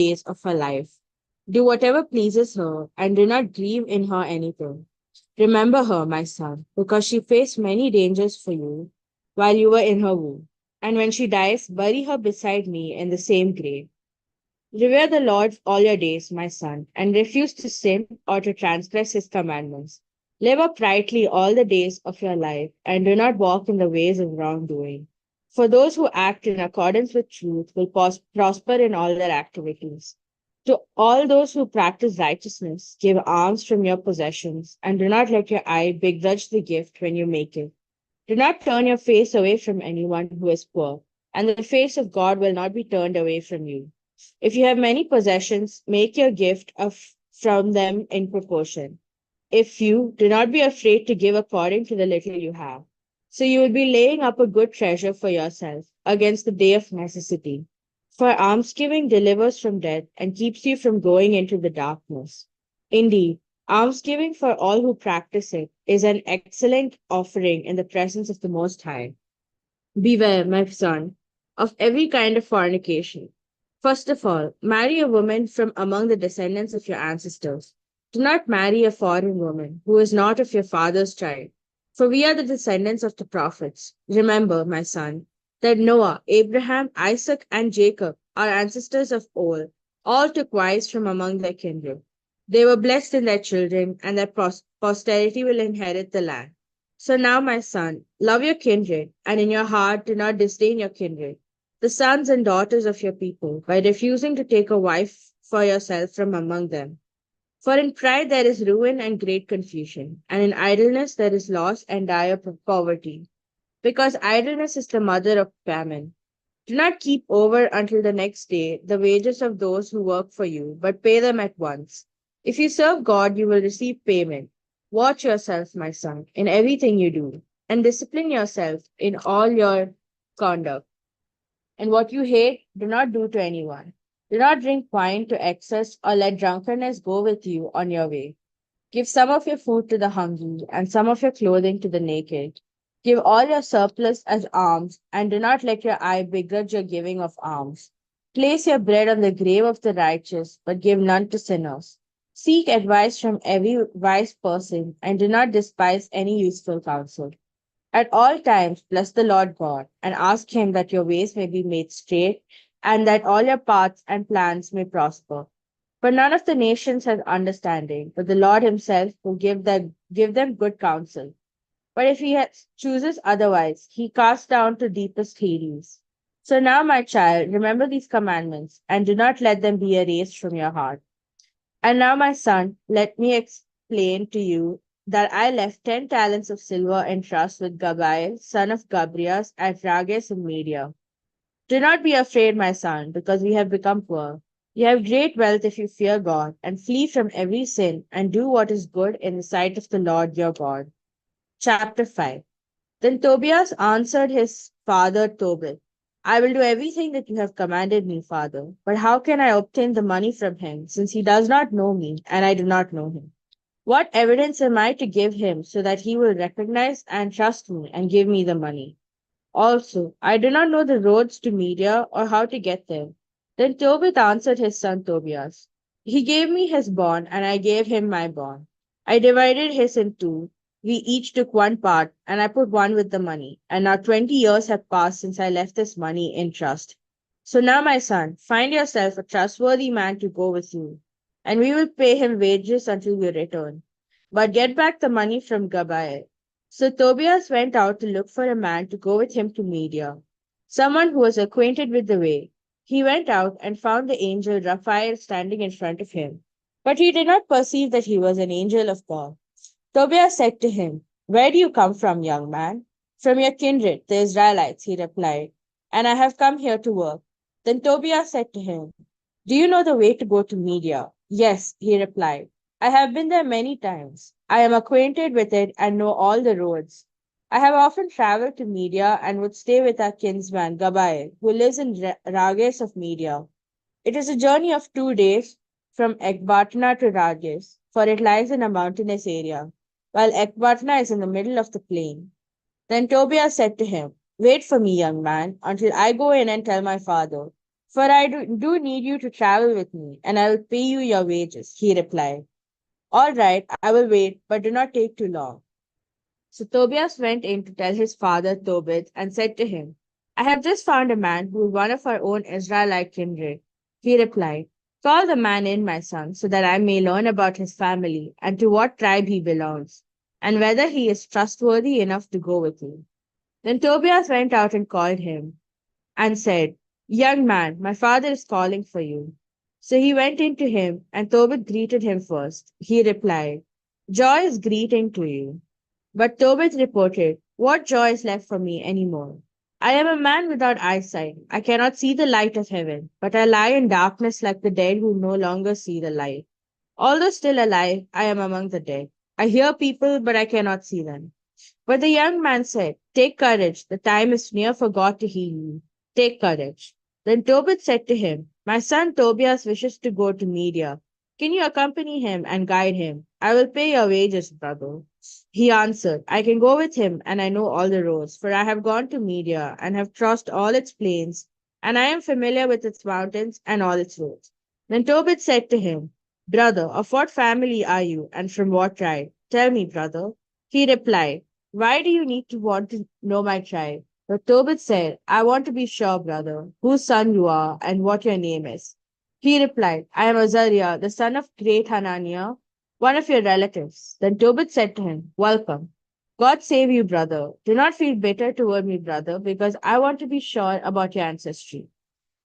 days of her life. Do whatever pleases her, and do not grieve in her anything. Remember her, my son, because she faced many dangers for you while you were in her womb. And when she dies, bury her beside me in the same grave. Revere the Lord all your days, my son, and refuse to sin or to transgress his commandments. Live uprightly all the days of your life, and do not walk in the ways of wrongdoing. For those who act in accordance with truth will prosper in all their activities. To all those who practice righteousness, give alms from your possessions, and do not let your eye begrudge the gift when you make it. Do not turn your face away from anyone who is poor, and the face of God will not be turned away from you. If you have many possessions, make your gift from them in proportion. If few, do not be afraid to give according to the little you have. So you will be laying up a good treasure for yourself against the day of necessity. For almsgiving delivers from death and keeps you from going into the darkness. Indeed, almsgiving for all who practice it is an excellent offering in the presence of the Most High. Beware, my son, of every kind of fornication. First of all, marry a woman from among the descendants of your ancestors. Do not marry a foreign woman who is not of your father's tribe, for we are the descendants of the prophets. Remember, my son, that Noah, Abraham, Isaac, and Jacob, our ancestors of old, all took wives from among their kindred. They were blessed in their children, and their posterity will inherit the land. So now, my son, love your kindred, and in your heart do not disdain your kindred, the sons and daughters of your people, by refusing to take a wife for yourself from among them. For in pride there is ruin and great confusion, and in idleness there is loss and dire poverty, because idleness is the mother of famine. Do not keep over until the next day the wages of those who work for you, but pay them at once. If you serve God, you will receive payment. Watch yourself, my son, in everything you do, and discipline yourself in all your conduct. And what you hate, do not do to anyone. Do not drink wine to excess or let drunkenness go with you on your way. Give some of your food to the hungry and some of your clothing to the naked. Give all your surplus as alms, and do not let your eye begrudge your giving of alms. Place your bread on the grave of the righteous, but give none to sinners. Seek advice from every wise person, and do not despise any useful counsel. At all times, bless the Lord God, and ask Him that your ways may be made straight, and that all your paths and plans may prosper. For none of the nations has understanding, but the Lord Himself will give them good counsel. But if chooses otherwise, He casts down to deepest Hades. So now, my child, remember these commandments, and do not let them be erased from your heart. And now, my son, let me explain to you that I left 10 talents of silver in trust with Gabriel, son of Gabrias, at Rages in Media. Do not be afraid, my son, because we have become poor. You have great wealth if you fear God, and flee from every sin, and do what is good in the sight of the Lord your God. Chapter 5. Then Tobias answered his father Tobit, I will do everything that you have commanded me, father. But how can I obtain the money from him, since he does not know me, and I do not know him? What evidence am I to give him so that he will recognize and trust me and give me the money? Also, I do not know the roads to Media or how to get there. Then Tobit answered his son Tobias. He gave me his bond, and I gave him my bond. I divided his in two. We each took one part, and I put one with the money. And now 20 years have passed since I left this money in trust. So now, my son, find yourself a trustworthy man to go with you, and we will pay him wages until we return. But get back the money from Gabai. So Tobias went out to look for a man to go with him to Media, someone who was acquainted with the way. He went out and found the angel Raphael standing in front of him. But he did not perceive that he was an angel of God. Tobias said to him, Where do you come from, young man? From your kindred, the Israelites, he replied, and I have come here to work. Then Tobias said to him, Do you know the way to go to Media? Yes, he replied. I have been there many times. I am acquainted with it and know all the roads. I have often traveled to Media and would stay with our kinsman Gabai, who lives in Rages of Media. It is a journey of 2 days from Ekbatana to Rages, for it lies in a mountainous area, while Ekbatana is in the middle of the plain. Then Tobias said to him, Wait for me, young man, until I go in and tell my father. For I do need you to travel with me, and I will pay you your wages, he replied. All right, I will wait, but do not take too long. So Tobias went in to tell his father Tobit and said to him, I have just found a man who is one of our own Israelite kindred. He replied, Call the man in, my son, so that I may learn about his family and to what tribe he belongs, and whether he is trustworthy enough to go with you. Then Tobias went out and called him and said, Young man, my father is calling for you. So he went in to him, and Tobit greeted him first. He replied, Joy is greeting to you. But Tobit reported, What joy is left for me any more? I am a man without eyesight. I cannot see the light of heaven, but I lie in darkness like the dead who no longer see the light. Although still alive, I am among the dead. I hear people, but I cannot see them. But the young man said, Take courage, the time is near for God to heal you. Take courage. Then Tobit said to him, My son Tobias wishes to go to Media. Can you accompany him and guide him? I will pay your wages, brother. He answered, I can go with him, and I know all the roads, for I have gone to Media and have crossed all its plains, and I am familiar with its mountains and all its roads. Then Tobit said to him, Brother, of what family are you, and from what tribe? Tell me, brother. He replied, Why do you need to want to know my tribe? But Tobit said, I want to be sure, brother, whose son you are and what your name is. He replied, I am Azariah, the son of great Hananiah, one of your relatives. Then Tobit said to him, Welcome. God save you, brother. Do not feel bitter toward me, brother, because I want to be sure about your ancestry.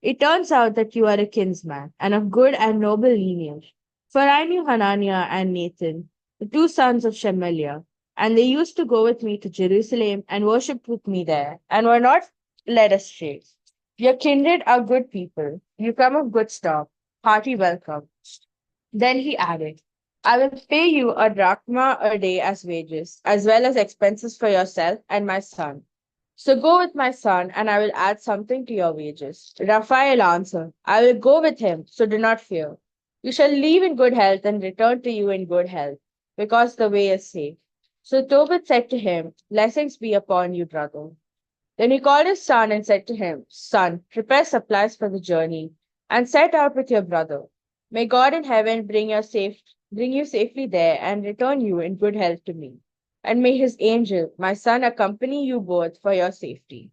It turns out that you are a kinsman and of good and noble lineage. For I knew Hananiah and Nathan, the two sons of Shemaliah, and they used to go with me to Jerusalem and worshipped with me there, and were not led astray. Your kindred are good people. You come of good stock. Hearty welcome. Then he added, I will pay you a drachma a day as wages, as well as expenses for yourself and my son. So go with my son, and I will add something to your wages. Raphael answered, I will go with him, so do not fear. You shall leave in good health and return to you in good health, because the way is safe. So Tobit said to him, Blessings be upon you, brother. Then he called his son and said to him, Son, prepare supplies for the journey, and set out with your brother. May God in heaven bring you safely there and return you in good health to me. And may his angel, my son, accompany you both for your safety.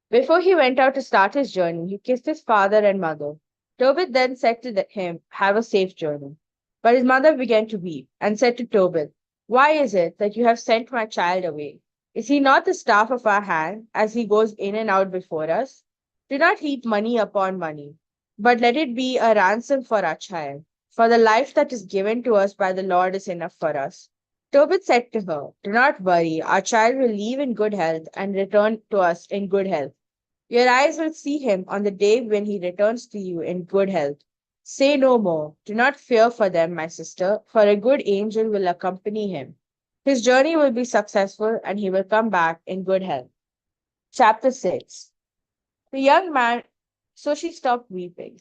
Before he went out to start his journey, he kissed his father and mother. Tobit then said to him, Have a safe journey. But his mother began to weep and said to Tobit, Why is it that you have sent my child away? Is he not the staff of our hand, as he goes in and out before us? Do not heap money upon money, but let it be a ransom for our child. For the life that is given to us by the Lord is enough for us. Tobit said to her, Do not worry, our child will leave in good health and return to us in good health. Your eyes will see him on the day when he returns to you in good health. Say no more. Do not fear for them, my sister, for a good angel will accompany him. His journey will be successful and he will come back in good health. Chapter 6. The young man, so she stopped weeping.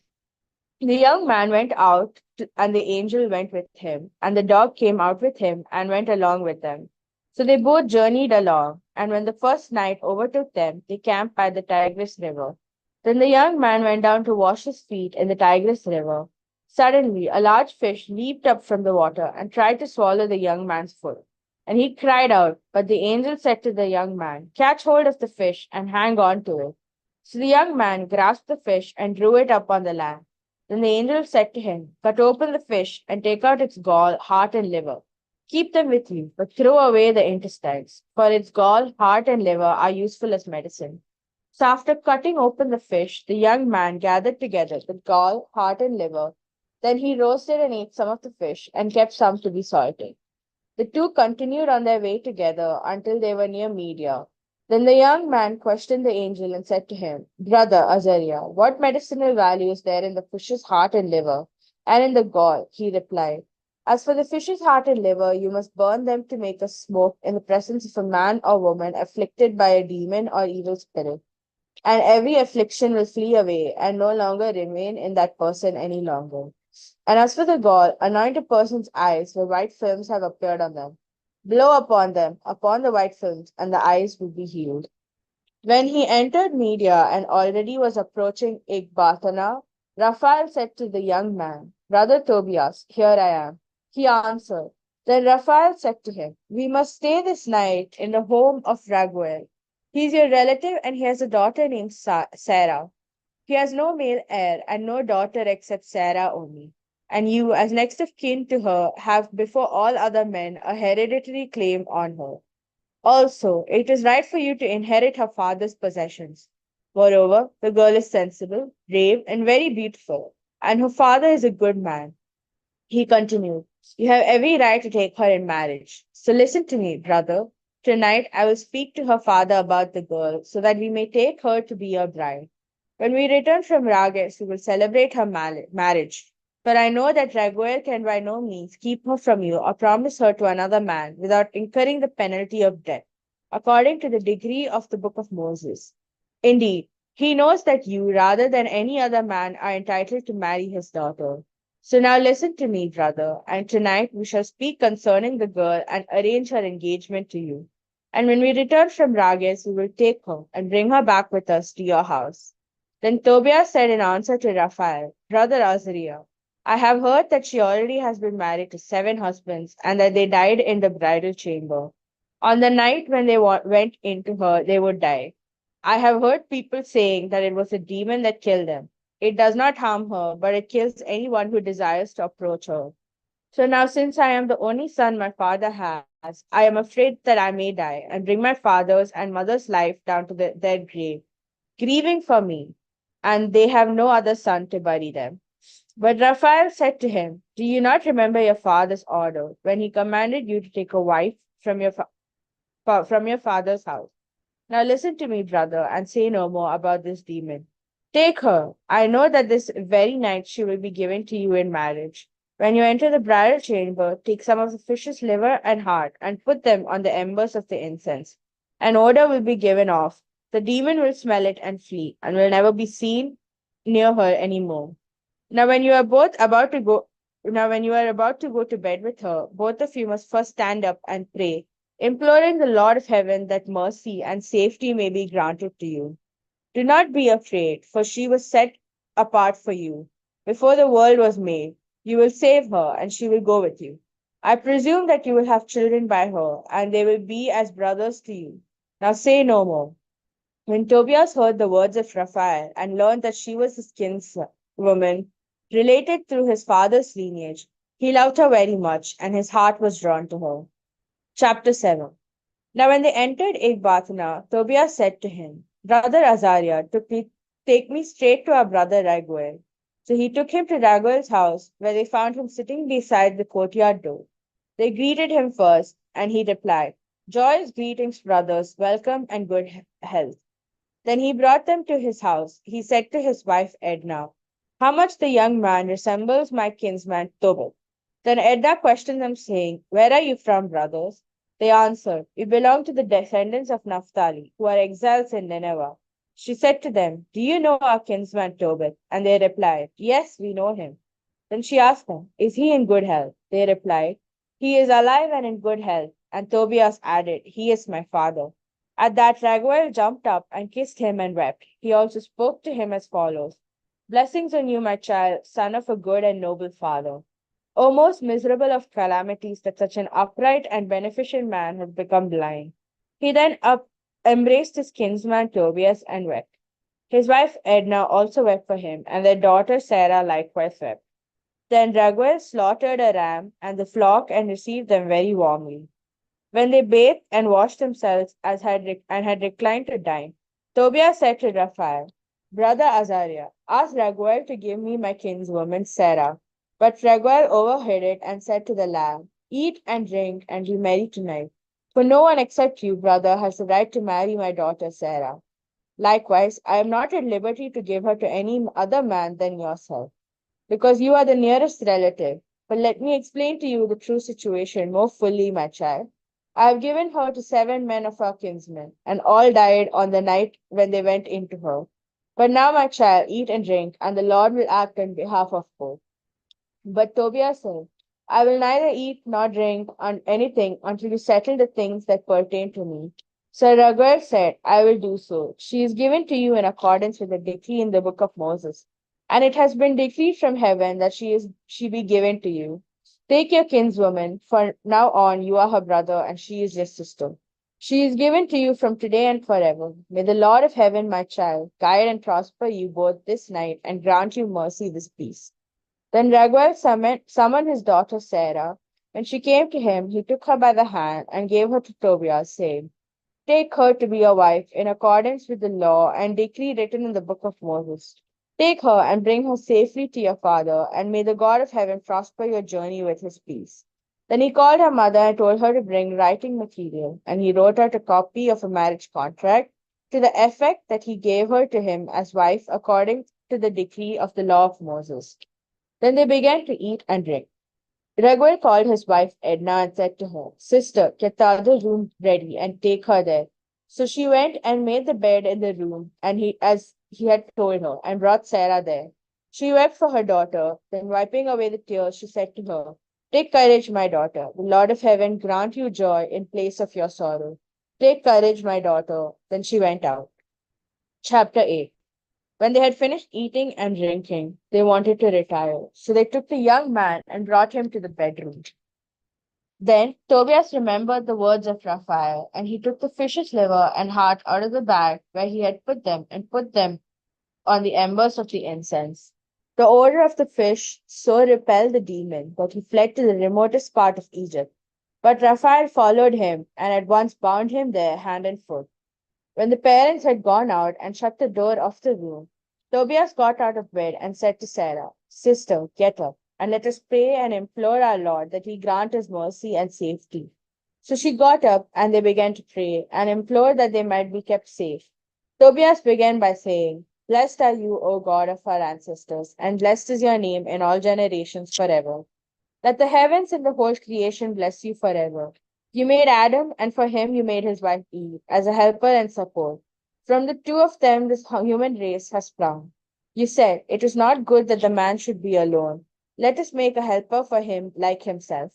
The young man went out, and the angel went with him, and the dog came out with him and went along with them. So they both journeyed along, and when the first night overtook them, they camped by the Tigris River. Then the young man went down to wash his feet in the Tigris River. Suddenly, a large fish leaped up from the water and tried to swallow the young man's foot. And he cried out, but the angel said to the young man, Catch hold of the fish and hang on to it. So the young man grasped the fish and drew it up on the land. Then the angel said to him, Cut open the fish and take out its gall, heart, and liver. Keep them with you, but throw away the intestines, for its gall, heart, and liver are useful as medicine. So after cutting open the fish, the young man gathered together the gall, heart, and liver. Then he roasted and ate some of the fish and kept some to be salted. The two continued on their way together until they were near Media. Then the young man questioned the angel and said to him, Brother Azariah, what medicinal value is there in the fish's heart and liver, and in the gall? He replied, As for the fish's heart and liver, you must burn them to make a smoke in the presence of a man or woman afflicted by a demon or evil spirit, and every affliction will flee away and no longer remain in that person any longer. And as for the gall, anoint a person's eyes where white films have appeared on them. Blow upon them, upon the white films, and the eyes will be healed. When he entered Media and already was approaching Ecbatana, Raphael said to the young man, Brother Tobias, here I am. He answered. Then Raphael said to him, We must stay this night in the home of Raguel. He is your relative and he has a daughter named Sarah. He has no male heir and no daughter except Sarah only. And you, as next of kin to her, have before all other men a hereditary claim on her. Also, it is right for you to inherit her father's possessions. Moreover, the girl is sensible, brave, and very beautiful, and her father is a good man. He continued, You have every right to take her in marriage. So listen to me, brother. Tonight I will speak to her father about the girl so that we may take her to be your bride. When we return from Rages, we will celebrate her marriage. For I know that Raguel can by no means keep her from you or promise her to another man without incurring the penalty of death, according to the decree of the book of Moses. Indeed, he knows that you, rather than any other man, are entitled to marry his daughter. So now listen to me, brother, and tonight we shall speak concerning the girl and arrange her engagement to you. And when we return from Rages, we will take her and bring her back with us to your house. Then Tobias said in answer to Raphael, Brother Azariah, I have heard that she already has been married to 7 husbands and that they died in the bridal chamber. On the night when they went into her, they would die. I have heard people saying that it was a demon that killed them. It does not harm her, but it kills anyone who desires to approach her. So now, since I am the only son my father has, I am afraid that I may die and bring my father's and mother's life down to their grave, grieving for me, and they have no other son to bury them. But Raphael said to him, Do you not remember your father's order when he commanded you to take a wife from your father's house? Now listen to me, brother, and say no more about this demon. Take her. I know that this very night she will be given to you in marriage. When you enter the bridal chamber, take some of the fish's liver and heart and put them on the embers of the incense. An odor will be given off. The demon will smell it and flee, and will never be seen near her any more. Now, when you are both about to go, Now when you are about to go to bed with her, both of you must first stand up and pray, imploring the Lord of heaven that mercy and safety may be granted to you. Do not be afraid, for she was set apart for you. Before the world was made, you will save her, and she will go with you. I presume that you will have children by her, and they will be as brothers to you. Now say no more. When Tobias heard the words of Raphael and learned that she was his kinswoman, related through his father's lineage, he loved her very much, and his heart was drawn to her. Chapter 7. Now, when they entered Ecbatana, Tobias said to him, Brother Azariah, take me straight to our brother Raguel. So he took him to Raguel's house, where they found him sitting beside the courtyard door. They greeted him first, and he replied, Joyous greetings, brothers, welcome and good health. Then he brought them to his house. He said to his wife Edna, How much the young man resembles my kinsman Tobit. Then Edna questioned them, saying, Where are you from, brothers? They answered, We belong to the descendants of Naphtali, who are exiles in Nineveh. She said to them, Do you know our kinsman Tobit? And they replied, Yes, we know him. Then she asked them, Is he in good health? They replied, He is alive and in good health. And Tobias added, He is my father. At that, Raguel jumped up and kissed him and wept. He also spoke to him as follows: Blessings on you, my child, son of a good and noble father. O most miserable of calamities that such an upright and beneficent man has become blind. He then embraced his kinsman Tobias and wept. His wife Edna also wept for him, and their daughter Sarah likewise wept. Then Raguel slaughtered a ram and the flock and received them very warmly. When they bathed and washed themselves and had reclined to dine, Tobias said to Raphael, Brother Azariah, ask Raguel to give me my kinswoman Sarah. But Raguel overheard it and said to the lad, Eat and drink and be merry tonight, for no one except you, brother, has the right to marry my daughter Sarah. Likewise, I am not at liberty to give her to any other man than yourself, because you are the nearest relative. But let me explain to you the true situation more fully, my child. I have given her to 7 men of our kinsmen, and all died on the night when they went into her. But now, my child, eat and drink, and the Lord will act on behalf of both. But Tobias said, I will neither eat nor drink on anything until you settle the things that pertain to me. So Raguel said, I will do so. She is given to you in accordance with the decree in the book of Moses. And it has been decreed from heaven that she be given to you. Take your kinswoman, for now on you are her brother, and she is your sister. She is given to you from today and forever. May the Lord of heaven, my child, guide and prosper you both this night, and grant you mercy this peace. Then Raguel summoned his daughter Sarah. When she came to him, he took her by the hand and gave her to Tobias, saying, Take her to be your wife in accordance with the law and decree written in the book of Moses. Take her and bring her safely to your father, and may the God of heaven prosper your journey with his peace. Then he called her mother and told her to bring writing material, and he wrote out a copy of a marriage contract to the effect that he gave her to him as wife according to the decree of the law of Moses. Then they began to eat and drink. Raghua called his wife Edna and said to her, Sister, get the other room ready and take her there. So she went and made the bed in the room, and as he had told her, and brought Sarah there. She wept for her daughter. Then, wiping away the tears, she said to her, Take courage, my daughter. The Lord of heaven grant you joy in place of your sorrow. Take courage, my daughter. Then she went out. Chapter 8. When they had finished eating and drinking, they wanted to retire. So they took the young man and brought him to the bedroom. Then Tobias remembered the words of Raphael, and he took the fish's liver and heart out of the bag where he had put them and put them on the embers of the incense. The odor of the fish so repelled the demon that he fled to the remotest part of Egypt. But Raphael followed him and at once bound him there hand and foot. When the parents had gone out and shut the door of the room, Tobias got out of bed and said to Sarah, Sister, get up, and let us pray and implore our Lord that he grant us mercy and safety. So she got up, and they began to pray and implore that they might be kept safe. Tobias began by saying, Blessed are you, O God of our ancestors, and blessed is your name in all generations forever. Let the heavens and the whole creation bless you forever. You made Adam, and for him you made his wife Eve, as a helper and support. From the two of them, this human race has sprung. You said, It is not good that the man should be alone. Let us make a helper for him like himself.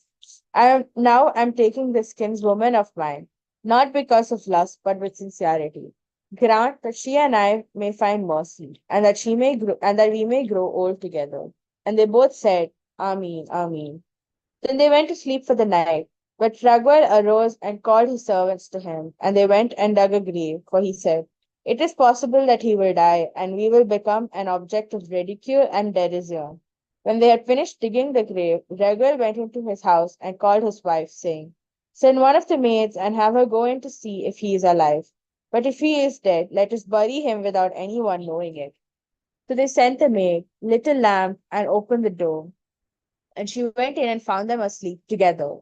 I'm taking this kinswoman of mine, not because of lust, but with sincerity. Grant that she and I may find mercy, and that she may grow, and that we may grow old together. And they both said, Amen, Amen. Then they went to sleep for the night. But Raguel arose and called his servants to him, and they went and dug a grave, for he said, It is possible that he will die, and we will become an object of ridicule and derision. When they had finished digging the grave, Raguel went into his house and called his wife, saying, Send one of the maids and have her go in to see if he is alive. But if he is dead, let us bury him without anyone knowing it. So they sent the maid, lit a lamp, and opened the door. And she went in and found them asleep together.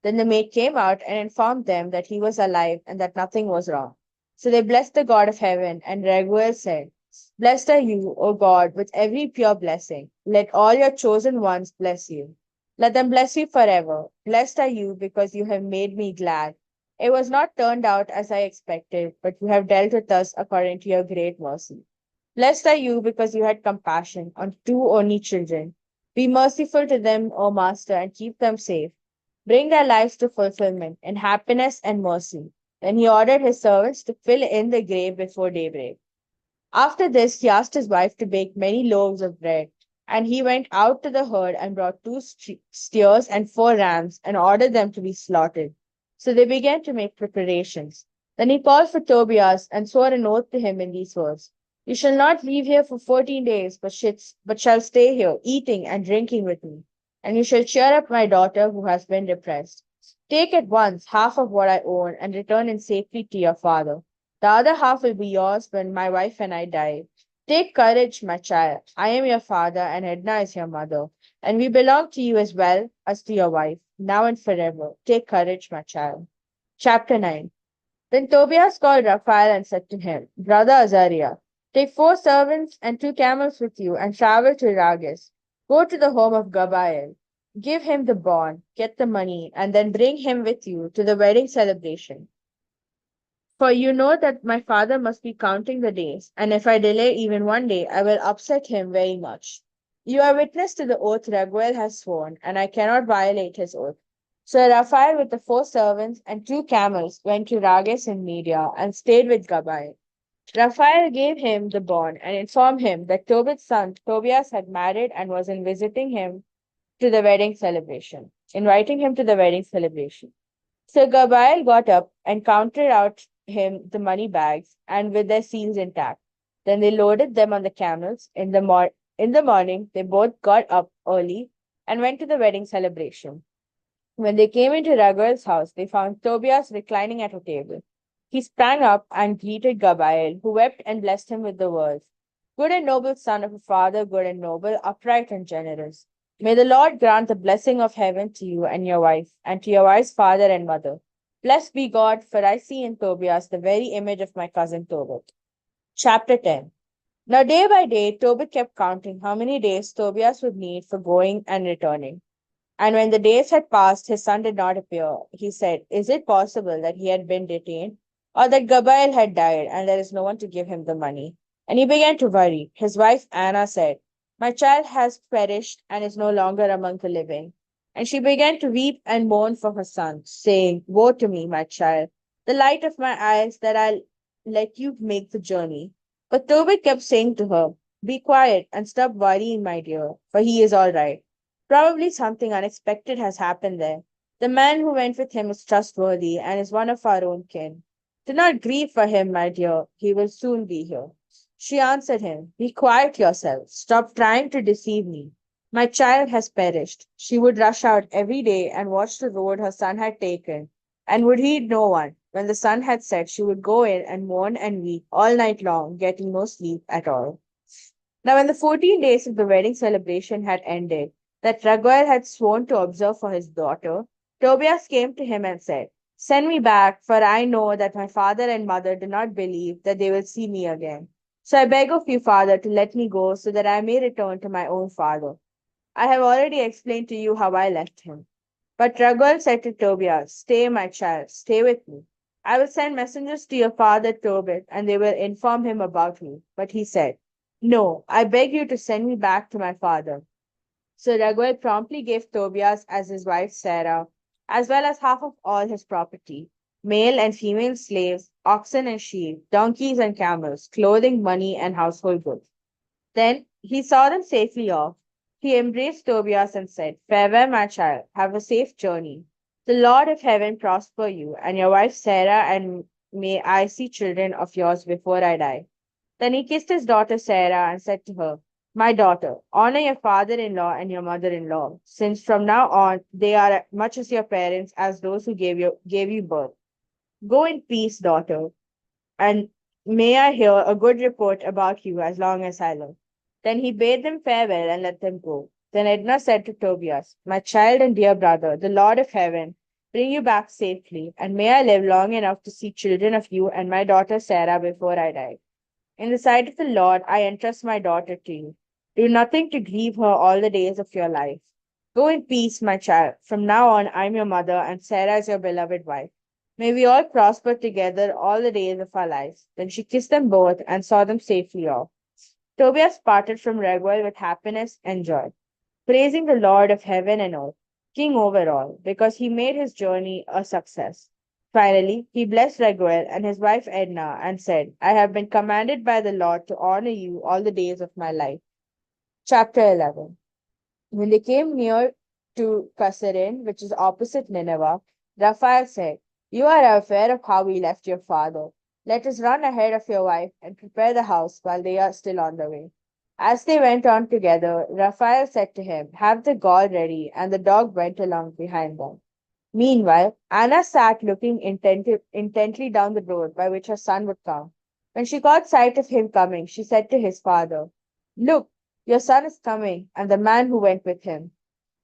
Then the maid came out and informed them that he was alive and that nothing was wrong. So they blessed the God of heaven, and Raguel said, Blessed are you, O God, with every pure blessing. Let all your chosen ones bless you. Let them bless you forever. Blessed are you because you have made me glad. It was not turned out as I expected, but you have dealt with us according to your great mercy. Blessed are you because you had compassion on two only children. Be merciful to them, O Master, and keep them safe. Bring their lives to fulfillment in happiness and mercy. Then he ordered his servants to fill in the grave before daybreak. After this, he asked his wife to bake many loaves of bread. And he went out to the herd and brought two steers and four rams and ordered them to be slaughtered. So they began to make preparations. Then he called for Tobias and swore an oath to him in these words. You shall not leave here for 14 days, but shall stay here, eating and drinking with me. And you shall cheer up my daughter who has been depressed. Take at once half of what I own and return in safety to your father. The other half will be yours when my wife and I die. Take courage, my child. I am your father, and Edna is your mother, and we belong to you as well as to your wife, now and forever. Take courage, my child. Chapter 9. Then Tobias called Raphael and said to him, Brother Azariah, take 4 servants and 2 camels with you and travel to Rages. Go to the home of Gabael. Give him the bond, get the money, and then bring him with you to the wedding celebration. For you know that my father must be counting the days, and if I delay even one day, I will upset him very much. You are witness to the oath Raguel has sworn, and I cannot violate his oath. So Raphael, with the 4 servants and 2 camels, went to Rages in Media and stayed with Gabai. Raphael gave him the bond and informed him that Tobit's son Tobias had married and was in visiting him to the wedding celebration, inviting him to the wedding celebration. So Gabriel got up and counted out him the money bags and with their seals intact. Then they loaded them on the camels. In the morning, they both got up early and went to the wedding celebration. When they came into Raguel's house, they found Tobias reclining at a table. He sprang up and greeted Gabriel, who wept and blessed him with the words, "Good and noble son of a father, good and noble, upright and generous. May the Lord grant the blessing of heaven to you and your wife, and to your wife's father and mother. Blessed be God, for I see in Tobias the very image of my cousin Tobit." Chapter 10. Now, day by day, Tobit kept counting how many days Tobias would need for going and returning. And when the days had passed, his son did not appear. He said, "Is it possible that he had been detained, or that Gabriel had died, and there is no one to give him the money?" And he began to worry. His wife Anna said, "My child has perished and is no longer among the living." And she began to weep and mourn for her son, saying, "Woe to me, my child, the light of my eyes, that I'll let you make the journey." But Tobit kept saying to her, "Be quiet and stop worrying, my dear, for he is all right. Probably something unexpected has happened there. The man who went with him is trustworthy and is one of our own kin. Do not grieve for him, my dear. He will soon be here." She answered him, "Be quiet yourself. Stop trying to deceive me. My child has perished." She would rush out every day and watch the road her son had taken, and would heed no one. When the sun had set, she would go in and mourn and weep all night long, getting no sleep at all. Now, when the 14 days of the wedding celebration had ended, that Raguel had sworn to observe for his daughter, Tobias came to him and said, "Send me back, for I know that my father and mother do not believe that they will see me again. So I beg of you, father, to let me go so that I may return to my own father. I have already explained to you how I left him." But Raguel said to Tobias, "Stay, my child, stay with me. I will send messengers to your father Tobit, and they will inform him about me." But he said, "No, I beg you to send me back to my father." So Raguel promptly gave Tobias as his wife Sarah, as well as half of all his property, male and female slaves, oxen and sheep, donkeys and camels, clothing, money, and household goods. Then he saw them safely off. He embraced Tobias and said, "Farewell, my child. Have a safe journey. The Lord of heaven prosper you and your wife Sarah, and may I see children of yours before I die." Then he kissed his daughter Sarah and said to her, "My daughter, honor your father in law and your mother in law, since from now on they are much as your parents as those who gave you birth. Go in peace, daughter, and may I hear a good report about you as long as I live." Then he bade them farewell and let them go. Then Edna said to Tobias, "My child and dear brother, the Lord of heaven bring you back safely, and may I live long enough to see children of you and my daughter Sarah before I die. In the sight of the Lord, I entrust my daughter to you. Do nothing to grieve her all the days of your life. Go in peace, my child. From now on, I am your mother, and Sarah is your beloved wife. May we all prosper together all the days of our lives." Then she kissed them both and saw them safely off. Tobias parted from Raguel with happiness and joy, praising the Lord of heaven and earth, King over all, because he made his journey a success. Finally, he blessed Raguel and his wife Edna and said, "I have been commanded by the Lord to honor you all the days of my life." Chapter 11. When they came near to Kasserin, which is opposite Nineveh, Raphael said, "You are aware of how we left your father. Let us run ahead of your wife and prepare the house while they are still on the way." As they went on together, Raphael said to him, "Have the gall ready," and the dog went along behind them. Meanwhile, Anna sat looking intently down the road by which her son would come. When she caught sight of him coming, she said to his father, "Look, your son is coming, and the man who went with him."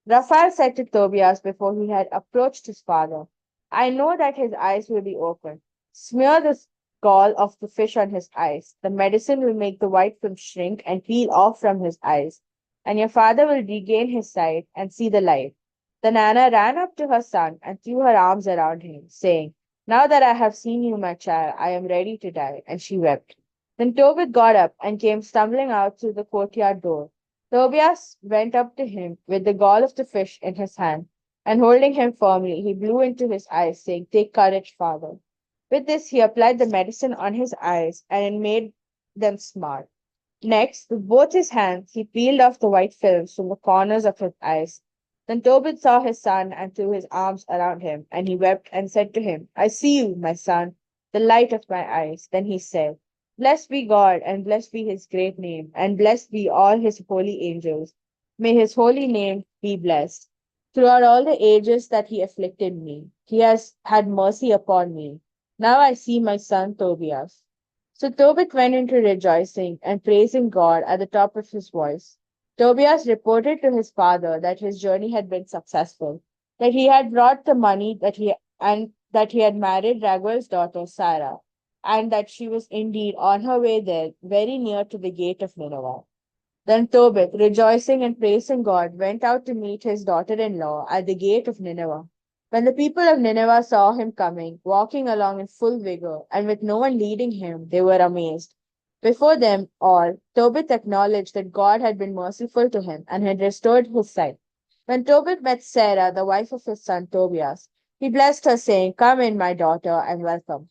Raphael said to Tobias before he had approached his father, "I know that his eyes will be open. Smear the gall of the fish on his eyes. The medicine will make the white film shrink and peel off from his eyes, and your father will regain his sight and see the light." Then Anna ran up to her son and threw her arms around him, saying, "Now that I have seen you, my child, I am ready to die." And she wept. Then Tobit got up and came stumbling out through the courtyard door. Tobias went up to him with the gall of the fish in his hand. And holding him firmly, he blew into his eyes, saying, "Take courage, father." With this, he applied the medicine on his eyes, and it made them smart. Next, with both his hands, he peeled off the white films from the corners of his eyes. Then Tobit saw his son and threw his arms around him, and he wept and said to him, "I see you, my son, the light of my eyes." Then he said, "Blessed be God, and blessed be his great name, and blessed be all his holy angels. May his holy name be blessed. Throughout all the ages that he afflicted me, he has had mercy upon me. Now I see my son Tobias." So Tobit went into rejoicing and praising God at the top of his voice. Tobias reported to his father that his journey had been successful, that he had brought the money that he had married Raguel's daughter Sarah, and that she was indeed on her way there, very near to the gate of Nineveh. Then Tobit, rejoicing and praising God, went out to meet his daughter-in-law at the gate of Nineveh. When the people of Nineveh saw him coming, walking along in full vigor, and with no one leading him, they were amazed. Before them all, Tobit acknowledged that God had been merciful to him and had restored his sight. When Tobit met Sarah, the wife of his son Tobias, he blessed her, saying, "Come in, my daughter, and welcome.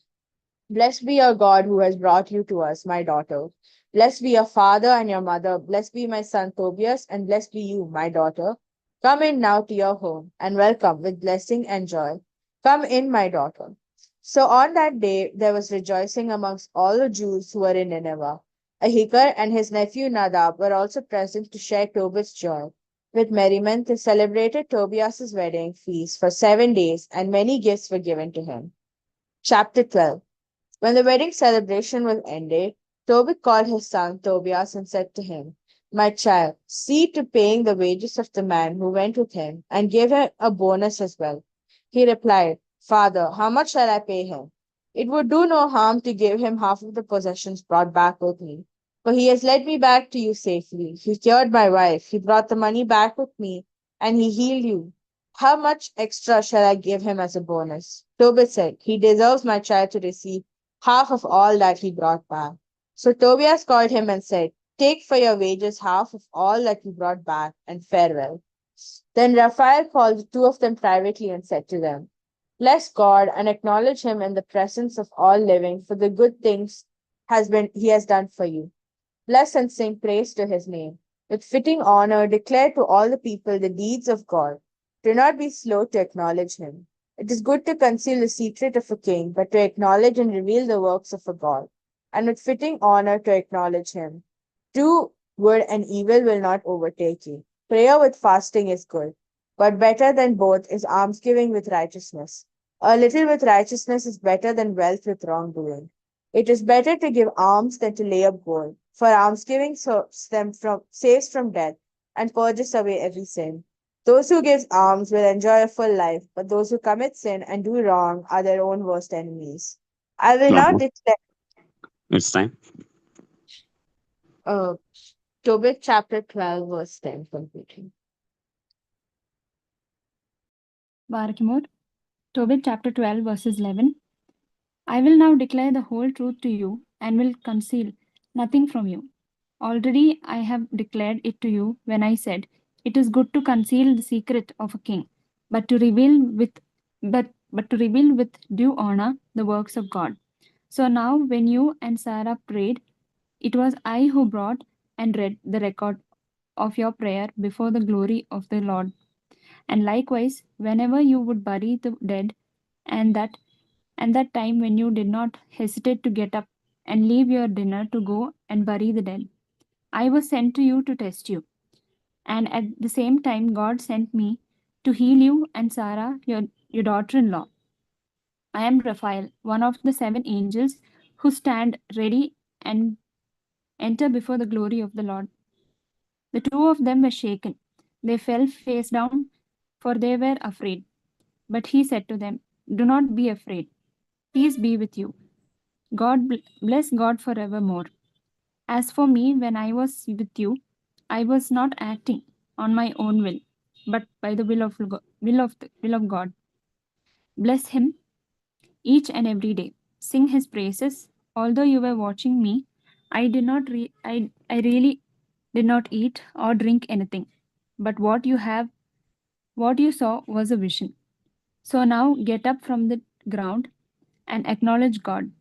Blessed be your God who has brought you to us, my daughter. Blessed be your father and your mother. Blessed be my son Tobias, and blessed be you, my daughter. Come in now to your home, and welcome with blessing and joy. Come in, my daughter." So on that day there was rejoicing amongst all the Jews who were in Nineveh. Ahikar and his nephew Nadab were also present to share Tobit's joy. With merriment they celebrated Tobias's wedding feast for 7 days, and many gifts were given to him. Chapter 12. When the wedding celebration was ended, Tobit called his son Tobias and said to him, "My child, see to paying the wages of the man who went with him, and give him a bonus as well." He replied, "Father, how much shall I pay him? It would do no harm to give him half of the possessions brought back with me, for he has led me back to you safely. He cured my wife, he brought the money back with me, and he healed you. How much extra shall I give him as a bonus?" Tobit said, "He deserves, my child, to receive half of all that he brought back." So Tobias called him and said, "Take for your wages half of all that you brought back, and farewell." Then Raphael called the two of them privately and said to them, "Bless God and acknowledge him in the presence of all living for the good things he has done for you. Bless and sing praise to his name. With fitting honor, declare to all the people the deeds of God. Do not be slow to acknowledge him. It is good to conceal the secret of a king, but to acknowledge and reveal the works of a God. And with fitting honor to acknowledge him. Do good and evil will not overtake you. Prayer with fasting is good, but better than both is almsgiving with righteousness. A little with righteousness is better than wealth with wrongdoing. It is better to give alms than to lay up gold, for almsgiving saves from death and purges away every sin. Those who give alms will enjoy a full life, but those who commit sin and do wrong are their own worst enemies. I will now Uh-huh. declare It's time. uh, Tobit chapter 12, verse 10 completing. Barakimur, Tobit chapter 12, verses 11. I will now declare the whole truth to you and will conceal nothing from you. Already I have declared it to you when I said, "It is good to conceal the secret of a king, but to reveal with but to reveal with due honor the works of God." So now when you and Sarah prayed, it was I who brought and read the record of your prayer before the glory of the Lord. And likewise, whenever you would bury the dead, and that time when you did not hesitate to get up and leave your dinner to go and bury the dead, I was sent to you to test you. And at the same time, God sent me to heal you and Sarah, your daughter in law. I am Raphael, one of the seven angels who stand ready and enter before the glory of the Lord. The two of them were shaken. They fell face down, for they were afraid. But he said to them, "Do not be afraid. Peace be with you. Bless God forevermore. As for me, when I was with you, I was not acting on my own will, but by the will of God. Bless him each and every day. Sing his praises. Although you were watching me, I really did not eat or drink anything, but what you have What you saw was a vision. So now get up from the ground and acknowledge God.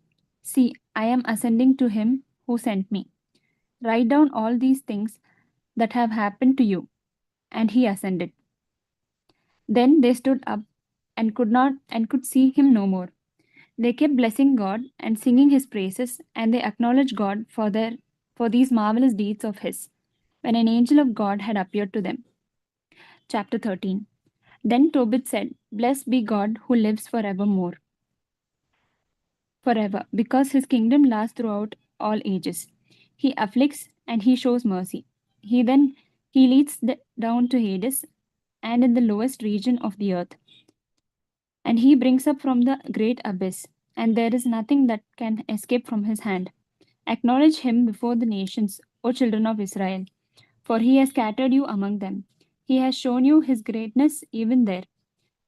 See, I am ascending to him who sent me. Write down all these things that have happened to you. And he ascended. Then they stood up and could see him no more. They kept blessing God and singing his praises, and they acknowledged God for these marvelous deeds of his, when an angel of God had appeared to them. Chapter 13. Then Tobit said, Blessed be God who lives forever, because his kingdom lasts throughout all ages. He afflicts and he shows mercy. He leads down to Hades and in the lowest region of the earth, and he brings up from the great abyss, and there is nothing that can escape from his hand. Acknowledge him before the nations, O children of Israel, for he has scattered you among them. He has shown you his greatness even there.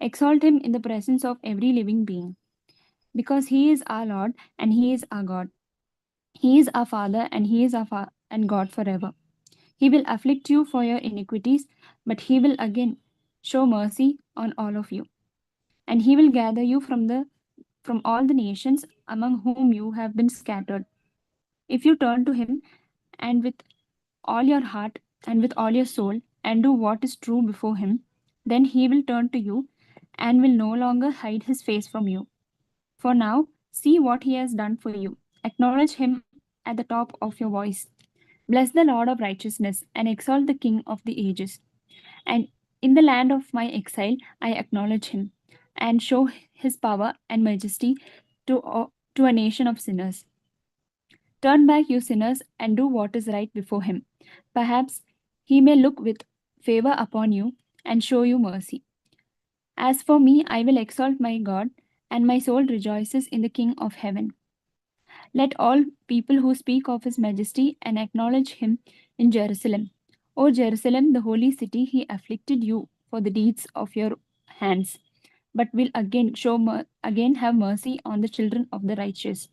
Exalt him in the presence of every living being, because he is our Lord and he is our God. He is our Father and he is and God forever. He will afflict you for your iniquities, but he will again show mercy on all of you. And he will gather you from all the nations among whom you have been scattered. If you turn to him and with all your heart and with all your soul and do what is true before him, then he will turn to you and will no longer hide his face from you. For now, see what he has done for you. Acknowledge him at the top of your voice. Bless the Lord of righteousness and exalt the King of the ages. And in the land of my exile, I acknowledge him and show his power and majesty to a nation of sinners. Turn back, you sinners, and do what is right before him. Perhaps he may look with favor upon you and show you mercy. As for me, I will exalt my God, and my soul rejoices in the King of heaven. Let all people who speak of his majesty and acknowledge him in Jerusalem. O Jerusalem, the holy city, he afflicted you for the deeds of your hands, but will again have mercy on the children of the righteous.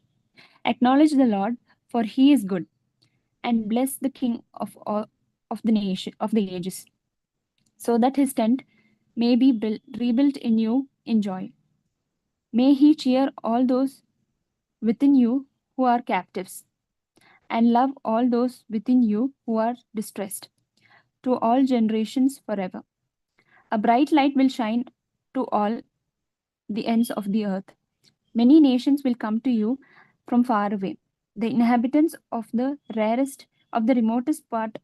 Acknowledge the Lord, for he is good, and bless the King of the nation of the ages, so that his tent may be rebuilt in you in joy. May he cheer all those within you who are captives, and love all those within you who are distressed, to all generations forever. A bright light will shine to all the ends of the earth. Many nations will come to you from far away, the inhabitants of the remotest part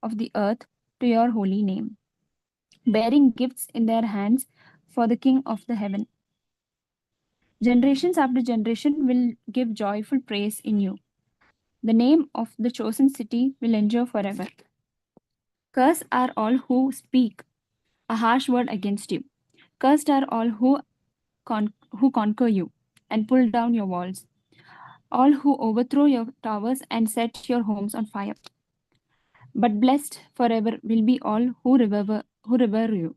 of the earth, to your holy name, bearing gifts in their hands for the King of the heaven. Generations after generation will give joyful praise in you. The name of the chosen city will endure forever. Cursed are all who speak a harsh word against you. Cursed are all who conquer you and pull down your walls, all who overthrow your towers and set your homes on fire. But blessed forever will be all who revere you.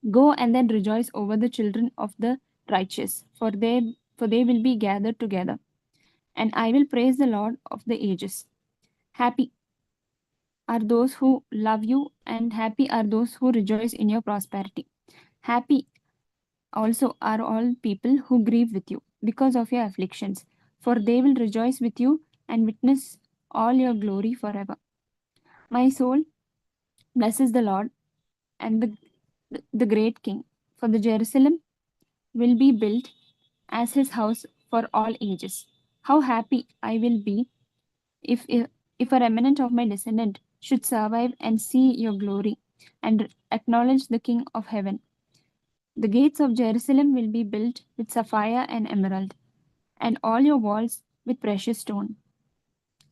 Go and then rejoice over the children of the righteous, for they will be gathered together. And I will praise the Lord of the ages. Happy are those who love you, and happy are those who rejoice in your prosperity. Happy also are all people who grieve with you because of your afflictions, for they will rejoice with you and witness all your glory forever. My soul blesses the Lord and the great King, for the Jerusalem will be built as his house for all ages. How happy I will be if a remnant of my descendant should survive and see your glory and acknowledge the King of heaven. The gates of Jerusalem will be built with sapphire and emerald, and all your walls with precious stone.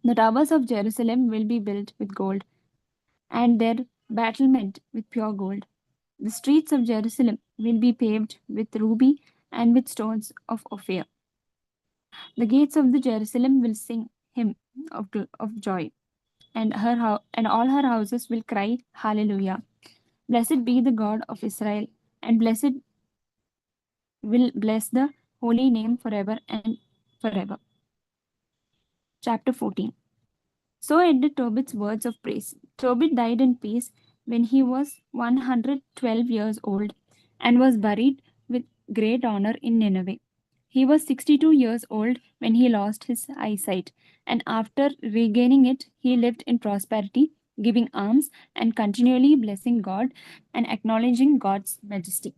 The towers of Jerusalem will be built with gold, and their battlement with pure gold. The streets of Jerusalem will be paved with ruby and with stones of Ophir. The gates of the Jerusalem will sing hymn of joy, and and all her houses will cry hallelujah. Blessed be the God of Israel, and blessed will bless the holy name forever and forever. Chapter 14. So ended Tobit's words of praise. Tobit died in peace, when he was 112 years old and was buried with great honor in Nineveh. He was 62 years old when he lost his eyesight, and after regaining it, he lived in prosperity, giving alms and continually blessing God and acknowledging God's majesty.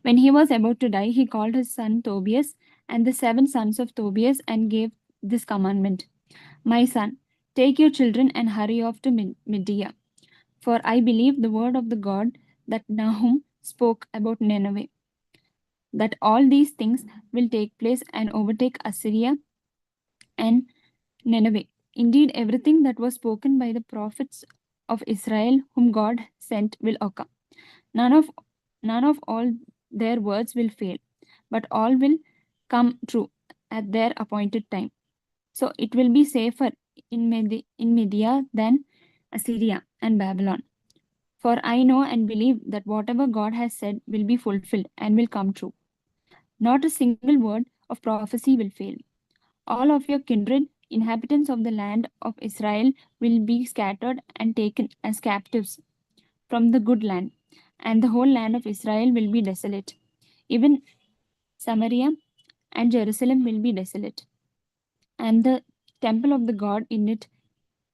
When he was about to die, he called his son Tobias and the 7 sons of Tobias and gave this commandment: My son, take your children and hurry off to Media, for I believe the word of the God that Nahum spoke about Nineveh, that all these things will take place and overtake Assyria and Nineveh. Indeed, everything that was spoken by the prophets of Israel, whom God sent, will occur. None of none of all their words will fail, but all will come true at their appointed time. So it will be safer in Media than Assyria and Babylon. For I know and believe that whatever God has said will be fulfilled and will come true. Not a single word of prophecy will fail. All of your kindred, inhabitants of the land of Israel, will be scattered and taken as captives from the good land, and the whole land of Israel will be desolate. Even Samaria and Jerusalem will be desolate, and the temple of the God in it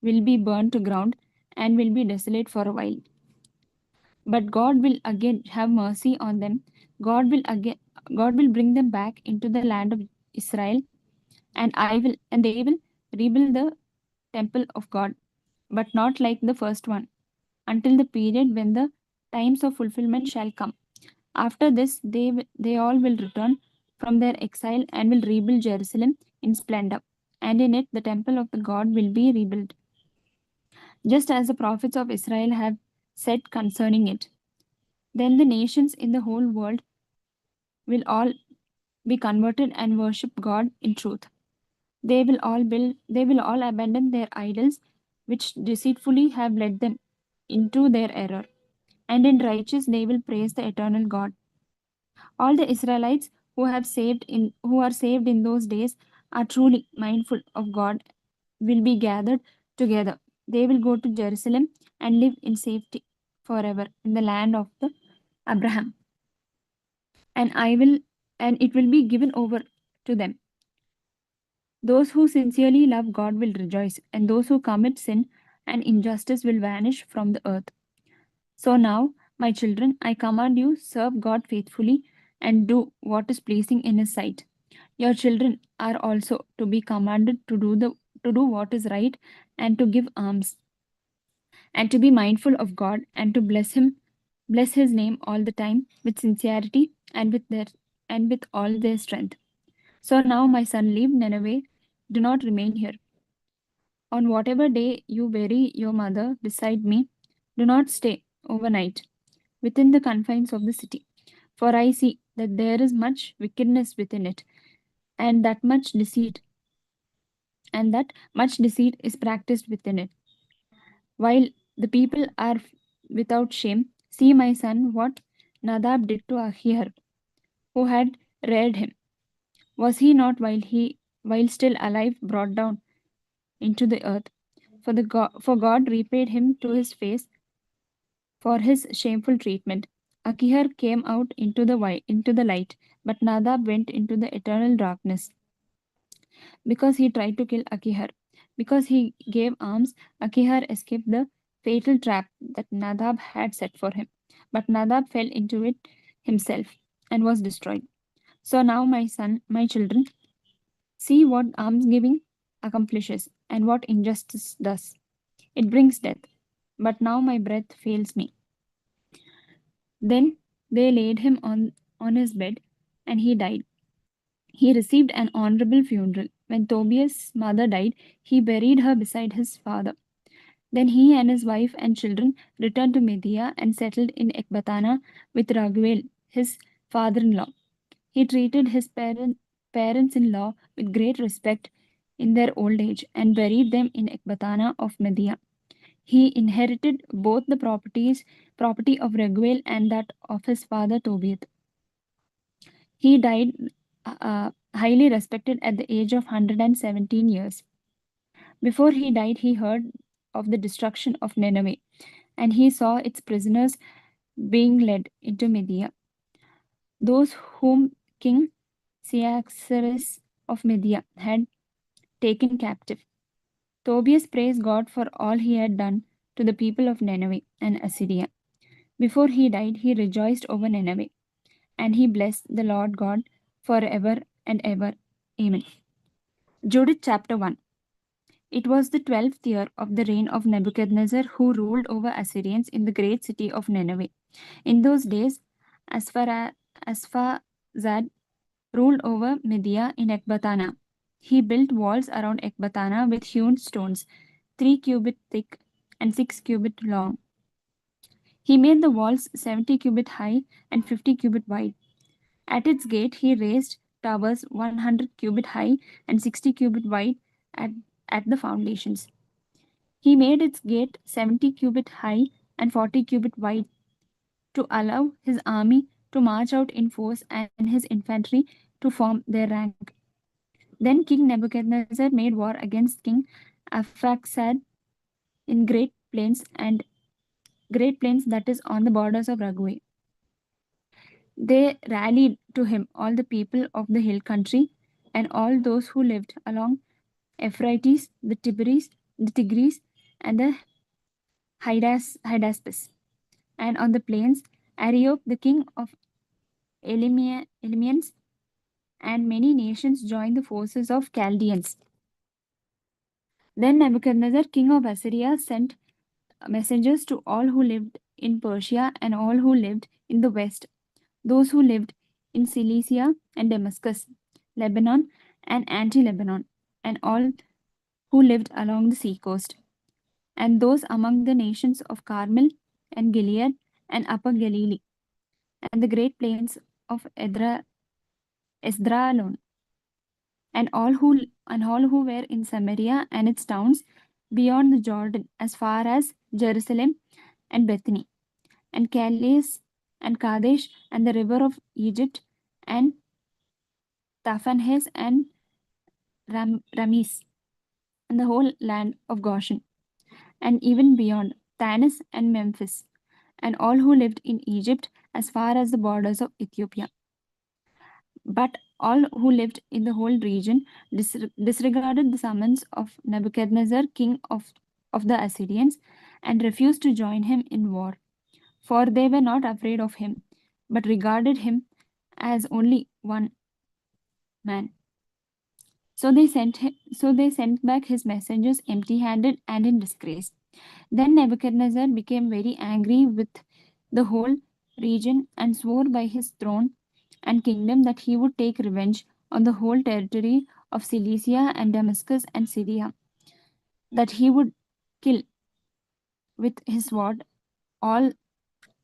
will be burned to ground and will be desolate for a while. But God will again have mercy on them. God will bring them back into the land of Israel, and they will rebuild the temple of God, but not like the first one, until the period when the times of fulfillment shall come. After this, they all will return from their exile and will rebuild Jerusalem in splendor, and in it the temple of the God will be rebuilt, just as the prophets of Israel have said concerning it. Then the nations in the whole world will all be converted and worship God in truth. They will all abandon their idols, which deceitfully have led them into their error, and in righteous they will praise the eternal God. All the Israelites who are saved in those days are truly mindful of God will be gathered together. They will go to Jerusalem and live in safety forever in the land of the Abraham. And I will and it will be given over to them. Those who sincerely love God will rejoice, and those who commit sin and injustice will vanish from the earth. So now, my children, I command you, serve God faithfully and do what is pleasing in his sight. Your children are also to be commanded to do what is right and to give alms and to be mindful of God and to bless his name all the time with sincerity and with all their strength. So now, my son, leave Nineveh. Do not remain here. On whatever day you bury your mother beside me, do not stay overnight within the confines of the city. For I see that there is much wickedness within it, and that much deceit is practiced within it. While the people are without shame, see, my son, what Nadab did to Ahihar, who had reared him. Was he not, while still alive, brought down into the earth? For God repaid him to his face for his shameful treatment. Akihar came out into the light, but Nadab went into the eternal darkness because he tried to kill Akihar. Because he gave alms, Akihar escaped the fatal trap that Nadab had set for him. But Nadab fell into it himself and was destroyed. So now, my son, my children, see what almsgiving accomplishes and what injustice does. It brings death. But now my breath fails me. Then they laid him on his bed, and he died. He received an honorable funeral. When Tobias' mother died, he buried her beside his father. Then he and his wife and children returned to Media and settled in Ecbatana with Raguel, his father in law. He treated his parents in law with great respect in their old age and buried them in Ecbatana of Media. He inherited both the property of Raguel and that of his father Tobias. He died highly respected at the age of 117 years. Before he died, he heard of the destruction of Nineveh and he saw its prisoners being led into Media, those whom King Cyaxares of Media had taken captive. Tobias praised God for all he had done to the people of Nineveh and Assyria. Before he died, he rejoiced over Nineveh, and he blessed the Lord God forever and ever. Amen. Judith chapter 1. It was the 12th year of the reign of Nebuchadnezzar, who ruled over Assyrians in the great city of Nineveh. In those days, Asphazad ruled over Media in Ecbatana. He built walls around Ecbatana with hewn stones, 3 cubit thick and 6 cubit long. He made the walls 70 cubit high and 50 cubit wide. At its gate, he raised towers 100 cubit high and 60 cubit wide at, at the foundations. He made its gate 70 cubit high and 40 cubit wide to allow his army to march out in force and his infantry to form their rank. Then King Nebuchadnezzar made war against King Arphaxad in great plains that is on the borders of Ragwe. They rallied to him all the people of the hill country and all those who lived along Euphrates, the Tigris, and the Hydaspes. And on the plains, Arioch, the king of Elamians, and many nations joined the forces of Chaldeans. Then Nebuchadnezzar, king of Assyria, sent messengers to all who lived in Persia and all who lived in the west, those who lived in Cilicia and Damascus, Lebanon and anti-Lebanon, and all who lived along the seacoast, and those among the nations of Carmel and Gilead and Upper Galilee, and the great plains of Esdraelon, and all who were in Samaria and its towns beyond the Jordan, as far as Jerusalem and Bethany, and Calais and Kadesh, and the river of Egypt, and Taphanhes and Ramis, and the whole land of Goshen, and even beyond Tanis and Memphis, and all who lived in Egypt as far as the borders of Ethiopia. But all who lived in the whole region disregarded the summons of Nebuchadnezzar, king of the Assyrians, and refused to join him in war. For they were not afraid of him, but regarded him as only one man. So they sent back his messengers empty-handed and in disgrace. Then Nebuchadnezzar became very angry with the whole region and swore by his throne and kingdom that he would take revenge on the whole territory of Cilicia and Damascus and Syria, that he would kill with his sword all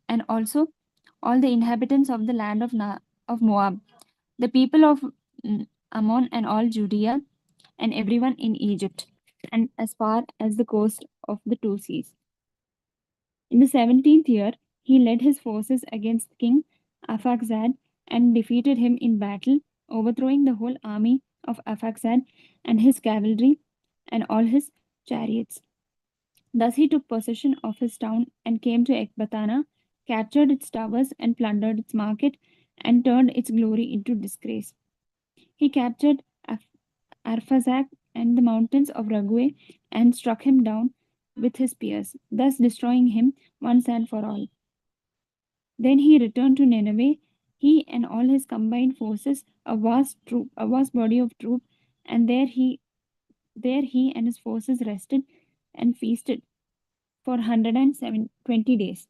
and also all the inhabitants of the land of Moab, the people of Ammon and all Judea, and everyone in Egypt, and as far as the coast of the two seas. In the 17th year, he led his forces against King Arphaxad and defeated him in battle, overthrowing the whole army of Arphaxad and his cavalry and all his chariots. Thus he took possession of his town and came to Ecbatana, captured its towers and plundered its market, and turned its glory into disgrace. He captured Arphazak and the mountains of Ragwe and struck him down with his spears, thus destroying him once and for all. Then he returned to Nineveh, he and all his combined forces, a vast body of troop, and there he and his forces rested and feasted for 120 days.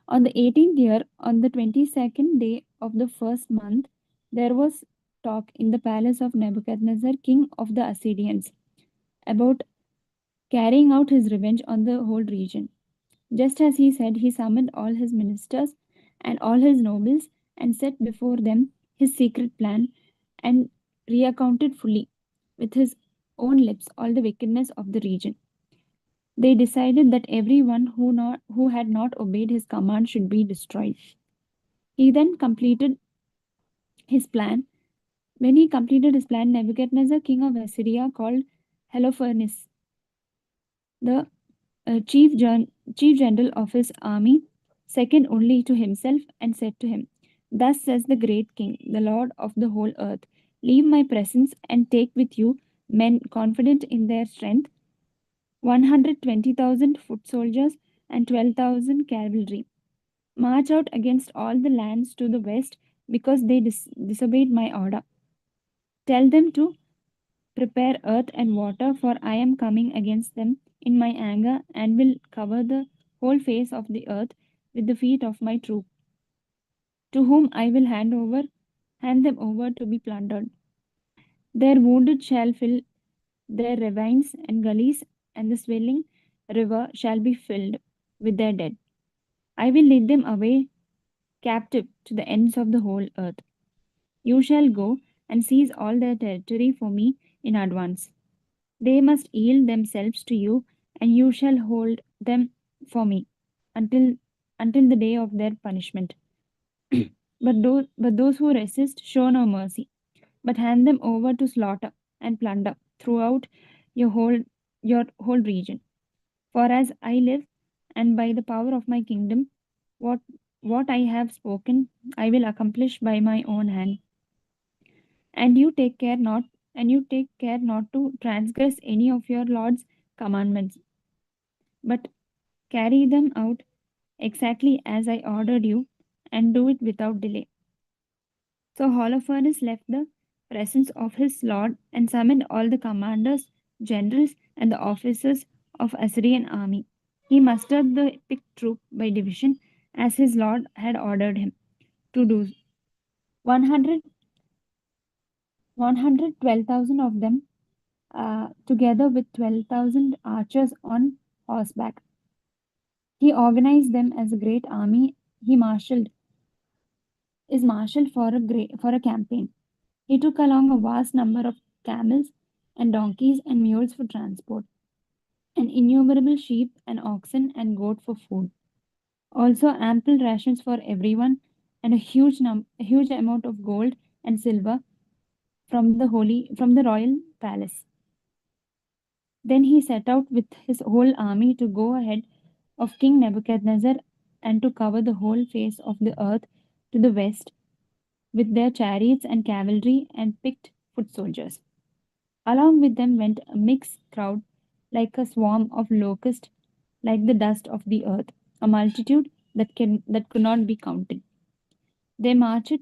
On the 18th year, on the 22nd day of the first month, there was talk in the palace of Nebuchadnezzar, king of the Assyrians, about carrying out his revenge on the whole region. Just as he said, he summoned all his ministers and all his nobles and set before them his secret plan and recounted fully with his own lips all the wickedness of the region. They decided that everyone who had not obeyed his command should be destroyed. He then completed his plan. When he completed his plan, Nebuchadnezzar, king of Assyria, called Holofernes, the chief chief general of his army, second only to himself, and said to him, "Thus says the great king, the Lord of the whole earth, leave my presence and take with you men confident in their strength, 120,000 foot soldiers and 12,000 cavalry. March out against all the lands to the west because they disobeyed my order. Tell them to prepare earth and water, for I am coming against them in my anger and will cover the whole face of the earth with the feet of my troop, to whom I will hand them over to be plundered. Their wounded shall fill their ravines and gullies, and the swelling river shall be filled with their dead. I will lead them away captive to the ends of the whole earth. You shall go and seize all their territory for me in advance. They must yield themselves to you, and you shall hold them for me until until the day of their punishment. But those who resist show no mercy, but hand them over to slaughter and plunder throughout your whole your whole region. For as I live, and by the power of my kingdom, what what I have spoken, I will accomplish by my own hand. And you take care not to transgress any of your Lord's commandments, but carry them out exactly as I ordered you, and do it without delay. So Holofernes left the presence of his lord and summoned all the commanders, generals, and the officers of Assyrian army. He mustered the picked troop by division as his lord had ordered him to do. 100, 112,000 of them, together with 12,000 archers on horseback. He organized them as a great army. He marshaled for a campaign. He took along a vast number of camels and donkeys and mules for transport, and innumerable sheep and oxen and goat for food. Also ample rations for everyone, and a huge amount of gold and silver from the royal palace. Then he set out with his whole army to go ahead of King Nebuchadnezzar and to cover the whole face of the earth to the west with their chariots and cavalry and picked foot soldiers. Along with them went a mixed crowd like a swarm of locusts, like the dust of the earth, a multitude that could not be counted. They marched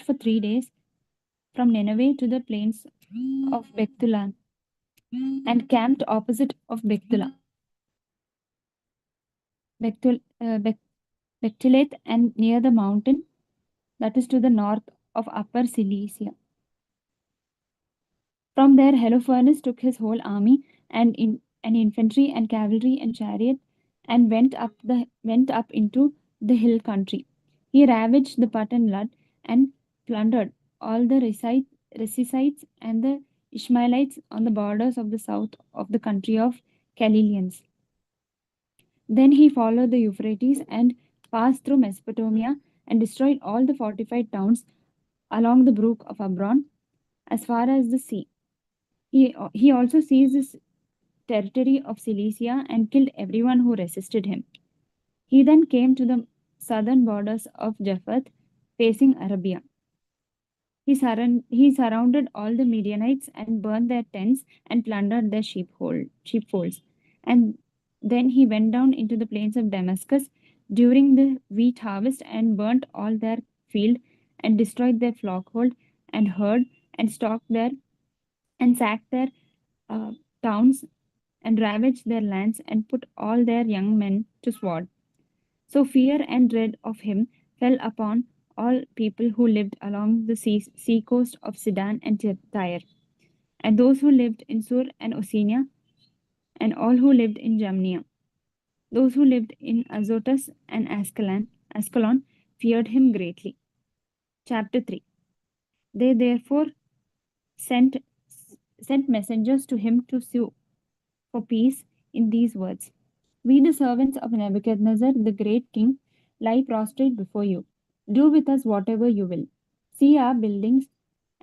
for 3 days from Nineveh to the plains of Bethlehem and camped opposite of Bethul, uh, Beth- Bethileth and near the mountain that is to the north of Upper Cilicia. From there, Holofernes took his whole army and infantry and cavalry and chariot and went up into the hill country. He ravaged the Put and Lud and plundered all the Resites and the Ishmaelites on the borders of the south of the country of Galileans. Then he followed the Euphrates and passed through Mesopotamia and destroyed all the fortified towns along the brook of Abron as far as the sea. He also seized the territory of Cilicia and killed everyone who resisted him. He then came to the southern borders of Japheth, facing Arabia. He surrounded all the Midianites and burned their tents and plundered their sheepfolds. And then he went down into the plains of Damascus during the wheat harvest and burnt all their field and destroyed their flockhold and herd and stocked their and sacked their uh, towns and ravaged their lands and put all their young men to sword. So fear and dread of him fell upon all people who lived along the sea coast of Sidon and Tyre, and those who lived in Sur and Oceania, and all who lived in Jamnia. Those who lived in Azotus and Ascalon feared him greatly. Chapter 3. They therefore sent, sent messengers to him to sue for peace in these words: We, the servants of Nebuchadnezzar, the great king, lie prostrate before you. Do with us whatever you will. See our buildings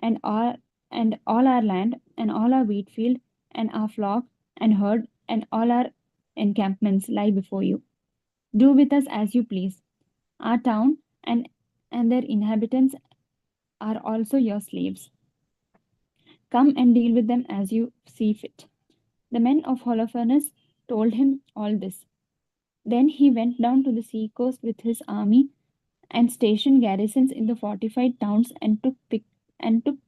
and all our land and all our wheat field and our flock and herd and all our encampments lie before you. Do with us as you please. Our town and their inhabitants are also your slaves. Come and deal with them as you see fit. The men of Holofernes told him all this. Then he went down to the sea coast with his army and stationed garrisons in the fortified towns and took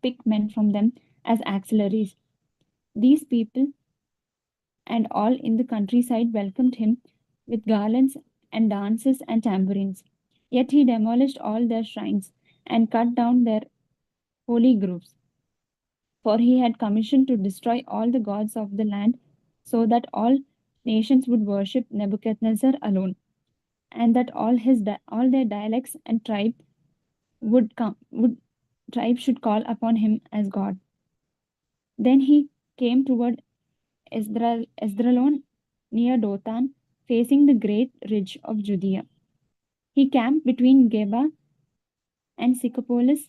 picked men from them as auxiliaries. These people and all in the countryside welcomed him with garlands and dances and tambourines. Yet he demolished all their shrines and cut down their holy groves, for he had commissioned to destroy all the gods of the land, so that all nations would worship Nebuchadnezzar alone, and that all their dialects and would tribe should call upon him as God. Then he came toward Esdraelon near Dothan, facing the great ridge of Judea. He camped between Geba and Sycopolis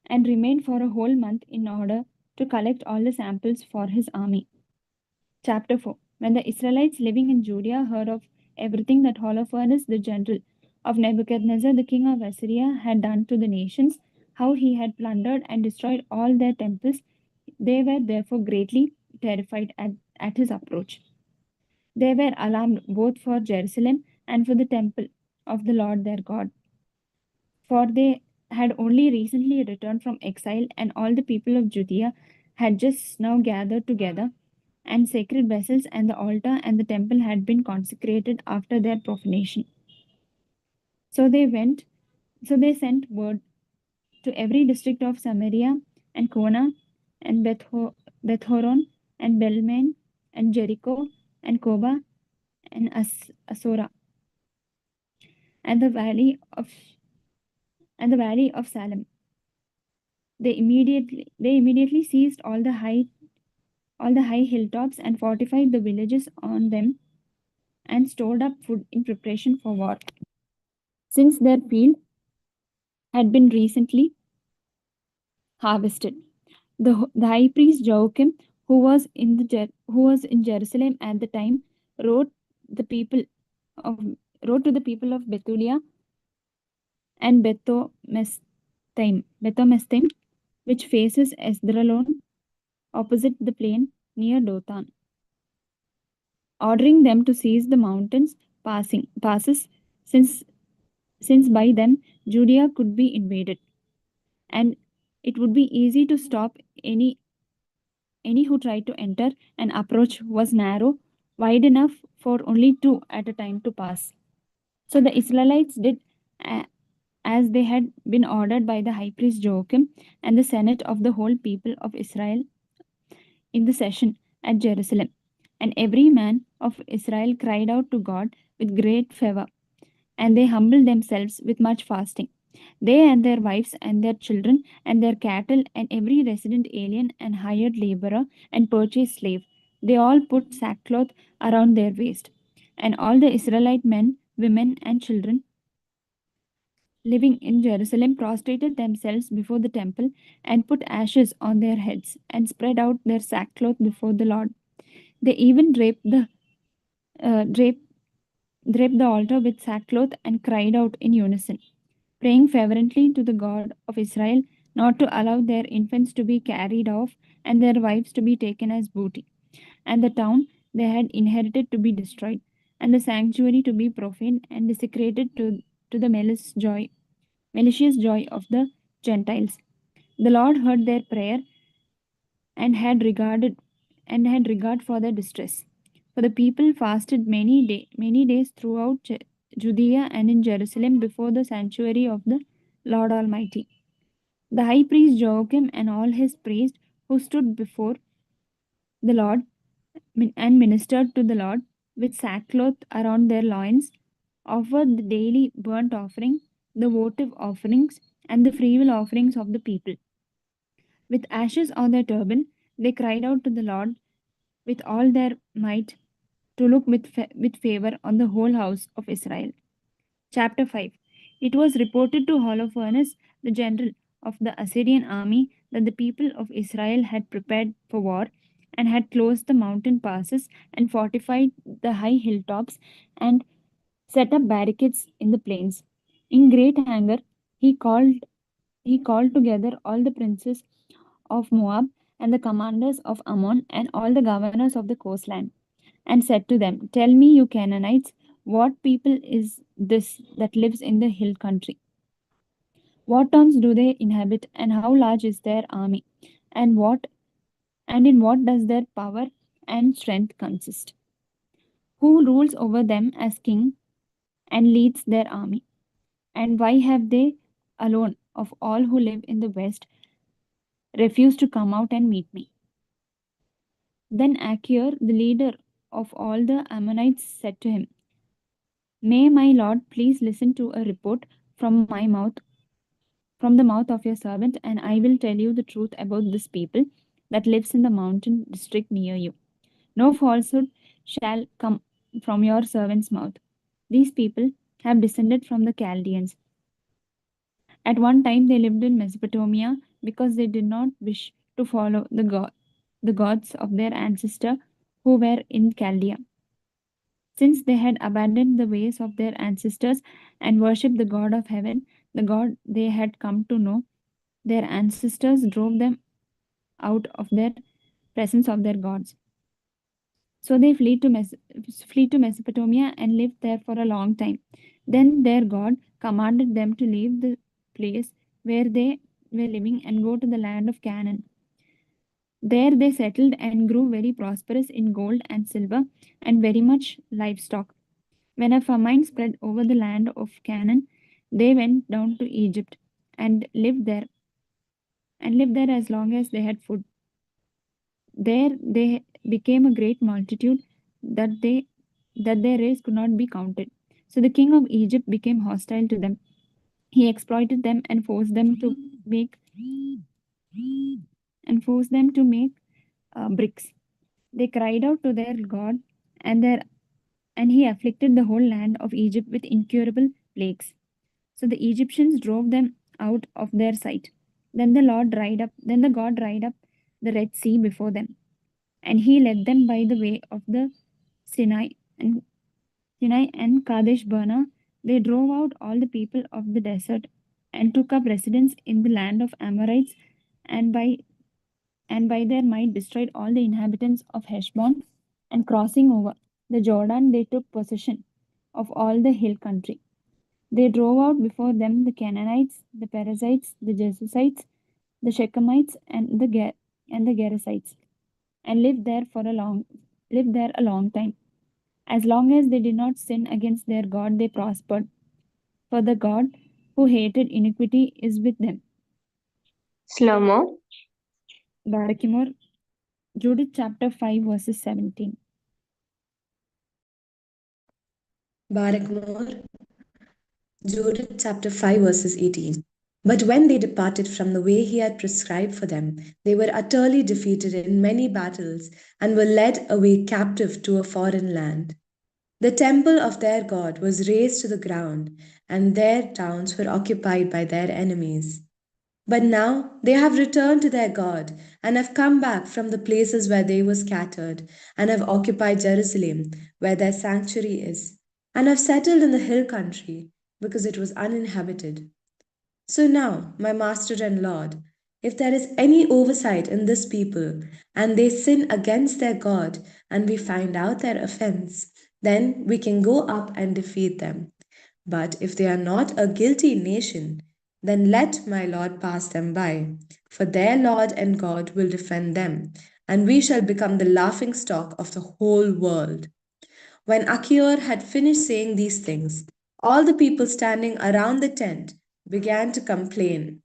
and remained for a whole month in order to collect all the samples for his army. Chapter 4. When the Israelites living in Judea heard of everything that Holofernes, the general of Nebuchadnezzar, the king of Assyria, had done to the nations, how he had plundered and destroyed all their temples, they were therefore greatly terrified at his approach. They were alarmed both for Jerusalem and for the temple of the Lord their God, for they had only recently returned from exile, and all the people of Judea had just now gathered together, and sacred vessels and the altar and the temple had been consecrated after their profanation. So they went, so they sent word to every district of Samaria and Kona and Bethhoron and Belmain and Jericho and Koba and Asora and the valley of Salem. They immediately seized all the high hilltops and fortified the villages on them and stored up food in preparation for war. Since their field had been recently harvested, the high priest Joachim, who was in Jerusalem at the time, wrote the people of wrote to the people of Bethulia and Bethomestim, which faces Esdraelon opposite the plain near Dothan, ordering them to seize the mountains passes, since since by them Judea could be invaded, and it would be easy to stop any who tried to enter, and approach was narrow, wide enough for only two at a time to pass. So the Israelites did a- as they had been ordered by the high priest Joachim and the senate of the whole people of Israel in the session at Jerusalem. And every man of Israel cried out to God with great fervor, and they humbled themselves with much fasting. They and their wives and their children and their cattle and every resident alien and hired laborer and purchased slave, they all put sackcloth around their waist. And all the Israelite men, women, and children living in Jerusalem prostrated themselves before the temple and put ashes on their heads and spread out their sackcloth before the Lord. They even uh, draped, draped the altar with sackcloth and cried out in unison, praying fervently to the God of Israel not to allow their infants to be carried off and their wives to be taken as booty, and the town they had inherited to be destroyed, and the sanctuary to be profaned and desecrated to the malicious joy of the Gentiles. The Lord heard their prayer and had regard for their distress. For the people fasted many days throughout Judea and in Jerusalem before the sanctuary of the Lord Almighty. The high priest Joachim and all his priests who stood before the Lord and ministered to the Lord with sackcloth around their loins offered the daily burnt offering, the votive offerings, and the freewill offerings of the people. With ashes on their turban, they cried out to the Lord with all their might to look with favor on the whole house of Israel. Chapter 5. It was reported to Holofernes, the general of the Assyrian army, that the people of Israel had prepared for war and had closed the mountain passes and fortified the high hilltops and set up barricades in the plains. In great anger, he called he called together all the princes of Moab and the commanders of Ammon and all the governors of the coastland, and said to them, "Tell me, you Canaanites, what people is this that lives in the hill country? What towns do they inhabit, and how large is their army? And in what does their power and strength consist? Who rules over them as king and leads their army? And why have they alone of all who live in the west refused to come out and meet me?" Then Achior, the leader of all the Ammonites, said to him, "May my lord please listen to a report from my mouth, from the mouth of your servant, and I will tell you the truth about this people that lives in the mountain district near you. No falsehood shall come from your servant's mouth. These people have descended from the Chaldeans. At one time they lived in Mesopotamia because they did not wish to follow the gods of their ancestor who were in Chaldea. Since they had abandoned the ways of their ancestors and worshipped the God of heaven, the God they had come to know, their ancestors drove them out of their presence of their gods. So they flee to Mesopotamia and lived there for a long time. Then their God commanded them to leave the place where they were living and go to the land of Canaan. There they settled and grew very prosperous in gold and silver and very much livestock. When a famine spread over the land of Canaan, they went down to Egypt and lived there as long as they had food. There they became a great multitude that they that their race could not be counted. So the king of Egypt became hostile to them. He exploited them make forced them to make bricks. They cried out to their God, and their and he afflicted the whole land of Egypt with incurable plagues. So the Egyptians drove them out of their sight. Then the God dried up the Red Sea before them, and he led them by the way of the Sinai and Sinai and Kadesh Barnea. They drove out all the people of the desert and took up residence in the land of Amorites, and by their might destroyed all the inhabitants of Heshbon, and crossing over the Jordan they took possession of all the hill country. They drove out before them the Canaanites, the Perizzites, the Jebusites, the Shechemites, and the Gerasites, and lived there a long time. As long as they did not sin against their God, they prospered. For the God who hated iniquity is with them. Slow mo. Barakimur, Judith chapter 5, verses 17. Barakmore, Judith chapter 5, verses 18. But when they departed from the way he had prescribed for them, they were utterly defeated in many battles and were led away captive to a foreign land. The temple of their God was razed to the ground, and their towns were occupied by their enemies. But now they have returned to their God and have come back from the places where they were scattered and have occupied Jerusalem, where their sanctuary is, and have settled in the hill country because it was uninhabited. So now, my Master and Lord, if there is any oversight in this people, and they sin against their God, and we find out their offense, then we can go up and defeat them. But if they are not a guilty nation, then let my Lord pass them by, for their Lord and God will defend them, and we shall become the laughing stock of the whole world. When Achior had finished saying these things, all the people standing around the tent began to complain.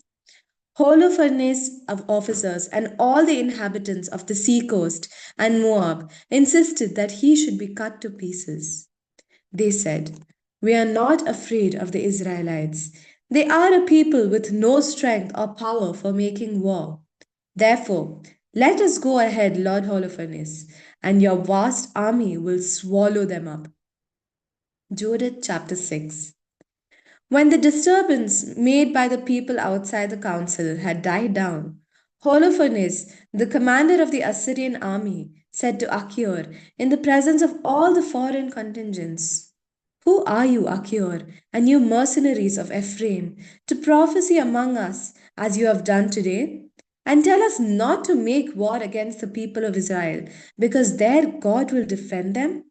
Holofernes of officers and all the inhabitants of the seacoast and Moab insisted that he should be cut to pieces. They said, "We are not afraid of the Israelites. They are a people with no strength or power for making war. Therefore, let us go ahead, Lord Holofernes, and your vast army will swallow them up." Judith chapter 6. When the disturbance made by the people outside the council had died down, Holofernes, the commander of the Assyrian army, said to Achior in the presence of all the foreign contingents, Who are you, Achior, and you mercenaries of Ephraim, to prophesy among us as you have done today? And tell us not to make war against the people of Israel, because their God will defend them?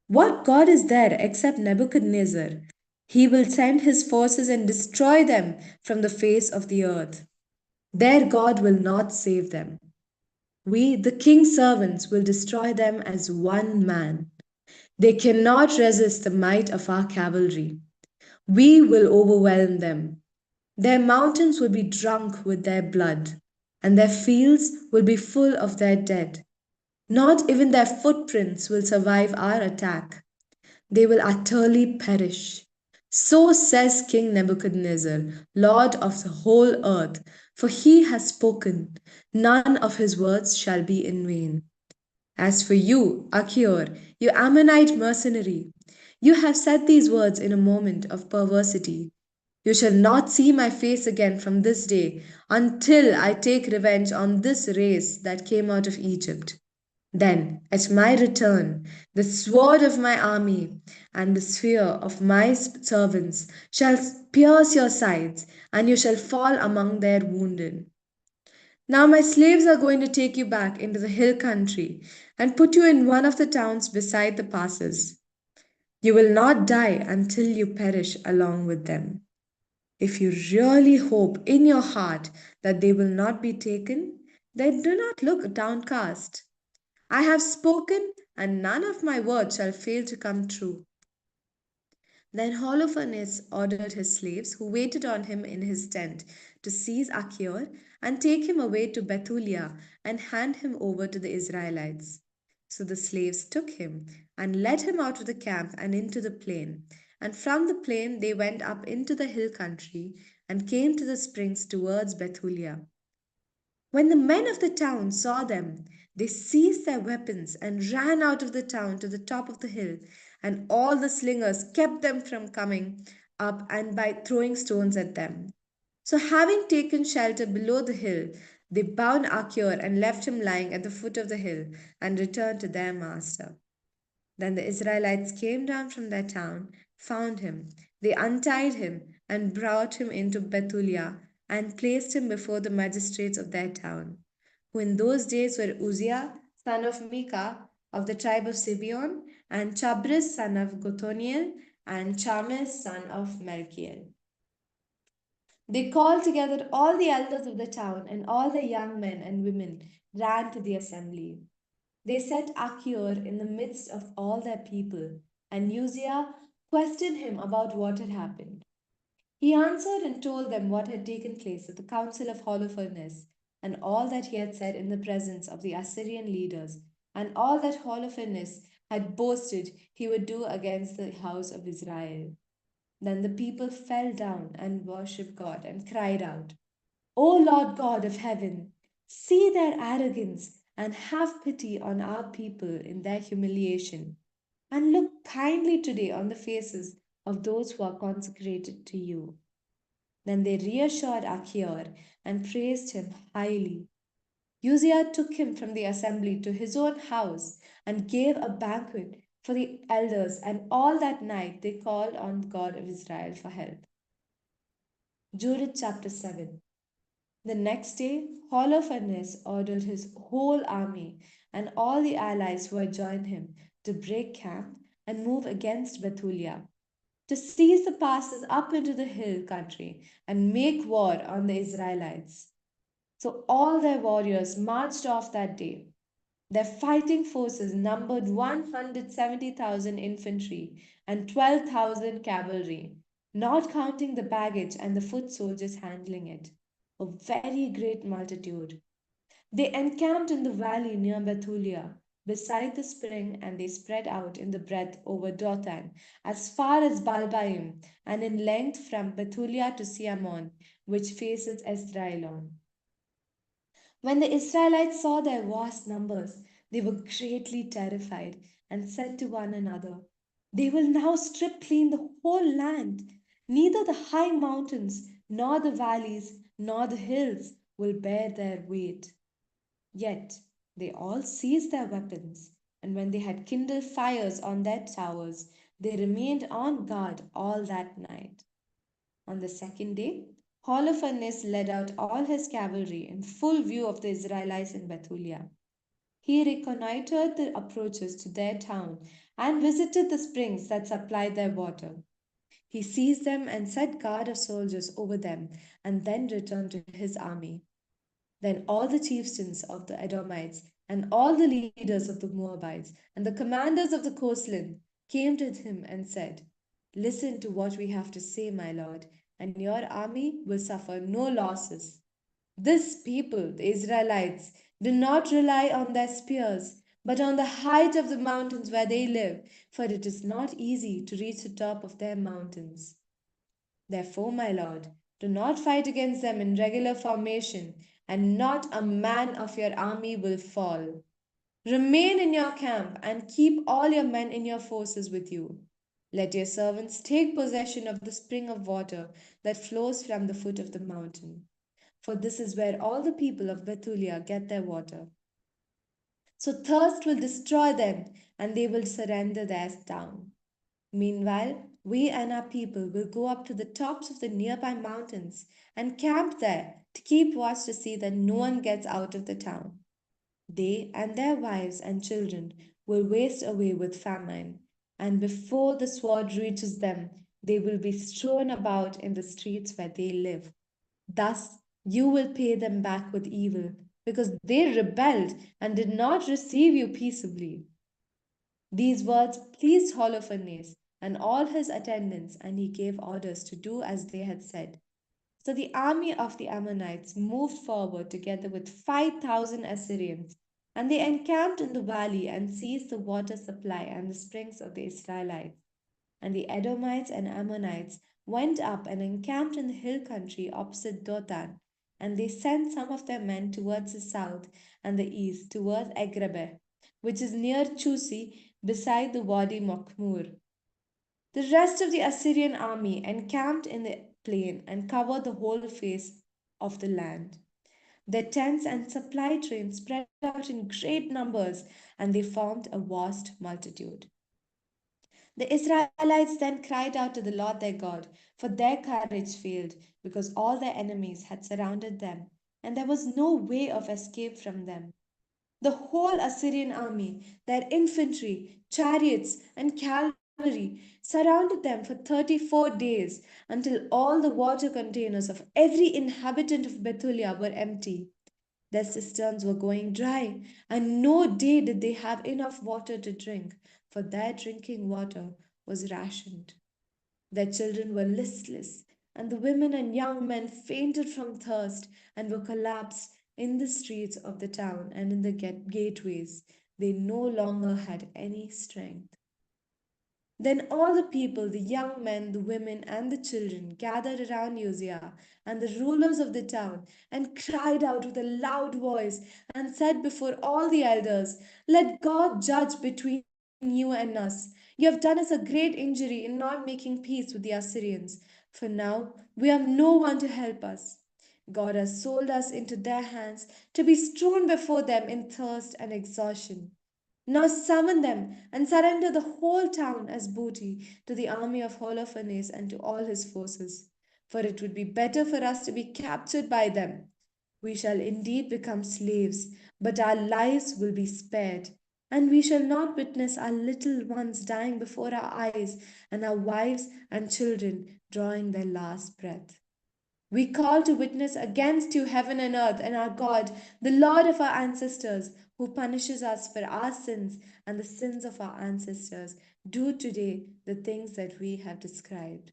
What God is there except Nebuchadnezzar? He will send his forces and destroy them from the face of the earth. Their God will not save them. We, the king's servants, will destroy them as one man. They cannot resist the might of our cavalry. We will overwhelm them. Their mountains will be drunk with their blood, and their fields will be full of their dead. Not even their footprints will survive our attack. They will utterly perish. So says King Nebuchadnezzar, Lord of the whole earth, for he has spoken. None of his words shall be in vain. As for you, Achior, you Ammonite mercenary, you have said these words in a moment of perversity. You shall not see my face again from this day until I take revenge on this race that came out of Egypt. Then, at my return, the sword of my army and the spear of my servants shall pierce your sides, and you shall fall among their wounded. Now my slaves are going to take you back into the hill country and put you in one of the towns beside the passes. You will not die until you perish along with them. If you really hope in your heart that they will not be taken, then do not look downcast. I have spoken, and none of my words shall fail to come true. Then Holofernes ordered his slaves, who waited on him in his tent, to seize Achior and take him away to Bethulia and hand him over to the Israelites. So the slaves took him and led him out of the camp and into the plain. And from the plain they went up into the hill country and came to the springs towards Bethulia. When the men of the town saw them, they seized their weapons and ran out of the town to the top of the hill, and all the slingers kept them from coming up and by throwing stones at them. So, having taken shelter below the hill, they bound Achior and left him lying at the foot of the hill and returned to their master. Then the Israelites came down from their town, found him. They untied him and brought him into Bethulia and placed him before the magistrates of their town, who in those days were Uzziah, son of Micah, of the tribe of Simeon, and Chabris, son of Gothoniel, and Chamis, son of Melchiel. They called together all the elders of the town, and all the young men and women ran to the assembly. They set Achior in the midst of all their people, and Uzziah questioned him about what had happened. He answered and told them what had taken place at the council of Holofernes, and all that he had said in the presence of the Assyrian leaders, and all that Holofernes had boasted he would do against the house of Israel. Then the people fell down and worshipped God and cried out, O Lord God of heaven, see their arrogance and have pity on our people in their humiliation, and look kindly today on the faces of those who are consecrated to you. Then they reassured Achior and praised him highly. Uzziah took him from the assembly to his own house and gave a banquet for the elders, and all that night they called on God of Israel for help. Judith chapter 7. The next day, Holofernes ordered his whole army and all the allies who had joined him to break camp and move against Bethulia, to seize the passes up into the hill country and make war on the Israelites. So all their warriors marched off that day. Their fighting forces numbered 170,000 infantry and 12,000 cavalry, not counting the baggage and the foot soldiers handling it. A very great multitude. They encamped in the valley near Bethulia, beside the spring, and they spread out in the breadth over Dothan, as far as Balbaim, and in length from Bethulia to Siamon, which faces Esdraelon. When the Israelites saw their vast numbers, they were greatly terrified and said to one another, They will now strip clean the whole land. Neither the high mountains, nor the valleys, nor the hills will bear their weight. Yet they all seized their weapons, and when they had kindled fires on their towers, They remained on guard all that night. On the second day, Holofernes led out all his cavalry in full view of the Israelites in Bethulia. He reconnoitered the approaches to their town and visited the springs that supplied their water. He seized them and set guard of soldiers over them, and then returned to his army. Then all the chieftains of the Edomites, and all the leaders of the Moabites, and the commanders of the coastland came to him and said, "Listen to what we have to say, my lord, and your army will suffer no losses. This people, the Israelites, do not rely on their spears, but on the height of the mountains where they live, for it is not easy to reach the top of their mountains. Therefore, my lord, do not fight against them in regular formation, and not a man of your army will fall. Remain in your camp and keep all your men in your forces with you. Let your servants take possession of the spring of water that flows from the foot of the mountain, for this is where all the people of Bethulia get their water. So thirst will destroy them, and they will surrender their town. Meanwhile, we and our people will go up to the tops of the nearby mountains and camp there to keep watch to see that no one gets out of the town. They and their wives and children will waste away with famine, and before the sword reaches them, they will be strewn about in the streets where they live. Thus, you will pay them back with evil, because they rebelled and did not receive you peaceably." These words pleased Holofernes and all his attendants, and he gave orders to do as they had said. So the army of the Ammonites moved forward together with 5,000 Assyrians, and they encamped in the valley and seized the water supply and the springs of the Israelites. And the Edomites and Ammonites went up and encamped in the hill country opposite Dothan, and they sent some of their men towards the south and the east, towards Egrebe, which is near Chusi, beside the Wadi Mokmur. The rest of the Assyrian army encamped in the plain and covered the whole face of the land. Their tents and supply trains spread out in great numbers, and they formed a vast multitude. The Israelites then cried out to the Lord their God, for their courage failed, because all their enemies had surrounded them, and there was no way of escape from them. The whole Assyrian army, their infantry, chariots, and cavalry, surrounded them for 34 days until all the water containers of every inhabitant of Bethulia were empty. Their cisterns were going dry, and no day did they have enough water to drink, for their drinking water was rationed. Their children were listless, and the women and young men fainted from thirst and were collapsed in the streets of the town and in the gateways. They no longer had any strength. Then all the people, the young men, the women, and the children, gathered around Uzziah and the rulers of the town and cried out with a loud voice and said before all the elders, "Let God judge between you and us. You have done us a great injury in not making peace with the Assyrians, for now we have no one to help us. God has sold us into their hands to be strewn before them in thirst and exhaustion. Now summon them and surrender the whole town as booty to the army of Holofernes and to all his forces. For it would be better for us to be captured by them. We shall indeed become slaves, but our lives will be spared, and we shall not witness our little ones dying before our eyes and our wives and children drawing their last breath. We call to witness against you heaven and earth and our God, the Lord of our ancestors, who punishes us for our sins and the sins of our ancestors. Do today the things that we have described."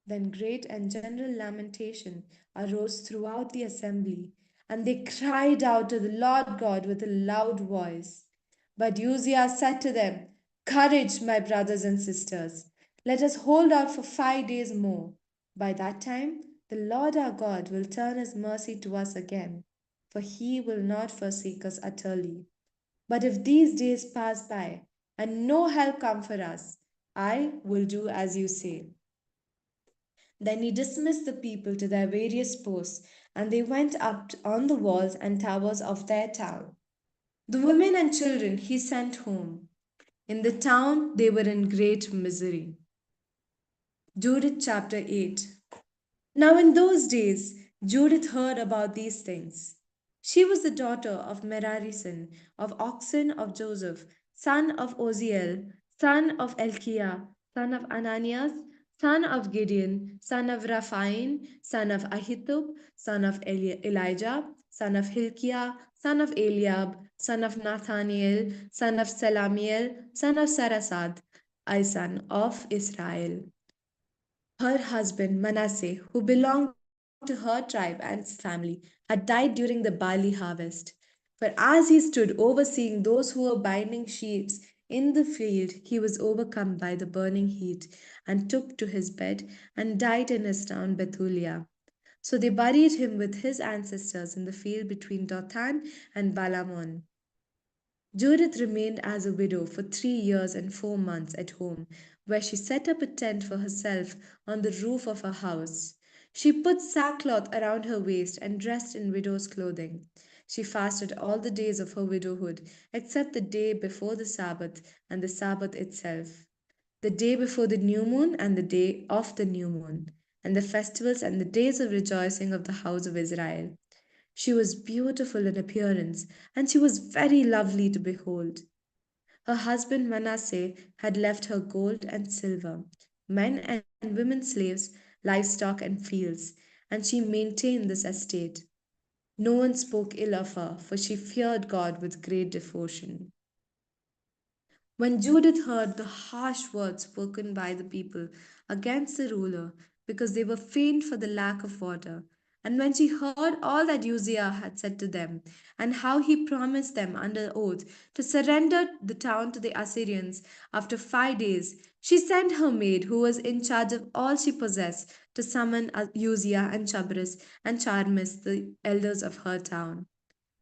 Then great and general lamentation arose throughout the assembly, and they cried out to the Lord God with a loud voice. But Uzziah said to them, "Courage, my brothers and sisters. Let us hold out for 5 days more. By that time, the Lord our God will turn his mercy to us again, for he will not forsake us utterly. But if these days pass by and no help come for us, I will do as you say." Then he dismissed the people to their various posts, and they went up on the walls and towers of their town. The women and children he sent home. In the town, they were in great misery. Judith chapter 8. Now, in those days, Judith heard about these things. She was the daughter of Merari son of Oxen of Joseph, son of Oziel, son of Elkiah, son of Ananias, son of Gideon, son of Raphaim, son of Ahitub, son of Elijah, son of Hilkiah, son of Eliab, son of Nathaniel, son of Selamiel, son of Sarasad, a son of Israel. Her husband Manasseh, who belonged to her tribe and family, had died during the barley harvest. For as he stood overseeing those who were binding sheaves in the field, he was overcome by the burning heat and took to his bed and died in his town Bethulia. So they buried him with his ancestors in the field between Dothan and Balamon. Judith remained as a widow for 3 years and 4 months at home, where she set up a tent for herself on the roof of her house. She put sackcloth around her waist and dressed in widow's clothing. She fasted all the days of her widowhood, except the day before the Sabbath and the Sabbath itself, the day before the new moon and the day of the new moon, and the festivals and the days of rejoicing of the house of Israel. She was beautiful in appearance, and she was very lovely to behold. Her husband Manasseh had left her gold and silver, men and women slaves, livestock and fields, and she maintained this estate. No one spoke ill of her, for she feared God with great devotion. When Judith heard the harsh words spoken by the people against the ruler because they were faint for the lack of water, and when she heard all that Uzziah had said to them, and how he promised them under oath to surrender the town to the Assyrians after 5 days, she sent her maid, who was in charge of all she possessed, to summon Uzziah and Chabris and Charmis, the elders of her town.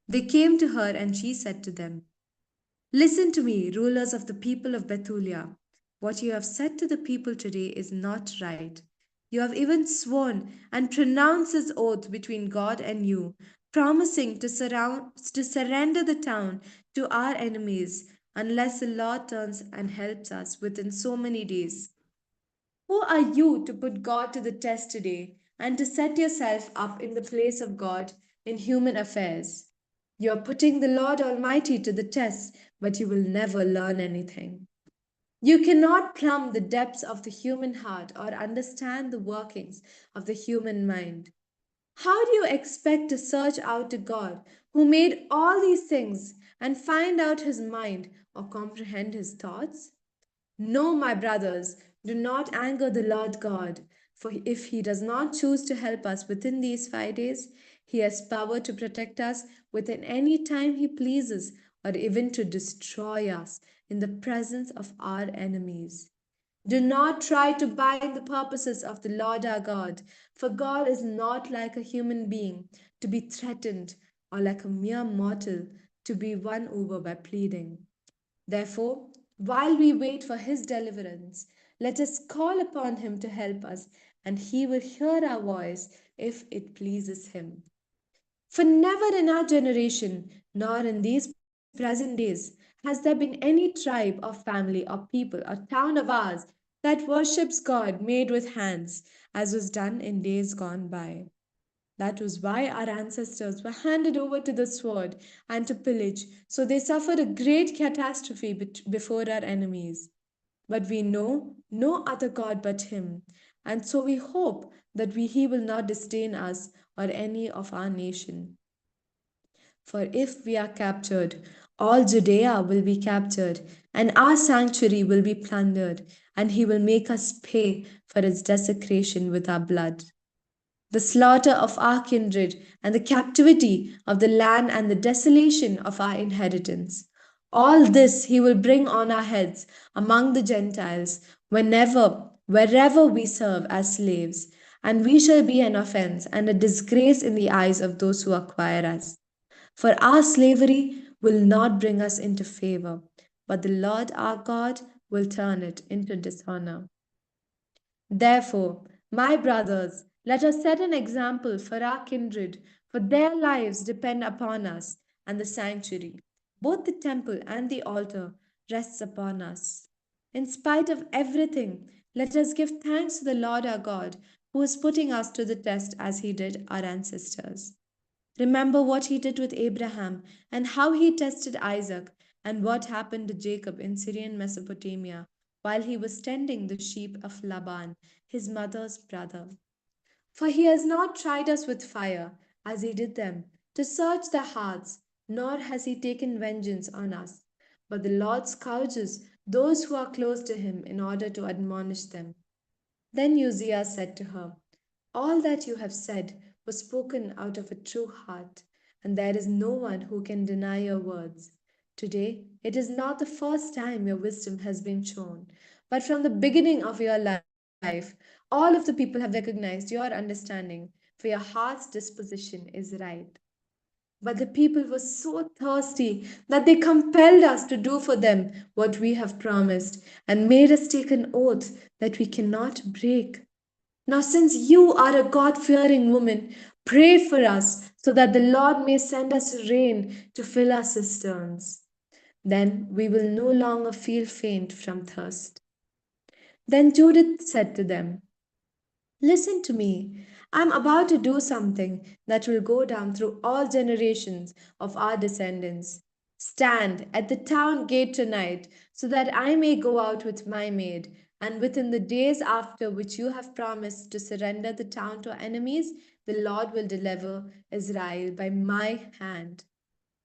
They came to her, and she said to them, "Listen to me, rulers of the people of Bethulia. What you have said to the people today is not right. You have even sworn and pronounced this oath between God and you, promising to surrender the town to our enemies unless the Lord turns and helps us within so many days. Who are you to put God to the test today and to set yourself up in the place of God in human affairs? You are putting the Lord Almighty to the test, but you will never learn anything. You cannot plumb the depths of the human heart or understand the workings of the human mind. How do you expect to search out to God, who made all these things, and find out his mind or comprehend his thoughts? No, my brothers, do not anger the Lord God, for if he does not choose to help us within these 5 days, he has power to protect us within any time he pleases, or even to destroy us in the presence of our enemies. Do not try to bind the purposes of the Lord our God, for God is not like a human being to be threatened, or like a mere mortal to be won over by pleading. Therefore, while we wait for his deliverance, let us call upon him to help us, and he will hear our voice if it pleases him. For never in our generation, nor in these present days, has there been any tribe or family or people or town of ours that worships God made with hands, as was done in days gone by. That was why our ancestors were handed over to the sword and to pillage, so they suffered a great catastrophe before our enemies. But we know no other God but Him, and so we hope that He will not disdain us or any of our nation. For if we are captured, all Judea will be captured, and our sanctuary will be plundered, and He will make us pay for its desecration with our blood. The slaughter of our kindred, and the captivity of the land, and the desolation of our inheritance. All this he will bring on our heads among the Gentiles, wherever we serve as slaves, and we shall be an offense and a disgrace in the eyes of those who acquire us. For our slavery will not bring us into favor, but the Lord our God will turn it into dishonor. Therefore, my brothers, let us set an example for our kindred, for their lives depend upon us and the sanctuary, both the temple and the altar. rests upon us. In spite of everything, let us give thanks to the Lord our God, who is putting us to the test as he did our ancestors. Remember what he did with Abraham and how he tested Isaac, and what happened to Jacob in Syrian Mesopotamia while he was tending the sheep of Laban, his mother's brother. For he has not tried us with fire, as he did them, to search their hearts, nor has he taken vengeance on us. But the Lord scourges those who are close to him in order to admonish them. Then Uzziah said to her, all that you have said was spoken out of a true heart, and there is no one who can deny your words. Today, it is not the first time your wisdom has been shown, but from the beginning of your life, all of the people have recognized your understanding, for your heart's disposition is right. But the people were so thirsty that they compelled us to do for them what we have promised, and made us take an oath that we cannot break. Now, since you are a God fearing woman, pray for us so that the Lord may send us rain to fill our cisterns. Then we will no longer feel faint from thirst. Then Judith said to them, listen to me. I'm about to do something that will go down through all generations of our descendants. Stand at the town gate tonight, so that I may go out with my maid, and within the days after which you have promised to surrender the town to our enemies, the Lord will deliver Israel by my hand.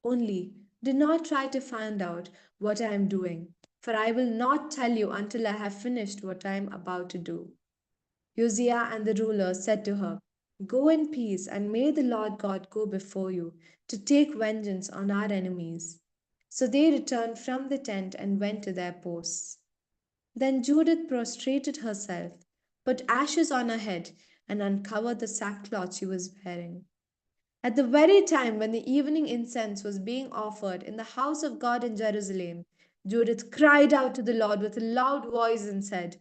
Only do not try to find out what I am doing, for I will not tell you until I have finished what I am about to do. Uzziah and the rulers said to her, go in peace, and may the Lord God go before you to take vengeance on our enemies. So they returned from the tent and went to their posts. Then Judith prostrated herself, put ashes on her head, and uncovered the sackcloth she was wearing. At the very time when the evening incense was being offered in the house of God in Jerusalem, Judith cried out to the Lord with a loud voice and said,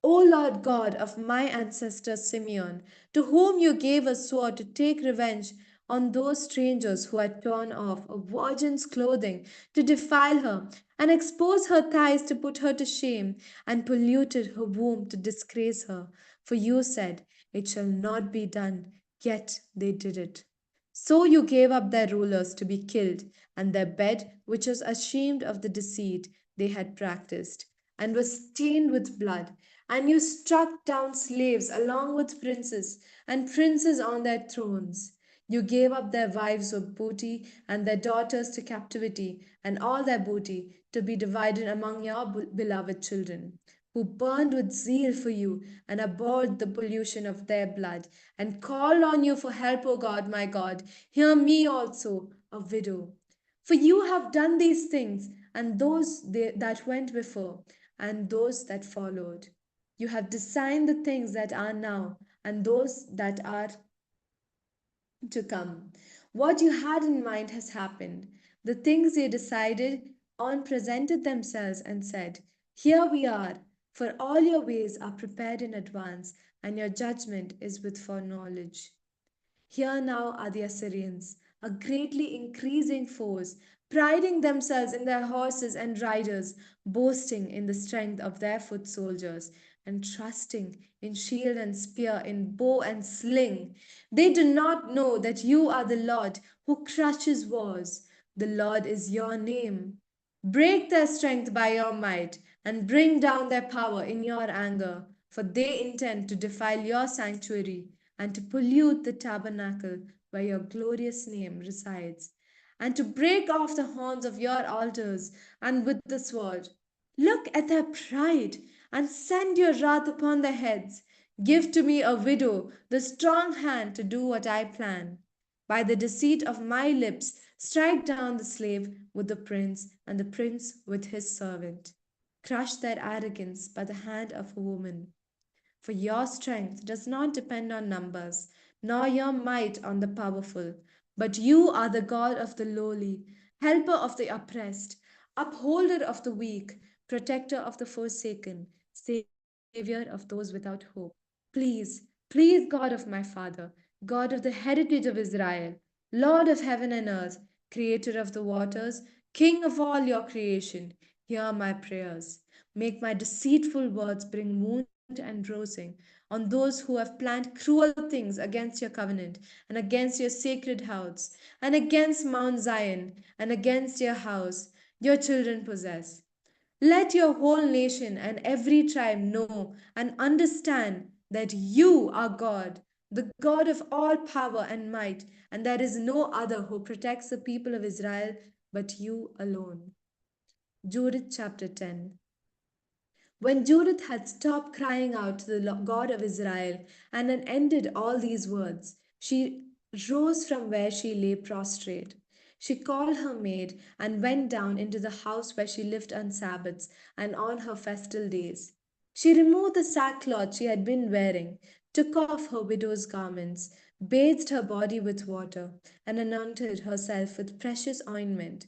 O Lord God of my ancestor Simeon, to whom you gave a sword to take revenge on those strangers who had torn off a virgin's clothing to defile her, and exposed her thighs to put her to shame, and polluted her womb to disgrace her. For you said, it shall not be done, yet they did it. So you gave up their rulers to be killed, and their bed, which was ashamed of the deceit they had practiced, and was stained with blood. And you struck down slaves along with princes, and princes on their thrones. You gave up their wives of booty, and their daughters to captivity, and all their booty to be divided among your beloved children, who burned with zeal for you, and abhorred the pollution of their blood, and called on you for help, O God, my God. Hear me also, a widow. For you have done these things, and that went before, and those that followed. You have designed the things that are now, and those that are to come. What you had in mind has happened. The things you decided on presented themselves and said, here we are, for all your ways are prepared in advance, and your judgment is with foreknowledge. Here now are the Assyrians, a greatly increasing force, priding themselves in their horses and riders, boasting in the strength of their foot soldiers, and trusting in shield and spear, in bow and sling. They do not know that you are the Lord who crushes wars. The Lord is your name. Break their strength by your might, and bring down their power in your anger, for they intend to defile your sanctuary and to pollute the tabernacle where your glorious name resides, and to break off the horns of your altars and with the sword. Look at their pride, and send your wrath upon their heads. Give to me a widow, the strong hand to do what I plan. By the deceit of my lips, strike down the slave with the prince, and the prince with his servant. Crush their arrogance by the hand of a woman. For your strength does not depend on numbers, nor your might on the powerful, but you are the God of the lowly, helper of the oppressed, upholder of the weak, protector of the forsaken, savior of those without hope. Please, please, God of my father, God of the heritage of Israel, Lord of heaven and earth, creator of the waters, King of all your creation, Hear my prayers. Make my deceitful words bring wound and bruising on those who have planned cruel things against your covenant and against your sacred house and against Mount Zion and against your house your children possess. Let your whole nation and every tribe know and understand that you are God, the God of all power and might, and there is no other who protects the people of Israel but you alone. Judith chapter 10. When Judith had stopped crying out to the God of Israel and had ended all these words, she rose from where she lay prostrate. She called her maid and went down into the house where she lived on Sabbaths and on her festal days. She removed the sackcloth she had been wearing, took off her widow's garments, bathed her body with water, and anointed herself with precious ointment.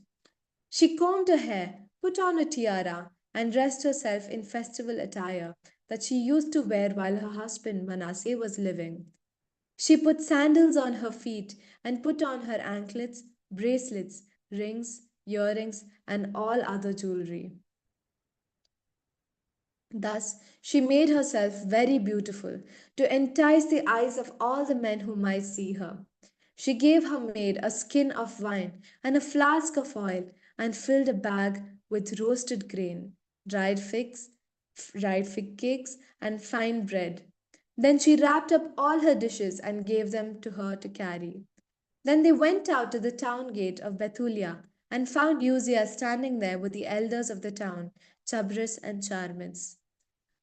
She combed her hair, put on a tiara, and dressed herself in festival attire that she used to wear while her husband Manasseh was living. She put sandals on her feet and put on her anklets, bracelets, rings, earrings, and all other jewelry. Thus, she made herself very beautiful to entice the eyes of all the men who might see her. She gave her maid a skin of wine and a flask of oil, and filled a bag with roasted grain, dried figs, dried fig cakes, and fine bread. Then she wrapped up all her dishes and gave them to her to carry. Then they went out to the town gate of Bethulia and found Uzziah standing there with the elders of the town, Chabris and Charmis.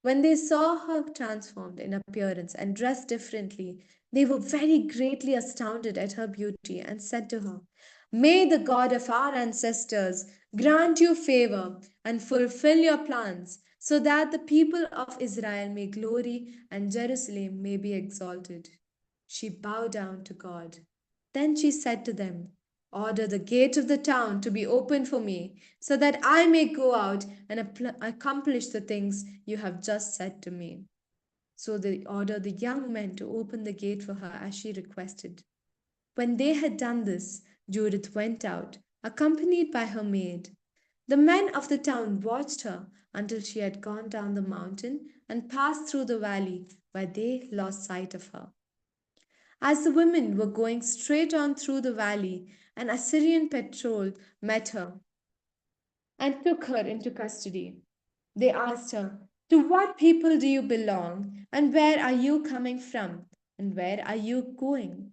When they saw her transformed in appearance and dressed differently, they were very greatly astounded at her beauty and said to her, May the God of our ancestors grant you favor and fulfill your plans, so that the people of Israel may glory and Jerusalem may be exalted. She bowed down to God. Then she said to them, Order the gate of the town to be opened for me, so that I may go out and accomplish the things you have just said to me. So they ordered the young men to open the gate for her as she requested. When they had done this, Judith went out, accompanied by her maid. The men of the town watched her until she had gone down the mountain and passed through the valley, where they lost sight of her. As the women were going straight on through the valley, an Assyrian patrol met her and took her into custody. They asked her, To what people do you belong, and where are you coming from, and where are you going?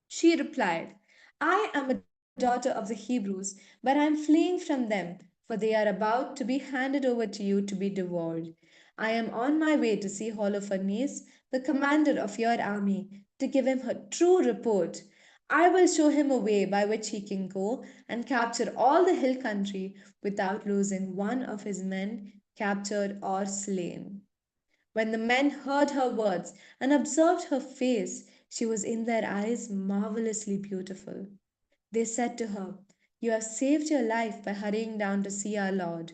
She replied, I am a daughter of the Hebrews, but I am fleeing from them, for they are about to be handed over to you to be devoured. I am on my way to see Holofernes, the commander of your army, to give him a true report. I will show him a way by which he can go and capture all the hill country without losing one of his men captured or slain. When the men heard her words and observed her face, she was in their eyes marvelously beautiful. They said to her, You have saved your life by hurrying down to see our Lord.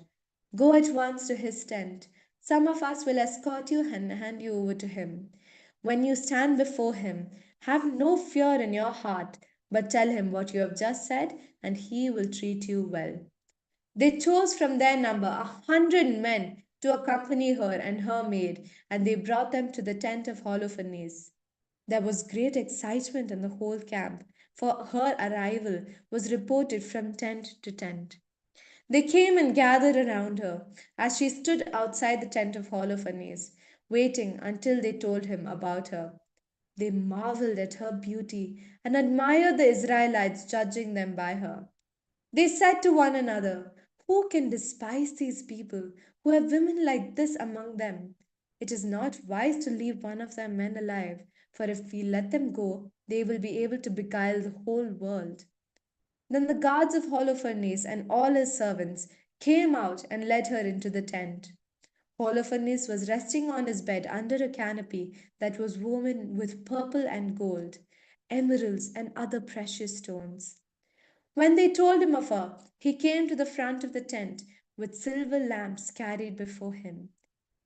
Go at once to his tent. Some of us will escort you and hand you over to him. When you stand before him, have no fear in your heart, but tell him what you have just said, and he will treat you well. They chose from their number 100 men to accompany her and her maid, and they brought them to the tent of Holofernes. There was great excitement in the whole camp, for her arrival was reported from tent to tent. They came and gathered around her as she stood outside the tent of Holofernes, waiting until they told him about her. They marveled at her beauty and admired the Israelites judging them by her. They said to one another, Who can despise these people who have women like this among them? It is not wise to leave one of their men alive, for if we let them go, they will be able to beguile the whole world. Then the guards of Holofernes and all his servants came out and led her into the tent. Holofernes was resting on his bed under a canopy that was woven with purple and gold, emeralds, and other precious stones. When they told him of her, he came to the front of the tent with silver lamps carried before him.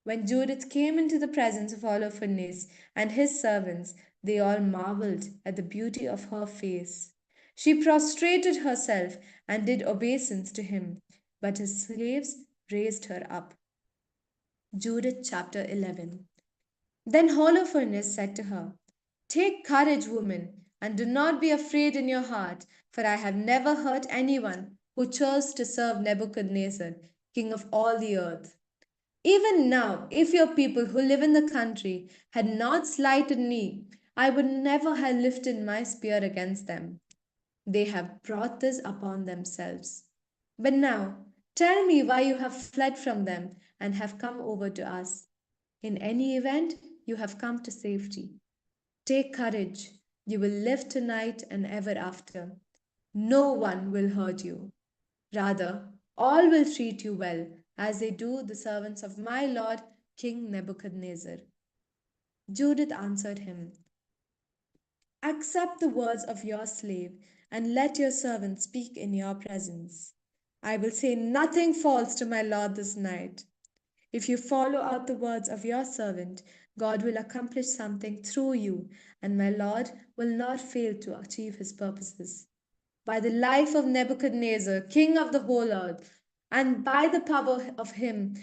When Judith came into the presence of Holofernes and his servants, they all marveled at the beauty of her face. She prostrated herself and did obeisance to him. but his slaves raised her up. Judith chapter 11. Then Holofernes said to her, Take courage, woman, and do not be afraid in your heart, for I have never hurt anyone who chose to serve Nebuchadnezzar, king of all the earth. Even now, if your people who live in the country had not slighted me, I would never have lifted my spear against them. They have brought this upon themselves. But now, tell me why you have fled from them and have come over to us. In any event, you have come to safety. Take courage. You will live tonight and ever after. No one will hurt you. Rather, all will treat you well, as they do the servants of my lord King Nebuchadnezzar. Judith answered him, Accept the words of your slave, and let your servant speak in your presence. I will say nothing false to my lord this night. If you follow out the words of your servant, God will accomplish something through you, and my Lord will not fail to achieve his purposes. By the life of Nebuchadnezzar, king of the whole earth, and by the power of him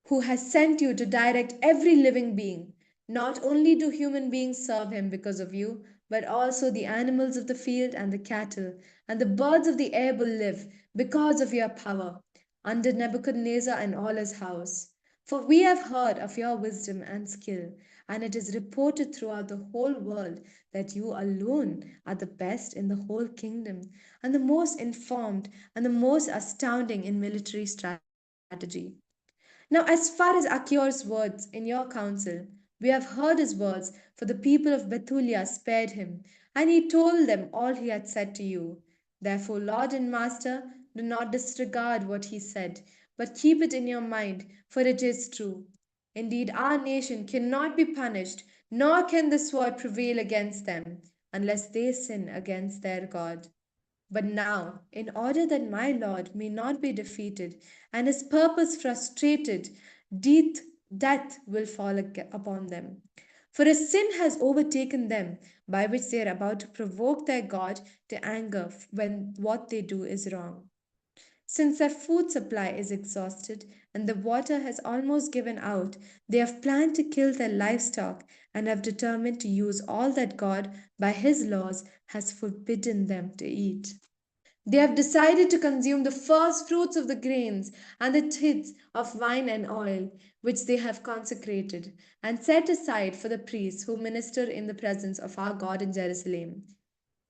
who has sent you to direct every living being. Not only do human beings serve him because of you, but also the animals of the field and the cattle, and the birds of the air will live because of your power, under Nebuchadnezzar and all his house. For we have heard of your wisdom and skill, and it is reported throughout the whole world that you alone are the best in the whole kingdom, and the most informed and the most astounding in military strategy. Now, as far as Achior's words in your council, we have heard his words, for the people of Bethulia spared him, and he told them all he had said to you. Therefore, Lord and Master, do not disregard what he said, but keep it in your mind, for it is true. Indeed, our nation cannot be punished, nor can the sword prevail against them, unless they sin against their God. But now, in order that my Lord may not be defeated and his purpose frustrated, death, death will fall upon them. For a sin has overtaken them by which they are about to provoke their God to anger when what they do is wrong. Since their food supply is exhausted and the water has almost given out, they have planned to kill their livestock and have determined to use all that God, by His laws, has forbidden them to eat. They have decided to consume the first fruits of the grains and the tithes of wine and oil, which they have consecrated and set aside for the priests who minister in the presence of our God in Jerusalem.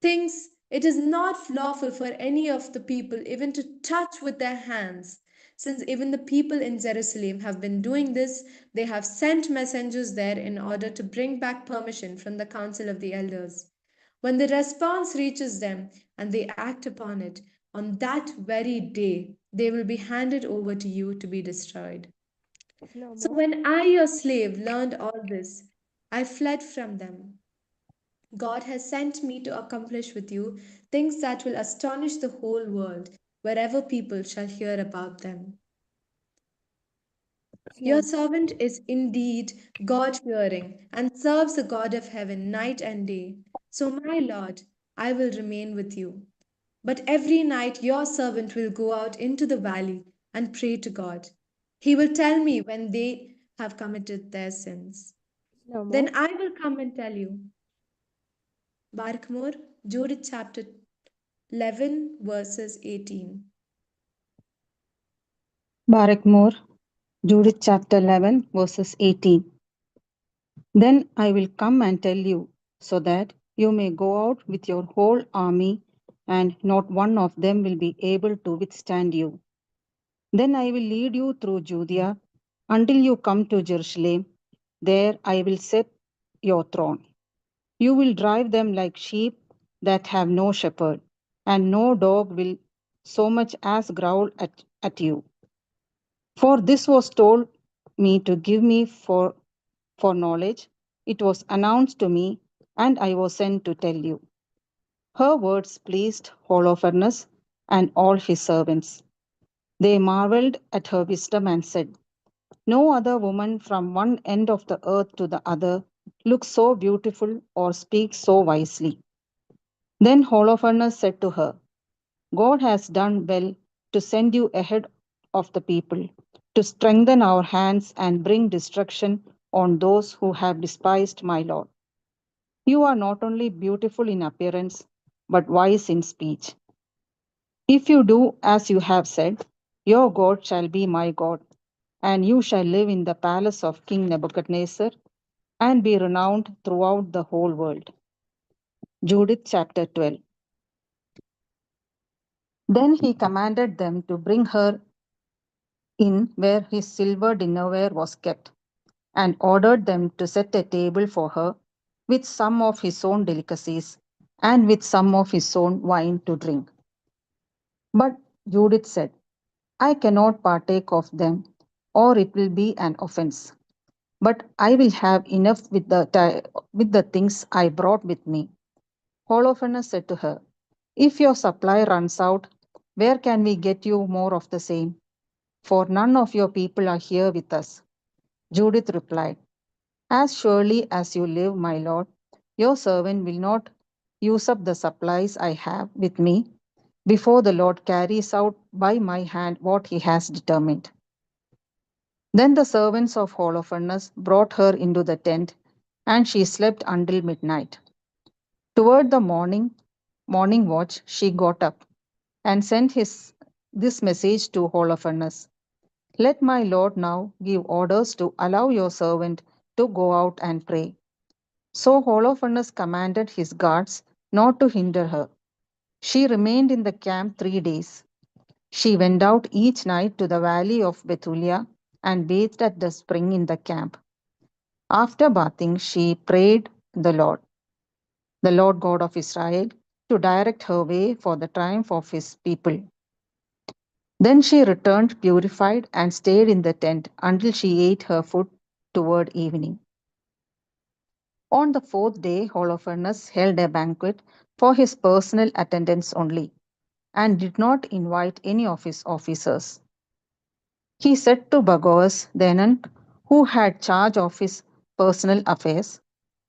Thinks it is not lawful for any of the people even to touch with their hands. Since even the people in Jerusalem have been doing this, they have sent messengers there in order to bring back permission from the council of the elders. When the response reaches them and they act upon it, on that very day they will be handed over to you to be destroyed. So when I, your slave, learned all this, I fled from them. God has sent me to accomplish with you things that will astonish the whole world, wherever people shall hear about them. Your servant is indeed God fearing and serves the God of heaven night and day. So, my Lord, I will remain with you. But every night your servant will go out into the valley and pray to God. He will tell me when they have committed their sins. Then I will come and tell you. Barkmore, Judith chapter 11, verses 18. Barakmore, Judith chapter 11, verses 18. Then I will come and tell you, so that you may go out with your whole army, and not one of them will be able to withstand you. Then I will lead you through Judea until you come to Jerusalem. There I will set your throne. You will drive them like sheep that have no shepherd, and no dog will so much as growl at you. For this was told me to give me for knowledge. It was announced to me, and I was sent to tell you. Her words pleased Holofernes and all his servants. They marveled at her wisdom and said, No other woman from one end of the earth to the other looks so beautiful or speaks so wisely. Then Holofernes said to her, God has done well to send you ahead of the people, to strengthen our hands and bring destruction on those who have despised my Lord. You are not only beautiful in appearance, but wise in speech. If you do as you have said, your God shall be my God, and you shall live in the palace of King Nebuchadnezzar and be renowned throughout the whole world. Judith chapter 12. Then he commanded them to bring her in where his silver dinnerware was kept, and ordered them to set a table for her with some of his own delicacies and with some of his own wine to drink. But Judith said, I cannot partake of them, or it will be an offense. But I will have enough with the things I brought with me. Holofernes said to her, if your supply runs out, where can we get you more of the same? For none of your people are here with us. Judith replied, as surely as you live, my lord, your servant will not use up the supplies I have with me before the Lord carries out by my hand what he has determined. Then the servants of Holofernes brought her into the tent, and she slept until midnight. Toward the morning watch, she got up and sent this message to Holofernes. Let my lord now give orders to allow your servant to go out and pray. So Holofernes commanded his guards not to hinder her. She remained in the camp 3 days. She went out each night to the valley of Bethulia and bathed at the spring in the camp. After bathing, she prayed the Lord God of Israel, to direct her way for the triumph of his people. Then she returned purified and stayed in the tent until she ate her food toward evening. On the fourth day, Holofernes held a banquet for his personal attendants only, and did not invite any of his officers. He said to Bagoas, the eunuch, who had charge of his personal affairs,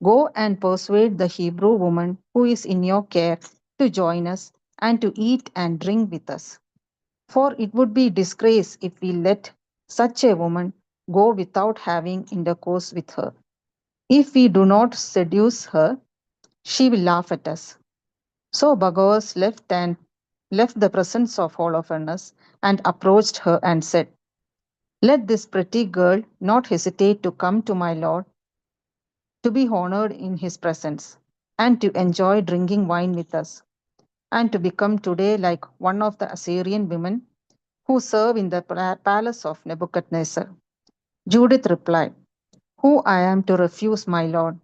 go and persuade the Hebrew woman who is in your care to join us and to eat and drink with us. For it would be disgrace if we let such a woman go without having intercourse with her. If we do not seduce her, she will laugh at us. So Bagoas left the presence of Holofernes and approached her and said, let this pretty girl not hesitate to come to my lord to be honored in his presence, and to enjoy drinking wine with us, and to become today like one of the Assyrian women who serve in the palace of Nebuchadnezzar. Judith replied, who I am to refuse my lord?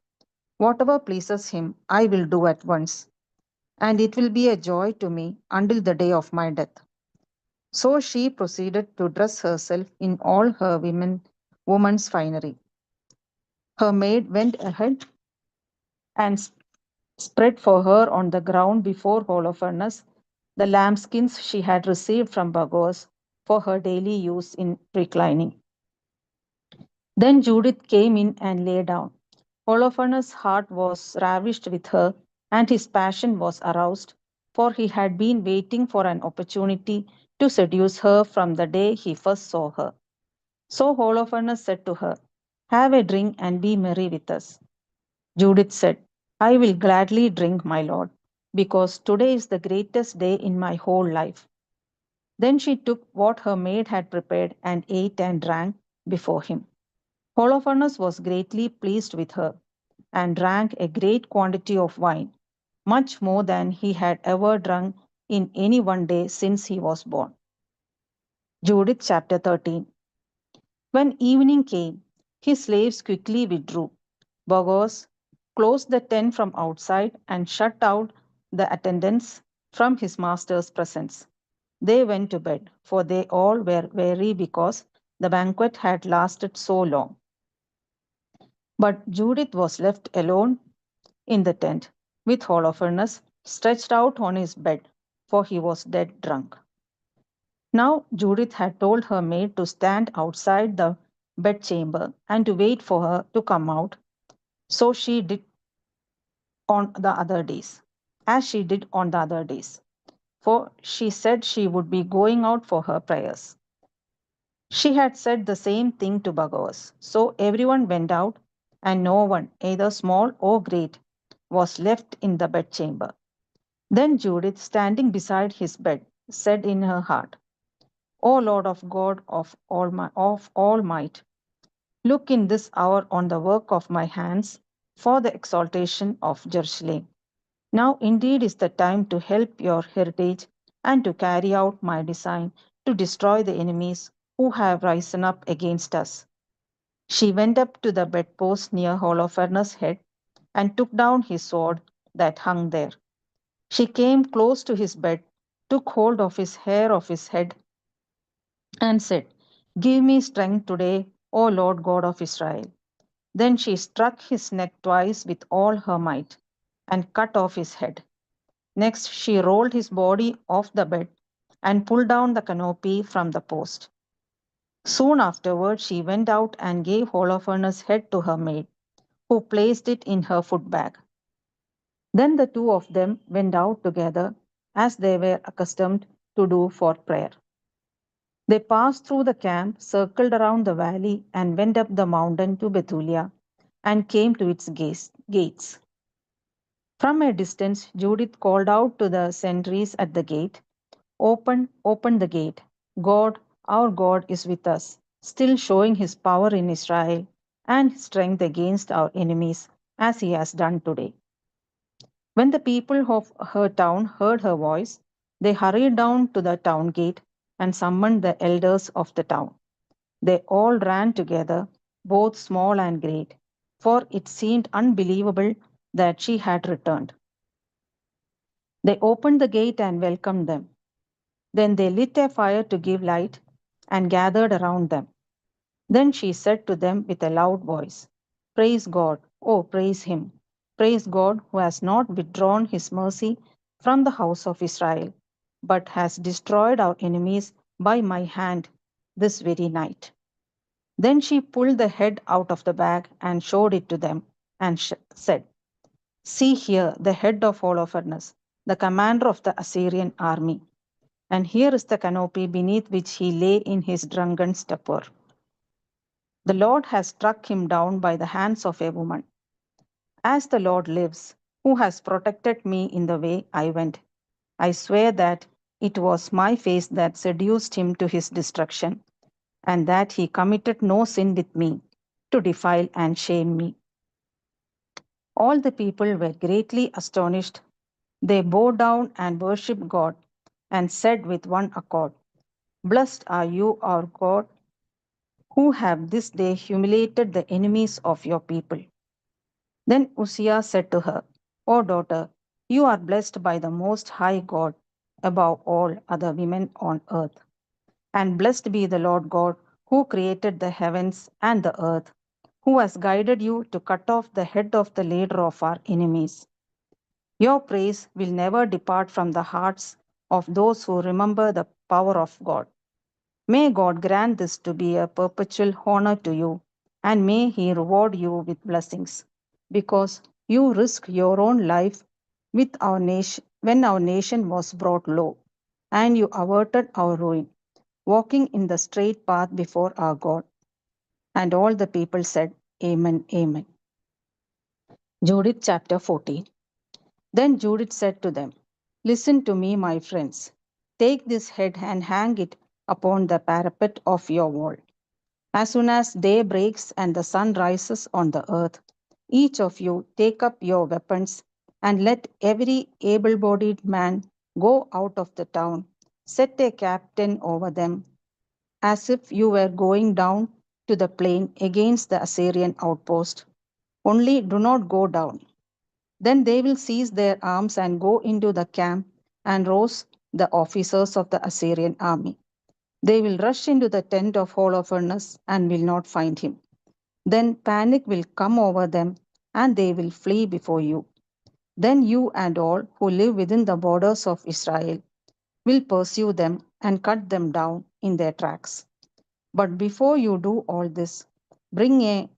Whatever pleases him, I will do at once, and it will be a joy to me until the day of my death. So she proceeded to dress herself in all her woman's finery. Her maid went ahead and spread for her on the ground before Holofernes the lambskins she had received from Bagos for her daily use in reclining. Then Judith came in and lay down. Holofernes' heart was ravished with her, and his passion was aroused, for he had been waiting for an opportunity to seduce her from the day he first saw her. So Holofernes said to her, have a drink and be merry with us. Judith said, I will gladly drink, my lord, because today is the greatest day in my whole life. Then she took what her maid had prepared and ate and drank before him. Holofernes was greatly pleased with her and drank a great quantity of wine, much more than he had ever drunk in any one day since he was born. Judith chapter 13. When evening came, his slaves quickly withdrew. Bogos closed the tent from outside and shut out the attendants from his master's presence. They went to bed, for they all were weary because the banquet had lasted so long. But Judith was left alone in the tent, with Holofernes stretched out on his bed, for he was dead drunk. Now Judith had told her maid to stand outside the bedchamber and to wait for her to come out. So she did on the other days, as she did on the other days. for she said she would be going out for her prayers. She had said the same thing to Bhagavas. So everyone went out, and no one, either small or great, was left in the bedchamber. Then Judith, standing beside his bed, said in her heart, O Lord of God of all might, look in this hour on the work of my hands for the exaltation of Jerusalem. Now indeed is the time to help your heritage and to carry out my design to destroy the enemies who have risen up against us. She went up to the bedpost near Holofernes' head and took down his sword that hung there. She came close to his bed, took hold of his hair of his head, and said, Give me strength today, O Lord God of Israel. Then she struck his neck twice with all her might and cut off his head. Next, she rolled his body off the bed and pulled down the canopy from the post. Soon afterward, she went out and gave Holofernes' head to her maid, who placed it in her foot bag. Then the two of them went out together, as they were accustomed to do for prayer. They passed through the camp, circled around the valley, and went up the mountain to Bethulia, and came to its gates. From a distance, Judith called out to the sentries at the gate, Open, open the gate. God, our God, is with us, still showing his power in Israel and his strength against our enemies, as he has done today. When the people of her town heard her voice, they hurried down to the town gate and summoned the elders of the town. They all ran together, both small and great, for it seemed unbelievable that she had returned. They opened the gate and welcomed them. Then they lit a fire to give light and gathered around them. Then she said to them with a loud voice, Praise God, oh, praise Him. Praise God who has not withdrawn His mercy from the house of Israel, but has destroyed our enemies by my hand this very night. Then she pulled the head out of the bag and showed it to them and said, See here the head of Holofernes, the commander of the Assyrian army. And here is the canopy beneath which he lay in his drunken stupor. The Lord has struck him down by the hands of a woman. As the Lord lives, who has protected me in the way I went, I swear that it was my face that seduced him to his destruction, and that he committed no sin with me to defile and shame me. All the people were greatly astonished. They bowed down and worshipped God and said with one accord, Blessed are you, our God, who have this day humiliated the enemies of your people. Then Uzziah said to her, O daughter, you are blessed by the Most High God above all other women on earth. And blessed be the Lord God who created the heavens and the earth, who has guided you to cut off the head of the leader of our enemies. Your praise will never depart from the hearts of those who remember the power of God. May God grant this to be a perpetual honor to you, and may He reward you with blessings, because you risked your own life with our nation when our nation was brought low, and you averted our ruin, walking in the straight path before our God. And all the people said, Amen, Amen. Judith chapter 14. Then Judith said to them, Listen to me, my friends. Take this head and hang it upon the parapet of your wall. As soon as day breaks and the sun rises on the earth, each of you take up your weapons and let every able bodied man go out of the town. Set a captain over them, as if you were going down to the plain against the Assyrian outpost. Only do not go down. Then they will seize their arms and go into the camp and rouse the officers of the Assyrian army. They will rush into the tent of Holofernes and will not find him. Then panic will come over them and they will flee before you. Then you and all who live within the borders of Israel will pursue them and cut them down in their tracks. But before you do all this, bring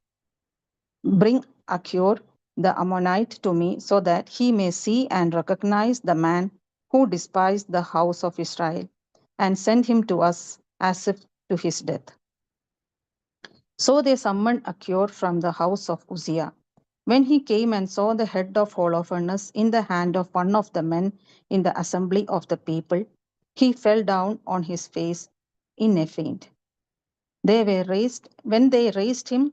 Achor the Ammonite to me so that he may see and recognize the man who despised the house of Israel, and sent him to us as if to his death. So they summoned Achior from the house of Uzziah. When he came and saw the head of Holofernes in the hand of one of the men in the assembly of the people, he fell down on his face in a faint. When they raised him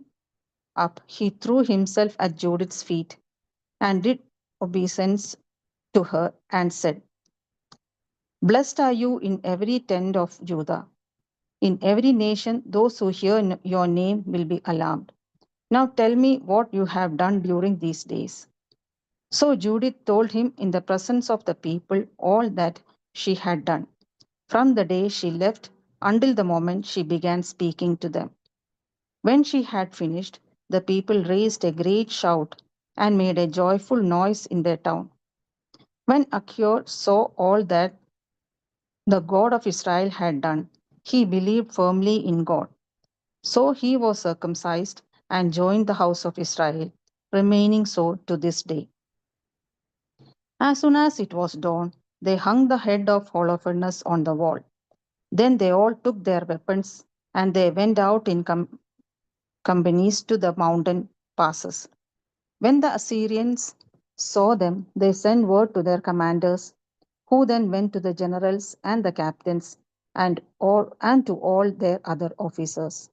up, he threw himself at Judith's feet and did obeisance to her and said, Blessed are you in every tent of Judah. In every nation, those who hear your name will be alarmed. Now tell me what you have done during these days. So Judith told him in the presence of the people all that she had done, from the day she left until the moment she began speaking to them. When she had finished, the people raised a great shout and made a joyful noise in their town. When Achior saw all that the God of Israel had done, he believed firmly in God. So he was circumcised and joined the house of Israel, remaining so to this day. As soon as it was dawn, they hung the head of Holofernes on the wall. Then they all took their weapons and they went out in companies to the mountain passes. When the Assyrians saw them, they sent word to their commanders, who then went to the generals and the captains and to all their other officers.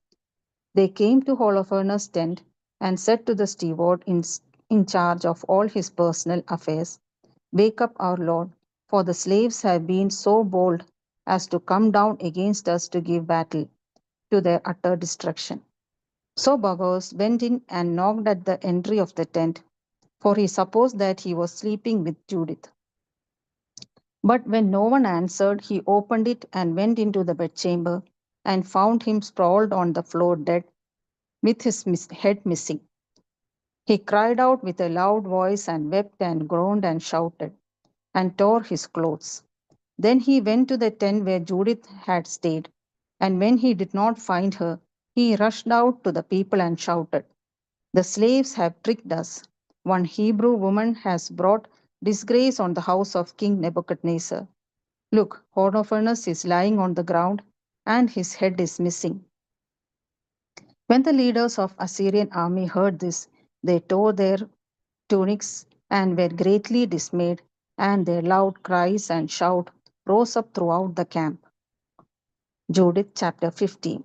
They came to Holofernes' tent and said to the steward in charge of all his personal affairs, Wake up, our Lord, for the slaves have been so bold as to come down against us to give battle to their utter destruction. So Boaz went in and knocked at the entry of the tent, for he supposed that he was sleeping with Judith. But when no one answered, he opened it and went into the bedchamber and found him sprawled on the floor dead, with his head missing. He cried out with a loud voice and wept and groaned and shouted and tore his clothes. Then he went to the tent where Judith had stayed, and when he did not find her, he rushed out to the people and shouted, The slaves have tricked us. One Hebrew woman has brought disgrace on the house of King Nebuchadnezzar. Look, Holofernes is lying on the ground, and his head is missing. When the leaders of Assyrian army heard this, they tore their tunics and were greatly dismayed, and their loud cries and shout rose up throughout the camp. Judith chapter 15.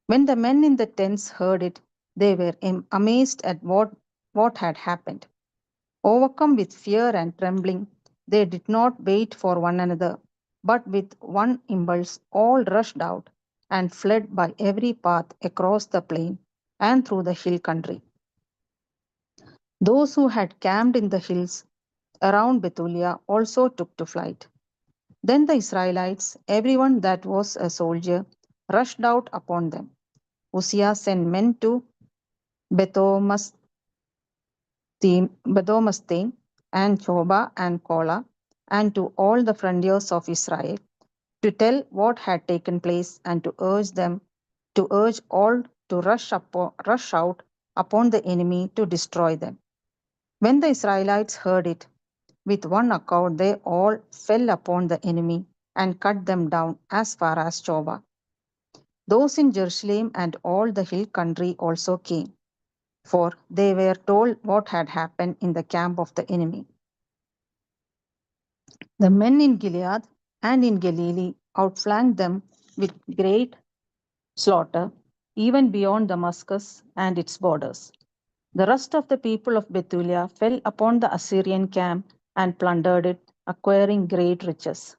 When the men in the tents heard it, they were amazed at what had happened. Overcome with fear and trembling, they did not wait for one another, but with one impulse all rushed out and fled by every path across the plain and through the hill country. Those who had camped in the hills around Bethulia also took to flight. Then the Israelites, everyone that was a soldier, rushed out upon them. Uzziah sent men to Bethomastim and Choba and Kola, and to all the frontiers of Israel, to tell what had taken place and to urge all to rush out upon the enemy to destroy them. When the Israelites heard it, with one accord they all fell upon the enemy and cut them down as far as Choba. Those in Jerusalem and all the hill country also came, for they were told what had happened in the camp of the enemy. The men in Gilead and in Galilee outflanked them with great slaughter, even beyond Damascus and its borders. The rest of the people of Bethulia fell upon the Assyrian camp and plundered it, acquiring great riches.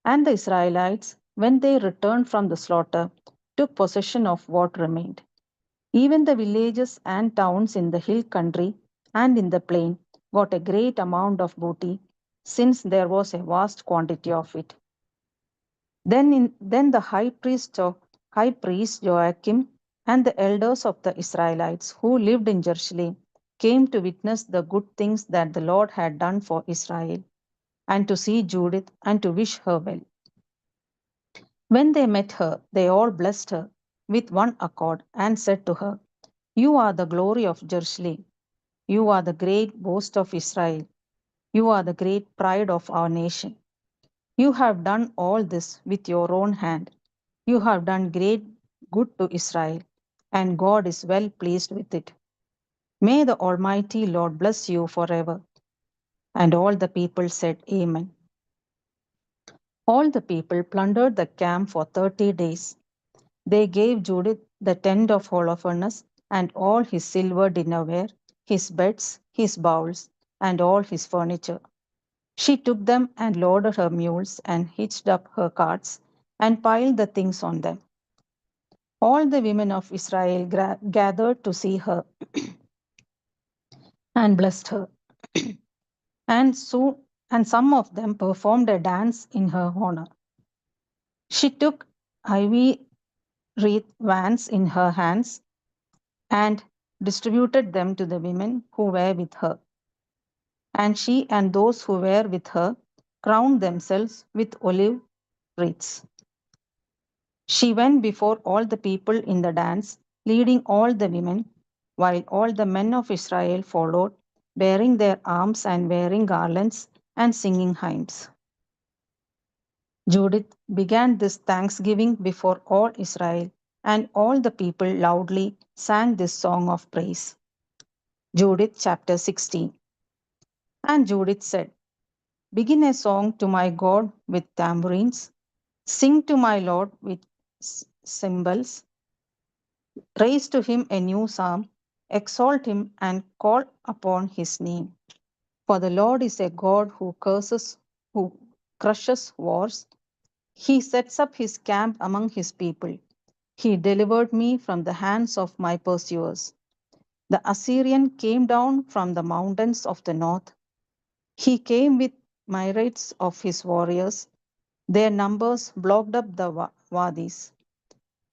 And the Israelites, when they returned from the slaughter, took possession of what remained. Even the villages and towns in the hill country and in the plain got a great amount of booty, since there was a vast quantity of it. Then the high priest Joachim and the elders of the Israelites who lived in Jerusalem came to witness the good things that the Lord had done for Israel, and to see Judith and to wish her well. When they met her, they all blessed her with one accord and said to her, You are the glory of Jerusalem. You are the great boast of Israel. You are the great pride of our nation. You have done all this with your own hand. You have done great good to Israel, and God is well pleased with it. May the Almighty Lord bless you forever. And all the people said, Amen. All the people plundered the camp for 30 days. They gave Judith the tent of Holofernes and all his silver dinnerware, his beds, his bowls, and all his furniture. She took them and loaded her mules and hitched up her carts and piled the things on them. All the women of Israel gathered to see her and blessed her. and so and some of them performed a dance in her honor. She took ivy wreath wands in her hands and distributed them to the women who were with her. And she and those who were with her crowned themselves with olive wreaths. She went before all the people in the dance, leading all the women, while all the men of Israel followed, bearing their arms and wearing garlands and singing hymns. Judith began this thanksgiving before all Israel, and all the people loudly sang this song of praise. Judith chapter 16. And Judith said, Begin a song to my God with tambourines, sing to my Lord with cymbals, raise to him a new psalm, exalt him and call upon his name. For the Lord is a God who crushes wars. He sets up his camp among his people. He delivered me from the hands of my pursuers. The Assyrian came down from the mountains of the north. He came with myriads of his warriors. Their numbers blocked up the wadis,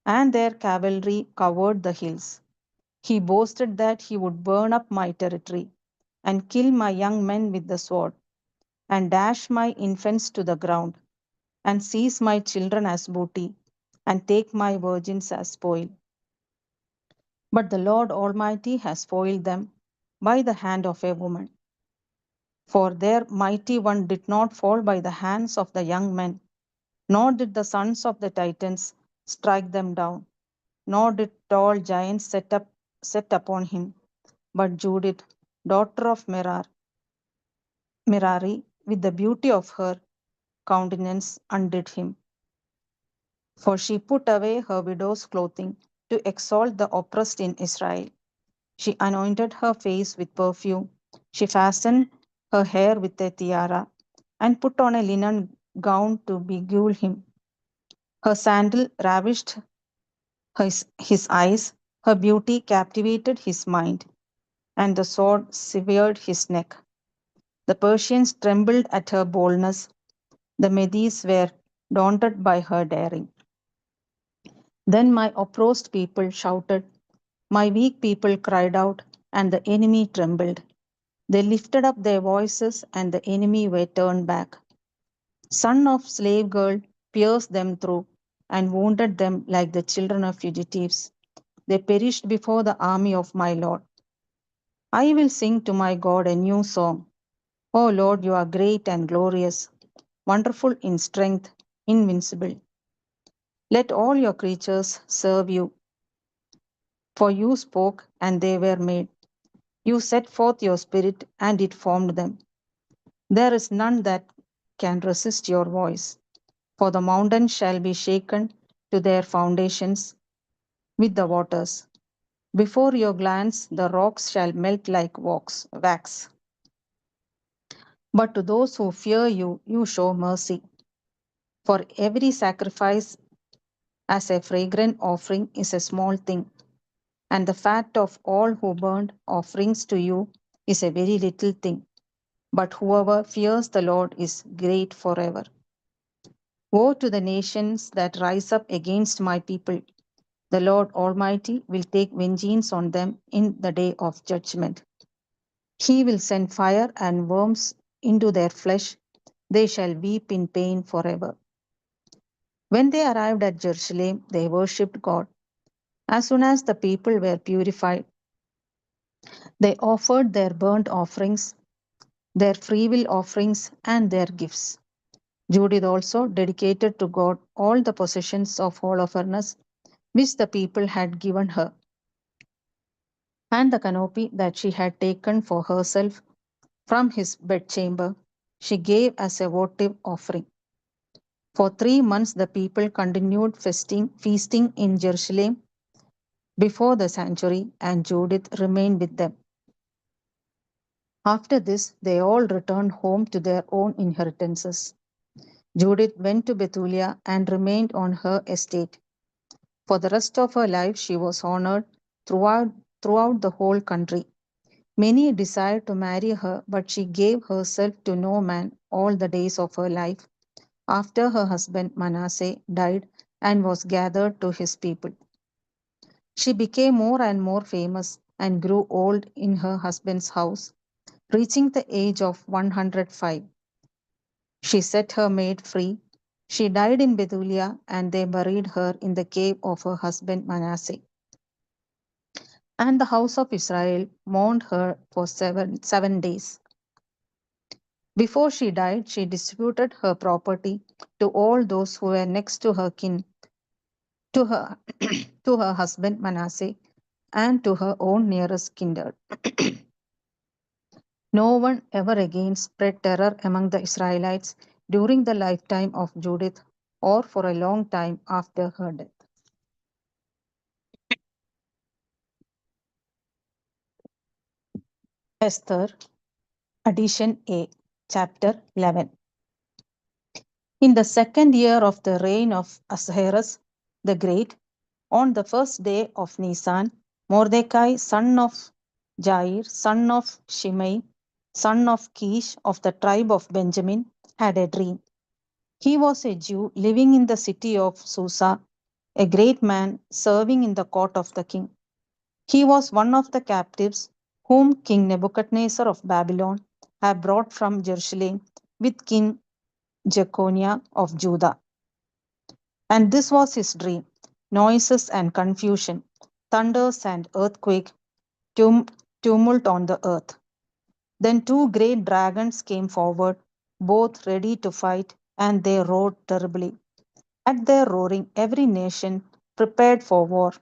and their cavalry covered the hills. He boasted that he would burn up my territory and kill my young men with the sword, and dash my infants to the ground, and seize my children as booty, and take my virgins as spoil. But the Lord Almighty has spoiled them by the hand of a woman. For their mighty one did not fall by the hands of the young men, nor did the sons of the Titans strike them down, nor did tall giants set upon him, but Judith, daughter of Merari, with the beauty of her countenance, undid him. For she put away her widow's clothing to exalt the oppressed in Israel. She anointed her face with perfume. She fastened her hair with a tiara and put on a linen gown to beguile him. Her sandal ravished his eyes, her beauty captivated his mind, and the sword severed his neck. The Persians trembled at her boldness, the Medes were daunted by her daring. Then my oppressed people shouted, my weak people cried out, and the enemy trembled. They lifted up their voices, and the enemy were turned back. Son of slave girl pierced them through and wounded them like the children of fugitives. They perished before the army of my Lord. I will sing to my God a new song. O Lord, you are great and glorious, wonderful in strength, invincible. Let all your creatures serve you. For you spoke, and they were made. You set forth your spirit, and it formed them. There is none that can resist your voice. For the mountains shall be shaken to their foundations with the waters. Before your glance, the rocks shall melt like wax. But to those who fear you, you show mercy. For every sacrifice as a fragrant offering is a small thing, and the fat of all who burn offerings to you is a very little thing. But whoever fears the Lord is great forever. Woe to the nations that rise up against my people. The Lord Almighty will take vengeance on them in the day of judgment. He will send fire and worms into their flesh. They shall weep in pain forever. When they arrived at Jerusalem, they worshipped God. As soon as the people were purified, they offered their burnt offerings their free will offerings, and their gifts. Judith also dedicated to God all the possessions of Holofernes which the people had given her, and the canopy that she had taken for herself from his bedchamber, she gave as a votive offering. For 3 months the people continued feasting in Jerusalem before the sanctuary, and Judith remained with them. After this, they all returned home to their own inheritances. Judith went to Bethulia and remained on her estate. For the rest of her life, she was honored throughout the whole country. Many desired to marry her, but she gave herself to no man all the days of her life, after her husband Manasseh died and was gathered to his people. She became more and more famous and grew old in her husband's house, reaching the age of 105. She set her maid free. She died in Bethulia, and they buried her in the cave of her husband Manasseh. And the house of Israel mourned her for seven days. Before she died, she distributed her property to all those who were next to her kin, to her, to her husband Manasseh, and to her own nearest kindred. No one ever again spread terror among the Israelites during the lifetime of Judith or for a long time after her death. Esther, Edition A, Chapter 11. In the second year of the reign of Ahasuerus the Great, on the first day of Nisan, Mordecai, son of Jair, son of Shimei, son of Kish of the tribe of Benjamin, had a dream. He was a Jew living in the city of Susa, a great man serving in the court of the king. He was one of the captives whom King Nebuchadnezzar of Babylon had brought from Jerusalem with King Jeconiah of Judah. And this was his dream: noises and confusion, thunders and earthquake, tumult on the earth. Then two great dragons came forward, both ready to fight, and they roared terribly. At their roaring, every nation prepared for war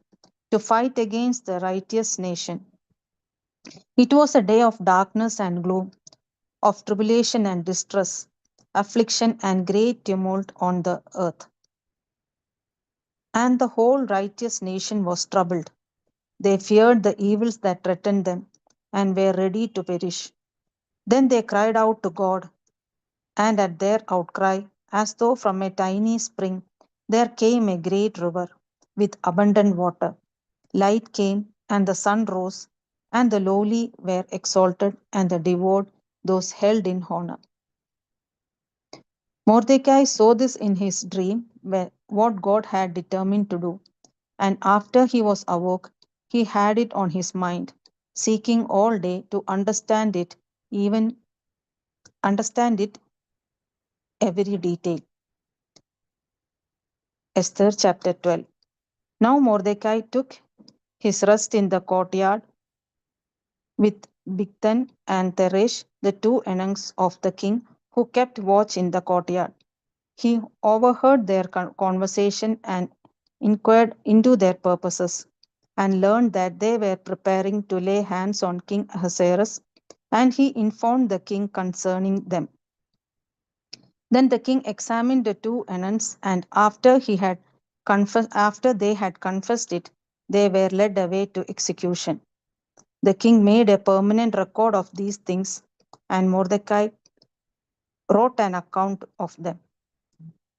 to fight against the righteous nation. It was a day of darkness and gloom, of tribulation and distress, affliction and great tumult on the earth. And the whole righteous nation was troubled. They feared the evils that threatened them and were ready to perish. Then they cried out to God, and at their outcry, as though from a tiny spring, there came a great river with abundant water. Light came, and the sun rose, and the lowly were exalted, and the devout those held in honor. Mordecai saw this in his dream, what God had determined to do, and after he was awoke, he had it on his mind, seeking all day to even understand it every detail. Esther chapter 12. Now Mordecai took his rest in the courtyard with Bigthan and Teresh, the two eunuchs of the king, who kept watch in the courtyard. He overheard their conversation and inquired into their purposes, and learned that they were preparing to lay hands on King Ahasuerus, and he informed the king concerning them. Then the king examined the two eunuchs, and after they had confessed it, they were led away to execution. The king made a permanent record of these things, and Mordecai wrote an account of them.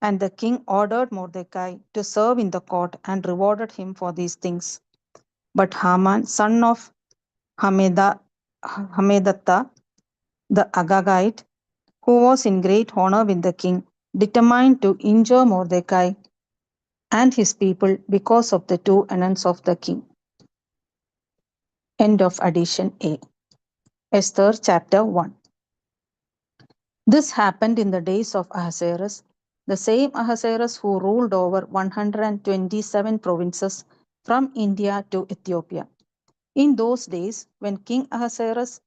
And the king ordered Mordecai to serve in the court and rewarded him for these things. But Haman, son of Hammedatha, the Agagite, who was in great honor with the king, determined to injure Mordecai and his people because of the two eunuchs of the king. End of Edition A. Esther chapter 1. This happened in the days of Ahasuerus, the same Ahasuerus who ruled over 127 provinces from India to Ethiopia. In those days, when King Ahasuerus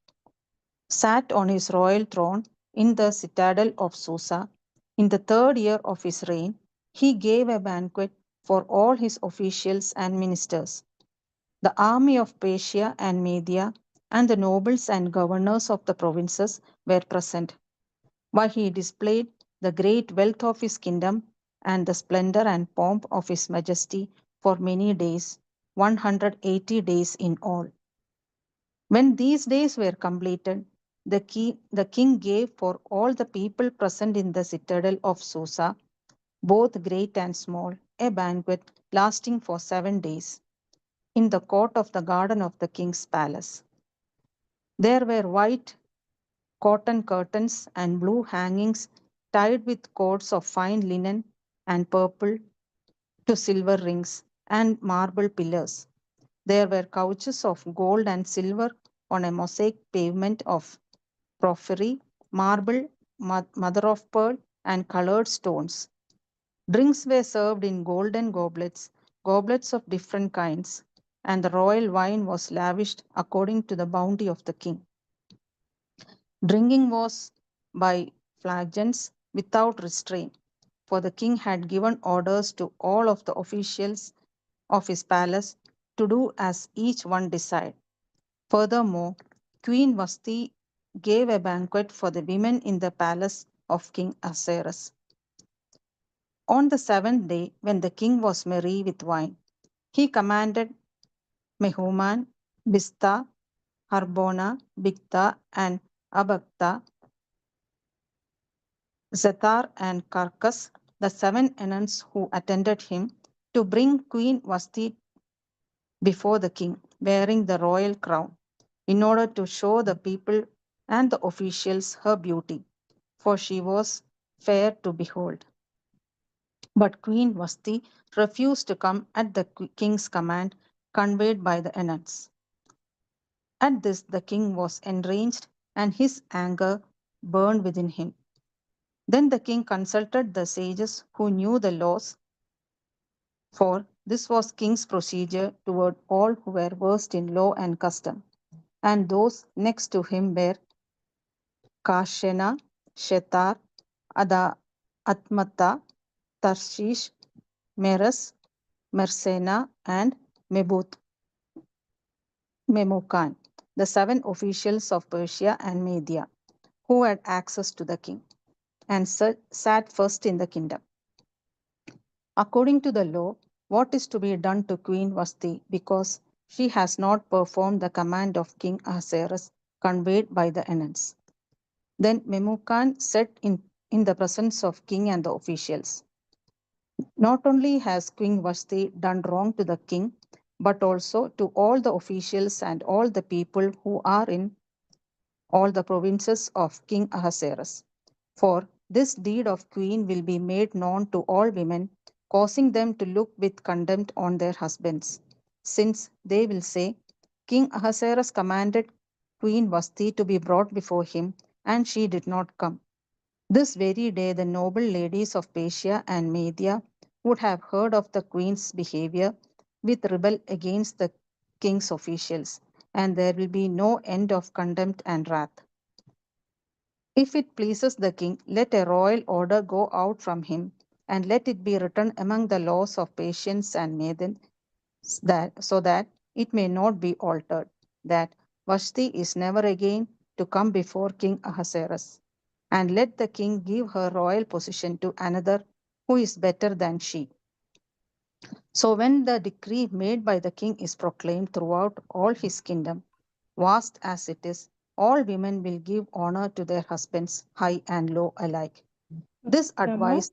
sat on his royal throne in the citadel of Susa. In the 3rd year of his reign, he gave a banquet for all his officials and ministers. The army of Persia and Media and the nobles and governors of the provinces were present, while he displayed the great wealth of his kingdom and the splendor and pomp of his majesty for many days, 180 days in all. When these days were completed, the king gave for all the people present in the citadel of Susa, both great and small, a banquet lasting for 7 days in the court of the garden of the king's palace. There were white cotton curtains and blue hangings tied with cords of fine linen and purple to silver rings and marble pillars. There were couches of gold and silver on a mosaic pavement of porphyry, marble, mother of pearl, and colored stones. Drinks were served in golden goblets, goblets of different kinds, and the royal wine was lavished according to the bounty of the king. Drinking was by flagons without restraint, for the king had given orders to all of the officials of his palace to do as each one desired. Furthermore, Queen Vasti gave a banquet for the women in the palace of King Ahasuerus. On the 7th day, when the king was merry with wine, he commanded Mehuman, Bista, Harbona, Bigtha, and Abagtha, Zethar, and Carcass, the 7 eunuchs who attended him, to bring Queen Vasti before the king, wearing the royal crown, in order to show the people and the officials her beauty, for she was fair to behold. But Queen Vasti refused to come at the king's command conveyed by the eunuchs. At this, the king was enraged, and his anger burned within him. Then the king consulted the sages who knew the laws, for this was king's procedure toward all who were versed in law and custom. And those next to him were Kashena, Shetar, Atmata, Tarshish, Meres, Mersena, and Memucan, the 7 officials of Persia and Media, who had access to the king, and sat first in the kingdom. According to the law, what is to be done to Queen Vasti, because she has not performed the command of King Ahasuerus conveyed by the eunuchs? Then Memucan said in the presence of king and the officials, not only has Queen Vasti done wrong to the king, but also to all the officials and all the people who are in all the provinces of King Ahasuerus. For this deed of queen will be made known to all women, causing them to look with contempt on their husbands, since they will say, King Ahasuerus commanded Queen Vasti to be brought before him, and she did not come. This very day, the noble ladies of Persia and Media would have heard of the queen's behavior with rebel against the king's officials, and there will be no end of contempt and wrath. If it pleases the king, let a royal order go out from him, and let it be written among the laws of Persians and Medes, so that it may not be altered, that Vashti is never again to come before King Ahasuerus. And let the king give her royal position to another who is better than she. So when the decree made by the king is proclaimed throughout all his kingdom, vast as it is, all women will give honor to their husbands, high and low alike. This advice,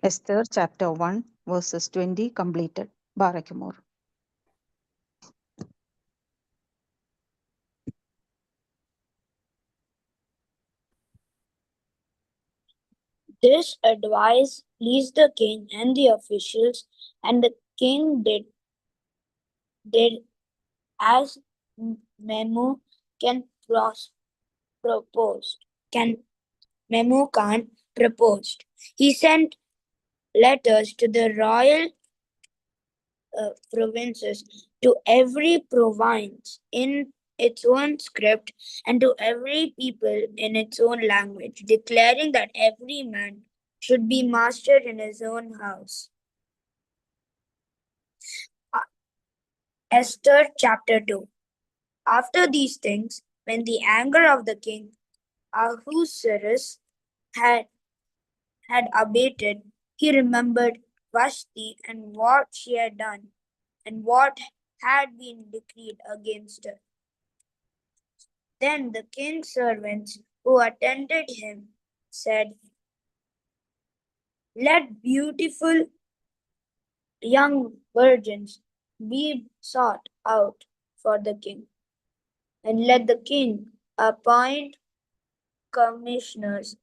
Esther chapter 1, verses 20, completed. Barakamur. This advice pleased the king and the officials, and the king did as Memo can proposed. Can Memo Khan proposed. He sent letters to the royal provinces, to every province in its own script and to every people in its own language, declaring that every man should be master in his own house. Esther chapter 2. After these things, when the anger of the king Ahasuerus had abated, he remembered Vashti and what she had done and what had been decreed against her. Then the king's servants who attended him said, "Let beautiful young virgins be sought out for the king, and let the king appoint commissioners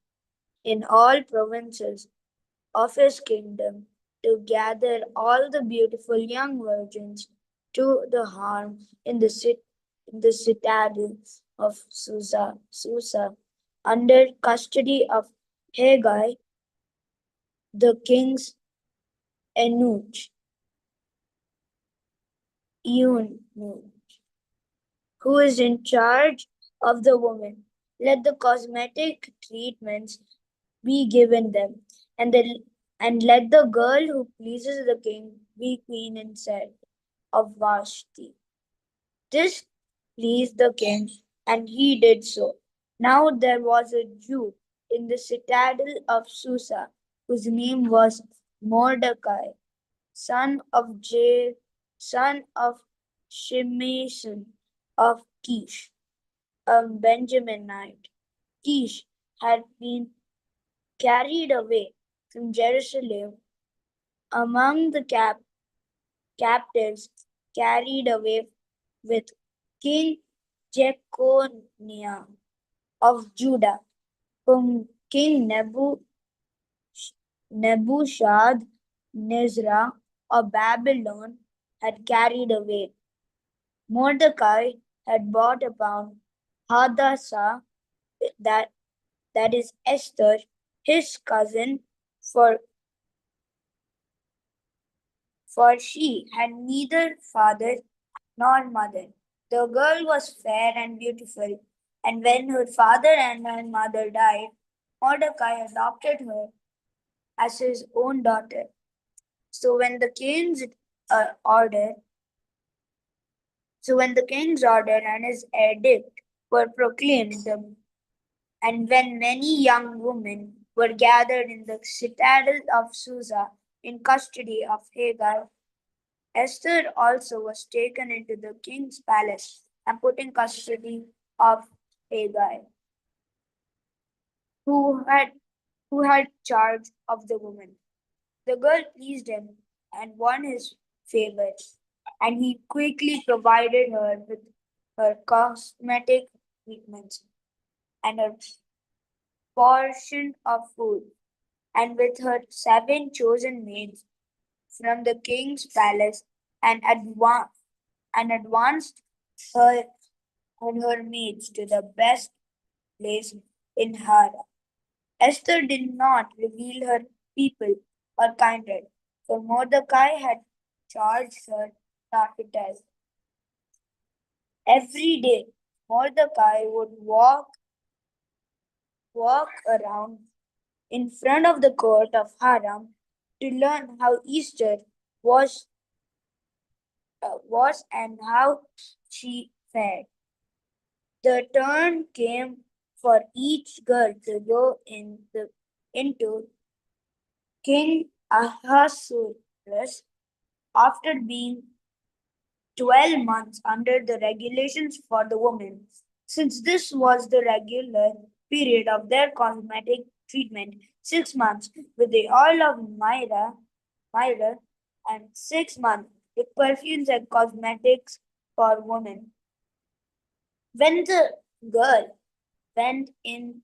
in all provinces of his kingdom to gather all the beautiful young virgins to the harm in the citadel of Susa, under custody of Haggai, the king's eunuch, who is in charge of the women. Let the cosmetic treatments be given them, and let the girl who pleases the king be queen instead of Vashti. This pleased the king, and he did so. Now there was a Jew in the citadel of Susa, whose name was Mordecai, son of Shimei of Kish, a Benjaminite. Kish had been carried away from Jerusalem among the captives carried away with King Jeconiah of Judah, whom King Nebuchadnezzar of Babylon had carried away. Mordecai had bought upon Hadassah, that is Esther, his cousin, for she had neither father nor mother. The girl was fair and beautiful, and when her father and her mother died, Mordecai adopted her as his own daughter. So when the king's order, and his edict were proclaimed, and when many young women were gathered in the citadel of Susa in custody of Hagar, Esther also was taken into the king's palace and put in custody of Hagar, who had charge of the woman. The girl pleased him and won his favor, and he quickly provided her with her cosmetic treatments and her portion of food, and with her 7 chosen maids from the king's palace, and advanced her and her maids to the best place in Hara. Esther did not reveal her people or kindred, for Mordecai had charged her not to tell. Every day, Mordecai would walk around in front of the court of Haram to learn how Easter was and how she fared. The turn came for each girl to go into King Ahasuerus after being 12 months under the regulations for the women, since this was the regular period of their cosmetic treatment, 6 months with the oil of myrrh, and 6 months with perfumes and cosmetics for women. When the girl went in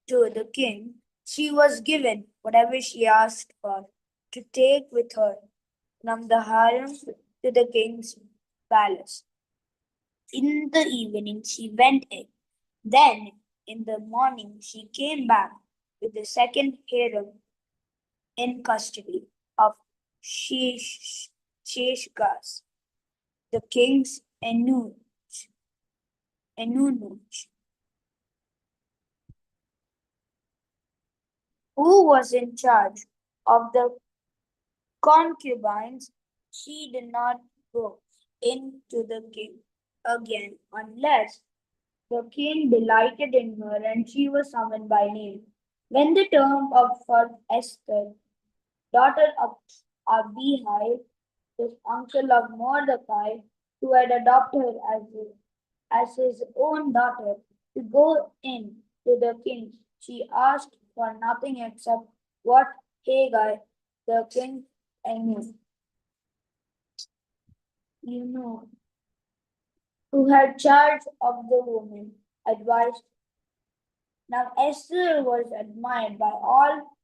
to the king, she was given whatever she asked for to take with her from the harem to the king's palace. In the evening, she went in. Then, in the morning, she came back with the second harem in custody of Sheshgaz, the king's eunuch. Enunuch, who was in charge of the concubines. She did not go into the king again unless the king delighted in her and she was summoned by name. When the term of for Esther, daughter of Abihail, the uncle of Mordecai, who had adopted her as his own daughter, to go in to the king, she asked for nothing except what Haggai, the king, knew. You know, who had charge of the woman, advised. Now Esther was admired by all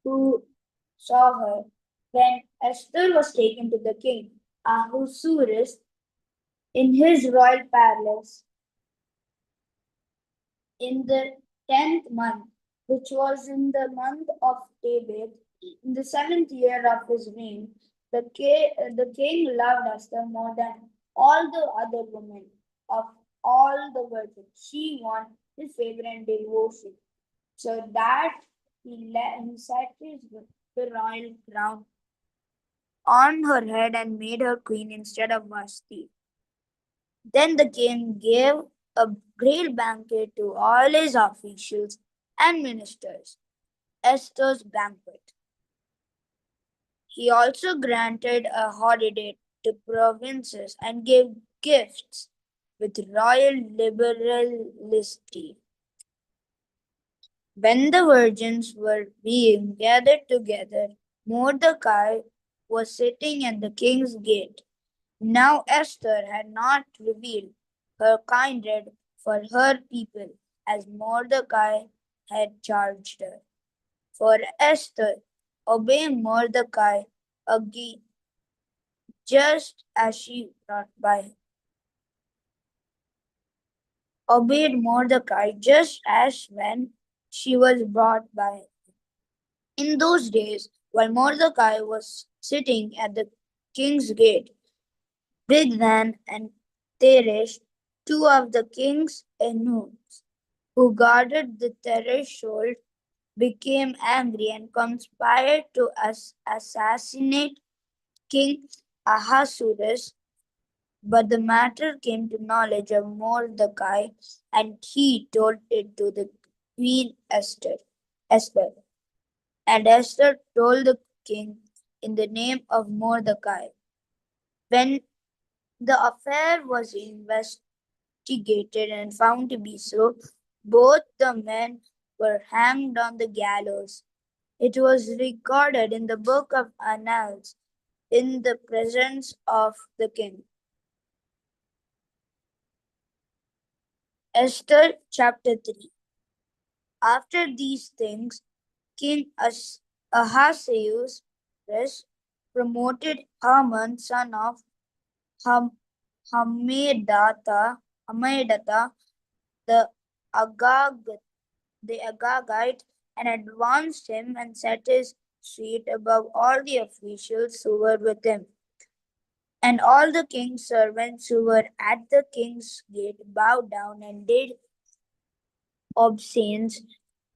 who saw her. When Esther was taken to the king Ahasuerus in his royal palace in the 10th month, which was in the month of Tebet, in the 7th year of his reign, the king loved Esther more than all the other women of all the virgins. She won his favor and devotion, so that he set the royal crown on her head and made her queen instead of Vashti. Then the king gave a great banquet to all his officials and ministers, Esther's banquet. He also granted a holiday to provinces and gave gifts with royal liberality. When the virgins were being gathered together, Mordecai was sitting at the king's gate. Now Esther had not revealed her kindred for her people as Mordecai had charged her. For Esther obeyed Mordecai again, just as she brought by obeyed Mordecai just as when she was brought by. In those days, while Mordecai was sitting at the king's gate, Bigthan and Teresh, two of the king's eunuchs, who guarded the threshold, became angry and conspired to assassinate King Ahasuerus. But the matter came to knowledge of Mordecai, and he told it to the queen Esther. And Esther told the king in the name of Mordecai. When the affair was investigated and found to be so, both the men were hanged on the gallows. It was recorded in the book of Annals in the presence of the king. Esther chapter 3. After these things, King Ahasuerus promoted Haman, son of Hammedatha, the Agagite, and advanced him and set his seat above all the officials who were with him. And all the king's servants who were at the king's gate bowed down and did obeisance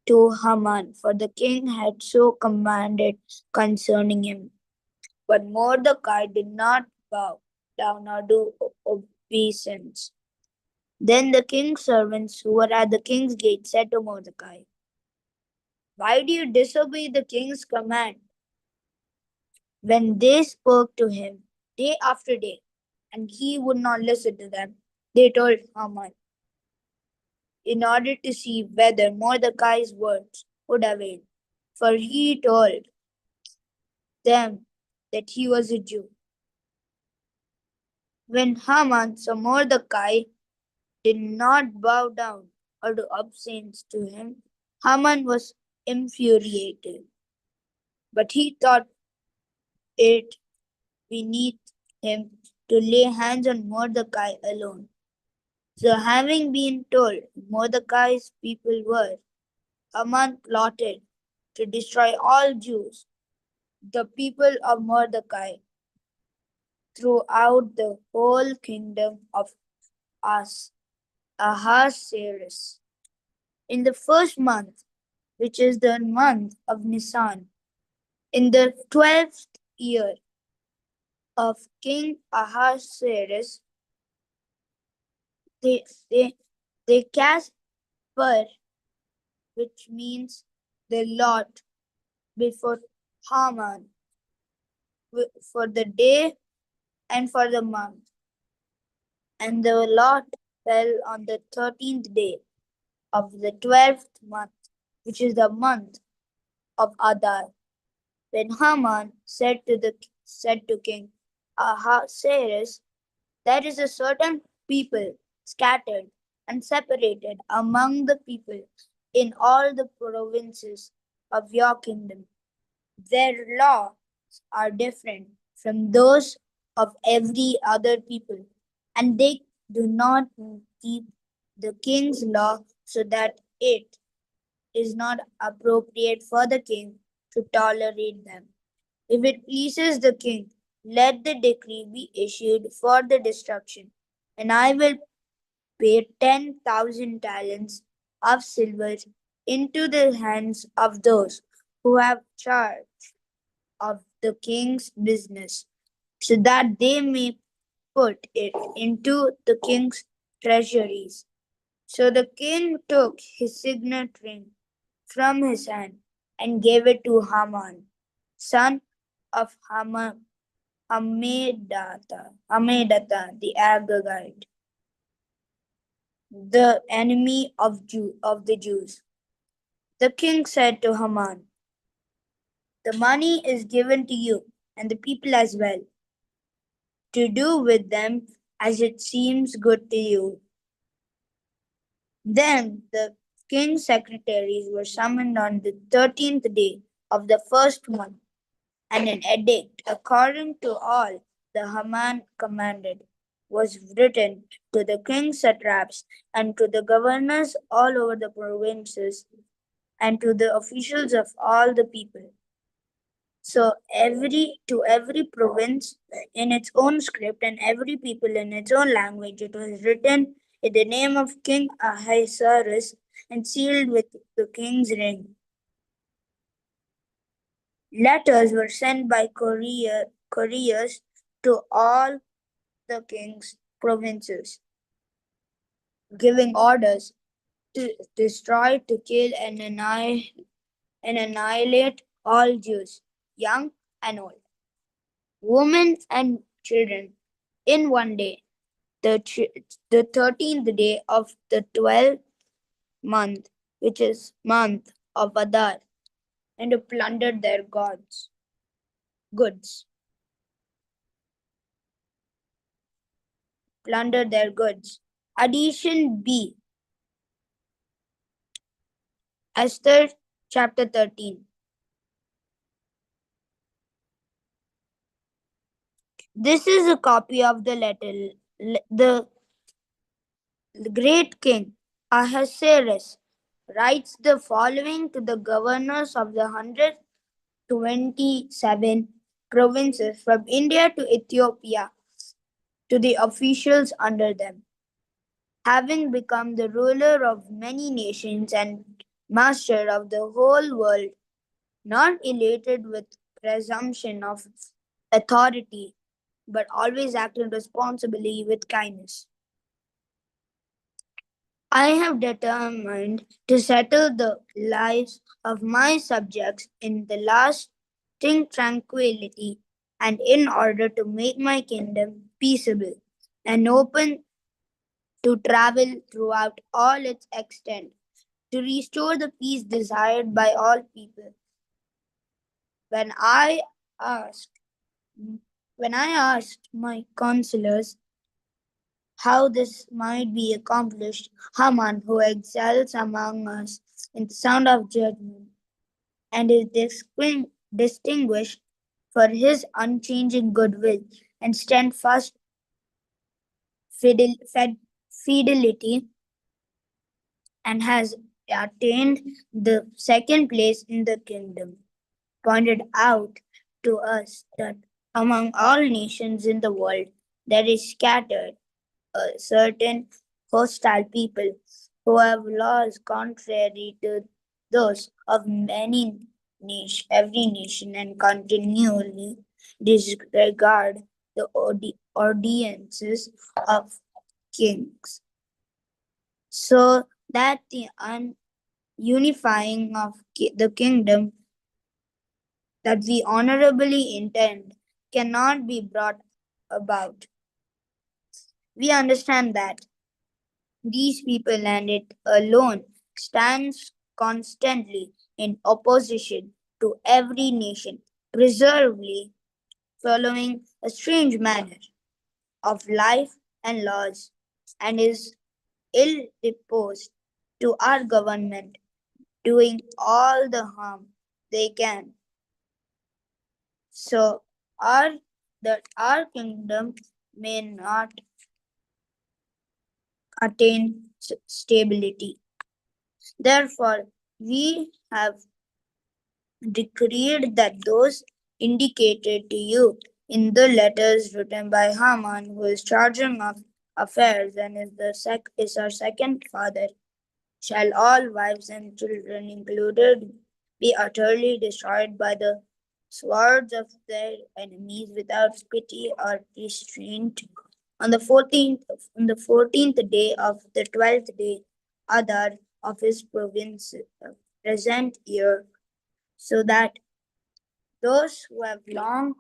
to Haman, for the king had so commanded concerning him. But Mordecai did not bow down or do obeisance. Then the king's servants who were at the king's gate said to Mordecai, "Why do you disobey the king's command?" When they spoke to him day after day, and he would not listen to them, they told Haman, in order to see whether Mordecai's words would avail. For he told them that he was a Jew. When Haman saw Mordecai did not bow down or do obeisance to him, Haman was infuriated. But he thought it beneath him to lay hands on Mordecai alone. So having been told Mordecai's people were, Haman plotted to destroy all Jews, the people of Mordecai, throughout the whole kingdom of Ahasuerus. Ahasuerus. In the first month, which is the month of Nisan, in the 12th year of King Ahasuerus, they, they, they cast pur, which means the lot, before Haman for the day and for the month. And the lot fell on the 13th day of the 12th month, which is the month of Adar. When Haman said to King Ahasuerus, there is a certain people scattered and separated among the people in all the provinces of your kingdom. Their laws are different from those of every other people, and they do not keep the king's law, so that it is not appropriate for the king to tolerate them. If it pleases the king, let the decree be issued for the destruction, and I will pay 10,000 talents of silver into the hands of those who have charge of the king's business, so that they may put it into the king's treasuries. So the king took his signet ring from his hand and gave it to Haman, son of Hammedatha the Agagite, the enemy of the Jews. The king said to Haman, the money is given to you and the people as well, to do with them as it seems good to you. Then the king's secretaries were summoned on the 13th day of the first month, and an edict, according to all the Haman commanded, was written to the king's satraps and to the governors all over the provinces and to the officials of all the people. So every province in its own script and every people in its own language, it was written in the name of King Ahasuerus and sealed with the king's ring. Letters were sent by couriers to all the king's provinces, giving orders to destroy, to kill, and annihilate all Jews, young and old, women and children, in one day, the 13th day of the 12th month, which is month of Adar, and plundered their goods. Plundered their goods. Addition B. Esther chapter 13. This is a copy of the letter the great king Ahasuerus writes the following to the governors of the 127 provinces from India to Ethiopia, to the officials under them. Having become the ruler of many nations and master of the whole world, not elated with presumption of authority, but always acting responsibly with kindness. I have determined to settle the lives of my subjects in the lasting tranquility, and in order to make my kingdom peaceable and open to travel throughout all its extent, to restore the peace desired by all people. When I asked my counselors how this might be accomplished, Haman, who excels among us in the sound of judgment and is distinguished for his unchanging goodwill and steadfast fidelity, and has attained the second place in the kingdom, pointed out to us that among all nations in the world there is scattered a certain hostile people who have laws contrary to those of every nation and continually disregard the ordinances of kings, so that the unifying of the kingdom that we honorably intend cannot be brought about. We understand that these people and it alone stands constantly in opposition to every nation, preservedly following a strange manner of life and laws, and is ill disposed to our government, doing all the harm they can. So that our kingdom may not attain stability. Therefore, we have decreed that those indicated to you in the letters written by Haman, who is charging of affairs and is our second father, shall all wives and children included be utterly destroyed by the swords of their enemies without pity or restraint. On the 14th day of the 12th day, Adar of his province, present year, so that those who have long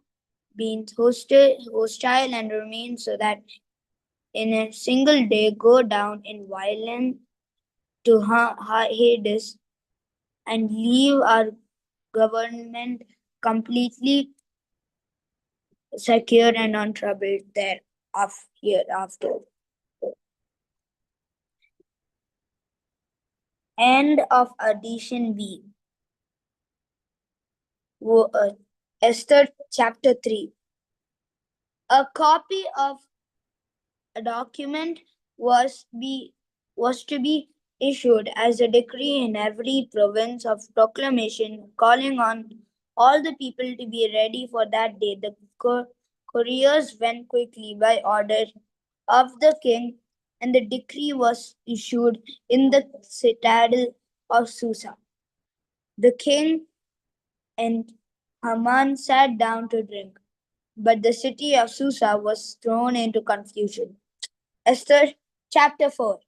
been hostile and remain so that in a single day go down in violence to Hades and leave our government completely secure and untroubled there hereafter. End of edition B. Esther chapter 3. A copy of a document was to be issued as a decree in every province of proclamation calling on all the people to be ready for that day. The couriers went quickly by order of the king, and the decree was issued in the citadel of Susa. The king and Haman sat down to drink, but the city of Susa was thrown into confusion. Esther chapter 4.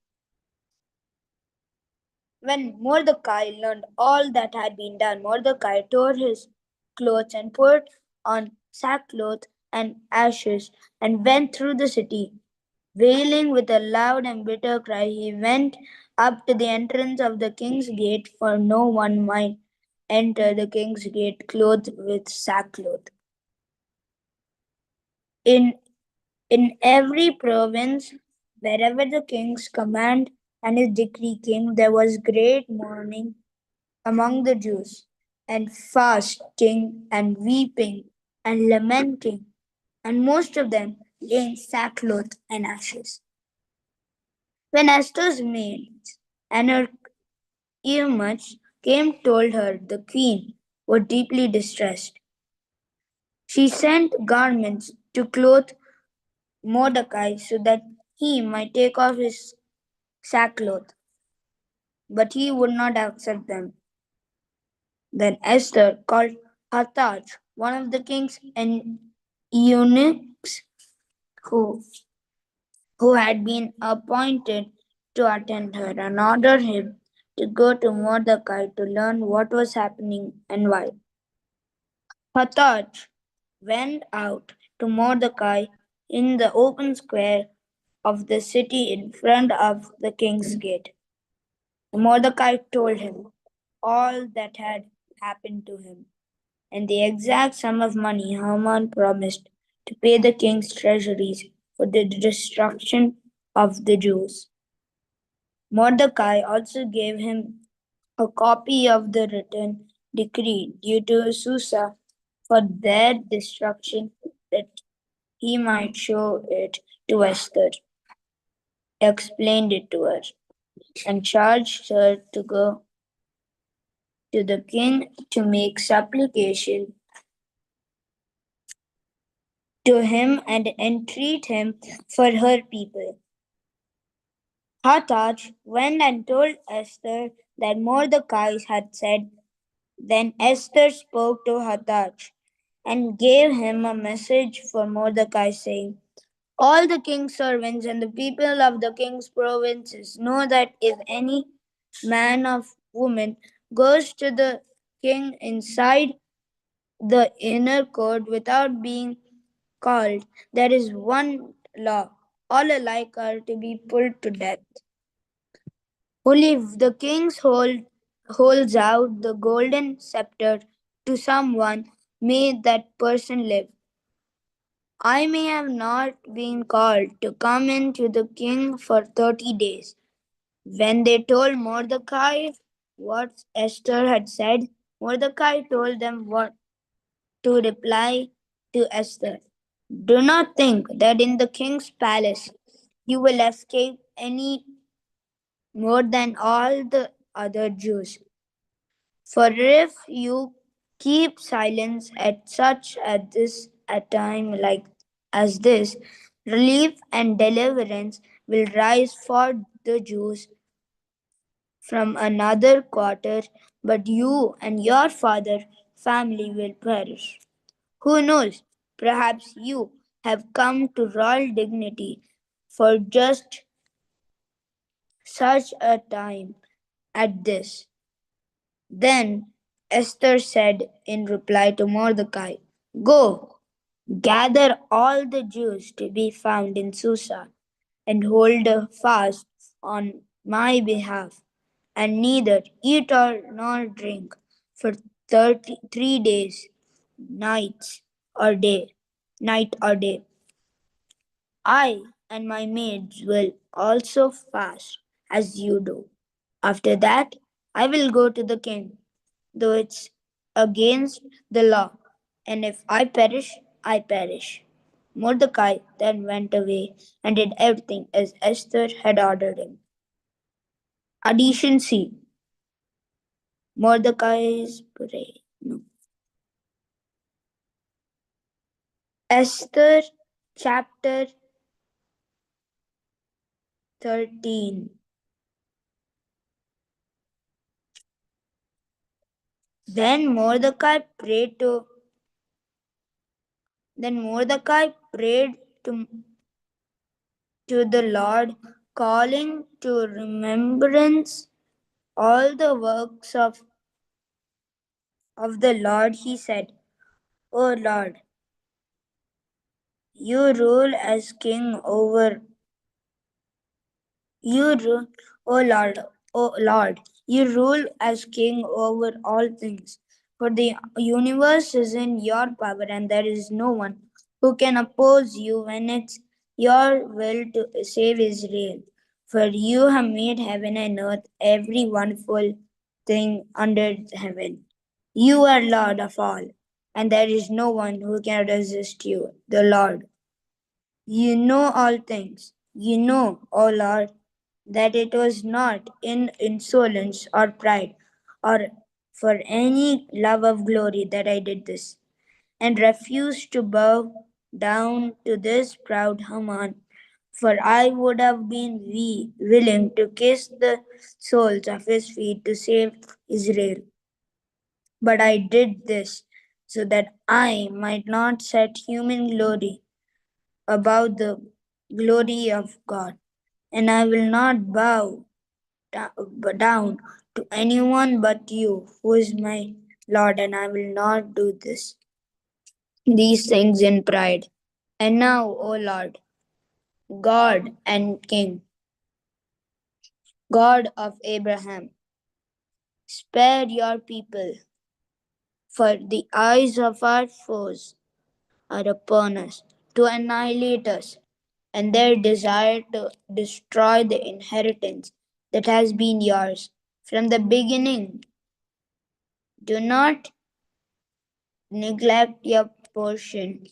When Mordecai learned all that had been done, Mordecai tore his clothes and put on sackcloth and ashes and went through the city. Wailing with a loud and bitter cry, he went up to the entrance of the king's gate, for no one might enter the king's gate clothed with sackcloth. In every province, wherever the king's command and his decree came, there was great mourning among the Jews, and fasting and weeping and lamenting, and most of them lay in sackcloth and ashes. When Esther's maids and her eunuchs came told her the queen was deeply distressed, she sent garments to clothe Mordecai so that he might take off his sackcloth, but he would not accept them. Then Esther called Hathach, one of the king's eunuchs, who, who had been appointed to attend her, and ordered him to go to Mordecai to learn what was happening and why. Hathach went out to Mordecai in the open square of the city in front of the king's gate. Mordecai told him all that had happened to him, and the exact sum of money Haman promised to pay the king's treasuries for the destruction of the Jews. Mordecai also gave him a copy of the written decree due to Susa for their destruction, that he might show it to Esther, explained it to her, and charged her to go to the king to make supplication to him and entreat him for her people. Hathach went and told Esther that Mordecai had said. Then Esther spoke to Hathach and gave him a message for Mordecai, saying, all the king's servants and the people of the king's provinces know that if any man or woman goes to the king inside the inner court without being called, there is one law. All alike are to be put to death. Only if the king holds out the golden scepter to someone may that person live. I may have not been called to come into the king for 30 days. When they told Mordecai what Esther had said, Mordecai told them what to reply to Esther. Do not think that in the king's palace you will escape any more than all the other Jews. For if you keep silence at such a time like as this, relief and deliverance will rise for the Jews from another quarter, but you and your father family will perish. Who knows? Perhaps you have come to royal dignity for just such a time as this. Then Esther said in reply to Mordecai, go, gather all the Jews to be found in Susa, and hold a fast on my behalf, and neither eat or nor drink for 3 days, nights or day, night or day. I and my maids will also fast as you do. After that, I will go to the king, though it's against the law, and if I perish, I perish. Mordecai then went away and did everything as Esther had ordered him. Addition C. Mordecai's prayer. No. Esther chapter 13. Then Mordecai prayed to Then Mordecai prayed to the Lord, calling to remembrance all the works of the Lord. He said, O Lord, you rule as king over you rule, O Lord, you rule as king over all things. For the universe is in your power, and there is no one who can oppose you when it's your will to save Israel. For you have made heaven and earth, every wonderful thing under heaven. You are Lord of all, and there is no one who can resist you, the Lord. You know all things. You know, O Lord, that it was not in insolence or pride or for any love of glory that I did this, and refused to bow down to this proud Haman, for I would have been willing to kiss the soles of his feet to save Israel. But I did this so that I might not set human glory above the glory of God, and I will not bow down to anyone but you, who is my Lord, and I will not do these things in pride. And now, O Lord, God and King, God of Abraham, spare your people, for the eyes of our foes are upon us to annihilate us, and their desire to destroy the inheritance that has been yours from the beginning. Do not neglect your portion,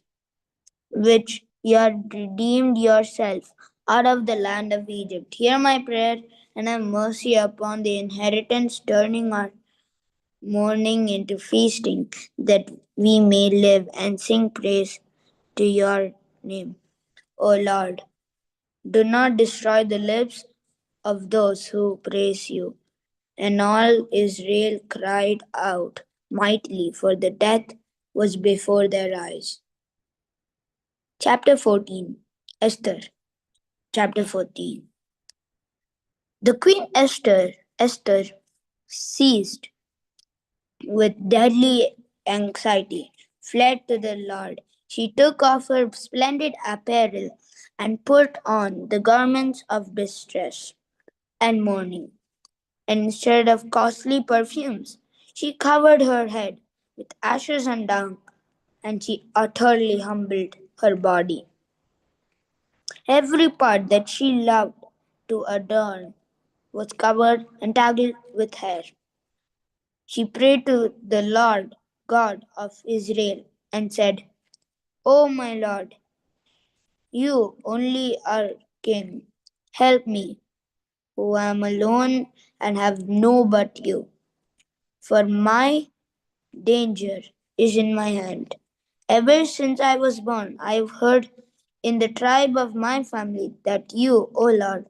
which you had redeemed yourself out of the land of Egypt. Hear my prayer and have mercy upon the inheritance, turning our mourning into feasting, that we may live and sing praise to your name. O Lord, do not destroy the lips of those who praise you. And all Israel cried out mightily, for the death was before their eyes. Chapter 14. Esther. Chapter 14. The Queen Esther, seized with deadly anxiety, fled to the Lord. She took off her splendid apparel and put on the garments of distress and mourning. And instead of costly perfumes, she covered her head with ashes and dung, and she utterly humbled her body. Every part that she loved to adorn was covered and tangled with hair. She prayed to the Lord God of Israel and said, O my Lord, you only are King. Help me, who am alone and have no but you. For my danger is in my hand. Ever since I was born, I have heard in the tribe of my family that you, O Lord,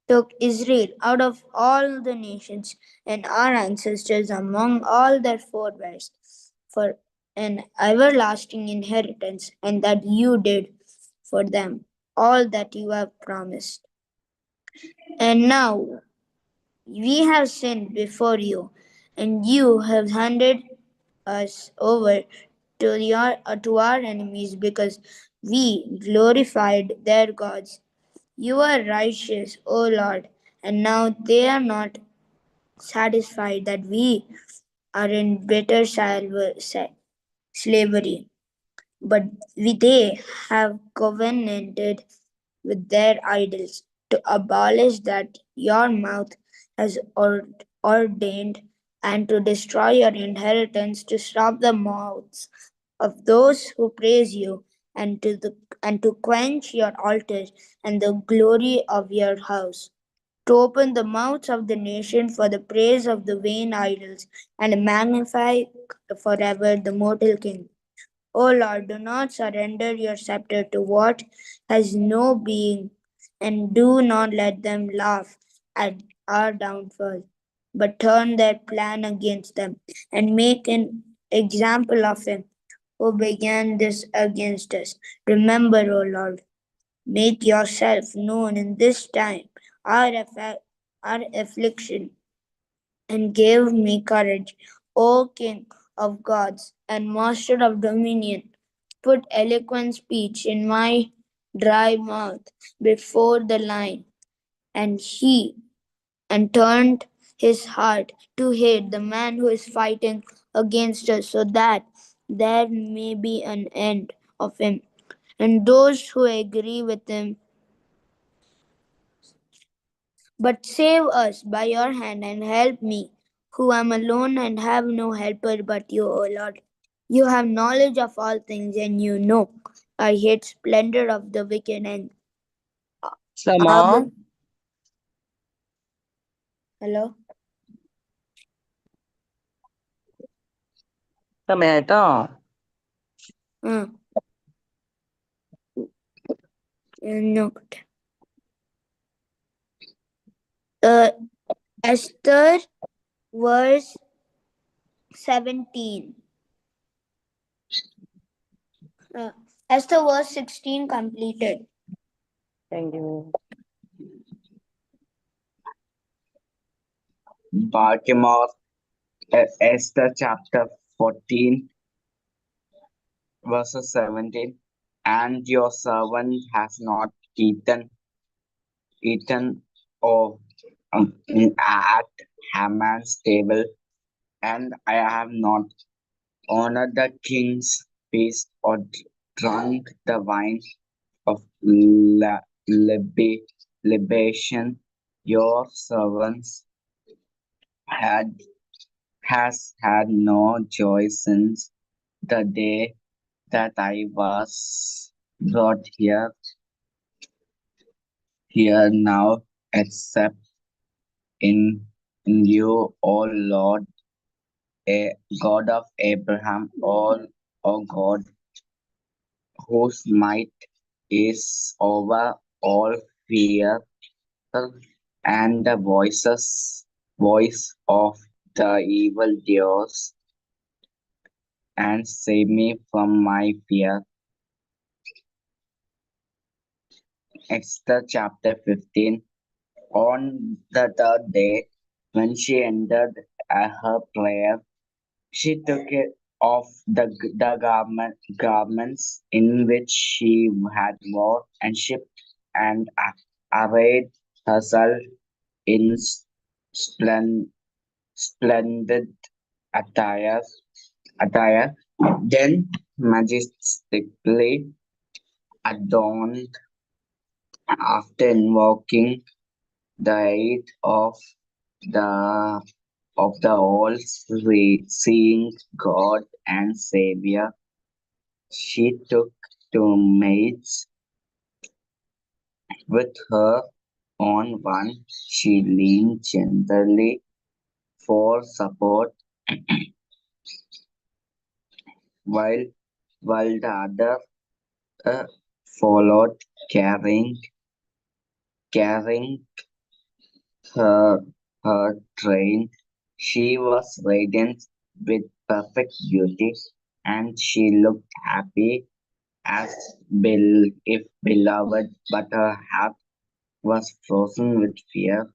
took Israel out of all the nations and our ancestors among all their forebears for an everlasting inheritance, and that you did for them all that you have promised. And now we have sinned before you, and you have handed us over to our enemies because we glorified their gods. You are righteous, O Lord, and now they are not satisfied that we are in bitter slavery, but they have covenanted with their idols to abolish that your mouth has ordained, and to destroy your inheritance, to stop the mouths of those who praise you, and to quench your altars and the glory of your house, to open the mouths of the nation for the praise of the vain idols, and magnify forever the mortal king. O Lord, do not surrender your scepter to what has no being, and do not let them laugh at our downfall, but turn their plan against them, and make an example of him who began this against us. Remember, O Lord, make yourself known in this time, our, our affliction, and give me courage, O King of gods and Master of dominion. Put eloquent speech in my dry mouth before the lion, and he and turned his heart to hate the man who is fighting against us, so that there may be an end of him, and those who agree with him. But save us by your hand and help me, who am alone and have no helper but you, O Lord. You have knowledge of all things, and you know I hate splendor of the wicked and Sama, hello. tomato, No. Esther verse 17. Esther verse 16 completed. thank you. Baltimore, Esther chapter 14, verses 17. And your servant has not eaten of at Haman's table, and I have not honored the king's feast or drunk the wine of libation. Your servants had has had no joy since the day that I was brought here now, except in you, O Lord, a God of Abraham, O God, whose might is over all fear. and the voice of the evil doers, and save me from my fear. Esther chapter 15. On the third day, when she ended her prayer, she took it off the garments in which she had worn and shipped, and arrayed herself in splendid attire. attire. Then majestically adorned, after invoking the aid the the all-seeing God and Savior, she took two maids with her. On one she leaned gently for support, while the other uh, followed, carrying her train. She was radiant with perfect beauty, and she looked happy as if beloved, but her heart was frozen with fear.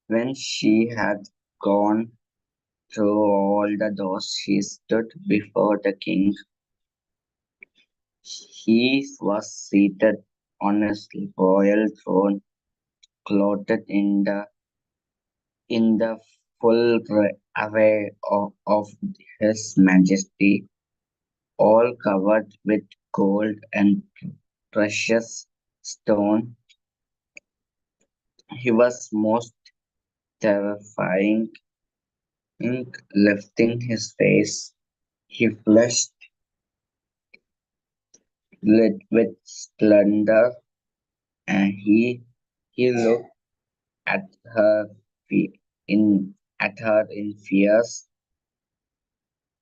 When she had gone through all the doors, she stood before the king. He was seated on his royal throne, clothed in the full array of his majesty, all covered with gold and precious stone. He was most terrifying. Lifting his face, he flushed, lit with splendor, and he looked at her in in fears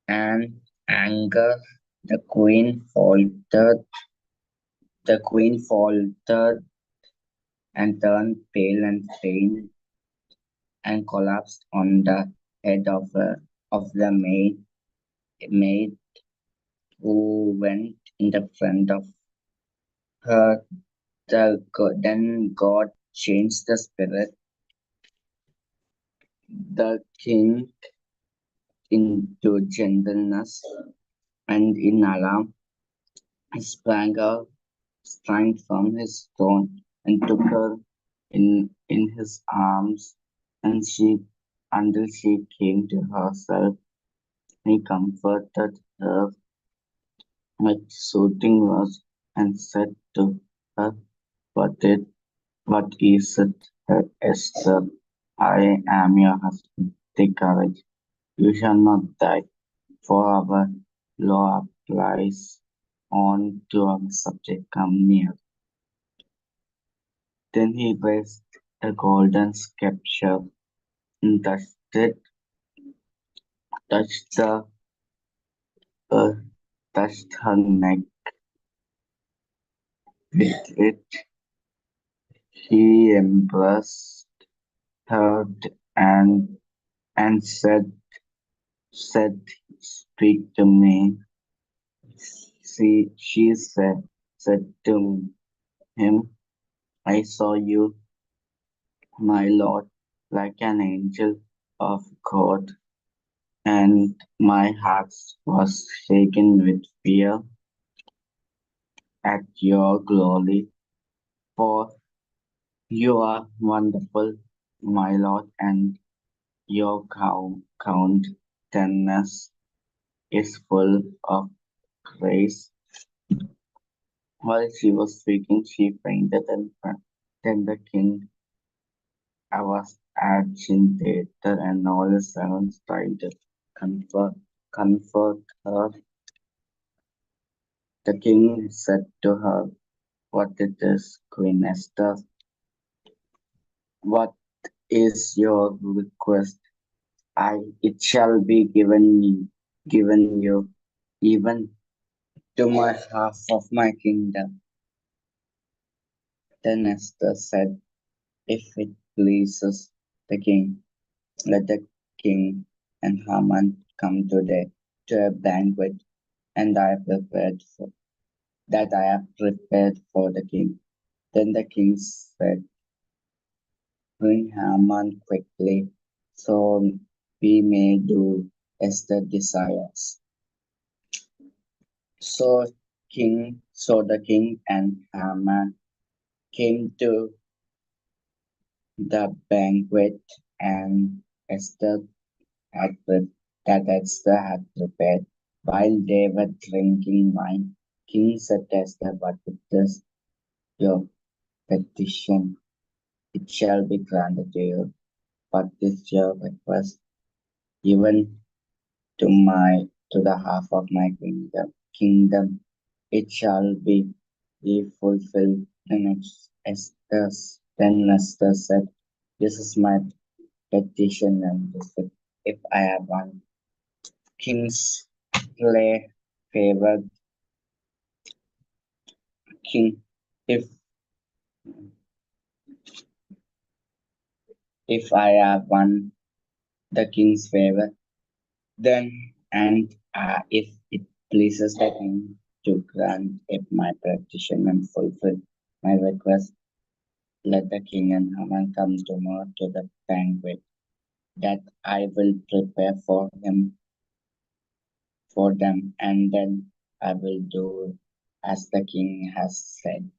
and anger. The queen faltered. The queen faltered and turned pale and faint, and collapsed on the head of the maid who went in the front of her. Then God changed the spirit. The king into gentleness, and in alarm sprang sprang from his throne and took her in his arms, and until she came to herself. He comforted her with soothing words and said to her, "What it what is it, Esther? I am your husband. Take courage. You shall not die, for our law applies on to our subject. Come near." Then he raised a golden scepter and touched the uh, touched her neck with it. He embraced her and said, "Speak to me." She said to him, "I saw you, my lord, like an angel of God, and my heart was shaken with fear at your glory, for you are wonderful, my lord, and your countenance is full of grace." While she was speaking, she fainted, and then the king was agitated, and all his servants tried to comfort, comfort her. The king said to her, "What it is, Queen Esther? What is your request? It shall be given you, even to my half of my kingdom." Then Esther said, if it pleases the king, let the king and Haman come today to a banquet and I have prepared for the king. Then the king said, bring Haman quickly, so we may do as the desires. So the king and Haman came to the banquet and Esther had that Esther had prepared. While they were drinking wine, King said to Esther, what is this your petition? It shall be granted to you. What is your request? Even to the half of my kingdom, it shall be fulfilled. And then Esther said, this is my petition and visit. If I have one king's play favored king, if I have won the king's favor, then if it pleases the king to grant if my petition and fulfill my request, let the king and Haman come tomorrow to the banquet that I will prepare for them, and then I will do as the king has said.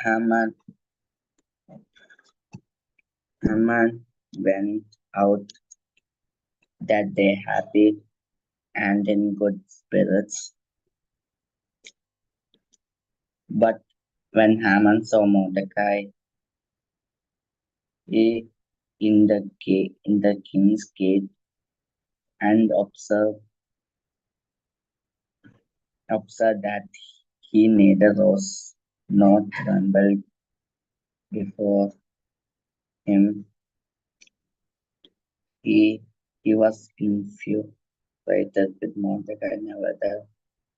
Haman, Haman went out that day happy and in good spirits. But when Haman saw Mordecai he in the king's gate and observed that he neither rose nor trembled before him, he was infuriated with Mordecai.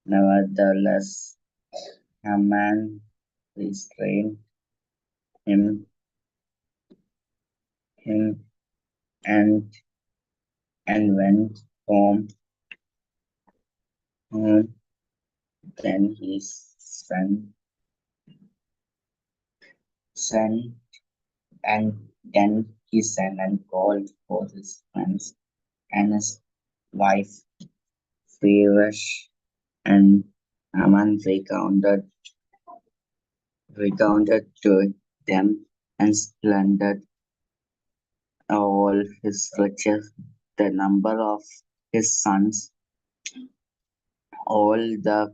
Nevertheless, Haman restrained him, him and went home. Then he sent sent and called for his friends and his wife Firash, and Haman recounted to them and plundered all his riches, the number of his sons, all the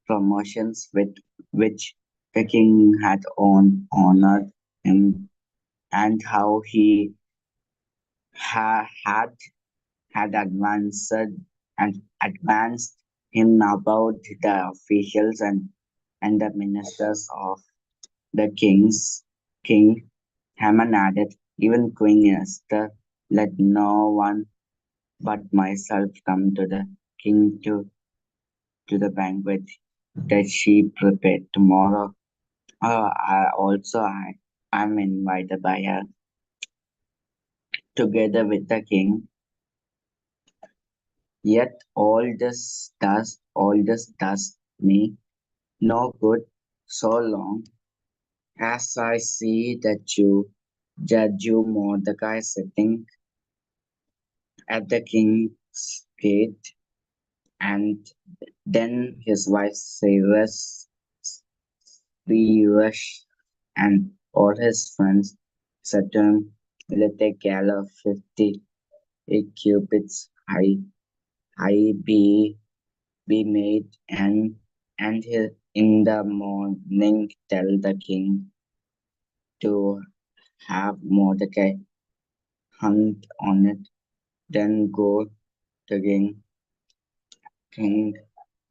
promotions with which the king had honored him, and how he had advanced him above the officials and the ministers of the king. Haman added, even Queen Esther, let no one but myself come to the king to the banquet that she prepared tomorrow. I'm invited by her together with the king. Yet all this does me no good so long as I see that you Mordecai sitting at the king's gate, and then his wife Seresh and all his friends said to him, let a gala of 50 cubits high be made, in the morning tell the king to have Mordecai hung on it. Then go to king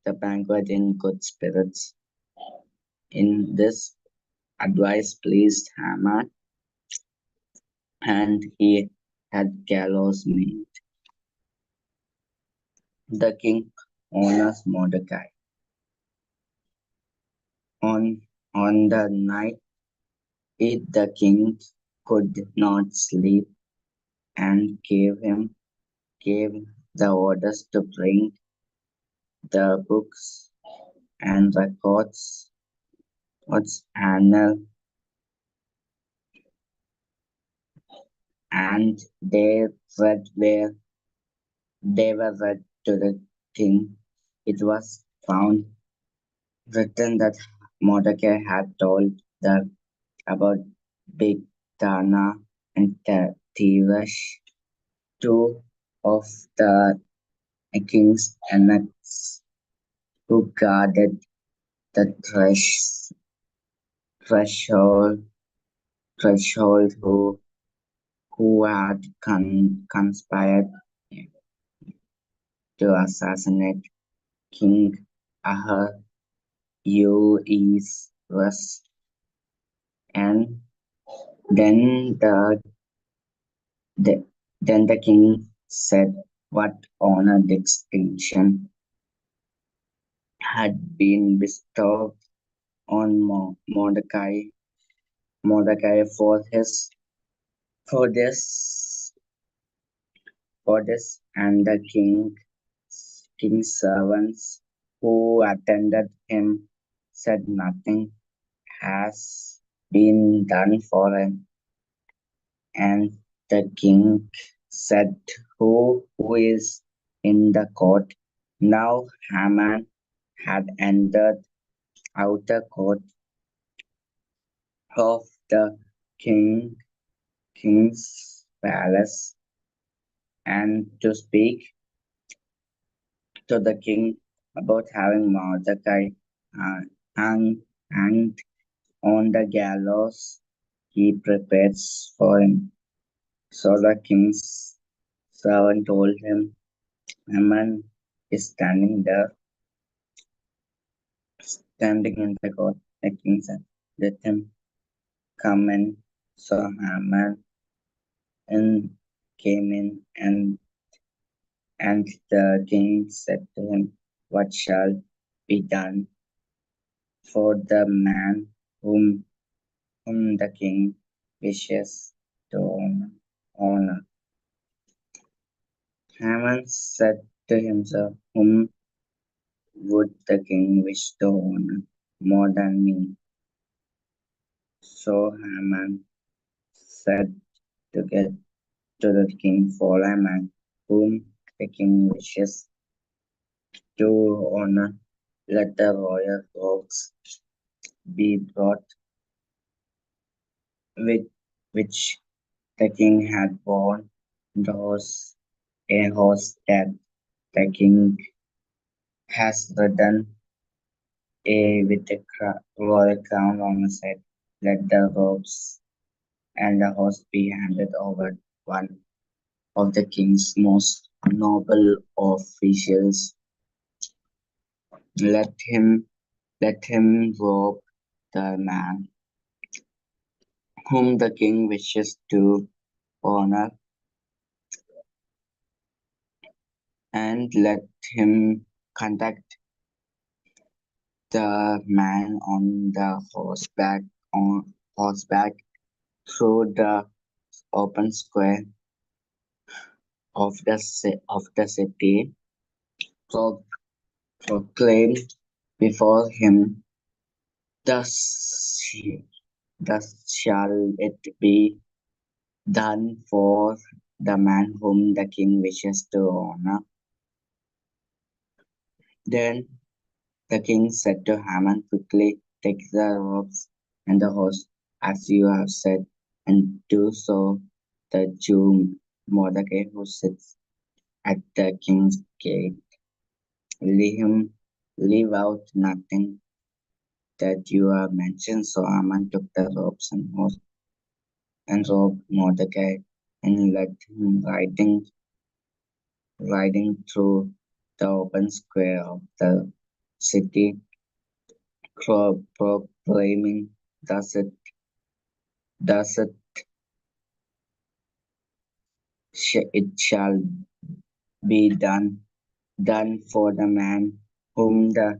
the banquet in good spirits. In this advice pleased Haman, and he had gallows made. The king honors Mordecai. On On the night the king could not sleep and gave the orders to bring the books and records annal, and they were read to the king. It was found written that Mordecai had told them about Bigthana and Teresh, two of the king's eunuchs who guarded the threshold, who had conspired to assassinate King Ahasuerus, and then the then the king said what honor distinction had been bestowed on Mordecai for this and the king's servants who attended him said nothing has been done for him. And the king said, who is in the court? Now Haman had entered outer court of the king's palace and to speak to the king about having Mordecai hanged on the gallows he prepares for him. So the king's servant told him, Haman is standing in the court. The king said, let him come in. So Haman came in, and the king said to him, what shall be done for the man whom the king wishes to honor? Haman said to himself, whom would the king wish to honor more than me? So Haman said to get to the king for a man whom the king wishes to honor. Let the royal robes be brought with which the king had worn, a horse that the king has ridden, with a royal crown on his head. Let the robes and the horse be handed over one of the king's most noble officials. Let him robe the man whom the king wishes to honor, and let him conduct the man on the horseback through the open square of the city, proclaimed before him, thus shall it be done for the man whom the king wishes to honor. Then the king said to Haman, quickly take the robes and the horse, as you have said, and do so the Jew Mordecai who sits at the king's gate. Leave out nothing that you have mentioned. So Haman took the robes and horse and robed Mordecai and led him riding through the open square of the city, proclaiming, thus it shall be done for the man whom the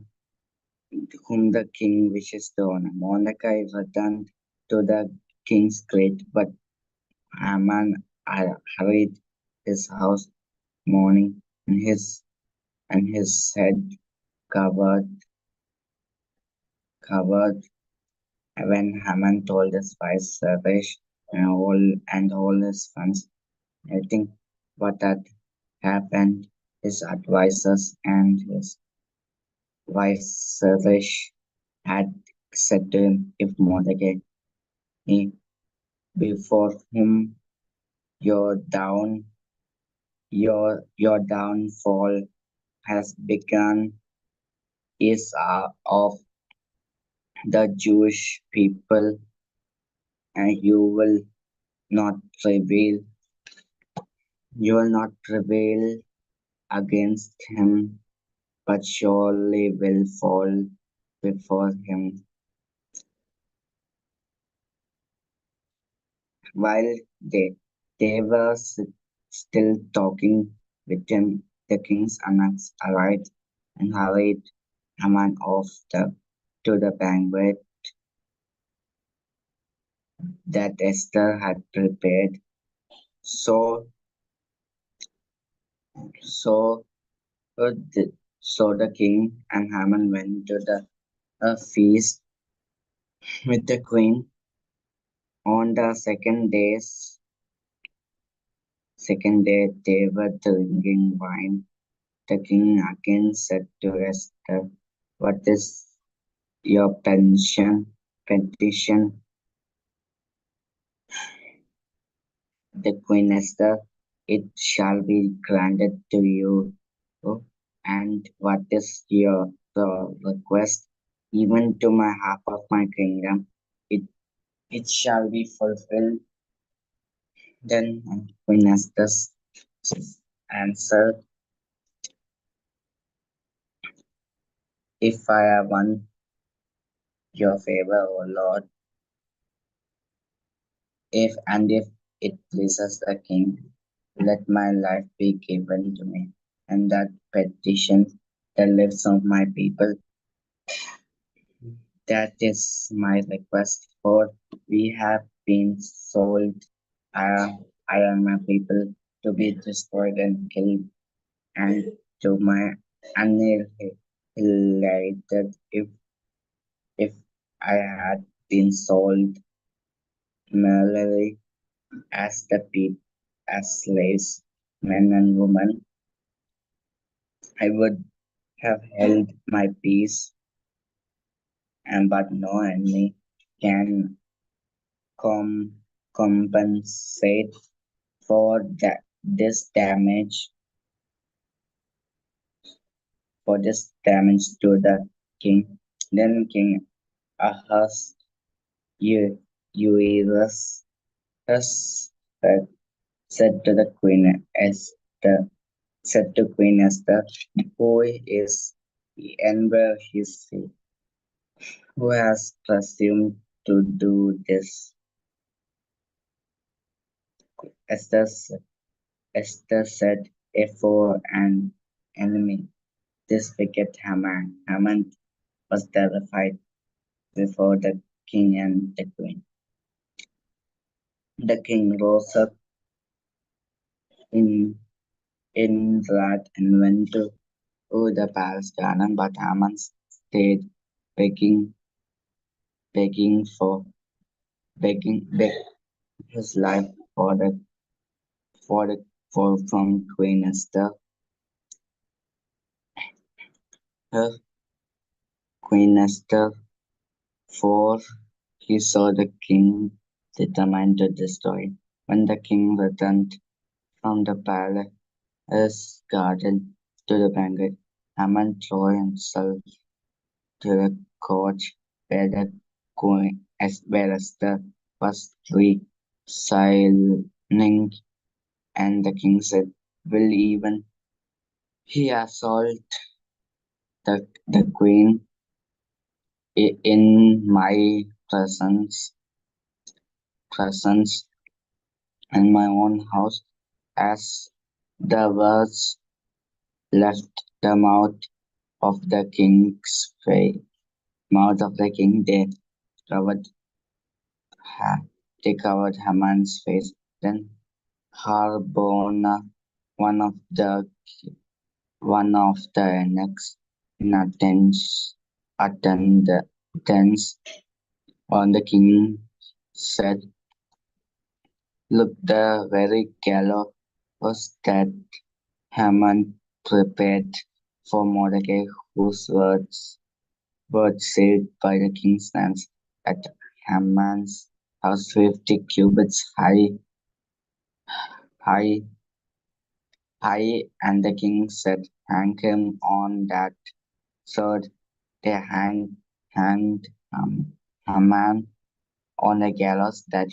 whom the king wishes to honor. Mordecai returned to the king's gate, but Haman hurried his house mourning, and his head covered covered. When Haman told his wife Zeresh and all his friends everything what had happened, his advisors and his wife Zeresh had said to him, "If Mordecai, he, before whom your your downfall has begun, is of the Jewish people, and not prevail, you will not prevail against him, but surely will fall before him." While they were still talking with him, the king's eunuchs arrived and hurried Haman off to the banquet that Esther had prepared. So, so, the king and Haman went to the feast with the queen. On the second day, they were drinking wine. The king again said to Esther, "What is your petition?" The queen Esther, "It shall be granted to you." "And what is your request?" "Even to my half of my kingdom, it shall be fulfilled." Then Queen Esther answered, "If I have won your favor, O Lord, if it pleases the king, let my life be given to me, and that petition the lives of my people. That is my request, for we have been sold, I, I and my people, to be destroyed and killed, and to my annihilated. If I had been sold merely as as slaves, men and women, I would have held my peace, and but no enemy can com- compensate for this damage to the king." Then King Ahaz Euerus said to the Queen Esther, "Who is he and where is he? Who has presumed to do this?" Esther, s- Esther said, "A foe and enemy, this wicked Haman." Haman was terrified before the king and the queen. The king rose up in wrath and went to the palace garden, but Haman stayed begging, begging for begging his life for the for the for from Queen Esther. Her Queen Esther, for he saw the king determined to destroy. When the king returned from the palace garden to the banquet, Haman threw himself to the couch where the where Esther was reclining, and the king said, "Will even he assault the queen in my presence and my own house?" As the words left the mouth of the king's face, mouth of the king, covered they covered Haman's face. Then Harbona, one of the next in attendance on the king said, "Look, the very gallows that Haman prepared for Mordecai, whose words said by the king's hands at Haman's house 50 cubits high, and the king said, hang him on that sword. They hanged Haman on a gallows that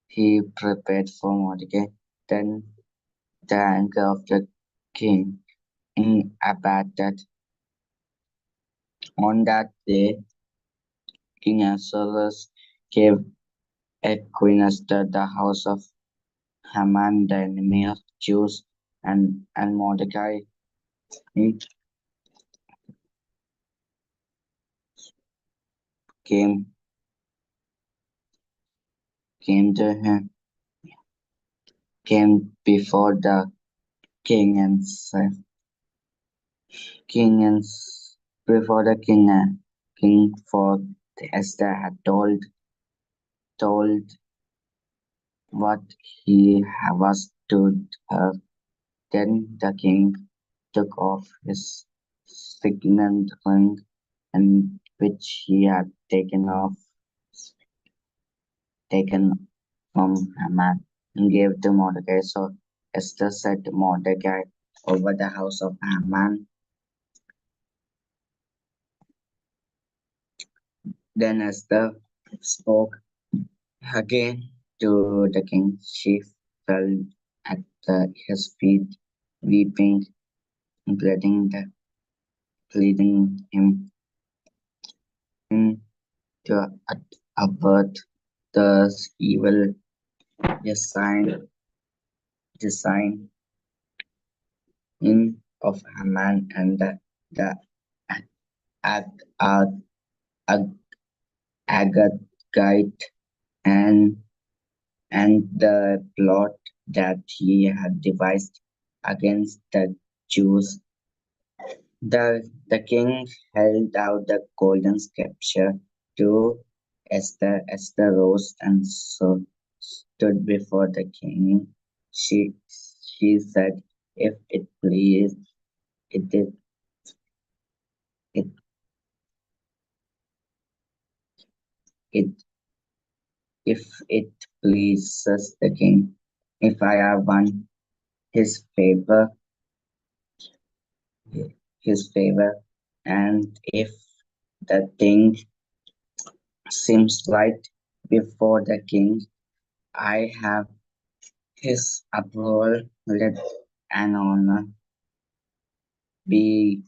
he prepared for Mordecai. Then the anger of the king abated. On that day, King Ahasuerus gave a queen Esther the house of Haman, the enemy of Jews, and Mordecai came to him, came before the king and said, king and before the king, for Esther had told what he was to her. Then the king took off his signet ring, and which he had taken from Haman, and gave to Mordecai. So Esther set Mordecai over the house of Haman. Then Esther spoke again to the king. She fell at his feet, weeping, and pleading him to avert the evil design of Haman and the Ag- Ag- Ag- Agagite and the plot that he had devised against the Jews. The king held out the golden scepter to Esther. Esther rose and stood before the king. She said, "If it please, it is it it if it pleases the king, if I have won his favor, and if the thing seems right before the king, I have his approval. Let an honor be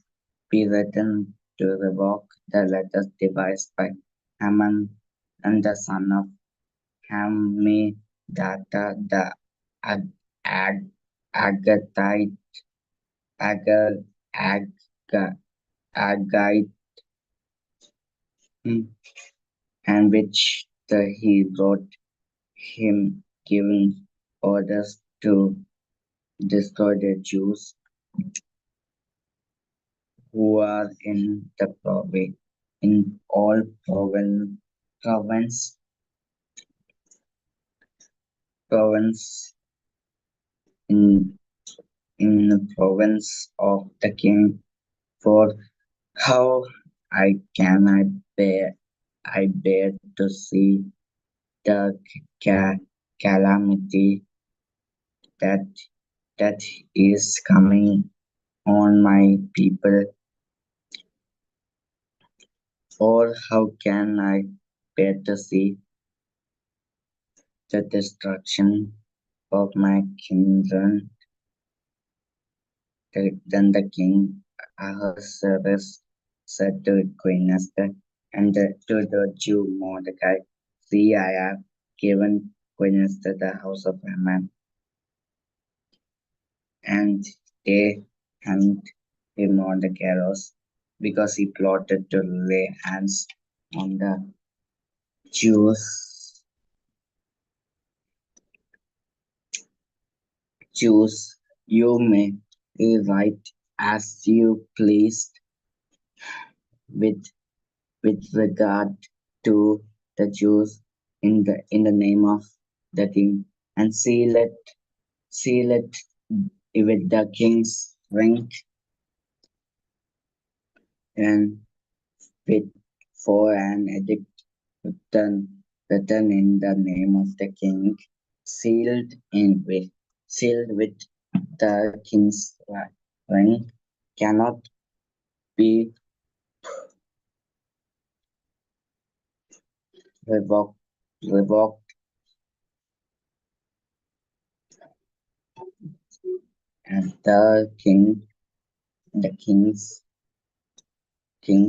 written to revoke the letters devised by Haman and the son of Hammedata the Ag- Ag- Agatite, Agar, Aga, Agite, and which he wrote him giving orders to destroy the Jews who are in the in all province province in the province of the king. For how I bear to see the calamity that is coming on my people, or how can I bear to see the destruction of my children? Then the king Ahasuerus said to Queen Esther and to the Jew Mordecai, "See, I have given Queen Esther the house of Haman, and they hanged him on the gallows. because he plotted to lay hands on the Jews. Jews, you may write as you pleased with regard to the Jews in the name of the king, and seal it with the king's ring, and with for an edict written in the name of the king, sealed with the king's ring, cannot be revoked, revoked, and the king's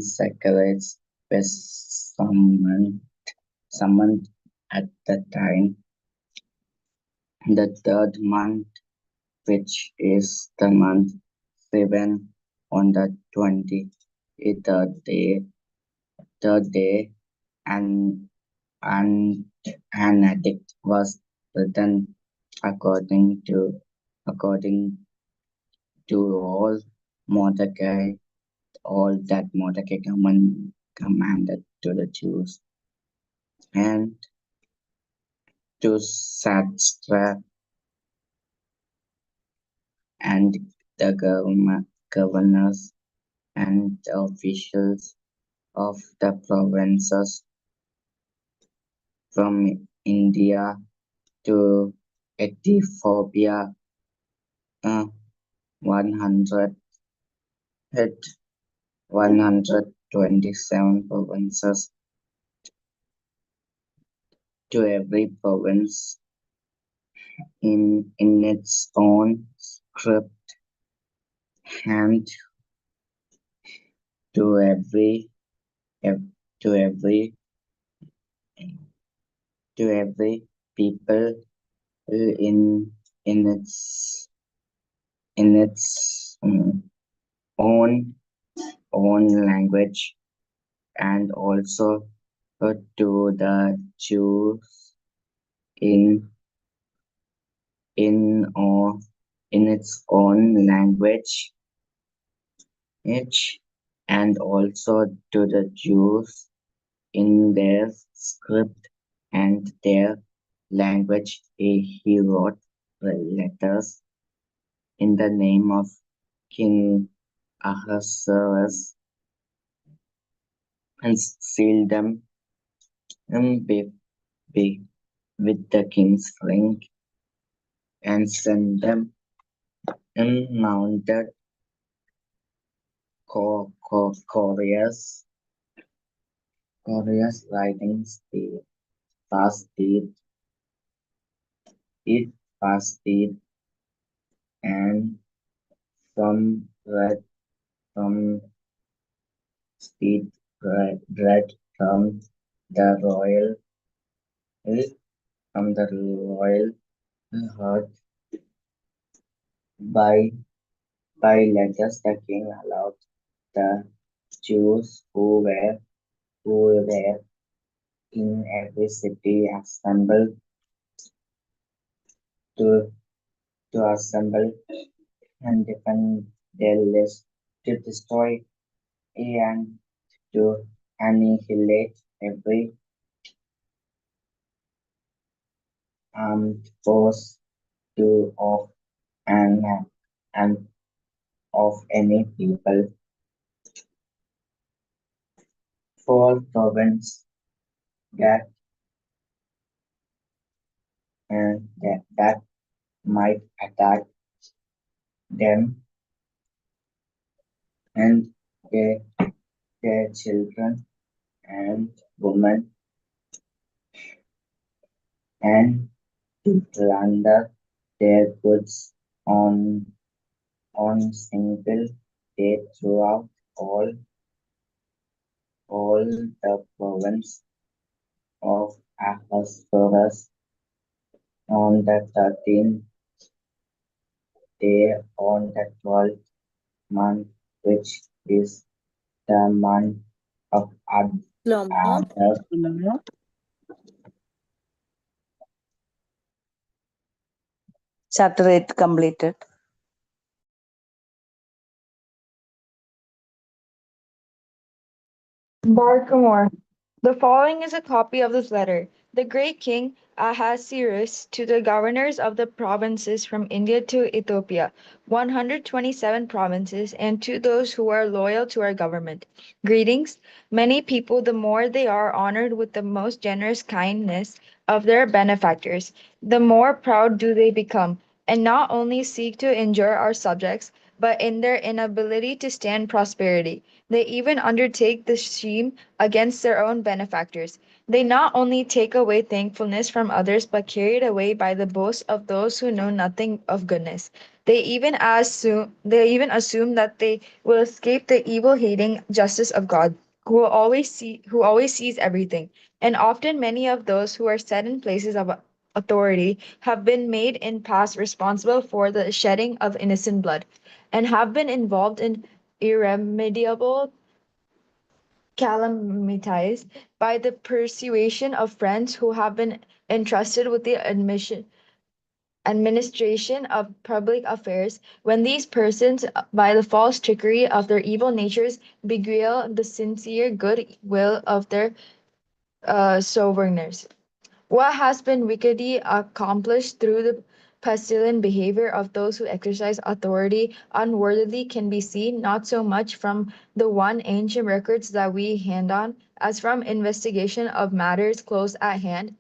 secretaries were summoned at the time, the third month, which is the month seven, on the 23rd day, and and an edict was written according to according to all that Mordecai commanded to the Jews, and to Satrap and the governors and the officials of the provinces from India to Ethiopia, 100 127 provinces, to every province in its own script, and to ev- to every to every people in its own language, and also to the Jews in or in its own language, each, and also to the Jews in their script and their language. He wrote letters in the name of King Ahasuerus, and sealed them be, be, with the king's ring, and sent them in mounted couriers riding fast it fast speed, and from from speed bread the royal from the royal herd. By letters, the king allowed the Jews who were in every city to assemble and defend their list, to destroy and to annihilate every armed force to and and of any people, for province that that might attack them, and their, their children and women, and to plunder their goods on single day throughout all the province of Ahasuerus. On the 13th day, on the 12th month, which is the month of Slow-mo. Adar. Chapter 8 completed. Barkamore. The following is a copy of this letter. The great king Ahasuerus to the governors of the provinces from India to Ethiopia, 127 provinces, and to those who are loyal to our government. Greetings. Many people, the more they are honored with the most generous kindness of their benefactors, the more proud do they become, and not only seek to injure our subjects, but in their inability to stand prosperity. They even undertake the scheme against their own benefactors. They not only take away thankfulness from others, but carry it away by the boast of those who know nothing of goodness. They even assume that they will escape the evil hating justice of God, who always sees everything. And often many of those who are set in places of authority have been made in past responsible for the shedding of innocent blood, and have been involved in irremediable calamities by the persuasion of friends who have been entrusted with the administration of public affairs, when these persons, by the false trickery of their evil natures, beguile the sincere good will of their sovereigners. What has been wickedly accomplished through the pestilent behavior of those who exercise authority unworthily can be seen not so much from the one ancient records that we hand on as from investigation of matters close at hand.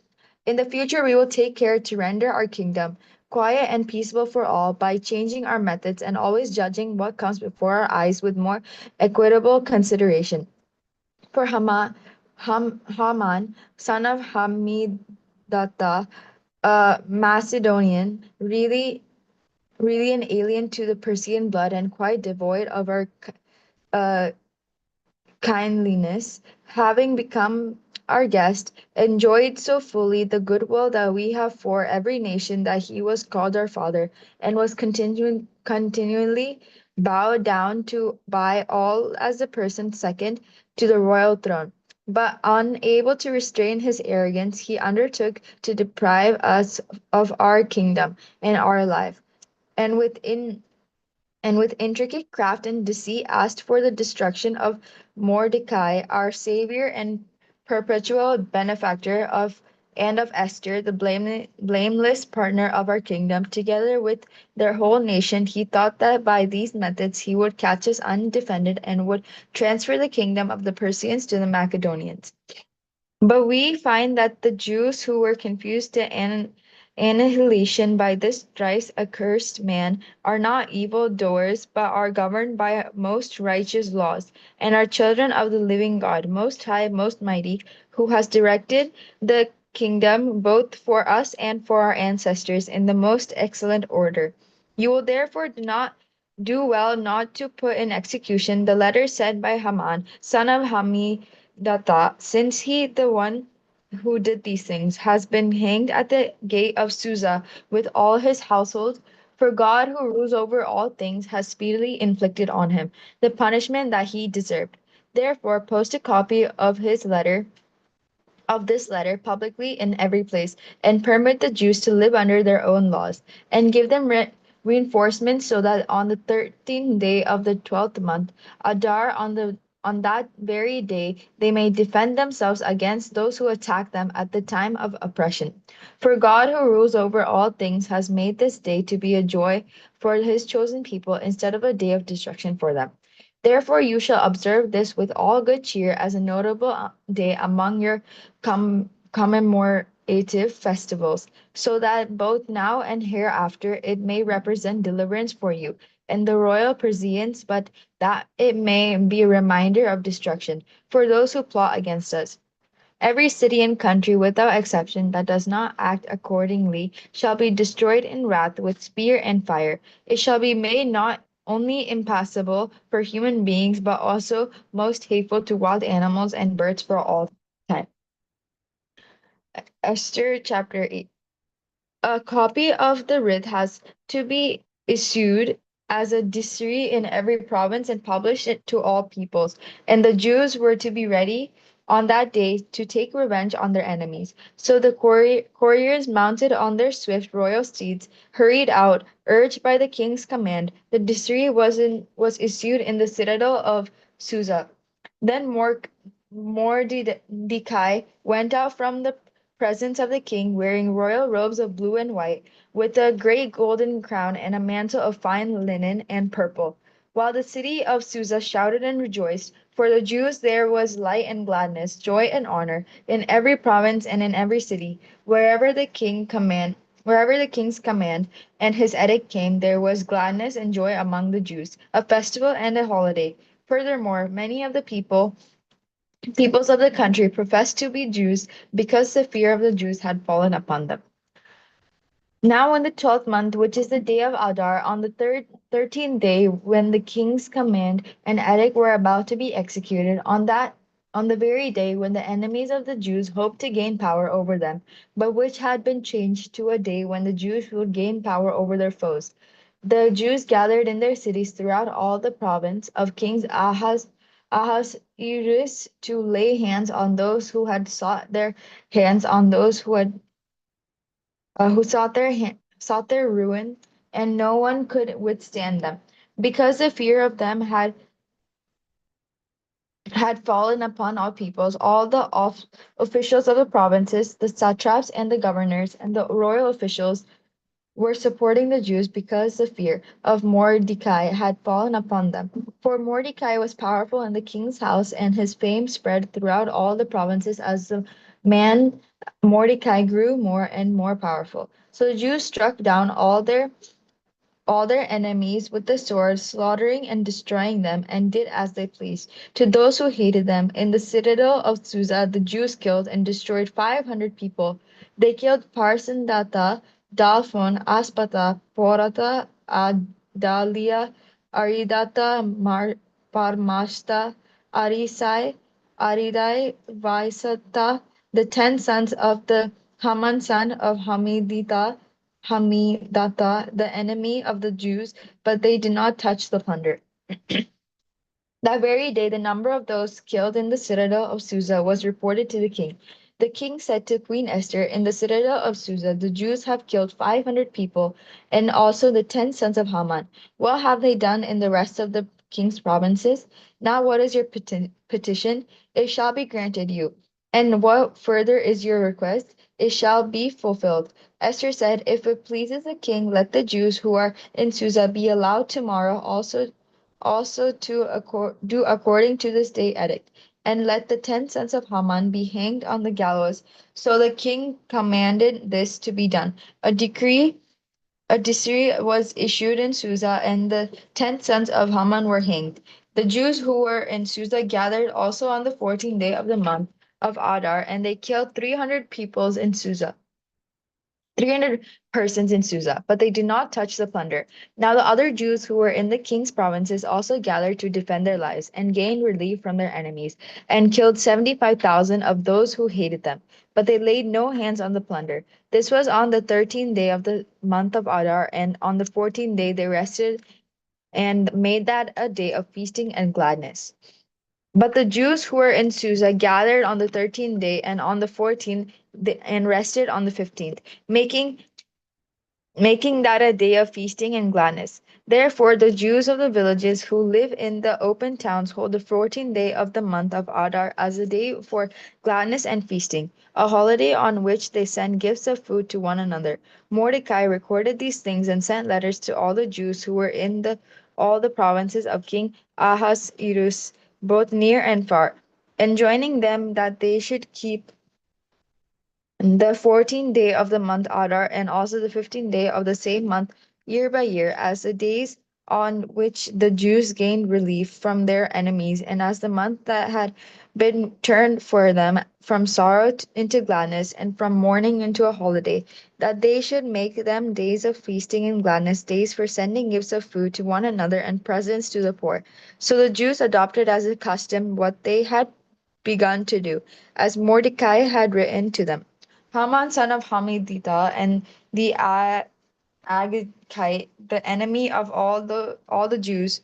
In the future, we will take care to render our kingdom quiet and peaceable for all by changing our methods and always judging what comes before our eyes with more equitable consideration. For Haman, son of Hamidata, a Macedonian, really an alien to the Persian blood and quite devoid of our uh, kindliness, having become our guest, enjoyed so fully the goodwill that we have for every nation that he was called our father, and was continually bowed down to by all as the person second to the royal throne. But unable to restrain his arrogance, he undertook to deprive us of our kingdom and our life, and with intricate craft and deceit asked for the destruction of Mordecai, our savior and perpetual benefactor of Esther, the blameless partner of our kingdom, together with their whole nation. He thought that by these methods he would catch us undefended and would transfer the kingdom of the Persians to the Macedonians. But we find that the Jews who were confused to annihilation by this thrice accursed man are not evil doers, but are governed by most righteous laws, and are children of the living God, most high, most mighty, who has directed the kingdom both for us and for our ancestors in the most excellent order. You will therefore do well not to put in execution the letter said by Haman, son of Hamidata, since he, the one who did these things, has been hanged at the gate of Susa with all his household. For God, who rules over all things, has speedily inflicted on him the punishment that he deserved. Therefore, post a copy of this letter publicly in every place, and permit the Jews to live under their own laws, and give them reinforcements so that on the 13th day of the 12th month, Adar, on that very day, they may defend themselves against those who attack them at the time of oppression. For God, who rules over all things, has made this day to be a joy for his chosen people instead of a day of destruction for them. Therefore, you shall observe this with all good cheer as a notable day among your commemorative festivals, so that both now and hereafter it may represent deliverance for you and the royal prescience, but that it may be a reminder of destruction for those who plot against us. Every city and country without exception that does not act accordingly shall be destroyed in wrath with spear and fire. It shall be made not only impassable for human beings, but also most hateful to wild animals and birds for all time. Esther chapter 8. A copy of the writ has to be issued as a decree in every province and published it to all peoples. And the Jews were to be ready on that day to take revenge on their enemies. So the couriers, mounted on their swift royal steeds, hurried out, urged by the king's command. The decree was issued in the citadel of Susa. Then Mordecai went out from the presence of the king, wearing royal robes of blue and white, with a great golden crown and a mantle of fine linen and purple. While the city of Susa shouted and rejoiced, for the Jews there was light and gladness, joy and honor, in every province and in every city, wherever the king's command and his edict came, there was gladness and joy among the Jews, a festival and a holiday. Furthermore, many of the peoples of the country professed to be Jews because the fear of the Jews had fallen upon them. Now in the 12th month, which is the day of Adar, on the 13th day, when the king's command and edict were about to be executed, on the very day when the enemies of the Jews hoped to gain power over them, but which had been changed to a day when the Jews would gain power over their foes, the Jews gathered in their cities throughout all the province of King Ahasuerus to lay hands on those who had sought their hands on those who sought their ruin, and no one could withstand them, because the fear of them had fallen upon all peoples. All the officials of the provinces, the satraps and the governors, and the royal officials were supporting the Jews because the fear of Mordecai had fallen upon them. For Mordecai was powerful in the king's house, and his fame spread throughout all the provinces as the man Mordecai grew more and more powerful. So the Jews struck down all their enemies with the sword, slaughtering and destroying them, and did as they pleased. To those who hated them, in the citadel of Susa, the Jews killed and destroyed 500 people. They killed Parsandata, Dalphon, Aspata, Porata, Adalia, Aridata, Parmashta, Arisai, Aridai, Vaisata, the 10 sons of the Haman son of Hamidata, the enemy of the Jews, but they did not touch the plunder. That very day, the number of those killed in the citadel of Susa was reported to the king. The king said to Queen Esther, in the citadel of Susa, the Jews have killed 500 people, and also the 10 sons of Haman. What have they done in the rest of the king's provinces? Now, what is your petition? It shall be granted you. And what further is your request? It shall be fulfilled. Esther said, if it pleases the king, let the Jews who are in Susa be allowed tomorrow also to do according to the state edict, and let the 10 sons of Haman be hanged on the gallows. So the king commanded this to be done. A decree was issued in Susa, and the 10 sons of Haman were hanged. The Jews who were in Susa gathered also on the 14th day of the month of Adar, and they killed 300 persons in Susa, but they did not touch the plunder. Now the other Jews who were in the king's provinces also gathered to defend their lives and gain relief from their enemies, and killed 75,000 of those who hated them. But they laid no hands on the plunder. This was on the 13th day of the month of Adar, and on the 14th day they rested and made that a day of feasting and gladness. But the Jews who were in Susa gathered on the 13th day and on the 14th and rested on the 15th, making that a day of feasting and gladness. Therefore, the Jews of the villages who live in the open towns hold the 14th day of the month of Adar as a day for gladness and feasting, a holiday on which they send gifts of food to one another. Mordecai recorded these things and sent letters to all the Jews who were in all the provinces of King Ahasuerus, both near and far, enjoining them that they should keep the 14th day of the month Adar, and also the 15th day of the same month, year by year, as the days on which the Jews gained relief from their enemies, and as the month that had been turned for them from sorrow into gladness, and from mourning into a holiday, that they should make them days of feasting and gladness, days for sending gifts of food to one another and presents to the poor. So the Jews adopted as a custom what they had begun to do, as Mordecai had written to them. Haman son of Hamidita and the Agagite, the enemy of all the Jews,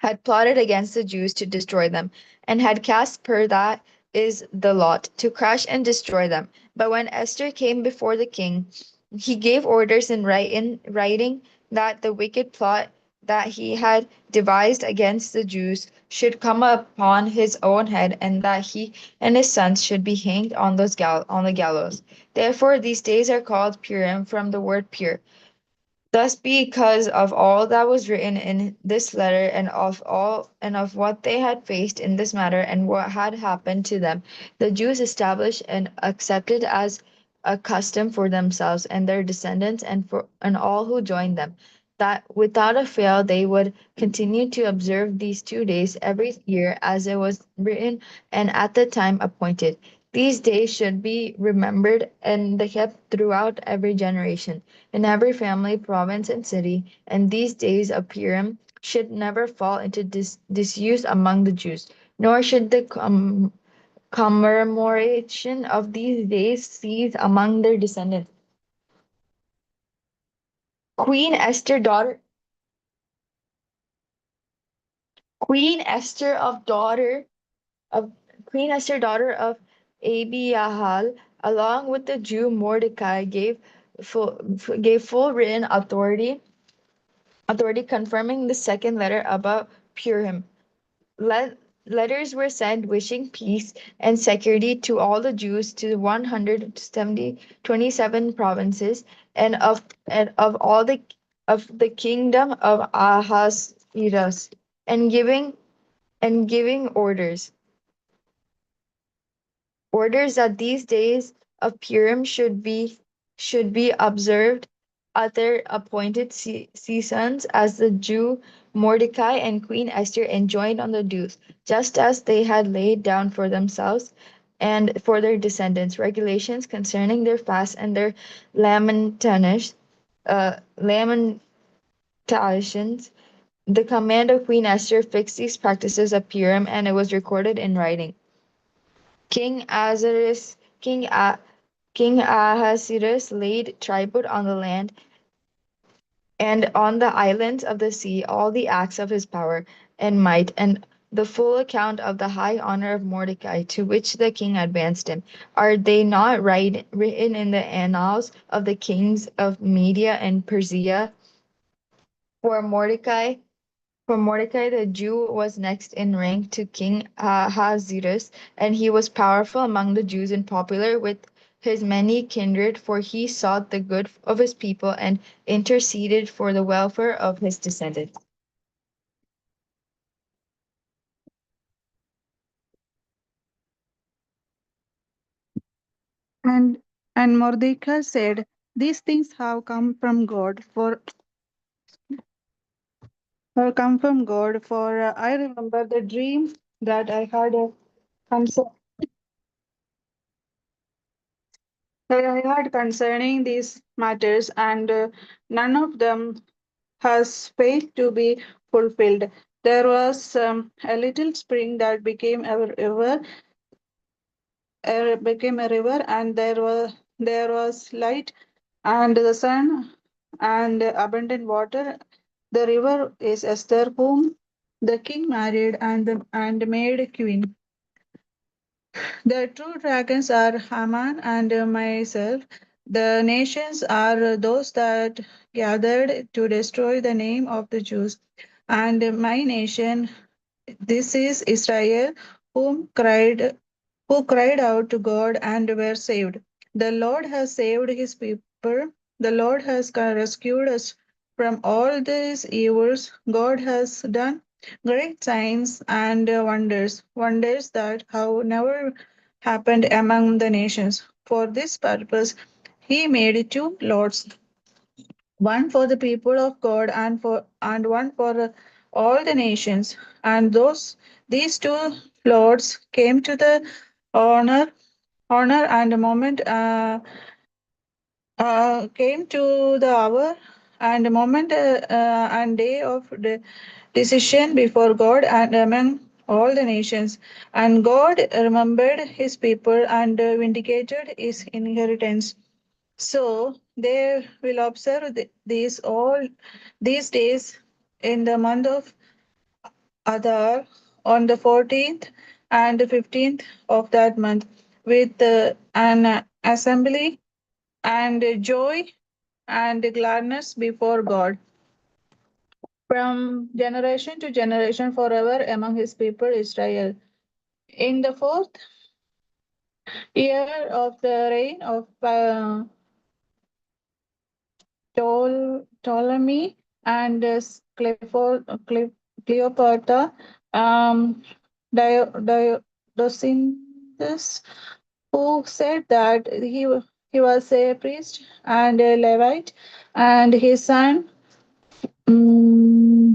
had plotted against the Jews to destroy them, and had cast pur that is the lot, to crush and destroy them. But when Esther came before the king, he gave orders in writing that the wicked plot that he had devised against the Jews should come upon his own head, and that he and his sons should be hanged on on the gallows. Therefore, these days are called Purim, from the word pure. Thus, because of all that was written in this letter, and of what they had faced in this matter, and what had happened to them, the Jews established and accepted as a custom for themselves and their descendants, and all who joined them, that without a fail they would continue to observe these 2 days every year, as it was written and at the time appointed. These days should be remembered and kept throughout every generation, in every family, province, and city, and these days of Purim should never fall into disuse among the Jews, nor should the commemoration of these days cease among their descendants. Queen Esther, daughter Queen Esther of daughter of Queen Esther, daughter of Abiahal, along with the Jew Mordecai, gave full written authority confirming the second letter about Purim. Let, Letters were sent wishing peace and security to all the Jews to 127 provinces and of all the kingdom of Ahasuerus, and giving orders that these days of Purim should be observed at their appointed seasons, as the Jew Mordecai and Queen Esther enjoined on the Jews, just as they had laid down for themselves and for their descendants regulations concerning their fast and their lamentations. Lamentations. The command of Queen Esther fixed these practices of Purim, and it was recorded in writing. King Ahasuerus, King Ahasuerus laid tribute on the land and on the islands of the sea all the acts of his power and might, and the full account of the high honor of Mordecai, to which the king advanced him. Are they not written in the annals of the kings of Media and Persia? For Mordecai For Mordecai the Jew was next in rank to King Ahasuerus, and he was powerful among the Jews and popular with his many kindred, for he sought the good of his people and interceded for the welfare of his descendants. And and Mordecai said, "These things have come from God, for I remember the dream that concern, that I had concerning these matters, and none of them has failed to be fulfilled. There was a little spring that became a river, and there was light and the sun and abundant water. The river is Esther, whom the king married and made queen. The true dragons are Haman and myself. The nations are those that gathered to destroy the name of the Jews. And my nation, this is Israel, who cried out to God and were saved. The Lord has saved his people. The Lord has rescued us from all these evils. God has done great signs and wonders that have never happened among the nations. For this purpose, he made two lords, one for the people of God and one for all the nations. And these two lords came to the honor and moment came to the hour and moment and day of the decision before God and among all the nations. And God remembered his people and vindicated his inheritance. So they will observe these days in the month of Adar on the 14th and 15th of that month with an assembly and joy and gladness before God from generation to generation forever among his people Israel. In the fourth year of the reign of Ptolemy and Cleopatra, um, Diodocinus, who said that he was a priest and a Levite, and his son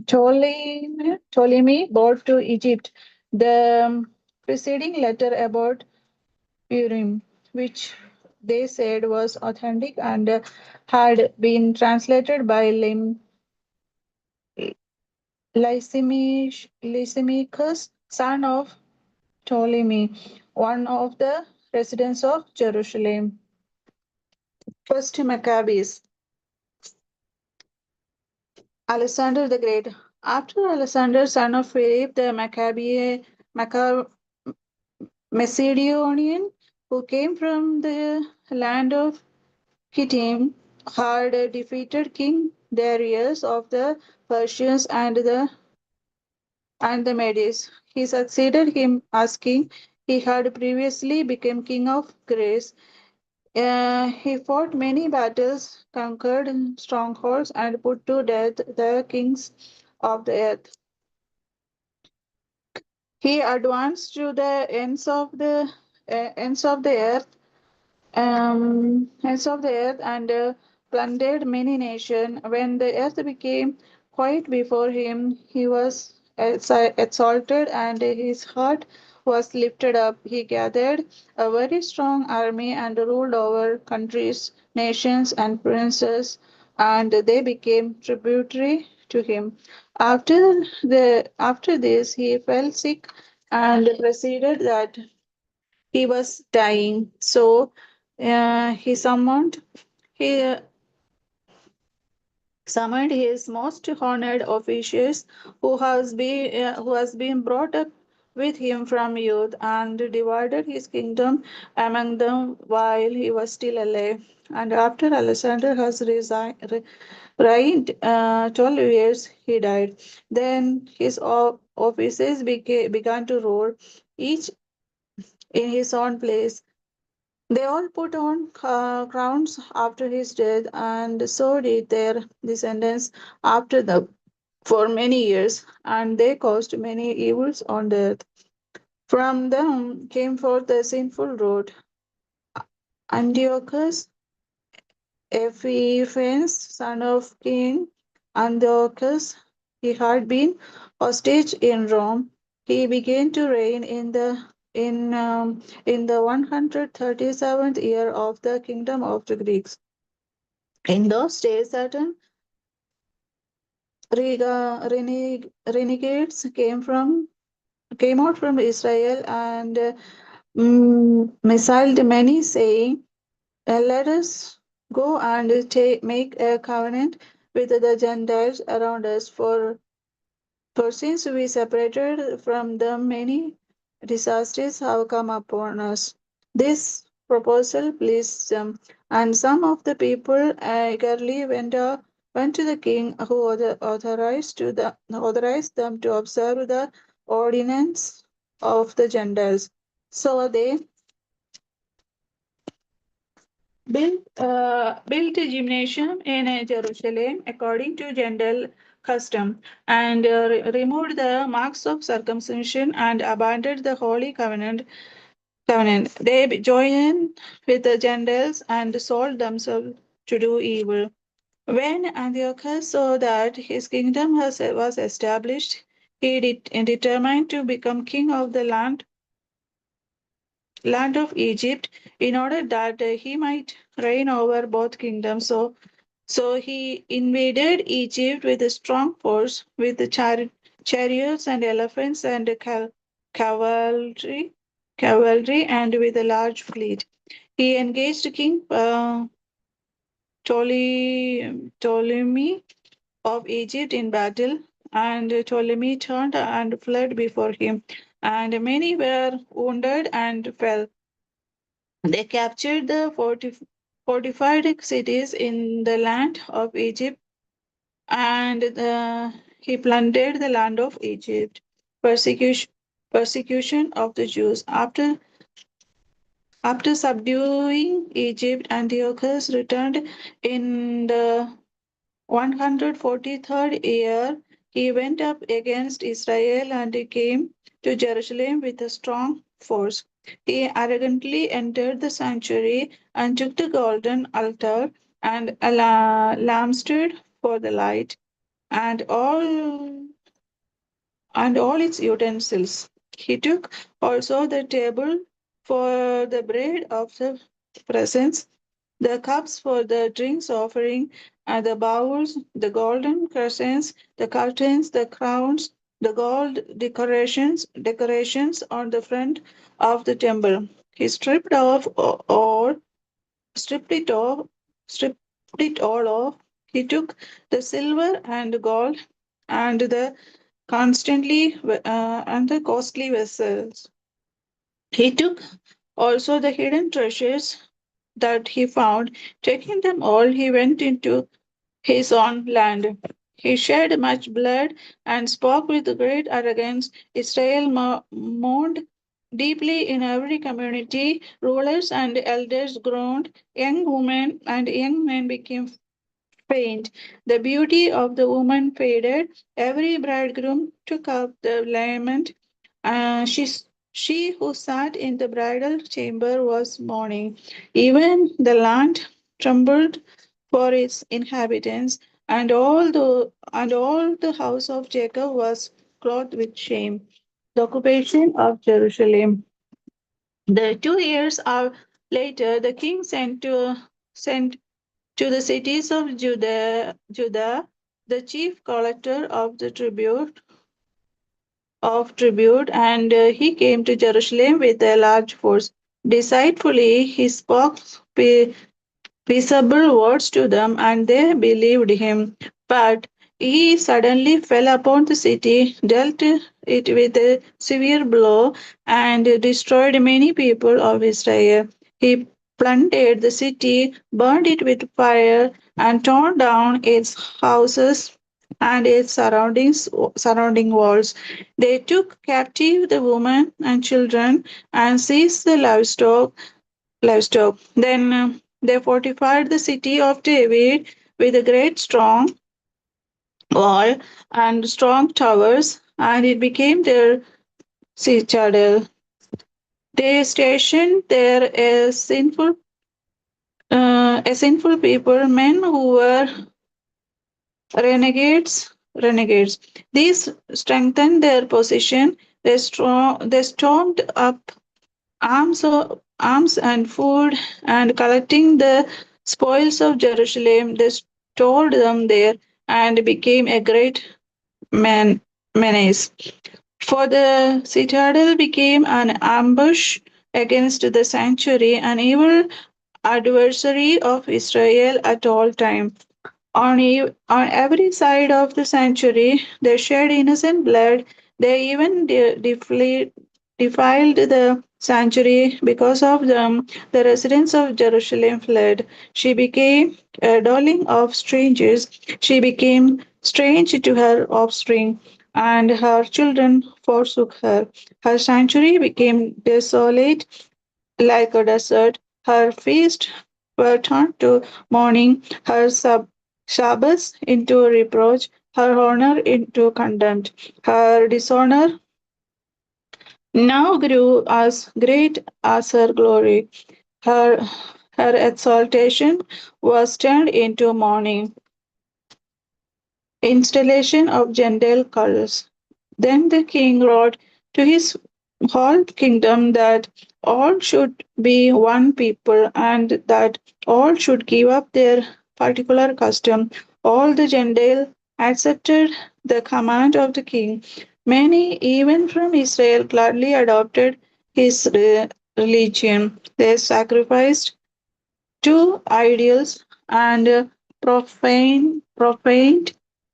Ptolemy brought to Egypt the preceding letter about Purim, which they said was authentic and had been translated by Lysimachus, son of Ptolemy, one of the residents of Jerusalem. First Maccabees. Alexander the Great. After Alexander, son of Philip the Macedonian, who came from the land of Kittim, had defeated King Darius of the Persians and the Medes. He succeeded him as king. He had previously become king of Greece. He fought many battles, conquered strongholds, and put to death the kings of the earth. He advanced to the ends of the earth and plundered many nations. When the earth became quiet before him, he was exalted and his heart was lifted up. He gathered a very strong army and ruled over countries, nations, and princes, and they became tributary to him. After this, he fell sick and proceeded that he was dying. So he he uh, summoned his most honored officials who has been brought up with him from youth and divided his kingdom among them while he was still alive. And after Alexander has reigned 12 years, he died. Then his officers began to rule, each in his own place. They all put on crowns after his death, and so did their descendants after them for many years, and they caused many evils on the earth. From them came forth the sinful road. Antiochus Epiphanes, son of King Antiochus, he had been hostage in Rome. He began to reign in the 137th year of the kingdom of the Greeks. In those days, certain renegades came out from Israel and missiled many, saying, Let us go and make a covenant with the Gentiles around us, for since we separated from them, many disasters have come upon us. This proposal pleased them, and some of the people eagerly went to the king, who authorized them to observe the ordinance of the Gentiles. So they built a gymnasium in Jerusalem according to Gentile custom, and removed the marks of circumcision and abandoned the holy covenant. They joined with the Gentiles and sold themselves to do evil. When Antiochus saw that his kingdom was established, he determined to become king of the land of Egypt, in order that he might reign over both kingdoms. So he invaded Egypt with a strong force, with the chariots and elephants and cavalry, cavalry, and with a large fleet. He engaged King Ptolemy of Egypt in battle, and Ptolemy turned and fled before him, and many were wounded and fell. They captured the fortified cities in the land of Egypt, and he plundered the land of Egypt. Persecution, persecution of the Jews. After subduing Egypt, Antiochus returned in the 143rd year. He went up against Israel and came to Jerusalem with a strong force. He arrogantly entered the sanctuary and took the golden altar and a lampstand for the light and all its utensils. He took also the table for the bread of the presence, the cups for the drinks offering, and the bowls, the golden crescents, the curtains, the crowns, the gold decorations on the front of the temple. He stripped it off, stripped it all off. He took the silver and gold and the costly vessels. He took also the hidden treasures that he found. Taking them all, he went into his own land. He shed much blood and spoke with great arrogance. Israel mourned deeply in every community. Rulers and elders groaned. Young women and young men became faint. The beauty of the woman faded. Every bridegroom took up the lament. She who sat in the bridal chamber was mourning. Even the land trembled for its inhabitants, and all the house of Jacob was clothed with shame. The occupation of Jerusalem. The 2 years later, the king sent to the cities of Judah, the chief collector of the tribute, and he came to Jerusalem with a large force. Deceitfully, he spoke peaceable words to them, and they believed him. But he suddenly fell upon the city, dealt it with a severe blow, and destroyed many people of Israel. He plundered the city, burned it with fire, and torn down its houses and its surrounding walls. They took captive the women and children and seized the livestock. Then they fortified the city of David with a great strong wall and strong towers, and it became their citadel. They stationed there a sinful people, men who were renegades. These strengthened their position. They stormed up arms and food, and collecting the spoils of Jerusalem, they stored them there and became a great menace. For the citadel became an ambush against the sanctuary, an evil adversary of Israel at all times. On every side of the sanctuary, they shed innocent blood. They even defiled the sanctuary. Because of them, the residents of Jerusalem fled. She became a dwelling of strangers. She became strange to her offspring, and her children forsook her. Her sanctuary became desolate like a desert. Her feasts were turned to mourning, her Shabbos into reproach, her honor into contempt. Her dishonor now grew as great as her glory. Her, her exaltation was turned into mourning. Installation of Gentile cults. Then the king wrote to his whole kingdom that all should be one people and that all should give up their particular custom. All the Gentiles accepted the command of the king. Many, even from Israel, gladly adopted his religion. They sacrificed to idols and profaned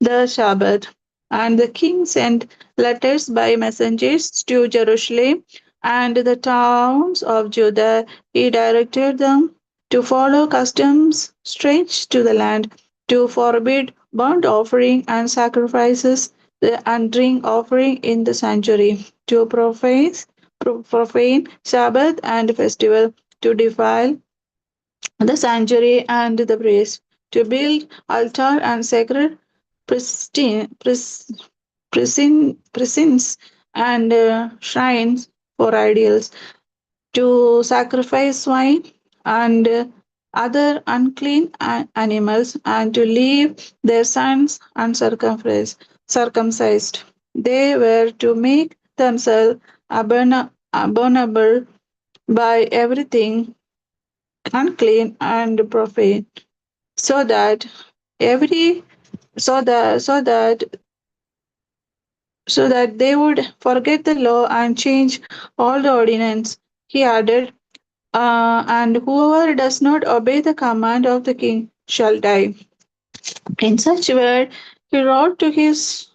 the Sabbath. And the king sent letters by messengers to Jerusalem and the towns of Judah. He directed them to follow customs strange to the land, to forbid burnt offering and sacrifices and drink offering in the sanctuary, to profane Sabbath and festival, to defile the sanctuary and the priest, to build altar and sacred pristine, precincts and shrines for idols, to sacrifice swine and other unclean animals, and to leave their sons circumcised. They were to make themselves abominable by everything unclean and profane, so that every so that they would forget the law and change all the ordinance. He added, and whoever does not obey the command of the king shall die. In such word, he wrote to his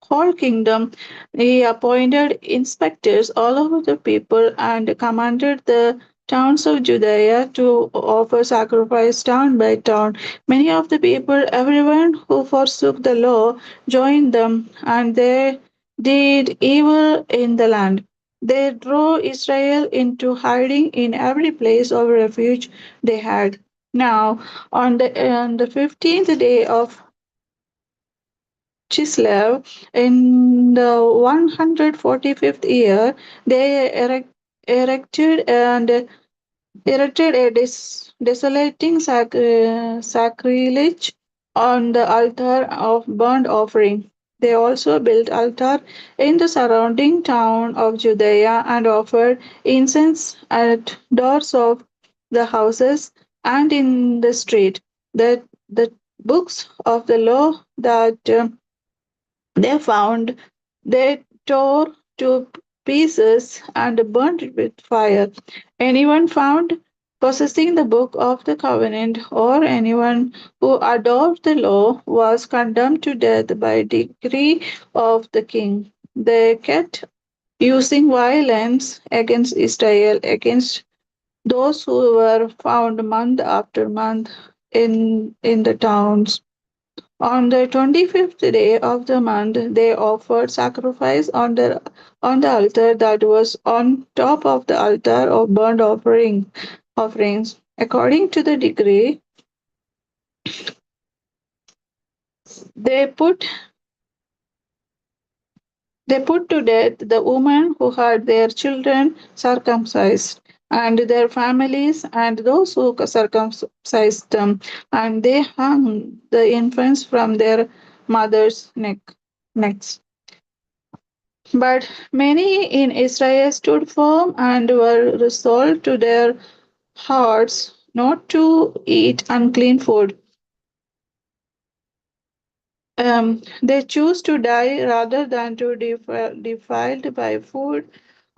whole kingdom. He appointed inspectors all over the people and commanded the towns of Judea to offer sacrifice town by town. Many of the people, everyone who forsook the law, joined them, and they did evil in the land. They drove Israel into hiding in every place of refuge they had. Now, on the 15th day of Chislev, in the 145th year, they erected a desolating sacrilege on the altar of burnt offering. They also built altar in the surrounding town of Judea and offered incense at doors of the houses and in the street. The books of the law that they found, they tore to pieces and burnt it with fire. Anyone found possessing the book of the covenant or anyone who adored the law was condemned to death by decree of the king. They kept using violence against Israel, against those who were found month after month in the towns. On the 25th day of the month, they offered sacrifice on the altar that was on top of the altar of burnt offerings. According to the decree, they put they put to death the women who had their children circumcised, and their families and those who circumcised them, and they hung the infants from their mothers' necks. But many in Israel stood firm and were resolved to their hearts not to eat unclean food. They choose to die rather than to defiled by food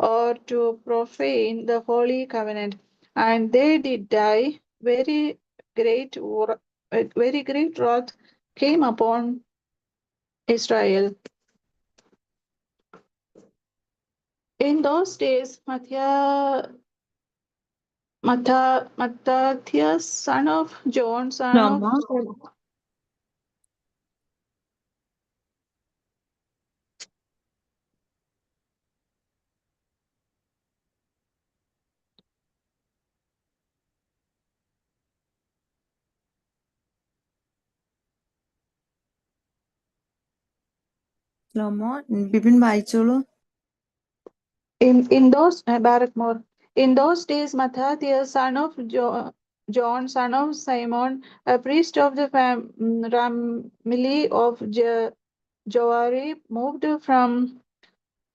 or to profane the holy covenant. And they did die. Very great wrath came upon Israel. In those days, Matthias, son of John, son of Mama, Bipin വായിച്ചോളൂ. in those Barrackmore. In those days, Matthias, son of John, son of Simon, a priest of the family of Joari, moved from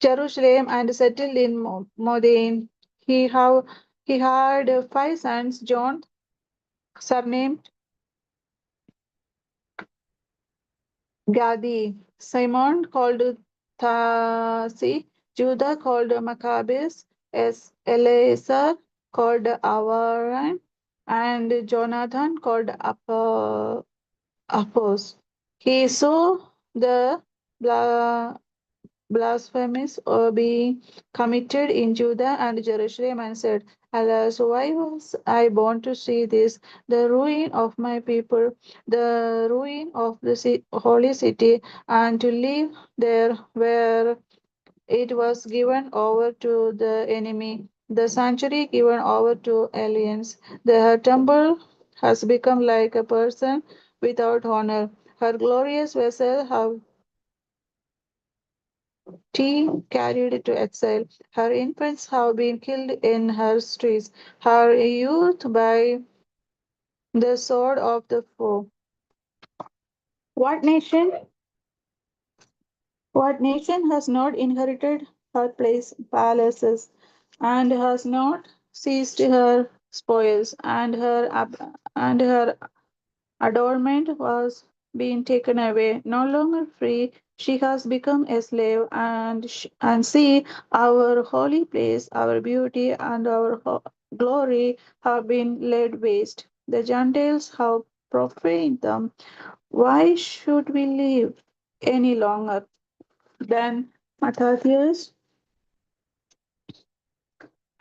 Jerusalem and settled in Modane. He had five sons. John, surnamed Gadi, Simon called Thasi, Judah called Maccabees, Eleazar called Avaran, and Jonathan called Appos. He saw the bla- blasphemies being committed in Judah and Jerusalem and said, Alas, why was I born to see this, the ruin of my people, the ruin of the holy city, and to live there where it was given over to the enemy, the sanctuary given over to aliens. The temple has become like a person without honor. Her glorious vessel have tea carried to exile. Her infants have been killed in her streets. Her youth by the sword of the foe. What nation? What nation has not inherited her palaces, and has not seized her spoils, and her adornment was being taken away, no longer free. She has become a slave, and see, our holy place, our beauty, and our glory have been laid waste. The Gentiles have profaned them. Why should we live any longer? Then Mattathias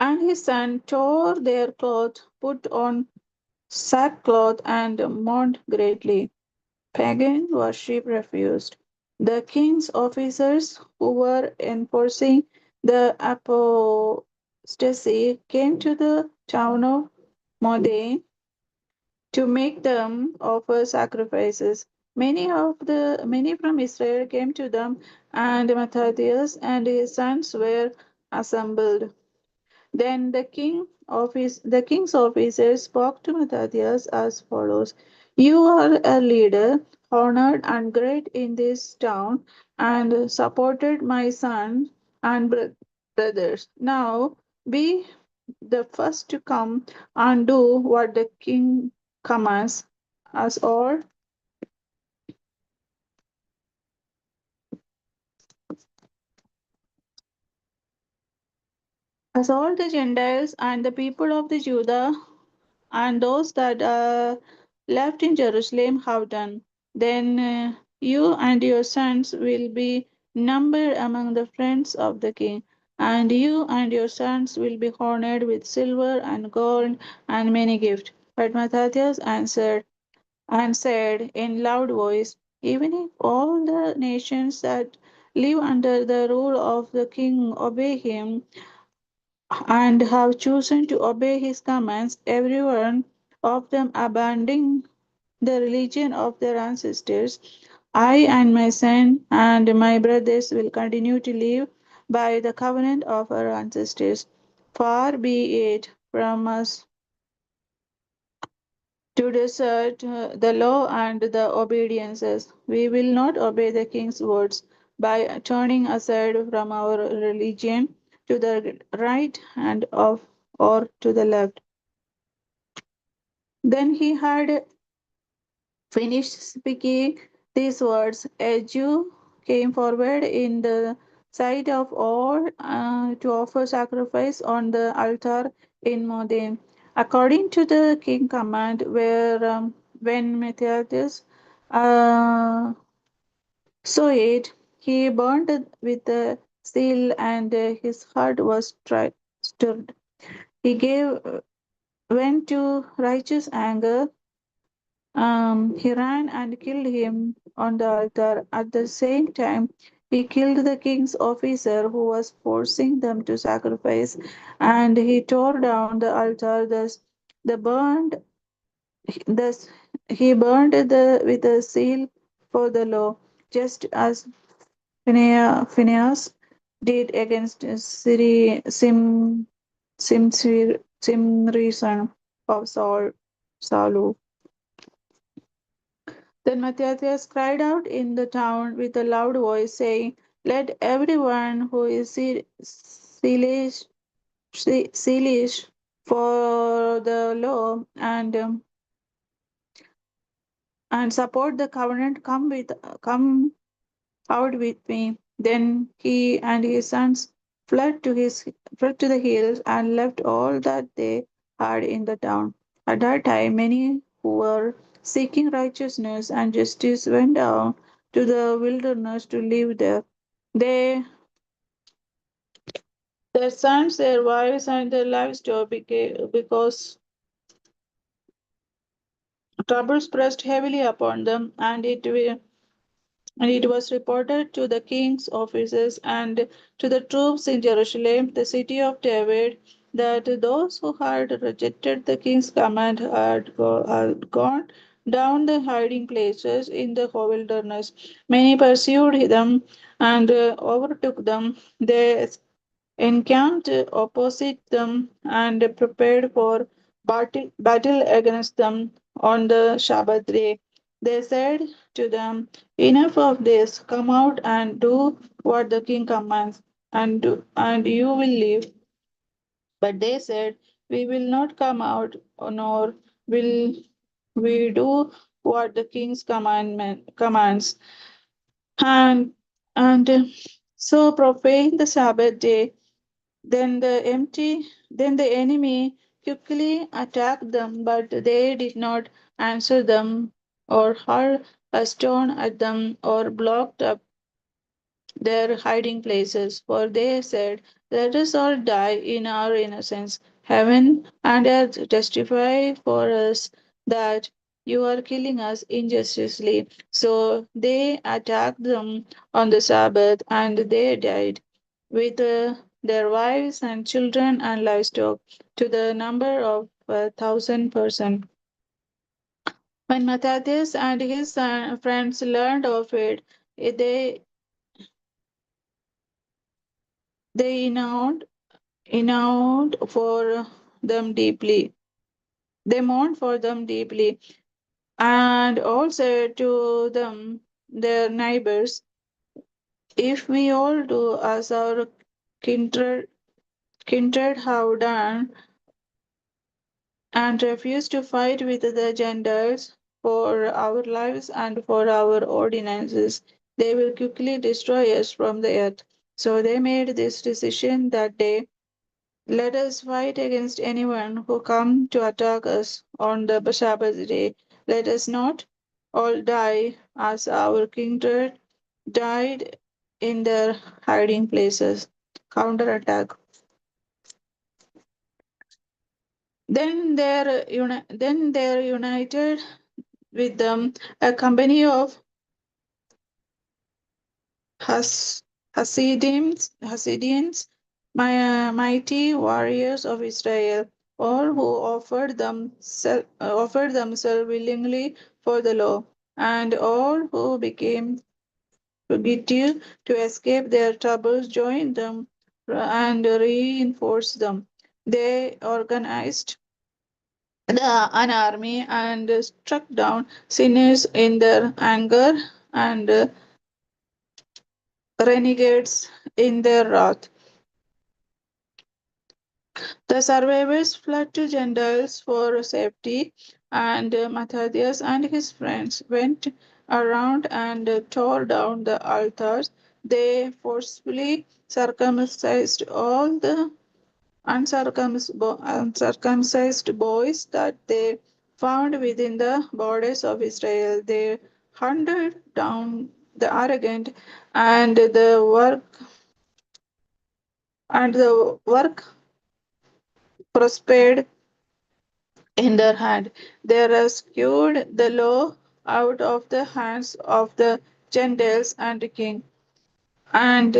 and his son tore their clothes, put on sackcloth, and mourned greatly. Pagan worship refused. The king's officers who were enforcing the apostasy came to the town of Modane to make them offer sacrifices. Many from Israel came to them, and Matthias and his sons were assembled. Then the king's officers spoke to Matthias as follows: You are a leader, honored and great in this town, and supported my son and brothers. Now be the first to come and do what the king commands, as all the Gentiles and the people of the Judah and those that are left in Jerusalem have done. Then you and your sons will be numbered among the friends of the king, and you and your sons will be honored with silver and gold and many gifts. But Matthias answered and said in loud voice, Even if all the nations that live under the rule of the king obey him, and have chosen to obey his commands, every one of them abandoning the religion of their ancestors, I and my son and my brothers will continue to live by the covenant of our ancestors. Far be it from us to desert the law and the obediences. We will not obey the king's words by turning aside from our religion to the right hand of or to the left. Then he had finished speaking these words. A Jew came forward in the sight of all to offer sacrifice on the altar in Modin, according to the king command. When Matthias uh, saw it, he burned with the seal, and his heart was stirred. He gave went to righteous anger. He ran and killed him on the altar. At the same time, he killed the king's officer who was forcing them to sacrifice, and he tore down the altar. The burned, thus he burned with a seal for the law, just as Phineas did against Simri son of Saul. Then Matthias cried out in the town with a loud voice, saying, Let everyone who is zealous for the law and support the covenant come out with me. Then he and his sons fled to the hills and left all that they had in the town. At that time, many who were seeking righteousness and justice went down to the wilderness to live there. They, their sons, their wives, and their livestock became, because troubles pressed heavily upon them, and it was reported to the king's officers and to the troops in Jerusalem, the city of David, that those who had rejected the king's command had gone down the hiding places in the wilderness. Many pursued them and overtook them. They encamped opposite them and prepared for battle against them on the Sabbath day. They said to them, enough of this, come out and do what the king commands, and you will live. But they said, we will not come out, nor will we do what the king's commandment commands. And and so profane the Sabbath day. Then the enemy quickly attacked them, but they did not answer them or hurl a stone at them or blocked up their hiding places, for they said, let us all die in our innocence. Heaven and earth testify for us that you are killing us injustly. So they attacked them on the Sabbath, and they died with their wives and children and livestock, to the number of 1,000 persons. When Matthias and his friends learned of it, they they mourned for them deeply. They mourned for them deeply, and also to them, their neighbors, if we all do as our kindred, kindred have done, and refuse to fight with the Gentiles for our lives and for our ordinances, they will quickly destroy us from the earth. So they made this decision that day. Let us fight against anyone who come to attack us on the Sabbath day. Let us not all die as our kindred died in their hiding places. Counterattack. Then there united with them a company of Hasidians, mighty warriors of Israel, all who offered themselves willingly for the law, and all who became fugitive to escape their troubles joined them and reinforced them. They organized an army and struck down sinners in their anger and renegades in their wrath. The survivors fled to Gentiles for safety, and Matthias and his friends went around and tore down the altars. They forcefully circumcised all the uncircumcised boys that they found within the borders of Israel. They hunted down the arrogant, and the work prospered in their hand. They rescued the law out of the hands of the Gentiles and the king, and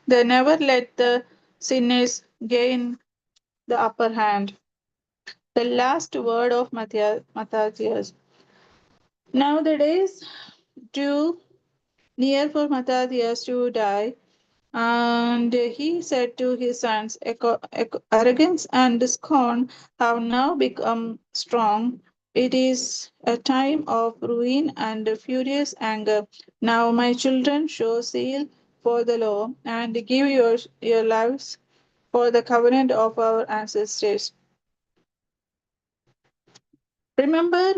they never let the sinners gain the upper hand. The last word of Matthias. Now the days drew near for Matthias to die, and he said to his sons, arrogance and scorn have now become strong. It is a time of ruin and furious anger. Now, my children, show zeal for the law and give your lives for the covenant of our ancestors. Remember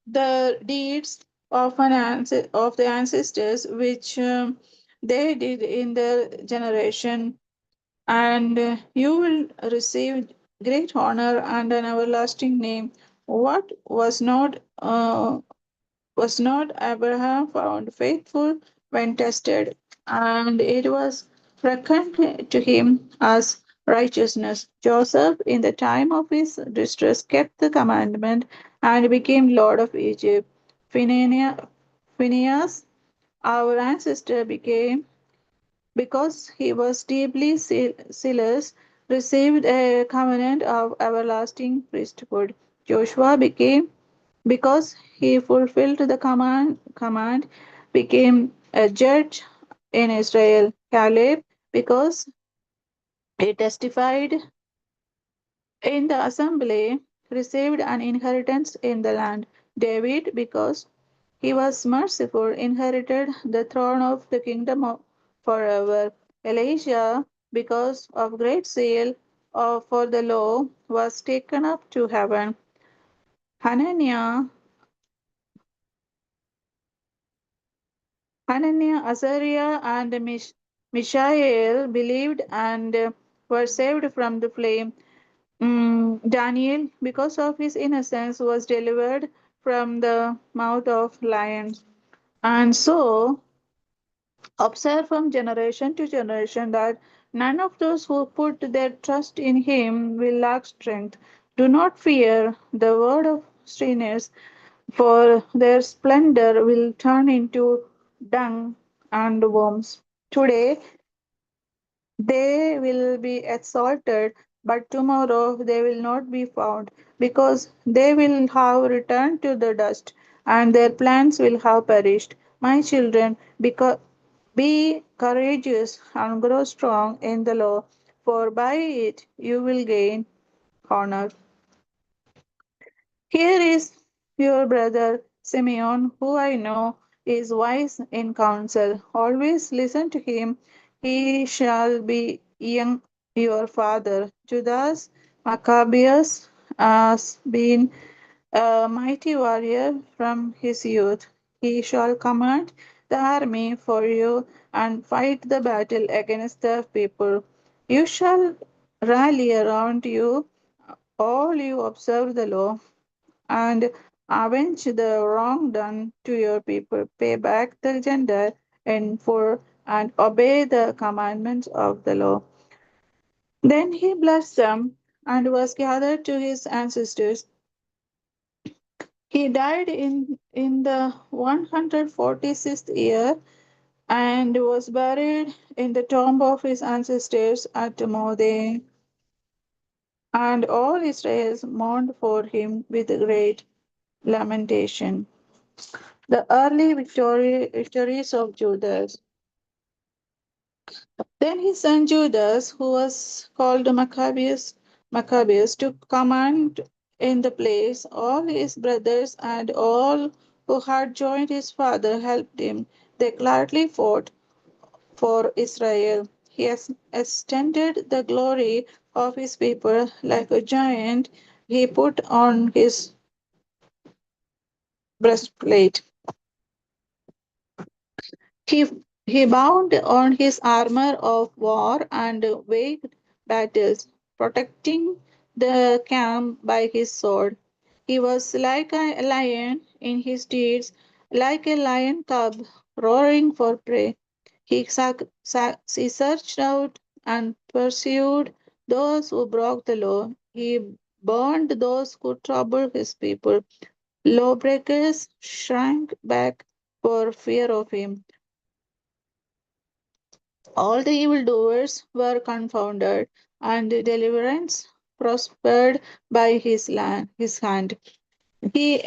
the deeds of of the ancestors which they did in their generation, and you will receive great honor and an everlasting name. What was not Abraham found faithful when tested, and it was reckoned to him as righteousness. Joseph, in the time of his distress, kept the commandment and became Lord of Egypt. Phineas, our ancestor, became because he was deeply zealous, received a covenant of everlasting priesthood. Joshua became because he fulfilled the command became a judge in Israel. Caleb because he testified in the assembly received an inheritance in the land. David because he was merciful inherited the throne of the kingdom of forever. Elijah because of great zeal for the law was taken up to heaven. Hananiah Hananiah, Azariah, and Mishael believed and were saved from the flame. Daniel, because of his innocence, was delivered from the mouth of lions. And so, observe from generation to generation that none of those who put their trust in him will lack strength. Do not fear the word of strangers, for their splendor will turn into dung and worms. Today they will be exalted, but tomorrow they will not be found, because they will have returned to the dust, and their plans will have perished. My children, be courageous and grow strong in the law, for by it you will gain honor. Here is your brother Simeon, who I know is wise in counsel. Always listen to him. He shall be young, your father. Judas Maccabeus has been a mighty warrior from his youth. He shall command the army for you and fight the battle against the people. You shall rally around you, all you observe the law and avenge the wrong done to your people. Pay back the gender in full and obey the commandments of the law. Then he blessed them and was gathered to his ancestors. He died in the 146th year and was buried in the tomb of his ancestors at Modeh. And all Israel mourned for him with great lamentation. The early victories of Judas. Then his son Judas, who was called Maccabeus, took command in the place. All his brothers and all who had joined his father helped him. They gladly fought for Israel. He has extended the glory of his people like a giant. He put on his breastplate. He, he bound on his armor of war and waged battles, protecting the camp by his sword. He was like a lion in his deeds, like a lion cub roaring for prey. He searched out and pursued those who broke the law. He burned those who troubled his people. Lawbreakers shrank back for fear of him. All the evildoers were confounded, and deliverance prospered by his hand. He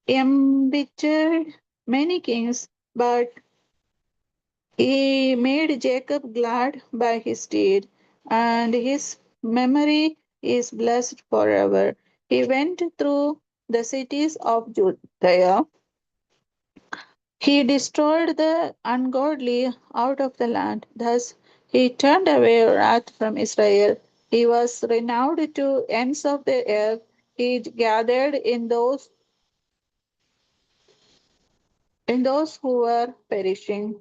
embittered many kings, but he made Jacob glad by his deed, and his memory is blessed forever. He went through the cities of Judea. He destroyed the ungodly out of the land. Thus he turned away wrath from Israel. He was renowned to ends of the earth. He gathered in those who were perishing.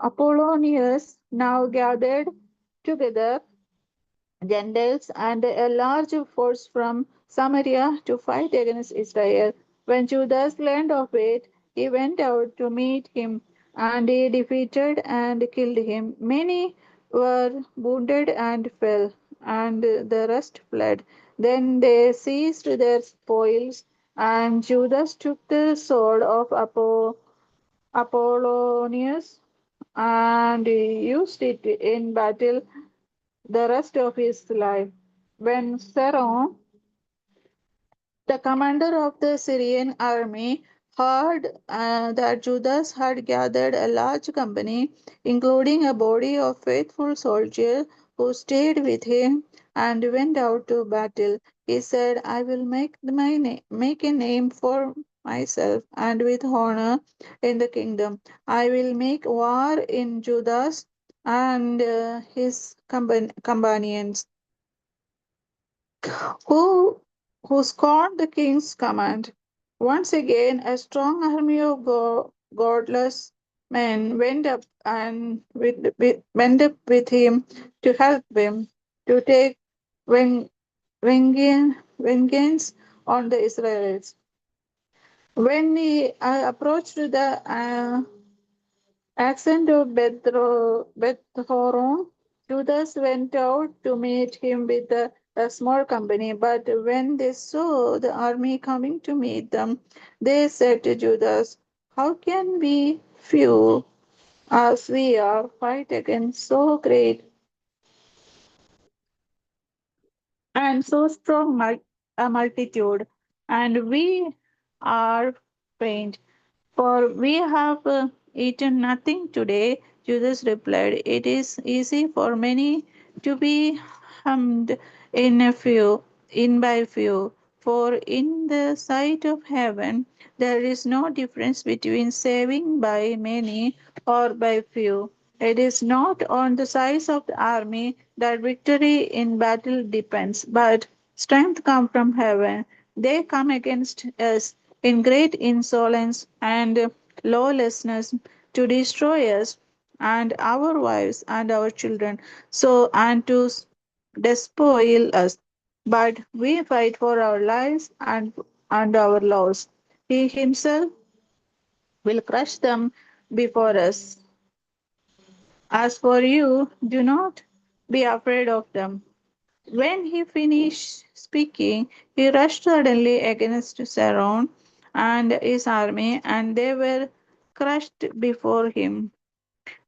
Apollonius now gathered together Gentiles and a large force from Samaria to fight against Israel. When Judas learned of it, he went out to meet him, and he defeated and killed him. Many were wounded and fell, and the rest fled. Then they seized their spoils, and Judas took the sword of Apollonius and used it in battle the rest of his life. When Saron, the commander of the Syrian army, heard that Judas had gathered a large company, including a body of faithful soldiers who stayed with him and went out to battle, he said, I will make a name for myself and with honor in the kingdom. I will make war in Judas and his companions who scorned the king's command. Once again, a strong army of godless men went up with him to help him to take ven- vengeance on the Israelites. When he approached the accent of Beth-horon, Judas went out to meet him with a small company. But when they saw the army coming to meet them, they said to Judas, how can we few as we are fight against so great and so strong a multitude? And we are faint. For we have eaten nothing today. Judas replied, it is easy for many to be harmed in by few. For in the sight of heaven, there is no difference between saving by many or by few. It is not on the size of the army that victory in battle depends, but strength comes from heaven. They come against us in great insolence and lawlessness to destroy us and our wives and our children, so and to despoil us. But we fight for our lives and our laws. He himself will crush them before us. As for you, do not be afraid of them. When he finished speaking, he rushed suddenly against Saron and his army, and they were crushed before him.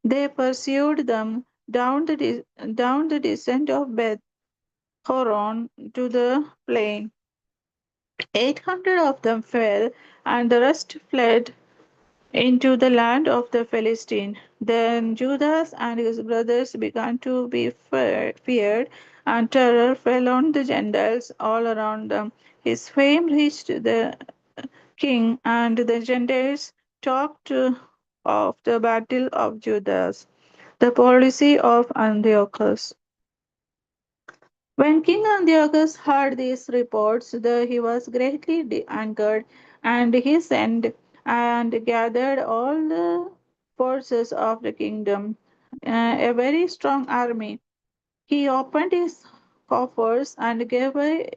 They pursued them down the descent of Beth Horon to the plain. 800 of them fell, and the rest fled into the land of the Philistines. Then Judas and his brothers began to be feared, and terror fell on the Gentiles all around them. His fame reached the king, and the Gentiles talked of the battle of Judas, the policy of Antiochus. When King Antiochus heard these reports, he was greatly angered, and he sent and gathered all the forces of the kingdom, a very strong army. He opened his coffers and gave a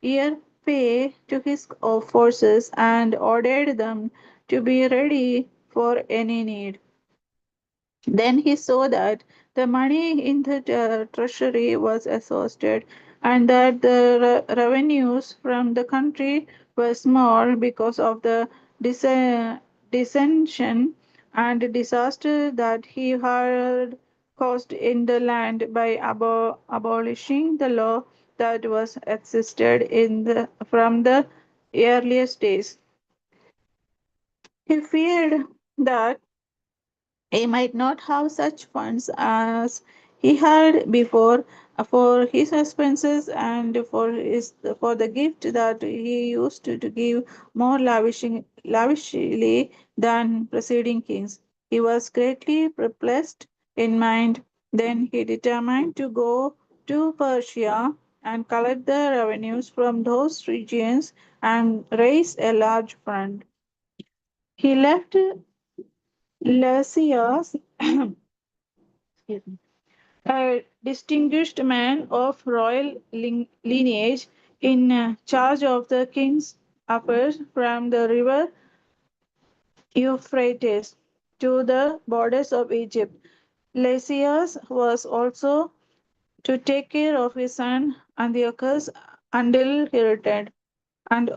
year pay to his forces and ordered them to be ready for any need. Then he saw that the money in the treasury was exhausted, and that the revenues from the country were small because of the dissension and disaster that he had caused in the land by abolishing the law that was existed from the earliest days. He feared that he might not have such funds as he had before for his expenses and for the gift that he used to give more lavishly than preceding kings. He was greatly perplexed in mind. Then he determined to go to Persia and collect the revenues from those regions and raise a large fund. He left Lysias excuse me, distinguished man of royal lineage in charge of the king's affairs from the river Euphrates to the borders of Egypt. Lysias was also to take care of his son Antiochus until he returned. And,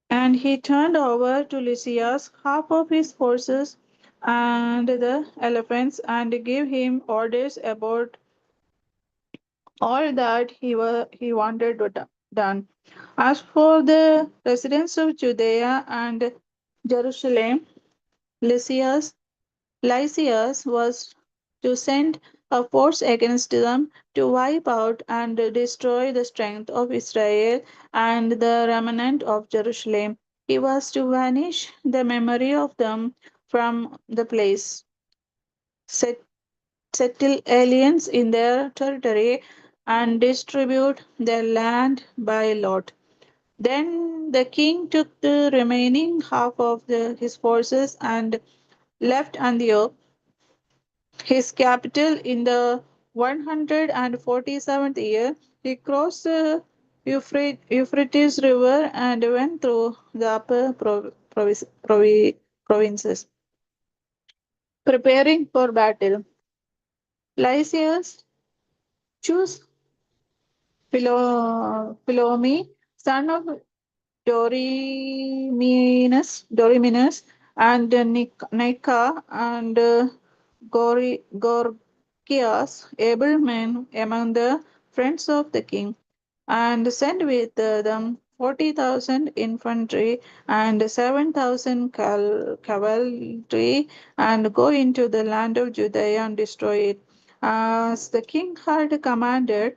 and he turned over to Lysias half of his horses and the elephants and gave him orders about all that he wanted done. As for the residents of Judea and Jerusalem, Lysias Lysias was to send a force against them to wipe out and destroy the strength of Israel and the remnant of Jerusalem. He was to banish the memory of them from the place, settle aliens in their territory, and distribute their land by lot. Then the king took the remaining half of his forces and left Antioch, his capital, in the 147th year. He crossed the Euphrates River and went through the upper provinces, preparing for battle. Lysias chose Philomi, son of Doryminus, and Nika, and Gorgias, able men among the friends of the king, and sent with them 40,000 infantry and 7,000 cavalry, and go into the land of Judea and destroy it, as the king had commanded.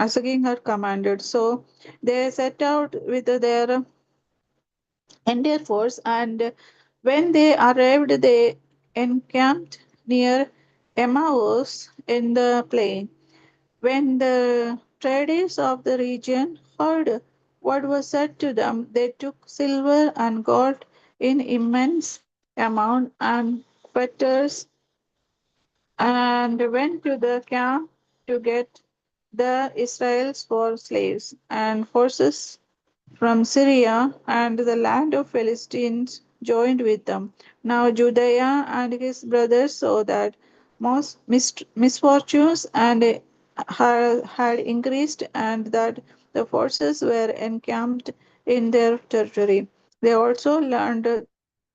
As the king had commanded. So they set out with their entire force, and when they arrived, they encamped near Emmaus in the plain. When the traders of the region heard what was said to them, they took silver and gold in immense amount and fetters, and went to the camp to get the Israelites for slaves, and forces from Syria and the land of Philistines joined with them. Now Judea and his brothers saw that most misfortunes and had increased, and that the forces were encamped in their territory. They also learned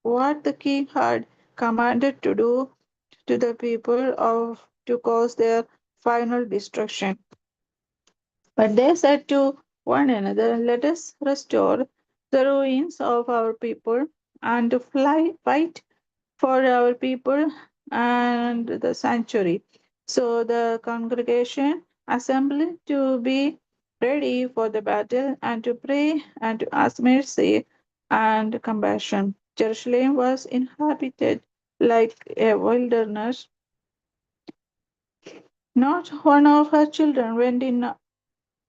what the king had commanded to do to the people of to cause their final destruction. But they said to one another, let us restore the ruins of our people and fight for our people and the sanctuary. So the congregation assembled to be ready for the battle and to pray and to ask mercy and compassion. Jerusalem was inhabited like a wilderness. Not one of her children went in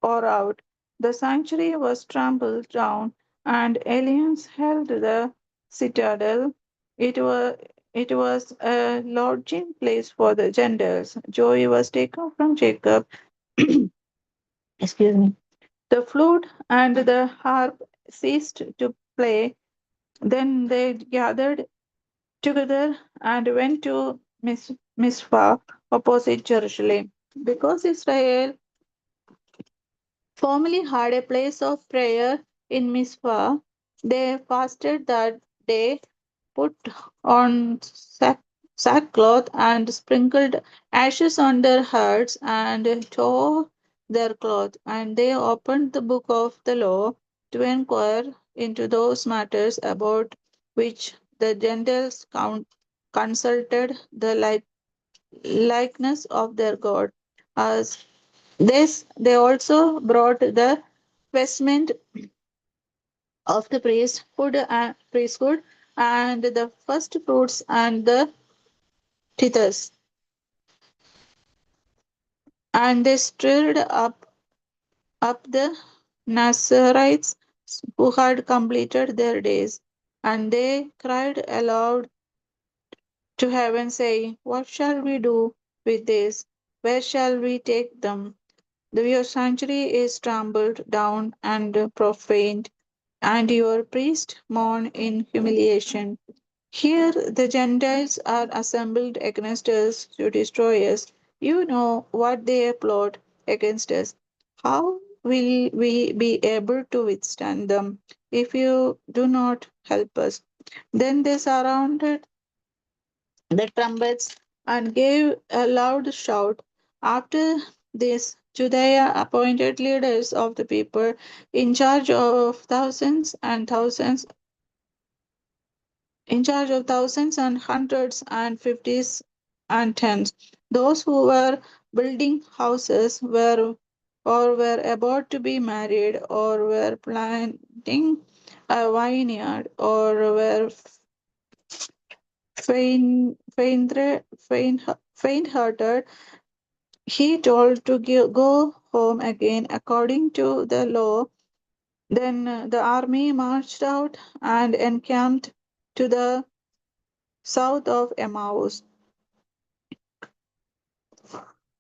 or out. The sanctuary was trampled down, and aliens held the citadel. It was a lodging place for the Gentiles. Joy was taken from Jacob. Excuse me. The flute and the harp ceased to play. Then they gathered together and went to Mizpah opposite Jerusalem. Because Israel formerly had a place of prayer in Mizpah, they fasted that day, put on sackcloth, and sprinkled ashes on their heads, and tore their cloth. And they opened the book of the law to inquire into those matters about which the Gentiles consulted the likeness of their God. As this, they also brought the vestment of the priesthood and the first fruits and the tithers, and they stirred up the Nazarites who had completed their days, and they cried aloud to heaven, saying, what shall we do with this? where shall we take them? Your sanctuary is trampled down and profaned, and your priests mourn in humiliation. Here the Gentiles are assembled against us to destroy us. You know what they plot against us. How will we be able to withstand them if you do not help us? Then they surrounded the trumpets and gave a loud shout. After this, Judea appointed leaders of the people in charge of thousands and hundreds and fifties and tens. Those who were building houses were about to be married or were planting a vineyard or were faint-hearted. He told to go home again according to the law. Then the army marched out and encamped to the south of Emmaus.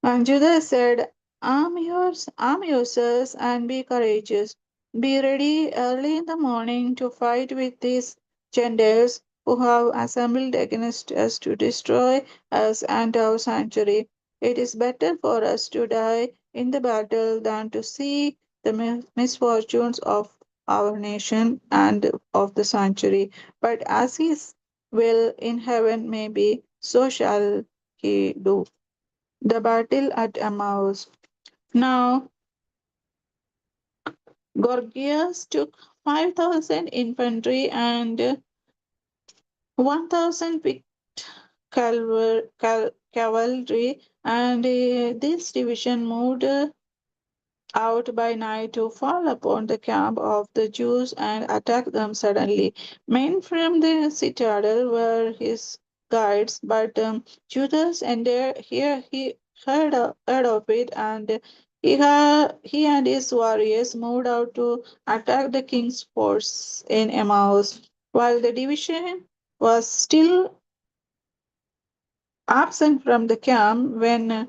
And Judah said, arm yourselves and be courageous. Be ready early in the morning to fight with these Gentiles who have assembled against us to destroy us and our sanctuary. It is better for us to die in the battle than to see the misfortunes of our nation and of the sanctuary. But as his will in heaven may be, so shall he do. The battle at Emmaus. Now Gorgias took 5,000 infantry and 1,000 picked cavalry, and this division moved out by night to fall upon the camp of the Jews and attack them suddenly. Men from the citadel were his guides, but Judas entered here. He heard of it, and he and his warriors moved out to attack the king's force in Emmaus. While the division was still absent from the camp, when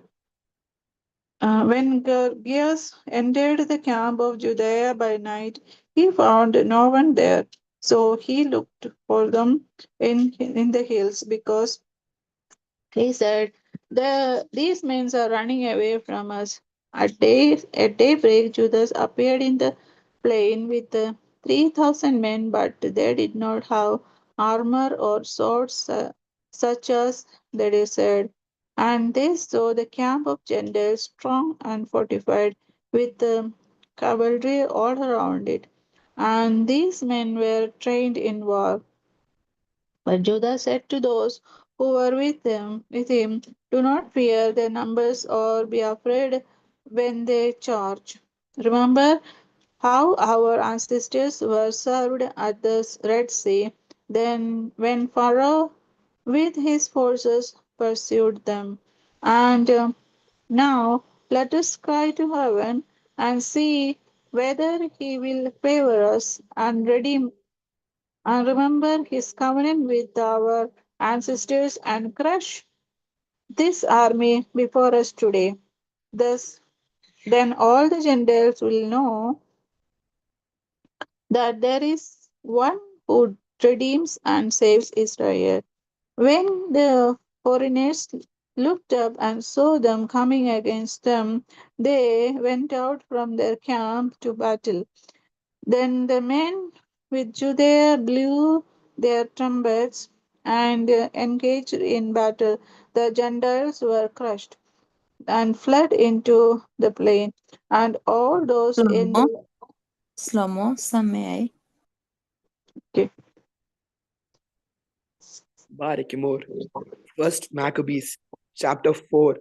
Gorgias entered the camp of Judea by night, he found no one there. So he looked for them in the hills because he said, these men are running away from us. At daybreak, Judas appeared in the plain with 3,000 men, but they did not have armor or swords such as they desired. And they saw the camp of Gentiles strong and fortified with cavalry all around it. And these men were trained in war. But Judah said to those who were with him, do not fear their numbers or be afraid when they charge. Remember how our ancestors were served at the Red Sea, then when Pharaoh with his forces pursued them. And now let us cry to heaven and see whether he will favor us and redeem and remember his covenant with our ancestors and crush this army before us today. Thus, then all the Gentiles will know that there is one who redeems and saves Israel. When the foreigners looked up and saw them coming against them, they went out from their camp to battle. Then the men with Judea blew their trumpets and engaged in battle. The Gentiles were crushed and fled into the plain, and all those in Slow-mo. the Slow-mo, some may I? okay. Barikimur. First Maccabees, chapter 4,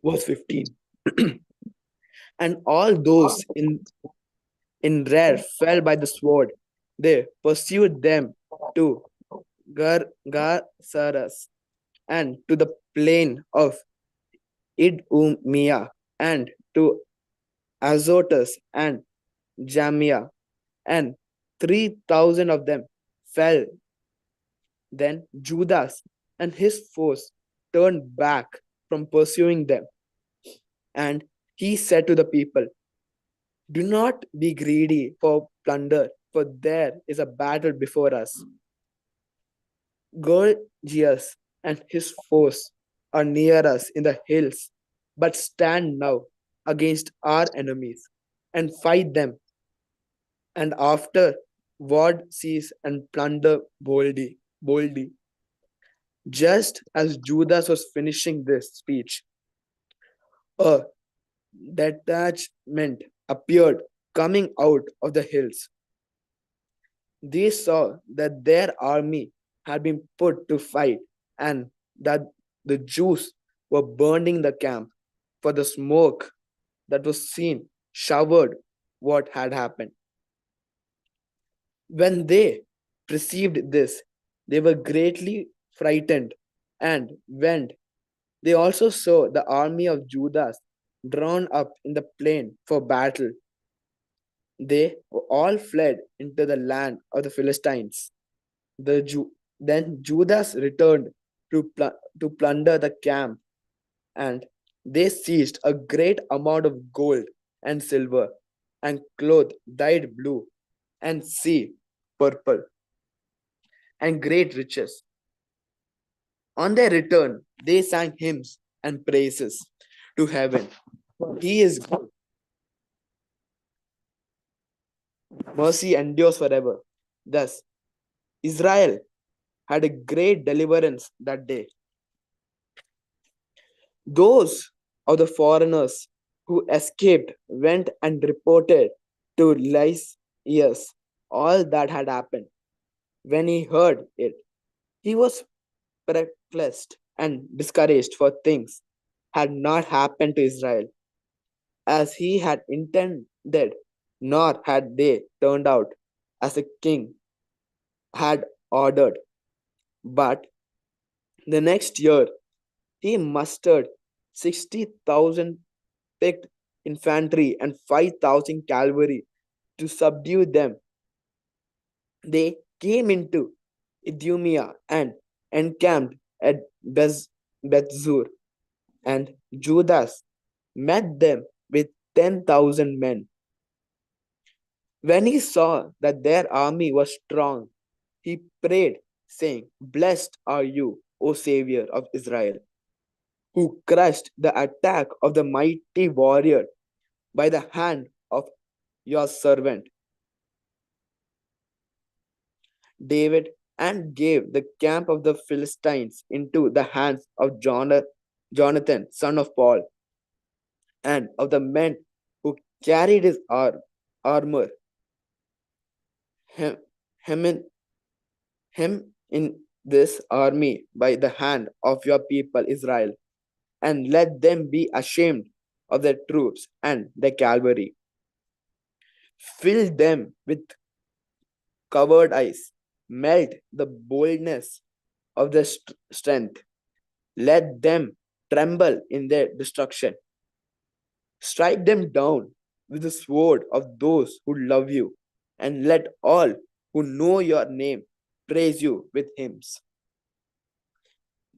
verse 15. And all those in Rer fell by the sword. They pursued them to Gargasaras and to the plain of Idumea and to Azotus and Jamia, and 3,000 of them fell. Then Judas and his force turned back from pursuing them And he said to the people, "Do not be greedy for plunder, for there is a battle before us. Gorgias and his force are near us in the hills, but stand now against our enemies and fight them, and afterward seize and plunder boldly." Just as Judas was finishing this speech, a detachment appeared coming out of the hills. They saw that their army had been put to fight and that the Jews were burning the camp, for the smoke that was seen showered what had happened. When they perceived this, they were greatly frightened and went. They also saw the army of Judas drawn up in the plain for battle. They all fled into the land of the Philistines. Then Judas returned to plunder the camp, and they seized a great amount of gold and silver, and cloth dyed blue, and sea purple, and great riches. On their return, they sang hymns and praises to heaven. For he is good. Mercy endures forever. Thus, Israel had a great deliverance that day. Those of the foreigners who escaped went and reported to Lysias all that had happened. When he heard it, he was perplexed and discouraged, for things had not happened to Israel as he had intended, nor had they turned out as the king had ordered. But the next year he mustered 60,000 picked infantry and 5,000 cavalry to subdue them. They came into Idumea and encamped at Bethzur, and Judas met them with 10,000 men. When he saw that their army was strong, he prayed, saying, "Blessed are you, O Savior of Israel, who crushed the attack of the mighty warrior by the hand of your servant David, and gave the camp of the Philistines into the hands of Jonathan, son of Paul, and of the men who carried his armor. Hem, hem, him in this army by the hand of your people Israel, and let them be ashamed of their troops and their cavalry. Fill them with covered eyes, melt the boldness of their strength. Let them tremble in their destruction. Strike them down with the sword of those who love you, and let all who know your name praise you with hymns."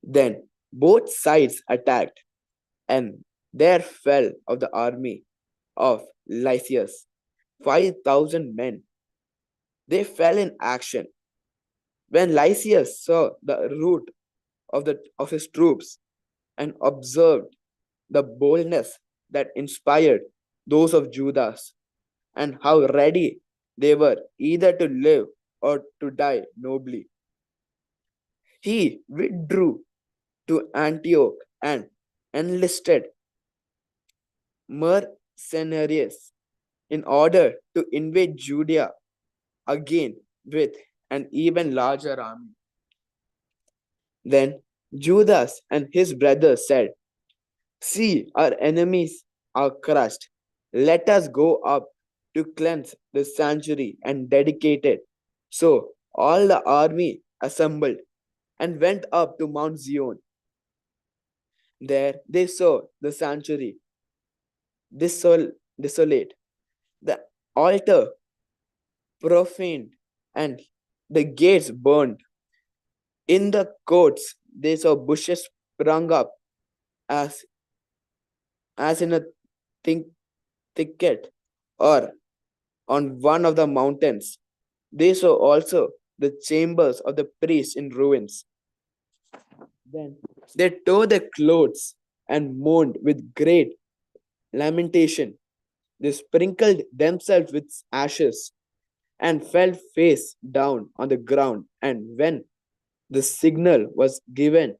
Then both sides attacked, and there fell of the army of Lysias 5,000 men. They fell in action. When Lysias saw the rout of his troops and observed the boldness that inspired those of Judas, and how ready they were either to live or to die nobly, he withdrew to Antioch and enlisted mercenaries in order to invade Judea again with an even larger army. Then Judas and his brothers said, "See, our enemies are crushed. Let us go up to cleanse the sanctuary and dedicate it." So all the army assembled and went up to Mount Zion. There they saw the sanctuary desolate, the altar profaned, and the gates burned. In the courts they saw bushes sprung up as as in a think thicket or on one of the mountains. They saw also the chambers of the priests in ruins. Then they tore their clothes and mourned with great lamentation. They sprinkled themselves with ashes and fell face down on the ground. And when the signal was given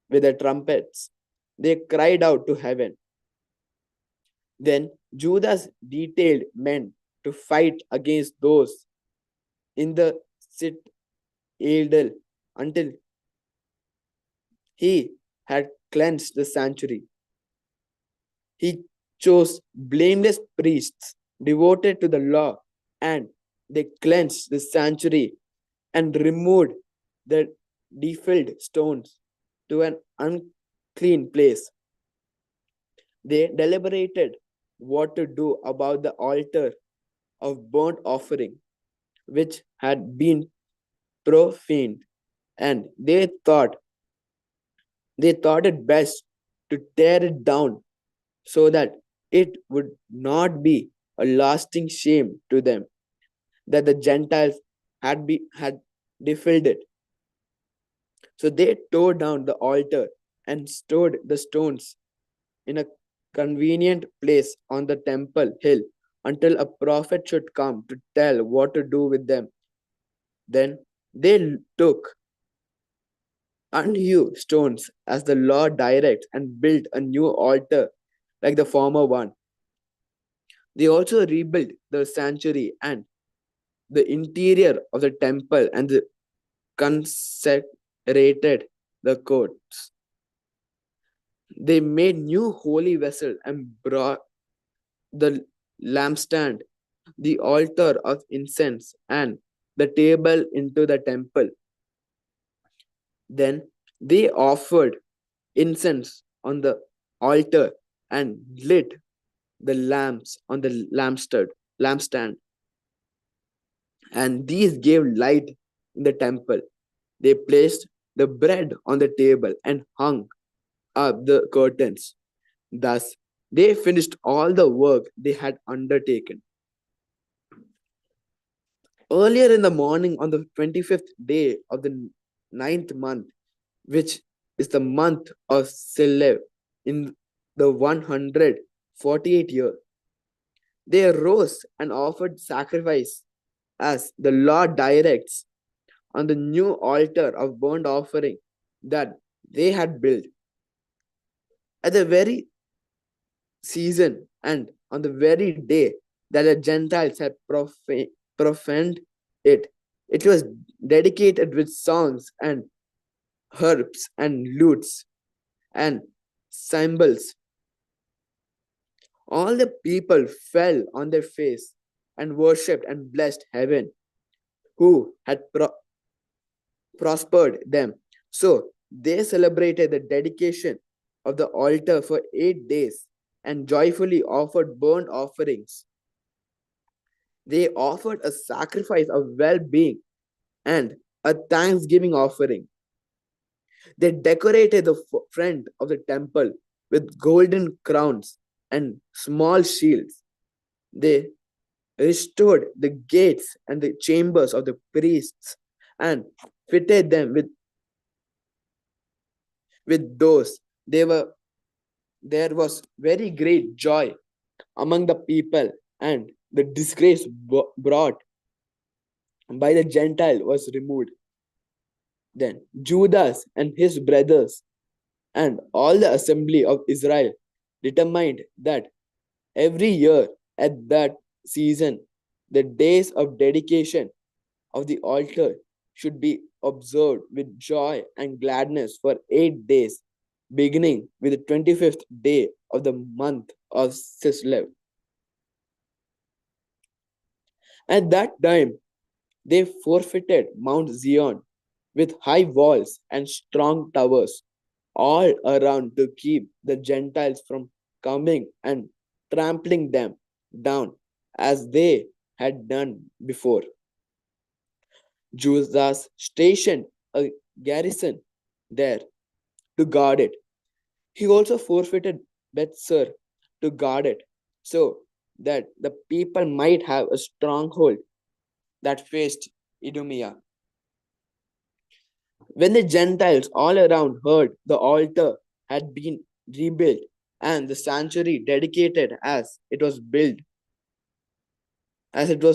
with the trumpets, they cried out to heaven. Then Judas detailed men to fight against those in the citadel until he had cleansed the sanctuary. He chose blameless priests devoted to the law, and they cleansed the sanctuary and removed the defiled stones to an unclean place. They deliberated what to do about the altar of burnt offering, which had been profaned, and they thought it best to tear it down so that it would not be a lasting shame to them that the Gentiles had defiled it. So they tore down the altar and stored the stones in a convenient place on the temple hill until a prophet should come to tell what to do with them. Then they took unhewn stones as the law directs and built a new altar like the former one. They also rebuilt the sanctuary and the interior of the temple and consecrated the courts. They made new holy vessels and brought the lampstand, the altar of incense, and the table into the temple. Then they offered incense on the altar and lit the lamps on the lampstand. And these gave light in the temple. They placed the bread on the table and hung up the curtains. Thus, they finished all the work they had undertaken. Earlier in the morning, on the 25th day of the ninth month, which is the month of Silev, in the 148th year, they arose and offered sacrifice as the law directs on the new altar of burnt offering that they had built. At the very season and on the very day that the Gentiles had profaned it, it was dedicated with songs and harps and lutes and cymbals. All the people fell on their face and worshipped and blessed heaven, who had prospered them. So they celebrated the dedication of the altar for 8 days and joyfully offered burnt offerings. They offered a sacrifice of well-being and a thanksgiving offering. They decorated the front of the temple with golden crowns and small shields. They restored the gates and the chambers of the priests and fitted them with those. There was very great joy among the people, and the disgrace brought by the Gentile was removed. Then Judas and his brothers and all the assembly of Israel determined that every year at that season, the days of dedication of the altar should be observed with joy and gladness for 8 days, beginning with the 25th day of the month of Kislev. At that time, they fortified Mount Zion with high walls and strong towers all around to keep the Gentiles from coming and trampling them down as they had done before. Judas stationed a garrison there to guard it. He also fortified Bethsur to guard it, so that the people might have a stronghold that faced Idumea. When the Gentiles all around heard the altar had been rebuilt and the sanctuary dedicated as it was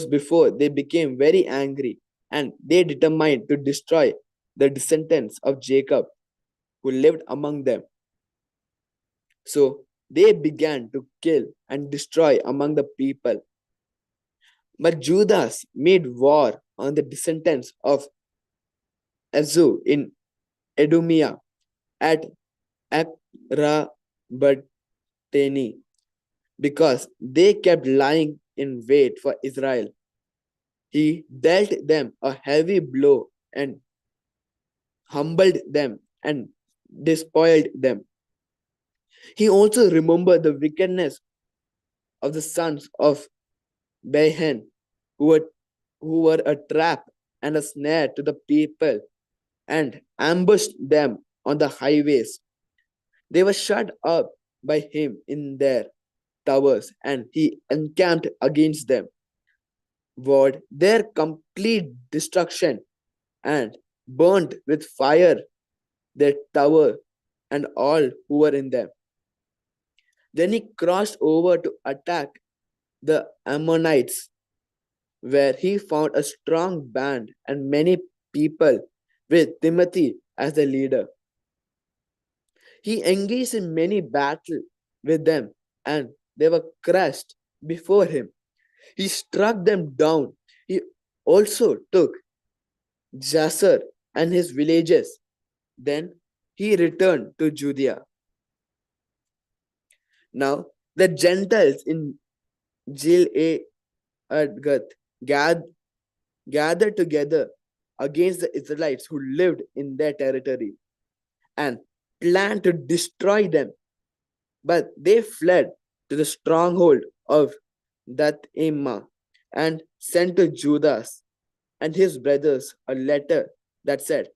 before, they became very angry, and they determined to destroy the descendants of Jacob who lived among them. So they began to kill and destroy among the people. But Judas made war on the descendants of Ezu in Idumea at Akrabateni, because they kept lying in wait for Israel. He dealt them a heavy blow and humbled them and despoiled them. He also remembered the wickedness of the sons of Behen, who were a trap and a snare to the people, and ambushed them on the highways. They were shut up by him in their towers, and he encamped against them, vowed their complete destruction, and burnt with fire their tower and all who were in them. Then he crossed over to attack the Ammonites, where he found a strong band and many people with Timothy as the leader. He engaged in many battles with them, and they were crushed before him. He struck them down. He also took Jazer and his villages. Then he returned to Judea. Now the Gentiles in Gilead gathered together against the Israelites who lived in their territory and planned to destroy them. But they fled to the stronghold of Dathema and sent to Judas and his brothers a letter that said,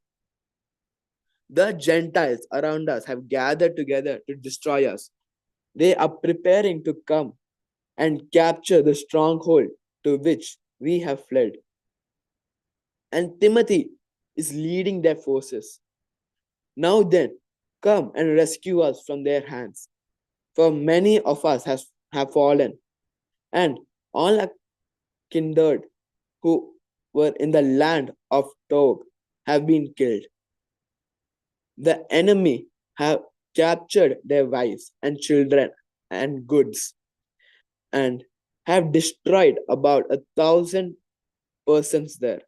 "The Gentiles around us have gathered together to destroy us. They are preparing to come and capture the stronghold to which we have fled. And Timothy is leading their forces. Now then, come and rescue us from their hands. For many of us have fallen, and all our kindred who were in the land of Tob have been killed. The enemy have captured their wives and children and goods, and have destroyed about 1,000 persons there."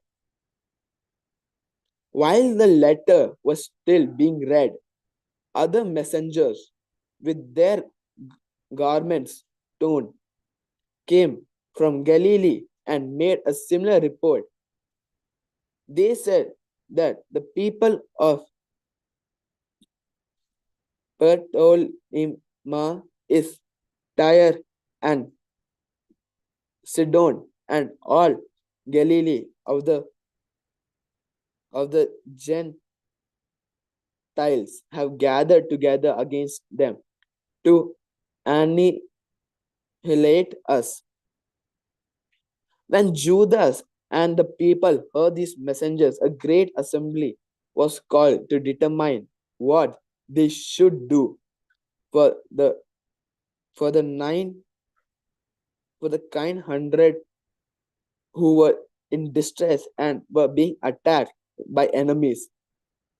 While the letter was still being read, other messengers with their garments torn came from Galilee and made a similar report. They said that the people of Ptolema is Tyre and Sidon, and all Galilee of the Gentiles have gathered together against them to annihilate us. When Judas and the people heard these messengers, a great assembly was called to determine what they should do. For the kind hundred who were in distress and were being attacked by enemies.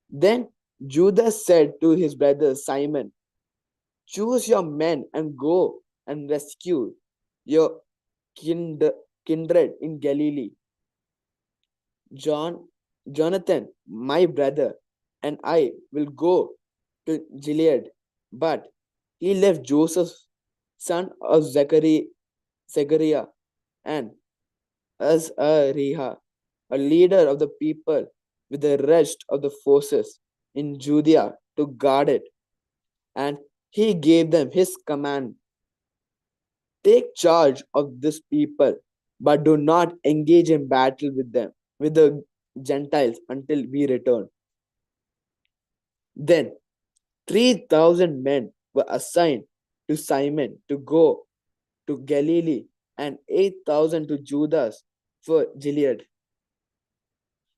Then Judas said to his brother Simon, "Choose your men and go and rescue your kindred in Galilee. Jonathan, my brother, and I will go to Gilead." But he left Joseph, son of Zechariah, and Azariah, a leader of the people, with the rest of the forces in Judea to guard it. And he gave them his command: "Take charge of this people, but do not engage in battle with the Gentiles, until we return." Then 3,000 men were assigned to Simon to go to Galilee, and 8,000 to Judas for Gilead.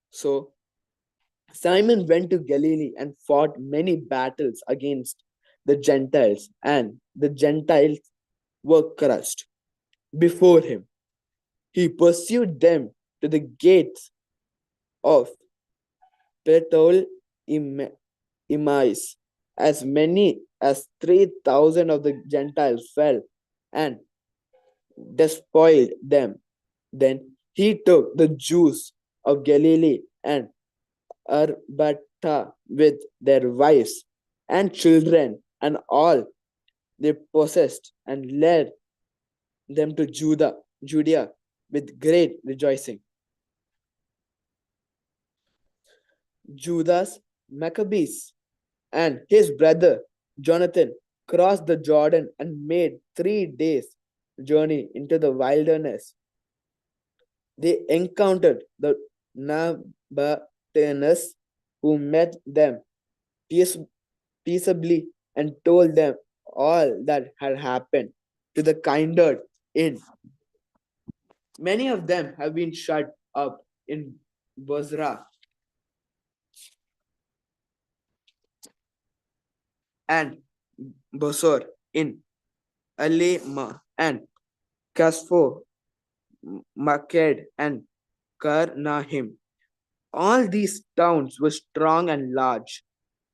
So Simon went to Galilee and fought many battles against the Gentiles, and the Gentiles were crushed before him. He pursued them to the gates of Petol Imais. As many as 3,000 of the Gentiles fell and despoiled them. Then he took the Jews of Galilee and Arbata with their wives and children and all they possessed, and led them to Judea with great rejoicing. Judas Maccabees and his brother Jonathan crossed the Jordan and made 3 days' journey into the wilderness. They encountered the Nabateans, who met them peaceably and told them all that had happened to the kindred inn. Many of them have been shut up in Bozrah and Bosor, in Alema and Casfo, Maked and Karnahim. All these towns were strong and large,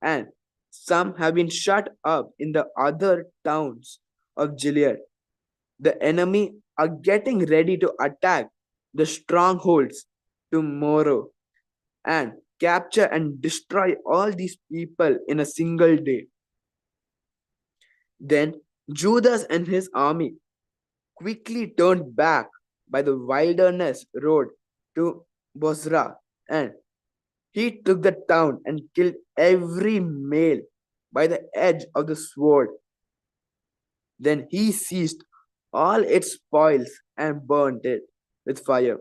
and some have been shut up in the other towns of Gilead. The enemy are getting ready to attack the strongholds tomorrow and capture and destroy all these people in a single day. Then Judas and his army quickly turned back by the wilderness road to Bosra, and he took the town and killed every male by the edge of the sword. Then he seized all its spoils and burnt it with fire.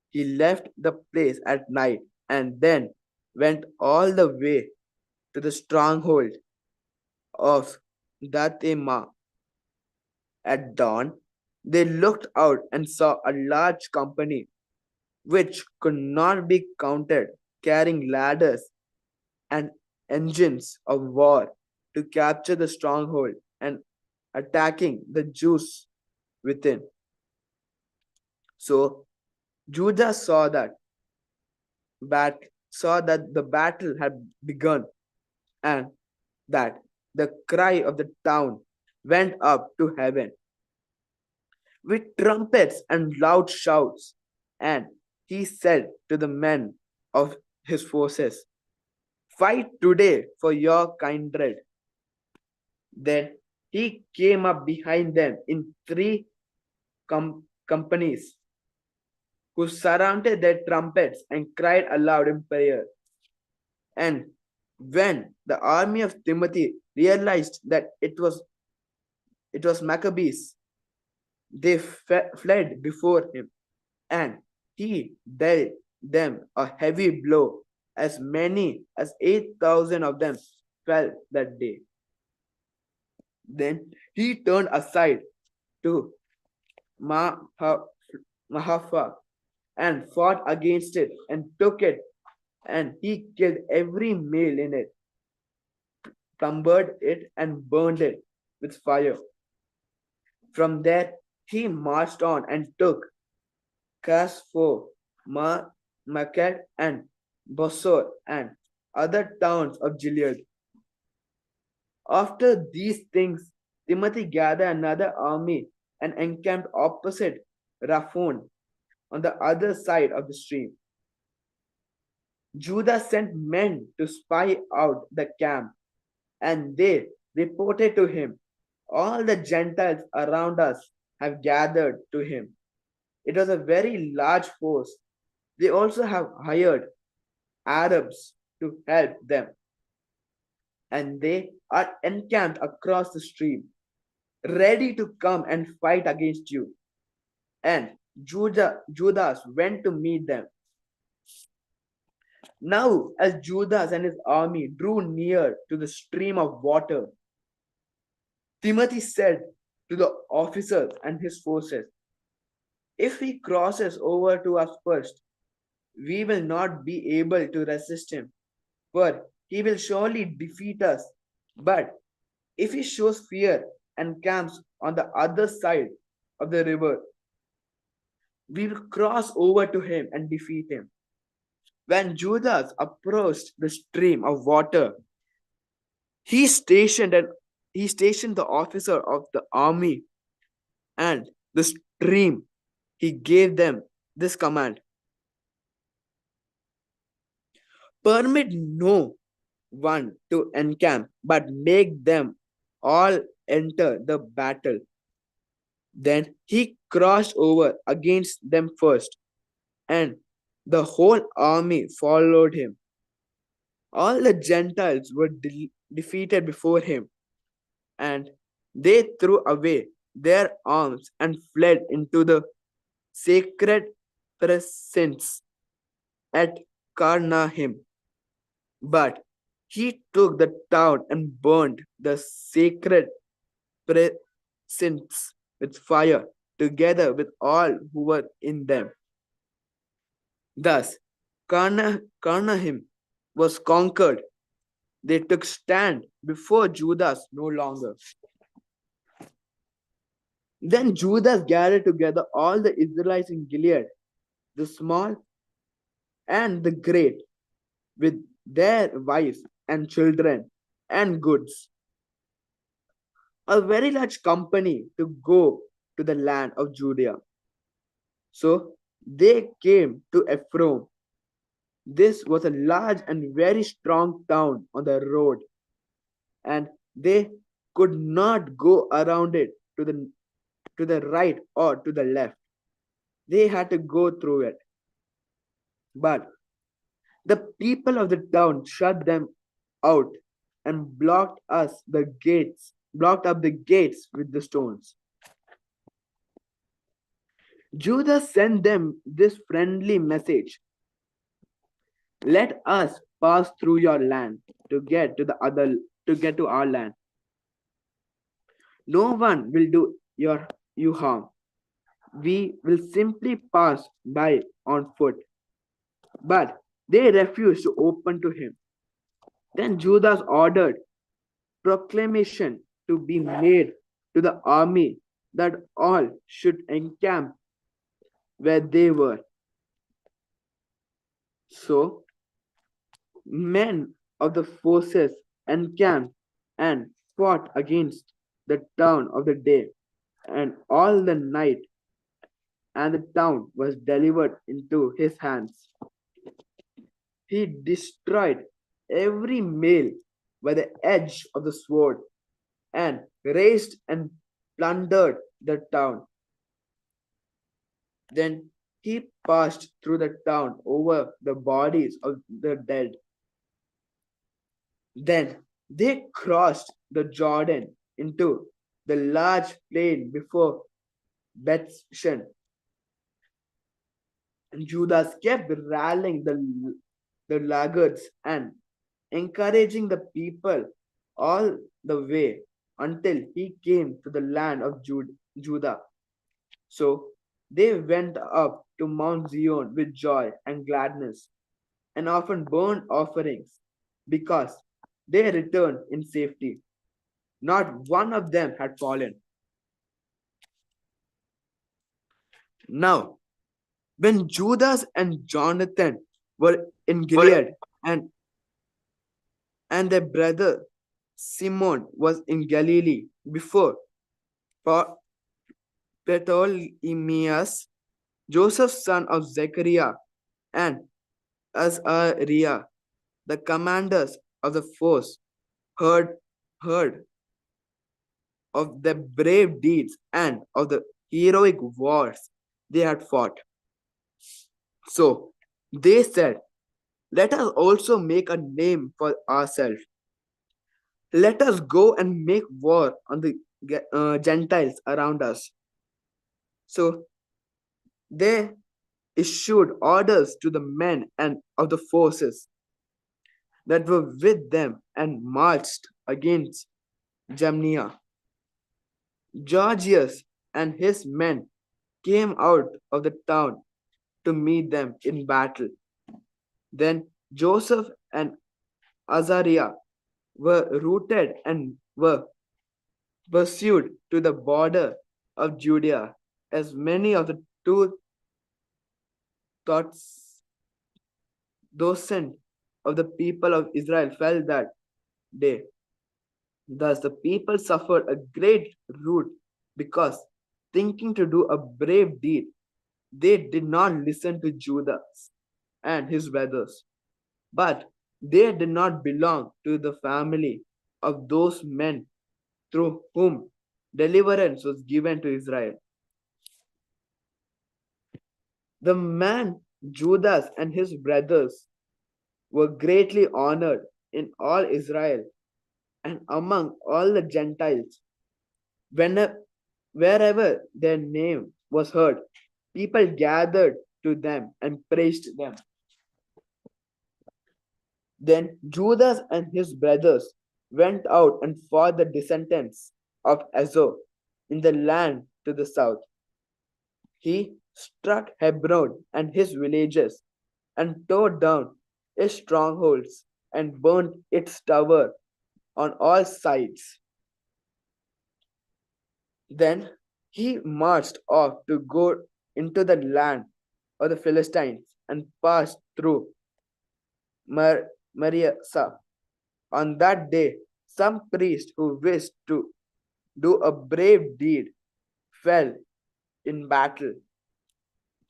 He left the place at night and then went all the way to the stronghold of Datema. At dawn, they looked out and saw a large company, which could not be counted, carrying ladders and engines of war to capture the stronghold and attacking the Jews within. So Judah saw that the battle had begun, and that the cry of the town went up to heaven with trumpets and loud shouts. And he said to the men of his forces, "Fight today for your kindred." Then he came up behind them in 3 companies, who surrounded their trumpets and cried aloud in prayer. And when the army of Timothy realized that it was Maccabees, they fled before him, and he dealt them a heavy blow. As many as 8,000 of them fell that day. Then he turned aside to Mahapha and fought against it and took it, and he killed every male in it, plundered it, and burned it with fire. From there he marched on and took Casfo, Maked, and Bosor, and other towns of Gilead. After these things, Timothy gathered another army and encamped opposite Raphon on the other side of the stream. Judah sent men to spy out the camp, and they reported to him, "All the Gentiles around us have gathered to him." It was a very large force. They also have hired Arabs to help them, and they are encamped across the stream, ready to come and fight against you. And Judas went to meet them. Now, as Judas and his army drew near to the stream of water, Timothy said to the officers and his forces, "If he crosses over to us first, we will not be able to resist him, for he will surely defeat us. But if he shows fear and camps on the other side of the river, we will cross over to him and defeat him." When Judas approached the stream of water, he stationed and he stationed the officer of the army and the stream. He gave them this command: "Permit no one to encamp, but make them all enter the battle." Then he crossed over against them first, and the whole army followed him. All the Gentiles were defeated before him, and they threw away their arms and fled into the sacred presence at Carnaim. But he took the town and burned the sacred presence with fire, together with all who were in them. Thus, Carnaim was conquered. They took stand before Judas no longer. Then Judas gathered together all the Israelites in Gilead, the small and the great, with their wives and children and goods, a very large company, to go to the land of Judea. So they came to Ephraim. This was a large and very strong town on the road, and they could not go around it to the right or to the left. They had to go through it. But the people of the town shut them out and blocked up the gates with the stones. Judas sent them this friendly message: "Let us pass through your land to get to our land. No one will do you harm. We will simply pass by on foot." But they refused to open to him. Then Judas ordered proclamation to be made to the army that all should encamp where they were. So men of the forces encamped and fought against the town of the day and all the night, and the town was delivered into his hands. He destroyed every male by the edge of the sword, and razed and plundered the town. Then he passed through the town over the bodies of the dead. Then they crossed the Jordan into the large plain before Bethshan. And Judas kept rallying the laggards and encouraging the people all the way until he came to the land of Judah. So they went up to Mount Zion with joy and gladness, and often burned offerings, because they returned in safety. Not one of them had fallen. Now, when Judas and Jonathan were in Gilead, and their brother Simon was in Galilee before Ptolemaeus, Joseph's son of Zechariah, and Azariah, the commanders of the force, heard of the brave deeds and of the heroic wars they had fought. So they said, "Let us also make a name for ourselves. Let us go and make war on the Gentiles around us." So they issued orders to the men and of the forces that were with them and marched against Jamnia. Georgius and his men came out of the town to meet them in battle. Then Joseph and Azariah were routed and were pursued to the border of Judea, as many of the two thoughts docent of the people of Israel fell that day. Thus the people suffered a great rout because, thinking to do a brave deed, they did not listen to Judas and his brothers. But they did not belong to the family of those men through whom deliverance was given to Israel. The man Judas and his brothers were greatly honored in all Israel and among all the Gentiles. Wherever their name was heard, people gathered to them and praised them. Then Judas and his brothers went out and fought the descendants of Azor in the land to the south. He struck Hebron and his villages and tore down its strongholds and burnt its tower on all sides. Then he marched off to go into the land of the Philistines and passed through Mariasa. On that day, some priest who wished to do a brave deed fell in battle,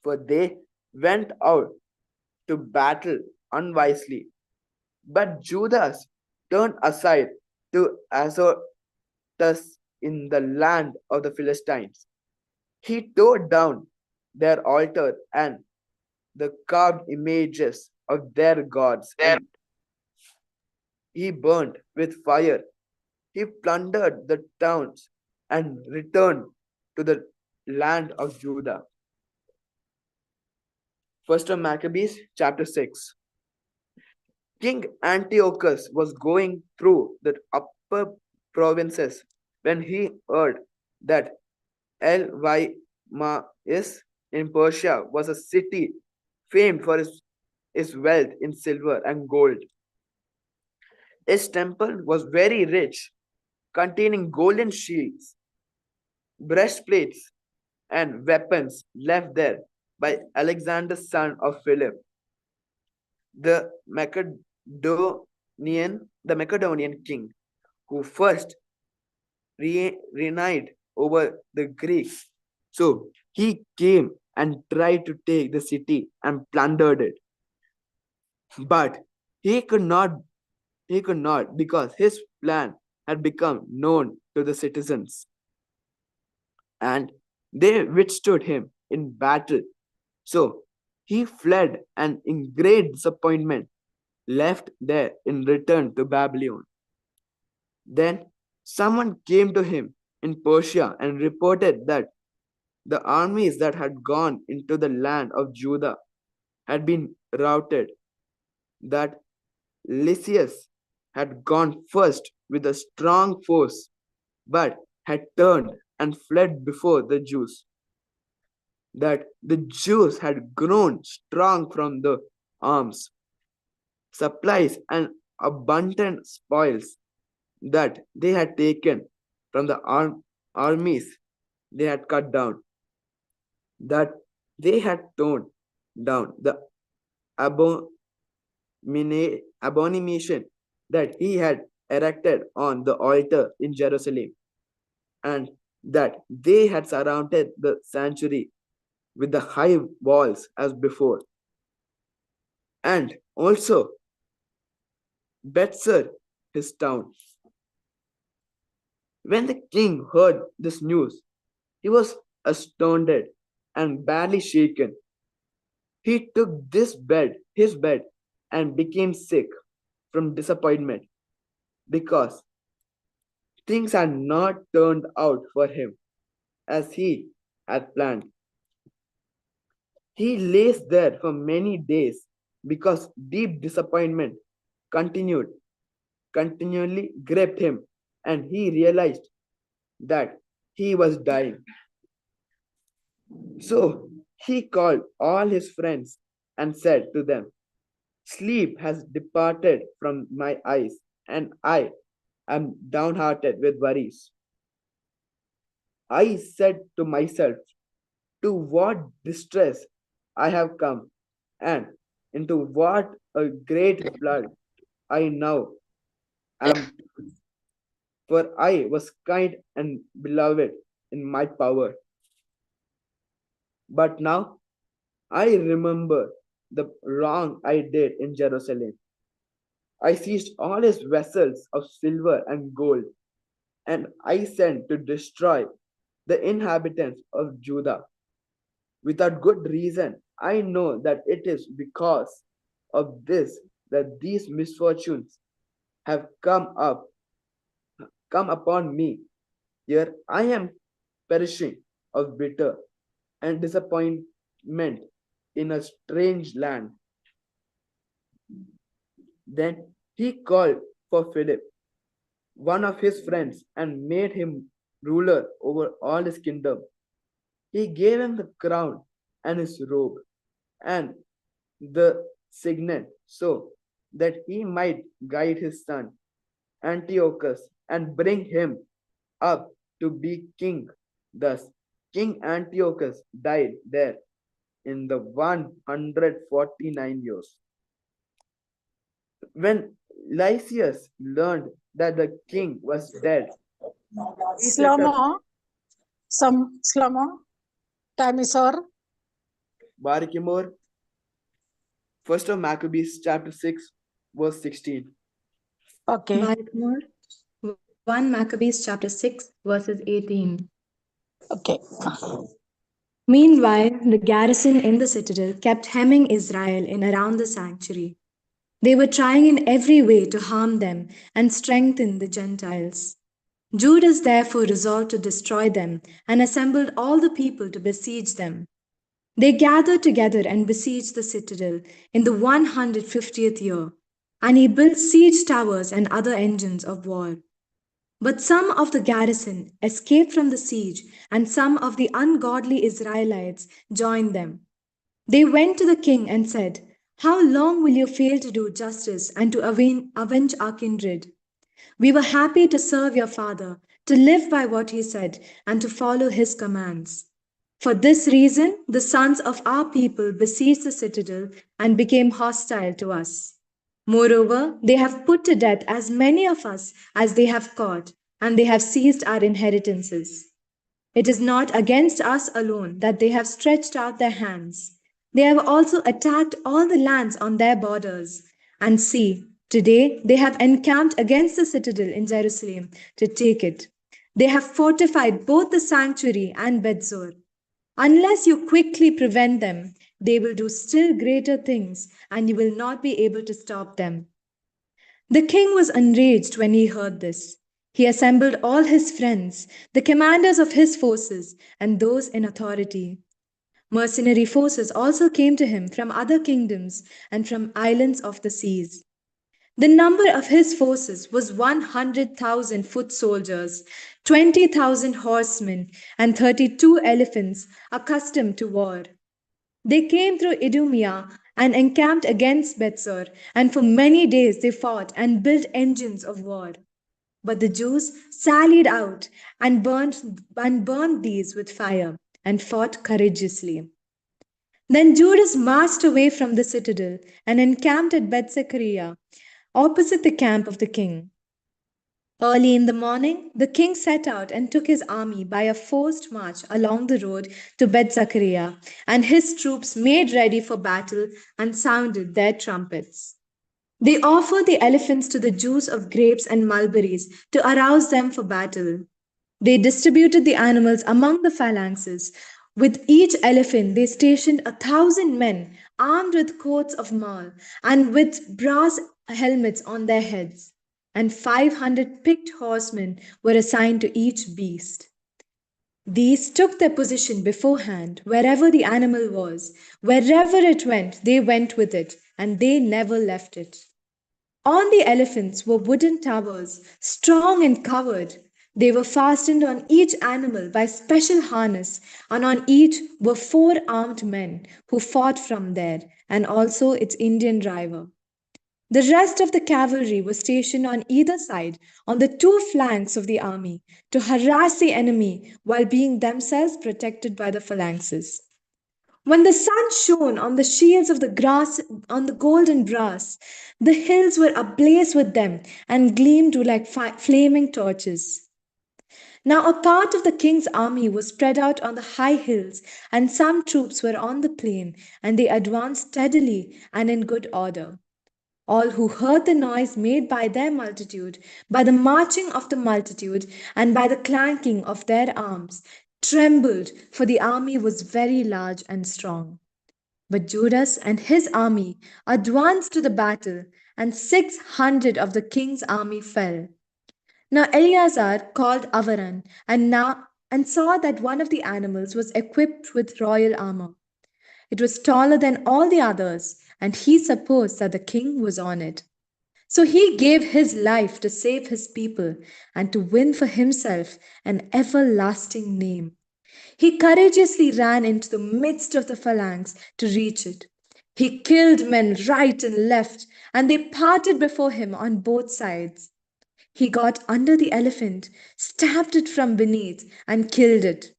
for they went out to battle unwisely. But Judas turned aside to Azotus in the land of the Philistines. He tore down their altar and the carved images of their gods, and he burned with fire. He plundered the towns and returned to the land of Judah. First of Maccabees, chapter 6. King Antiochus was going through the upper provinces when he heard that Elymais in Persia was a city famed for its wealth in silver and gold. Its temple was very rich, containing golden shields, breastplates, and weapons left there by Alexander, son of Philip. The Macedonian king, who first reigned over the Greeks. So he came and tried to take the city and plundered it. But he could not because his plan had become known to the citizens, and they withstood him in battle. So he fled and in great disappointment left there in return to Babylon. Then someone came to him in Persia and reported that the armies that had gone into the land of Judah had been routed, that Lysias had gone first with a strong force, but had turned and fled before the Jews, that the Jews had grown strong from the arms, supplies, and abundant spoils that they had taken from the armies they had cut down, that they had torn down the abomination that he had erected on the altar in Jerusalem, and that they had surrounded the sanctuary with the high walls as before. And also Bethsur, his town. When the king heard this news, he was astounded and badly shaken. He took his bed, and became sick from disappointment because things had not turned out for him as he had planned. He lay there for many days because deep disappointment continually gripped him, and he realized that he was dying. So he called all his friends and said to them, "Sleep has departed from my eyes, and I am downhearted with worries. I said to myself, to what distress I have come, and into what a great flood I now am, for I was kind and beloved in my power. But now I remember the wrong I did in Jerusalem. I seized all his vessels of silver and gold, and I sent to destroy the inhabitants of Judah. Without good reason, I know that it is because of this that these misfortunes have come upon me. Here I am perishing of bitter and disappointment in a strange land." Then he called for Philip, one of his friends, and made him ruler over all his kingdom. He gave him the crown and his robe and the signet, so that he might guide his son Antiochus and bring him up to be king. Thus, King Antiochus died there in the 149 years. When Lysias learned that the king was dead, he set up Slow-mo. Time is over. Barkimore, First of Maccabees, chapter 6, verse 16. Okay. Barkmore, 1 Maccabees chapter 6, verses 18. Okay. Meanwhile, the garrison in the citadel kept hemming Israel in around the sanctuary. They were trying in every way to harm them and strengthen the Gentiles. Judas therefore resolved to destroy them and assembled all the people to besiege them. They gathered together and besieged the citadel in the 150th year, and he built siege towers and other engines of war. But some of the garrison escaped from the siege, and some of the ungodly Israelites joined them. They went to the king and said, "How long will you fail to do justice and to avenge our kindred? We were happy to serve your father, to live by what he said, and to follow his commands. For this reason, the sons of our people besieged the citadel and became hostile to us. Moreover, they have put to death as many of us as they have caught, and they have seized our inheritances. It is not against us alone that they have stretched out their hands. They have also attacked all the lands on their borders. And see, today they have encamped against the citadel in Jerusalem to take it. They have fortified both the sanctuary and Bethzor. Unless you quickly prevent them, they will do still greater things, and you will not be able to stop them." The king was enraged when he heard this. He assembled all his friends, the commanders of his forces, and those in authority. Mercenary forces also came to him from other kingdoms and from islands of the seas. The number of his forces was 100,000 foot soldiers, 20,000 horsemen, and 32 elephants accustomed to war. They came through Idumea and encamped against Bethsor, and for many days they fought and built engines of war. But the Jews sallied out and burned these with fire and fought courageously. Then Judas marched away from the citadel and encamped at Bethzachariah, opposite the camp of the king. Early in the morning, the king set out and took his army by a forced march along the road to Bethzachariah, and his troops made ready for battle and sounded their trumpets. They offered the elephants to the Jews of grapes and mulberries to arouse them for battle. They distributed the animals among the phalanxes. With each elephant, they stationed 1,000 men armed with coats of mail and with brass helmets on their heads. And 500 picked horsemen were assigned to each beast. These took their position beforehand, wherever the animal was. Wherever it went, they went with it, and they never left it. On the elephants were wooden towers, strong and covered. They were fastened on each animal by special harness, and on each were 4 armed men who fought from there, and also its Indian driver. The rest of the cavalry was stationed on either side, on the 2 flanks of the army, to harass the enemy while being themselves protected by the phalanxes. When the sun shone on the shields of the grass, on the golden brass, the hills were ablaze with them and gleamed like flaming torches. Now, a part of the king's army was spread out on the high hills, and some troops were on the plain, and they advanced steadily and in good order. All who heard the noise made by their multitude, by the marching of the multitude, and by the clanking of their arms, trembled, for the army was very large and strong. But Judas and his army advanced to the battle, and 600 of the king's army fell. Now Eleazar called Avaran and saw that one of the animals was equipped with royal armor. It was taller than all the others, and he supposed that the king was on it. So he gave his life to save his people and to win for himself an everlasting name. He courageously ran into the midst of the phalanx to reach it. He killed men right and left, and they parted before him on both sides. He got under the elephant, stabbed it from beneath, and killed it.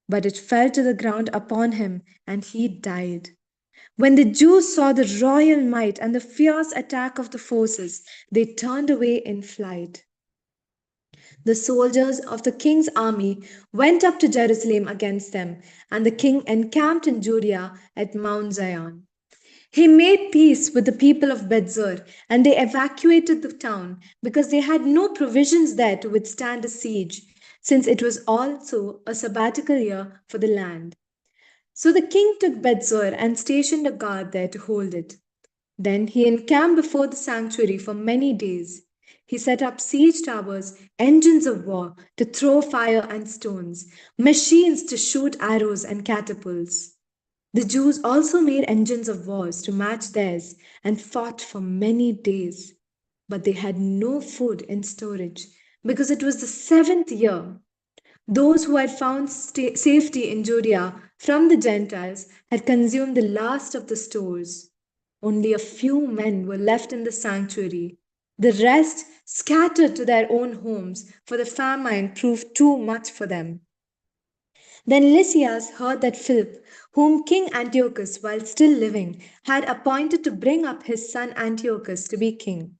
But it fell to the ground upon him, and he died. When the Jews saw the royal might and the fierce attack of the forces, they turned away in flight. The soldiers of the king's army went up to Jerusalem against them, and the king encamped in Judea at Mount Zion. He made peace with the people of Bethzur, and they evacuated the town because they had no provisions there to withstand a siege, since it was also a sabbatical year for the land. So the king took Bethzur and stationed a guard there to hold it. Then he encamped before the sanctuary for many days. He set up siege towers, engines of war to throw fire and stones, machines to shoot arrows and catapults. The Jews also made engines of war to match theirs and fought for many days. But they had no food in storage because it was the 7th year. Those who had found safety in Judea from the Gentiles had consumed the last of the stores. Only a few men were left in the sanctuary. The rest scattered to their own homes, for the famine proved too much for them. Then Lysias heard that Philip, whom King Antiochus, while still living, had appointed to bring up his son Antiochus to be king.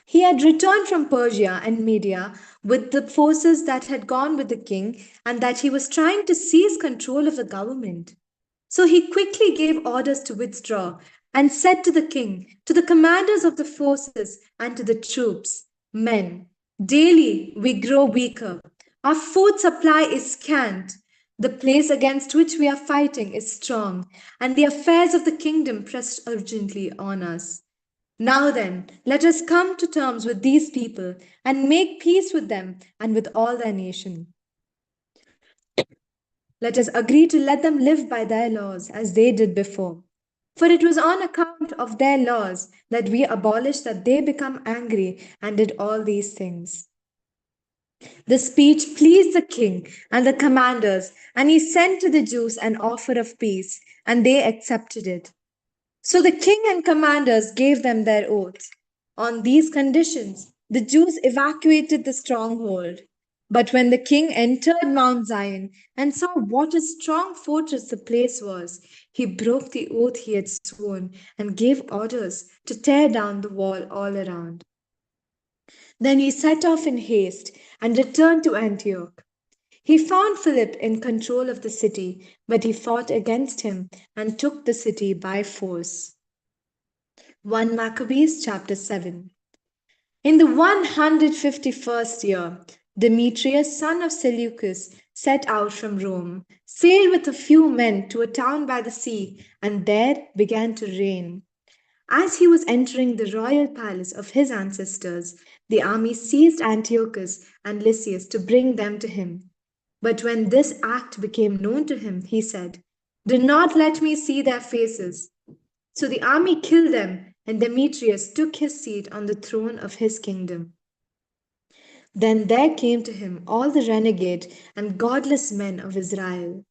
He had returned from Persia and Media with the forces that had gone with the king, and that he was trying to seize control of the government. So he quickly gave orders to withdraw and said to the king, to the commanders of the forces, and to the troops, Men, daily we grow weaker. Our food supply is scant. The place against which we are fighting is strong, and the affairs of the kingdom press urgently on us. Now then, let us come to terms with these people and make peace with them and with all their nation. Let us agree to let them live by their laws as they did before. For it was on account of their laws that we abolished that they become angry and did all these things. The speech pleased the king and the commanders, and he sent to the Jews an offer of peace, and they accepted it. So the king and commanders gave them their oaths. On these conditions, the Jews evacuated the stronghold. But when the king entered Mount Zion and saw what a strong fortress the place was, he broke the oath he had sworn and gave orders to tear down the wall all around. Then he set off in haste and returned to Antioch. He found Philip in control of the city, but he fought against him and took the city by force. 1 Maccabees chapter 7. In the 151st year, Demetrius, son of Seleucus, set out from Rome, sailed with a few men to a town by the sea, and there began to reign. As he was entering the royal palace of his ancestors, the army seized Antiochus and Lysias to bring them to him. But when this act became known to him, he said, Do not let me see their faces. So the army killed them, and Demetrius took his seat on the throne of his kingdom. Then there came to him all the renegade and godless men of Israel.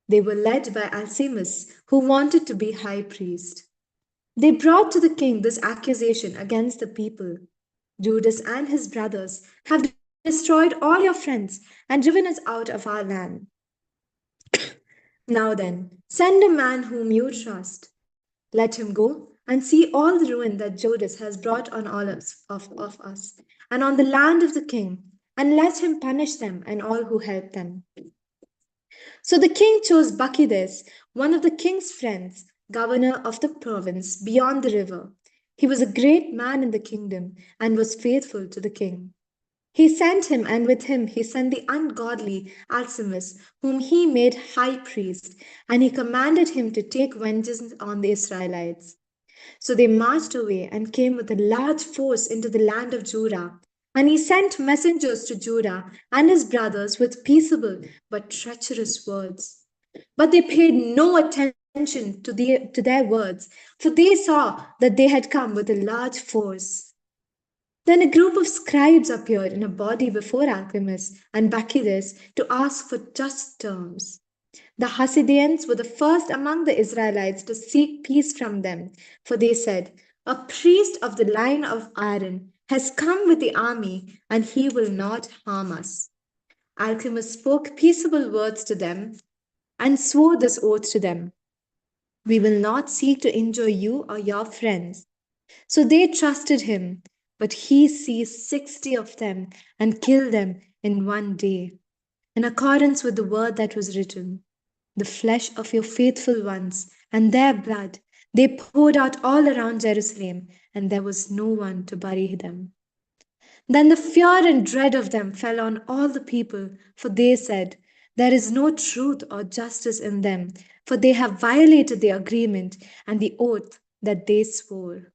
They were led by Alcimus, who wanted to be high priest. They brought to the king this accusation against the people: Judas and his brothers have destroyed all your friends and driven us out of our land. Now then, send a man whom you trust. Let him go and see all the ruin that Judas has brought on all of us and on the land of the king, and let him punish them and all who help them. So the king chose Bacchides, one of the king's friends, governor of the province beyond the river. He was a great man in the kingdom and was faithful to the king. He sent him, and with him he sent the ungodly Alcimus, whom he made high priest, and he commanded him to take vengeance on the Israelites. So they marched away and came with a large force into the land of Judah. And he sent messengers to Judah and his brothers with peaceable but treacherous words. But they paid no attention to their words, for they saw that they had come with a large force. Then a group of scribes appeared in a body before Alchemist and Bacchides to ask for just terms. The Hasidians were the first among the Israelites to seek peace from them, for they said, "A priest of the line of Aaron has come with the army, and he will not harm us." Alchemist spoke peaceable words to them and swore this oath to them: "We will not seek to injure you or your friends." So they trusted him, but he seized 60 of them and killed them in one day, in accordance with the word that was written: "The flesh of your faithful ones and their blood they poured out all around Jerusalem, and there was no one to bury them." Then the fear and dread of them fell on all the people, for they said, "There is no truth or justice in them, for they have violated the agreement and the oath that they swore."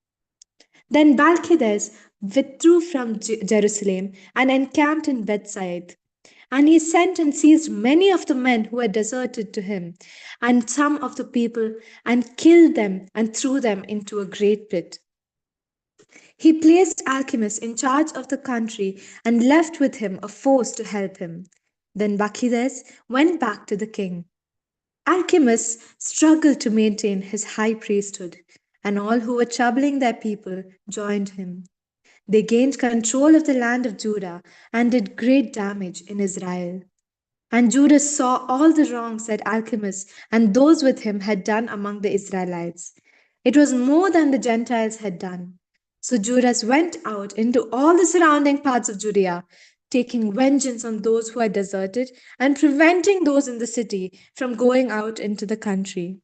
Then Balchidas withdrew from Jerusalem and encamped in Bethsaida. And he sent and seized many of the men who had deserted to him, and some of the people, and killed them and threw them into a great pit. He placed Alcimus in charge of the country and left with him a force to help him. Then Bacchides went back to the king. Alcimus struggled to maintain his high priesthood, and all who were troubling their people joined him. They gained control of the land of Judah and did great damage in Israel. And Judas saw all the wrongs that Alchemist and those with him had done among the Israelites. It was more than the Gentiles had done. So Judas went out into all the surrounding parts of Judea, taking vengeance on those who had deserted and preventing those in the city from going out into the country.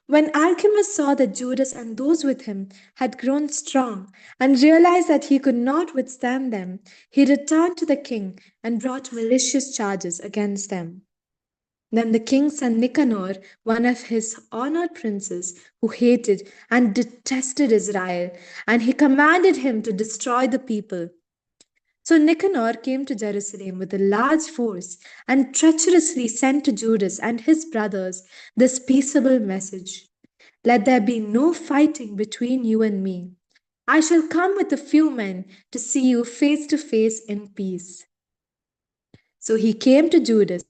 When Alchemist saw that Judas and those with him had grown strong and realized that he could not withstand them, he returned to the king and brought malicious charges against them. Then the king sent Nicanor, one of his honored princes, who hated and detested Israel, and he commanded him to destroy the people. So Nicanor came to Jerusalem with a large force and treacherously sent to Judas and his brothers this peaceable message: "Let there be no fighting between you and me. I shall come with a few men to see you face to face in peace." So he came to Judas,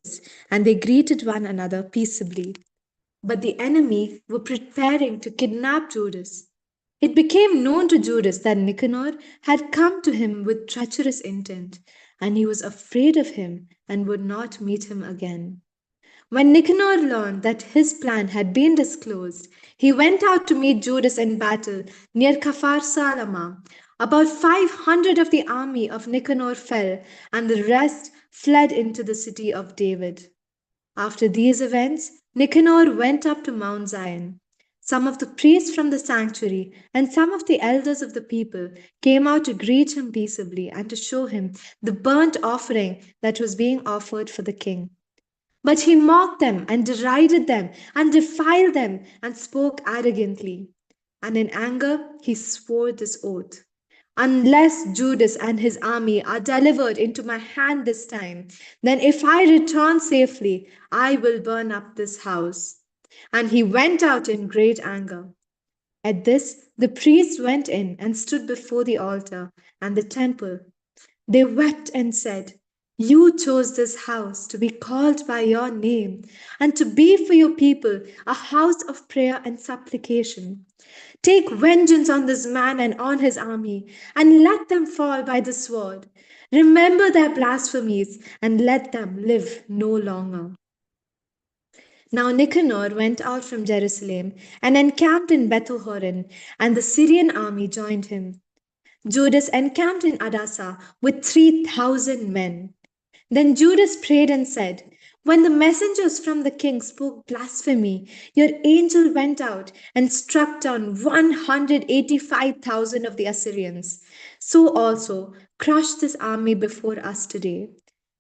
and they greeted one another peaceably. But the enemy were preparing to kidnap Judas. It became known to Judas that Nicanor had come to him with treacherous intent, and he was afraid of him and would not meet him again. When Nicanor learned that his plan had been disclosed, he went out to meet Judas in battle near Kafar Salama. About 500 of the army of Nicanor fell, and the rest fled into the city of David. After these events, Nicanor went up to Mount Zion. Some of the priests from the sanctuary and some of the elders of the people came out to greet him peaceably and to show him the burnt offering that was being offered for the king. But he mocked them and derided them and defiled them and spoke arrogantly. And in anger, he swore this oath: "Unless Judas and his army are delivered into my hand this time, then if I return safely, I will burn up this house." And he went out in great anger. At this, the priests went in and stood before the altar and the temple. They wept and said, "You chose this house to be called by your name and to be for your people a house of prayer and supplication. Take vengeance on this man and on his army, and let them fall by the sword. Remember their blasphemies, and let them live no longer." Now Nicanor went out from Jerusalem and encamped in Bethhoron, and the Syrian army joined him. Judas encamped in Adasa with 3,000 men. Then Judas prayed and said, "When the messengers from the king spoke blasphemy, your angel went out and struck down 185,000 of the Assyrians. So also crush this army before us today.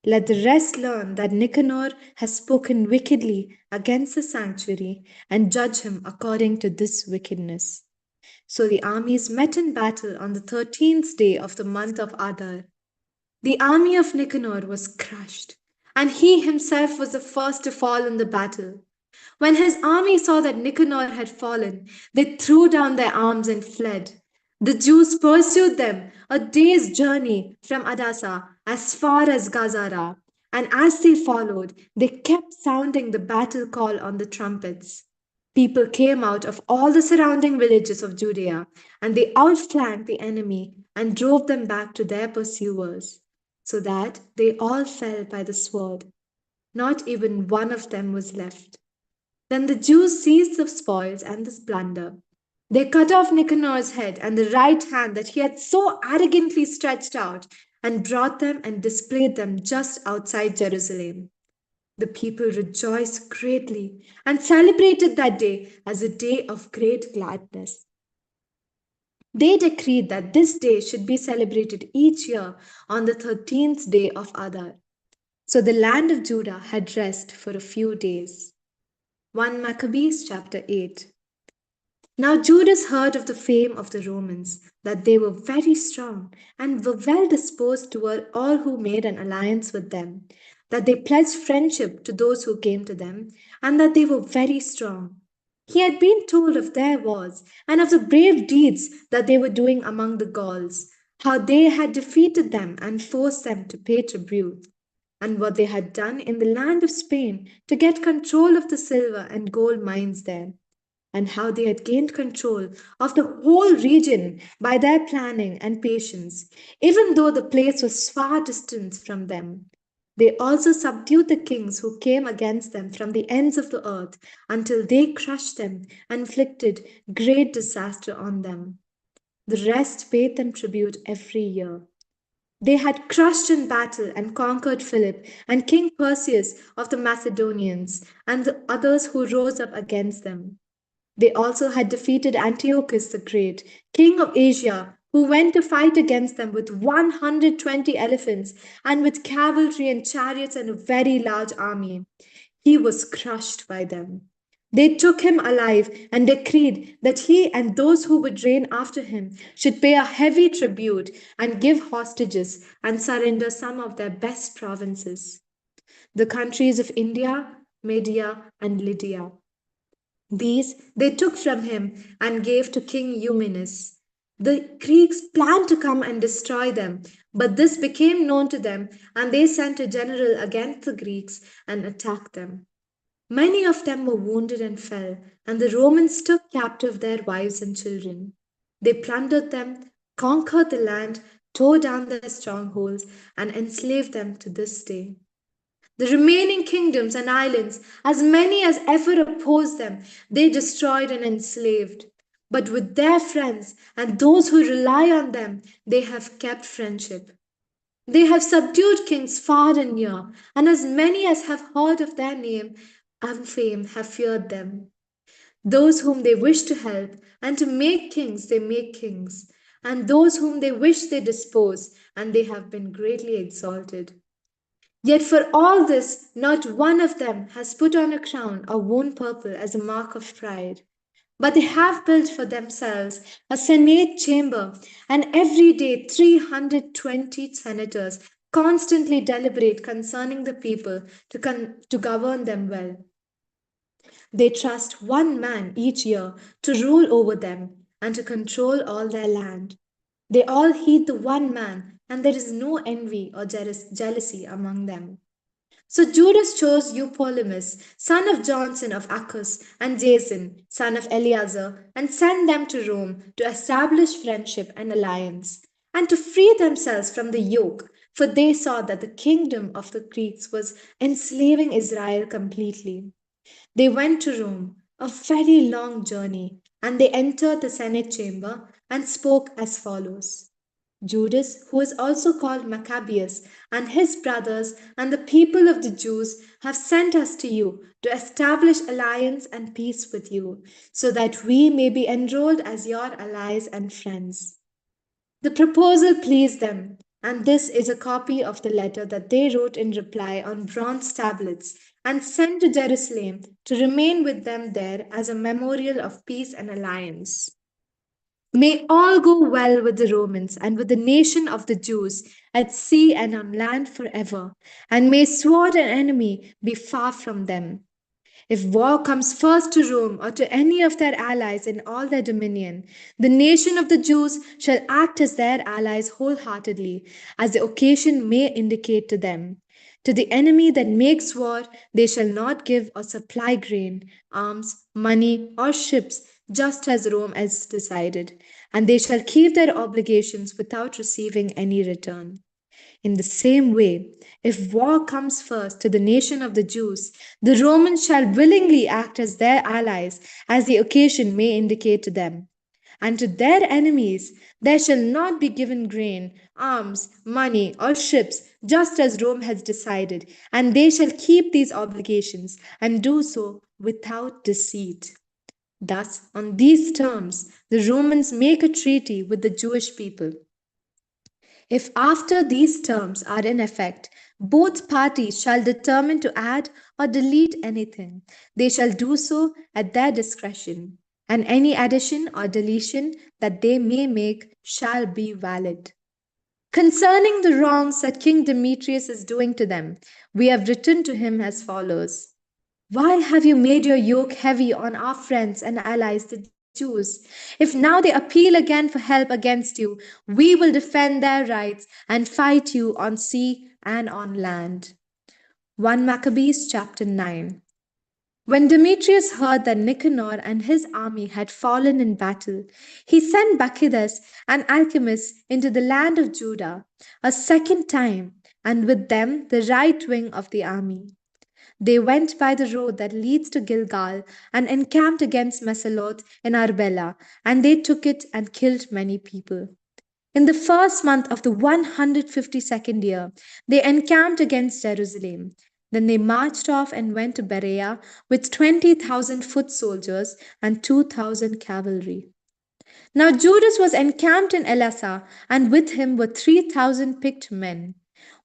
Let the rest learn that Nicanor has spoken wickedly against the sanctuary, and judge him according to this wickedness." So the armies met in battle on the 13th day of the month of Adar. The army of Nicanor was crushed, and he himself was the first to fall in the battle. When his army saw that Nicanor had fallen, they threw down their arms and fled. The Jews pursued them a day's journey from Adasa as far as Gazara, and as they followed, they kept sounding the battle call on the trumpets. People came out of all the surrounding villages of Judea, and they outflanked the enemy and drove them back to their pursuers, so that they all fell by the sword. Not even one of them was left. Then the Jews seized the spoils and the plunder. They cut off Nicanor's head and the right hand that he had so arrogantly stretched out, and brought them and displayed them just outside Jerusalem. The people rejoiced greatly and celebrated that day as a day of great gladness. They decreed that this day should be celebrated each year on the 13th day of Adar. So the land of Judah had rest for a few days. 1 Maccabees chapter 8. Now Judas heard of the fame of the Romans, that they were very strong and were well disposed toward all who made an alliance with them, that they pledged friendship to those who came to them, and that they were very strong. He had been told of their wars and of the brave deeds that they were doing among the Gauls, how they had defeated them and forced them to pay tribute, and what they had done in the land of Spain to get control of the silver and gold mines there, and how they had gained control of the whole region by their planning and patience, even though the place was far distant from them. They also subdued the kings who came against them from the ends of the earth until they crushed them and inflicted great disaster on them. The rest paid them tribute every year. They had crushed in battle and conquered Philip and King Perseus of the Macedonians and the others who rose up against them. They also had defeated Antiochus the Great, king of Asia, who went to fight against them with 120 elephants and with cavalry and chariots and a very large army. He was crushed by them. They took him alive and decreed that he and those who would reign after him should pay a heavy tribute and give hostages and surrender some of their best provinces, the countries of India, Media, and Lydia. These they took from him and gave to King Eumenes. The Greeks planned to come and destroy them, but this became known to them, and they sent a general against the Greeks and attacked them. Many of them were wounded and fell, and the Romans took captive their wives and children. They plundered them, conquered the land, tore down their strongholds, and enslaved them to this day. The remaining kingdoms and islands, as many as ever opposed them, they destroyed and enslaved. But with their friends and those who rely on them, they have kept friendship. They have subdued kings far and near, and as many as have heard of their name and fame have feared them. Those whom they wish to help and to make kings, they make kings, and those whom they wish, they dispose, and they have been greatly exalted. Yet for all this, not one of them has put on a crown or worn purple as a mark of pride. But they have built for themselves a senate chamber, and every day 320 senators constantly deliberate concerning the people to govern them well. They trust one man each year to rule over them and to control all their land. They all heed the one man and there is no envy or jealousy among them. So Judas chose Eupolemus, son of Johnson of Arcus, and Jason, son of Eleazar, and sent them to Rome to establish friendship and alliance, and to free themselves from the yoke, for they saw that the kingdom of the Greeks was enslaving Israel completely. They went to Rome, a very long journey, and they entered the Senate chamber and spoke as follows. Judas, who is also called Maccabeus, and his brothers and the people of the Jews have sent us to you to establish alliance and peace with you, so that we may be enrolled as your allies and friends. The proposal pleased them, and this is a copy of the letter that they wrote in reply on bronze tablets and sent to Jerusalem to remain with them there as a memorial of peace and alliance. May all go well with the Romans and with the nation of the Jews at sea and on land forever, and may sword and enemy be far from them. If war comes first to Rome or to any of their allies in all their dominion, the nation of the Jews shall act as their allies wholeheartedly, as the occasion may indicate to them. To the enemy that makes war, they shall not give or supply grain, arms, money, or ships, just as Rome has decided, and they shall keep their obligations without receiving any return. In the same way, if war comes first to the nation of the Jews, the Romans shall willingly act as their allies, as the occasion may indicate to them. And to their enemies there shall not be given grain, arms, money, or ships, just as Rome has decided, and they shall keep these obligations and do so without deceit. Thus, on these terms, the Romans make a treaty with the Jewish people. If after these terms are in effect, both parties shall determine to add or delete anything, they shall do so at their discretion, and any addition or deletion that they may make shall be valid. Concerning the wrongs that King Demetrius is doing to them, we have written to him as follows. Why have you made your yoke heavy on our friends and allies, the Jews? If now they appeal again for help against you, we will defend their rights and fight you on sea and on land. 1 Maccabees chapter 9. When Demetrius heard that Nicanor and his army had fallen in battle, he sent Bacchus and Alchemist into the land of Judah a second time, and with them the right wing of the army. They went by the road that leads to Gilgal and encamped against Mesaloth in Arbela, and they took it and killed many people. In the first month of the 152nd year, they encamped against Jerusalem. Then they marched off and went to Berea with 20,000 foot soldiers and 2,000 cavalry. Now Judas was encamped in Elasa, and with him were 3,000 picked men.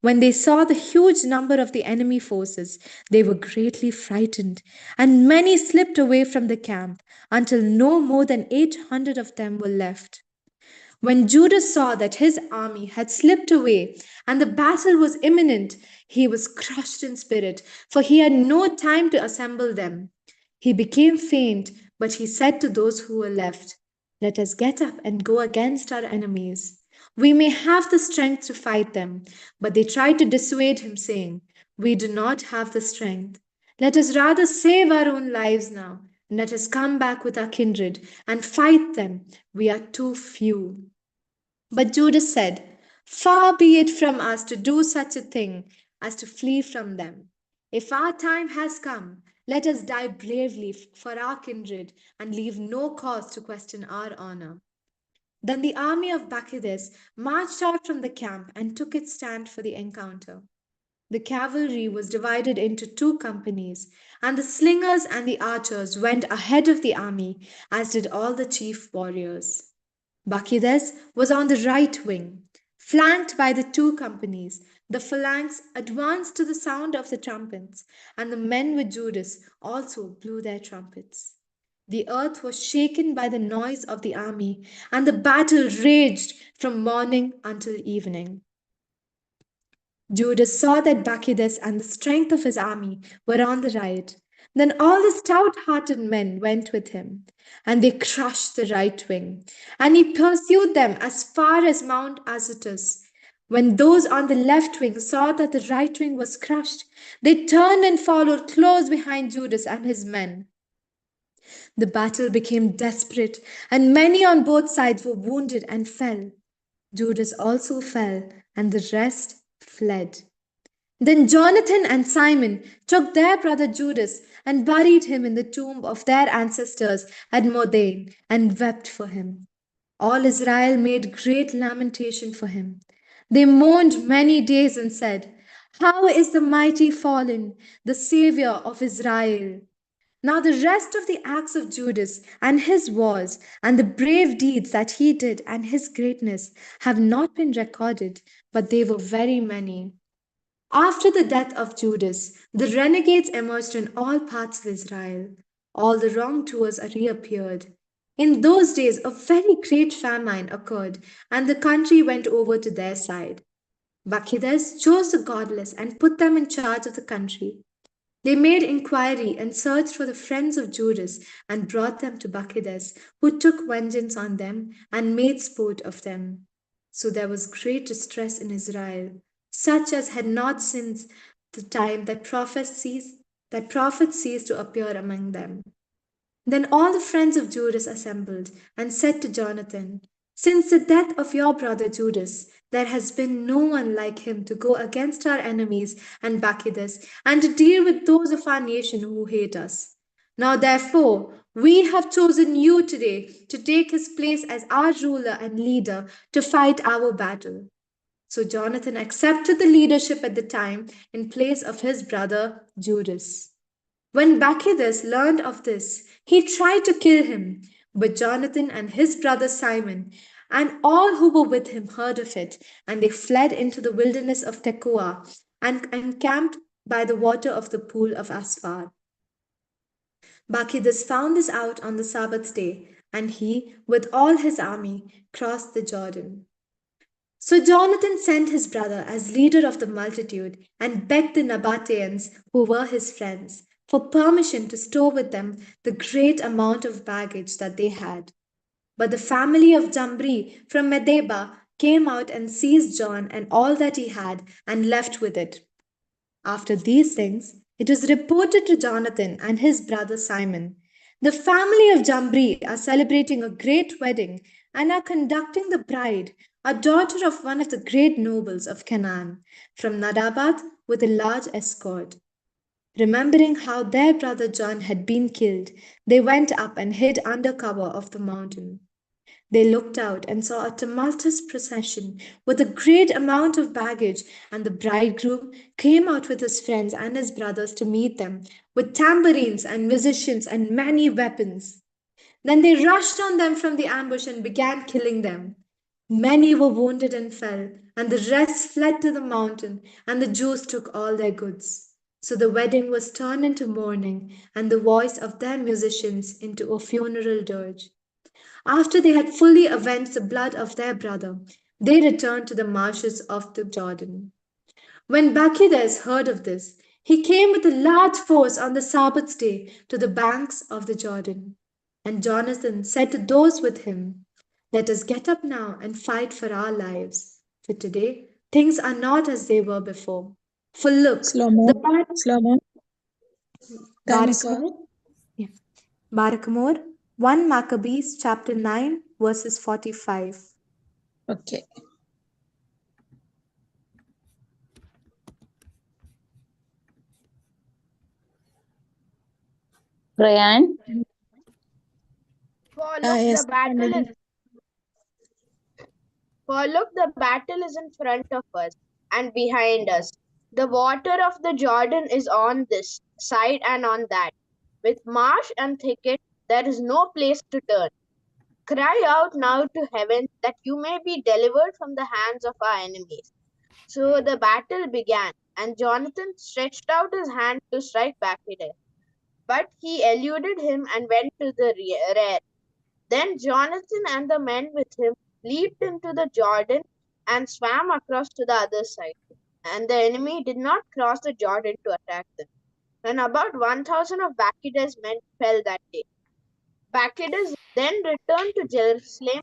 When they saw the huge number of the enemy forces, they were greatly frightened, and many slipped away from the camp, until no more than 800 of them were left. When Judas saw that his army had slipped away and the battle was imminent, he was crushed in spirit, for he had no time to assemble them. He became faint, but he said to those who were left, let us get up and go against our enemies. We may have the strength to fight them. But they tried to dissuade him, saying, we do not have the strength. Let us rather save our own lives now, and let us come back with our kindred and fight them. We are too few. But Judas said, far be it from us to do such a thing as to flee from them. If our time has come, let us die bravely for our kindred and leave no cause to question our honor. Then the army of Bacchus marched out from the camp and took its stand for the encounter. The cavalry was divided into two companies, and the slingers and the archers went ahead of the army, as did all the chief warriors. Bacchus was on the right wing. Flanked by the two companies, the phalanx advanced to the sound of the trumpets, and the men with Judas also blew their trumpets. The earth was shaken by the noise of the army, and the battle raged from morning until evening. Judas saw that Bacchus and the strength of his army were on the right. Then all the stout-hearted men went with him, and they crushed the right wing, and he pursued them as far as Mount Azotus. When those on the left wing saw that the right wing was crushed, they turned and followed close behind Judas and his men. The battle became desperate, and many on both sides were wounded and fell. Judas also fell, and the rest fled. Then Jonathan and Simon took their brother Judas and buried him in the tomb of their ancestors at Modin and wept for him. All Israel made great lamentation for him. They mourned many days and said, "How is the mighty fallen, the Savior of Israel?" Now, the rest of the acts of Judas and his wars and the brave deeds that he did and his greatness have not been recorded, but they were very many. After the death of Judas, the renegades emerged in all parts of Israel. All the wrongdoers reappeared. In those days, a very great famine occurred, and the country went over to their side. Bacchides chose the godless and put them in charge of the country. They made inquiry and searched for the friends of Judas and brought them to Bacchides, who took vengeance on them and made sport of them. So there was great distress in Israel, such as had not since the time that prophets ceased to appear among them. Then all the friends of Judas assembled and said to Jonathan, "Since the death of your brother Judas, there has been no one like him to go against our enemies and Bacchides and to deal with those of our nation who hate us. Now, therefore, we have chosen you today to take his place as our ruler and leader to fight our battle." So Jonathan accepted the leadership at the time in place of his brother Judas. When Bacchides learned of this, he tried to kill him, but Jonathan and his brother Simon and all who were with him heard of it, and they fled into the wilderness of Tekoa and encamped by the water of the pool of Asphar. Bacchides found this out on the Sabbath day, and he, with all his army, crossed the Jordan. So Jonathan sent his brother as leader of the multitude and begged the Nabateans, who were his friends, for permission to stow with them the great amount of baggage that they had. But the family of Jambri from Medeba came out and seized John and all that he had and left with it. After these things, it was reported to Jonathan and his brother Simon, "The family of Jambri are celebrating a great wedding and are conducting the bride, a daughter of one of the great nobles of Canaan, from Nadabat with a large escort." Remembering how their brother John had been killed, they went up and hid under cover of the mountain. They looked out and saw a tumultuous procession with a great amount of baggage, and the bridegroom came out with his friends and his brothers to meet them, with tambourines and musicians and many weapons. Then they rushed on them from the ambush and began killing them. Many were wounded and fell, and the rest fled to the mountain, and the Jews took all their goods. So the wedding was turned into mourning, and the voice of their musicians into a funeral dirge. After they had fully avenged the blood of their brother, they returned to the marshes of the Jordan. When Bacchides heard of this, he came with a large force on the Sabbath day to the banks of the Jordan. And Jonathan said to those with him, "Let us get up now and fight for our lives. For today, things are not as they were before. For look, Slow-mo. the battle." Slow-mo. Time is up. Barakmore, yeah. Barakmore, 1 Maccabees chapter 9, verses 45. Okay. Brian, For look, Yes, the battle family. is For look, the battle is in front of us and behind us. The water of the Jordan is on this side and on that. With marsh and thicket, there is no place to turn. Cry out now to heaven that you may be delivered from the hands of our enemies. So the battle began, and Jonathan stretched out his hand to strike Bacchides. But he eluded him and went to the rear. Then Jonathan and the men with him leaped into the Jordan and swam across to the other side. And the enemy did not cross the Jordan to attack them. And about 1,000 of Bacchides' men fell that day. Bacchides then returned to Jerusalem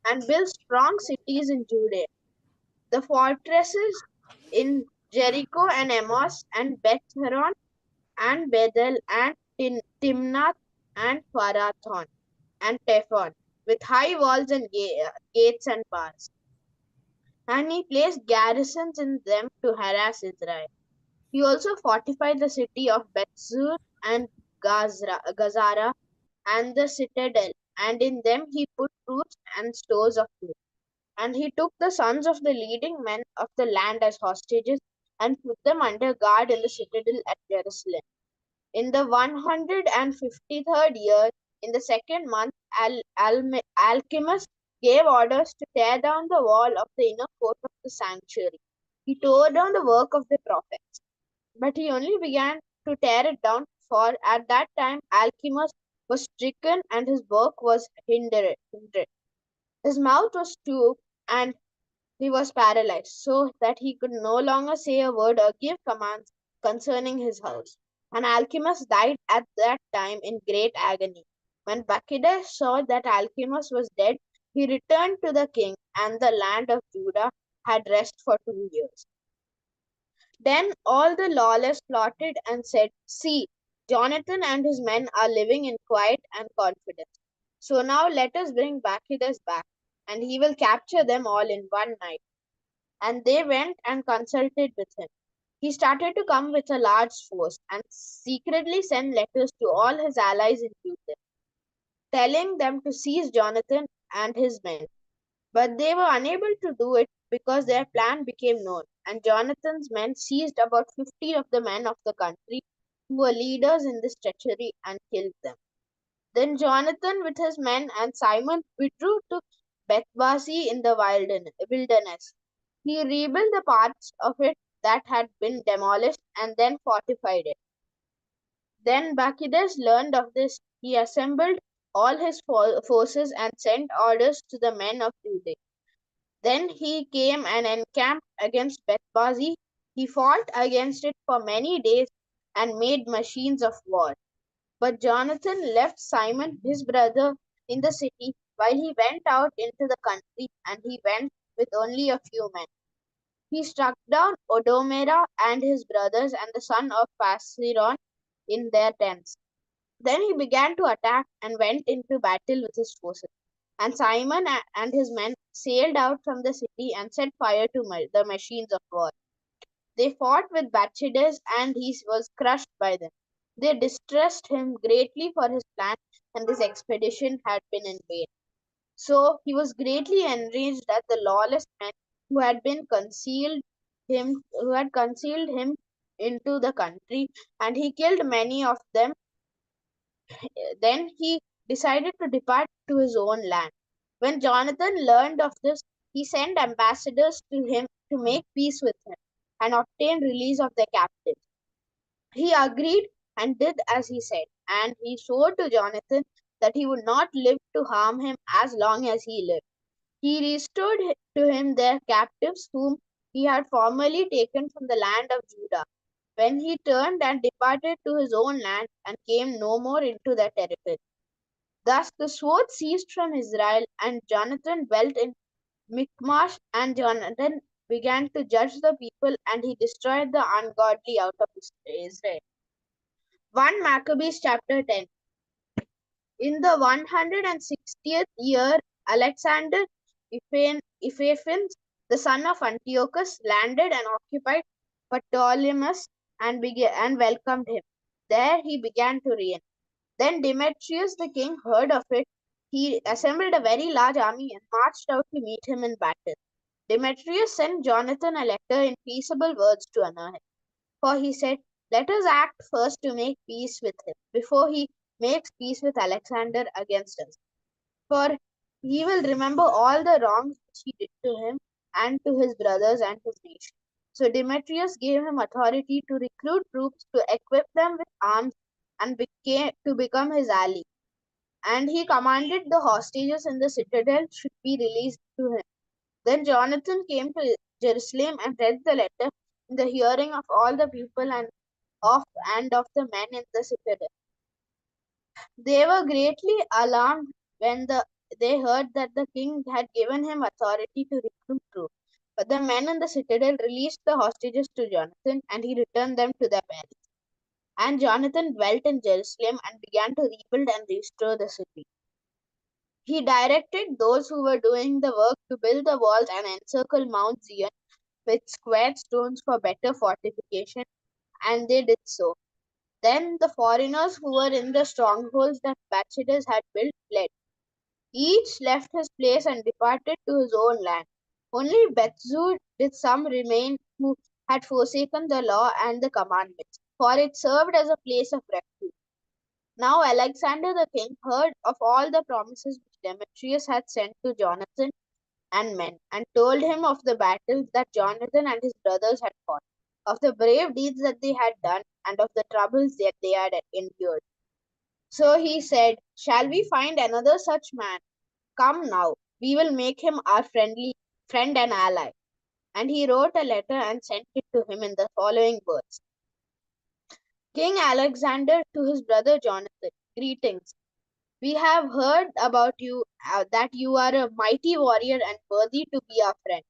and built strong cities in Judea. The fortresses in Jericho and Amos and Beth Horon and Bethel and Timnath and Pharathon and Tephon, with high walls and gates and bars. And he placed garrisons in them to harass Israel. He also fortified the city of Bethzur and Gazara and the citadel, and in them he put troops and stores of food. And he took the sons of the leading men of the land as hostages and put them under guard in the citadel at Jerusalem. In the 153rd year, in the second month, Alchemist gave orders to tear down the wall of the inner court of the sanctuary. He tore down the work of the prophets, but he only began to tear it down, for at that time Alchemist was stricken and his work was hindered. His mouth was tubed and he was paralyzed, so that he could no longer say a word or give commands concerning his house. And Alchemist died at that time in great agony. When Bacchides saw that Alchemist was dead, he returned to the king, and the land of Judah had rest for 2 years. Then all the lawless plotted and said, "See, Jonathan and his men are living in quiet and confidence. So now let us bring Bacchides back, and he will capture them all in one night." And they went and consulted with him. He started to come with a large force and secretly sent letters to all his allies in Judah, telling them to seize Jonathan and his men. But they were unable to do it because their plan became known, and Jonathan's men seized about 50 of the men of the country who were leaders in this treachery and killed them. Then Jonathan with his men and Simon withdrew to Bethbasi in the wilderness. He rebuilt the parts of it that had been demolished and then fortified it. Then Bacchides learned of this. He assembled all his forces and sent orders to the men of Judah. Then he came and encamped against Bethbasi. He fought against it for many days and made machines of war. But Jonathan left Simon, his brother, in the city while he went out into the country, and he went with only a few men. He struck down Odomera and his brothers and the son of Pasiron in their tents. Then he began to attack and went into battle with his forces. And Simon and his men sailed out from the city and set fire to the machines of war. They fought with Bacchides, and he was crushed by them. They distressed him greatly for his plan, and this expedition had been in vain. So he was greatly enraged at the lawless men who had concealed him into the country, and he killed many of them. Then he decided to depart to his own land. When Jonathan learned of this, he sent ambassadors to him to make peace with him and obtain release of the captives. He agreed and did as he said, and he swore to Jonathan that he would not live to harm him as long as he lived. He restored to him their captives whom he had formerly taken from the land of Judah, when he turned and departed to his own land and came no more into their territory. Thus the sword ceased from Israel, and Jonathan dwelt in Michmash, and Jonathan began to judge the people, and he destroyed the ungodly out of Israel. 1 Maccabees chapter 10. In the 160th year, Alexander Epiphanes, the son of Antiochus, landed and occupied Ptolemais and welcomed him. There he began to reign. Then Demetrius the king heard of it. He assembled a very large army and marched out to meet him in battle. Demetrius sent Jonathan a letter in peaceable words to honor him. For he said, "Let us act first to make peace with him, before he makes peace with Alexander against us. For he will remember all the wrongs which he did to him and to his brothers and his nation." So Demetrius gave him authority to recruit troops, to equip them with arms, and to become his ally. And he commanded the hostages in the citadel should be released to him. Then Jonathan came to Jerusalem and read the letter in the hearing of all the people and of the men in the citadel. They were greatly alarmed when they heard that the king had given him authority to recruit troops. But the men in the citadel released the hostages to Jonathan, and he returned them to their parents. And Jonathan dwelt in Jerusalem and began to rebuild and restore the city. He directed those who were doing the work to build the walls and encircle Mount Zion with square stones for better fortification, and they did so. Then the foreigners who were in the strongholds that Bacchus had built fled. Each left his place and departed to his own land. Only Bethzur did some remain who had forsaken the law and the commandments, for it served as a place of refuge. Now Alexander the king heard of all the promises which Demetrius had sent to Jonathan and men, and told him of the battles that Jonathan and his brothers had fought, of the brave deeds that they had done, and of the troubles that they had endured. So he said, "Shall we find another such man? Come now, we will make him our friend and ally." And he wrote a letter and sent it to him in the following words: King Alexander, to his brother Jonathan, greetings. We have heard about you that you are a mighty warrior and worthy to be our friend.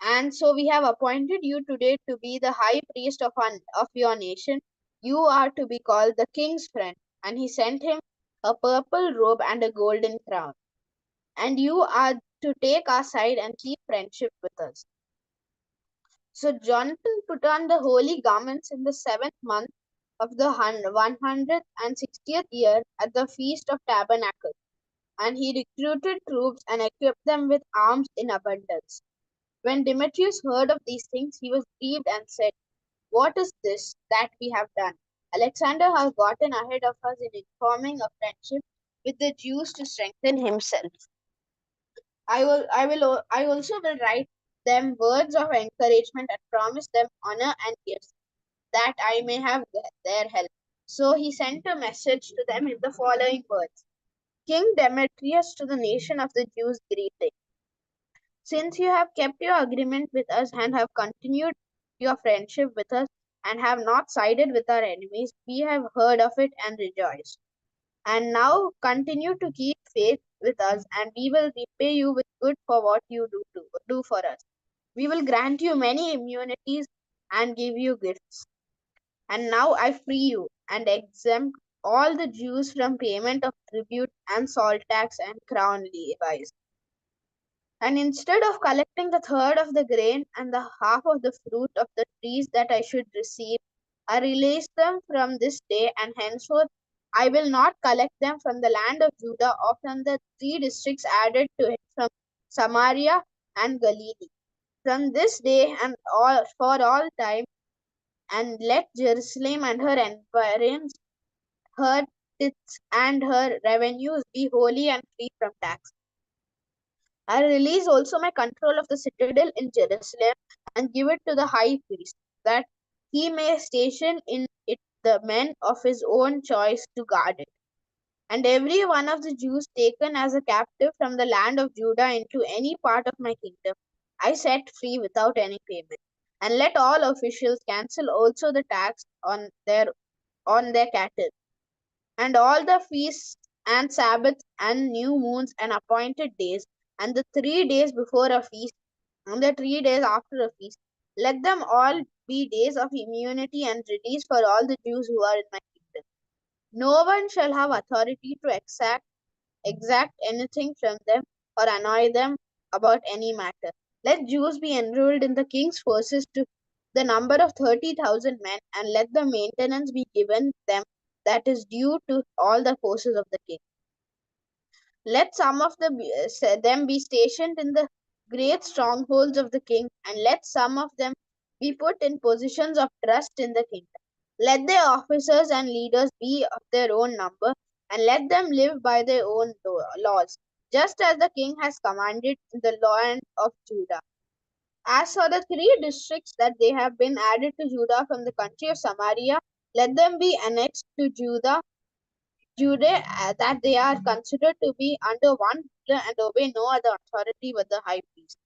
And so we have appointed you today to be the high priest of your nation. You are to be called the king's friend. And he sent him a purple robe and a golden crown. And you are to take our side and keep friendship with us. So Jonathan put on the holy garments in the 7th month of the 160th year at the Feast of Tabernacles. And he recruited troops and equipped them with arms in abundance. When Demetrius heard of these things, he was grieved and said, "What is this that we have done? Alexander has gotten ahead of us in forming a friendship with the Jews to strengthen himself. I also will write them words of encouragement and promise them honor and gifts, that I may have their help." So he sent a message to them in the following words: King Demetrius, to the nation of the Jews, greeting. Since you have kept your agreement with us and have continued your friendship with us and have not sided with our enemies, we have heard of it and rejoiced. And now continue to keep faith with us, and we will repay you with good for what you do for us. We will grant you many immunities and give you gifts. And now I free you and exempt all the Jews from payment of tribute and salt tax and crown levies. And instead of collecting the third of the grain and the half of the fruit of the trees that I should receive, I release them from this day, and henceforth I will not collect them from the land of Judah or from the 3 districts added to it from Samaria and Galilee. From this day and for all time, and let Jerusalem and her environs, her tithes and her revenues be holy and free from tax. I release also my control of the citadel in Jerusalem and give it to the high priest, that he may station in it the men of his own choice to guard it. And every one of the Jews taken as a captive from the land of Judah into any part of my kingdom, I set free without any payment. And let all officials cancel also the tax on their cattle, and all the feasts and Sabbaths and new moons and appointed days, and the 3 days before a feast, and the 3 days after a feast. Let them all be days of immunity and release for all the Jews who are in my kingdom. No one shall have authority to exact anything from them or annoy them about any matter. Let Jews be enrolled in the king's forces to the number of 30,000 men, and let the maintenance be given them that is due to all the forces of the king. Let some of them be stationed in the great strongholds of the king, and let some of them be put in positions of trust in the kingdom. Let their officers and leaders be of their own number, and let them live by their own laws, just as the king has commanded in the land of Judah. As for the 3 districts that they have been added to Judah from the country of Samaria, let them be annexed to Judah, that they are considered to be under one ruler and obey no other authority but the high priest.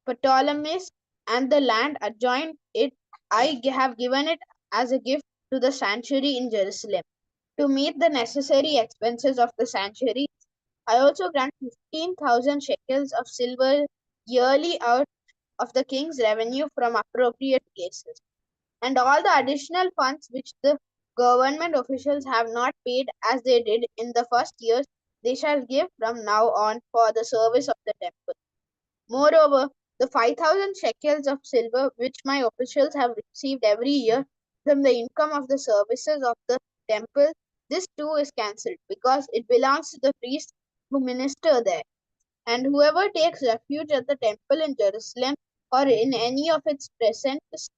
Ptolemais and the land adjoined it, I have given it as a gift to the sanctuary in Jerusalem. To meet the necessary expenses of the sanctuary, I also grant 15,000 shekels of silver yearly out of the king's revenue from appropriate places, and all the additional funds which the government officials have not paid as they did in the first years, they shall give from now on for the service of the temple. Moreover, the 5,000 shekels of silver which my officials have received every year from the income of the services of the temple, this too is cancelled because it belongs to the priests who minister there. And whoever takes refuge at the temple in Jerusalem or in any of its precincts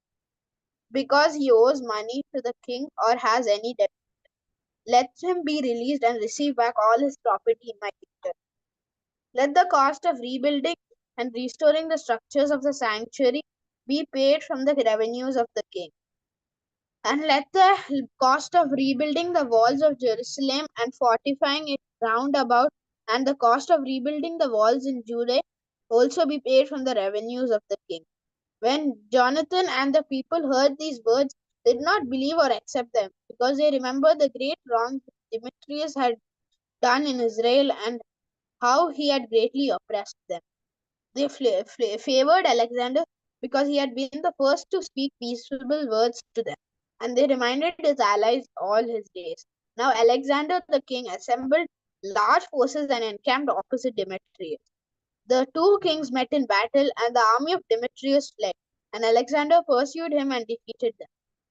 because he owes money to the king or has any debt, let him be released and receive back all his property in my kingdom. Let the cost of rebuilding and restoring the structures of the sanctuary be paid from the revenues of the king. And let the cost of rebuilding the walls of Jerusalem and fortifying it round about, and the cost of rebuilding the walls in Judah also be paid from the revenues of the king. When Jonathan and the people heard these words, they did not believe or accept them, because they remembered the great wrong Demetrius had done in Israel and how he had greatly oppressed them. They favored Alexander because he had been the first to speak peaceable words to them, and they reminded his allies all his days. Now Alexander the king assembled large forces and encamped opposite Demetrius. The two kings met in battle, and the army of Demetrius fled, and Alexander pursued him and defeated them.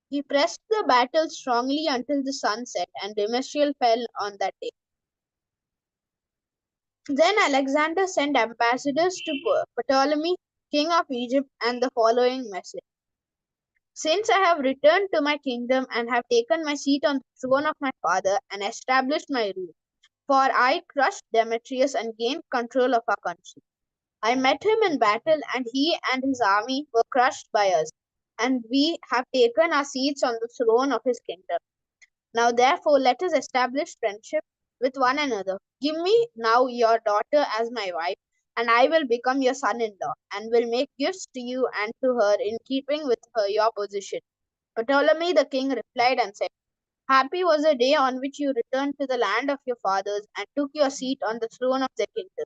He pressed the battle strongly until the sun set, and Demetrius fell on that day. Then Alexander sent ambassadors to Ptolemy, king of Egypt, and the following message: Since I have returned to my kingdom and have taken my seat on the throne of my father and established my rule, for I crushed Demetrius and gained control of our country. I met him in battle, and he and his army were crushed by us, and we have taken our seats on the throne of his kingdom. Now, therefore, let us establish friendship with one another. Give me now your daughter as my wife, and I will become your son in law, and will make gifts to you and to her in keeping with your position. Ptolemy the king replied and said, Happy was the day on which you returned to the land of your fathers and took your seat on the throne of the kingdom.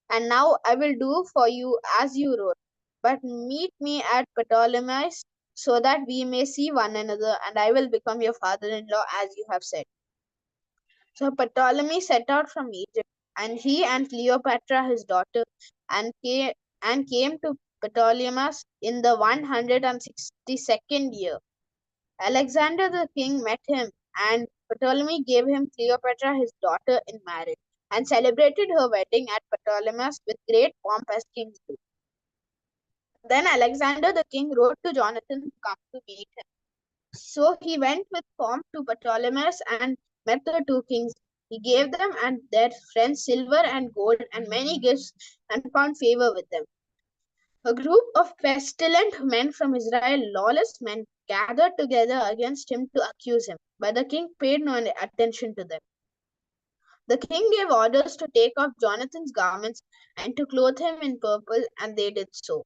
And now I will do for you as you wrote. But meet me at Ptolemy's so that we may see one another, and I will become your father-in-law as you have said. So Ptolemy set out from Egypt, and he and Cleopatra his daughter, and came to Ptolemy's in the 162nd year. Alexander the king met him, and Ptolemy gave him Cleopatra his daughter in marriage, and celebrated her wedding at Ptolemy's with great pomp as kings do. Then Alexander the king wrote to Jonathan to come to meet him. So he went with pomp to Ptolemy's and met the two kings. He gave them and their friends silver and gold and many gifts, and found favor with them. A group of pestilent men from Israel, lawless men, gathered together against him to accuse him, but the king paid no attention to them. The king gave orders to take off Jonathan's garments and to clothe him in purple, and they did so.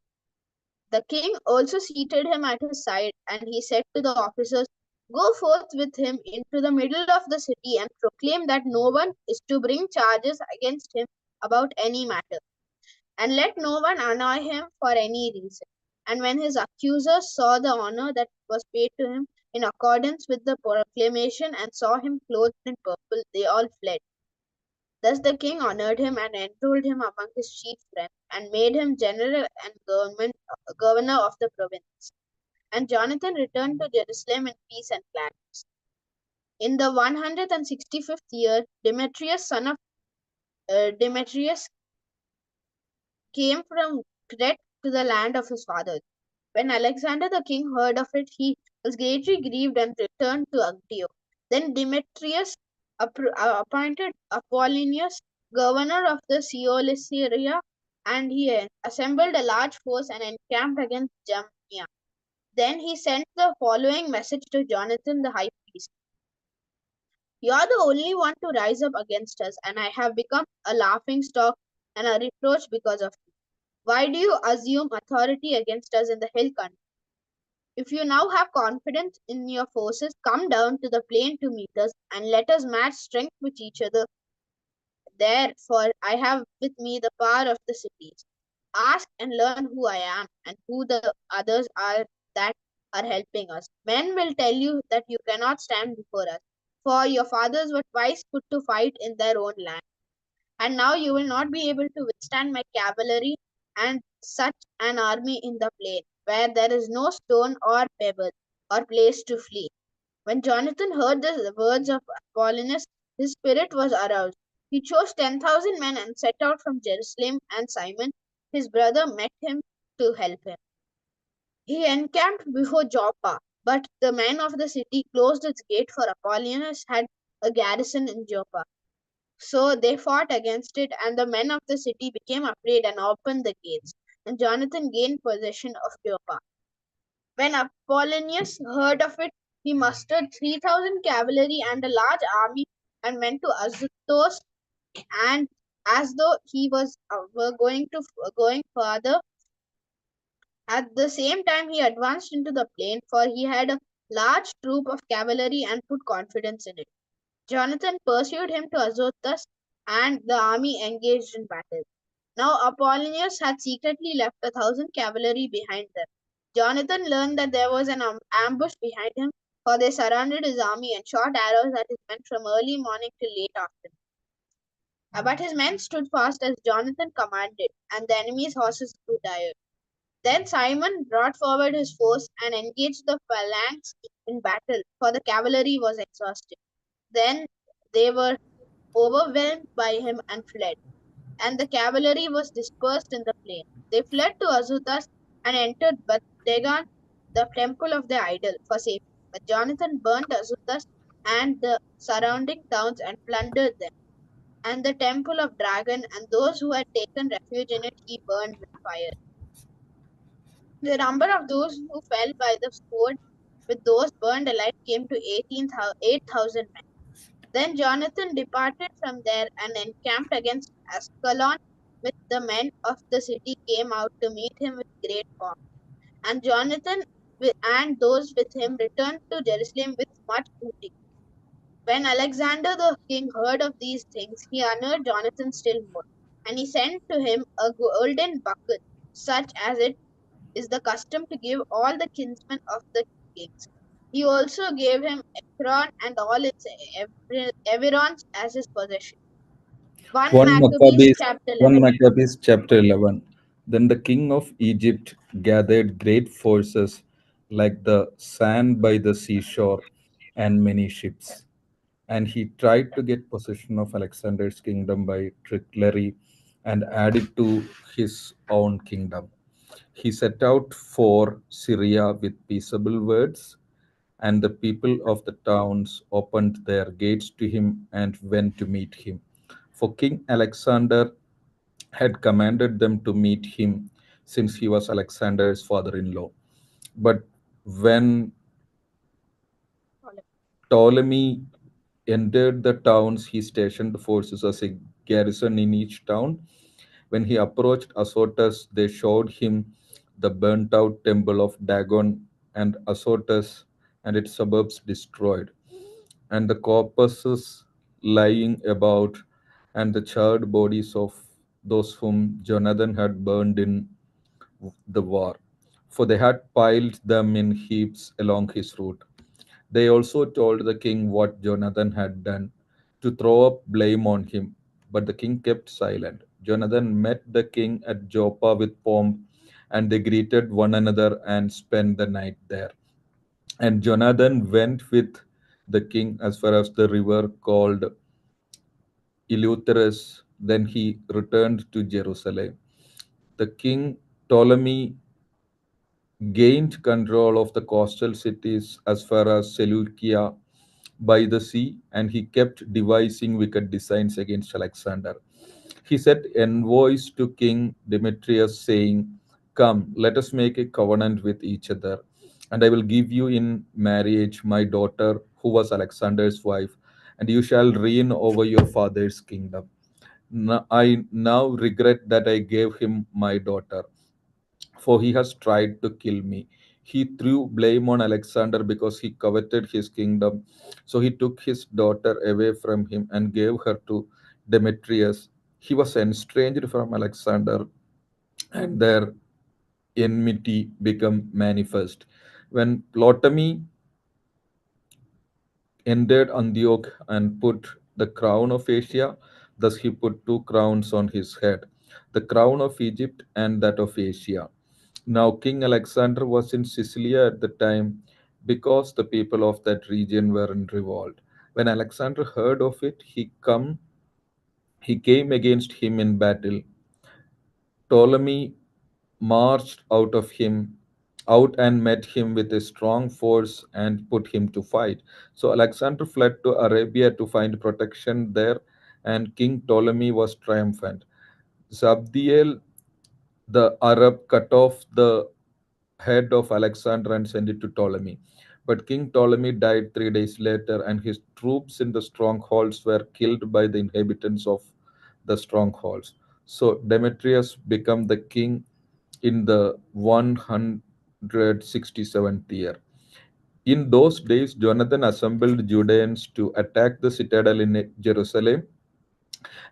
The king also seated him at his side, and he said to the officers, Go forth with him into the middle of the city and proclaim that no one is to bring charges against him about any matter, and let no one annoy him for any reason. And when his accusers saw the honor that was paid to him in accordance with the proclamation and saw him clothed in purple, they all fled. Thus the king honored him and enrolled him among his chief friends, and made him general and governor of the province. And Jonathan returned to Jerusalem in peace and gladness. In the 165th year, Demetrius, son of Demetrius, came from Crete to the land of his fathers. When Alexander the king heard of it, he was greatly grieved and returned to Antioch. Then Demetrius appointed Apollonius governor of the Cilicia, and he assembled a large force and encamped against Jamnia. Then he sent the following message to Jonathan the high priest: You are the only one to rise up against us, and I have become a laughing stock and a reproach because of you. Why do you assume authority against us in the hill country? If you now have confidence in your forces, come down to the plain to meet us, and let us match strength with each other there, for I have with me the power of the cities. Ask and learn who I am and who the others are that are helping us. Men will tell you that you cannot stand before us, for your fathers were twice put to fight in their own land. And now you will not be able to withstand my cavalry and such an army in the plain, where there is no stone or pebble or place to flee. When Jonathan heard the words of Apollonius, his spirit was aroused. He chose 10,000 men and set out from Jerusalem, and Simon, his brother, met him to help him. He encamped before Joppa, but the men of the city closed its gate, for Apollonius had a garrison in Joppa. So they fought against it, and the men of the city became afraid and opened the gates. And Jonathan gained possession of Joppa. When Apollonius heard of it, he mustered 3,000 cavalry and a large army and went to Azotus, and as though he was were going further, at the same time he advanced into the plain, for he had a large troop of cavalry and put confidence in it. Jonathan pursued him to Azotus, and the army engaged in battle. Now Apollonius had secretly left 1,000 cavalry behind them. Jonathan learned that there was an ambush behind him, for they surrounded his army and shot arrows at his men from early morning till late afternoon. But his men stood fast as Jonathan commanded, and the enemy's horses grew tired. Then Simon brought forward his force and engaged the phalanx in battle, for the cavalry was exhausted. Then they were overwhelmed by him and fled, and the cavalry was dispersed in the plain. They fled to Azotus and entered Dagon, the temple of their idol, for safety. But Jonathan burnt Azotus and the surrounding towns and plundered them, and the temple of Dragon and those who had taken refuge in it he burned with fire. The number of those who fell by the sword with those burned alive came to 8,000 men. Then Jonathan departed from there and encamped against Ascalon, with the men of the city came out to meet him with great pomp. And Jonathan and those with him returned to Jerusalem with much booty. When Alexander the king heard of these things, he honored Jonathan still more, and he sent to him a golden buckle, such as it is the custom to give all the kinsmen of the kings. He also gave him Ekron and all its environs as his possession. 1 1 Maccabees Maccabees, chapter 1 11. Maccabees chapter 11. Then the king of Egypt gathered great forces like the sand by the seashore and many ships. And he tried to get possession of Alexander's kingdom by trickery and add it to his own kingdom. He set out for Syria with peaceable words, and the people of the towns opened their gates to him and went to meet him. For King Alexander had commanded them to meet him, since he was Alexander's father in law. But when Ptolemy entered the towns, he stationed forces as a garrison in each town. When he approached Azotus, they showed him the burnt out temple of Dagon and Azotus and its suburbs destroyed, and the corpses lying about, and the charred bodies of those whom Jonathan had burned in the war, for they had piled them in heaps along his route. They also told the king what Jonathan had done, to throw up blame on him, but the king kept silent. Jonathan met the king at Joppa with pomp, and they greeted one another and spent the night there. And Jonathan went with the king as far as the river called Eleutheris. Then he returned to Jerusalem. The king Ptolemy gained control of the coastal cities as far as Seleucia by the sea, and he kept devising wicked designs against Alexander. He sent envoys to King Demetrius, saying, "Come, let us make a covenant with each other, and I will give you in marriage my daughter, who was Alexander's wife, and you shall reign over your father's kingdom. I now regret that I gave him my daughter, for he has tried to kill me." He threw blame on Alexander because he coveted his kingdom. So he took his daughter away from him and gave her to Demetrius. He was estranged from Alexander and their enmity become manifest. When Ptolemy entered Antioch and put the crown of Asia, thus he put two crowns on his head, the crown of Egypt and that of Asia. Now King Alexander was in Sicily at the time because the people of that region were in revolt. When Alexander heard of it, he came against him in battle. Ptolemy marched out and met him with a strong force and put him to fight. So Alexander fled to Arabia to find protection there, and King Ptolemy was triumphant. Zabdiel the Arab cut off the head of Alexander and sent it to Ptolemy. But King Ptolemy died 3 days later, and his troops in the strongholds were killed by the inhabitants of the strongholds. So Demetrius became the king in the 167th year. In those days, Jonathan assembled Judeans to attack the citadel in Jerusalem,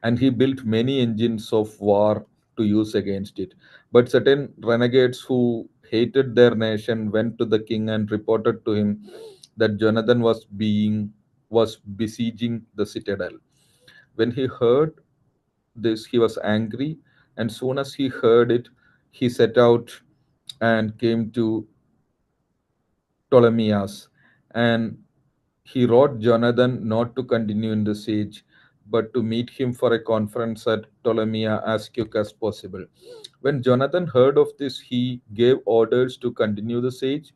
and he built many engines of war to use against it. But certain renegades who hated their nation went to the king and reported to him that Jonathan was besieging the citadel. When he heard this, he was angry, and soon as he heard it, he set out and came to Ptolemaeus, and he wrote Jonathan not to continue in the siege, but to meet him for a conference at Ptolemais as quick as possible. When Jonathan heard of this, he gave orders to continue the siege.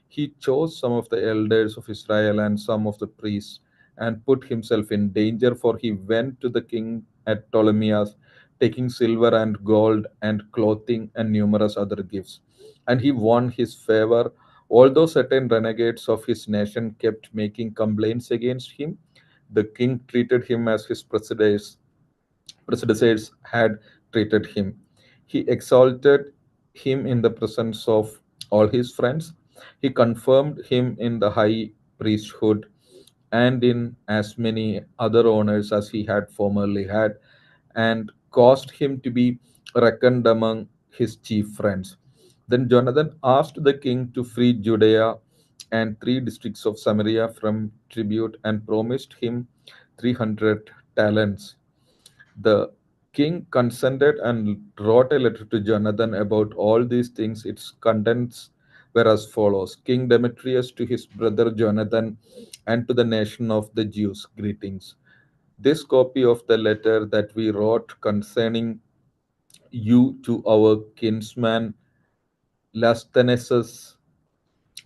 He chose some of the elders of Israel and some of the priests and put himself in danger, for he went to the king at Ptolemais, taking silver and gold and clothing and numerous other gifts. And he won his favor. Although certain renegades of his nation kept making complaints against him, the king treated him as his predecessors had treated him. He exalted him in the presence of all his friends. He confirmed him in the high priesthood and in as many other honors as he had formerly had, and caused him to be reckoned among his chief friends. Then Jonathan asked the king to free Judea and three districts of Samaria from tribute and promised him 300 talents. The king consented and wrote a letter to Jonathan about all these things. Its contents were as follows: King Demetrius to his brother Jonathan and to the nation of the Jews, greetings. This copy of the letter that we wrote concerning you to our kinsman Lasthenesus,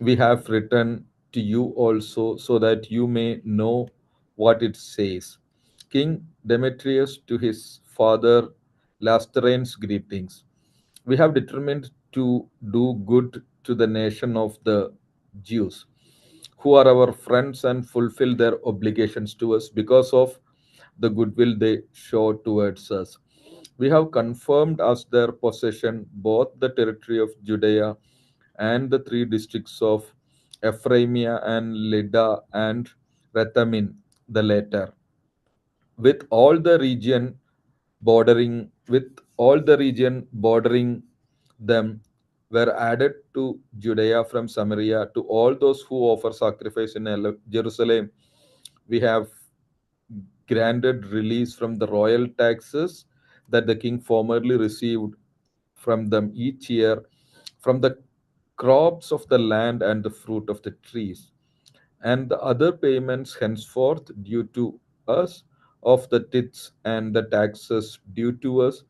we have written to you also, so that you may know what it says. King Demetrius to his father Lasthenes, greetings. We have determined to do good to the nation of the Jews, who are our friends, and fulfill their obligations to us because of the goodwill they show towards us. We have confirmed as their possession both the territory of Judea and the three districts of Ephraimia and Lydda and Rethamin, the latter, with all the region bordering them, were added to Judea from Samaria. To all those who offer sacrifice in Jerusalem, we have granted release from the royal taxes that the king formerly received from them each year, from the crops of the land and the fruit of the trees, and the other payments henceforth due to us of the tithes and the taxes due to us,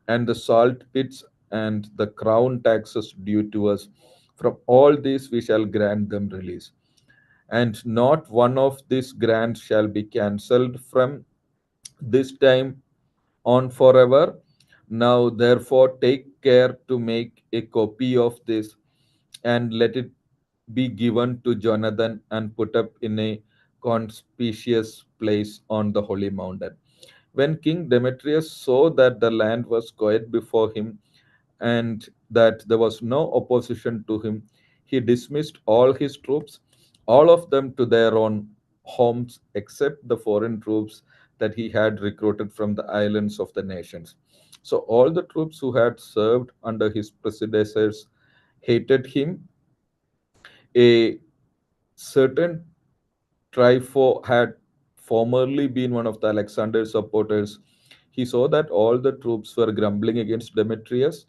and the salt pits and the crown taxes due to us. From all these we shall grant them release, and not one of these grants shall be cancelled from this time on forever. Now, therefore, take care to make a copy of this and let it be given to Jonathan and put up in a conspicuous place on the holy mountain. When King Demetrius saw that the land was quiet before him and that there was no opposition to him, he dismissed all his troops, all of them to their own homes, except the foreign troops that he had recruited from the islands of the nations. So all the troops who had served under his predecessors hated him. A certain Trypho had formerly been one of the Alexander's supporters. He saw that all the troops were grumbling against Demetrius.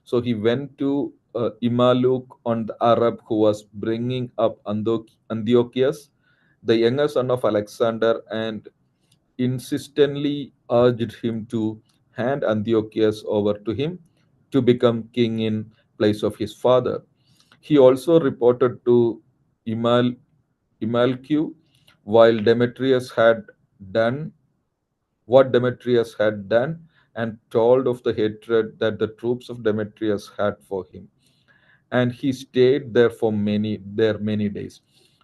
So he went to Imaluk on the Arab who was bringing up Antiochus, the younger son of Alexander, and insistently urged him to hand Antiochus over to him to become king in place of his father. He also reported to Imal, Imalcu while Demetrius had done what Demetrius had done and told of the hatred that the troops of Demetrius had for him. And he stayed there for many days.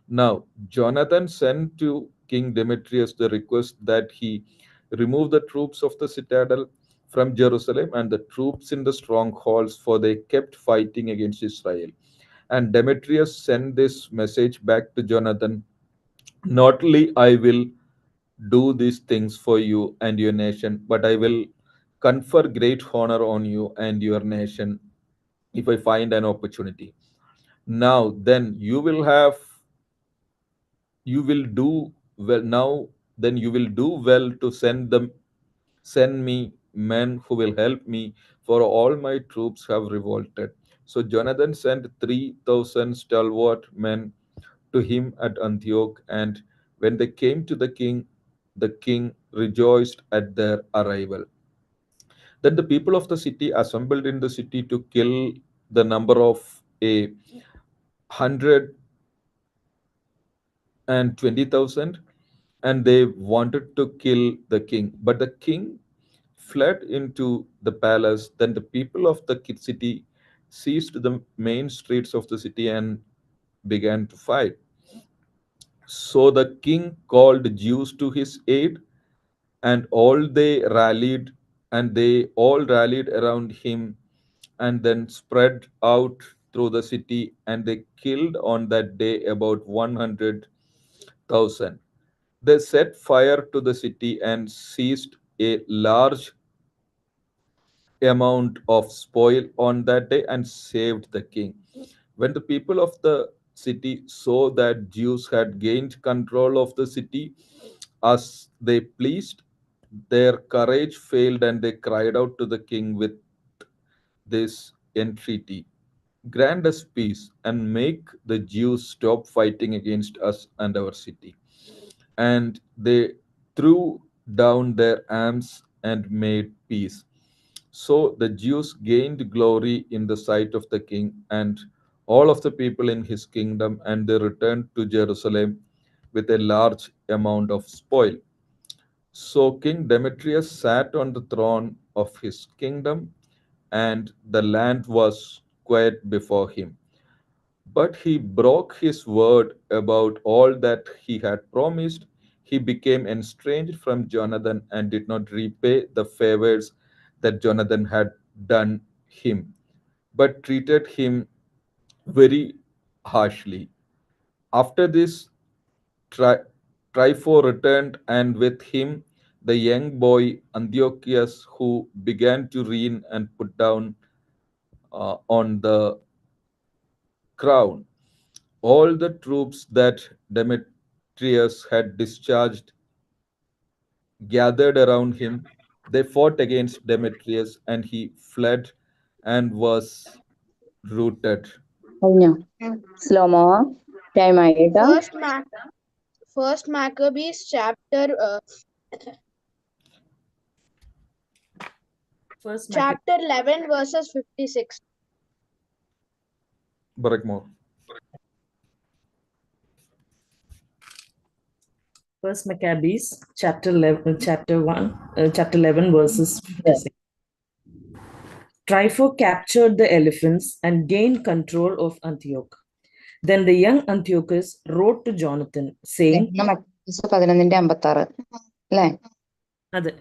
Now Jonathan sent to King Demetrius the request that he remove the troops of the citadel from Jerusalem and the troops in the strongholds, for they kept fighting against Israel. And Demetrius sent this message back to Jonathan: not only I will do these things for you and your nation, but I will confer great honor on you and your nation if I find an opportunity. Now then you will do well now then you will do well to send me men who will help me, for all my troops have revolted. So Jonathan sent 3,000 stalwart men to him at Antioch, and when they came to the king rejoiced at their arrival. Then the people of the city assembled in the city to kill the number of 120,000, and they wanted to kill the king. But the king fled into the palace. Then the people of the city seized the main streets of the city and began to fight. So the king called Jews to his aid, and they all rallied around him, and then spread out through the city, and they killed on that day about 100,000. They set fire to the city and seized a large amount of spoil on that day and saved the king. When the people of the city saw that Jews had gained control of the city as they pleased, their courage failed, and they cried out to the king with this entreaty: grant us peace and make the Jews stop fighting against us and our city. And they threw down their arms and made peace. So the Jews gained glory in the sight of the king and all of the people in his kingdom, and they returned to Jerusalem with a large amount of spoil. So King Demetrius sat on the throne of his kingdom, and the land was quiet before him. But he broke his word about all that he had promised. He became estranged from Jonathan and did not repay the favors that Jonathan had done him, but treated him very harshly. After this, Tri- Trypho returned, and with him the young boy Antiochus, who began to reign and put down on the crown all the troops that Demetrius had discharged gathered around him. They fought against Demetrius, and he fled and was routed. കഴിഞ്ഞോ slo-mo time ആയിട്ടോ First, First Maccabees chapter 11 verses 56. Barakmore. First Maccabees, chapter 11, verses 56. Trypho captured the elephants and gained control of Antioch. Then the young Antiochus wrote to Jonathan, saying, 11:56 അല്ലേ Ade.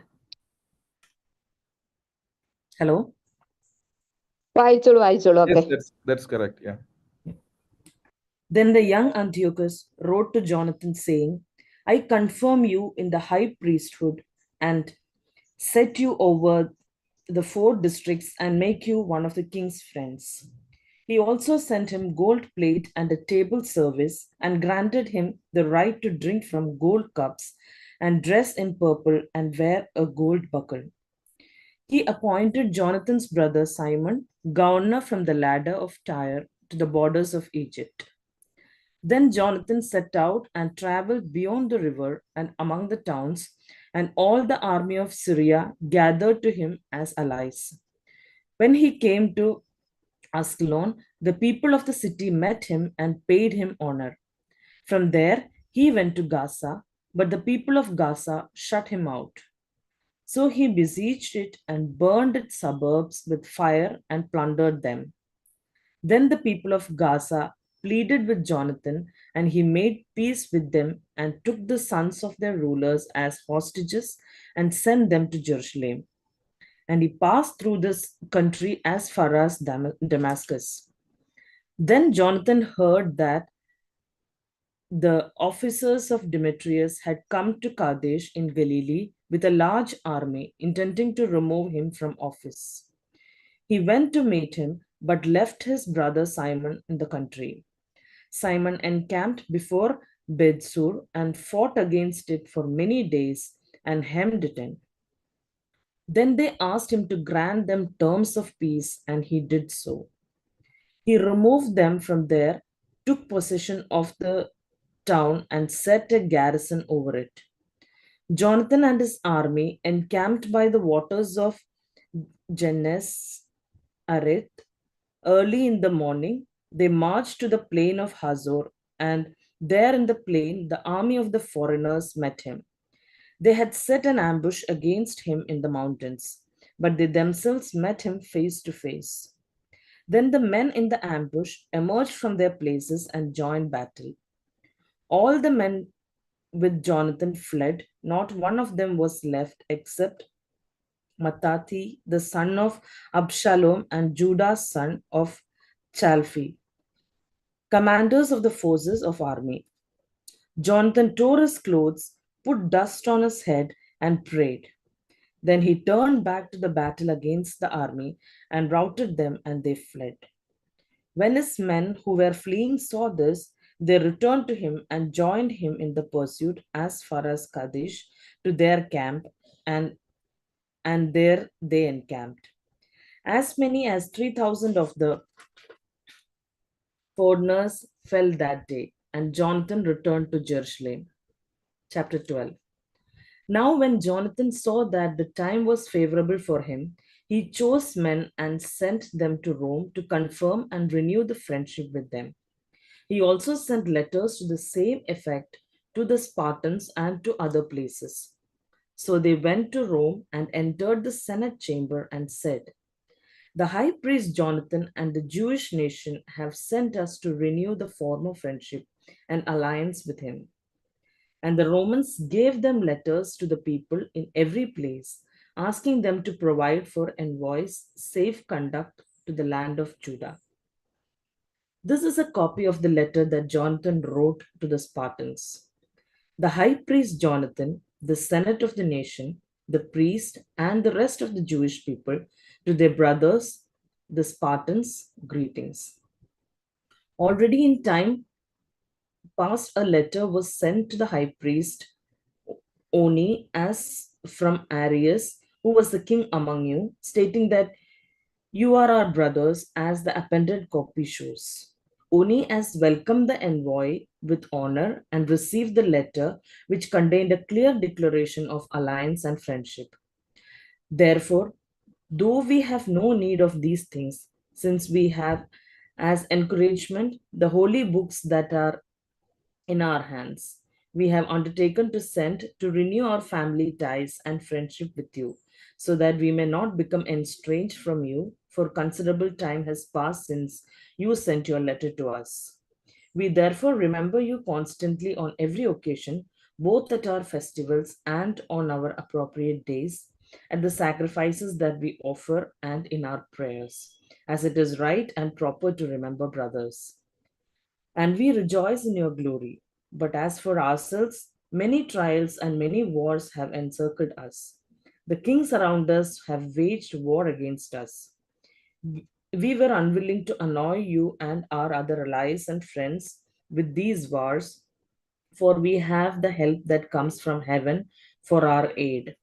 Hello? വായിച്ചോളൂ Yes, okay that's correct. Yeah. Then the young Antiochus wrote to Jonathan, saying, I confirm you in the high priesthood and set you over the 4 districts and make you one of the king's friends. He also sent him gold plate and a table service and granted him the right to drink from gold cups and dress in purple and wear a gold buckle. He appointed Jonathan's brother Simon governor from the ladder of Tyre to the borders of Egypt. Then Jonathan set out and traveled beyond the river and among the towns, and all the army of Syria gathered to him as allies. When he came to Ascalon, the people of the city met him and paid him honor. From there, he went to Gaza, but the people of Gaza shut him out. So he besieged it and burned its suburbs with fire and plundered them. Then the people of Gaza pleaded with Jonathan, and he made peace with them and took the sons of their rulers as hostages and sent them to Jerusalem. And he passed through this country as far as Damascus. Then Jonathan heard that the officers of Demetrius had come to Kadesh in Galilee with a large army, intending to remove him from office. He went to meet him, but left his brother Simon in the country. Simon encamped before Bethsur and fought against it for many days and hemmed it in. Then they asked him to grant them terms of peace, and he did so. He removed them from there, took possession of the town, and set a garrison over it. Jonathan and his army encamped by the waters of Gennesareth. Early in the morning, they marched to the plain of Hazor, and there in the plain, the army of the foreigners met him. They had set an ambush against him in the mountains, but they themselves met him face to face. Then the men in the ambush emerged from their places and joined battle. All the men with Jonathan fled, not one of them was left except Matathi, the son of Absalom, and Judah's son of Chalfi, commanders of the forces of army. Jonathan tore his clothes, put dust on his head, and prayed. Then he turned back to the battle against the army and routed them, and they fled. When his men who were fleeing saw this, they returned to him and joined him in the pursuit as far as Kadesh to their camp, and there they encamped. As many as 3,000 of the foreigners fell that day, and Jonathan returned to Jerusalem. Chapter 12. Now, when Jonathan saw that the time was favorable for him, he chose men and sent them to Rome to confirm and renew the friendship with them. He also sent letters to the same effect to the Spartans and to other places. So they went to Rome and entered the Senate chamber and said, "The high priest Jonathan and the Jewish nation have sent us to renew the former friendship and alliance with him." And the Romans gave them letters to the people in every place, asking them to provide for envoys safe conduct to the land of Judah. This is a copy of the letter that Jonathan wrote to the Spartans. The high priest Jonathan, the senate of the nation, the priest, and the rest of the Jewish people, to their brothers, the Spartans, greetings. Already in time past, a letter was sent to the high priest Oni as from Arius, who was the king among you, stating that you are our brothers, as the appended copy shows. Oni has welcomed the envoy with honor and received the letter, which contained a clear declaration of alliance and friendship. Therefore, though we have no need of these things, since we have as encouragement the holy books that are in our hands, we have undertaken to send to renew our family ties and friendship with you, so that we may not become estranged from you, for considerable time has passed since you sent your letter to us. We therefore remember you constantly on every occasion, both at our festivals and on our appropriate days, at the sacrifices that we offer and in our prayers, as it is right and proper to remember brothers. And we rejoice in your glory. But as for ourselves, many trials and many wars have encircled us. The kings around us have waged war against us. We were unwilling to annoy you and our other allies and friends with these wars, for we have the help that comes from heaven for our aid.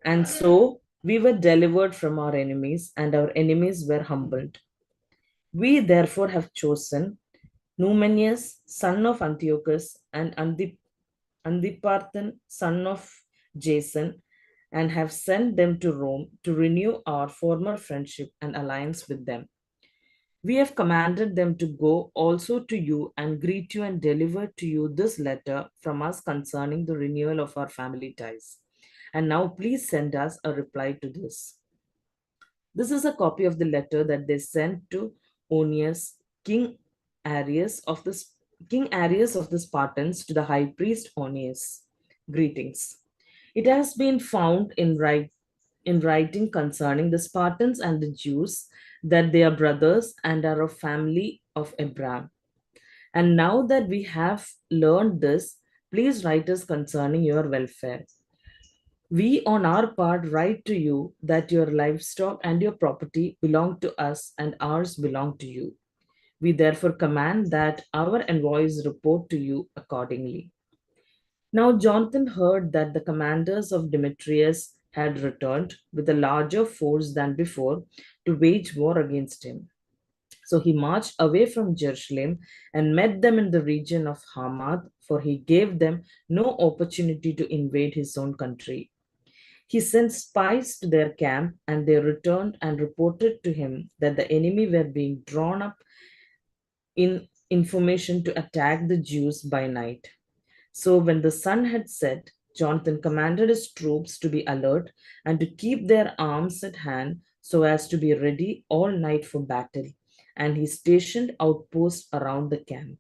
And so we were delivered from our enemies, and our enemies were humbled. We therefore have chosen Numenius, son of Antiochus, and Antiparthan, son of Jason, and have sent them to Rome to renew our former friendship and alliance with them. We have commanded them to go also to you and greet you and deliver to you this letter from us concerning the renewal of our family ties. And now please send us a reply to this. This is a copy of the letter that they sent to Onius, King Arius of the Spartans, to the high priest Onius. Greetings. It has been found in writing concerning the Spartans and the Jews that they are brothers and are a family of Abraham. And now that we have learned this, please write us concerning your welfare. We, on our part, write to you that your livestock and your property belong to us and ours belong to you. We therefore command that our envoys report to you accordingly. Now Jonathan heard that the commanders of Demetrius had returned with a larger force than before to wage war against him. So he marched away from Jerusalem and met them in the region of Hamath, for he gave them no opportunity to invade his own country. He sent spies to their camp, and they returned and reported to him that the enemy were being drawn up in information to attack the Jews by night. So when the sun had set, Jonathan commanded his troops to be alert and to keep their arms at hand so as to be ready all night for battle, and he stationed outposts around the camp.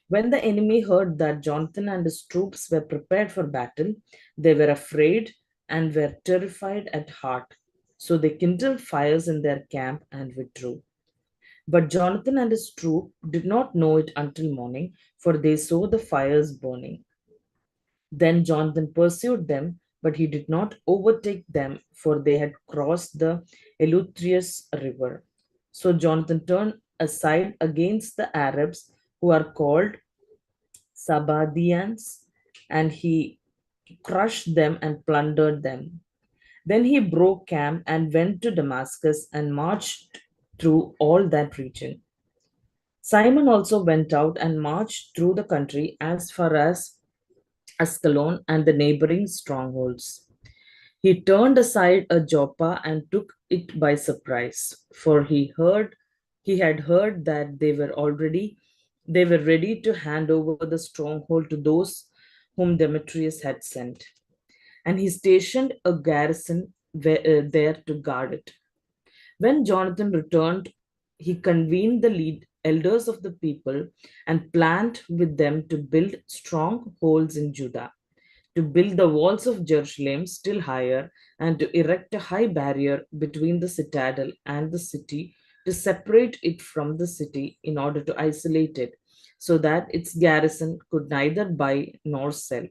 When the enemy heard that Jonathan and his troops were prepared for battle, they were afraid and were terrified at heart. So they kindled fires in their camp and withdrew. But Jonathan and his troop did not know it until morning, for they saw the fires burning. Then Jonathan pursued them, but he did not overtake them, for they had crossed the Eleutheris river. So Jonathan turned aside against the Arabs, who are called Sabadians, and he crushed them and plundered them. Then he broke camp and went to Damascus and marched through all that region. Simon also went out and marched through the country as far as Ascalon and the neighboring strongholds. He turned aside a Joppa and took it by surprise, for he had heard that they were ready to hand over the stronghold to those whom Demetrius had sent. And he stationed a garrison there to guard it. When Jonathan returned, he convened the elders of the people and planned with them to build strongholds in Judah, to build the walls of Jerusalem still higher, and to erect a high barrier between the citadel and the city, to separate it from the city in order to isolate it, so that its garrison could neither buy nor sell.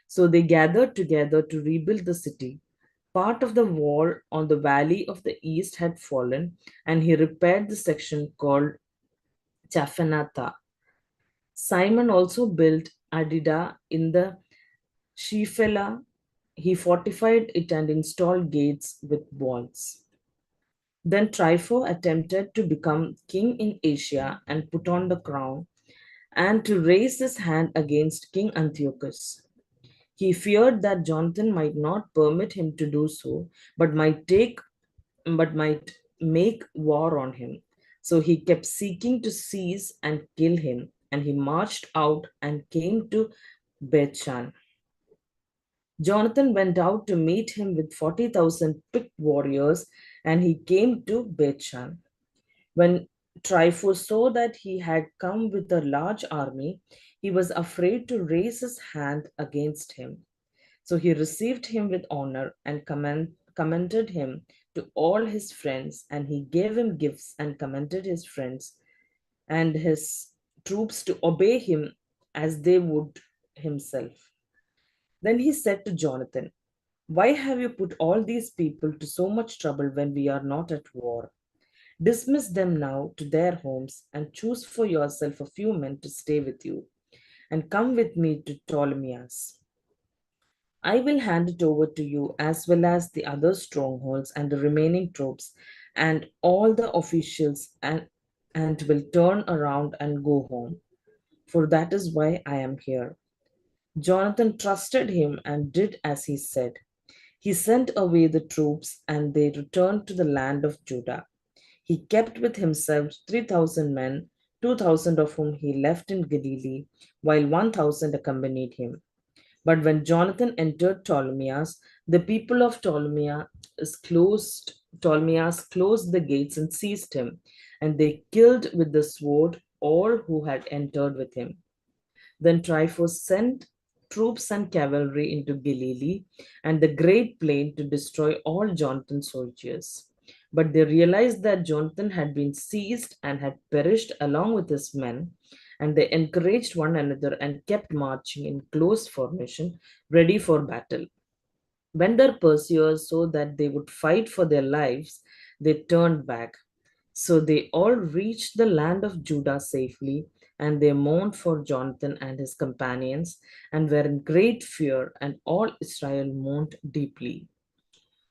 So they gathered together to rebuild the city. Part of the wall on the valley of the east had fallen, and he repaired the section called Chaphanatha. Simon also built Adida in the Shephelah. He fortified it and installed gates with walls. Then Trypho attempted to become king in Asia and put on the crown, and to raise his hand against King Antiochus. He feared that Jonathan might not permit him to do so, but might make war on him. So he kept seeking to seize and kill him, and he marched out and came to Bethshan. Jonathan went out to meet him with 40,000 picked warriors, and he came to Bethshan. When Trypho saw that he had come with a large army, he was afraid to raise his hand against him. So he received him with honor and commended him to all his friends, and he gave him gifts and commended his friends and his troops to obey him as they would himself. Then he said to Jonathan, Why have you put all these people to so much trouble when we are not at war? Dismiss them now to their homes and choose for yourself a few men to stay with you, and come with me to Ptolemais. I will hand it over to you as well as the other strongholds and the remaining troops and all the officials and will turn around and go home. For that is why I am here. Jonathan trusted him and did as he said. He sent away the troops and they returned to the land of Judah. He kept with himself 3,000 men, 2,000 of whom he left in Galilee, while 1,000 accompanied him. But when Jonathan entered Ptolemais, the people of Ptolemais closed the gates and seized him, and they killed with the sword all who had entered with him. Then Tryphus sent troops and cavalry into Galilee and the great plain to destroy all Jonathan's soldiers. But they realized that Jonathan had been seized and had perished along with his men, and they encouraged one another and kept marching in close formation, ready for battle. When their pursuers saw that they would fight for their lives, they turned back. So they all reached the land of Judah safely, and they mourned for Jonathan and his companions, and were in great fear, and all Israel mourned deeply.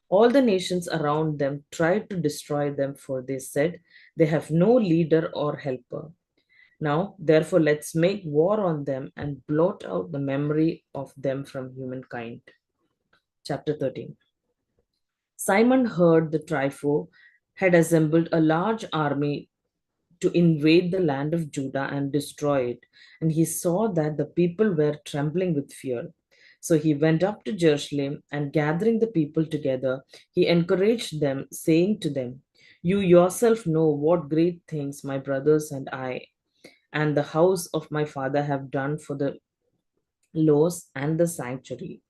All the nations around them tried to destroy them, for they said, they have no leader or helper. Now, therefore, let's make war on them and blot out the memory of them from humankind. Chapter 13. Simon heard that Trypho had assembled a large army to invade the land of Judah and destroy it, and he saw that the people were trembling with fear. So he went up to Jerusalem, and gathering the people together, he encouraged them, saying to them, you yourself know what great things my brothers and I and the house of my father have done for the laws and the sanctuary.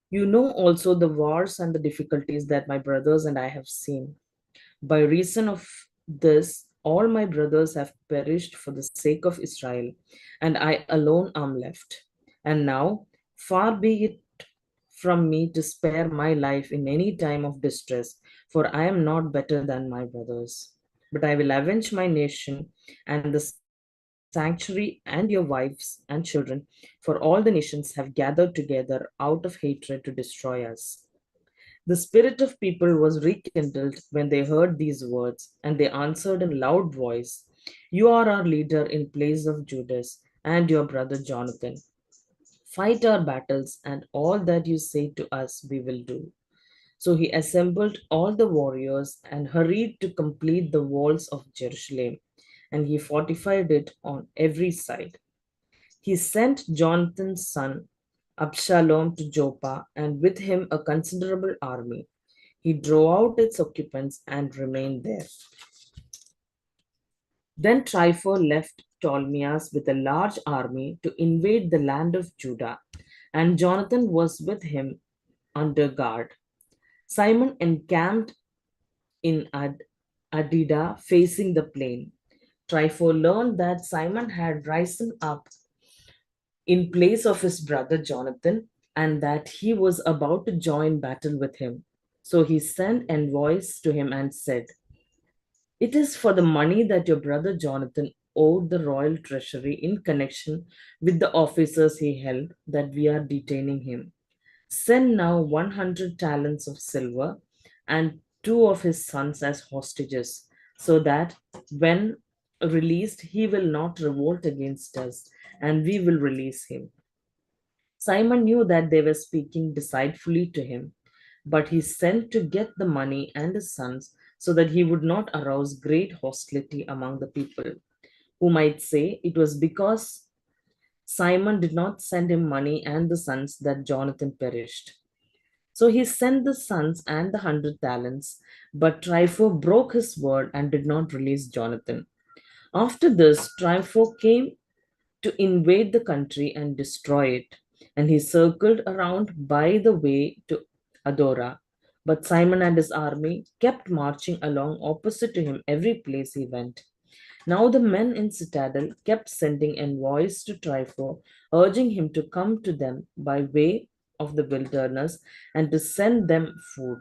You know also the wars and the difficulties that my brothers and I have seen. By reason of this, all my brothers have perished for the sake of Israel, and I alone am left. And now, far be it from me to spare my life in any time of distress, for I am not better than my brothers. But I will avenge my nation and the sanctuary and your wives and children, for all the nations have gathered together out of hatred to destroy us. The spirit of people was rekindled when they heard these words, and they answered in loud voice, you are our leader in place of Judas and your brother Jonathan. Fight our battles, and all that you say to us we will do. So he assembled all the warriors and hurried to complete the walls of Jerusalem, and he fortified it on every side. He sent Jonathan's son Absalom to Joppa, and with him a considerable army. He drove out its occupants and remained there. Then Trypho left Ptolemais with a large army to invade the land of Judah, and Jonathan was with him under guard. Simon encamped in Adida, facing the plain. Trypho learned that Simon had risen up in place of his brother Jonathan, and that he was about to join battle with him. So he sent envoys to him and said, it is for the money that your brother Jonathan owed the royal treasury in connection with the officers he held that we are detaining him. Send now 100 talents of silver and two of his sons as hostages, so that when released, he will not revolt against us, and we will release him. Simon knew that they were speaking deceitfully to him, but he sent to get the money and his sons so that he would not arouse great hostility among the people, who might say it was because Simon did not send him money and the sons that Jonathan perished. So he sent the sons and the 100 talents, but Trypho broke his word and did not release Jonathan. After this, Trypho came to invade the country and destroy it, and he circled around by the way to Adora. But Simon and his army kept marching along opposite to him every place he went. Now the men in citadel kept sending envoys to Trypho, urging him to come to them by way of the wilderness and to send them food.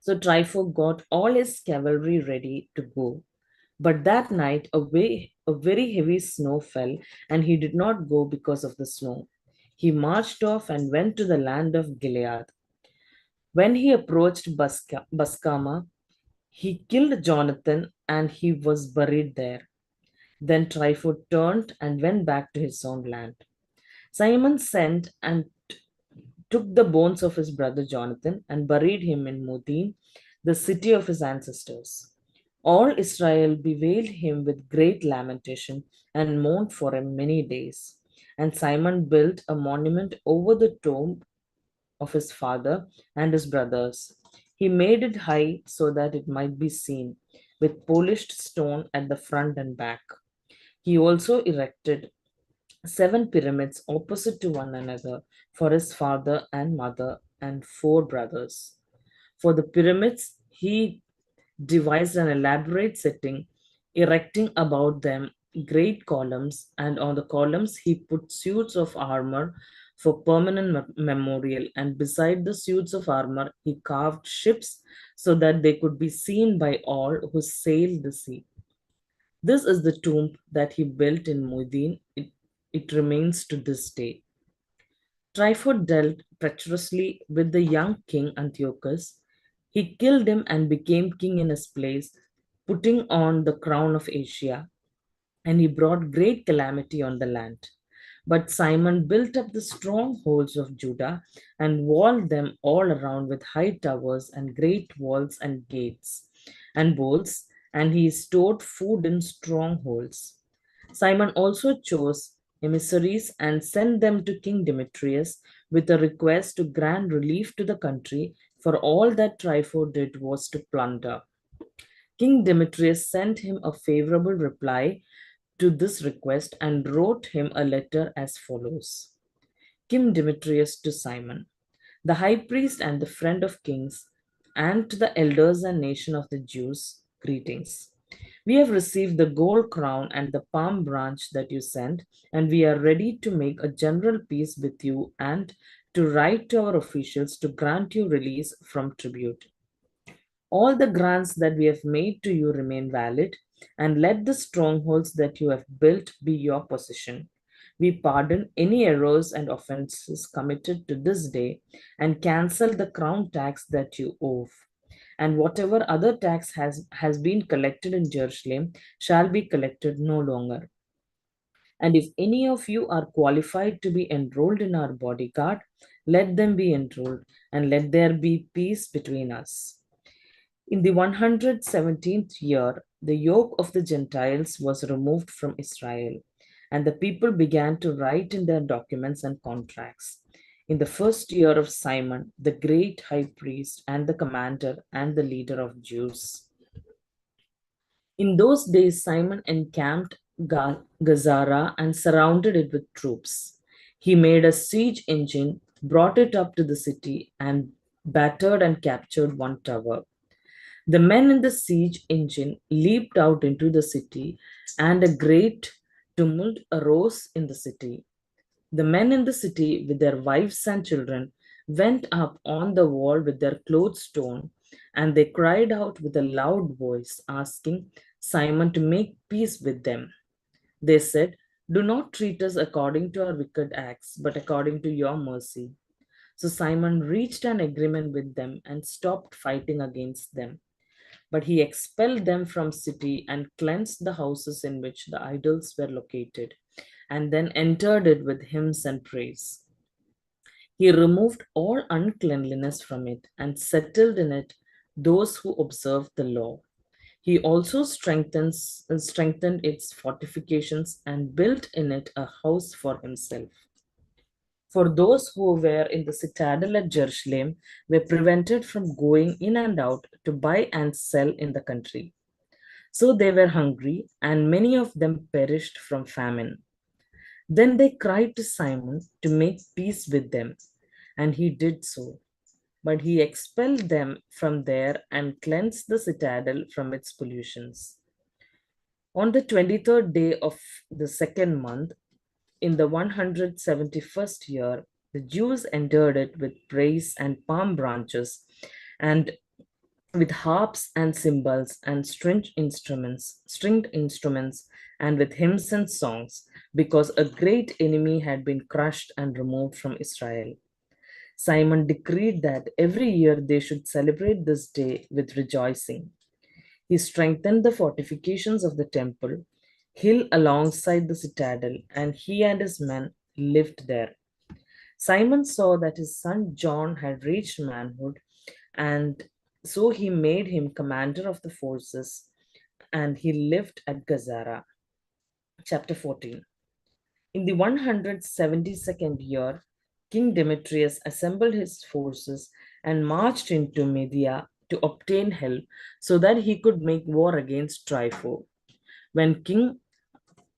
So Trypho got all his cavalry ready to go. But that night a very heavy snow fell, and he did not go because of the snow. He marched off and went to the land of Gilead. When he approached Baskama, he killed Jonathan and he was buried there. Then Trypho turned and went back to his own land. Simon sent and took the bones of his brother Jonathan and buried him in Modin, the city of his ancestors. All Israel bewailed him with great lamentation and mourned for him many days. And Simon built a monument over the tomb of his father and his brothers. He made it high so that it might be seen, with polished stone at the front and back. He also erected 7 pyramids opposite to one another for his father and mother and 4 brothers. For the pyramids, he devised an elaborate setting, erecting about them great columns, and on the columns he put suits of armor for permanent memorial, and beside the suits of armor he carved ships so that they could be seen by all who sailed the sea. This is the tomb that he built in Muidin. It remains to this day. Trypho dealt treacherously with the young king Antiochus. He killed him and became king in his place, putting on the crown of Asia, and he brought great calamity on the land. But Simon built up the strongholds of Judah and walled them all around with high towers and great walls and gates and walls, and he stored food in strongholds. Simon also chose emissaries and sent them to King Demetrius with a request to grant relief to the country, for all that Trypho did was to plunder. King Demetrius sent him a favorable reply to this request and wrote him a letter as follows. King Demetrius to Simon, the high priest and the friend of kings, and to the elders and nation of the Jews, greetings. We have received the gold crown and the palm branch that you sent, and we are ready to make a general peace with you and to write to our officials to grant you release from tribute. All the grants that we have made to you remain valid, and let the strongholds that you have built be your possession. We pardon any errors and offenses committed to this day and cancel the crown tax that you owe. And whatever other tax has been collected in Jerusalem shall be collected no longer. And if any of you are qualified to be enrolled in our bodyguard, let them be enrolled, and let there be peace between us. In the 117th year, the yoke of the Gentiles was removed from Israel, and the people began to write in their documents and contracts. In the first year of Simon, the great high priest and the commander and the leader of Jews. In those days, Simon encamped Gazara and surrounded it with troops. He made a siege engine, brought it up to the city, and battered and captured one tower. The men in the siege engine leaped out into the city, and a great tumult arose in the city. The men in the city, with their wives and children, went up on the wall with their clothes torn, and they cried out with a loud voice, asking Simon to make peace with them. They said, "Do not treat us according to our wicked acts, but according to your mercy." So Simon reached an agreement with them and stopped fighting against them. But he expelled them from city and cleansed the houses in which the idols were located, and then entered it with hymns and praise. He removed all uncleanliness from it and settled in it those who observed the law. He also strengthened its fortifications and built in it a house for himself. For those who were in the citadel at Jerusalem were prevented from going in and out to buy and sell in the country. So they were hungry, and many of them perished from famine. Then they cried to Simon to make peace with them, and he did so. But he expelled them from there and cleansed the citadel from its pollutions. On the 23rd day of the second month, in the 171st year, The Jews entered it with praise and palm branches, and with harps and cymbals and stringed instruments, and with hymns and songs, because a great enemy had been crushed and removed from Israel. Simon decreed that every year they should celebrate this day with rejoicing. He strengthened the fortifications of the temple hill alongside the citadel, and he and his men lived there. Simon saw that his son John had reached manhood, and so he made him commander of the forces, and he lived at Gazara. Chapter 14. In the 172nd year, King Demetrius assembled his forces and marched into Media to obtain help so that he could make war against Trypho. When King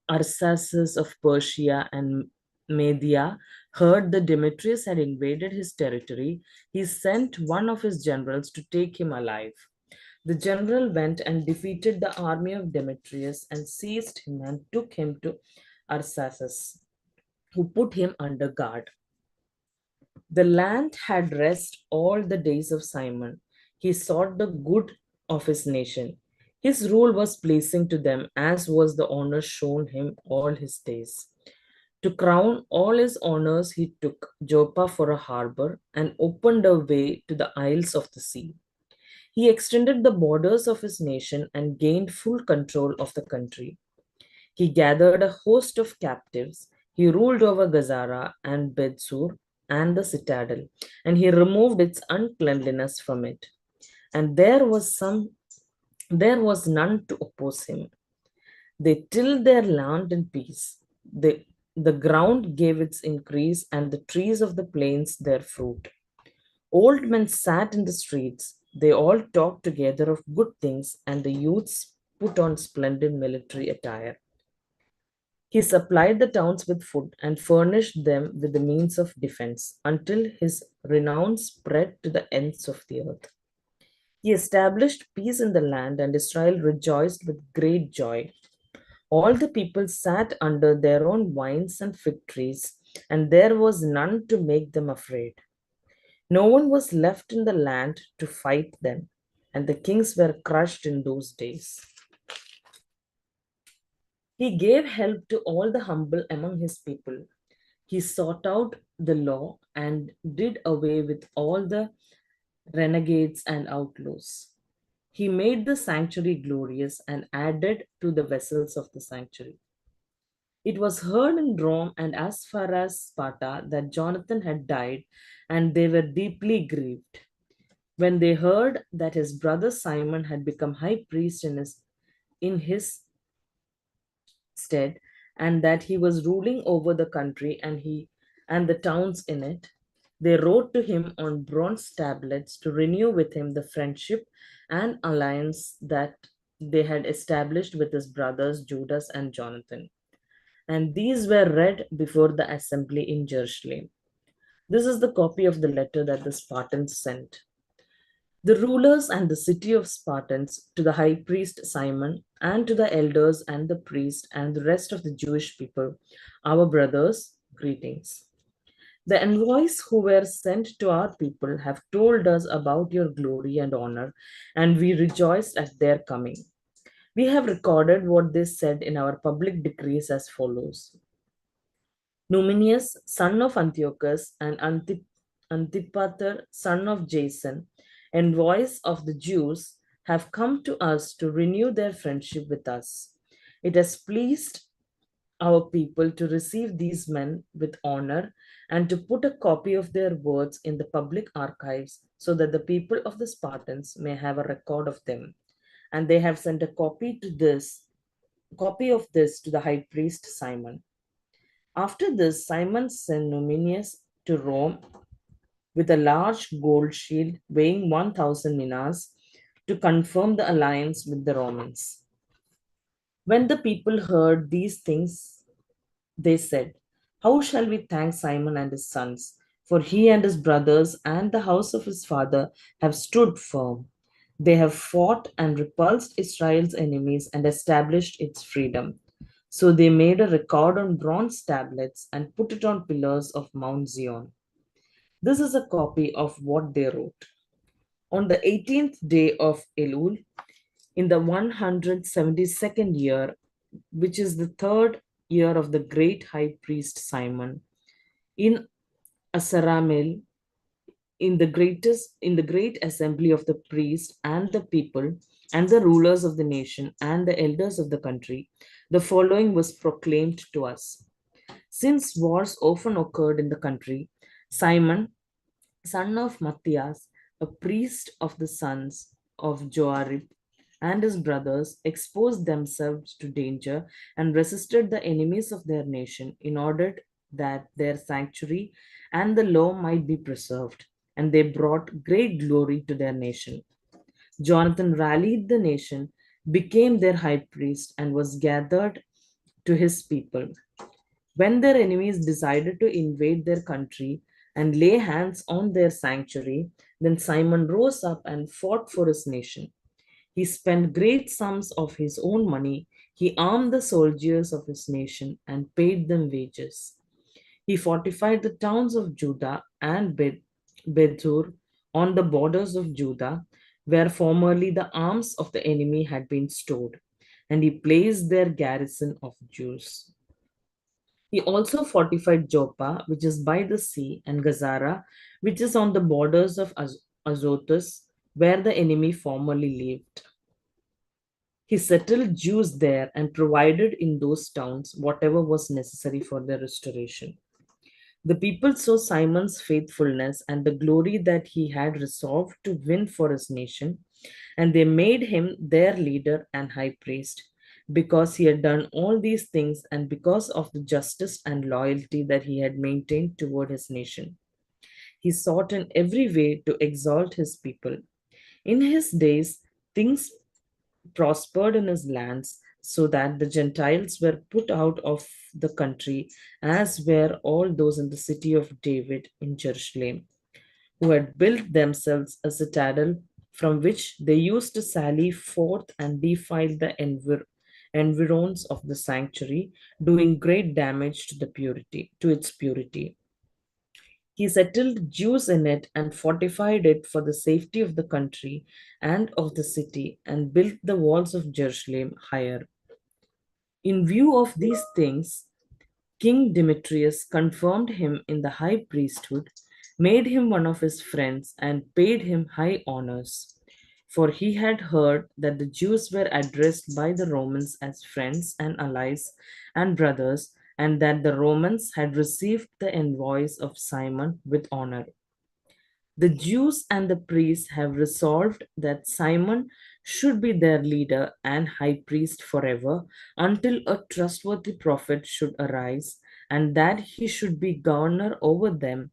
Arsaces of Persia and Media heard that Demetrius had invaded his territory, he sent one of his generals to take him alive. The general went and defeated the army of Demetrius and seized him and took him to Arsaces, who put him under guard. The land had rest all the days of Simon. He sought the good of his nation. His rule was pleasing to them, as was the honor shown him all his days. To crown all his honors, he took Joppa for a harbor and opened a way to the isles of the sea. He extended the borders of his nation and gained full control of the country. He gathered a host of captives. He ruled over Gazara and Bethsur and the citadel, and he removed its uncleanliness from it. And there was none to oppose him. They tilled their land in peace. The ground gave its increase, and the trees of the plains their fruit. Old men sat in the streets. They all talked together of good things, and the youths put on splendid military attire. He supplied the towns with food and furnished them with the means of defense until his renown spread to the ends of the earth. He established peace in the land, and Israel rejoiced with great joy. All the people sat under their own vines and fig trees, and there was none to make them afraid. No one was left in the land to fight them, and the kings were crushed in those days. He gave help to all the humble among his people. He sought out the law and did away with all the renegades and outlaws. He made the sanctuary glorious and added to the vessels of the sanctuary. It was heard in Rome and as far as Sparta that Jonathan had died, and they were deeply grieved. When they heard that his brother Simon had become high priest in his stead, and that he was ruling over the country and the towns in it, they wrote to him on bronze tablets to renew with him the friendship and alliance that they had established with his brothers Judas and Jonathan. And these were read before the assembly in Jerusalem. This is the copy of the letter that the Spartans sent. The rulers and the city of Spartans to the high priest Simon, and to the elders and the priest and the rest of the Jewish people, our brothers, greetings. The envoys who were sent to our people have told us about your glory and honor, and we rejoiced at their coming. We have recorded what they said in our public decrees as follows. Numenius, son of Antiochus, and Antipater, son of Jason, envoys of the Jews, have come to us to renew their friendship with us. It has pleased our people to receive these men with honor and to put a copy of their words in the public archives so that the people of the Spartans may have a record of them. And they have sent a copy of this to the high priest Simon. After this, Simon sent Numenius to Rome with a large gold shield weighing 1,000 minas to confirm the alliance with the Romans. When the people heard these things, they said, "How shall we thank Simon and his sons? For he and his brothers and the house of his father have stood firm. They have fought and repulsed Israel's enemies and established its freedom." So they made a record on bronze tablets and put it on pillars of Mount Zion. This is a copy of what they wrote. On the 18th day of Elul, in the 172nd year, which is the third year of the great high priest Simon, in Asaramel, in the great assembly of the priests and the people and the rulers of the nation and the elders of the country, the following was proclaimed to us. Since wars often occurred in the country, Simon, son of Matthias, a priest of the sons of Joarib, and his brothers exposed themselves to danger and resisted the enemies of their nation in order that their sanctuary and the law might be preserved, and they brought great glory to their nation. Jonathan rallied the nation, became their high priest, and was gathered to his people. When their enemies decided to invade their country and lay hands on their sanctuary, then Simon rose up and fought for his nation. He spent great sums of his own money. He armed the soldiers of his nation and paid them wages. He fortified the towns of Judah and Bethur on the borders of Judah, where formerly the arms of the enemy had been stored, and he placed their garrison of Jews. He also fortified Joppa, which is by the sea, and Gazara, which is on the borders of Azotus, where the enemy formerly lived. He settled Jews there and provided in those towns whatever was necessary for their restoration. The people saw Simon's faithfulness and the glory that he had resolved to win for his nation, and they made him their leader and high priest. Because he had done all these things and because of the justice and loyalty that he had maintained toward his nation, he sought in every way to exalt his people. In his days, things prospered in his lands, so that the Gentiles were put out of the country, as were all those in the city of David in Jerusalem, who had built themselves a citadel from which they used to sally forth and defile the environs of the sanctuary, doing great damage to its purity. He settled Jews in it and fortified it for the safety of the country and of the city, and built the walls of Jerusalem higher. In view of these things, King Demetrius confirmed him in the high priesthood, made him one of his friends, and paid him high honors. For he had heard that the Jews were addressed by the Romans as friends and allies and brothers, and that the Romans had received the envoys of Simon with honor. The Jews and the priests have resolved that Simon should be their leader and high priest forever until a trustworthy prophet should arise, and that he should be governor over them,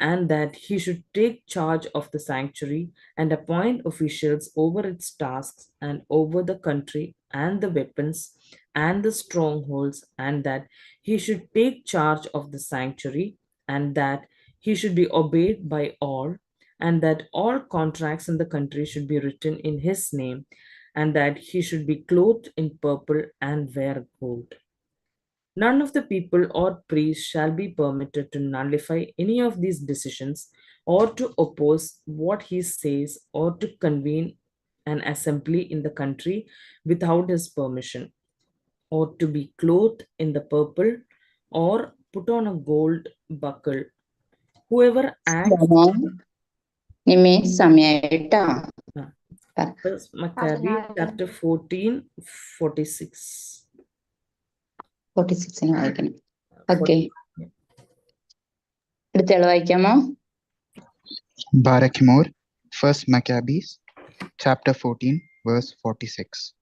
and that he should take charge of the sanctuary and appoint officials over its tasks and over the country and the weapons and the strongholds, and that he should take charge of the sanctuary, and that he should be obeyed by all, and that all contracts in the country should be written in his name, and that he should be clothed in purple and wear gold. None of the people or priests shall be permitted to nullify any of these decisions, or to oppose what he says, or to convene an assembly in the country without his permission, or to be clothed in the purple, or put on a gold buckle. Whoever acts. നിമേ സമയായിട്ടാ First Maccabees chapter 14, 46. 46 വായിക്കണം. Okay, അടുത്തയാള് വായിക്കാമോ? Barakimor, First Maccabees, chapter 14, verse 46.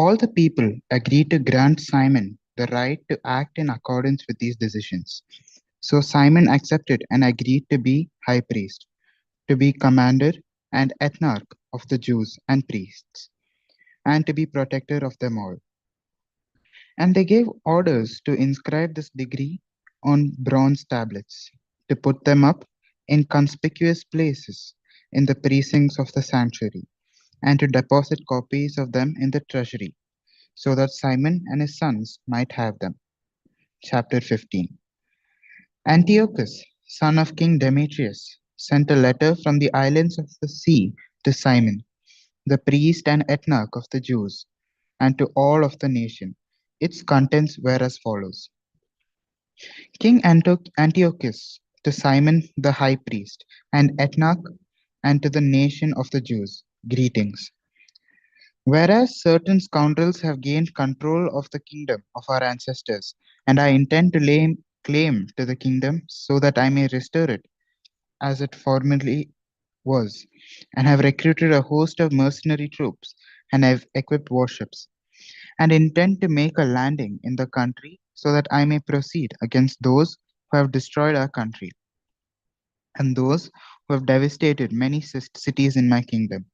All the people agreed to grant Simon the right to act in accordance with these decisions. So Simon accepted and agreed to be high priest, to be commander and ethnarch of the Jews and priests, and to be protector of them all. And they gave orders to inscribe this degree on bronze tablets, to put them up in conspicuous places in the precincts of the sanctuary, and to deposit copies of them in the treasury, so that Simon and his sons might have them. Chapter 15. Antiochus son of King Demetrius, sent a letter from the islands of the sea to Simon, the priest and ethnarch of the Jews, and to all of the nation. Its contents were as follows: King Antiochus, to Simon the high priest and ethnarch, and to the nation of the Jews, greetings. Whereas certain scoundrels have gained control of the kingdom of our ancestors, and I intend to lay claim to the kingdom so that I may restore it as it formerly was, and have recruited a host of mercenary troops, and have equipped warships, and intend to make a landing in the country so that I may proceed against those who have destroyed our country, and those who have devastated many cities in my kingdom.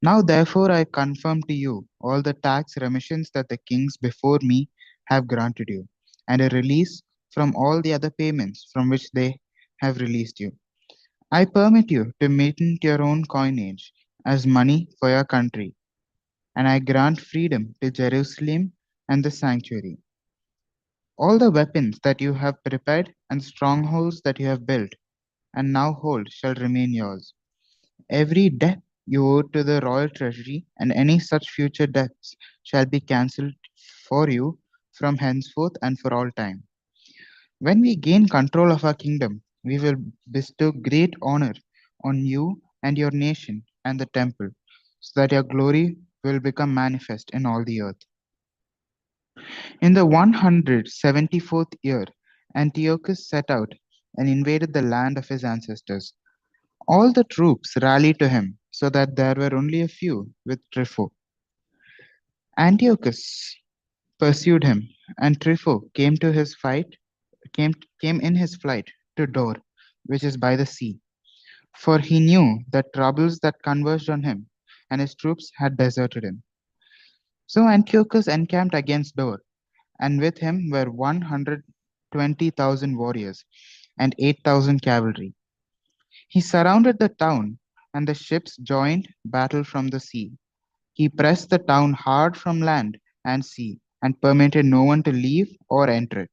Now, therefore, I confirm to you all the tax remissions that the kings before me have granted you, and a release from all the other payments from which they have released you. I permit you to mint your own coinage as money for your country, and I grant freedom to Jerusalem and the sanctuary. All the weapons that you have prepared and strongholds that you have built and now hold shall remain yours. Every debt you owe to the royal treasury and any such future debts shall be cancelled for you from henceforth and for all time. When we gain control of our kingdom, we will bestow great honor on you and your nation and the temple, so that your glory will become manifest in all the earth. In the 174th year, Antiochus set out and invaded the land of his ancestors. All the troops rallied to him, so that there were only a few with Trypho. Antiochus pursued him, and Trypho came in his flight to Dor, which is by the sea, for he knew the troubles that converged on him, and his troops had deserted him. So Antiochus encamped against Dor, and with him were 120,000 warriors and 8,000 cavalry. He surrounded the town, and the ships joined battle from the sea. He pressed the town hard from land and sea, and permitted no one to leave or enter it.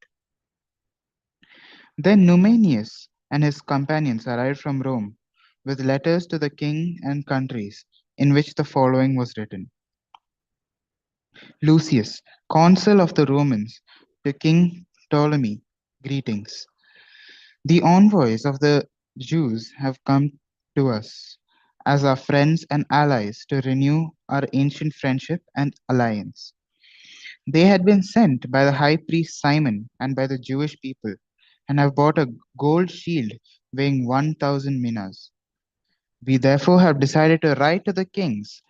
Then Numenius and his companions arrived from Rome with letters to the king and countries, in which the following was written: Lucius, consul of the Romans, to King Ptolemy, greetings. The envoys of the Jews have come to us as our friends and allies to renew our ancient friendship and alliance. They had been sent by the high priest Simon and by the Jewish people, and have bought a gold shield weighing 1,000 minas. We therefore have decided to write to the kings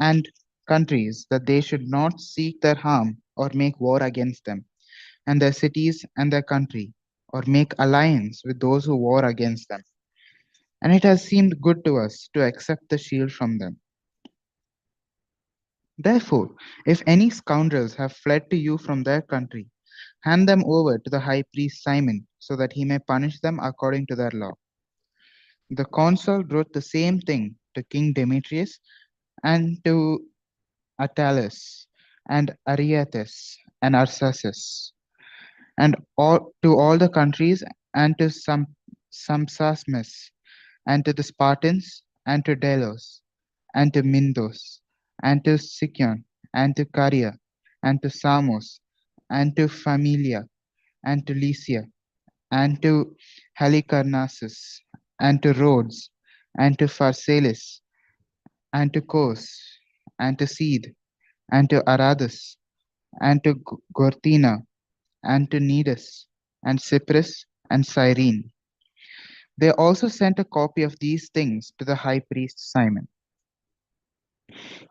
and countries that they should not seek their harm or make war against them and their cities and their country, or make alliance with those who war against them. And it has seemed good to us to accept the shield from them. Therefore, if any scoundrels have fled to you from their country, hand them over to the high priest Simon, so that he may punish them according to their law. The consul wrote the same thing to King Demetrius and to Attalus and Areatus and Arsaces, and to all the countries, and to Sampsasmus, and to the Spartans, and to Delos, and to Mindos, and to Sicyon, and to Caria, and to Samos, and to Familia, and to Lycia, and to Halicarnassus, and to Rhodes, and to Pharsalis, and to Kos, and to Seed, and to Aradus, and to Gortina, and to Cnidus, and Cyprus, and Cyrene. They also sent a copy of these things to the high priest Simon.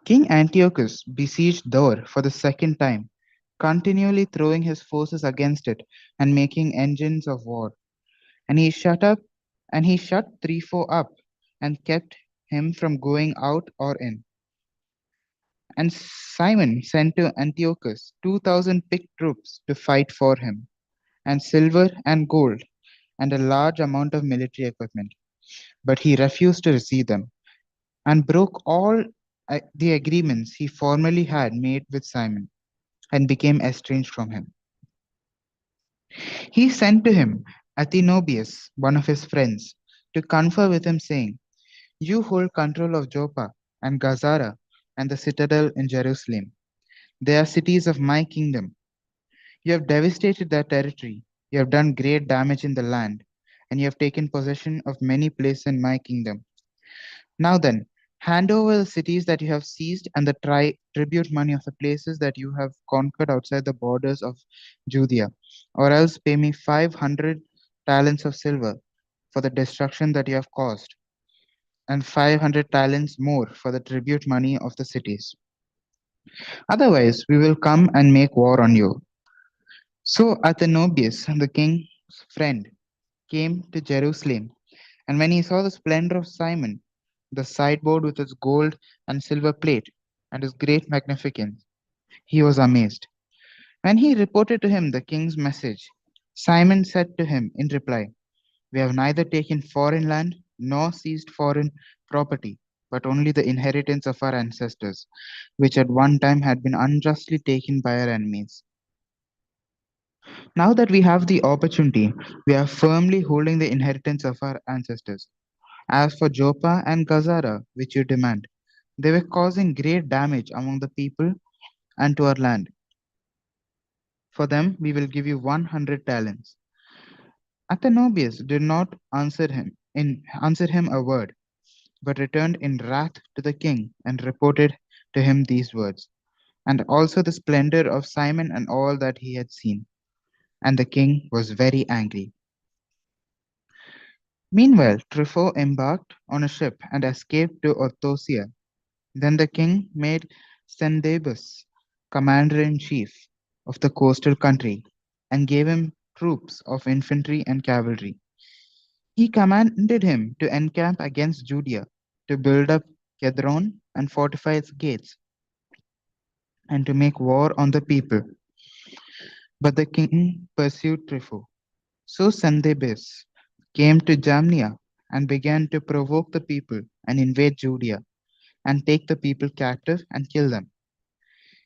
King Antiochus besieged Dor for the second time, continually throwing his forces against it and making engines of war. And he shut Trypho up and kept him from going out or in. And Simon sent to Antiochus 2,000 picked troops to fight for him, and silver and gold, and a large amount of military equipment. But he refused to receive them, and broke all the agreements he formerly had made with Simon, and became estranged from him. He sent to him Athenobius, one of his friends, to confer with him, saying, You hold control of Joppa and Gazara and the citadel in Jerusalem. They are cities of my kingdom. You have devastated their territory. You have done great damage in the land, and you have taken possession of many places in my kingdom. Now then, hand over the cities that you have seized and the tribute money of the places that you have conquered outside the borders of Judea, or else pay me 500 talents of silver for the destruction that you have caused, and 500 talents more for the tribute money of the cities. Otherwise, we will come and make war on you. So Athenobius, the king's friend, came to Jerusalem, and when he saw the splendor of Simon, the sideboard with its gold and silver plate, and its great magnificence, he was amazed. When he reported to him the king's message, Simon said to him in reply, We have neither taken foreign land nor seized foreign property, but only the inheritance of our ancestors, which at one time had been unjustly taken by our enemies. Now that we have the opportunity, we are firmly holding the inheritance of our ancestors. As for Joppa and Gazara, which you demand, they were causing great damage among the people and to our land. For them, we will give you 100 talents. Athenobius did not answer him a word, but returned in wrath to the king and reported to him these words, and also the splendor of Simon and all that he had seen. And the king was very angry. Meanwhile, Trypho embarked on a ship and escaped to Orthosia. Then the king made Sendebus commander in chief of the coastal country and gave him troops of infantry and cavalry. He commanded him to encamp against Judea, to build up Kedron and fortify its gates, and to make war on the people. But the king pursued Trypho. So Sendebus came to Jamnia and began to provoke the people and invade Judea and take the people captive and kill them.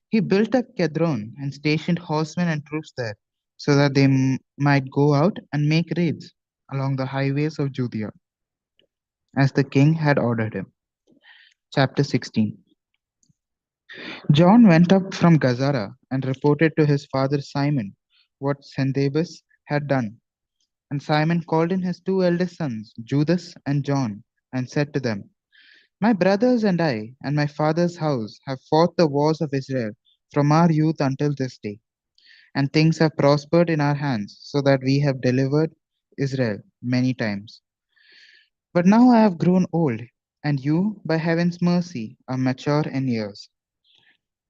He built up Kedron and stationed horsemen and troops there so that they might go out and make raids along the highways of Judea, as the king had ordered him. Chapter 16. John went up from Gazara and reported to his father Simon what Sendebus had done. And Simon called in his two eldest sons, Judas and John, and said to them, My brothers and I and my father's house have fought the wars of Israel from our youth until this day, and things have prospered in our hands, so that we have delivered Israel many times. But now I have grown old, and you, by heaven's mercy, are mature in years.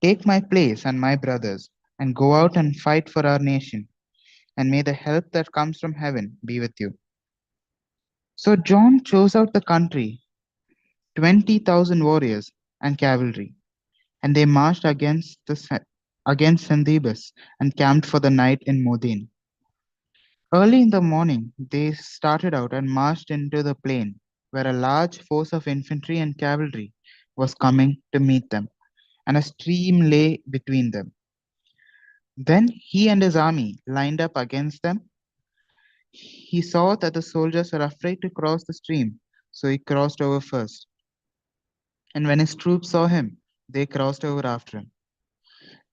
Take my place and my brothers, and go out and fight for our nation, and may the help that comes from heaven be with you. So John chose out the country, 20,000 warriors and cavalry, and they marched against Sendebus and camped for the night in Modin. Early in the morning, they started out and marched into the plain, where a large force of infantry and cavalry was coming to meet them, and a stream lay between them. Then he and his army lined up against them. He saw that the soldiers were afraid to cross the stream, so he crossed over first. And when his troops saw him, they crossed over after him.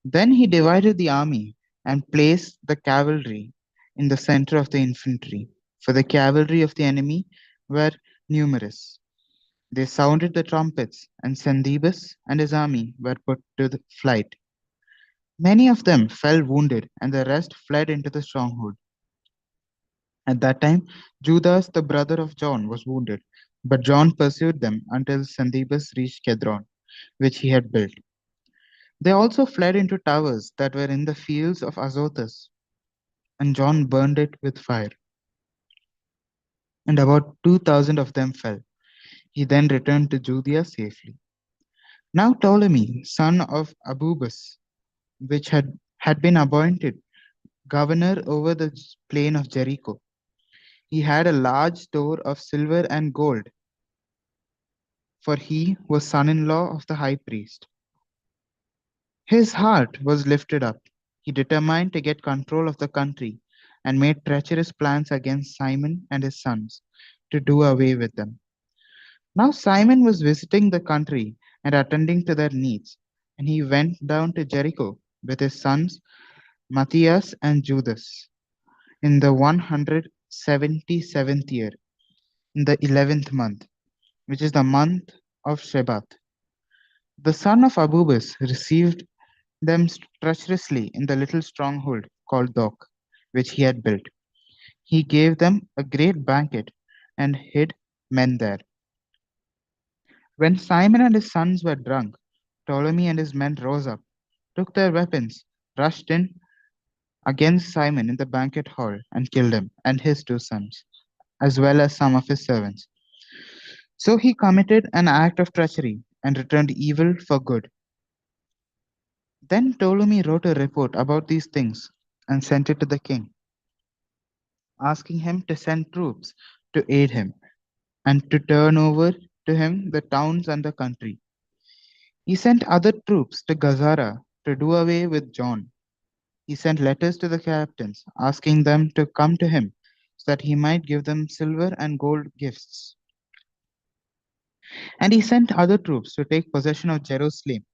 Then he divided the army and placed the cavalry in the center of the infantry, for the cavalry of the enemy were numerous. They sounded the trumpets, and Sendebus and his army were put to the flight. Many of them fell wounded, and the rest fled into the stronghold. At that time, Judas, the brother of John, was wounded, but John pursued them until Sendebus reached Kedron, which he had built. They also fled into towers that were in the fields of Azotus, and John burned it with fire. And about 2,000 of them fell. He then returned to Judea safely. Now Ptolemy, son of Abubus, which had been appointed governor over the plain of Jericho, he had a large store of silver and gold, for he was son-in-law of the high priest. His heart was lifted up. He determined to get control of the country and made treacherous plans against Simon and his sons to do away with them. Now Simon was visiting the country and attending to their needs, and he went down to Jericho with his sons Matthias and Judas in the 177th year, in the 11th month, which is the month of Shebat. The son of Abubus received them treacherously in the little stronghold called Dok, which he had built. He gave them a great banquet and hid men there. When Simon and his sons were drunk, Ptolemy and his men rose up, took their weapons, rushed in against Simon in the banquet hall, and killed him and his 2 sons, as well as some of his servants. So he committed an act of treachery and returned evil for good. Then Ptolemy wrote a report about these things and sent it to the king, asking him to send troops to aid him and to turn over to him the towns and the country. He sent other troops to Gazara to do away with John. He sent letters to the captains, asking them to come to him so that he might give them silver and gold gifts. And he sent other troops to take possession of Jerusalem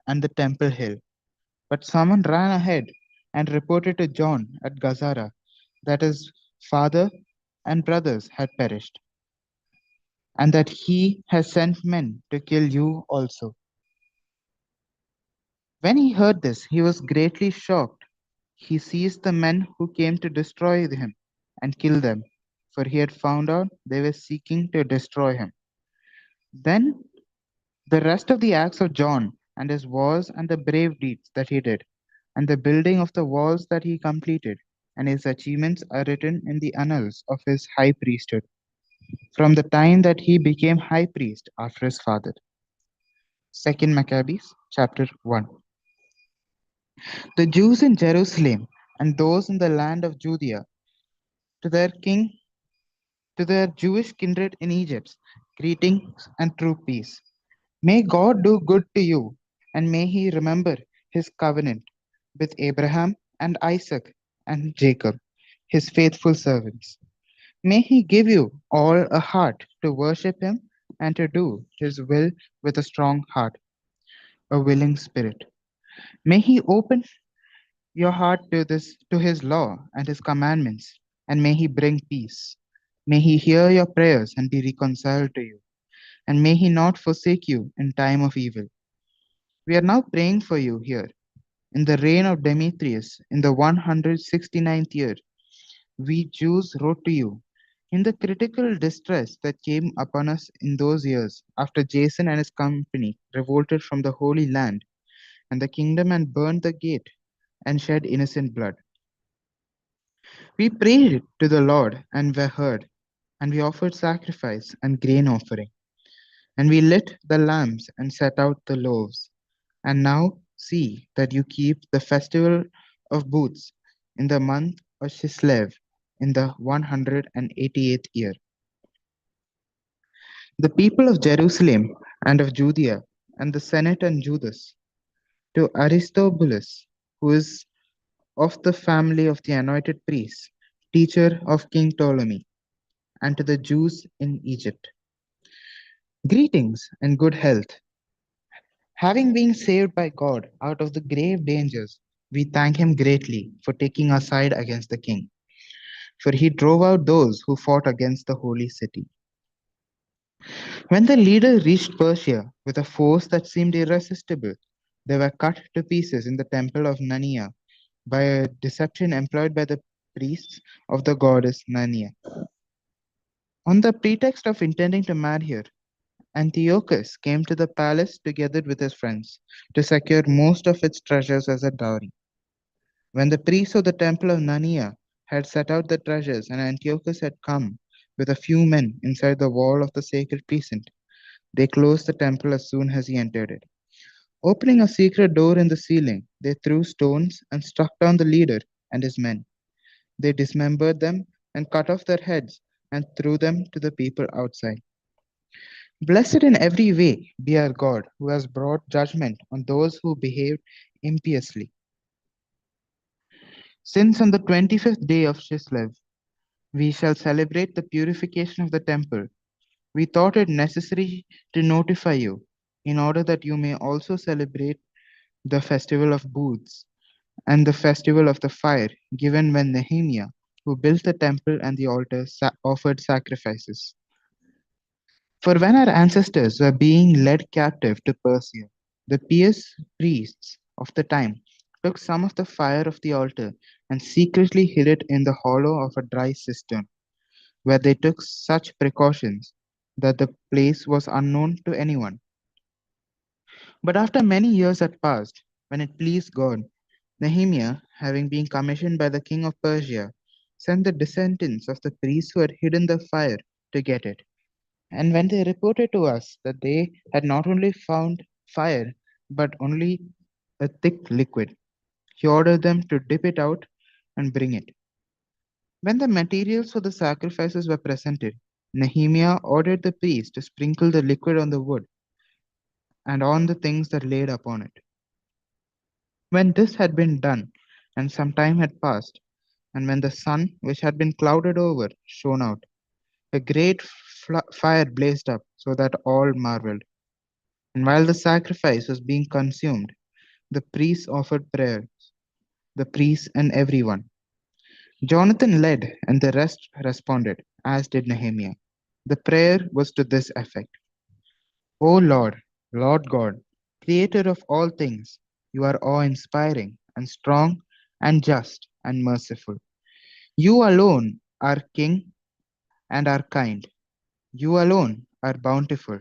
and the temple hill. But someone ran ahead and reported to John at Gazara that his father and brothers had perished, and that he has sent men to kill you also. When he heard this, he was greatly shocked. He seized the men who came to destroy him and killed them, for he had found out they were seeking to destroy him. Then the rest of the acts of John and his wars and the brave deeds that he did, and the building of the walls that he completed, and his achievements are written in the annals of his high priesthood, from the time that he became high priest after his father. 2 Maccabees chapter 1. The Jews in Jerusalem and those in the land of Judea, to their king, to their Jewish kindred in Egypt, greetings and true peace. May God do good to you, and may he remember his covenant with Abraham and Isaac and Jacob, his faithful servants. May he give you all a heart to worship him and to do his will with a strong heart, a willing spirit. May he open your heart to his law and his commandments, and may he bring peace. May he hear your prayers and be reconciled to you, and may he not forsake you in time of evil. We are now praying for you here. In the reign of Demetrius, in the 169th year, we Jews wrote to you. In the critical distress that came upon us in those years, after Jason and his company revolted from the Holy Land and the kingdom and burned the gate and shed innocent blood, we prayed to the Lord and were heard, and we offered sacrifice and grain offering, and we lit the lamps and set out the loaves. And now see that you keep the festival of booths in the month of Chislev in the 188th year. The people of Jerusalem and of Judea and the Senate and Judas, to Aristobulus, who is of the family of the anointed priests, teacher of King Ptolemy, and to the Jews in Egypt. Greetings and good health. Having been saved by God out of the grave dangers, we thank him greatly for taking our side against the king, for he drove out those who fought against the holy city. When the leader reached Persia with a force that seemed irresistible, they were cut to pieces in the temple of Nania by a deception employed by the priests of the goddess Nania. On the pretext of intending to marry her, Antiochus came to the palace together with his friends to secure most of its treasures as a dowry. When the priests of the temple of Nania had set out the treasures and Antiochus had come with a few men inside the wall of the sacred precinct, they closed the temple as soon as he entered it. Opening a secret door in the ceiling, they threw stones and struck down the leader and his men. They dismembered them and cut off their heads and threw them to the people outside. Blessed in every way be our God, who has brought judgment on those who behaved impiously. Since on the 25th day of Chislev we shall celebrate the purification of the temple, we thought it necessary to notify you, in order that you may also celebrate the festival of booths and the festival of the fire, given when Nehemiah, who built the temple and the altar, offered sacrifices. For when our ancestors were being led captive to Persia, the pious priests of the time took some of the fire of the altar and secretly hid it in the hollow of a dry cistern, where they took such precautions that the place was unknown to anyone. But after many years had passed, when it pleased God, Nehemiah, having been commissioned by the king of Persia, sent the descendants of the priests who had hidden the fire to get it. And when they reported to us that they had not only found fire, but only a thick liquid, he ordered them to dip it out and bring it. When the materials for the sacrifices were presented, Nehemiah ordered the priests to sprinkle the liquid on the wood and on the things that laid upon it. When this had been done, and some time had passed, and when the sun, which had been clouded over, shone out, a great fire blazed up, so that all marveled. And while the sacrifice was being consumed, the priests offered prayers, the priests and everyone. Jonathan led, and the rest responded, as did Nehemiah. The prayer was to this effect: O Lord, Lord God, Creator of all things, you are awe inspiring and strong and just and merciful. You alone are King and are kind. You alone are bountiful.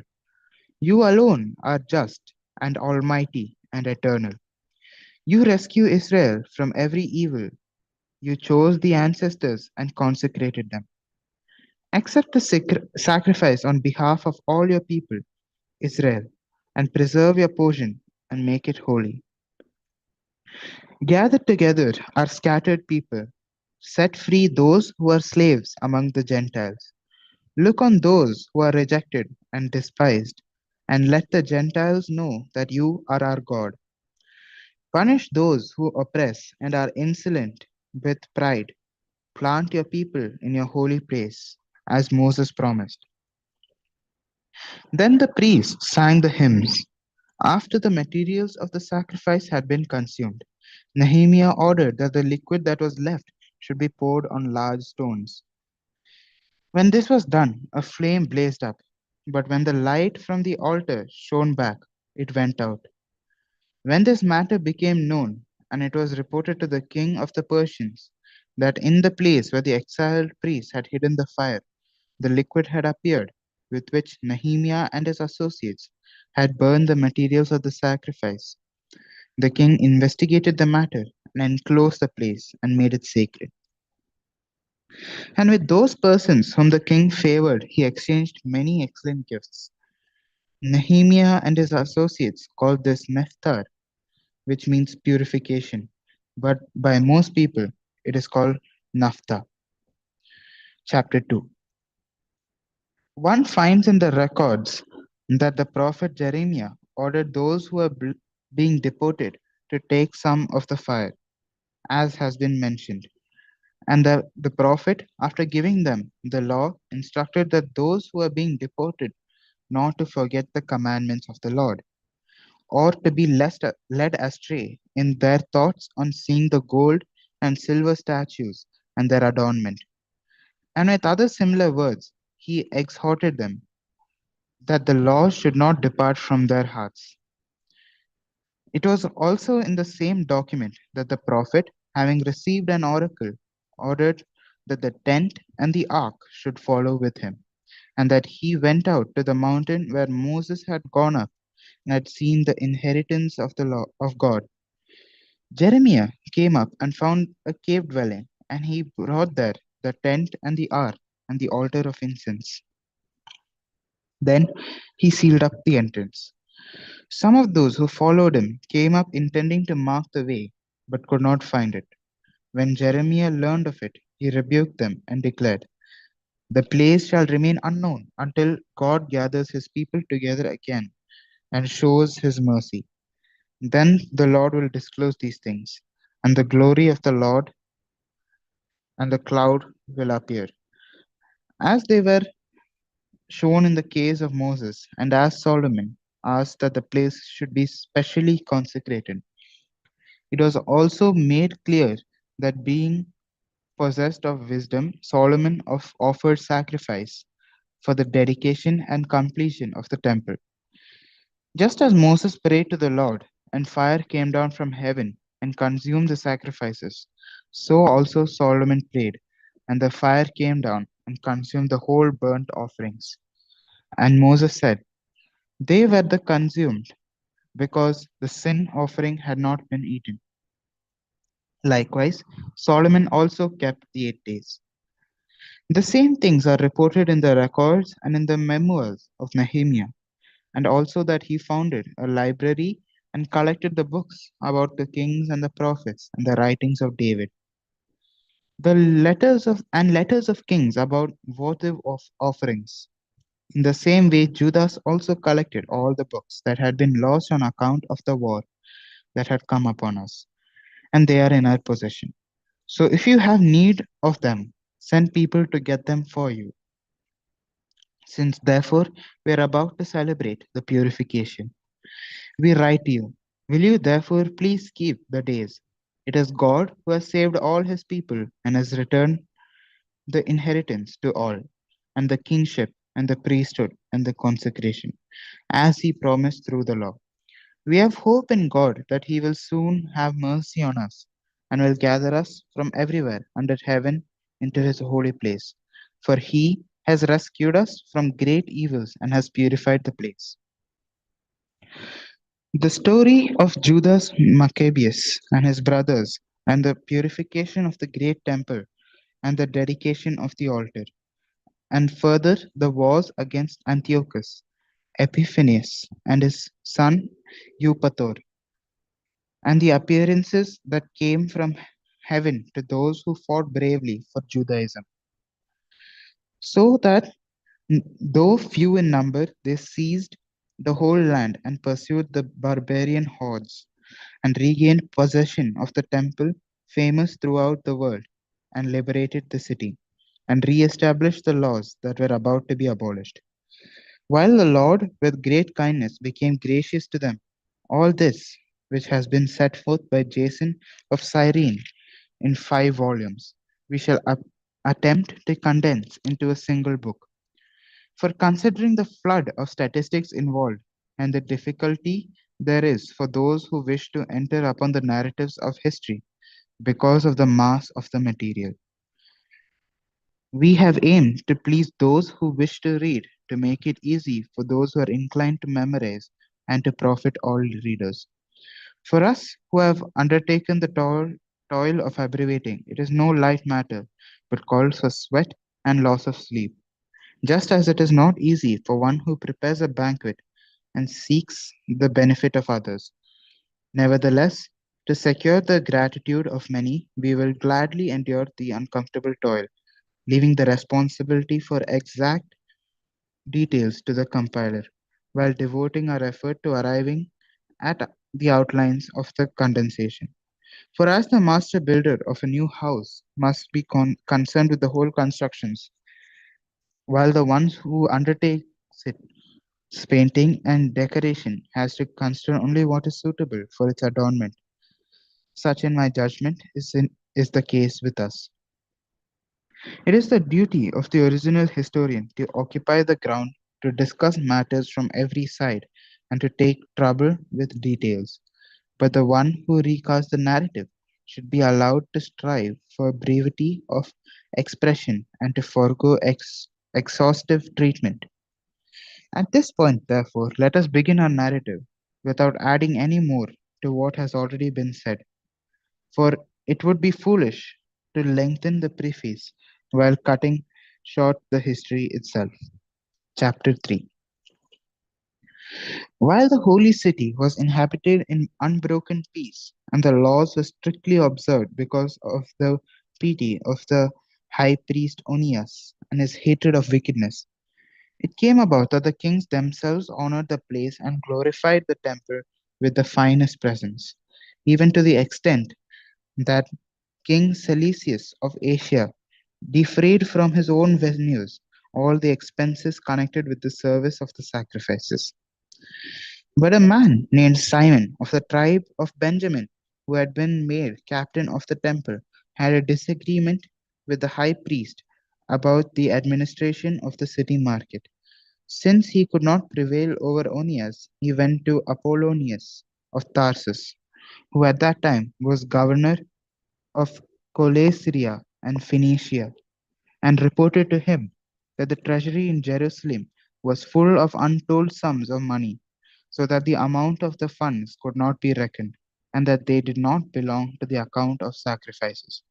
You alone are just and almighty and eternal. You rescue Israel from every evil. You chose the ancestors and consecrated them. Accept the sacrifice on behalf of all your people, Israel, and preserve your portion and make it holy. Gather together our scattered people. Set free those who are slaves among the Gentiles. Look on those who are rejected and despised, and let the Gentiles know that you are our God. Punish those who oppress and are insolent with pride. Plant your people in your holy place, as Moses promised. Then the priests sang the hymns. After the materials of the sacrifice had been consumed, Nehemiah ordered that the liquid that was left should be poured on large stones. When this was done, a flame blazed up, but when the light from the altar shone back, it went out. When this matter became known, and it was reported to the king of the Persians that in the place where the exiled priests had hidden the fire, the liquid had appeared, with which Nehemiah and his associates had burned the materials of the sacrifice, the king investigated the matter and enclosed the place and made it sacred. And with those persons whom the king favored, he exchanged many excellent gifts. Nehemiah and his associates called this Nephthar, which means purification, but by most people it is called Naphtha. Chapter 2. One finds in the records that the prophet Jeremiah ordered those who were being deported to take some of the fire, as has been mentioned. And the prophet, after giving them the law, instructed that those who are being deported not to forget the commandments of the Lord, or to be led astray in their thoughts on seeing the gold and silver statues and their adornment. And with other similar words, he exhorted them that the law should not depart from their hearts. It was also in the same document that the prophet, having received an oracle, ordered that the tent and the ark should follow with him, and that he went out to the mountain where Moses had gone up and had seen the inheritance of the law of God. Jeremiah came up and found a cave dwelling, and he brought there the tent and the ark and the altar of incense. Then he sealed up the entrance. Some of those who followed him came up intending to mark the way, but could not find it. When Jeremiah learned of it, he rebuked them and declared, "The place shall remain unknown until God gathers his people together again and shows his mercy. Then the Lord will disclose these things, and the glory of the Lord and the cloud will appear. As they were shown in the case of Moses, and as Solomon asked that the place should be specially consecrated, it was also made clear that being possessed of wisdom, Solomon offered sacrifice for the dedication and completion of the temple. Just as Moses prayed to the Lord, and fire came down from heaven and consumed the sacrifices, so also Solomon prayed, and the fire came down and consumed the whole burnt offerings. And Moses said, they were the consumed, because the sin offering had not been eaten. Likewise, Solomon also kept the 8 days. The same things are reported in the records and in the memoirs of Nehemiah, and also that he founded a library and collected the books about the kings and the prophets and the writings of David. The letters of kings about votive offerings. In the same way, Judas also collected all the books that had been lost on account of the war that had come upon us, and they are in our possession. So if you have need of them, send people to get them for you. Since therefore we are about to celebrate the purification, we write to you, will you therefore please keep the days? It is God who has saved all his people and has returned the inheritance to all, and the kingship and the priesthood and the consecration, as he promised through the law. We have hope in God that he will soon have mercy on us and will gather us from everywhere under heaven into his holy place. For he has rescued us from great evils and has purified the place. The story of Judas Maccabeus and his brothers, and the purification of the great temple, and the dedication of the altar, and further the wars against Antiochus, Epiphanes, and his son Eupator, and the appearances that came from heaven to those who fought bravely for Judaism, so that though few in number, they seized the whole land and pursued the barbarian hordes, and regained possession of the temple famous throughout the world, and liberated the city, and re-established the laws that were about to be abolished. While the Lord with great kindness became gracious to them, all this, which has been set forth by Jason of Cyrene in 5 volumes, we shall attempt to condense into a single book. For considering the flood of statistics involved and the difficulty there is for those who wish to enter upon the narratives of history because of the mass of the material, we have aimed to please those who wish to read, to make it easy for those who are inclined to memorize, and to profit all readers. For us who have undertaken the toil of abbreviating, it is no light matter, but calls for sweat and loss of sleep. Just as it is not easy for one who prepares a banquet and seeks the benefit of others. Nevertheless, to secure the gratitude of many, we will gladly endure the uncomfortable toil, leaving the responsibility for exact details to the compiler, while devoting our effort to arriving at the outlines of the condensation. For as the master builder of a new house must be concerned with the whole constructions, while the ones who undertakes its painting and decoration has to consider only what is suitable for its adornment. Such, in my judgment, is the case with us. It is the duty of the original historian to occupy the ground, to discuss matters from every side, and to take trouble with details. But the one who recasts the narrative should be allowed to strive for brevity of expression and to forego exhaustive treatment. At this point, therefore, let us begin our narrative without adding any more to what has already been said, for it would be foolish to lengthen the preface while cutting short the history itself. Chapter 3. While the holy city was inhabited in unbroken peace, and the laws were strictly observed because of the pity of the high priest Onias and his hatred of wickedness, it came about that the kings themselves honored the place and glorified the temple with the finest presents, even to the extent that King Seleucus of Asia defrayed from his own venues all the expenses connected with the service of the sacrifices. But a man named Simon of the tribe of Benjamin, who had been made captain of the temple, had a disagreement with the high priest about the administration of the city market. Since he could not prevail over Onias, he went to Apollonius of Tarsus, who at that time was governor of Coelesyria and Phoenicia, and reported to him that the treasury in Jerusalem was full of untold sums of money, so that the amount of the funds could not be reckoned, and that they did not belong to the account of sacrifices,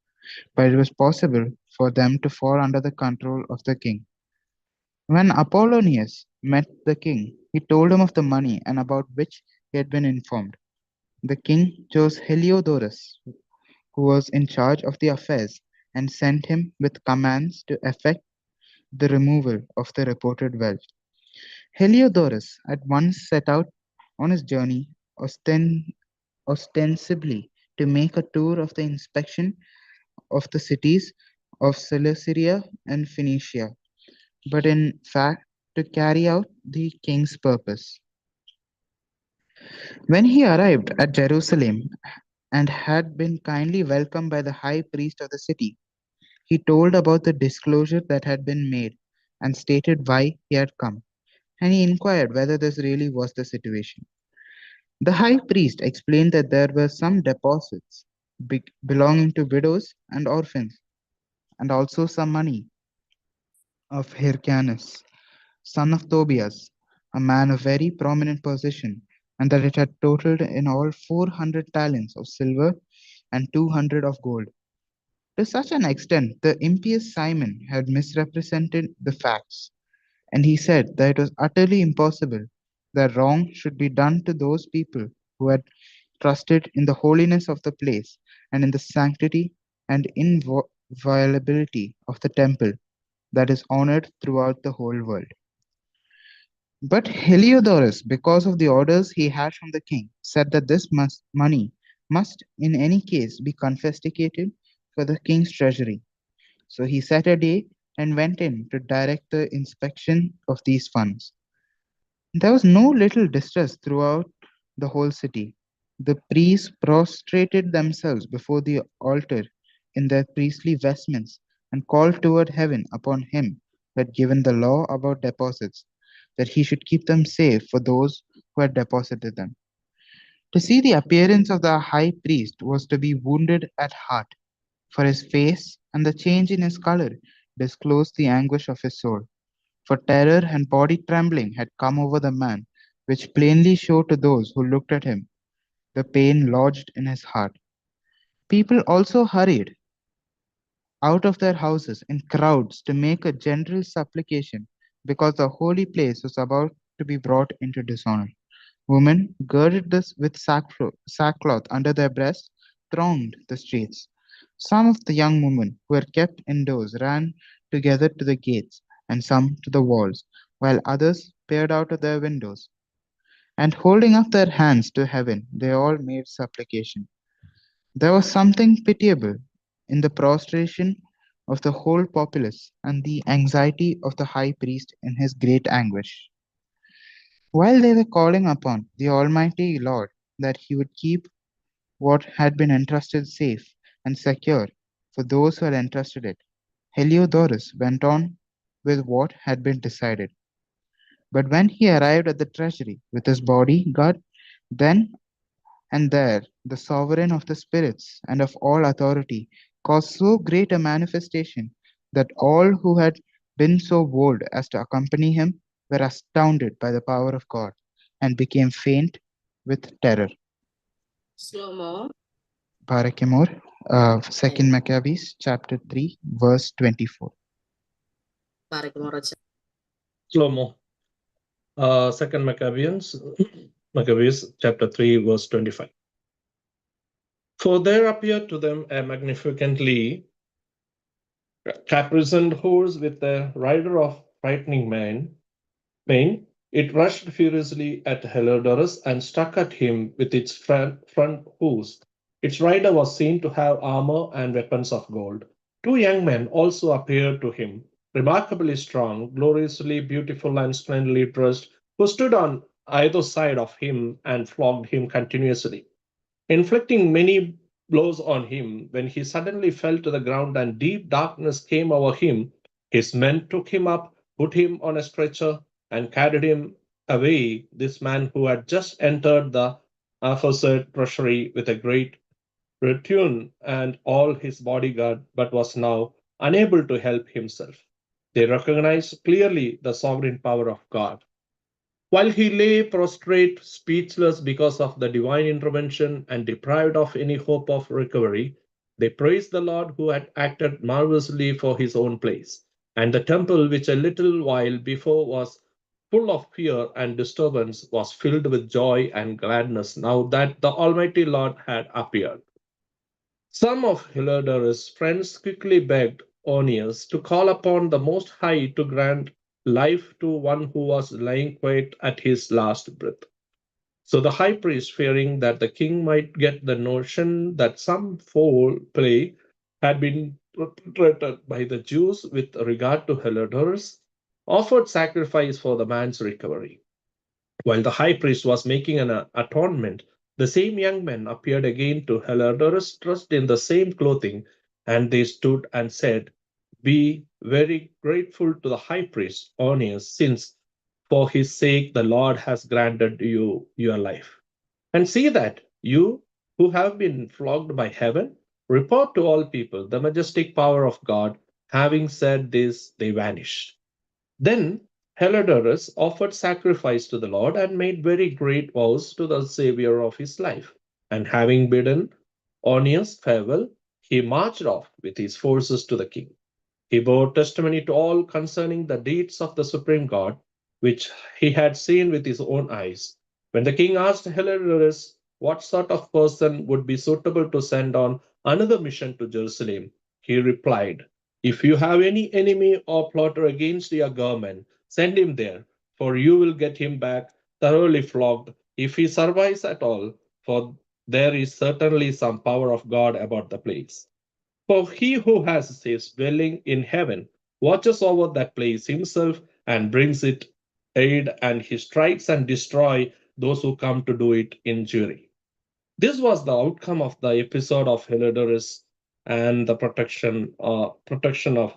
but it was possible for them to fall under the control of the king. When Apollonius met the king, he told him of the money and about which he had been informed. The king chose Heliodorus, who was in charge of the affairs, and sent him with commands to effect the removal of the reported wealth. Heliodorus at once set out on his journey, ostensibly to make a tour of the inspection of the cities of Celesyria and Phoenicia, but in fact to carry out the king's purpose. When he arrived at Jerusalem and had been kindly welcomed by the high priest of the city, he told about the disclosure that had been made and stated why he had come, and he inquired whether this really was the situation. The high priest explained that there were some deposits belonging to widows and orphans, and also some money of Hyrcanus, son of Tobias, a man of very prominent position, and that it had totaled in all 400 talents of silver and 200 of gold. To such an extent, the impious Simon had misrepresented the facts, and he said that it was utterly impossible that wrong should be done to those people who had trusted in the holiness of the place and in the sanctity and inviolability of the temple that is honored throughout the whole world. But Heliodorus, because of the orders he had from the king, said that this money must in any case be confiscated for the king's treasury. So he set a day and went in to direct the inspection of these funds. There was no little distress throughout the whole city. The priests prostrated themselves before the altar in their priestly vestments and called toward heaven upon him who had given the law about deposits, that he should keep them safe for those who had deposited them. To see the appearance of the high priest was to be wounded at heart, for his face and the change in his color disclosed the anguish of his soul. For terror and body trembling had come over the man, which plainly showed to those who looked at him the pain lodged in his heart. People also hurried out of their houses in crowds to make a general supplication, because the holy place was about to be brought into dishonor. Women, girded this with sackcloth under their breasts, thronged the streets. Some of the young women who were kept indoors ran together to the gates, and some to the walls, while others peered out of their windows. And holding up their hands to heaven, they all made supplication. There was something pitiable in the prostration of the whole populace and the anxiety of the high priest in his great anguish. While they were calling upon the Almighty Lord that he would keep what had been entrusted safe and secure for those who had entrusted it, Heliodorus went on with what had been decided. But when he arrived at the treasury with his bodyguard, then and there the sovereign of the spirits and of all authority caused so great a manifestation that all who had been so bold as to accompany him were astounded by the power of God and became faint with terror. Slow mo. Barakimur, 2nd Maccabees, chapter 3, verse 24. Slow-mo. Second Maccabees, chapter 3, verse 25. For there appeared to them a magnificently caparisoned horse with a rider of frightening mane. It rushed furiously at Heliodorus and struck at him with its front hoofs. Its rider was seen to have armor and weapons of gold. Two young men also appeared to him, remarkably strong, gloriously beautiful, and splendidly dressed, who stood on either side of him and flogged him continuously, inflicting many blows on him. When he suddenly fell to the ground and deep darkness came over him, his men took him up, put him on a stretcher, and carried him away. This man who had just entered the aforesaid treasury with a great retinue and all his bodyguard, but was now unable to help himself. They recognized clearly the sovereign power of God. While he lay prostrate, speechless because of the divine intervention and deprived of any hope of recovery, they praised the Lord who had acted marvelously for his own place. And the temple, which a little while before was full of fear and disturbance, was filled with joy and gladness now that the Almighty Lord had appeared. Some of Hildegarde's friends quickly begged Onias to call upon the Most High to grant life to one who was lying quiet at his last breath. So the high priest, fearing that the king might get the notion that some foul play had been perpetrated by the Jews with regard to Heliodorus, offered sacrifice for the man's recovery. While the high priest was making an atonement, the same young men appeared again to Heliodorus dressed in the same clothing, and they stood and said, "Be very grateful to the high priest, Onias, since for his sake the Lord has granted you your life. And see that you who have been flogged by heaven report to all people the majestic power of God." Having said this, they vanished. Then Heliodorus offered sacrifice to the Lord and made very great vows to the Savior of his life. And having bidden Onias farewell, he marched off with his forces to the king. He bore testimony to all concerning the deeds of the supreme God, which he had seen with his own eyes. When the king asked Heliodorus what sort of person would be suitable to send on another mission to Jerusalem, he replied, "If you have any enemy or plotter against your government, send him there, for you will get him back thoroughly flogged if he survives at all, for there is certainly some power of God about the place. For he who has his dwelling in heaven watches over that place himself and brings it aid, and he strikes and destroys those who come to do it injury." This was the outcome of the episode of Heliodorus and the protection of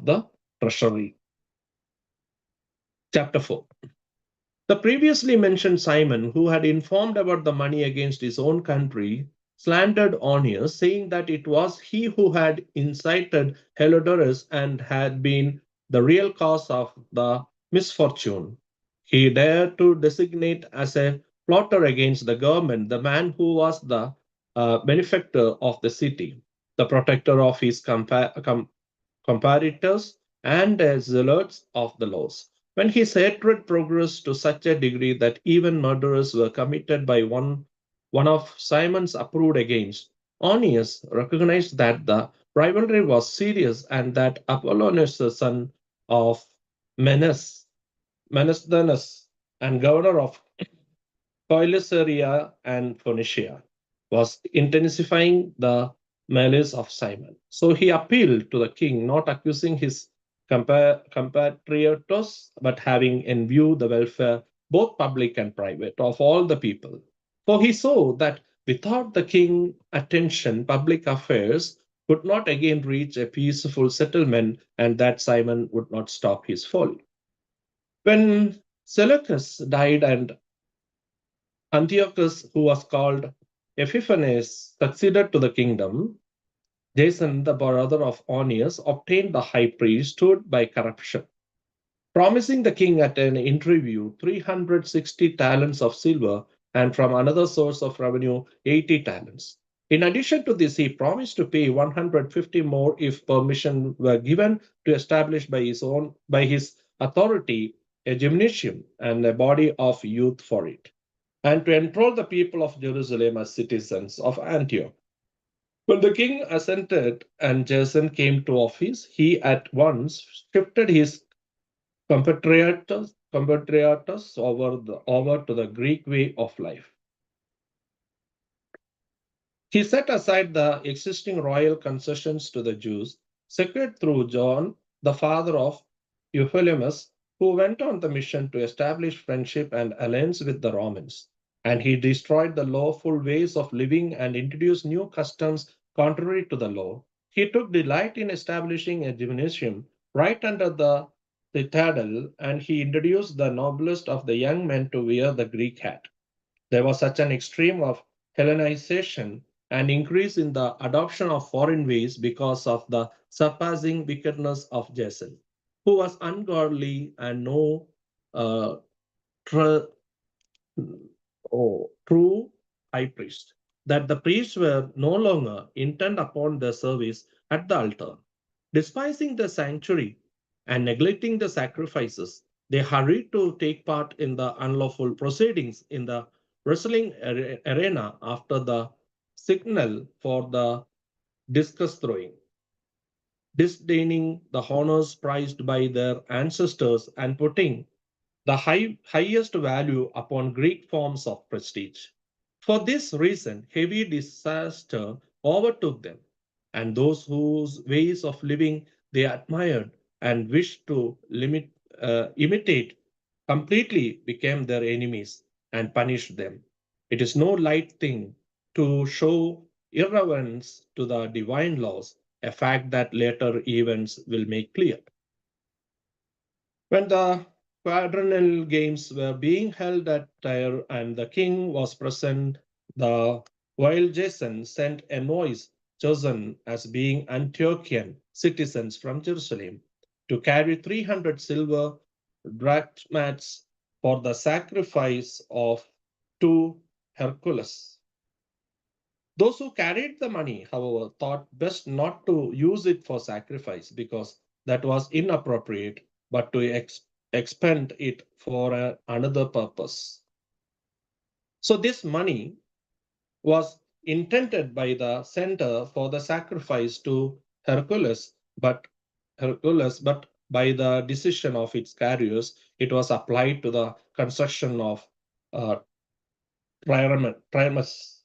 the treasury. Chapter 4. The previously mentioned Simon, who had informed about the money against his own country, slandered Onias, saying that it was he who had incited Heliodorus and had been the real cause of the misfortune. He dared to designate as a plotter against the government the man who was the benefactor of the city, the protector of his comparators, and zealots of the laws. When his hatred progressed to such a degree that even murders were committed by one of Simon's approved against, Onias recognized that the rivalry was serious and that Apollonius, the son of Menesthenes and governor of Coelesyria and Phoenicia, was intensifying the malice of Simon. So he appealed to the king, not accusing his compatriots, but having in view the welfare, both public and private, of all the people. For he saw that without the king's attention, public affairs could not again reach a peaceful settlement, and that Simon would not stop his folly. When Seleucus died and Antiochus, who was called Epiphanes, succeeded to the kingdom, Jason, the brother of Onias, obtained the high priesthood by corruption, promising the king at an interview 360 talents of silver and from another source of revenue 80 talents. In addition to this, he promised to pay 150 more if permission were given to establish by his authority a gymnasium and a body of youth for it, and to enroll the people of Jerusalem as citizens of Antioch. When the king assented and Jason came to office, he at once shifted his compatriots over to the Greek way of life. He set aside the existing royal concessions to the Jews, secured through John, the father of Euphelymus, who went on the mission to establish friendship and alliance with the Romans. And he destroyed the lawful ways of living and introduced new customs contrary to the law. He took delight in establishing a gymnasium right under the citadel, and he introduced the noblest of the young men to wear the Greek hat. There was such an extreme of Hellenization and increase in the adoption of foreign ways because of the surpassing wickedness of Jason, who was ungodly and no uh, tr- true high priest, that the priests were no longer intent upon their service at the altar. Despising the sanctuary and neglecting the sacrifices, they hurried to take part in the unlawful proceedings in the wrestling arena after the signal for the discus throwing, disdaining the honors prized by their ancestors and putting the highest value upon Greek forms of prestige. For this reason, heavy disaster overtook them, and those whose ways of living they admired and wished to imitate completely became their enemies and punished them. It is no light thing to show irreverence to the divine laws, a fact that later events will make clear. When the quadrennial games were being held at Tyre and the king was present, the while Jason sent envoys chosen as being Antiochian citizens from Jerusalem to carry 300 silver drachmas for the sacrifice of to Hercules. Those who carried the money, however, thought best not to use it for sacrifice because that was inappropriate, but to expend it for another purpose. So, this money was intended by the center for the sacrifice to Hercules, but by the decision of its carriers, it was applied to the construction of uh, Primus.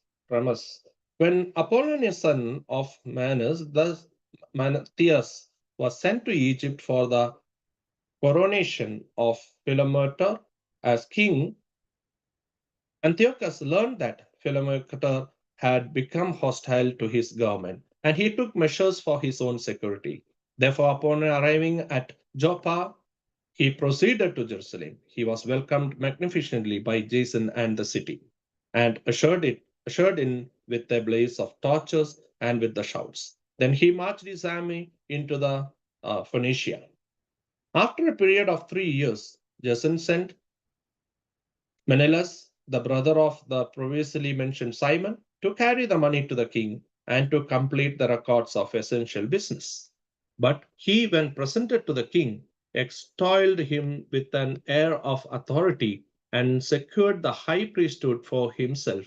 When Apollonius, son of Manus, thus Manethius, was sent to Egypt for the coronation of Philometor as king, Antiochus learned that Philometor had become hostile to his government, and he took measures for his own security. Therefore, upon arriving at Joppa, he proceeded to Jerusalem. He was welcomed magnificently by Jason and the city, and ushered in with a blaze of torches and with the shouts. Then he marched his army into the Phoenicia. After a period of 3 years, Jason sent Menelaus, the brother of the previously mentioned Simon, to carry the money to the king and to complete the records of essential business. But he, when presented to the king, extolled him with an air of authority and secured the high priesthood for himself,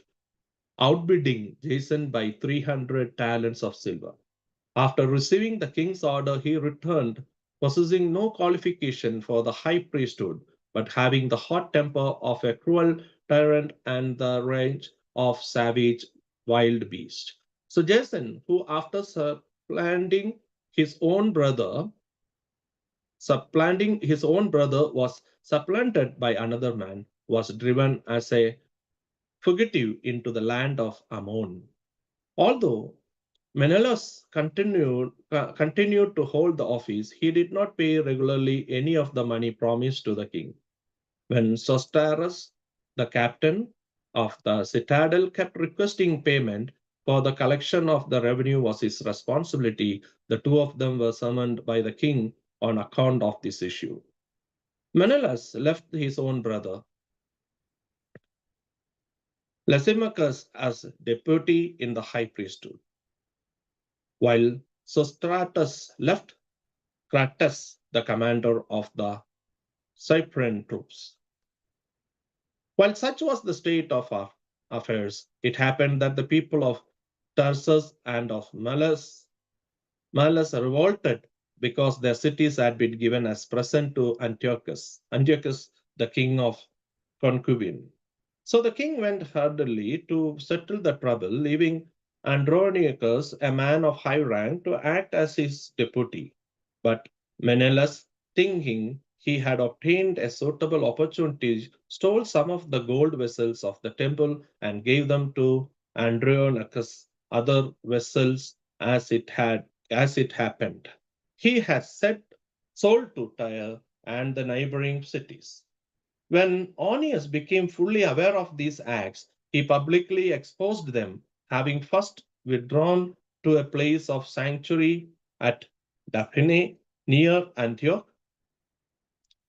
outbidding Jason by 300 talents of silver. After receiving the king's order, he returned, possessing no qualification for the high priesthood, but having the hot temper of a cruel tyrant and the rage of savage wild beast. So Jason, who after his own brother, supplanting his own brother was supplanted by another man, was driven as a fugitive into the land of Ammon. Although Menelaus continued to hold the office, he did not pay regularly any of the money promised to the king. When Sostatus, the captain of the citadel, kept requesting payment for the collection of the revenue was his responsibility, the two of them were summoned by the king on account of this issue. Menelaus left his own brother, Lysimachus, as deputy in the high priesthood, while Sostratus left Crates, the commander of the Cyprian troops. While such was the state of affairs, it happened that the people of Tarsus and of Malus revolted because their cities had been given as present to Antiochus, the king of concubine. So the king went hurriedly to settle the trouble, leaving Andronicus, a man of high rank, to act as his deputy. But Menelaus, thinking he had obtained a suitable opportunity, stole some of the gold vessels of the temple and gave them to Andronicus other vessels as it happened. He has sold to Tyre and the neighboring cities. When Onias became fully aware of these acts, he publicly exposed them, having first withdrawn to a place of sanctuary at Daphne near Antioch.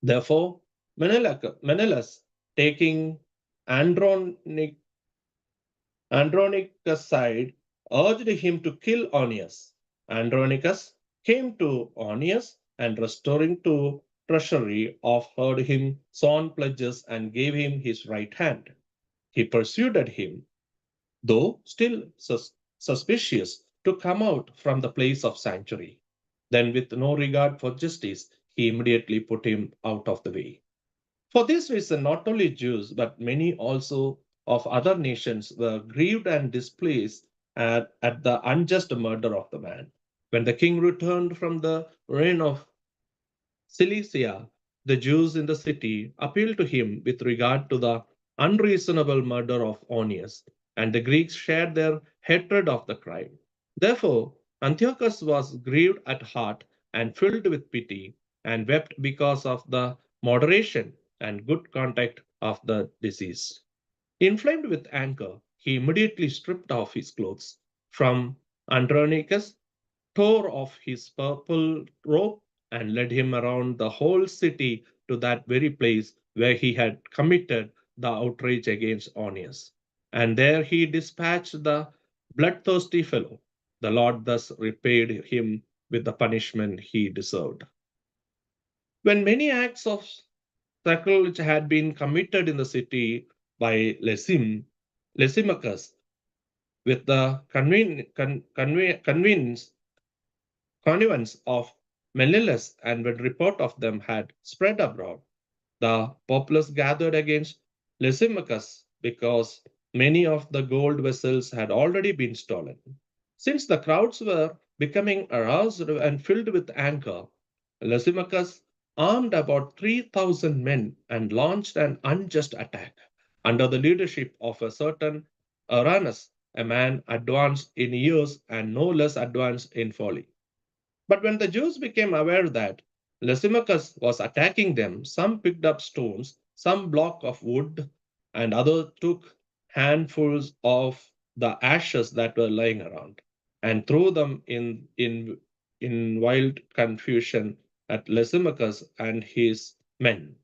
Therefore, Menelaus, taking Andronicus aside, urged him to kill Onias. Andronicus came to Onias and restoring to treasury offered him sworn pledges and gave him his right hand. He persuaded him, though still suspicious, to come out from the place of sanctuary. Then, with no regard for justice, he immediately put him out of the way. For this reason, not only Jews, but many also of other nations were grieved and displeased at the unjust murder of the man. When the king returned from the reign of Cilicia, the Jews in the city appealed to him with regard to the unreasonable murder of Onias, and the Greeks shared their hatred of the crime. Therefore, Antiochus was grieved at heart and filled with pity, and wept because of the moderation and good conduct of the deceased. Inflamed with anger, he immediately stripped off his clothes from Andronicus, tore off his purple robe, and led him around the whole city to that very place where he had committed the outrage against Onias. And there he dispatched the bloodthirsty fellow. The Lord thus repaid him with the punishment he deserved. When many acts of sacrilege had been committed in the city by Lysimachus, with the connivance of Menelaus, and when report of them had spread abroad, the populace gathered against Lysimachus because many of the gold vessels had already been stolen. Since the crowds were becoming aroused and filled with anger, Lysimachus armed about 3,000 men and launched an unjust attack under the leadership of a certain Uranus, a man advanced in years and no less advanced in folly. But when the Jews became aware that Lysimachus was attacking them, some picked up stones, some block of wood, and others took handfuls of the ashes that were lying around and threw them in wild confusion at Lysimachus and his men.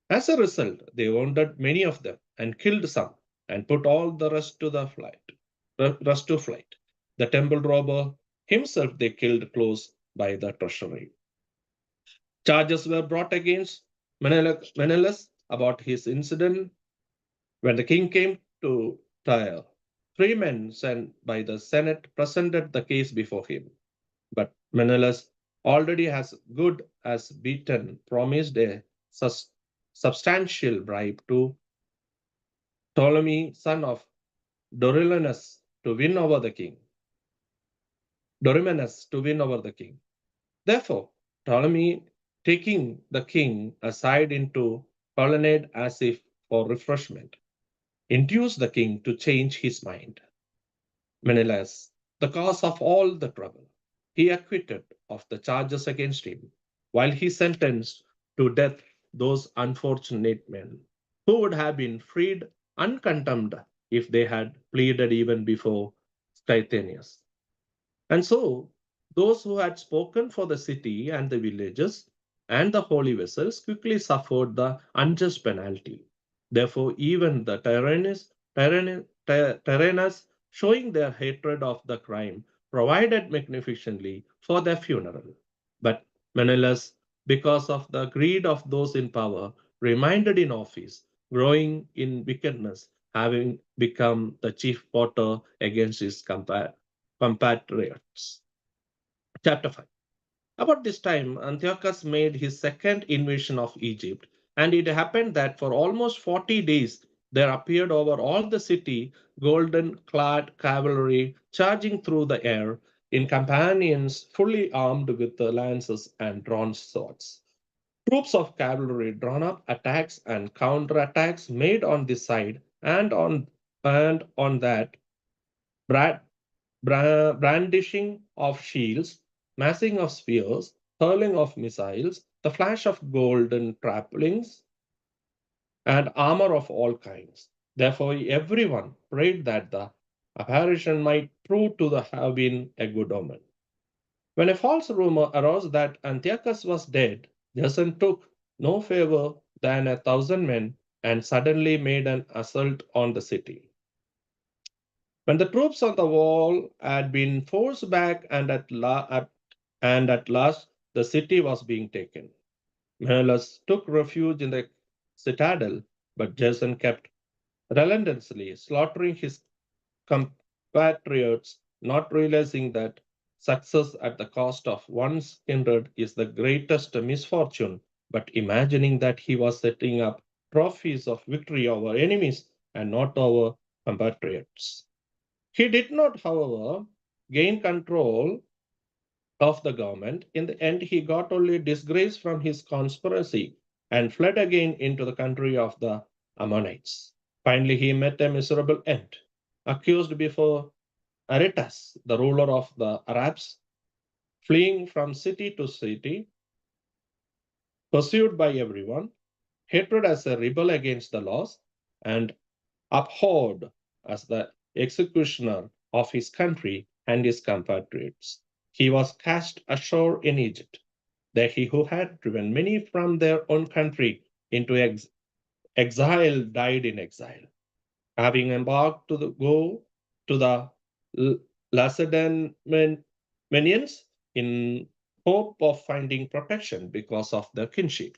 As a result, they wounded many of them and killed some and put all the rest to the rest to flight. The temple robber himself they killed close by the treasury. Charges were brought against Menelaus about his incident when the king came to Tyre. 3 men sent by the Senate presented the case before him. But Menelaus, already as good as beaten, promised a substantial bribe to Ptolemy, son of Dorylaeus, to win over the king. Dorymenus to win over the king. Therefore, Ptolemy, taking the king aside into colonnade as if for refreshment, induced the king to change his mind. Menelaus, the cause of all the trouble, he acquitted of the charges against him, while he sentenced to death those unfortunate men who would have been freed uncondemned if they had pleaded even before Titanius. And so, those who had spoken for the city and the villages and the holy vessels quickly suffered the unjust penalty. Therefore, even the Tyrannus, showing their hatred of the crime, provided magnificently for their funeral. But Menelaus, because of the greed of those in power, remained in office, growing in wickedness, having become the chief plotter against his compatriots. Chapter 5. About this time, Antiochus made his second invasion of Egypt, and it happened that for almost 40 days there appeared over all the city golden clad cavalry charging through the air in companions fully armed with lances and drawn swords. Troops of cavalry drawn up, attacks and counterattacks made on this side and on that, bra- brandishing of shields, massing of spears, hurling of missiles, the flash of golden trappings, and armor of all kinds. Therefore, everyone prayed that the apparition might prove to have been a good omen. When a false rumor arose that Antiochus was dead, Jason took no favor than 1,000 men and suddenly made an assault on the city. When the troops on the wall had been forced back and at last the city was being taken, Menelaus took refuge in the citadel, but Jason kept relentlessly slaughtering his compatriots, not realizing that success at the cost of one's kindred is the greatest misfortune, but imagining that he was setting up trophies of victory over enemies and not over compatriots. He did not, however, gain control of the government. In the end, he got only disgrace from his conspiracy and fled again into the country of the Ammonites. Finally, he met a miserable end. Accused before Aretas, the ruler of the Arabs, fleeing from city to city, pursued by everyone, hated as a rebel against the laws, and abhorred as the executioner of his country and his compatriots. He was cast ashore in Egypt. There he who had driven many from their own country into exile died in exile. Having embarked to go to the Lacedaemonians in hope of finding protection because of their kinship.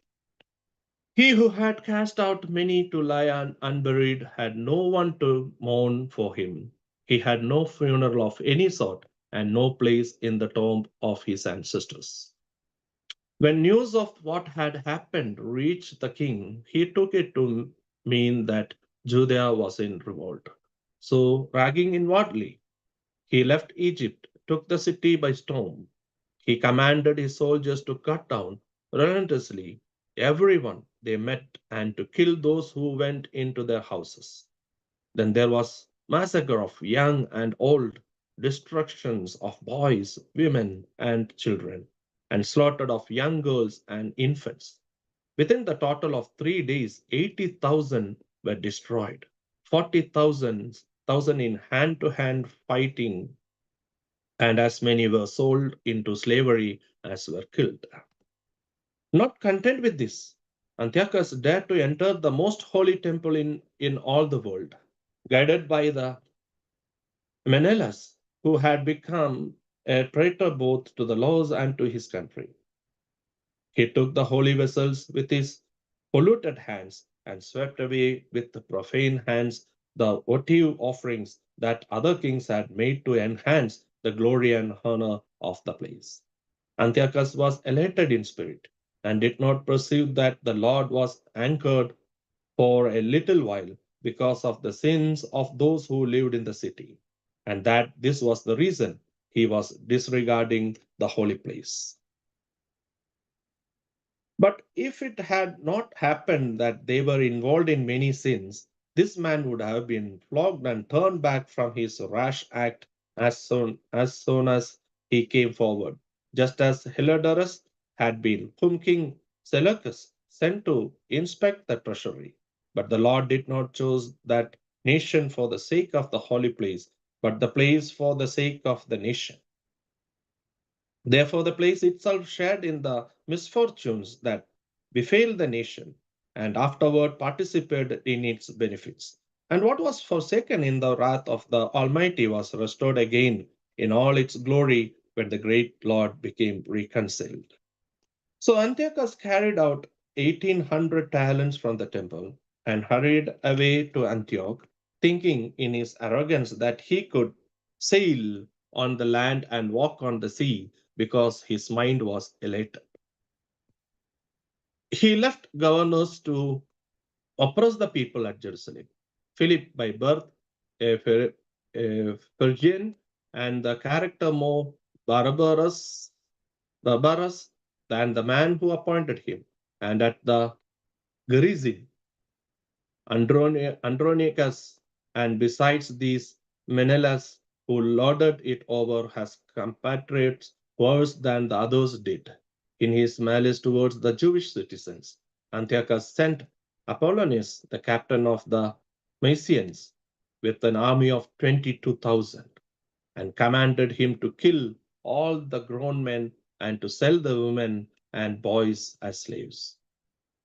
He who had cast out many to lie unburied had no one to mourn for him. He had no funeral of any sort and no place in the tomb of his ancestors. When news of what had happened reached the king, he took it to mean that Judea was in revolt. So, bragging inwardly, he left Egypt, took the city by storm. He commanded his soldiers to cut down relentlessly everyone they met and to kill those who went into their houses. Then there was massacre of young and old, destructions of boys, women, and children, and slaughter of young girls and infants. Within the total of 3 days, 80,000 were destroyed, 40,000 in hand-to-hand fighting, and as many were sold into slavery as were killed. Not content with this, Antiochus dared to enter the most holy temple in all the world, guided by the Menelaus, who had become a traitor both to the laws and to his country. He took the holy vessels with his polluted hands and swept away with the profane hands the votive offerings that other kings had made to enhance the glory and honor of the place. Antiochus was elated in spirit and did not perceive that the Lord was anchored for a little while because of the sins of those who lived in the city, and that this was the reason he was disregarding the holy place. But if it had not happened that they were involved in many sins, this man would have been flogged and turned back from his rash act as soon as he came forward, just as Heliodorus had been, whom King Seleucus sent to inspect the treasury. But the Lord did not choose that nation for the sake of the holy place, but the place for the sake of the nation. Therefore, the place itself shared in the misfortunes that befell the nation, and afterward participated in its benefits. And what was forsaken in the wrath of the Almighty was restored again in all its glory when the great Lord became reconciled. So Antiochus carried out 1,800 talents from the temple and hurried away to Antioch, thinking in his arrogance that he could sail on the land and walk on the sea because his mind was elated. He left governors to oppress the people at Jerusalem, Philip by birth, a Phrygian, and the character more barbarous than the man who appointed him. And at the Gerizim, Andronicus, and besides these, Menelaus, who lorded it over his compatriots worse than the others did. In his malice towards the Jewish citizens, Antiochus sent Apollonius, the captain of the Mysians, with an army of 22,000, and commanded him to kill all the grown men and to sell the women and boys as slaves.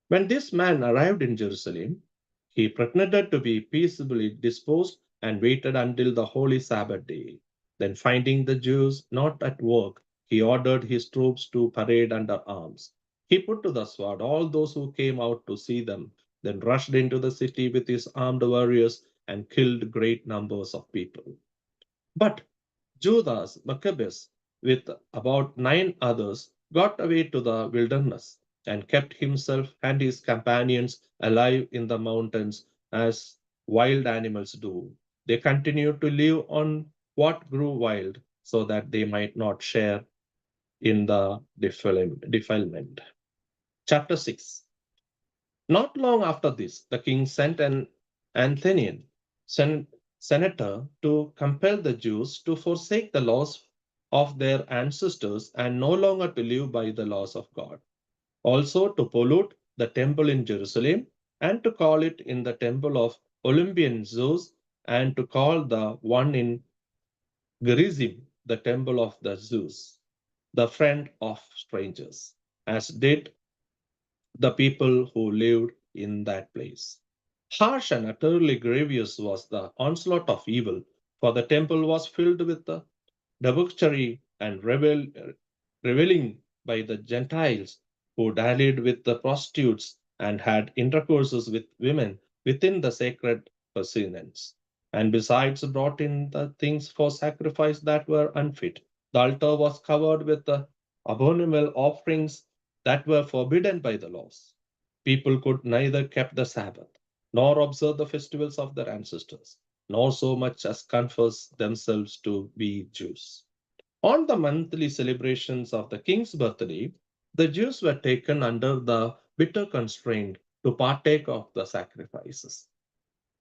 When this man arrived in Jerusalem, he pretended to be peaceably disposed and waited until the holy Sabbath day. Then, finding the Jews not at work, he ordered his troops to parade under arms. He put to the sword all those who came out to see them, then rushed into the city with his armed warriors and killed great numbers of people. But Judas Maccabeus, with about 9 others, got away to the wilderness and kept himself and his companions alive in the mountains as wild animals do. They continued to live on what grew wild so that they might not share in the defilement. Chapter 6. Not long after this, the king sent an Athenian senator to compel the Jews to forsake the laws of their ancestors and no longer to live by the laws of God. Also to pollute the temple in Jerusalem and to call it in the temple of Olympian Zeus and to call the one in Gerizim the temple of the Zeus, the friend of strangers, as did the people who lived in that place. Harsh and utterly grievous was the onslaught of evil, for the temple was filled with the debauchery and reveling by the Gentiles who dallied with the prostitutes and had intercourses with women within the sacred precincts, and besides brought in the things for sacrifice that were unfit. The altar was covered with the abominable offerings that were forbidden by the laws. People could neither keep the Sabbath, nor observe the festivals of their ancestors, nor so much as confess themselves to be Jews. On the monthly celebrations of the king's birthday, the Jews were taken under the bitter constraint to partake of the sacrifices.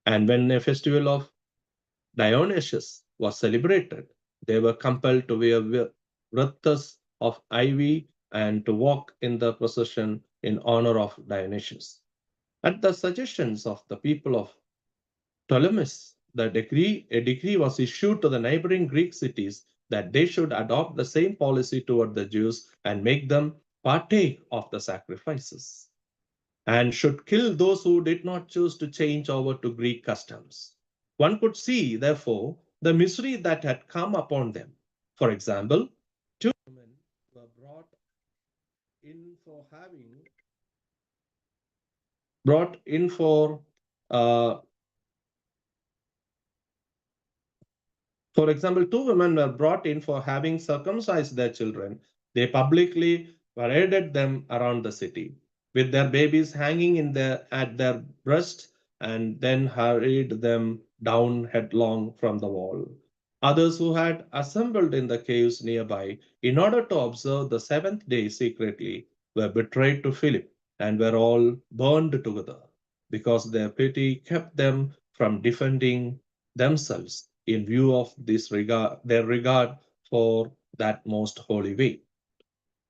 And when a festival of Dionysius was celebrated, they were compelled to wear wreaths of ivy and to walk in the procession in honor of Dionysius. At the suggestions of the people of Ptolemus, a decree was issued to the neighboring Greek cities that they should adopt the same policy toward the Jews and make them partake of the sacrifices, and should kill those who did not choose to change over to Greek customs. One could see, therefore, the misery that had come upon them. For example, 2 women were brought in for example, 2 women were brought in for having circumcised their children. They publicly paraded them around the city with their babies hanging at their breasts and then hurried them down headlong from the wall. Others who had assembled in the caves nearby in order to observe the seventh day secretly were betrayed to Philip and were all burned together because their pity kept them from defending themselves in view of their regard for that most holy way.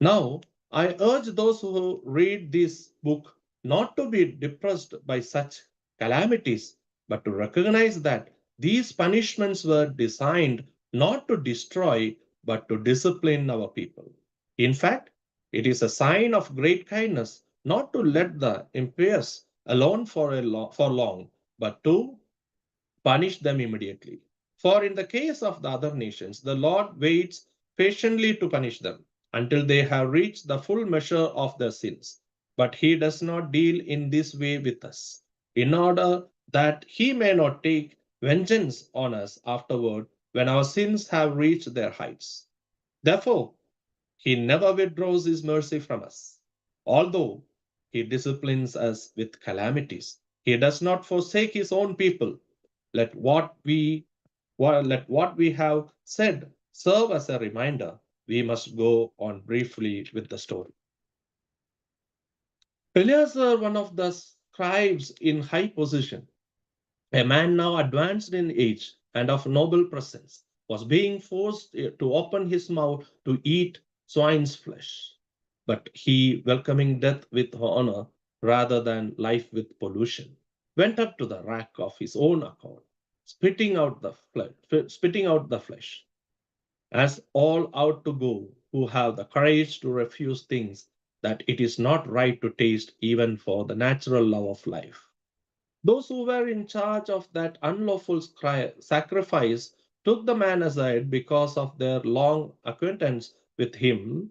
Now, I urge those who read this book not to be depressed by such calamities, but to recognize that these punishments were designed not to destroy, but to discipline our people. In fact, it is a sign of great kindness not to let the impious alone for long, but to punish them immediately. For in the case of the other nations, the Lord waits patiently to punish them until they have reached the full measure of their sins. But he does not deal in this way with us, in order that he may not take vengeance on us afterward when our sins have reached their heights. Therefore, he never withdraws his mercy from us. Although he disciplines us with calamities, he does not forsake his own people, Let what we have said serve as a reminder. We must go on briefly with the story. Eleazar, one of the scribes in high position, a man now advanced in age and of noble presence, was being forced to open his mouth to eat swine's flesh. But he, welcoming death with honor rather than life with pollution, went up to the rack of his own accord, spitting out the flesh, as all out to go who have the courage to refuse things that it is not right to taste even for the natural love of life. Those who were in charge of that unlawful sacrifice took the man aside because of their long acquaintance with him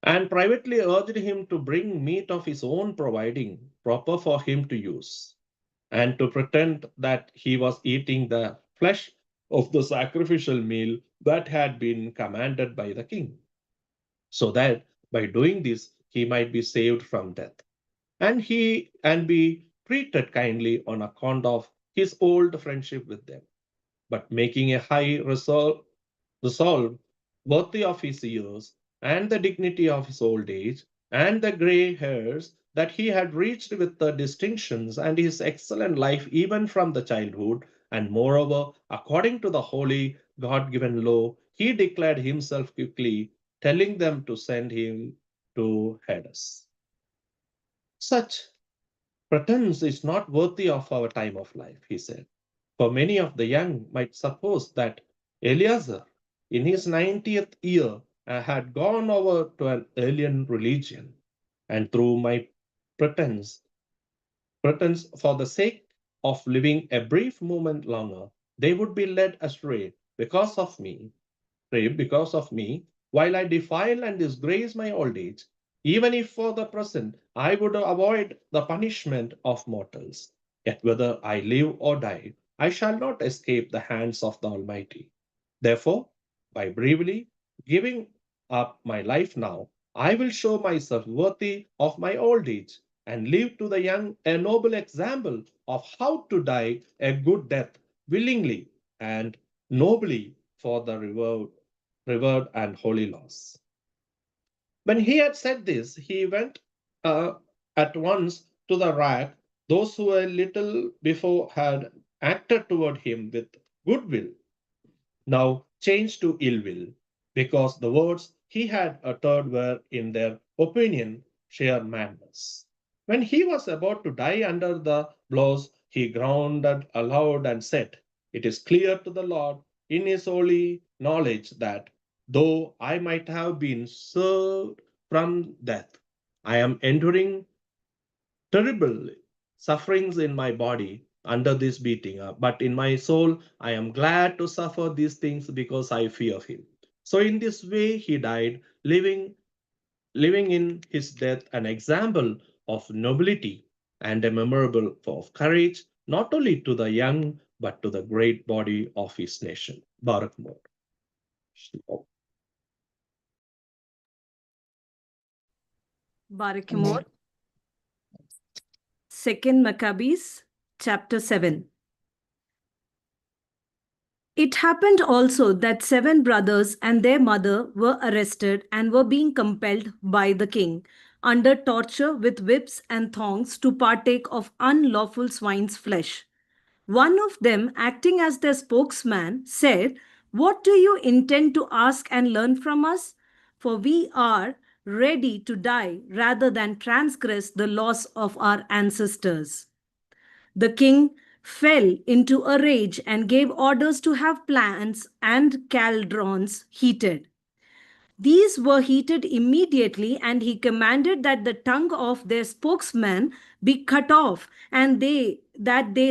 and privately urged him to bring meat of his own providing, proper for him to use, and to pretend that he was eating the flesh of the sacrificial meal that had been commanded by the king, so that by doing this he might be saved from death and be treated kindly on account of his old friendship with them, but making a high resolve worthy of his years and the dignity of his old age and the gray hairs that he had reached with the distinctions and his excellent life even from the childhood, and moreover, according to the holy God-given law, he declared himself quickly, telling them to send him to Hades. Such pretense is not worthy of our time of life, he said. For many of the young might suppose that Eleazar, in his 90th year, had gone over to an alien religion, and through my pretense, pretense for the sake of living a brief moment longer, they would be led astray because of me, while I defile and disgrace my old age, even if for the present I would avoid the punishment of mortals. Yet whether I live or die, I shall not escape the hands of the Almighty. Therefore, by bravely giving up my life now, I will show myself worthy of my old age and leave to the young a noble example of how to die a good death willingly and nobly for the revered and holy laws. When he had said this, he went at once to the rack. Those who a little before had acted toward him with goodwill now changed to ill will, because the words he had uttered were, in their opinion, sheer madness. When he was about to die under the blows, he groaned aloud and said, "It is clear to the Lord in his holy knowledge that though I might have been saved from death, I am enduring terrible sufferings in my body under this beating up, but in my soul I am glad to suffer these things because I fear him." So in this way he died, living in his death an example of nobility and a memorable of courage, not only to the young but to the great body of his nation. Barak More. Barakimor. Second Maccabees, chapter 7. It happened also that 7 brothers and their mother were arrested and were being compelled by the king under torture with whips and thongs to partake of unlawful swine's flesh. One of them, acting as their spokesman, said, "What do you intend to ask and learn from us? For we are ready to die rather than transgress the laws of our ancestors." The king fell into a rage and gave orders to have pans and cauldrons heated. These were heated immediately, and he commanded that the tongue of their spokesman be cut off, and they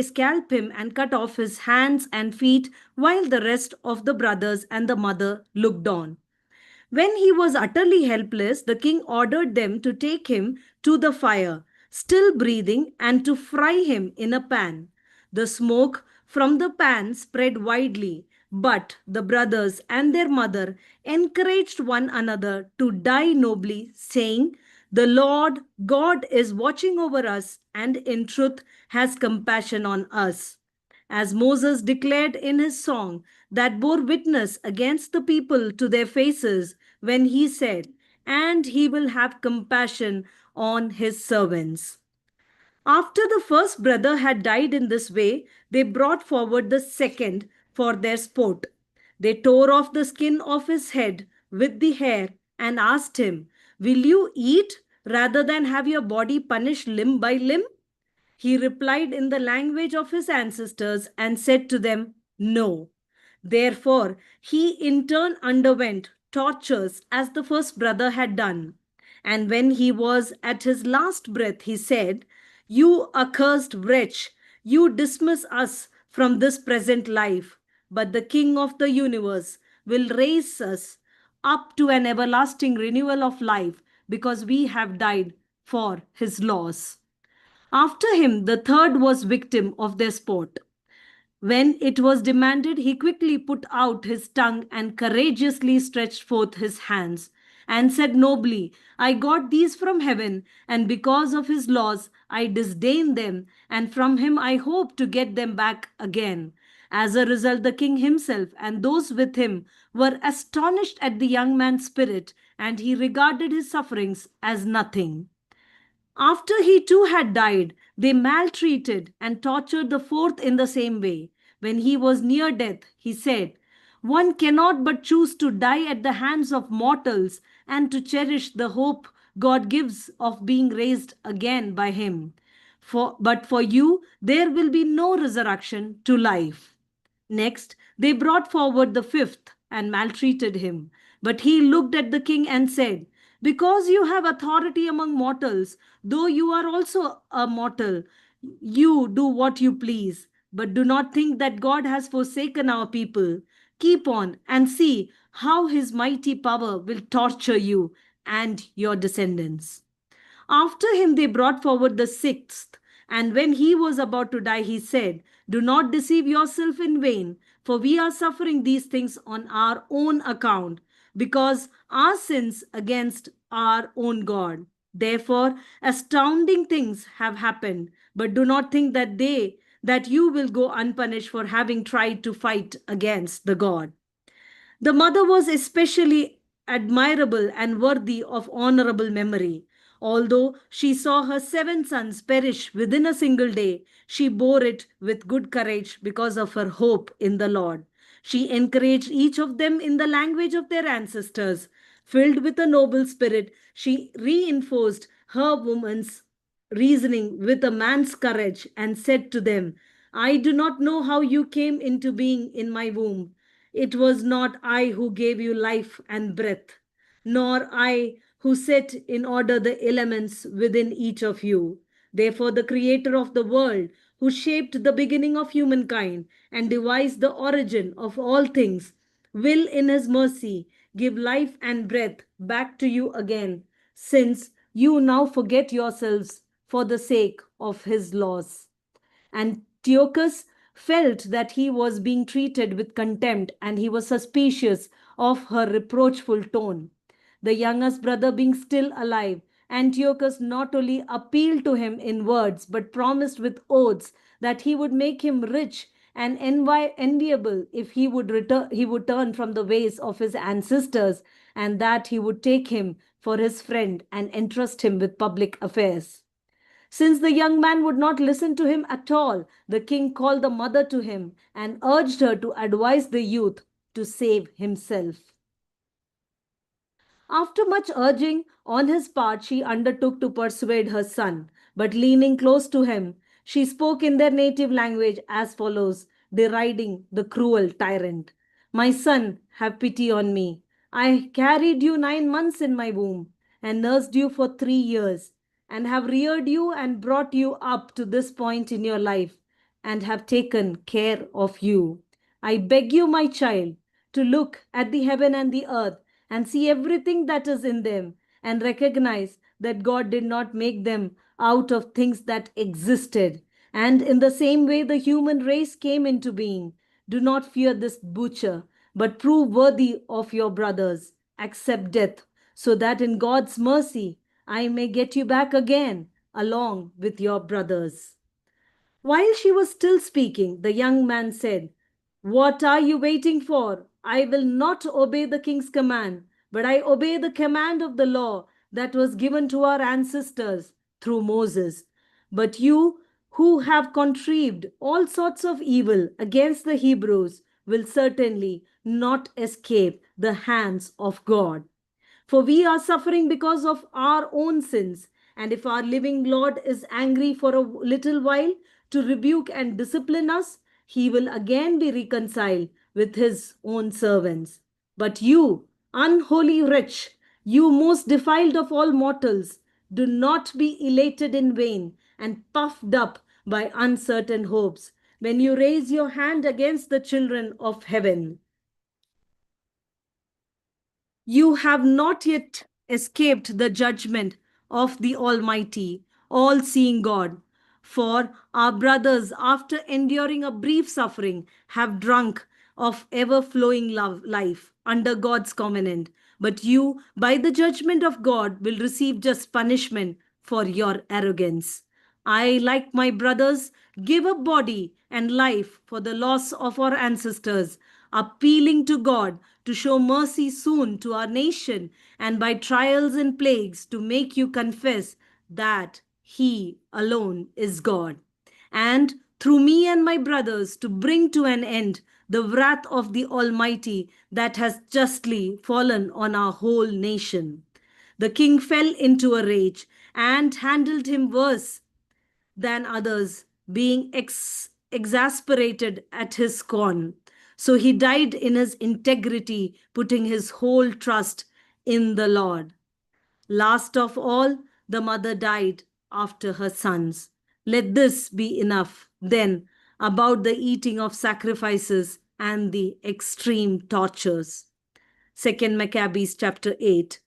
scalp him and cut off his hands and feet, while the rest of the brothers and the mother looked on. When he was utterly helpless, the king ordered them to take him to the fire, still breathing, and to fry him in a pan. The smoke from the pan spread widely, but the brothers and their mother encouraged one another to die nobly, saying, "The Lord God is watching over us, and in truth has compassion on us." as Moses declared in his song that bore witness against the people to their faces when he said, "And he will have compassion on his servants." After the first brother had died in this way, they brought forward the second for their sport. They tore off the skin of his head with the hair and asked him, "Will you eat rather than have your body punished limb by limb?" He replied in the language of his ancestors and said to them, "No." Therefore, he in turn underwent tortures as the first brother had done. And when he was at his last breath, he said, "You accursed wretch, you dismiss us from this present life, but the King of the universe will raise us up to an everlasting renewal of life because we have died for his laws." After him, the third was victim of their sport. When it was demanded, he quickly put out his tongue and courageously stretched forth his hands and said nobly, "I got these from heaven, and because of his laws I disdain them, and from him I hope to get them back again." As a result, the king himself and those with him were astonished at the young man's spirit, and he regarded his sufferings as nothing. After he too had died, they maltreated and tortured the fourth in the same way. When he was near death, he said, "One cannot but choose to die at the hands of mortals and to cherish the hope God gives of being raised again by him. But for you, there will be no resurrection to life." Next, they brought forward the fifth and maltreated him. But he looked at the king and said, "Because you have authority among mortals, though you are also a mortal, you do what you please. But do not think that God has forsaken our people. Keep on and see how his mighty power will torture you and your descendants." After him, they brought forward the sixth. And when he was about to die, he said, "Do not deceive yourself in vain, for we are suffering these things on our own account, because our sins against our own God. Therefore, astounding things have happened, but do not think that you will go unpunished for having tried to fight against the God. The mother was especially admirable and worthy of honorable memory. Although she saw her seven sons perish within a single day, she bore it with good courage because of her hope in the Lord. She encouraged each of them in the language of their ancestors. Filled with a noble spirit, she reinforced her woman's reasoning with a man's courage and said to them, "I do not know how you came into being in my womb. It was not I who gave you life and breath, nor I who set in order the elements within each of you. Therefore, the Creator of the world, who shaped the beginning of humankind and devised the origin of all things, will in His mercy give life and breath back to you again, since you now forget yourselves for the sake of His laws." Antiochus felt that he was being treated with contempt, and he was suspicious of her reproachful tone. The youngest brother being still alive, Antiochus not only appealed to him in words, but promised with oaths that he would make him rich and enviable if he would turn from the ways of his ancestors, and that he would take him for his friend and entrust him with public affairs. Since the young man would not listen to him at all, the king called the mother to him and urged her to advise the youth to save himself. After much urging on his part, she undertook to persuade her son, but leaning close to him, she spoke in their native language as follows, deriding the cruel tyrant. "My son, have pity on me. I carried you 9 months in my womb and nursed you for 3 years, and have reared you and brought you up to this point in your life, and have taken care of you. I beg you, my child, to look at the heaven and the earth and see everything that is in them, and recognize that God did not make them out of things that existed. And in the same way, the human race came into being. Do not fear this butcher, but prove worthy of your brothers. Accept death, so that in God's mercy I may get you back again along with your brothers." While she was still speaking, the young man said, "What are you waiting for? I will not obey the king's command, but I obey the command of the law that was given to our ancestors through Moses. But you who have contrived all sorts of evil against the Hebrews will certainly not escape the hands of God. For we are suffering because of our own sins. And if our living Lord is angry for a little while to rebuke and discipline us, he will again be reconciled with his own servants. But you, unholy wretch, you most defiled of all mortals, do not be elated in vain and puffed up by uncertain hopes when you raise your hand against the children of heaven. You have not yet escaped the judgment of the Almighty, all seeing God. For our brothers, after enduring a brief suffering, have drunk of ever flowing love, life under God's covenant. But you, by the judgment of God, will receive just punishment for your arrogance. I, like my brothers, give up body and life for the loss of our ancestors, appealing to God to show mercy soon to our nation and by trials and plagues to make you confess that He alone is God. And through me and my brothers to bring to an end the wrath of the Almighty that has justly fallen on our whole nation. The king fell into a rage and handled him worse than others, being exasperated at his scorn. So he died in his integrity, putting his whole trust in the Lord. Last of all, the mother died after her sons. Let this be enough, then, about the eating of sacrifices and the extreme tortures. 2 Maccabees chapter 8.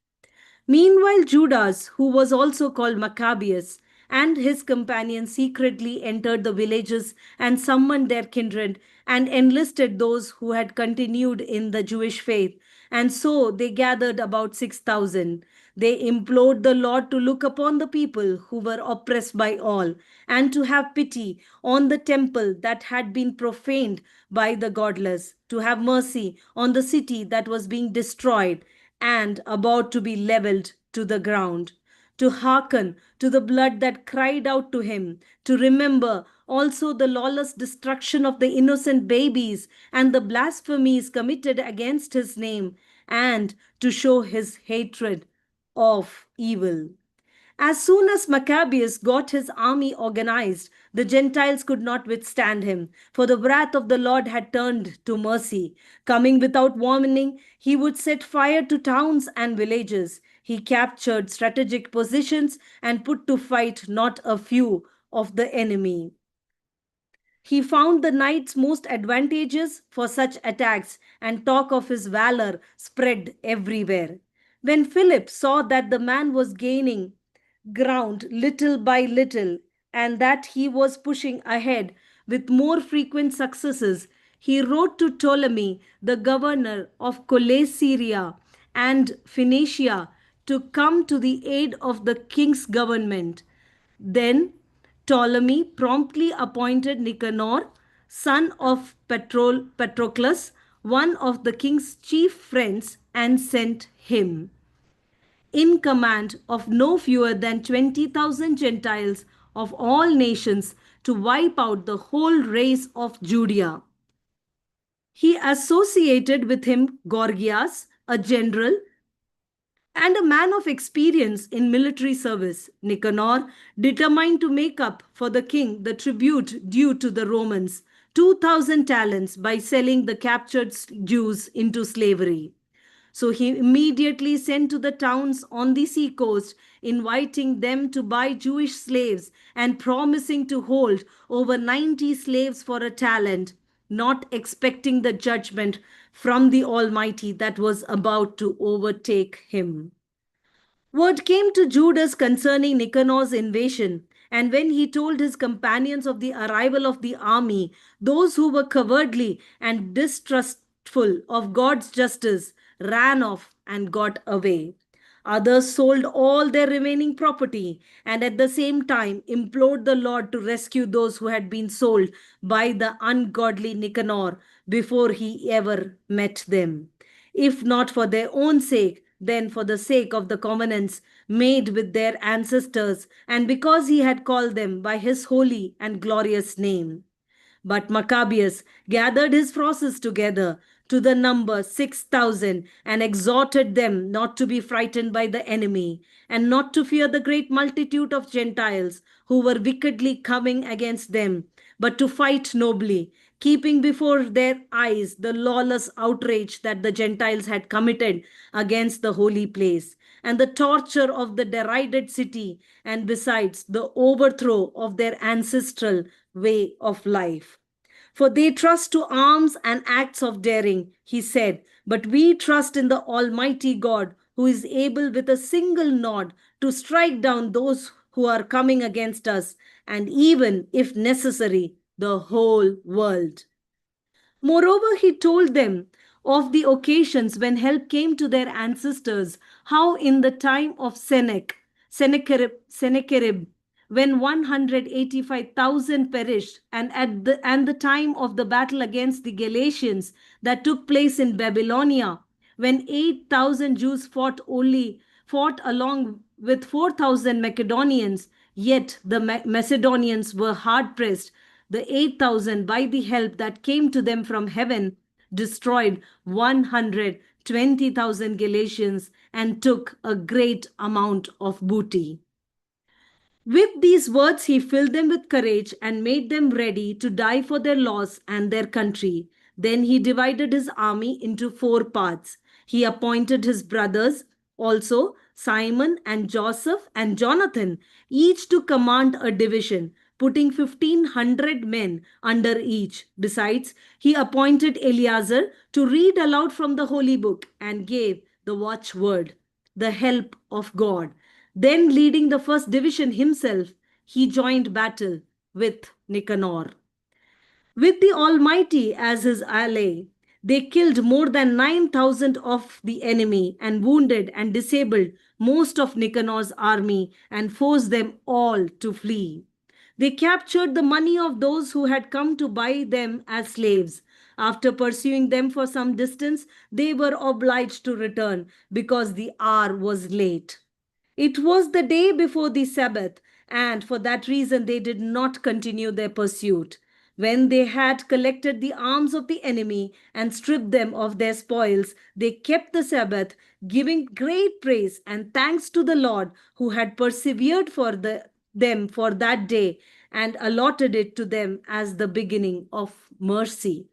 Meanwhile, Judas, who was also called Maccabeus, and his companions secretly entered the villages and summoned their kindred and enlisted those who had continued in the Jewish faith. And so they gathered about 6,000. They implored the Lord to look upon the people who were oppressed by all and to have pity on the temple that had been profaned by the godless, to have mercy on the city that was being destroyed and about to be leveled to the ground, to hearken to the blood that cried out to him, to remember also the lawless destruction of the innocent babies and the blasphemies committed against his name, and to show his hatred of evil. As soon as Maccabeus got his army organized, the Gentiles could not withstand him, for the wrath of the Lord had turned to mercy. Coming without warning, he would set fire to towns and villages. He captured strategic positions and put to fight not a few of the enemy. He found the nights most advantageous for such attacks, and talk of his valor spread everywhere. When Philip saw that the man was gaining ground little by little and that he was pushing ahead with more frequent successes, he wrote to Ptolemy, the governor of Coelesyria and Phoenicia, to come to the aid of the king's government. Then Ptolemy promptly appointed Nicanor, son of Patroclus, one of the king's chief friends, and sent him in command of no fewer than 20,000 Gentiles of all nations to wipe out the whole race of Judea. He associated with him Gorgias, a general and a man of experience in military service. Nicanor determined to make up for the king the tribute due to the Romans, 2,000 talents, by selling the captured Jews into slavery. So he immediately sent to the towns on the seacoast, inviting them to buy Jewish slaves and promising to hold over 90 slaves for a talent, not expecting the judgment from the Almighty that was about to overtake him. Word came to Judas concerning Nicanor's invasion, and when he told his companions of the arrival of the army, those who were cowardly and distrustful of God's justice ran off and got away. Others sold all their remaining property and at the same time implored the Lord to rescue those who had been sold by the ungodly Nicanor before he ever met them. If not for their own sake, then for the sake of the covenants made with their ancestors, and because he had called them by his holy and glorious name. But Maccabeus gathered his forces together to the number 6,000 and exhorted them not to be frightened by the enemy and not to fear the great multitude of Gentiles who were wickedly coming against them, but to fight nobly, keeping before their eyes the lawless outrage that the Gentiles had committed against the holy place and the torture of the derided city, and besides the overthrow of their ancestral way of life. For they trust to arms and acts of daring, he said, but we trust in the Almighty God, who is able with a single nod to strike down those who are coming against us, and even, if necessary, the whole world. Moreover, he told them of the occasions when help came to their ancestors, how in the time of Sennacherib, when 185,000 perished, and at the time of the battle against the Galatians that took place in Babylonia, when 8,000 Jews fought along with 4,000 Macedonians, yet the Macedonians were hard pressed. The 8,000, by the help that came to them from heaven, destroyed 120,000 Galatians and took a great amount of booty. With these words, he filled them with courage and made them ready to die for their laws and their country. Then he divided his army into 4 parts. He appointed his brothers, also Simon and Joseph and Jonathan, each to command a division, putting 1,500 men under each. Besides, he appointed Eleazar to read aloud from the holy book and gave the watchword, the help of God. Then, leading the first division himself, he joined battle with Nicanor. With the Almighty as his ally, they killed more than 9,000 of the enemy and wounded and disabled most of Nicanor's army and forced them all to flee. They captured the money of those who had come to buy them as slaves. After pursuing them for some distance, they were obliged to return because the hour was late. It was the day before the Sabbath, and for that reason they did not continue their pursuit. When they had collected the arms of the enemy and stripped them of their spoils, they kept the Sabbath, giving great praise and thanks to the Lord who had persevered for them for that day and allotted it to them as the beginning of mercy.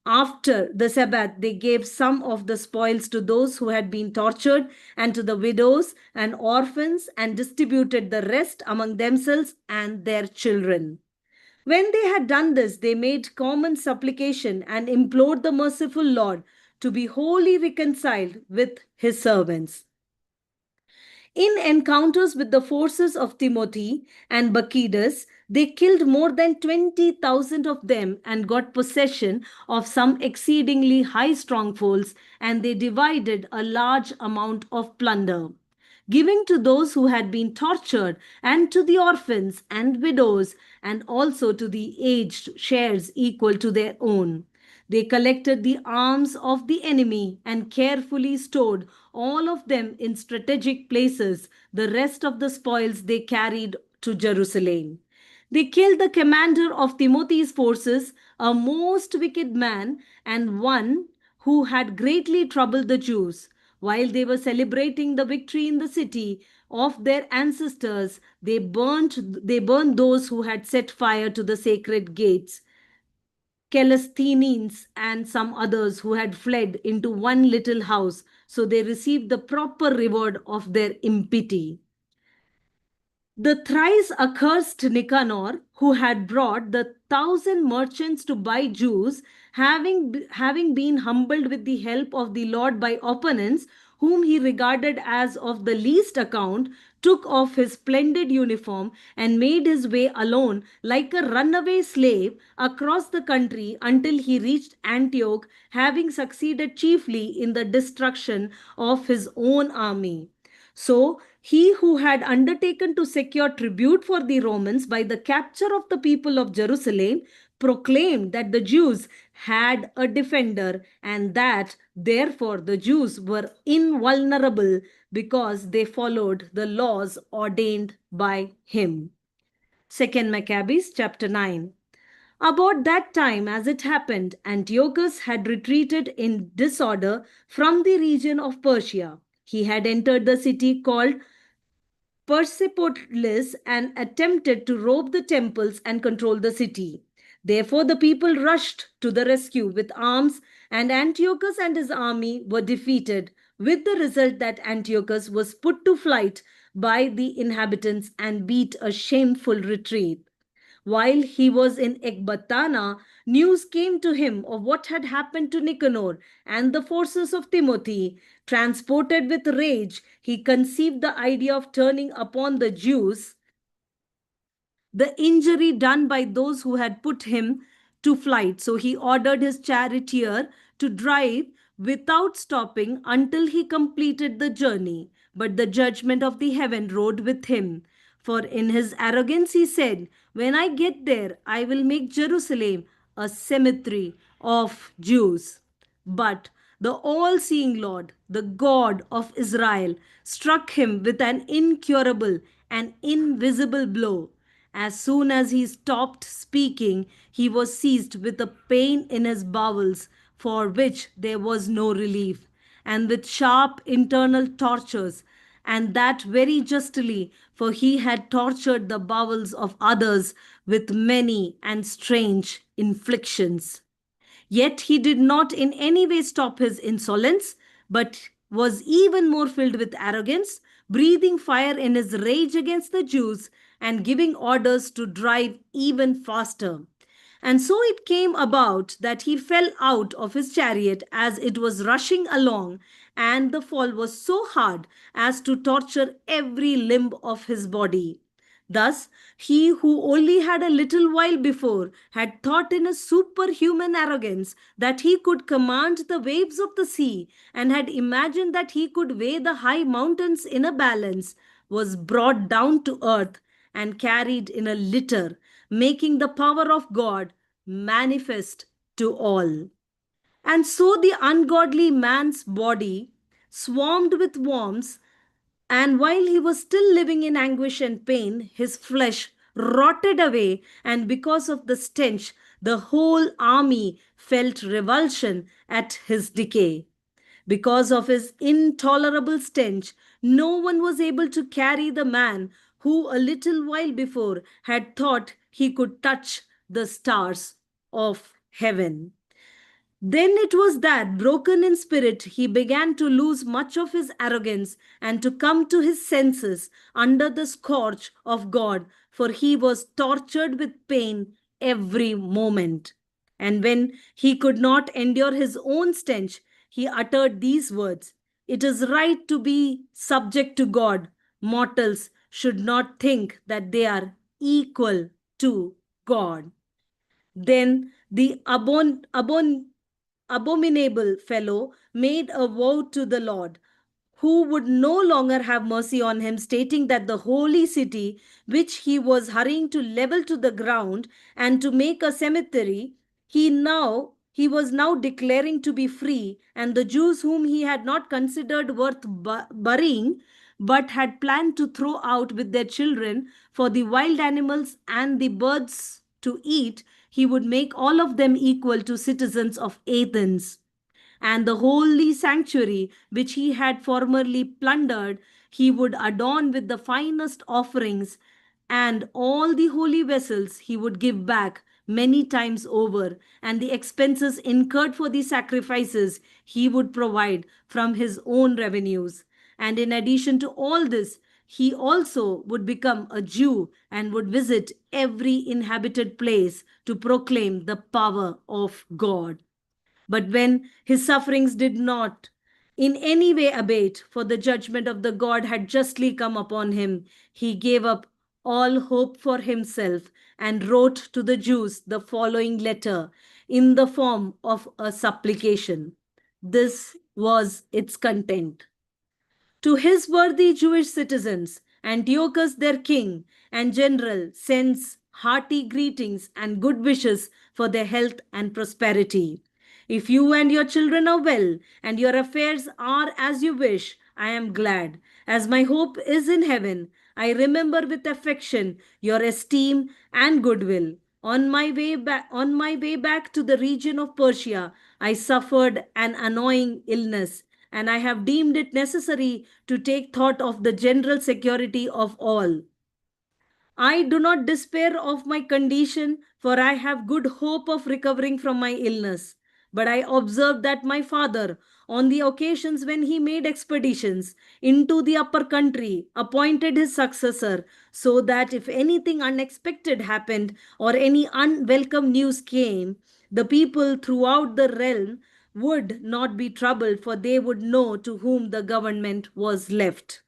After the Sabbath, they gave some of the spoils to those who had been tortured and to the widows and orphans and distributed the rest among themselves and their children. When they had done this, they made common supplication and implored the merciful Lord to be wholly reconciled with his servants. In encounters with the forces of Timothy and Bacchidus, they killed more than 20,000 of them and got possession of some exceedingly high strongholds, and they divided a large amount of plunder, giving to those who had been tortured and to the orphans and widows, and also to the aged shares equal to their own. They collected the arms of the enemy and carefully stored all of them in strategic places. The rest of the spoils they carried to Jerusalem. They killed the commander of Timothy's forces, a most wicked man, and one who had greatly troubled the Jews. While they were celebrating the victory in the city of their ancestors, they burned those who had set fire to the sacred gates. Calistinians and some others who had fled into one little house, so they received the proper reward of their impiety. The thrice accursed Nicanor, who had brought the 1,000 merchants to buy Jews, having been humbled with the help of the Lord by opponents, whom he regarded as of the least account, took off his splendid uniform and made his way alone like a runaway slave across the country until he reached Antioch, having succeeded chiefly in the destruction of his own army. So he who had undertaken to secure tribute for the Romans by the capture of the people of Jerusalem proclaimed that the Jews had a defender and that therefore the Jews were invulnerable because they followed the laws ordained by him. 2 Maccabees chapter 9. About that time, as it happened, Antiochus had retreated in disorder from the region of Persia. He had entered the city called Persepolis and attempted to rob the temples and control the city. Therefore, the people rushed to the rescue with arms, and Antiochus and his army were defeated, with the result that Antiochus was put to flight by the inhabitants and beat a shameful retreat. While he was in Ecbatana, news came to him of what had happened to Nicanor and the forces of Timothy. Transported with rage, he conceived the idea of turning upon the Jews the injury done by those who had put him to flight. So he ordered his charioteer to drive without stopping until he completed the journey. But the judgment of the heaven rode with him. For in his arrogance he said, "When I get there, I will make Jerusalem a cemetery of Jews." But the all seeing Lord, the God of Israel, struck him with an incurable and invisible blow. As soon as he stopped speaking, he was seized with a pain in his bowels for which there was no relief, and with sharp internal tortures, and that very justly, for he had tortured the bowels of others with many and strange inflictions. Yet he did not in any way stop his insolence, but was even more filled with arrogance, breathing fire in his rage against the Jews and giving orders to drive even faster. And so it came about that he fell out of his chariot as it was rushing along, and the fall was so hard as to torture every limb of his body. Thus, he who only had a little while before had thought in a superhuman arrogance that he could command the waves of the sea and had imagined that he could weigh the high mountains in a balance, was brought down to earth and carried in a litter, making the power of God manifest to all. And so the ungodly man's body swarmed with worms, and while he was still living in anguish and pain, his flesh rotted away, and because of the stench, the whole army felt revulsion at his decay. Because of his intolerable stench, no one was able to carry the man who a little while before had thought he could touch the stars of heaven. Then it was that, broken in spirit, he began to lose much of his arrogance and to come to his senses under the scourge of God, for he was tortured with pain every moment. And when he could not endure his own stench, he uttered these words: "It is right to be subject to God. Mortals should not think that they are equal to God." Then the abominable fellow made a vow to the Lord, who would no longer have mercy on him, stating that the holy city, which he was hurrying to level to the ground and to make a cemetery, he was now declaring to be free, and the Jews whom he had not considered worth burying, but had planned to throw out with their children for the wild animals and the birds to eat, he would make all of them equal to citizens of Athens. And the holy sanctuary, which he had formerly plundered, he would adorn with the finest offerings, and all the holy vessels he would give back many times over, and the expenses incurred for the sacrifices he would provide from his own revenues. And in addition to all this, he also would become a Jew and would visit every inhabited place to proclaim the power of God. But when his sufferings did not in any way abate, for the judgment of the God had justly come upon him, he gave up all hope for himself and wrote to the Jews the following letter in the form of a supplication. This was its content. To his worthy Jewish citizens, Antiochus their king and general sends hearty greetings and good wishes for their health and prosperity. If you and your children are well and your affairs are as you wish, I am glad. As my hope is in heaven, I remember with affection your esteem and goodwill. On my way back to the region of Persia, I suffered an annoying illness, and I have deemed it necessary to take thought of the general security of all. I do not despair of my condition, for I have good hope of recovering from my illness. But I observed that my father, on the occasions when he made expeditions into the upper country, appointed his successor, so that if anything unexpected happened or any unwelcome news came, the people throughout the realm would not be troubled, for they would know to whom the government was left.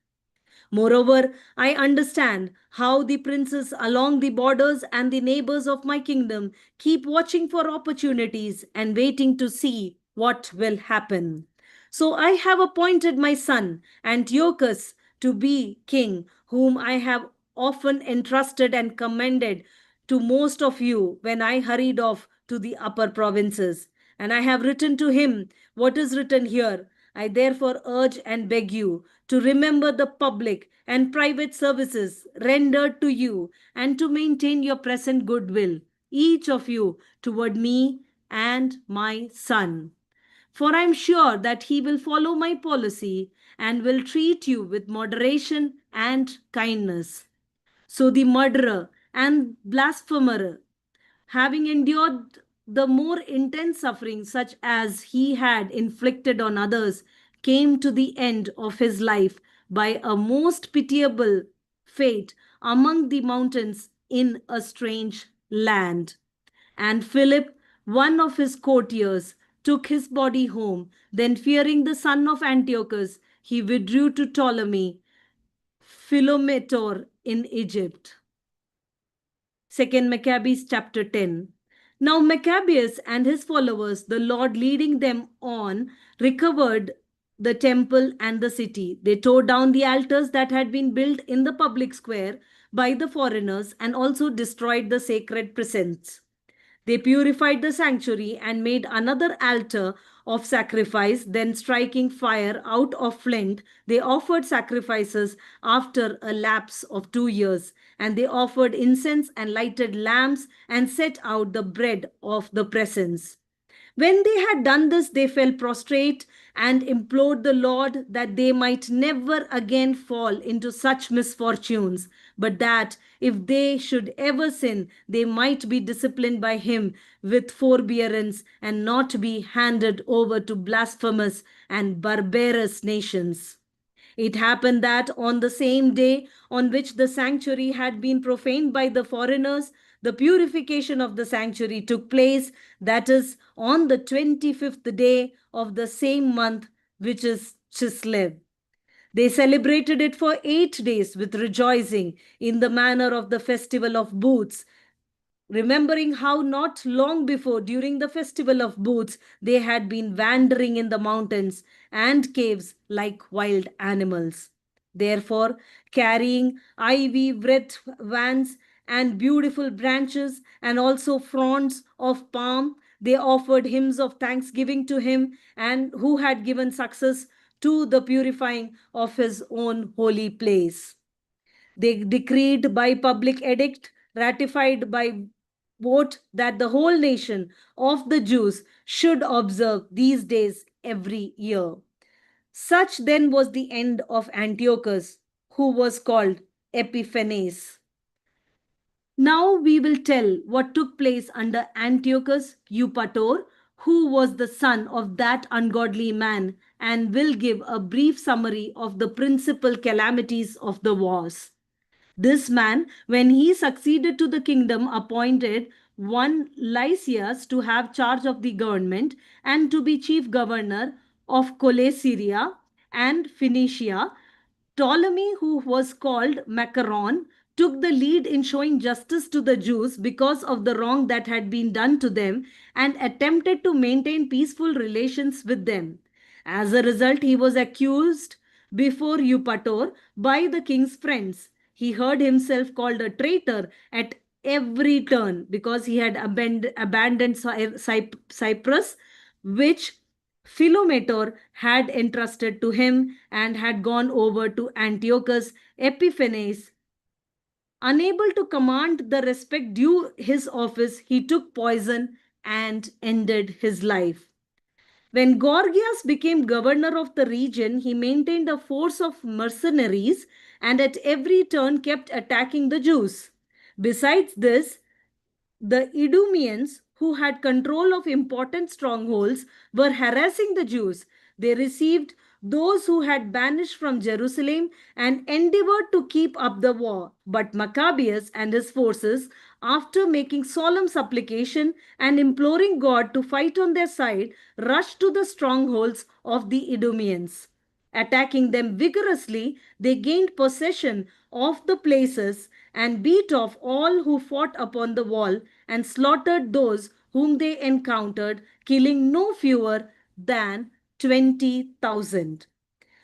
Moreover, I understand how the princes along the borders and the neighbors of my kingdom keep watching for opportunities and waiting to see what will happen. So I have appointed my son Antiochus to be king, whom I have often entrusted and commended to most of you when I hurried off to the upper provinces. And I have written to him what is written here. I therefore urge and beg you to remember the public and private services rendered to you and to maintain your present goodwill, each of you, toward me and my son. For I am sure that he will follow my policy and will treat you with moderation and kindness. So the murderer and blasphemer, having endured the more intense suffering such as he had inflicted on others, came to the end of his life by a most pitiable fate among the mountains in a strange land. And Philip, one of his courtiers, took his body home. Then, fearing the son of Antiochus, he withdrew to Ptolemy Philometor in Egypt. 2 Maccabees chapter 10. Now Maccabeus and his followers, the Lord leading them on, recovered the temple and the city. They tore down the altars that had been built in the public square by the foreigners and also destroyed the sacred precincts. They purified the sanctuary and made another altar of sacrifice. Then, striking fire out of flint, they offered sacrifices after a lapse of 2 years. And they offered incense and lighted lamps and set out the bread of the presence. When they had done this, they fell prostrate and implored the Lord that they might never again fall into such misfortunes, but that if they should ever sin, they might be disciplined by him with forbearance and not be handed over to blasphemous and barbarous nations. It happened that on the same day on which the sanctuary had been profaned by the foreigners, the purification of the sanctuary took place, that is, on the 25th day of the same month, which is Chislev. They celebrated it for 8 days with rejoicing in the manner of the festival of booths, remembering how not long before, during the festival of booths, they had been wandering in the mountains and caves like wild animals. Therefore, carrying ivy wreath wands and beautiful branches and also fronds of palm, they offered hymns of thanksgiving to him and who had given success to the purifying of his own holy place. They decreed by public edict, ratified by vote, that the whole nation of the Jews should observe these days every year. Such then was the end of Antiochus, who was called Epiphanes. Now we will tell what took place under Antiochus Eupator, who was the son of that ungodly man, and will give a brief summary of the principal calamities of the wars. This man, when he succeeded to the kingdom, appointed one Lysias to have charge of the government and to be chief governor of Coelesyria and Phoenicia. Ptolemy, who was called Macaron, took the lead in showing justice to the Jews because of the wrong that had been done to them and attempted to maintain peaceful relations with them. As a result, he was accused before Eupator by the king's friends. He heard himself called a traitor at every turn because he had abandoned Cyprus, which Philometor had entrusted to him, and had gone over to Antiochus Epiphanes. Unable to command the respect due his office, he took poison and ended his life. When Gorgias became governor of the region, he maintained a force of mercenaries and at every turn kept attacking the Jews. Besides this, the Idumeans, who had control of important strongholds, were harassing the Jews. They received those who had banished from Jerusalem and endeavored to keep up the war. But Maccabeus and his forces, after making solemn supplication and imploring God to fight on their side, rushed to the strongholds of the Idumeans. Attacking them vigorously, they gained possession of the places and beat off all who fought upon the wall and slaughtered those whom they encountered, killing no fewer than 20,000.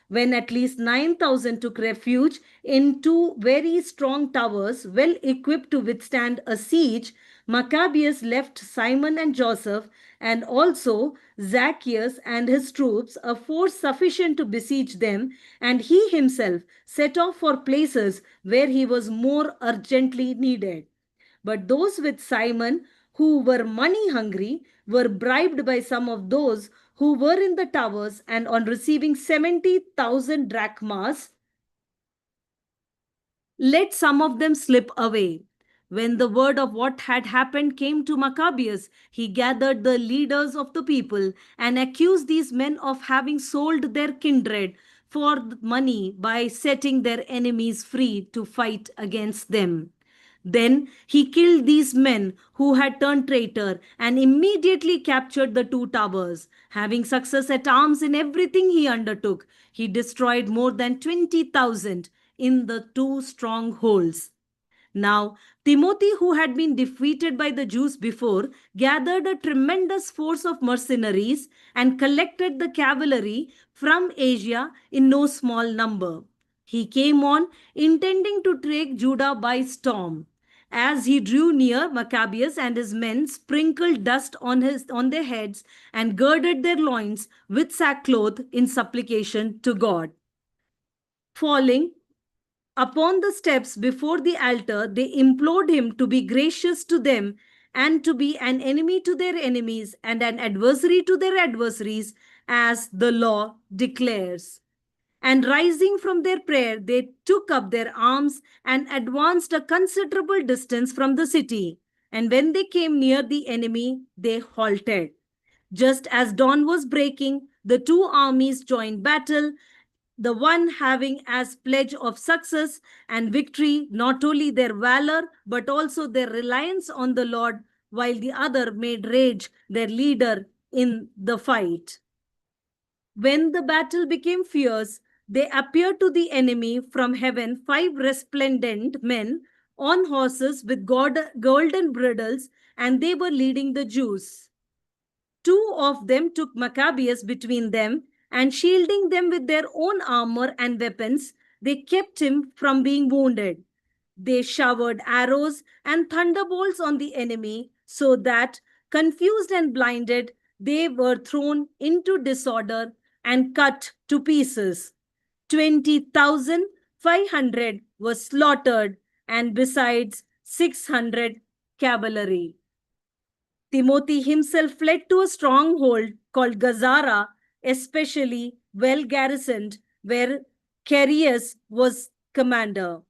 When at least 9,000 took refuge in two very strong towers, well equipped to withstand a siege, Maccabeus left Simon and Joseph and also Zacchaeus and his troops a force sufficient to besiege them, and he himself set off for places where he was more urgently needed. But those with Simon, who were money hungry, were bribed by some of those who were in the towers, and on receiving 70,000 drachmas, let some of them slip away. When the word of what had happened came to Maccabeus, he gathered the leaders of the people and accused these men of having sold their kindred for money by setting their enemies free to fight against them. Then he killed these men who had turned traitor and immediately captured the two towers. Having success at arms in everything he undertook, he destroyed more than 20,000 in the two strongholds. Now, Timothy, who had been defeated by the Jews before, gathered a tremendous force of mercenaries and collected the cavalry from Asia in no small number. He came on, intending to take Judah by storm. As he drew near, Maccabeus and his men sprinkled dust on their heads and girded their loins with sackcloth in supplication to God. Falling upon the steps before the altar, they implored him to be gracious to them and to be an enemy to their enemies and an adversary to their adversaries, as the law declares. And rising from their prayer, they took up their arms and advanced a considerable distance from the city. And when they came near the enemy, they halted. Just as dawn was breaking, the two armies joined battle, the one having as pledge of success and victory not only their valor but also their reliance on the Lord, while the other made rage their leader in the fight. When the battle became fierce, there appeared to the enemy from heaven 5 resplendent men on horses with golden bridles, and they were leading the Jews. 2 of them took Maccabeus between them, and shielding them with their own armor and weapons, they kept him from being wounded. They showered arrows and thunderbolts on the enemy, so that, confused and blinded, they were thrown into disorder and cut to pieces. 20,500 were slaughtered, and besides 600 cavalry. Timothy himself fled to a stronghold called Gazara, especially well garrisoned, where Charius was commander.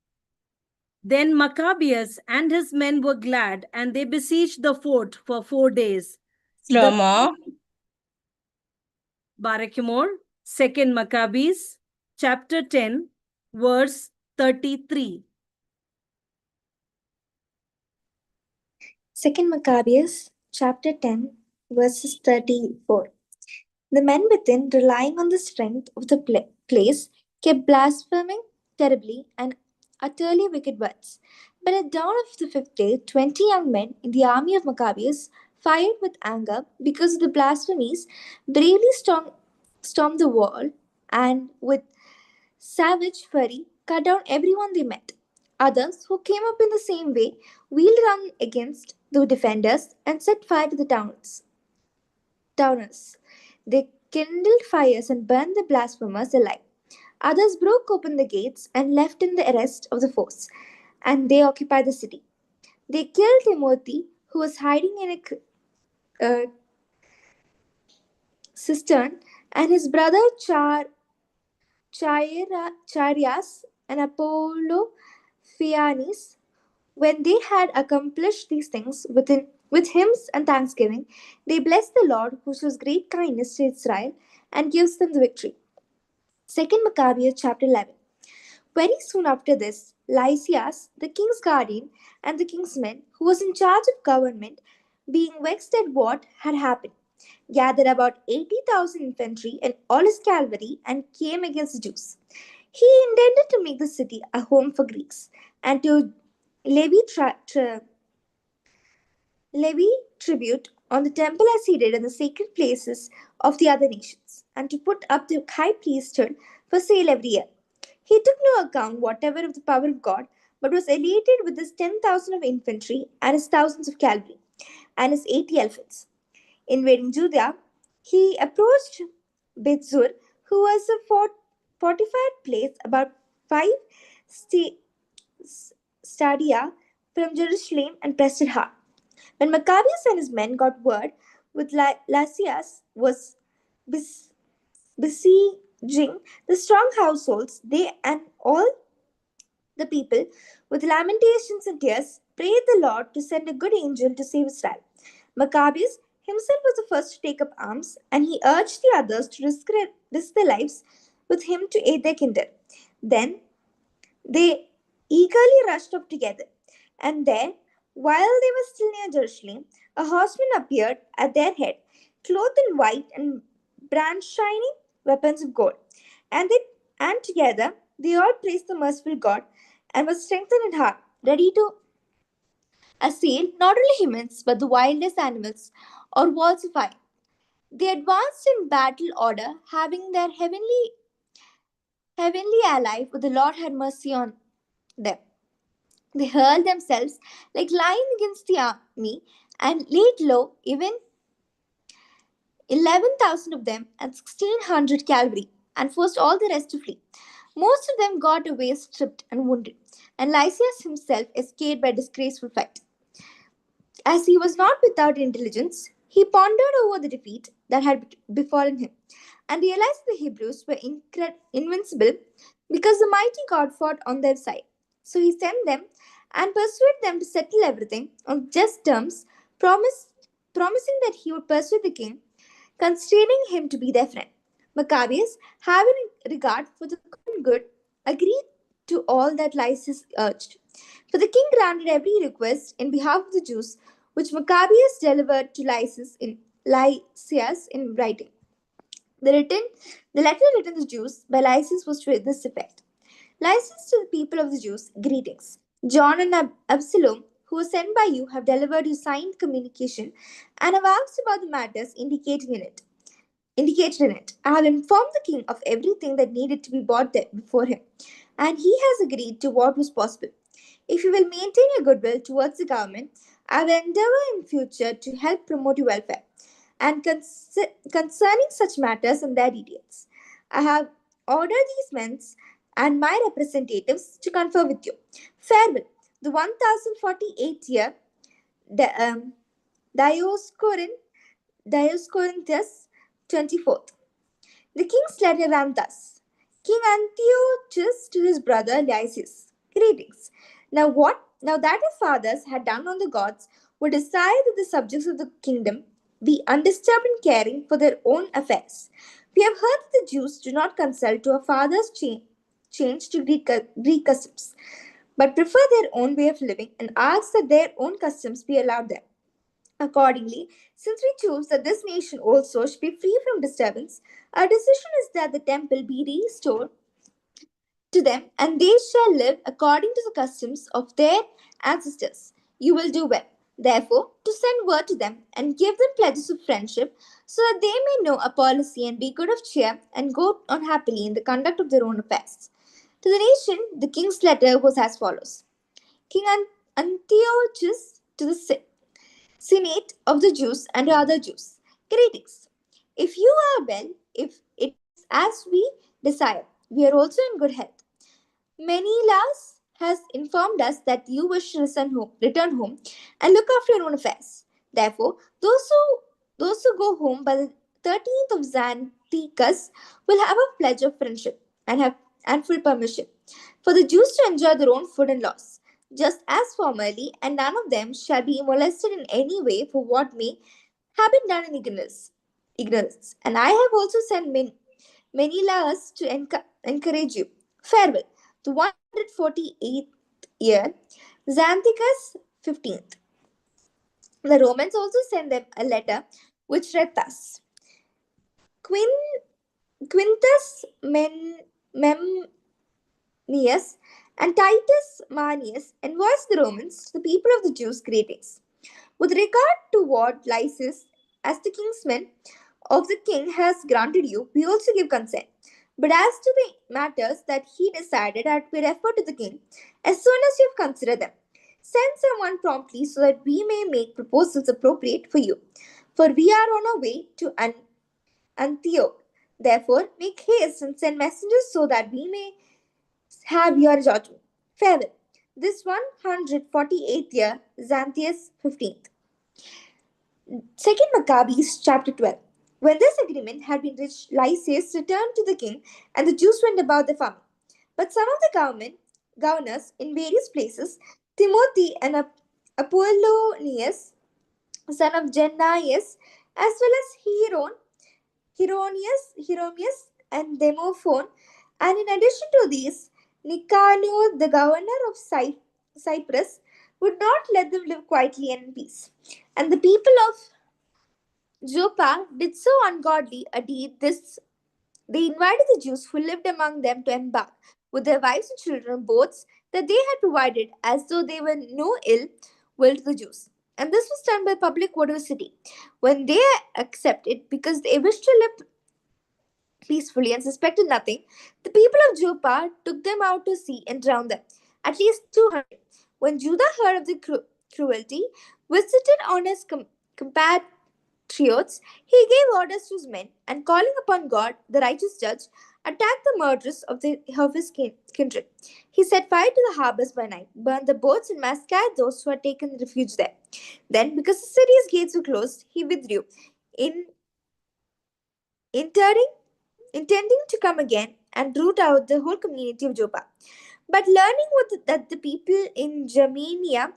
Then Maccabeus and his men were glad, and they besieged the fort for 4 days. Slow-mo. Barakimor, 2nd Maccabees, chapter 10, verse 33. 2nd Maccabees, chapter 10, verses 34. The men within, relying on the strength of the place, kept blaspheming terribly and utterly wicked words. But at dawn of the 5th day, 20 young men in the army of Maccabeus, fired with anger because of the blasphemies, bravely stormed the wall, and with savage fury cut down everyone they met. Others, who came up in the same way, wheeled around against the defenders and set fire to the towners. They kindled fires and burned the blasphemers alive. Others broke open the gates and left in the arrest of the force, and they occupied the city. They killed Timothy, who was hiding in a cistern, and his brother Charias and Apollo Phianis. When they had accomplished these things with hymns and thanksgiving, they blessed the Lord, who shows great kindness to Israel and gives them the victory. 2 Maccabees chapter 11. Very soon after this, Lysias, the king's guardian, and the king's men, who was in charge of government, being vexed at what had happened, gathered about 80,000 infantry and all his cavalry and came against the Jews. He intended to make the city a home for Greeks and to levy tribute on the temple as he did in the sacred places of the other nations, and to put up the high priesthood for sale every year. He took no account whatever of the power of God, but was elated with his 10,000 of infantry and his thousands of cavalry and his 80 elephants. Invading Judea, he approached Bethzur, who was a fortified place about 5 stadia from Jerusalem, and pressed it hard. When Maccabeus and his men got word with Lysias was besieging the strong households, they and all the people, with lamentations and tears, prayed the Lord to send a good angel to save Israel. Maccabeus himself was the first to take up arms, and he urged the others to risk their lives with him to aid their kindred. Then they eagerly rushed off together, and there, while they were still near Jerusalem, a horseman appeared at their head, clothed in white and brand-shining weapons of gold. And together they all praised the merciful God and were strengthened in heart, ready to assail not only humans but the wildest animals or walls of fire. They advanced in battle order, having their heavenly ally, for the Lord had mercy on them. They hurled themselves like lions against the army and laid low even 11,000 of them and 1,600 cavalry, and forced all the rest to flee. Most of them got away stripped and wounded, and Lysias himself escaped by disgraceful fight. As he was not without intelligence, he pondered over the defeat that had befallen him, and realized the Hebrews were invincible because the mighty God fought on their side. So he sent them and persuaded them to settle everything on just terms, promising that he would persuade the king, constraining him to be their friend. Maccabeus, having regard for the common good, agreed to all that Lysias urged. For the king granted every request in behalf of the Jews, which Maccabeus delivered to Lysias in writing. The letter written to the Jews by Lysias was to this effect. Lysias to the people of the Jews, greetings. John and Absalom, who were sent by you, have delivered you signed communication and have asked about the matters indicated in it. I have informed the king of everything that needed to be brought there before him, and he has agreed to what was possible. If you will maintain your goodwill towards the government, I will endeavor in future to help promote your welfare. And concerning such matters and their details, I have ordered these men and my representatives to confer with you. Farewell. The 1048th year, Dioscorinthius 24th. The king's letter ran thus: King Antiochus to his brother Lysias, greetings. Now that our fathers had done on the gods, would desire that the subjects of the kingdom be undisturbed in caring for their own affairs. We have heard that the Jews do not consult to our fathers' change to Greek customs, but prefer their own way of living and ask that their own customs be allowed them. Accordingly, since we choose that this nation also should be free from disturbance, our decision is that the temple be restored to them, and they shall live according to the customs of their ancestors. You will do well, therefore, to send word to them and give them pledges of friendship, so that they may know our policy and be good of cheer and go on happily in the conduct of their own affairs. To the nation, the king's letter was as follows: King Antiochus to the Senate of the Jews and other Jews. Greetings. If you are well, if it is as we desire, we are also in good health. Menelaus has informed us that you wish to return home and look after your own affairs. Therefore, those who go home by the 13th of Xanthicus will have a pledge of friendship and full permission for the Jews to enjoy their own food and laws, just as formerly, and none of them shall be molested in any way for what may have been done in ignorance. And I have also sent Menelaus to encourage you. Farewell. The 148th year, Xanthicus 15th. The Romans also sent them a letter which read thus: Quintus Memmius and Titus Manius envoys the Romans, the people of the Jews, greetings. With regard to what Lysis, as the kinsman of the king, has granted you, we also give consent. But as to the matters that he decided are to be referred to the king, as soon as you have considered them, send someone promptly so that we may make proposals appropriate for you. For we are on our way to Antioch. Therefore, make haste and send messengers so that we may have your judgment. Farewell. This 148th year, Xanthius 15th. 2nd Maccabees chapter 12. When this agreement had been reached, Lysias returned to the king, and the Jews went about their farming. But some of the governors in various places, Timothy and Apollonius, son of Gennaeus, as well as Hieronymus, and Demophon, and in addition to these, Nicanor, the governor of Cyprus, would not let them live quietly and in peace. And the people of Joppa did so ungodly a deed they invited the Jews who lived among them to embark with their wives and children on boats that they had provided, as though they were no ill will to the Jews. And this was done by public vote of the city, when they accepted because they wished to live peacefully and suspected nothing. The people of Joppa took them out to sea and drowned them, at least 200. When Judah heard of the cruelty visited on his compatriots, he gave orders to his men, and calling upon God, the righteous judge, attacked the murderers of his kindred. He set fire to the harbors by night, burned the boats, and massacred those who had taken refuge there. Then, because the city's gates were closed, he withdrew, intending to come again and root out the whole community of Joppa. But learning that the people in Germania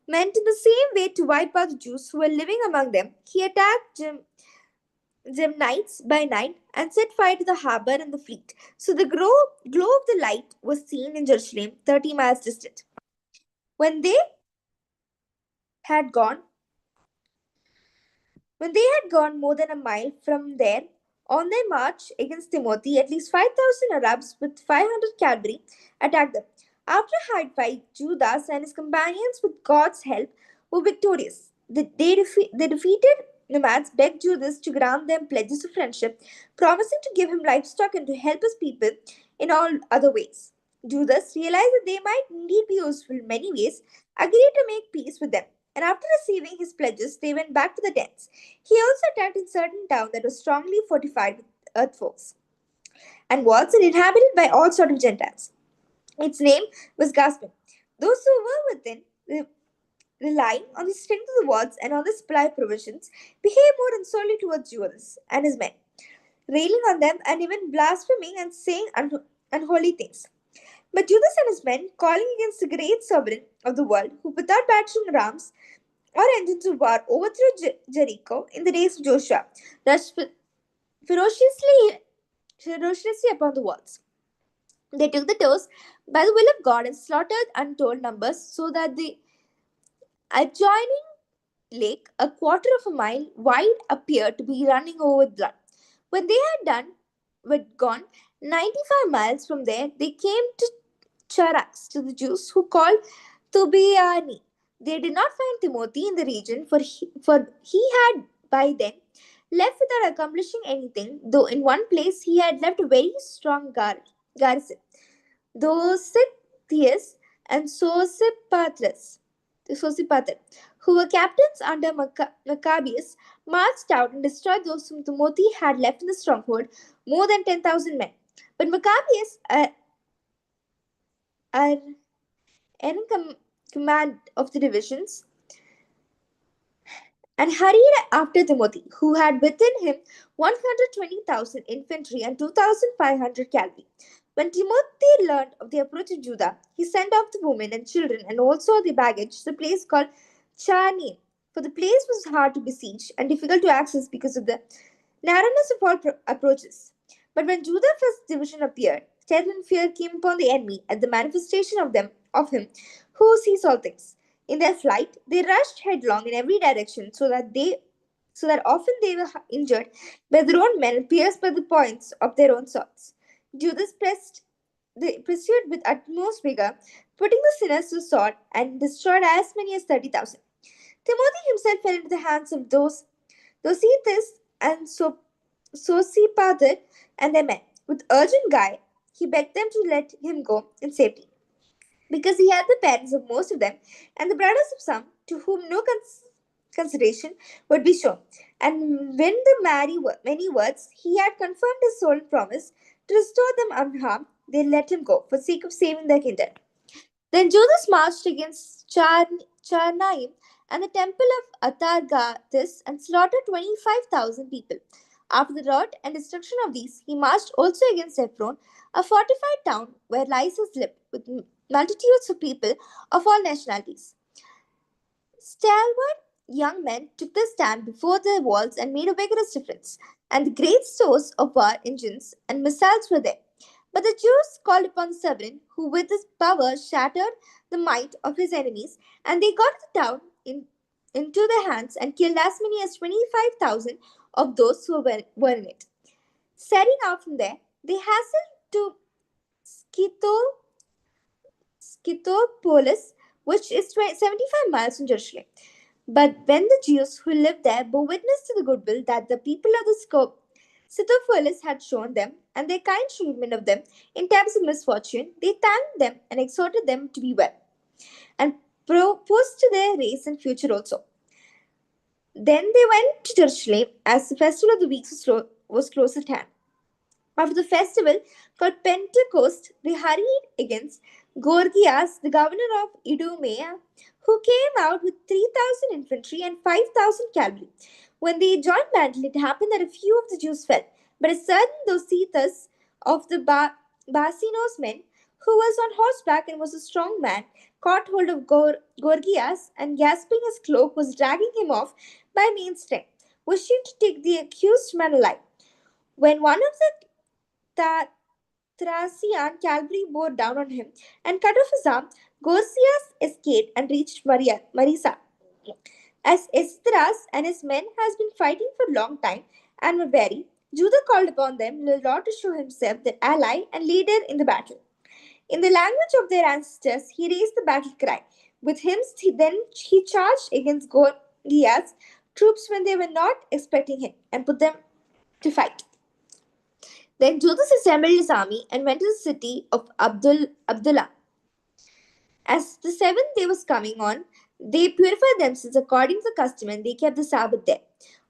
meant in the same way to wipe out the Jews who were living among them, he attacked Gemnites by night and set fire to the harbor and the fleet. So the glow of the light was seen in Jerusalem, 30 miles distant. When they had gone more than a mile from there, on their march against Timothy, at least 5,000 Arabs with 500 cavalry attacked them. After a hard fight, Judas and his companions, with God's help, were victorious. The defeated nomads begged Judas to grant them pledges of friendship, promising to give him livestock and to help his people in all other ways. Judas realized that they might indeed be useful in many ways, agreed to make peace with them, and after receiving his pledges, they went back to the tents. He also attacked a certain town that was strongly fortified with earthworks and walls and inhabited by all sorts of Gentiles. Its name was Gaspim. Those who were within, relying on the strength of the walls and on the supply of provisions, behaved more insolently towards Judas and his men, railing on them and even blaspheming and saying unholy things. But Judas and his men, calling against the great sovereign of the world, who without battering rams or engines of war overthrew Jericho in the days of Joshua, rushed ferociously upon the walls. They took the doors by the will of God and slaughtered untold numbers, so that the adjoining lake, a quarter of a mile wide, appeared to be running over with blood. When they had gone 95 miles from there, they came to Charax, to the Jews who called Tobiani. They did not find Timothy in the region, for he had by then left without accomplishing anything, though in one place he had left a very strong garrison. Dositheus and Sosipater, who were captains under Maccabeus, marched out and destroyed those whom Timothy had left in the stronghold, more than 10,000 men. But Maccabeus are in command of the divisions and hurried after Timothy, who had within him 120,000 infantry and 2,500 cavalry. When Timothy learned of the approach of Judah, he sent off the women and children and also the baggage to the place called Charni, for the place was hard to besiege and difficult to access because of the narrowness of all approaches. But when Judah's first division appeared, terror and fear came upon the enemy at the manifestation of him who sees all things. In their flight, they rushed headlong in every direction, so that often they were injured by their own men and pierced by the points of their own swords. Judas pursued with utmost vigor, putting the sinners to the sword, and destroyed as many as 30,000. Timothy himself fell into the hands of Dositheus and Sosipater and their men. With urgent guile, he begged them to let him go in safety, because he had the parents of most of them and the brothers of some, to whom no consideration would be shown. And when the many words he had confirmed his solemn promise to restore them unharmed, they let him go for sake of saving their kindred. Then Judas marched against Charnaim and the temple of Atargatis and slaughtered 25,000 people. After the rout and destruction of these, he marched also against Ephron, a fortified town where lies slept, with multitudes of people of all nationalities. Stalwart young men took their stand before the walls and made a vigorous defense, and the great stores of war engines and missiles were there. But the Jews called upon the sovereign, who with his power shattered the might of his enemies, and they got the town into their hands and killed as many as 25,000 of those who were in it. Setting out from there, they hastened to Scythopolis, which is 75 miles from Jerusalem. But when the Jews who lived there bore witness to the goodwill that the people of the Scythopolis had shown them, and their kind treatment of them in times of misfortune, they thanked them and exhorted them to be well, and proposed to their race and future also. Then they went to Jerusalem as the festival of the weeks was close at hand. After the festival called Pentecost, they hurried against Gorgias, the governor of Idumea, who came out with 3,000 infantry and 5,000 cavalry. When they joined battle, it happened that a few of the Jews fell, but a certain Dositheus of the Basinos men, who was on horseback and was a strong man, caught hold of Gorgias and, grasping his cloak, was dragging him off by main strength, wishing to take the accused man alive. When one of the Thracian cavalry bore down on him and cut off his arm, Gorgias escaped and reached Marisa. As Esdras and his men has been fighting for a long time and were weary, Judah called upon them, the Lord, to show himself their ally and leader in the battle. In the language of their ancestors, he raised the battle cry. With him, he charged against Gorgias' troops when they were not expecting him and put them to fight. Then Judas assembled his army and went to the city of Abdullah. As the seventh day was coming on, they purified themselves according to the custom, and they kept the Sabbath there.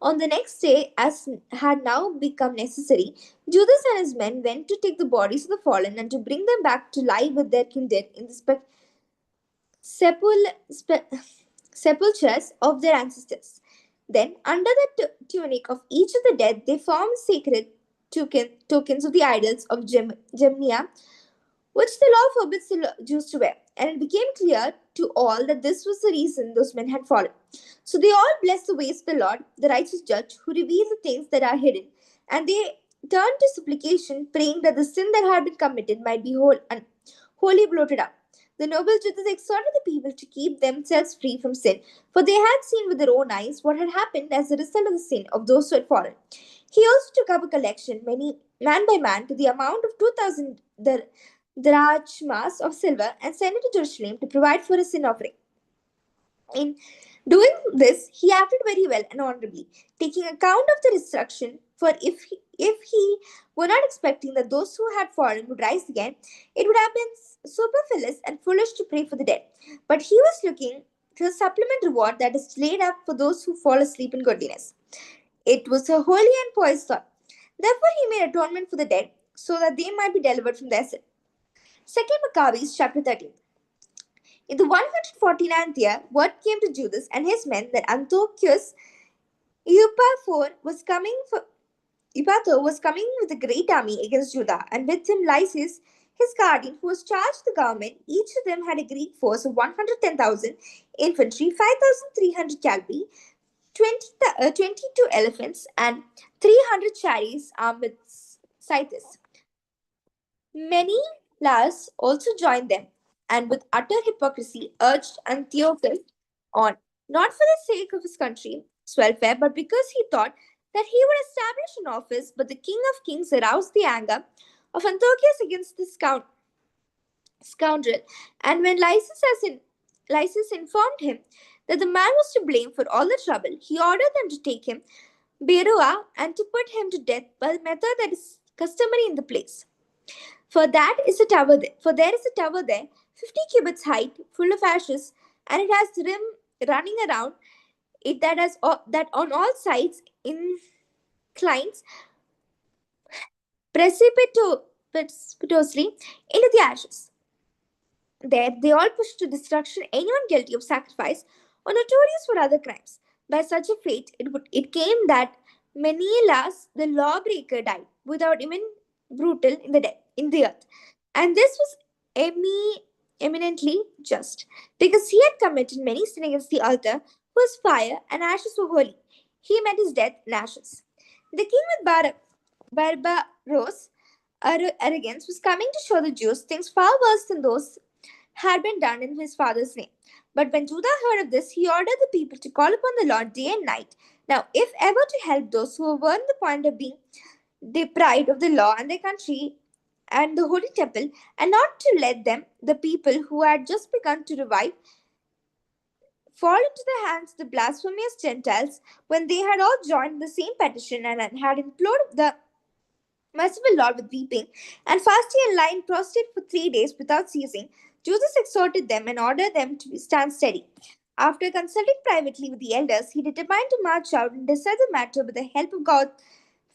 On the next day, as had now become necessary, Judas and his men went to take the bodies of the fallen and to bring them back to lie with their kindred in the sepulchres of their ancestors. Then, under the tunic of each of the dead, they formed sacred tokens of the idols of Gemnia, which the law forbids the Jews to wear. And it became clear to all that this was the reason those men had fallen. So they all blessed the ways of the Lord, the righteous judge, who reveals the things that are hidden. And they turned to supplication, praying that the sin that had been committed might be wholly blotted out. The noble Judas exhorted the people to keep themselves free from sin, for they had seen with their own eyes what had happened as a result of the sin of those who had fallen. He also took up a collection, man by man, to the amount of 2,000 drachmas of silver, and sent it to Jerusalem to provide for a sin offering. In doing this, he acted very well and honorably, taking account of the destruction For if he were not expecting that those who had fallen would rise again, it would have been superfluous and foolish to pray for the dead. But he was looking to a supplement reward that is laid up for those who fall asleep in godliness. It was a holy and pious thought. Therefore, he made atonement for the dead, so that they might be delivered from their sin. 2 Maccabees chapter 13. In the 149th year, word came to Judas and his men that Antiochus Epiphanes was coming with a great army against Judah, and with him Lysis, his guardian, who was charged with the government. Each of them had a Greek force of 110,000 infantry, 5,300 cavalry, 22 elephants, and 300 chariots armed with scythes. Many Lars also joined them, and with utter hypocrisy urged Antiochus on, not for the sake of his country's welfare, but because he thought that he would establish an office. But the King of Kings aroused the anger of Antiochus against this scoundrel, and when Lysis informed him that the man was to blame for all the trouble, he ordered them to take him Beroa and to put him to death by the method that is customary in the place. For there is a tower there, 50 cubits height, full of ashes, and it has rim running around it that on all sides inclines precipitously into the ashes. There they all pushed to destruction anyone guilty of sacrifice or notorious for other crimes. By such a fate, it came that Menelaus, the lawbreaker, died without even brutal in the earth. And this was eminently just, because he had committed many sins against the altar, whose fire and ashes were holy. He met his death in ashes. The king with barbarous arrogance was coming to show the Jews things far worse than those had been done in his father's name. But when Judah heard of this, he ordered the people to call upon the Lord day and night. Now, if ever to help those who were on the point of being deprived of the law and their country and the holy temple, and not to let them, the people who had just begun to revive, fall into the hands of the blasphemous Gentiles, when they had all joined the same petition and had implored the merciful Lord with weeping and fasting and lying prostrate for 3 days without ceasing, Judas exhorted them and ordered them to stand steady. After consulting privately with the elders, he determined to march out and decide the matter with the help of God,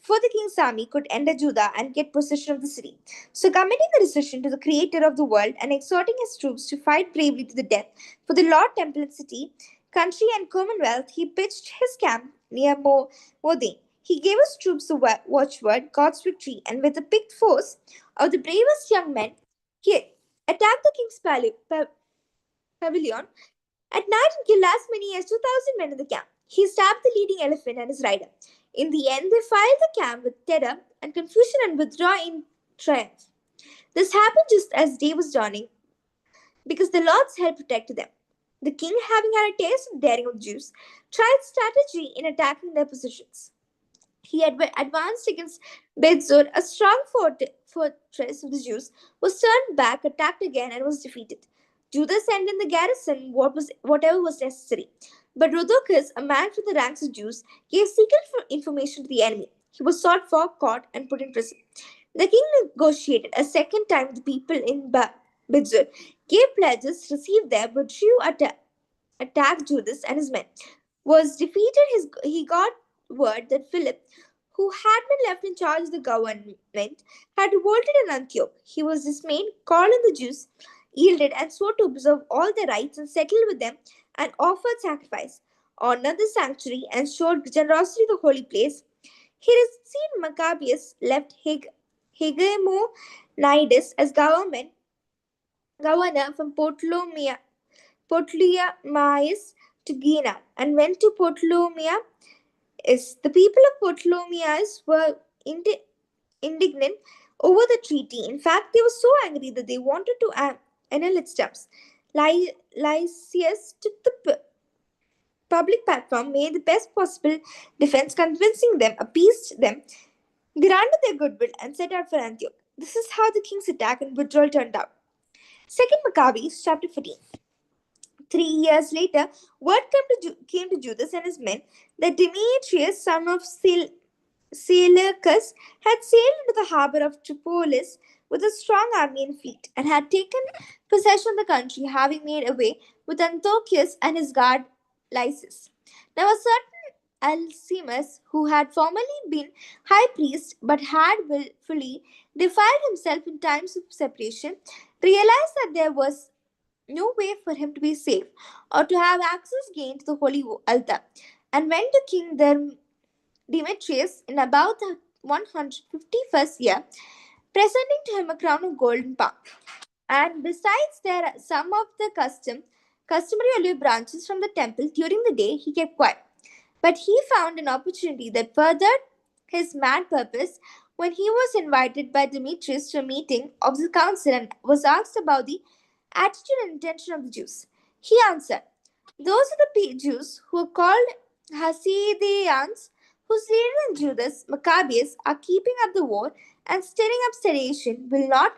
for the king's army could enter Judah and get possession of the city. So, committing the decision to the Creator of the world and exhorting his troops to fight bravely to the death for the Lord, temple, and city, country, and commonwealth, he pitched his camp near Modin. He gave his troops the watchword, God's victory, and with a picked force of the bravest young men, he attacked the king's pavilion at night and killed as many as 2,000 men in the camp. He stabbed the leading elephant and his rider. In the end, they filed the camp with terror and confusion and withdraw in triumph. This happened just as day was dawning, because the Lord's help protected them. The king, having had a taste of the daring of the Jews, tried strategy in attacking their positions. He had advanced against Bethzur, a strong fortress of the Jews, was turned back, attacked again, and was defeated. Judah sent in the garrison whatever was necessary. But Rhodocus, a man from the ranks of Jews, gave secret information to the enemy. He was sought for, caught, and put in prison. The king negotiated a second time with the people in Bethzur, gave pledges received there, but attacked Judas and his men. Was defeated, he got word that Philip, who had been left in charge of the government, had revolted in Antioch. He was dismayed, called in the Jews, yielded, and swore to observe all their rites and settled with them and offered sacrifice, honored the sanctuary, and showed generosity to the holy place. He received Maccabeus, left Hegemonides as governor from Ptolemais to Gina, and went to Ptolemais. The people of Ptolemais were indignant over the treaty. In fact, they were so angry that they wanted to annul its terms. Lysias took the public platform, made the best possible defense, convincing them, appeased them, granted their goodwill, and set out for Antioch. This is how the king's attack and withdrawal turned out. 2 Maccabees chapter 14. 3 years later, word came to Judas and his men that Demetrius, son of Seleucus had sailed into the harbor of Tripolis with a strong army and fleet, and had taken possession of the country, having made away with Antiochus and his guard Lysis. Now a certain Alcimus, who had formerly been high priest but had wilfully defiled himself in times of separation, realized that there was no way for him to be safe or to have access gained to the holy altar, and went to King Demetrius in about the 151st year, presenting to him a crown of gold and palm. And besides, there are some of the customary olive branches from the temple during the day he kept quiet. But he found an opportunity that furthered his mad purpose when he was invited by Demetrius to a meeting of the council and was asked about the attitude and intention of the Jews. He answered, "Those are the Jews who are called Hasidians, whose leader and Judas Maccabees are keeping up the war and stirring up sedition, will not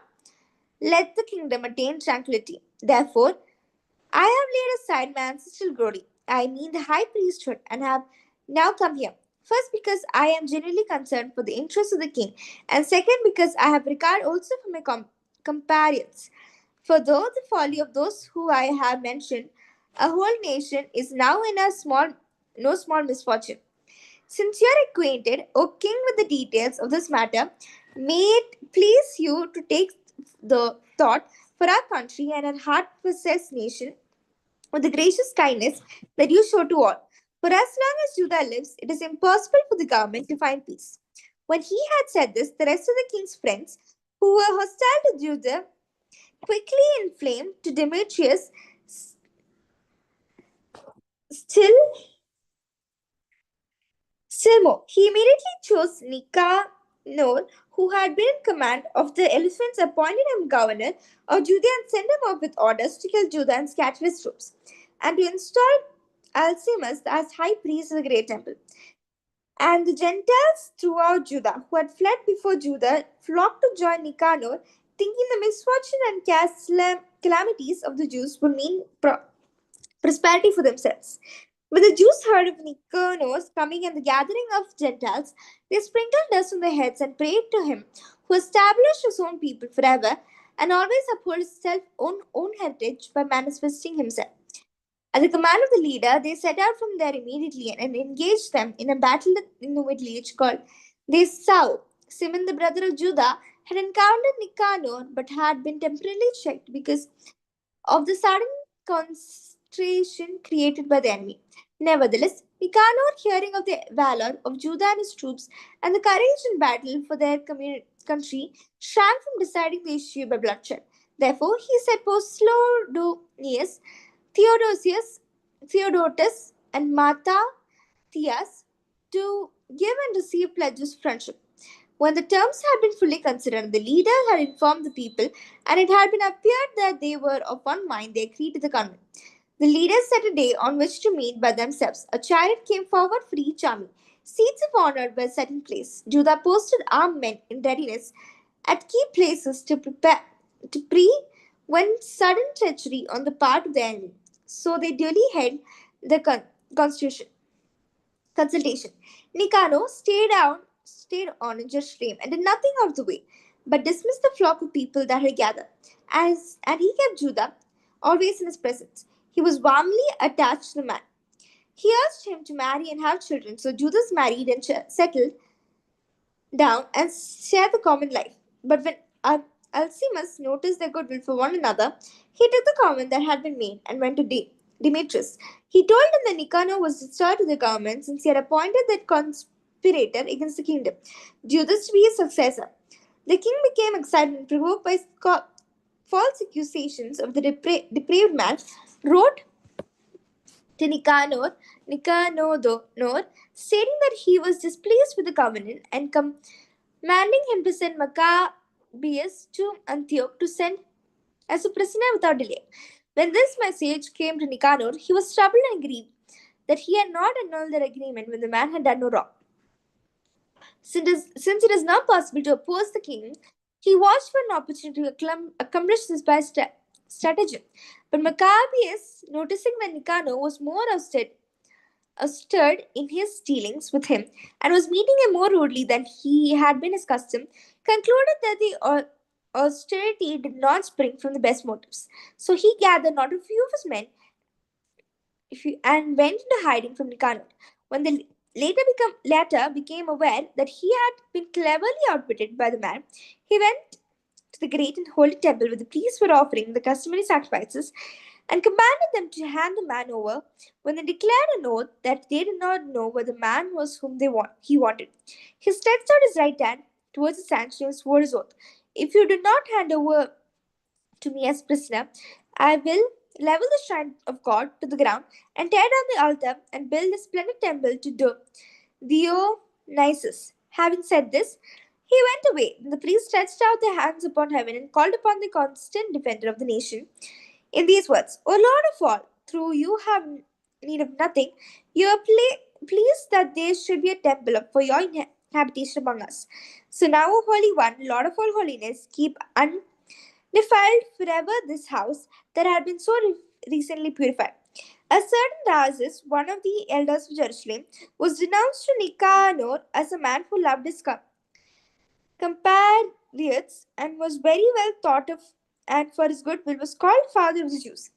let the kingdom attain tranquility. Therefore, I have laid aside my ancestral glory, I mean the high priesthood, and have now come here. First, because I am genuinely concerned for the interests of the king, and second, because I have regard also for my companions. For though the folly of those who I have mentioned, a whole nation is now in no small misfortune. Since you are acquainted, O king, with the details of this matter, may it please you to take the thought for our country and our heart-possessed nation with the gracious kindness that you show to all. For as long as Judah lives, it is impossible for the government to find peace." When he had said this, the rest of the king's friends, who were hostile to Judah, quickly inflamed to Demetrius, still more. He immediately chose Nicanor, who had been in command of the elephants, appointed him governor of Judea, and sent him off with orders to kill Judah and scatter his troops, and to install Alcimus as high priest of the great temple. And the Gentiles throughout Judah, who had fled before Judah, flocked to join Nicanor, thinking the misfortune and calamities of the Jews would mean prosperity for themselves. When the Jews heard of Nicanor's coming and the gathering of Gentiles, they sprinkled dust on their heads and prayed to him, who established his own people forever and always uphold his own heritage by manifesting himself. At the command of the leader, they set out from there immediately and engaged them in a battle in the Middle Age called the Sau. Simon, the brother of Judah, had encountered Nicanor but had been temporarily checked because of the sudden consternation created by the enemy. Nevertheless, Nicanor, hearing of the valor of Judah and his troops and the courage in battle for their country, shrank from deciding the issue by bloodshed. Therefore, he set Posidonius, Theodotus, and Matthias to give and receive pledges of friendship. When the terms had been fully considered, the leader had informed the people, and it had been appeared that they were of one mind, they agreed to the covenant. The leaders set a day on which to meet by themselves. A chariot came forward for each army. Seats of honor were set in place. Judah posted armed men in readiness at key places to prevent sudden treachery on the part of the enemy. So they duly held the consultation. Nicanor stayed on in Jerusalem and did nothing out of the way, but dismissed the flock of people that had gathered, and he kept Judah always in his presence. He was warmly attached to the man. He urged him to marry and have children, so Judas married and settled down and shared the common life. But when Alcimus noticed their goodwill for one another, he took the covenant that had been made and went to Demetrius. He told him that Nicanor was restored to the government since he had appointed that conspirator against the kingdom, Judas, to be his successor. The king became excited and provoked by false accusations of the depraved man, wrote to Nicanor, stating that he was displeased with the covenant and commanding him to send Maccabeus to Antioch to send as a prisoner without delay. When this message came to Nicanor, he was troubled and grieved that he had not annulled their agreement when the man had done no wrong. Since it is not possible to oppose the king, he watched for an opportunity to accomplish this by stratagem. But Maccabeus, noticing that Nicanor was more stirred in his dealings with him and was meeting him more rudely than he had been his custom, concluded that the austerity did not spring from the best motives. So he gathered not a few of his men and went into hiding from Nicanor. When the latter became aware that he had been cleverly outwitted by the man, he went to the great and holy temple where the priests were offering the customary sacrifices and commanded them to hand the man over when they declared an oath that they did not know where the man was whom he wanted. He stretched out his right hand towards the sanctuary and swore his oath. If you do not hand over to me as prisoner, I will level the shrine of God to the ground and tear down the altar and build a splendid temple to Dionysus. Having said this, he went away. The priests stretched out their hands upon heaven and called upon the constant defender of the nation in these words: O Lord of all, through you have need of nothing. You are pleased that there should be a temple for your habitation among us. So now, O Holy One, Lord of all holiness, keep undefiled forever this house that had been so recently purified. A certain Dazis, one of the elders of Jerusalem, was denounced to Nicanor as a man who loved his compatriots and was very well thought of, and for his goodwill was called Father of the Jews.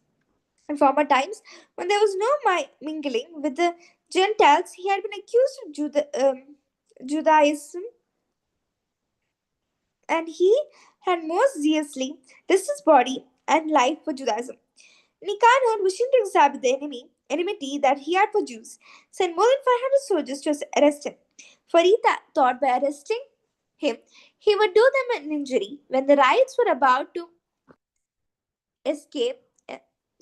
In former times, when there was no mingling with the Gentiles, he had been accused of Judaism, and he had most zealously risked his body and life for Judaism. Nicanor, wishing to exhibit the enmity that he had for Jews, sent more than 500 soldiers to arrest him, for he thought by arresting him he would do them an injury. When the riots were about to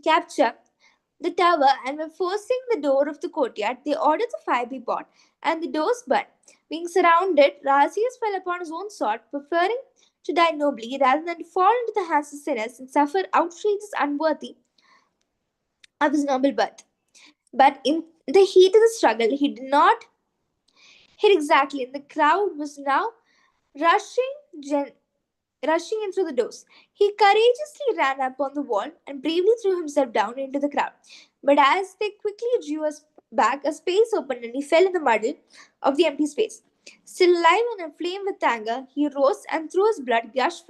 capture the tower and were forcing the door of the courtyard, they ordered the fire be brought and the doors burned. Being surrounded, Razias fell upon his own sword, preferring to die nobly rather than to fall into the hands of sinners and suffer outrages unworthy of his noble birth. But in the heat of the struggle, he did not hit exactly, and the crowd was now rushing in through the doors. He courageously ran up on the wall and bravely threw himself down into the crowd. But as they quickly drew us back, a space opened and he fell in the middle of the empty space. Still alive and aflame with anger, he rose and through his blood gushed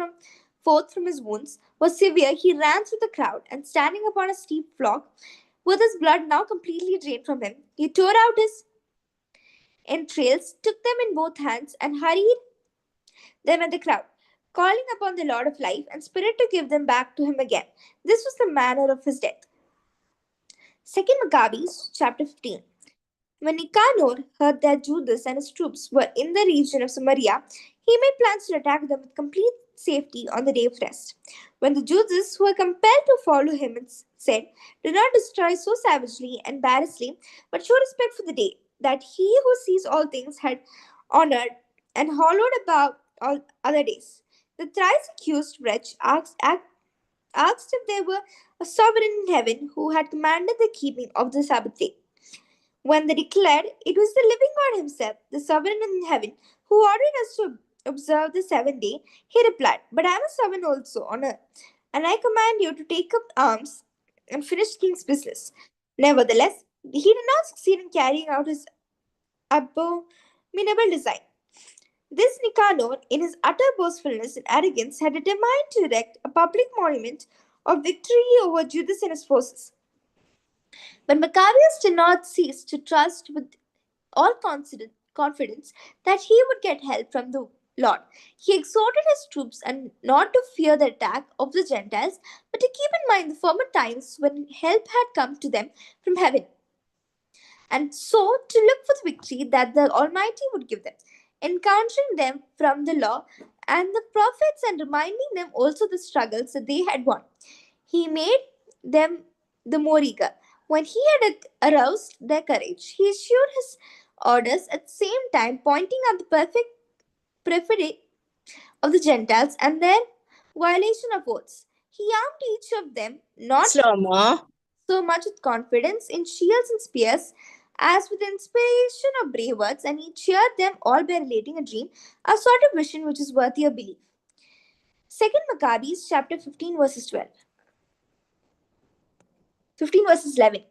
forth from his wounds was severe. He ran through the crowd and standing upon a steep flock, with his blood now completely drained from him, he tore out his entrails, took them in both hands, and hurried them at the crowd, calling upon the Lord of life and spirit to give them back to him again. This was the manner of his death. 2 Maccabees chapter 15. When Nicanor heard that Judas and his troops were in the region of Samaria, he made plans to attack them with complete safety on the day of rest. When the Judas, who were compelled to follow him, said, Do not destroy so savagely and barbarously, but show respect for the day that he who sees all things had honored and hallowed above all other days. The thrice accused wretch asked if there were a sovereign in heaven who had commanded the keeping of the Sabbath day. When they declared it was the living God himself, the sovereign in heaven, who ordered us to observe the seventh day, he replied, But I am a sovereign also on earth, and I command you to take up arms and finish king's business. Nevertheless, he did not succeed in carrying out his abominable design. This Nicanor, in his utter boastfulness and arrogance, had determined to erect a public monument of victory over Judas and his forces. But Maccabeus did not cease to trust with all confidence that he would get help from the Lord. He exhorted his troops and not to fear the attack of the Gentiles, but to keep in mind the former times when help had come to them from heaven, and so to look for the victory that the Almighty would give them, encountering them from the law and the prophets and reminding them also the struggles that they had won. He made them the more eager. When he had aroused their courage, he issued his orders at the same time, pointing out the perfect perfidy of the Gentiles and their violation of oaths. He armed each of them not Slow-mo. so much with confidence in shields and spears as with the inspiration of brave words, and he cheered them all by relating a dream, a sort of vision which is worthy of belief. 2 Maccabees chapter 15 verses 12. 15 verses 11.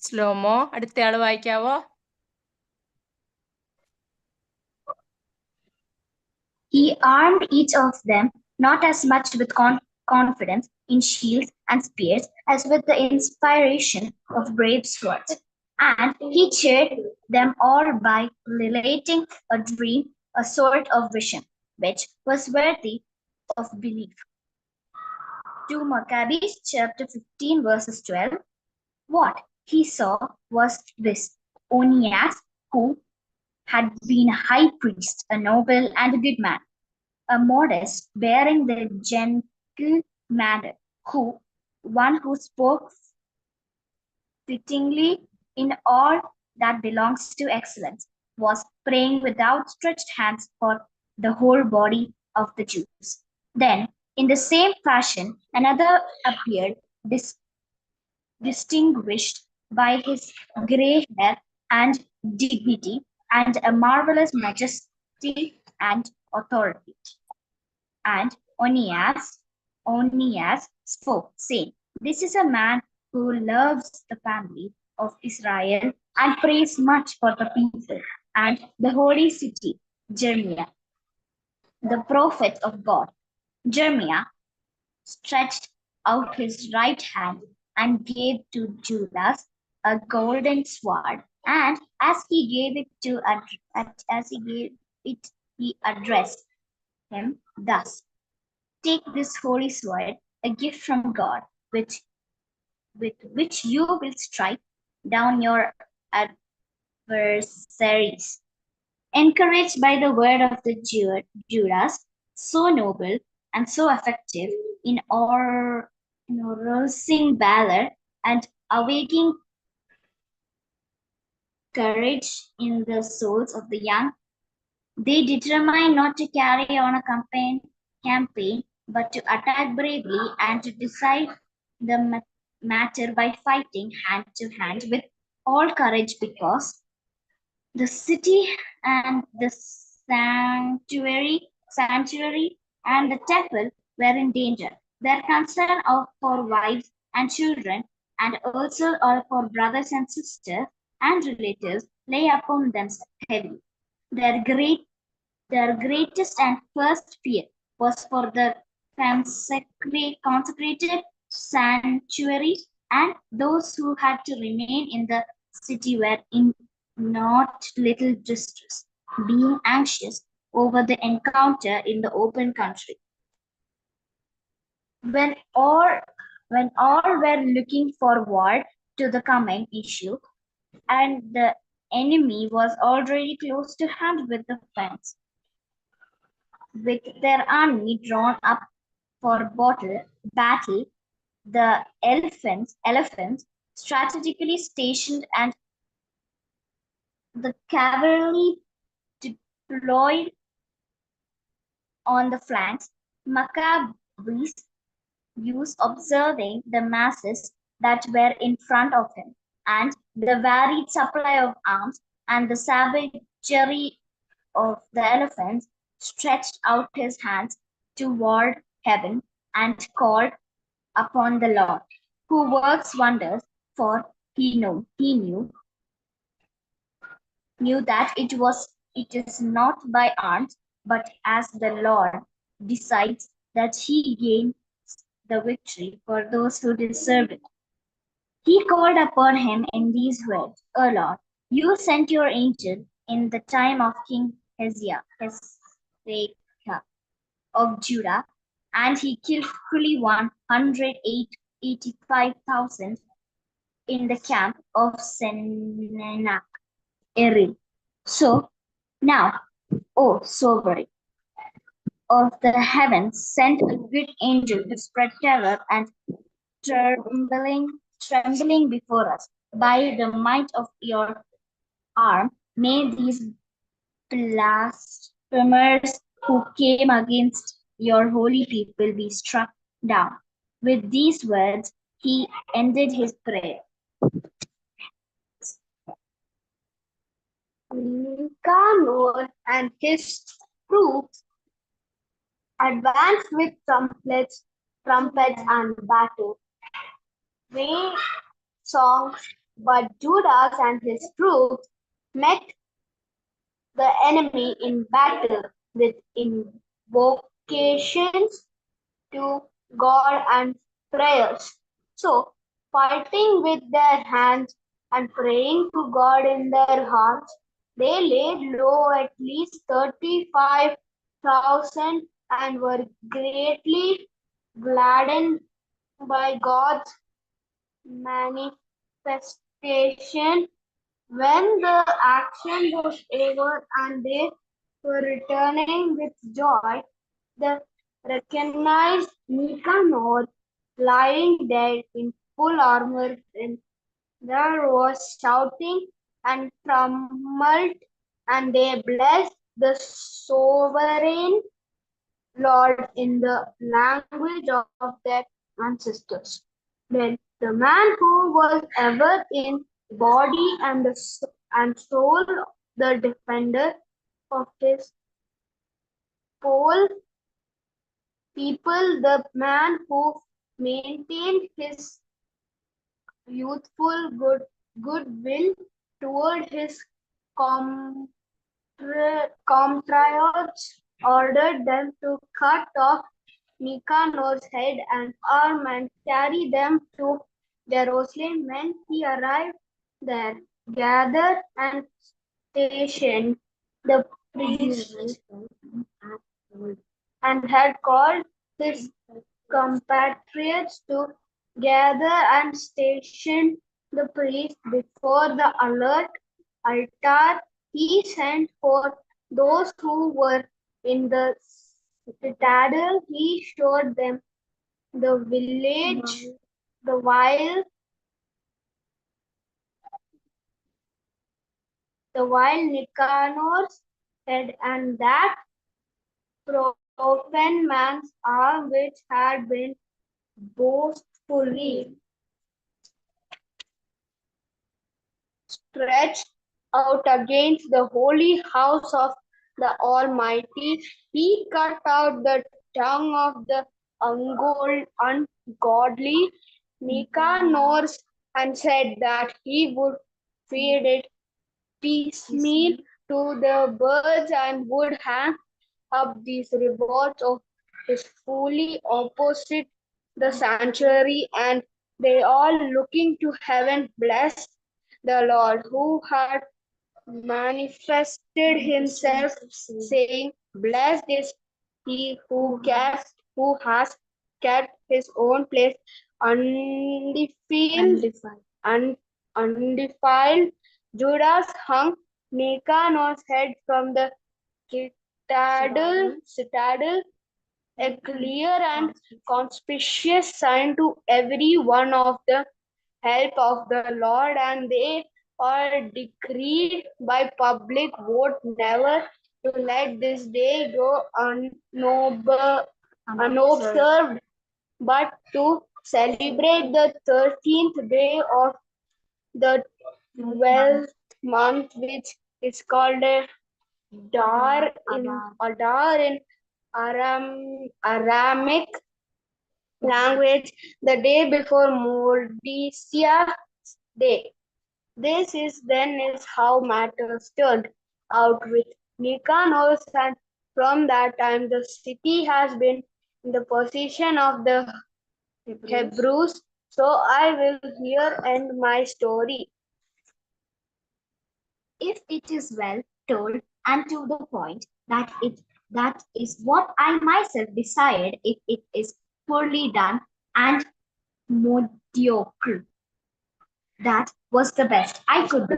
സ്ലോമോ അടുത്തയാള് വായിക്കാവോ? He armed each of them not as much with confidence in shields and spears as with the inspiration of brave swords. And he cheered them all by relating a dream, a sort of vision, which was worthy of belief. 2 Maccabees chapter 15 verses 12. What he saw was this: Onias, who had been a high priest, a noble and a good man, a modest, bearing the gentle manner, one who spoke fittingly in all that belongs to excellence, was praying with outstretched hands for the whole body of the Jews. Then, in the same fashion, another appeared, distinguished by his grey hair and dignity, and a marvelous majesty and authority. And Onias spoke, saying, "This is a man who loves the family of Israel and prays much for the people and the holy city." Jeremiah, the prophet of God. Jeremiah stretched out his right hand and gave to Judas a golden sword, and as he gave it he addressed him thus: "Take this holy sword, a gift from God, with which you will strike down your adversaries." Encouraged by the word of the Judas, so noble and so effective in arousing valor and awaking courage in the souls of the young, they determined not to carry on a campaign, but to attack bravely and to decide the matter by fighting hand to hand with all courage, because the city and the sanctuary and the temple were in danger. Their concern for wives and children, and also for brothers and sisters and relatives, lay upon them heavily. Their greatest and first fear was for the consecrated sanctuaries, and those who had to remain in the city were in not little distress, being anxious over the encounter in the open country. When all were looking forward to the coming issue, and the enemy was already close to hand with the fence, with their army drawn up for battle, the elephants strategically stationed, and the cavalry deployed on the flanks, Maccabees used observing the masses that were in front of him, and the varied supply of arms and the savagery of the elephants, stretched out his hands toward heaven and called upon the Lord, who works wonders, for he knew that it is not by arms, but as the Lord decides, that he gains the victory for those who deserve it. He called upon him in these words: "O Lord, you sent your angel in the time of King Hezekiah of Judah, and he killed fully 185,000 in the camp of Sennacherib. So now, O sovereign of the heavens, send a good angel to spread terror and trembling before us. By the might of your arm, may these blasphemers who came against your holy people be struck down." With these words, he ended his prayer. Nicanor and his troops advanced with trumpets and battle, songs, But Judas and his troops met the enemy in battle with invocations to God and prayers. So, fighting with their hands and praying to God in their hearts, they laid low at least 35,000 and were greatly gladdened by God's manifestation. When the action was over and they were returning with joy, they recognized Nicanor lying dead in full armor. And there was shouting and tumult, and they blessed the sovereign Lord in the language of their ancestors. Then the man who was ever in body and and soul the defender of his whole people, the man who maintained his youthful goodwill toward his compatriots, ordered them to cut off Nicanor's head and arm and carry them to Jerusalem. When he arrived there, gathered and stationed the priests and had called his compatriots to gather and station the priest before the alert altar. He sent for those who were in the citadel. He showed them the village, the while Nicanor's head and that profane man's arm which had been boastfully stretched out against the holy house of the Almighty. He cut out the tongue of the ungodly Nicanors and said that he would feed it piecemeal to the birds and would hang up these rewards of his fully opposite the sanctuary, and they all looking to heaven blessed the Lord who had manifested himself, saying, Blessed is he who has kept his own place undefiled, undefiled. Judas hung Nicanor's head from the citadel, a clear and conspicuous sign to every one of the help of the Lord, and they all decreed by public vote never to let this day go unobserved, but to celebrate the 13th day of the 12th month, which is called a Adar in Aramic language, the day before Mordecai's day. This is then is how matters turned out with Nicanor's, and from that time the city has been in the possession of the Hebrews. So I will here end my story. If it is well told and to the point, that is what I myself desired. If it is poorly done and mediocre, that was the best I could do.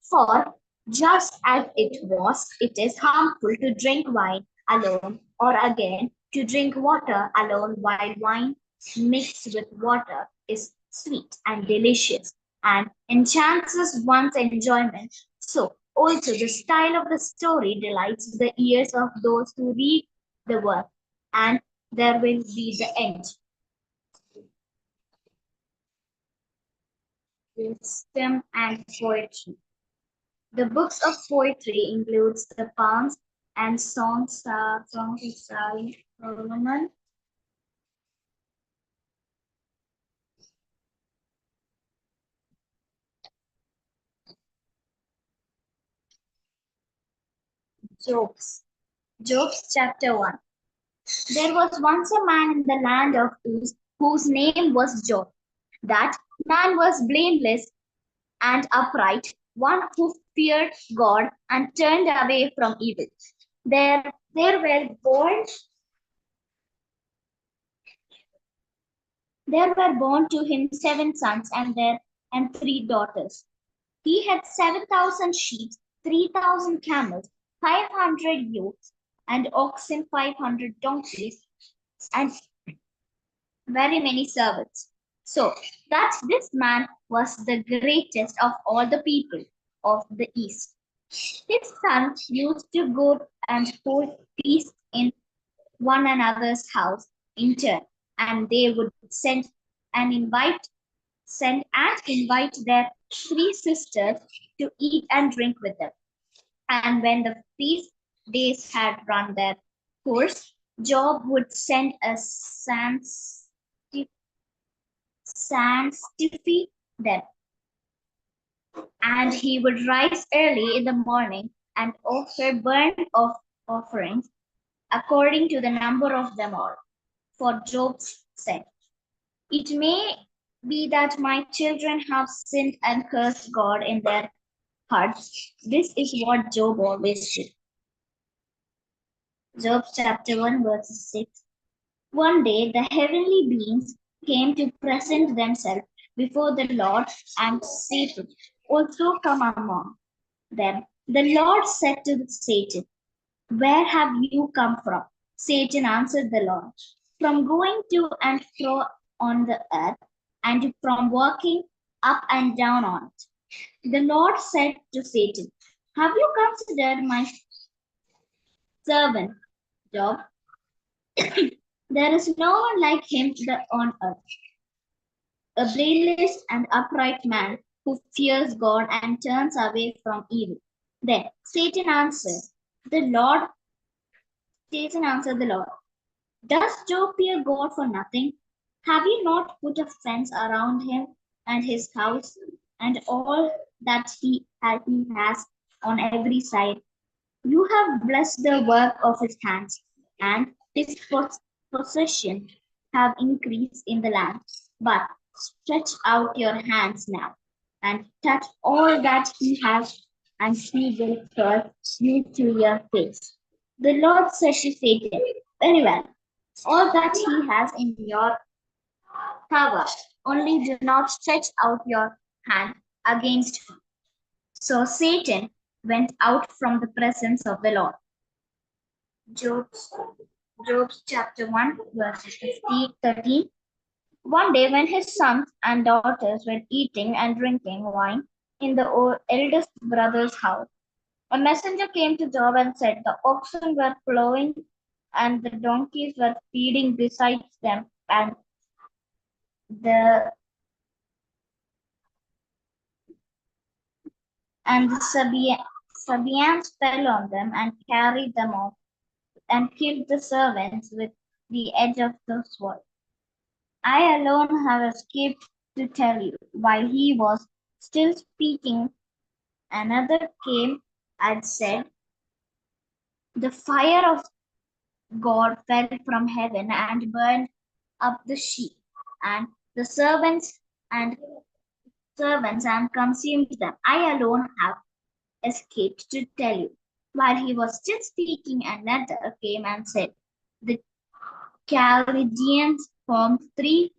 For just as it is harmful to drink wine alone, or again to drink water alone, while wine mixed with water is sweet and delicious and enhances one's enjoyment. So also the style of the story delights the ears of those who read the work, and there will be the end. Wisdom and poetry. The books of poetry includes the poems and songs of Solomon, Job's chapter 1. There was once a man in the land of Uz whose name was Job. That man was blameless and upright, one who feared God and turned away from evil. There were born to him 7 sons and 3 daughters. He had 7,000 sheep, 3,000 camels, 500 youths, and oxen, 500 donkeys, and very many servants. So that this man was the greatest of all the people of the East. His sons used to go and hold feasts in one another's house in turn, and they would send and invite their 3 sisters to eat and drink with them. And when the feast days had run their course, Job would send a sanctify them. And he would rise early in the morning and offer burnt offerings according to the number of them all. For Job said, "It may be that my children have sinned and cursed God in their hearts." This is what Job always did. Job chapter 1 verse 6. One day the heavenly beings came to present themselves before the Lord, and Satan also come among them. The Lord said to Satan, "Where have you come from?" Satan answered the Lord, "From going to and fro on the earth, and from walking up and down on it." The Lord said to Satan, "Have you considered my servant Job? There is no one like him on earth, a blameless and upright man who fears God and turns away from evil." Then the Lord, Satan answered the Lord, "Does Job fear God for nothing? Have you not put a fence around him and his house and all that he has on every side? You have blessed the work of his hands, and his possession have increased in the land. But stretch out your hands now and touch all that he has, and he will curse you to your face." The Lord said to Satan, "Very well, all that he has in your power, only do not stretch out your hand against him." So Satan went out from the presence of the Lord. Job's chapter 1, verses 13. One day, when his sons and daughters were eating and drinking wine in the eldest brother's house, a messenger came to Job and said, "The oxen were plowing and the donkeys were feeding beside them, and the Sabians fell on them and carried them off and killed the servants with the edge of the sword. I alone have escaped to tell you." While he was still speaking, another came and said, "The fire of God fell from heaven and burned up the sheep and the servants and consumed them. I alone have escaped to tell you." While he was still speaking, another came and said, "The Chaldeans formed 3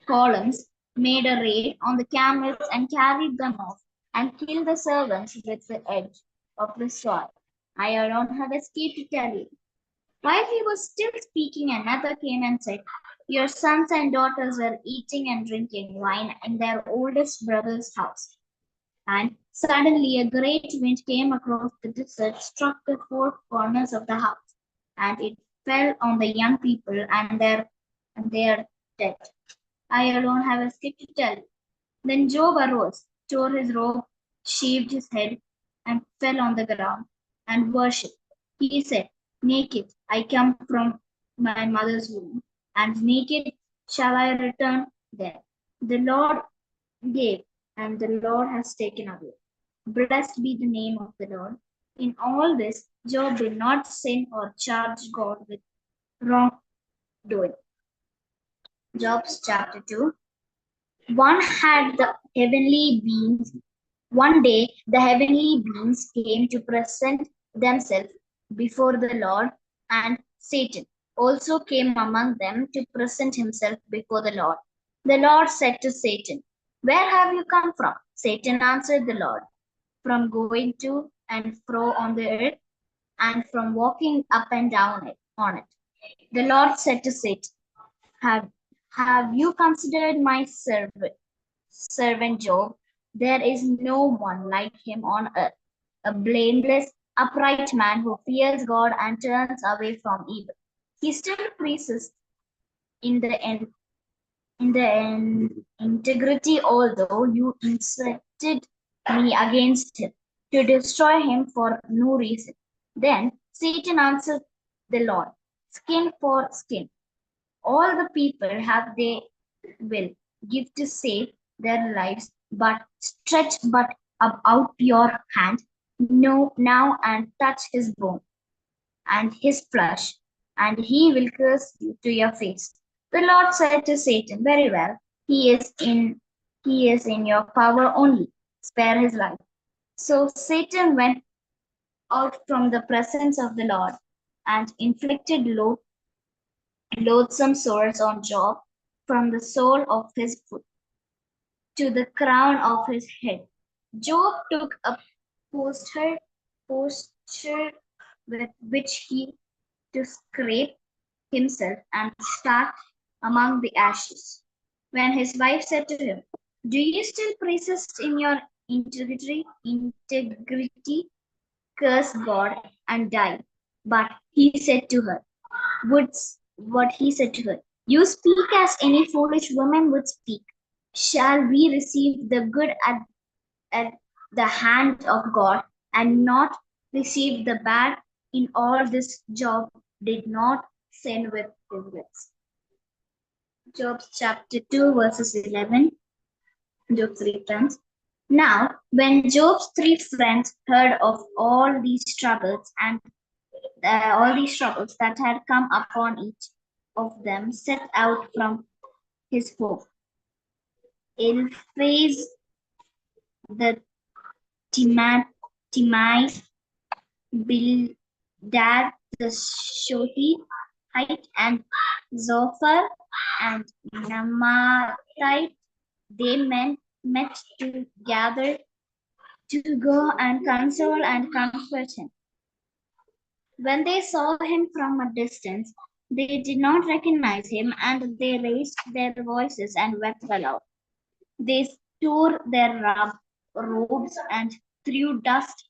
columns, made a raid on the camels and carried them off, and killed the servants with the edge of the sword. I alone have escaped to tell you." While he was still speaking, another came and said, "Your sons and daughters were eating and drinking wine in their oldest brother's house." And suddenly a great wind came across the desert, struck the 4 corners of the house, and it fell on the young people, and they are dead. I alone have escaped to tell you." Then Job arose, tore his robe, shaved his head, and fell on the ground and worshipped. He said, "Naked I come from my mother's womb, and naked shall I return there. The Lord gave, and the Lord has taken away. Blessed be the name of the Lord. In all this, Job did not sin or charge God with wrongdoing. Job's chapter 2. One day the heavenly beings came to present themselves before the Lord, and Satan also came among them to present himself before the Lord. The Lord said to Satan, "Where have you come from?" Satan answered the Lord, "From going to and fro on the earth, and from walking up and down on it." The Lord said to Satan, Have you considered my servant Job? There is no one like him on earth, a blameless, upright man who fears God and turns away from evil. He still persists in the integrity, although you incited me against him to destroy him for no reason. Then Satan answered the Lord, "Skin for skin. All the people have they will give to save their lives, but stretch out your hand no now and touch his bone and his flesh, and he will curse you to your face." The Lord said to Satan, "Very well, he is in your power only. Spare his life." So Satan went out from the presence of the Lord and inflicted loathsome sores on Job from the sole of his foot to the crown of his head. Job took a posture with which he to scrape himself and start among the ashes. When his wife said to him, "Do you still persist in your integrity? Curse God and die." But he said to her, what he said to her, "You speak as any foolish woman would speak. Shall we receive the good at the hand of God and not receive the bad? In all this, Job did not sin with his lips." Job chapter 2, verses 11. Job's 3 friends. Now, when Job's 3 friends heard of all these troubles that had come upon each of them, set out from his home. Eliphaz the Timite, Bildad the Shohite, and Zophar and Naamathite, they met together to go and console and comfort him. When they saw him from a distance, they did not recognize him, and they raised their voices and wept aloud. They tore their robes and threw dust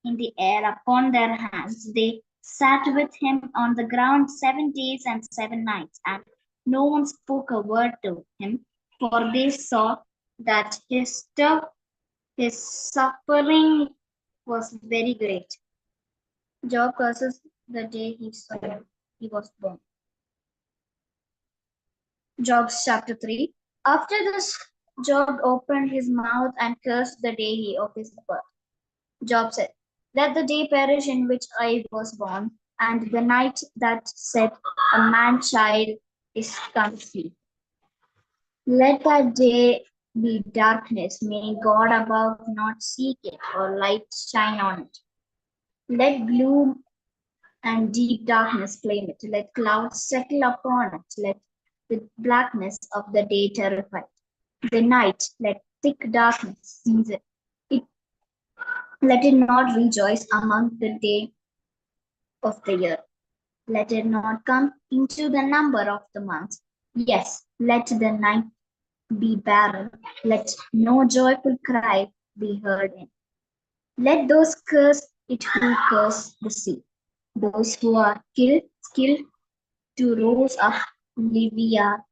in the air upon their hands. They sat with him on the ground 7 days and 7 nights, and no one spoke a word to him, for they saw that his suffering was very great. Job curses the day he was born. Job chapter 3. After this, Job opened his mouth and cursed the day of his birth. Job said, "Let the day perish in which I was born, and the night that said a man child is conceived. Let that day be darkness, may God above not seek it, or light shine on it. Let gloom and deep darkness claim it. Let clouds settle upon it. Let the blackness of the day terrify it. The night, let thick darkness seize it. Let it not rejoice among the day of the year. Let it not come into the number of the months. Yes, let the night be barren. Let no joyful cry be heard in. Let those curse it who curse the sea. Those who are skilled to rose up Leviathan.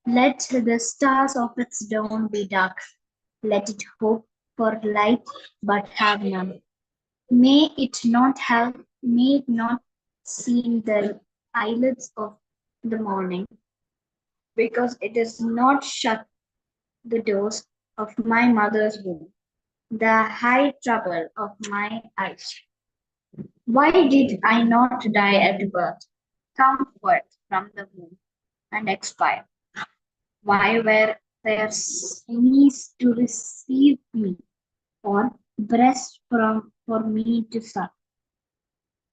Let the stars of its dawn be dark. Let it hope for light, but have none. May it not see the eyelids of the morning, because it is not shut the doors of my mother's womb. the high trouble of my eyes. Why did I not die at birth, come forth from the womb, and expire? Why were there knees to receive me, or breasts for me to suck?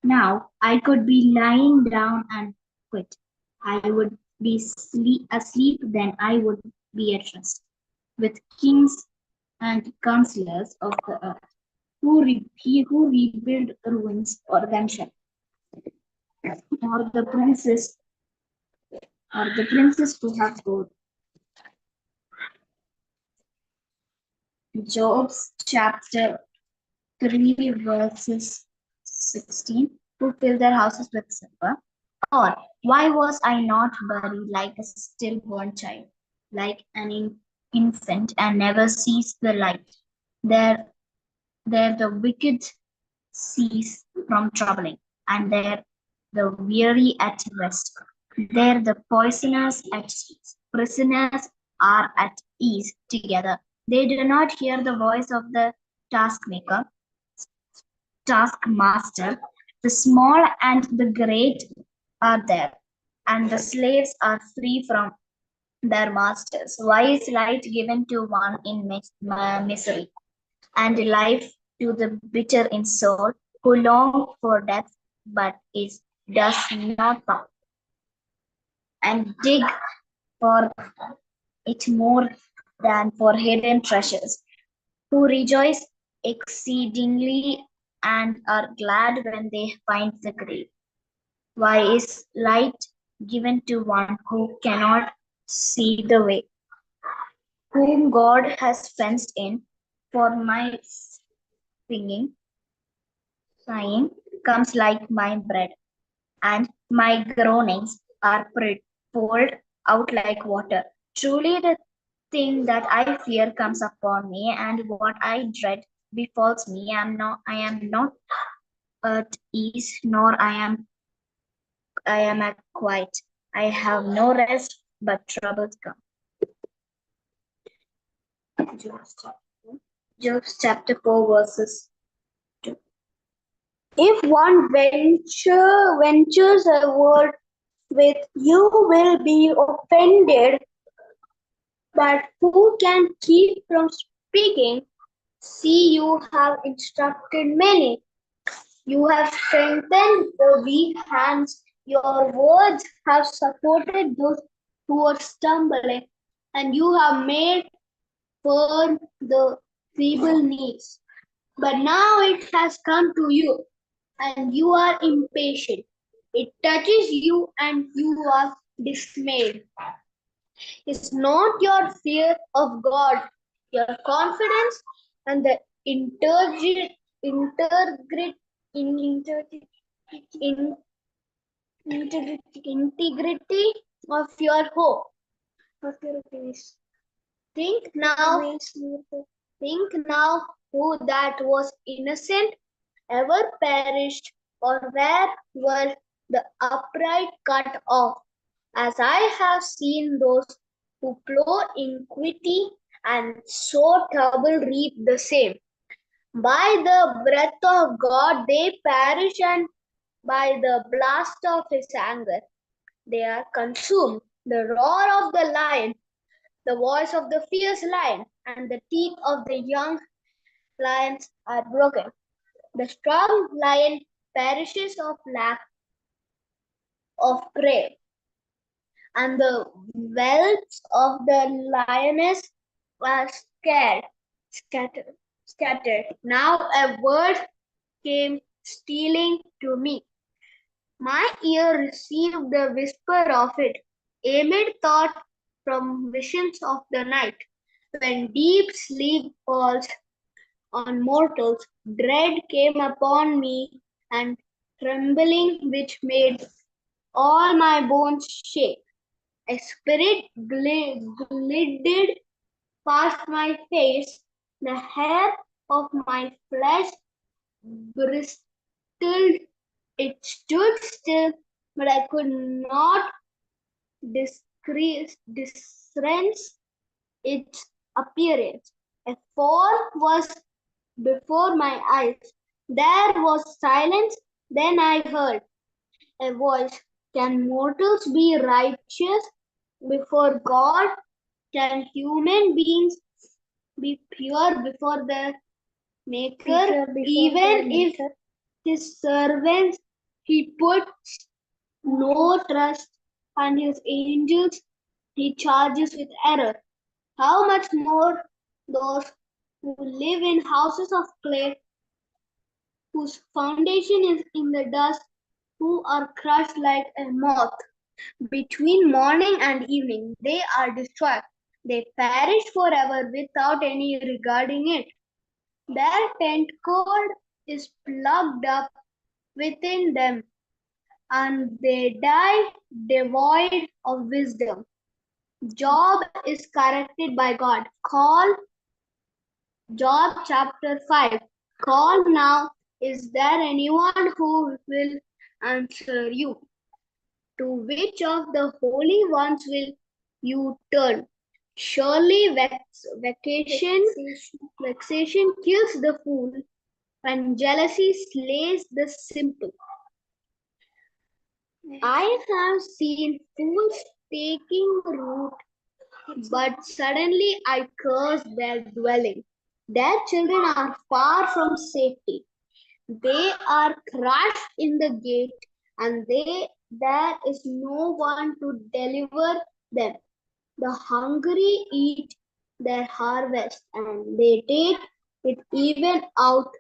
Now I could be lying down and quit. I would be asleep, then I would be at rest, with kings and counselors of the earth, who rebuild ruins for themselves, or the princes who have gold. Job's chapter 3 verses 16, who fill their houses with silver. Or why was I not buried like a stillborn child, like an infant, and never sees the light? There, there the wicked cease from troubling, and there the weary at rest. There the poisoners at prisoners are at ease together. They do not hear the voice of the taskmaster. The small and the great are there, and the slaves are free from their masters. Why is light given to one in misery, and life to the bitter in soul, who long for death, but does not come, and dig for it more than for hidden treasures, who rejoice exceedingly and are glad when they find the grave? Why is light given to one who cannot see the way, whom God has fenced in? For my singing, sighing comes like my bread, and my groanings are poured out like water. Truly, the thing that I fear comes upon me, and what I dread befalls me. I am not at ease, nor I am at quiet. I have no rest, but troubles come. Job's chapter 4 verses 2. If one ventures a word with you will be offended, but who can keep from speaking? See, you have instructed many. You have strengthened the weak hands. Your words have supported those who are stumbling, and you have made firm the feeble knees. But now it has come to you, and you are impatient. It touches you, and you are dismayed. Is not your fear of God, your confidence, and the integrity in- integrity of your hope? Think now, think now who that was innocent ever perished, or where were the upright cut off, as I have seen those who plow iniquity and sow trouble reap the same. By the breath of God they perish, and by the blast of his anger they are consumed. The roar of the lion, the voice of the fierce lion, and the teeth of the young lions are broken. The strong lion perishes of lack of prey, and the whelps of the lioness were scattered. Now a word came stealing to me. My ear received the whisper of it, amid thought from visions of the night. When deep sleep falls on mortals, dread came upon me, and trembling which made all my bones shake. A spirit glided past my face, the hair of my flesh bristled. It stood still, but I could not discern its appearance. A form was before my eyes. There was silence, then I heard a voice. Can mortals be righteous before God? Can human beings be pure before their Maker? Even if his servants he puts no trust, and his angels he charges with error. How much more those who live in houses of clay, whose foundation is in the dust, who are crushed like a moth. Between morning and evening, they are destroyed. They perish forever without any regarding it. Their tent cord is plugged up within them, and they die devoid of wisdom. Job is corrected by God. Call Job chapter 5. Call now. Is there anyone who will answer you? To which of the holy ones will you turn? Surely vexation kills the fool, and jealousy slays the simple. I have seen fools taking root, but suddenly I curse their dwelling. Their children are far from safety. They are crushed in the gate, and there is no one to deliver them. The hungry eat their harvest, and they take it even out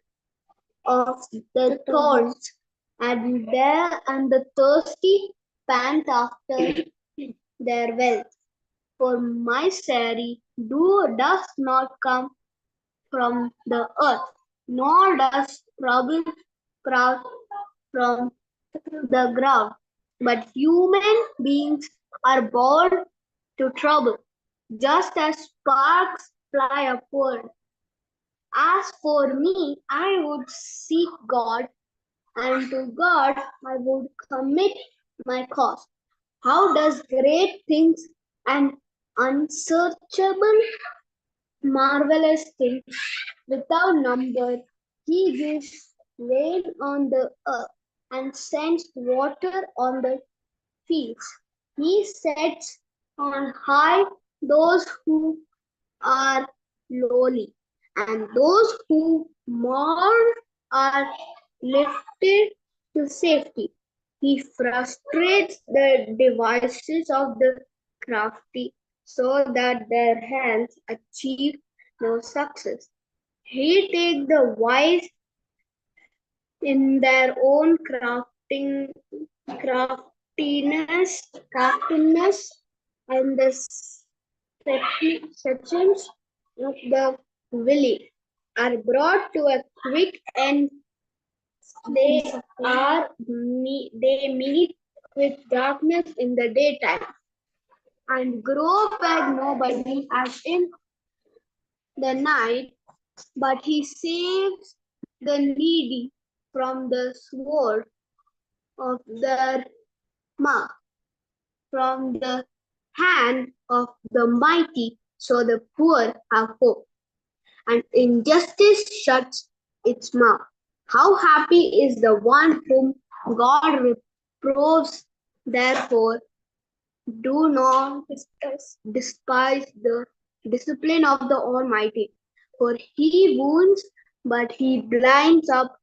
of the thorns, and the thirsty pant after their wealth. For my sari does not come from the earth, nor does trouble sprout from the ground. But human beings are born to trouble, just as sparks fly upward. As for me, I would seek God, and to God I would commit my cause. How does great things and unsearchable, marvelous things without number, he gives rain on the earth and sends water on the fields. He sets on high those who are lowly, and those who mourn are lifted to safety. He frustrates the devices of the crafty so that their hands achieve no success. He takes the wise in their own craftiness, and the sections of the village are brought to a quick end. They they meet with darkness in the daytime and grow back nobody as in the night, but he saves the needy from the sword of their mouth, from the hand of the mighty, so the poor have hope, and injustice shuts its mouth. How happy is the one whom God reproves, therefore, do not despise the discipline of the Almighty, for he wounds, but he blinds up,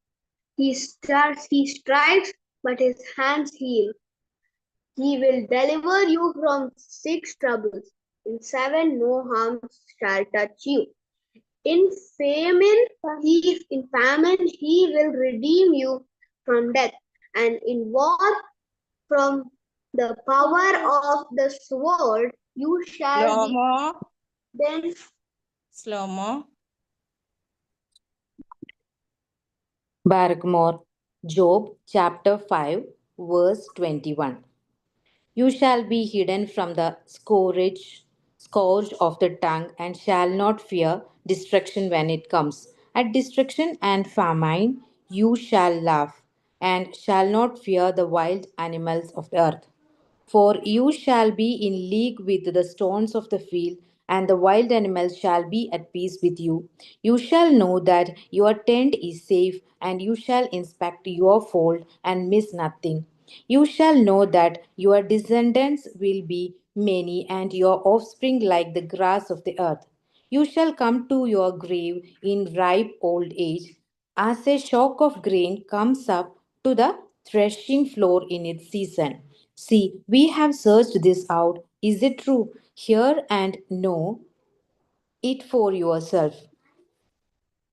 he strikes, but his hands heal. He will deliver you from 6 troubles. In 7 no harm shall touch you. In famine he will redeem you from death, and in war from the power of the sword you shall be then Slow-mo. Barkmore, Job chapter 5, verse 21. You shall be hidden from the scourge of the tongue, and shall not fear destruction when it comes. At destruction and famine you shall laugh, and shall not fear the wild animals of the earth. For you shall be in league with the stones of the field, and the wild animals shall be at peace with you. You shall know that your tent is safe, and you shall inspect your fold and miss nothing. You shall know that your descendants will be many, and your offspring like the grass of the earth. You shall come to your grave in ripe old age, as a shock of grain comes up to the threshing floor in its season. See, we have searched this out. Is it true? Hear and know it for yourself.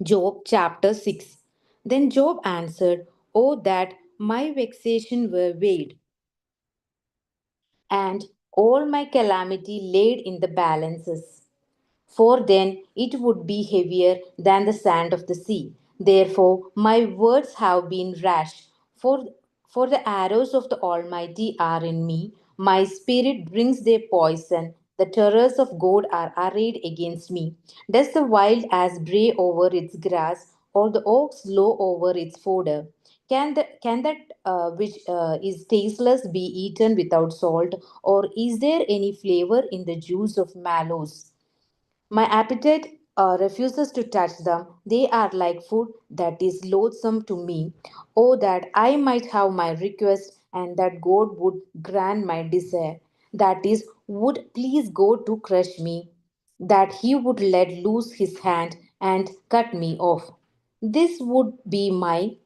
Job chapter 6. Then Job answered, Oh, that my vexation were weighed, and all my calamity laid in the balances, for then it would be heavier than the sand of the sea. Therefore, my words have been rash, for, for the arrows of the Almighty are in me. My spirit brings their poison. The terrors of God are arrayed against me. Does the wild ass bray over its grass, or the ox low over its fodder? Can that which is tasteless be eaten without salt, or is there any flavor in the juice of mallows? My appetite refuses to touch them. They are like food that is loathsome to me. Oh, that I might have my request, and that God would grant my desire. That is, would please God to crush me, that He would let loose His hand and cut me off. This would be my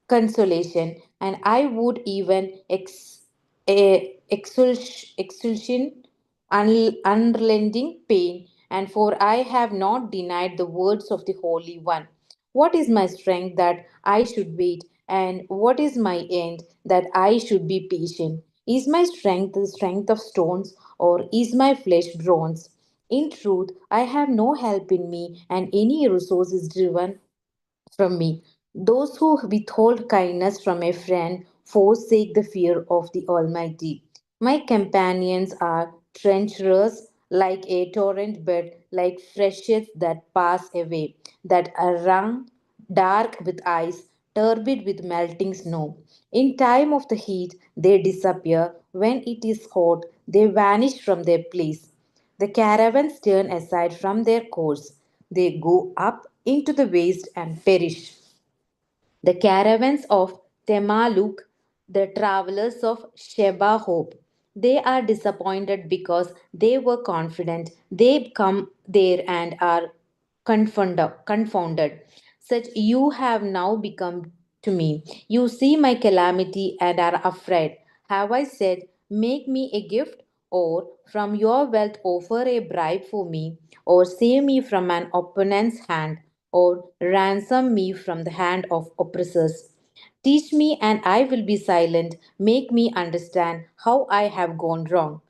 consolation, and I would even exultation, unrelenting pain, and for I have not denied the words of the Holy One. What is my strength that I should wait, and what is my end that I should be patient? Is my strength the strength of stones, or is my flesh bronze? In truth, I have no help in me, and any resource is driven from me. Those who withhold kindness from a friend forsake the fear of the Almighty. My companions are treacherous like a torrent bed, like freshets that pass away, that are wrung dark with ice, turbid with melting snow. In time of the heat, they disappear. When it is hot, they vanish from their place. The caravans turn aside from their course. They go up into the waste and perish. The caravans of Temaluk, the travelers of Sheba hope. They are disappointed because they were confident. They come there and are confounded. Such you have now become to me. You see my calamity and are afraid. Have I said, make me a gift, or from your wealth offer a bribe for me, or save me from an opponent's hand, or ransom me from the hand of oppressors? Teach me, and I will be silent. Make me understand how I have gone wrong.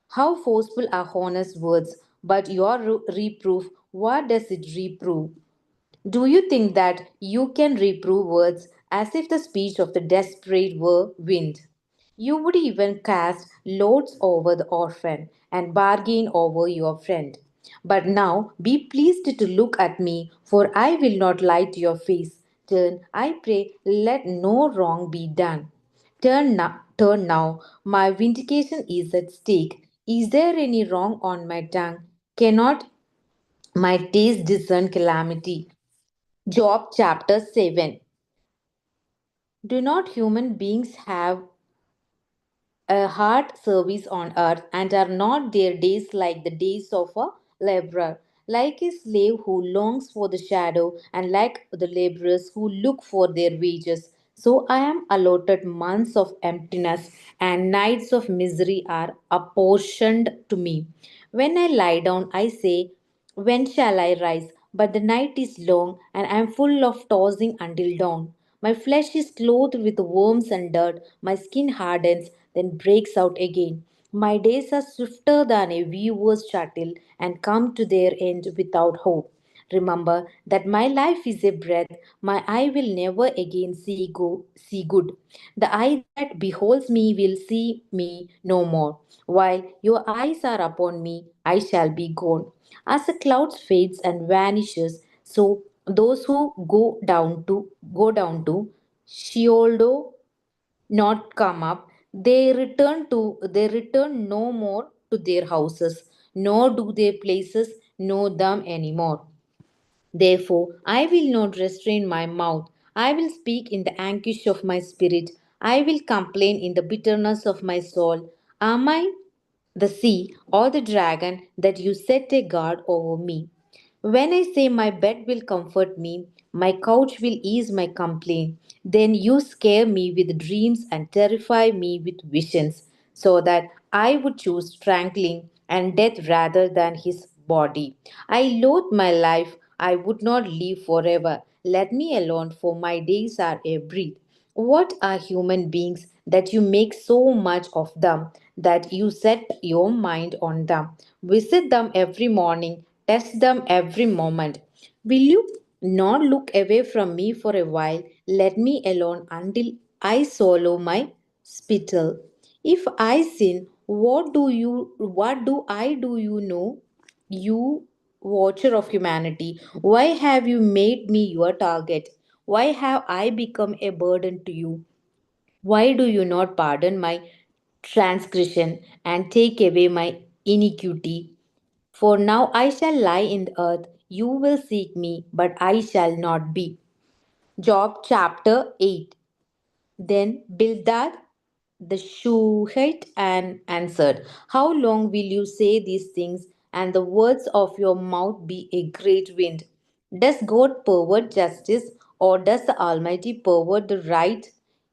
How forceful are honest words, but your reproof, what does it reprove? Do you think that you can reprove words as if the speech of the desperate were wind? You would even cast lots over the orphan and bargain over your friend. But now be pleased to look at me, for I will not lie to your face. Turn, I pray, let no wrong be done. Turn now, my vindication is at stake. Is there any wrong on my tongue? Cannot my taste discern calamity? Job chapter 7. Do not human beings have a hard service on earth, and are not their days like the days of a laborer, like a slave who longs for the shadow, and like the laborers who look for their wages? So I am allotted months of emptiness, and nights of misery are apportioned to me. When I lie down, I say, when shall I rise? But the night is long, and I am full of tossing until dawn. My flesh is clothed with worms and dirt. My skin hardens, then breaks out again. My days are swifter than a weaver's shuttle, and come to their end without hope. Remember that my life is a breath. My eye will never again see good. The eye that beholds me will see me no more. While your eyes are upon me, I shall be gone. As a cloud fades and vanishes, so those who go down to Sheol not come up, they return no more to their houses, nor do their places know them anymore. Therefore, I will not restrain my mouth. I will speak in the anguish of my spirit. I will complain in the bitterness of my soul. Am I the sea or the dragon that you set a guard over me? When I say my bed will comfort me, my couch will ease my complaint, then you scare me with dreams and terrify me with visions, so that I would choose strangling and death rather than his body. I loathe my life, I would not live forever. Let me alone, for my days are a breath. What are human beings that you make so much of them, that you set your mind on them? Visit them every morning, test them every moment. Will you not look away from me for a while? Let me alone until I swallow my spittle. If I sin, what do I do you know? You watcher of humanity, why have you made me your target? Why have I become a burden to you? Why do you not pardon my transgression and take away my iniquity? For now I shall lie in the earth. You will seek me, but I shall not be. Job chapter 8. Then Bildad the Shuhite and answered, how long will you say these things, and the words of your mouth be a great wind? Does God pervert justice, or does the Almighty pervert the right?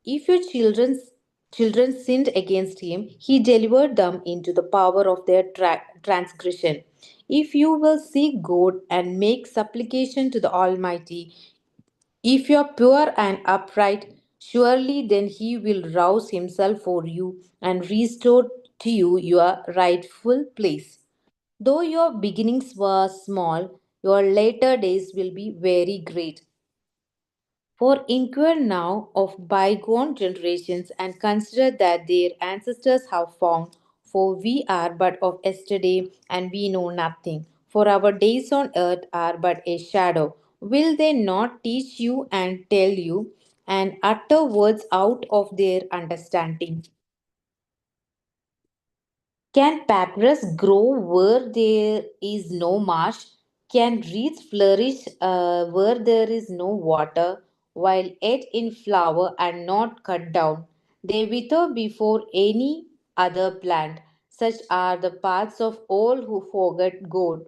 If your children sinned against him, he delivered them into the power of their transgression. If you will seek God and make supplication to the Almighty, if you are pure and upright, surely then he will rouse himself for you and restore to you your rightful place. Though your beginnings were small, your later days will be very great. For inquire now of bygone generations and consider that their ancestors have found. For we are but of yesterday and we know nothing. For our days on earth are but a shadow. Will they not teach you and tell you and utter words out of their understanding? Can papyrus grow where there is no marsh? Can reeds flourish where there is no water? While yet in flower and not cut down, they wither before any other plant. Such are the paths of all who forget God.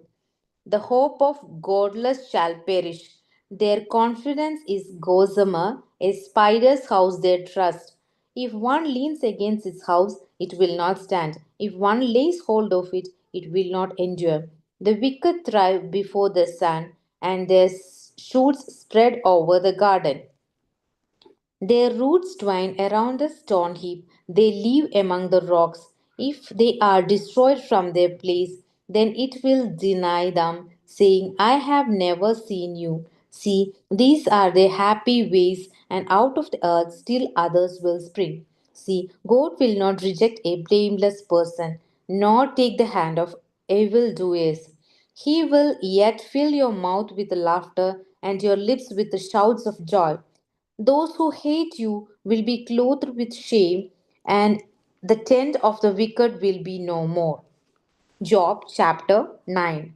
The hope of godless shall perish. Their confidence is gossamer, a spider's house they trust. If one leans against its house, it will not stand. If one lays hold of it, it will not endure. The wicked thrive before the sun, and their shoots spread over the garden. Their roots twine around the stone heap. They live among the rocks. If they are destroyed from their place, then it will deny them, saying, I have never seen you. See, these are their happy ways, and out of the earth still others will spring. See, God will not reject a blameless person, nor take the hand of evildoers. He will yet fill your mouth with laughter and your lips with the shouts of joy. Those who hate you will be clothed with shame, and the tent of the wicked will be no more. Job chapter 9.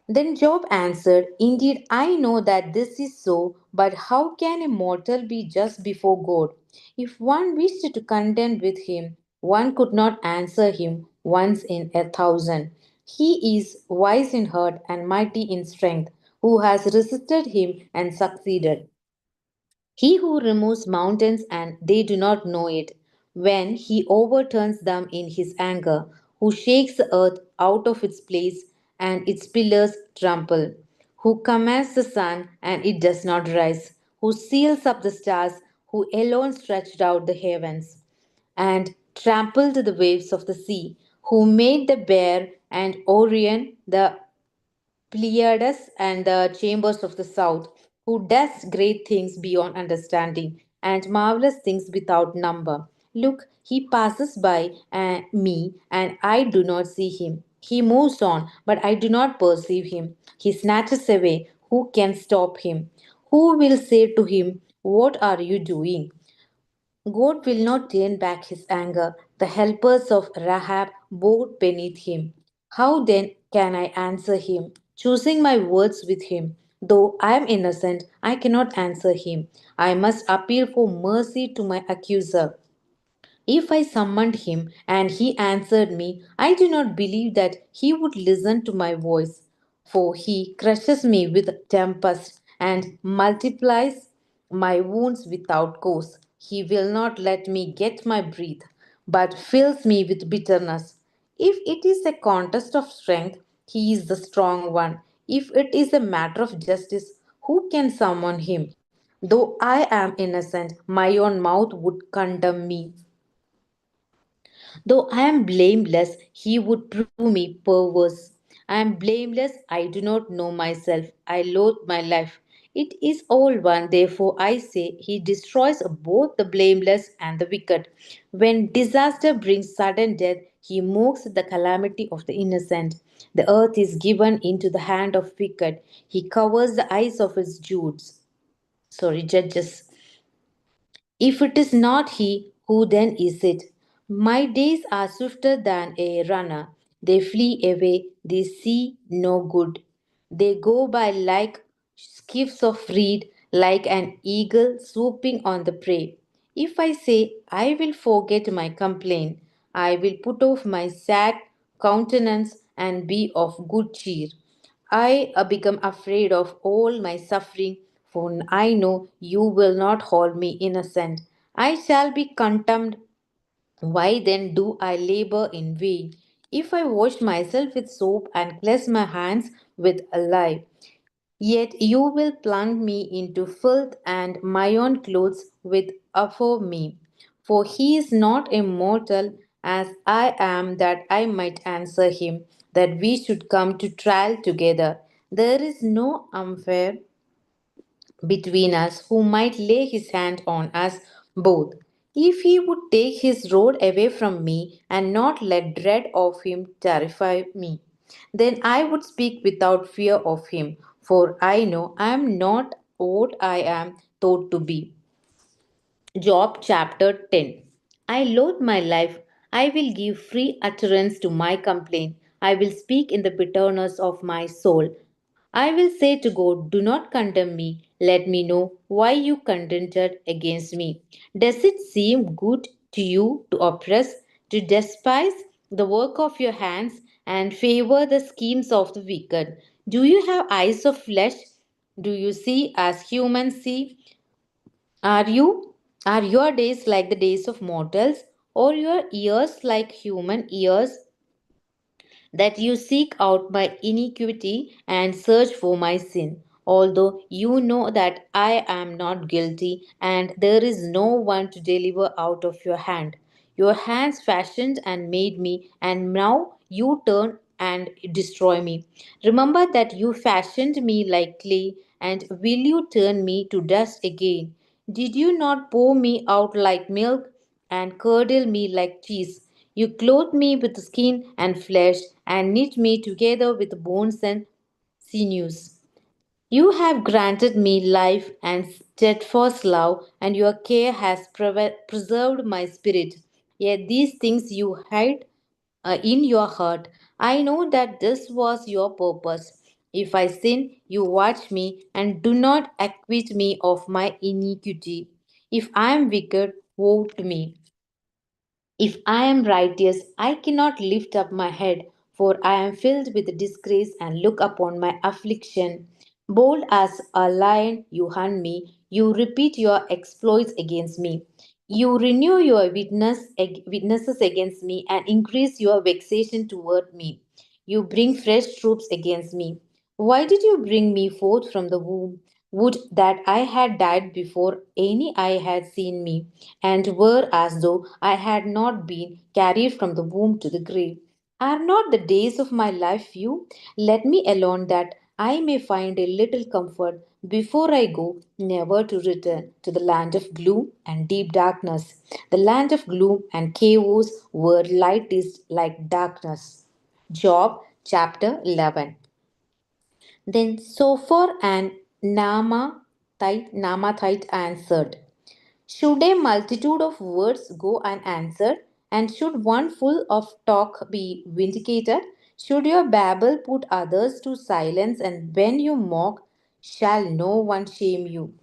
Then Job answered, indeed, I know that this is so, but how can a mortal be just before God? If one wished to contend with him, one could not answer him once in 1,000. He is wise in heart and mighty in strength, who has resisted him and succeeded. He who removes mountains and they do not know it, when he overturns them in his anger, who shakes the earth out of its place and its pillars tremble, who commands the sun and it does not rise, who seals up the stars, who alone stretched out the heavens and trampled the waves of the sea, who made the bear and Orion, the Pleiades and the chambers of the south, who does great things beyond understanding and marvelous things without number. Look, he passes by me, and I do not see him. He moves on, but I do not perceive him. He snatches away. Who can stop him? Who will say to him, what are you doing? God will not turn back his anger. The helpers of Rahab bowed beneath him. How then can I answer him? Choosing my words with him. Though I am innocent, I cannot answer him. I must appeal for mercy to my accuser. If I summoned him and he answered me, I do not believe that he would listen to my voice. For he crushes me with tempest and multiplies my wounds without cause. He will not let me get my breath, but fills me with bitterness. If it is a contest of strength, he is the strong one. If it is a matter of justice, who can summon him? Though I am innocent, my own mouth would condemn me. Though I am blameless, he would prove me perverse. I am blameless, I do not know myself. I loathe my life. It is all one, therefore I say, he destroys both the blameless and the wicked. When disaster brings sudden death, he mocks the calamity of the innocent. The earth is given into the hand of wicked. He covers the eyes of his judges. If it is not he, who then is it? My days are swifter than a runner. They flee away, they see no good. They go by like skiffs of reed, like an eagle swooping on the prey. If I say, I will forget my complaint, I will put off my sad countenance and be of good cheer. I become afraid of all my suffering, for I know you will not hold me innocent. I shall be condemned. Why then do I labor in vain? If I wash myself with soap and cleanse my hands with a lye, yet you will plunge me into filth and my own clothes with afore me. For he is not immortal as I am that I might answer him, that we should come to trial together. There is no unfair between us who might lay his hand on us both. If he would take his rod away from me and not let dread of him terrify me, then I would speak without fear of him, for I know I am not what I am thought to be. Job chapter 10. I loathe my life. I will give free utterance to my complaint. I will speak in the bitterness of my soul. I will say to God, do not condemn me. Let me know why you contended against me. Does it seem good to you to oppress, to despise the work of your hands, and favor the schemes of the wicked? Do you have eyes of flesh? Do you see as humans see? Are you are your days like the days of mortals, or your ears like human ears? That you seek out my iniquity and search for my sin, although you know that I am not guilty and there is no one to deliver out of your hand. Your hands fashioned and made me, and now you turn and destroy me. Remember that you fashioned me like clay, and will you turn me to dust again? Did you not pour me out like milk and curdle me like cheese? You clothed me with skin and flesh, and knit me together with bones and sinews. You have granted me life and steadfast love, and your care has preserved my spirit. Yet these things you hide in your heart. I know that this was your purpose. If I sin, you watch me and do not acquit me of my iniquity. If I am wicked, woe to me. If I am righteous, I cannot lift up my head, for I am filled with disgrace and look upon my affliction. Bold as a lion, you hunt me, you repeat your exploits against me. You renew your witnesses against me and increase your vexation toward me. You bring fresh troops against me. Why did you bring me forth from the womb? Would that I had died before any eye had seen me, and were as though I had not been carried from the womb to the grave. Are not the days of my life few? Let me alone that I may find a little comfort before I go, never to return to the land of gloom and deep darkness, the land of gloom and chaos where light is like darkness. Job chapter 11. Then Sophor and Namathite answered, should a multitude of words go unanswered, and should one full of talk be vindicated? Should your babble put others to silence, and when you mock, shall no one shame you?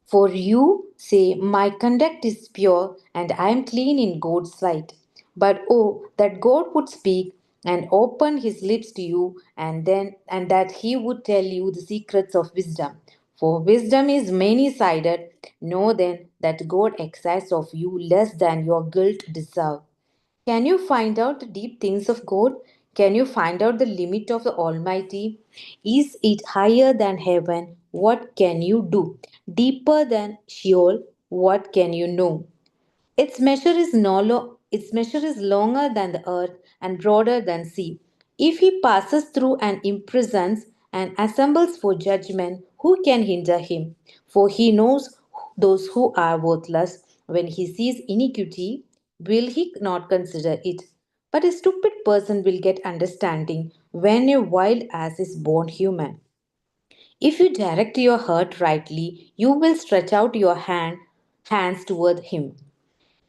For you say, my conduct is pure, and I am clean in God's sight. But oh, that God would speak and open his lips to you, and that he would tell you the secrets of wisdom. For wisdom is many sided. Know then that God exacts of you less than your guilt deserve. Can you find out the deep things of God? Can you find out the limit of the Almighty? Is it higher than heaven? What can you do? Deeper than Sheol? What can you know? Its measure is longer than the earth and broader than sea. If he passes through and imprisons and assembles for judgment, who can hinder him? For he knows those who are worthless. When he sees iniquity, will he not consider it? But a stupid person will get understanding when a wild ass is born human. If you direct your heart rightly, you will stretch out your hands toward him.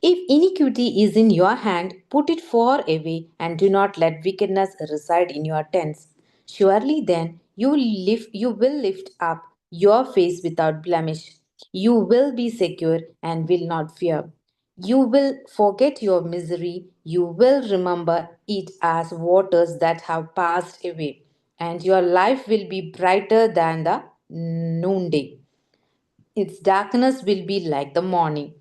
If iniquity is in your hand, put it far away, and do not let wickedness reside in your tents. Surely then you will lift up your face without blemish. You will be secure and will not fear. You will forget your misery, you will remember it as waters that have passed away, and your life will be brighter than the noonday. Its darkness will be like the morning.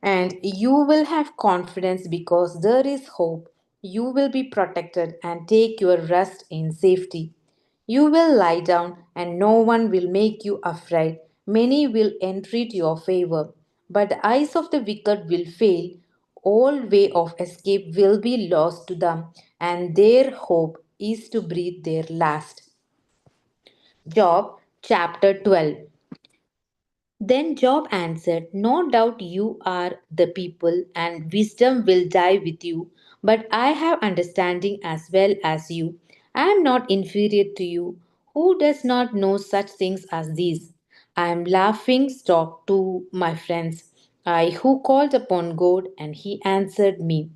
And you will have confidence because there is hope. You will be protected and take your rest in safety. You will lie down, and no one will make you afraid. Many will entreat your favor, but the eyes of the wicked will fail. All way of escape will be lost to them, and their hope is to breathe their last. Job chapter 12. Then Job answered, no doubt you are the people, and wisdom will die with you. But I have understanding as well as you. I am not inferior to you. Who does not know such things as these? I am laughing stock to my friends. I who called upon God, and he answered me.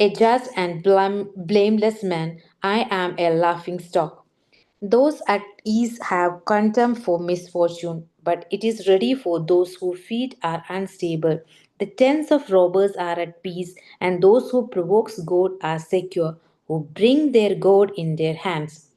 A just and blameless man, I am a laughing stock. Those at ease have contempt for misfortune, but it is ready for those whose feet are unstable. The tents of robbers are at peace, and those who provokes God are secure, who bring their God in their hands.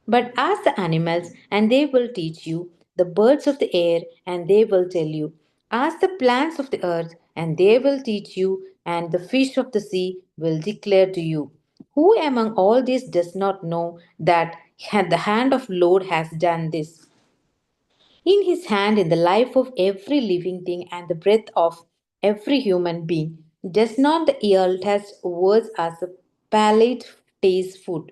But ask the animals, and they will teach you, the birds of the air, and they will tell you. Ask the plants of the earth, and they will teach you, and the fish of the sea will declare to you. Who among all these does not know that the hand of Lord has done this? In his hand, in the life of every living thing and the breath of every human being. Does not the ear test words as the palate tastes food?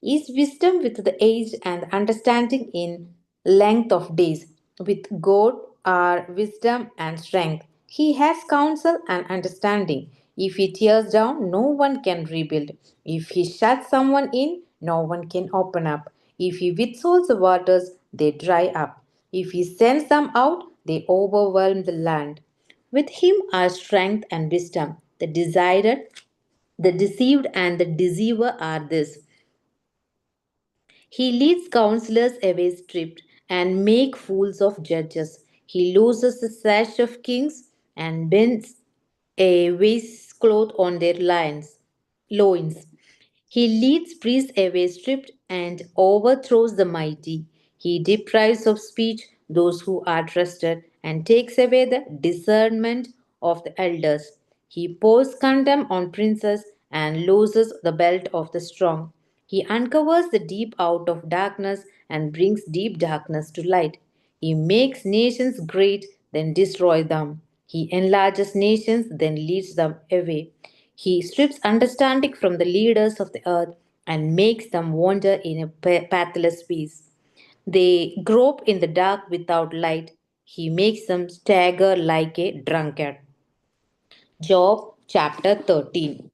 Is wisdom with the age and understanding in length of days. With God are wisdom and strength. He has counsel and understanding. If he tears down, no one can rebuild. If he shuts someone in, no one can open up. If he withholds the waters, they dry up. If he sends them out, they overwhelm the land. With him are strength and wisdom. The desired, the deceived, and the deceiver are this. He leads counselors away stripped and make fools of judges. He looses the sash of kings and bends a waistcloth on their loins. He leads priests away stripped and overthrows the mighty. He deprives of speech those who are trusted and takes away the discernment of the elders. He pours contempt on princes and looses the belt of the strong. He uncovers the deep out of darkness and brings deep darkness to light. He makes nations great, then destroys them. He enlarges nations, then leads them away. He strips understanding from the leaders of the earth and makes them wander in a pathless space. They grope in the dark without light. He makes them stagger like a drunkard. Job chapter 13.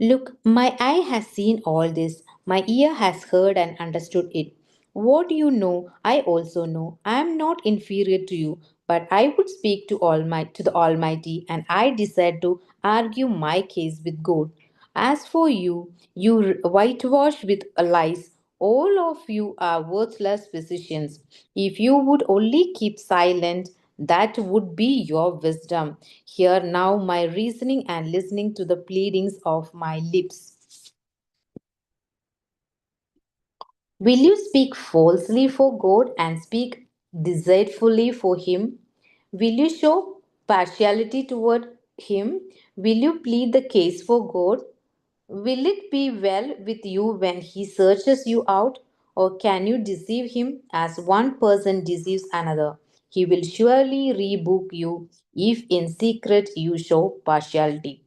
Look, my eye has seen all this, my ear has heard and understood it. What you know, I also know. I am not inferior to you, but I would speak to the Almighty, and I decide to argue my case with God. As for you, you whitewash with lies. All of you are worthless physicians. If you would only keep silent, that would be your wisdom. Hear now my reasoning and listening to the pleadings of my lips. Will you speak falsely for God and speak deceitfully for Him? Will you show partiality toward Him? Will you plead the case for God? Will it be well with you when He searches you out? Or can you deceive Him as one person deceives another? He will surely rebuke you if in secret you show partiality.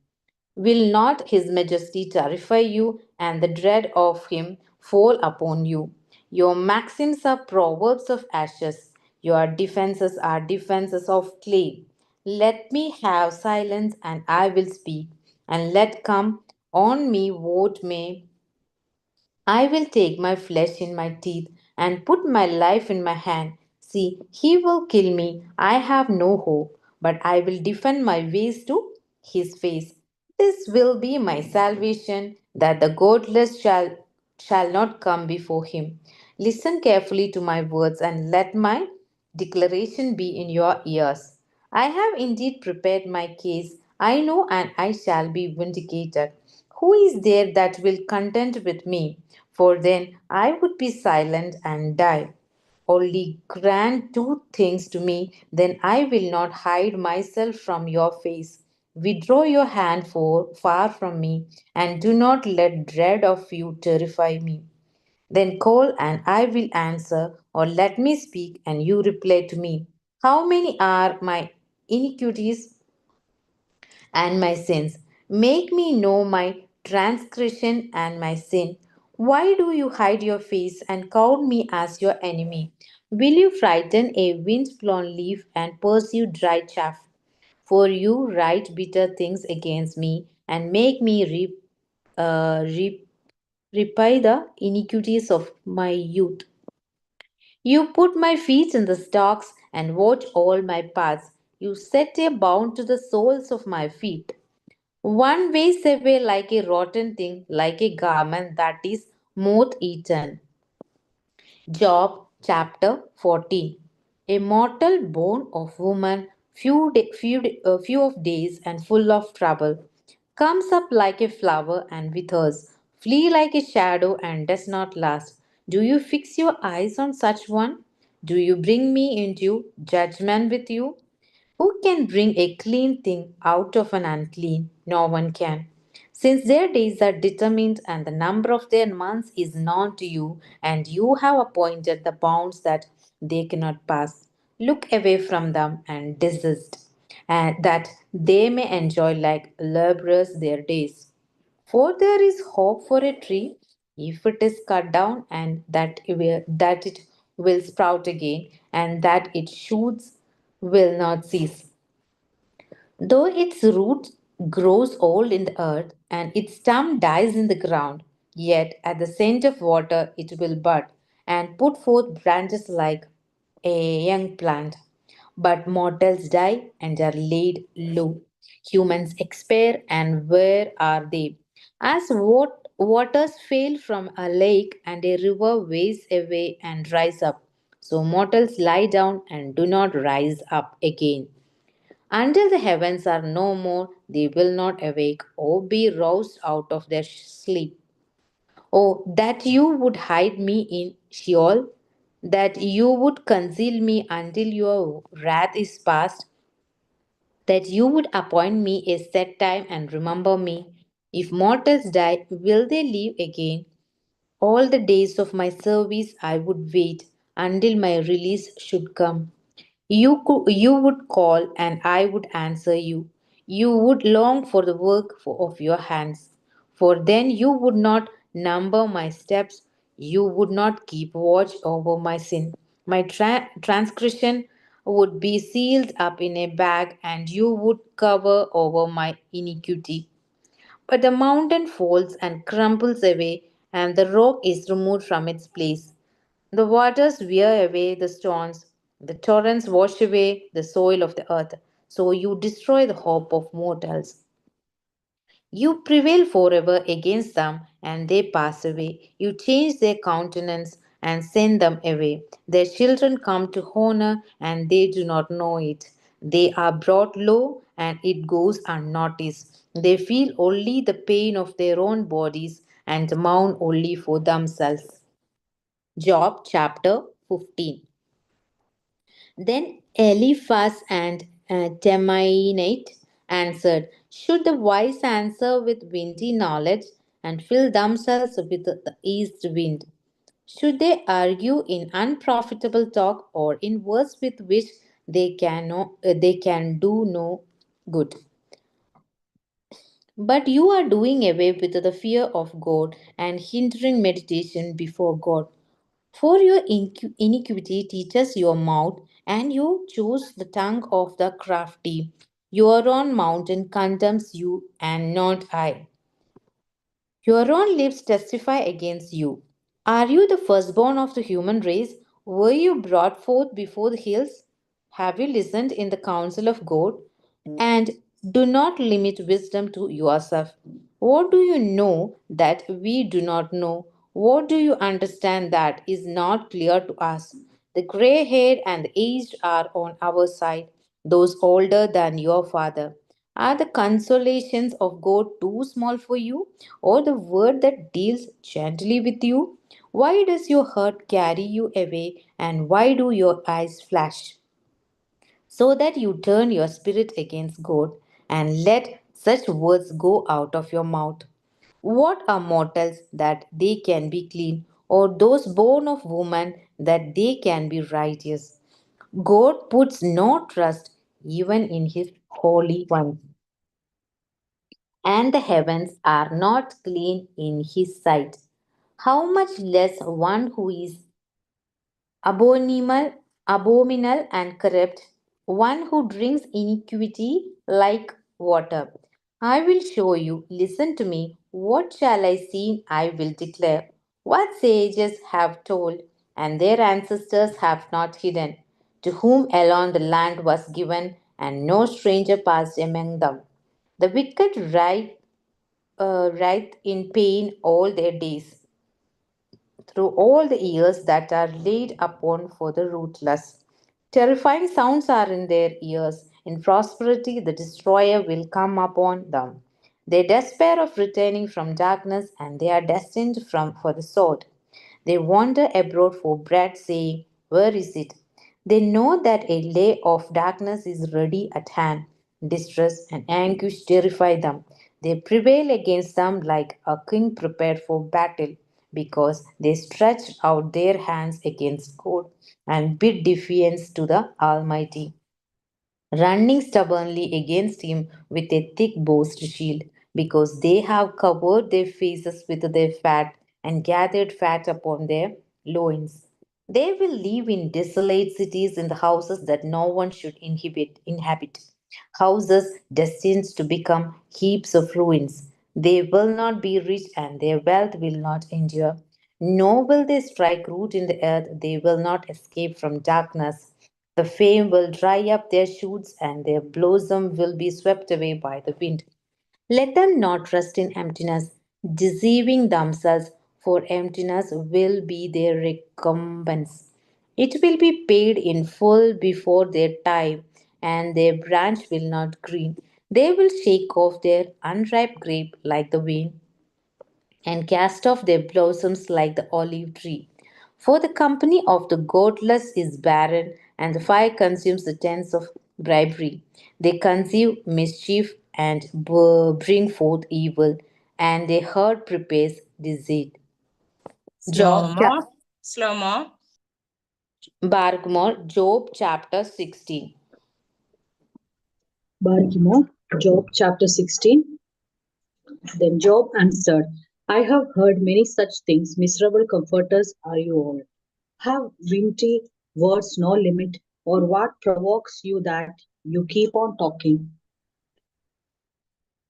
Will not his majesty terrify you and the dread of him fall upon you? Your maxims are proverbs of ashes, your defenses are defenses of clay. Let me have silence and I will speak, and let come on me what may. I will take my flesh in my teeth and put my life in my hand. See, he will kill me. I have no hope, but I will defend my ways to his face. This will be my salvation, that the godless shall not come before him. Listen carefully to my words and let my declaration be in your ears. I have indeed prepared my case. I know and I shall be vindicated. Who is there that will contend with me? For then I would be silent and die. Only grant two things to me, then I will not hide myself from your face. Withdraw your hand far from me, and do not let dread of you terrify me. Then call and I will answer, or let me speak and you reply to me. How many are my iniquities and my sins? Make me know my transgression and my sin. Why do you hide your face and count me as your enemy? Will you frighten a wind-blown leaf and pursue dry chaff? For you write bitter things against me and make me repay the iniquities of my youth. You put my feet in the stocks and watch all my paths. You set a bound to the soles of my feet. One wastes away like a rotten thing, like a garment that is moth eaten. Job chapter 14. A mortal born of woman, few of days and full of trouble, comes up like a flower and withers, flee like a shadow and does not last. Do you fix your eyes on such one? Do you bring me into judgment with you? Who can bring a clean thing out of an unclean? No one can. Since their days are determined and the number of their months is known to you, and you have appointed the bounds that they cannot pass, look away from them and desist, and that they may enjoy like laborers their days. For there is hope for a tree if it is cut down, and that it will sprout again, and that its shoots will not cease. Though its root grows old in the earth and its stem dies in the ground, yet at the scent of water it will bud and put forth branches like a young plant. But mortals die and are laid low. Humans expire, and where are they? As waters fail from a lake and a river wastes away and dries up, so mortals lie down and do not rise up again. Until the heavens are no more, they will not awake or be roused out of their sleep. Oh, that you would hide me in Sheol, that you would conceal me until your wrath is past, that you would appoint me a set time and remember me. If mortals die, will they live again? All the days of my service I would wait until my release should come. You would call and I would answer you. You would long for the work of your hands. For then you would not number my steps. You would not keep watch over my sin. My transgression would be sealed up in a bag, and you would cover over my iniquity. But the mountain falls and crumbles away, and the rock is removed from its place. The waters wear away the stones, the torrents wash away the soil of the earth. So you destroy the hope of mortals. You prevail forever against them, and they pass away. You change their countenance and send them away. Their children come to honor, and they do not know it. They are brought low, and it goes unnoticed. They feel only the pain of their own bodies and mourn only for themselves. Job chapter 15. Then Eliphaz and Temanite answered, should the wise answer with windy knowledge and fill themselves with the east wind? Should they argue in unprofitable talk or in words with which they can do no good? But you are doing away with the fear of God and hindering meditation before God. For your iniquity teaches your mouth, and you choose the tongue of the crafty. Your own mountain condemns you, and not I. Your own lips testify against you. Are you the firstborn of the human race? Were you brought forth before the hills? Have you listened in the counsel of God? And do not limit wisdom to yourself. What do you know that we do not know? What do you understand that is not clear to us? The gray haired and the aged are on our side, those older than your father. Are the consolations of God too small for you, or the word that deals gently with you? Why does your heart carry you away, and why do your eyes flash? So that you turn your spirit against God and let such words go out of your mouth. What are mortals that they can be clean, or those born of woman that they can be righteous? God puts no trust even in his holy ones, and the heavens are not clean in his sight. How much less one who is abominable, abominable and corrupt, one who drinks iniquity like water. I will show you, listen to me, what shall I see? I will declare. What sages have told, and their ancestors have not hidden, to whom alone the land was given, and no stranger passed among them. The wicked writhe in pain all their days through all the years that are laid upon for the rootless. Terrifying sounds are in their ears. In prosperity, the destroyer will come upon them. They despair of returning from darkness, and they are destined for the sword. They wander abroad for bread, saying, where is it? They know that a lay of darkness is ready at hand. Distress and anguish terrify them. They prevail against them like a king prepared for battle, because they stretch out their hands against God and bid defiance to the Almighty, running stubbornly against him with a thick boast shield, because they have covered their faces with their fat and gathered fat upon their loins. They will live in desolate cities in the houses that no one should inhabit, houses destined to become heaps of ruins. They will not be rich, and their wealth will not endure. Nor will they strike root in the earth, they will not escape from darkness. The flame will dry up their shoots, and their blossom will be swept away by the wind. Let them not trust in emptiness, deceiving themselves, for emptiness will be their recompense. It will be paid in full before their time, and their branch will not green. They will shake off their unripe grape like the wind, and cast off their blossoms like the olive tree. For the company of the godless is barren, and the fire consumes the tents of bribery. They conceive mischief and bring forth evil, and their heart prepares deceit. Slow mo. Slow mo. Bargmore, Job chapter 16. Barkimo, Job chapter 16. Then Job answered, I have heard many such things. Miserable comforters are you all. Have witty words no limit, or what provokes you that you keep on talking?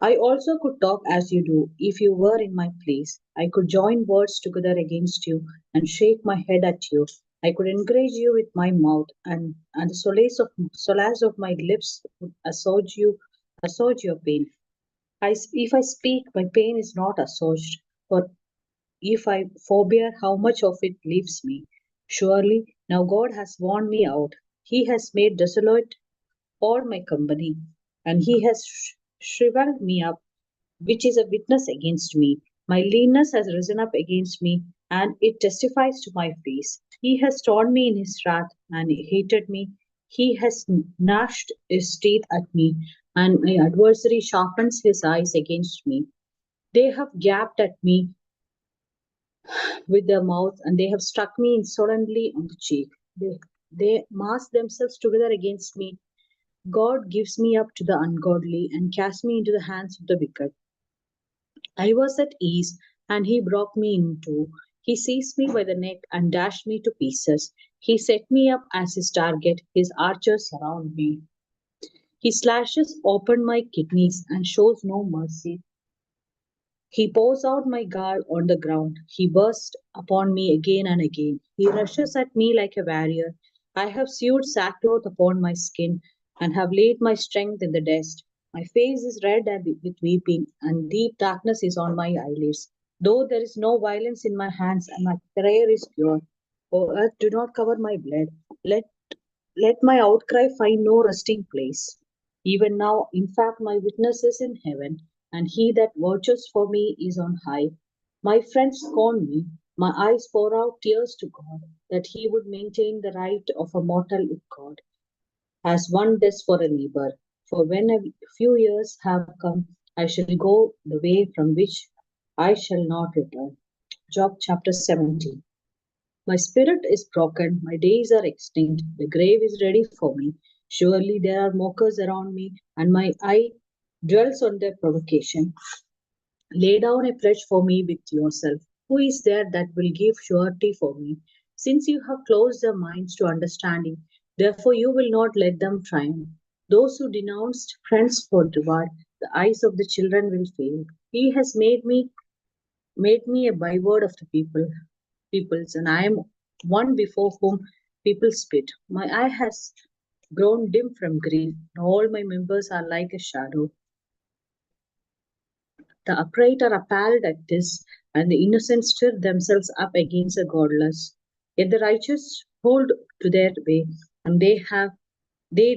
I also could talk as you do, if you were in my place. I could join words together against you and shake my head at you. I could encourage you with my mouth, and the solace of my lips would assuage your pain. If I speak, my pain is not assuaged, for if I forbear, how much of it leaves me? Surely now God has worn me out. He has made desolate all my company, and he has shriveled me up, which is a witness against me. My leanness has risen up against me, and it testifies to my face. He has torn me in his wrath and hated me. He has gnashed his teeth at me, and my adversary sharpens his eyes against me. They have gaped at me with their mouth, and they have struck me insolently on the cheek. They mass themselves together against me. God gives me up to the ungodly and casts me into the hands of the wicked. I was at ease, and he broke me in two. He seized me by the neck and dashed me to pieces. He set me up as his target. His archers surround me. He slashes open my kidneys and shows no mercy. He pours out my gall on the ground. He bursts upon me again and again. He rushes at me like a warrior. I have sewed sackcloth upon my skin and have laid my strength in the dust. My face is red with weeping, and deep darkness is on my eyelids. Though there is no violence in my hands, and my prayer is pure. O earth, do not cover my blood. Let let my outcry find no resting place. Even now, in fact, my witness is in heaven, and he that watches for me is on high. My friends scorn me. My eyes pour out tears to God, that he would maintain the right of a mortal with God, as one does for a neighbor. For when a few years have come, I shall go the way from which I shall not return. Job chapter 17. My spirit is broken, my days are extinct, the grave is ready for me. Surely there are mockers around me, and my eye dwells on their provocation. Lay down a pledge for me with yourself. Who is there that will give surety for me? Since you have closed their minds to understanding, therefore you will not let them triumph. Those who denounced friends for reward, the eyes of the children will fail. He has made me a byword of the peoples, and I am one before whom people spit. My eye has grown dim from grief, and all my members are like a shadow. The upright are appalled at this, and the innocent stir themselves up against the godless. Yet the righteous hold to their way, and they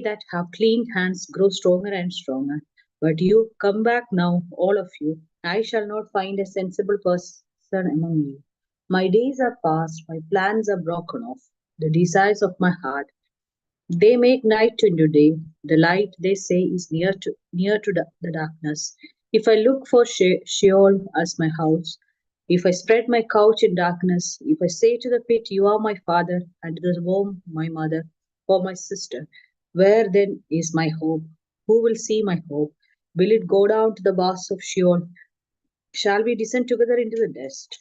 that have clean hands grow stronger and stronger. But you come back now, all of you. I shall not find a sensible person among you. My days are past, my plans are broken off. The desires of my heart, they make night into day. The light, they say, is near to the darkness. If I look for Sheol as my house, if I spread my couch in darkness, if I say to the pit, you are my father, and to the worm, my mother, or my sister, where then is my hope? Who will see my hope? Will it go down to the bars of Sheol? Shall we descend together into the dust?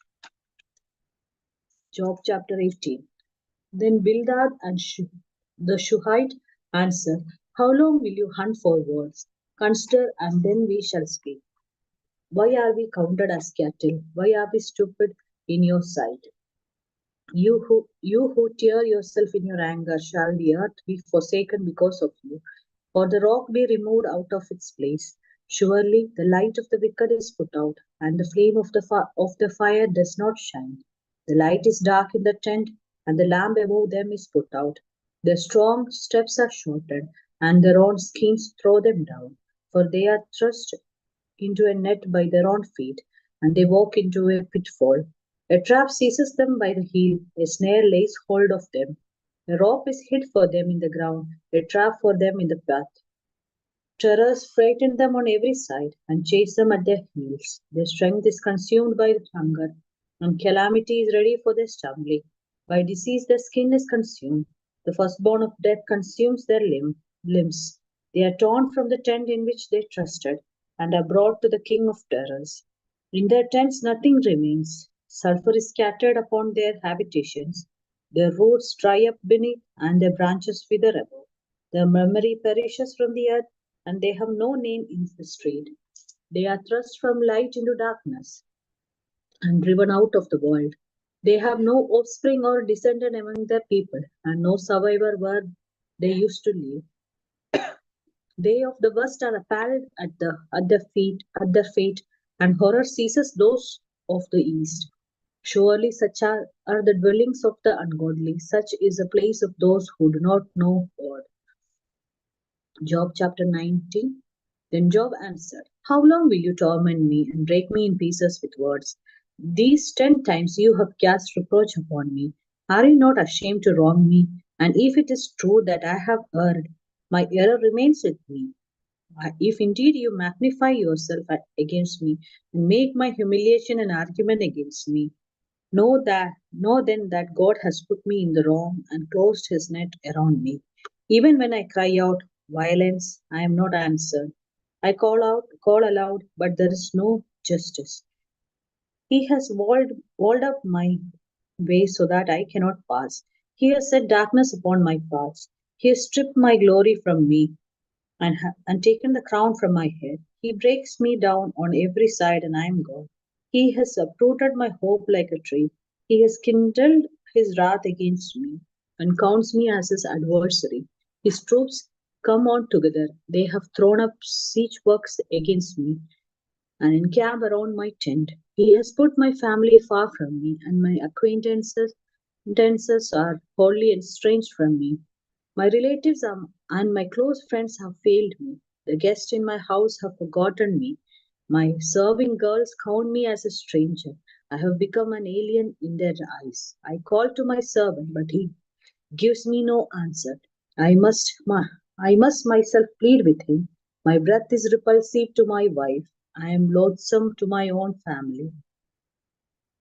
Job chapter 18. Then Bildad and the Shuhite answered, how long will you hunt for words? Consider, and then we shall speak. Why are we counted as cattle? Why are we stupid in your sight? You who tear yourself in your anger, shall the earth be forsaken because of you, or the rock be removed out of its place? Surely the light of the wicked is put out, and the flame of the fire does not shine. The light is dark in the tent, and the lamp above them is put out. Their strong steps are shortened, and their own schemes throw them down. For they are thrust into a net by their own feet, and they walk into a pitfall. A trap seizes them by the heel, a snare lays hold of them. A rope is hid for them in the ground, a trap for them in the path. Terrors frighten them on every side and chase them at their heels. Their strength is consumed by hunger, and calamity is ready for their stumbling. By disease their skin is consumed. The firstborn of death consumes their limbs. They are torn from the tent in which they trusted, and are brought to the king of terrors. In their tents nothing remains. Sulphur is scattered upon their habitations. Their roots dry up beneath, and their branches wither above. Their memory perishes from the earth, and they have no name in the street. They are thrust from light into darkness and driven out of the world. They have no offspring or descendant among their people, and no survivor where they used to live. They of the west are appalled at their fate, and horror seizes those of the east. Surely such are the dwellings of the ungodly, such is the place of those who do not know God. Job chapter 19. Then Job answered, how long will you torment me and break me in pieces with words? These 10 times you have cast reproach upon me. Are you not ashamed to wrong me? And if it is true that I have erred, my error remains with me. If indeed you magnify yourself against me and make my humiliation an argument against me, know then that God has put me in the wrong and closed his net around me. Even when I cry out violence, I am not answered. I call aloud, but there is no justice. He has walled up my way so that I cannot pass. He has set darkness upon my paths. He has stripped my glory from me and taken the crown from my head. He breaks me down on every side, and I am gone. He has uprooted my hope like a tree. He has kindled his wrath against me and counts me as his adversary. His troops come on together. They have thrown up siege works against me and encamp around my tent. He has put my family far from me, and my acquaintances are wholly estranged from me. My relatives and my close friends have failed me. The guests in my house have forgotten me. My serving girls count me as a stranger. I have become an alien in their eyes. I call to my servant, but he gives me no answer. I must, I must myself plead with him. My breath is repulsive to my wife. I am loathsome to my own family.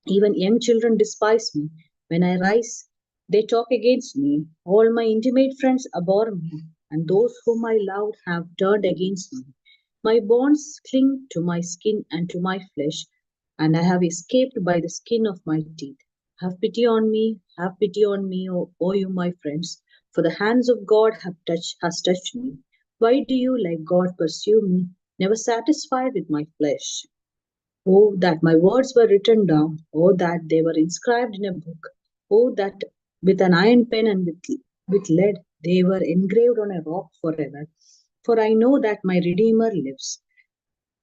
Even young children despise me. When I rise, they talk against me. All my intimate friends abhor me, and those whom I loved have turned against me. My bones cling to my skin and to my flesh, and I have escaped by the skin of my teeth. Have pity on me, O you my friends, for the hands of God has touched me. Why do you, like God, pursue me, never satisfied with my flesh? Oh, that my words were written down. Oh, that they were inscribed in a book. Oh, that with an iron pen and with lead they were engraved on a rock forever. For I know that my Redeemer lives,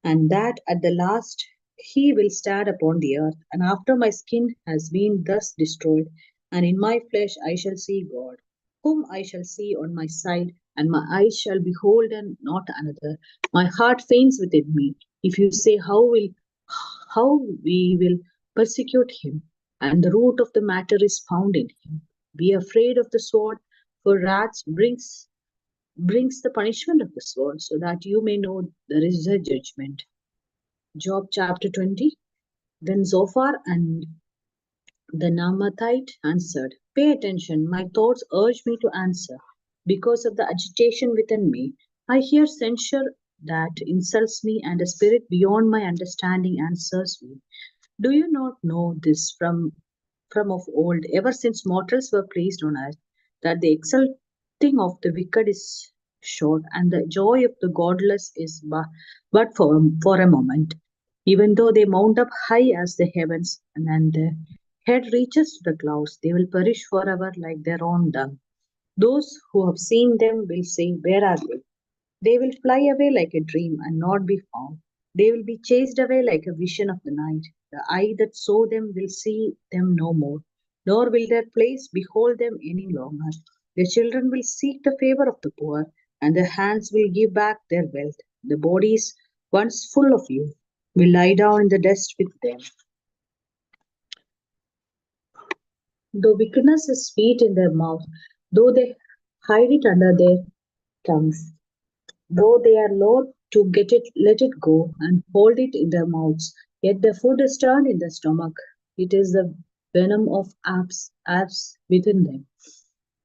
and that at the last he will stand upon the earth. And after my skin has been thus destroyed, and in my flesh I shall see God, whom I shall see on my side, and my eyes shall behold and not another. My heart faints within me. If you say, how we will persecute him, and the root of the matter is found in him. Be afraid of the sword, for wrath brings the punishment of the sword, so that you may know there is a judgment. Job chapter 20. Then Zophar and the Naamathite answered, pay attention, my thoughts urge me to answer. Because of the agitation within me, I hear censure that insults me, and a spirit beyond my understanding answers me. Do you not know this from of old, ever since mortals were placed on earth, that the exulting of the wicked is short, and the joy of the godless is but for a moment? Even though they mount up high as the heavens, and their head reaches to the clouds, they will perish forever like their own dung. Those who have seen them will say, where are they? They will fly away like a dream and not be found. They will be chased away like a vision of the night. The eye that saw them will see them no more, nor will their place behold them any longer. Their children will seek the favor of the poor, and their hands will give back their wealth. The bodies, once full of you, will lie down in the dust with them. Though wickedness is sweet in their mouth, though they hide it under their tongues, though they are loath to let it go and hold it in their mouths, yet the food is turned in their stomach. It is the venom of apes within them.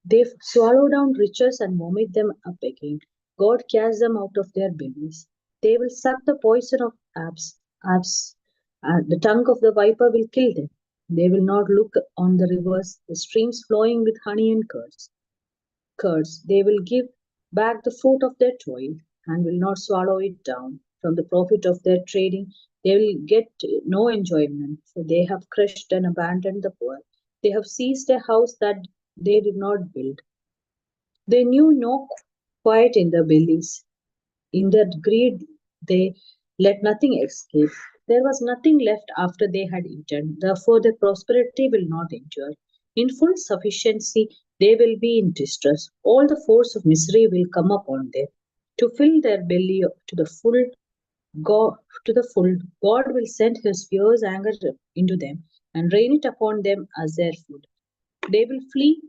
They swallow down riches and vomit them up again. God casts them out of their bellies. They will suck the poison of apes. The tongue of the viper will kill them. They will not look on the rivers, the streams flowing with honey and curds. They will give back the fruit of their toil and will not swallow it down. From the profit of their trading, they will get no enjoyment, for they have crushed and abandoned the poor. They have seized a house that they did not build. They knew no quiet in their bellies. In their greed, they let nothing escape. There was nothing left after they had eaten. Therefore, their prosperity will not endure. In full sufficiency, they will be in distress. All the force of misery will come upon them. To fill their belly God, to the full, God will send His fierce anger into them and rain it upon them as their food. They will flee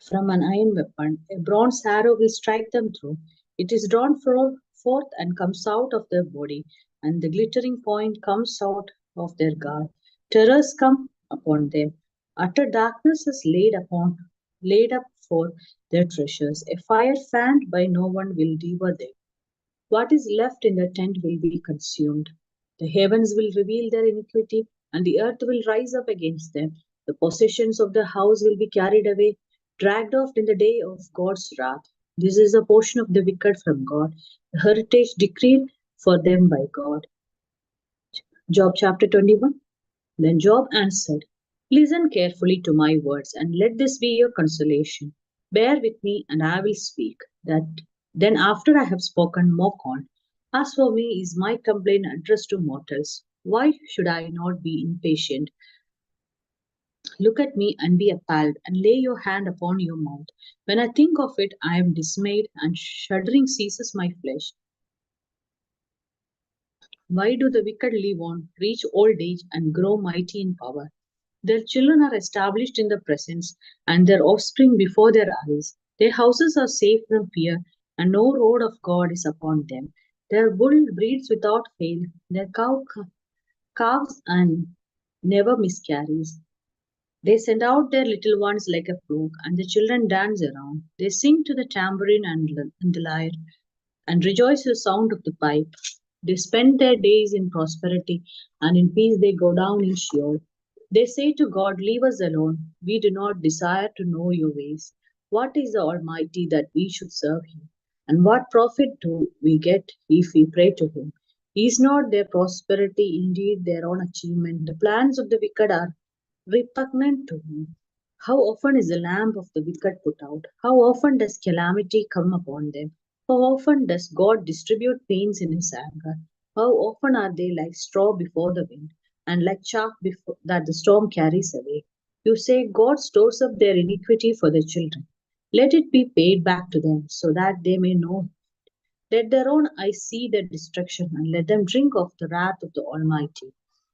from an iron weapon. A bronze arrow will strike them through. It is drawn forth and comes out of their body, and the glittering point comes out of their guard. Terrors come upon them. Utter darkness is laid up for their treasures. A fire fanned by no one will devour them. What is left in the tent will be consumed. The heavens will reveal their iniquity, and the earth will rise up against them. The possessions of the house will be carried away, dragged off in the day of God's wrath. This is a portion of the wicked from God, the heritage decreed for them by God. Job chapter 21. Then Job answered, Listen carefully to my words, and let this be your consolation. Bear with me, and I will speak. That then, after I have spoken, mock on. As for me, is my complaint addressed to mortals? Why should I not be impatient? Look at me and be appalled, and lay your hand upon your mouth. When I think of it, I am dismayed, and shuddering seizes my flesh. Why do the wicked live on, reach old age, and grow mighty in power? Their children are established in the presence, and their offspring before their eyes. Their houses are safe from fear, and no road of God is upon them. Their bull breeds without fail, their cow calves and never miscarries. They send out their little ones like a flock, and the children dance around. They sing to the tambourine and the lyre, and rejoice to the sound of the pipe. They spend their days in prosperity, and in peace they go down in Sheol. They say to God, Leave us alone. We do not desire to know your ways. What is the Almighty that we should serve him? And what profit do we get if we pray to him? Is not their prosperity indeed their own achievement? The plans of the wicked are repugnant to him. How often is the lamp of the wicked put out? How often does calamity come upon them? How often does God distribute pains in his anger? How often are they like straw before the wind, and like chaff before, that the storm carries away? You say, God stores up their iniquity for their children. Let it be paid back to them, so that they may know. Let their own eyes see their destruction, and let them drink of the wrath of the Almighty.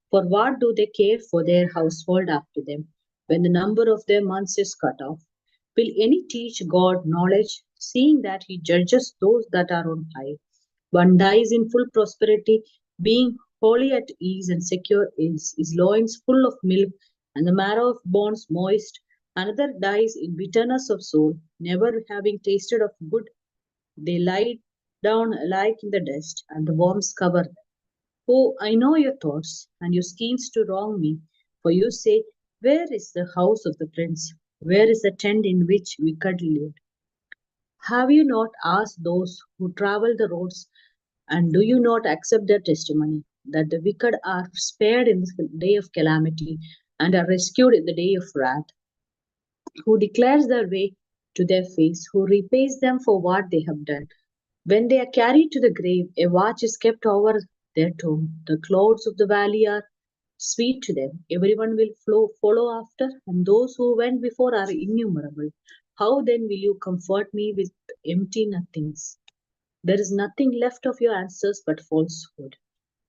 For what do they care for their household after them, when the number of their months is cut off? Will any teach God knowledge, seeing that he judges those that are on high? One dies in full prosperity, being wholly at ease and secure is his loins full of milk, and the marrow of bones moist. Another dies in bitterness of soul, never having tasted of good. They lie down alike in the dust, and the worms cover them. Oh, I know your thoughts, and your schemes to wrong me. For you say, Where is the house of the prince? Where is the tent in which wicked lived? Have you not asked those who travel the roads, and do you not accept their testimony, that the wicked are spared in the day of calamity, and are rescued in the day of wrath? Who declares their way to their face, who repays them for what they have done? When they are carried to the grave, a watch is kept over their tomb. The clouds of the valley are sweet to them. Everyone will follow after, and those who went before are innumerable. How then will you comfort me with empty nothings? There is nothing left of your answers but falsehood.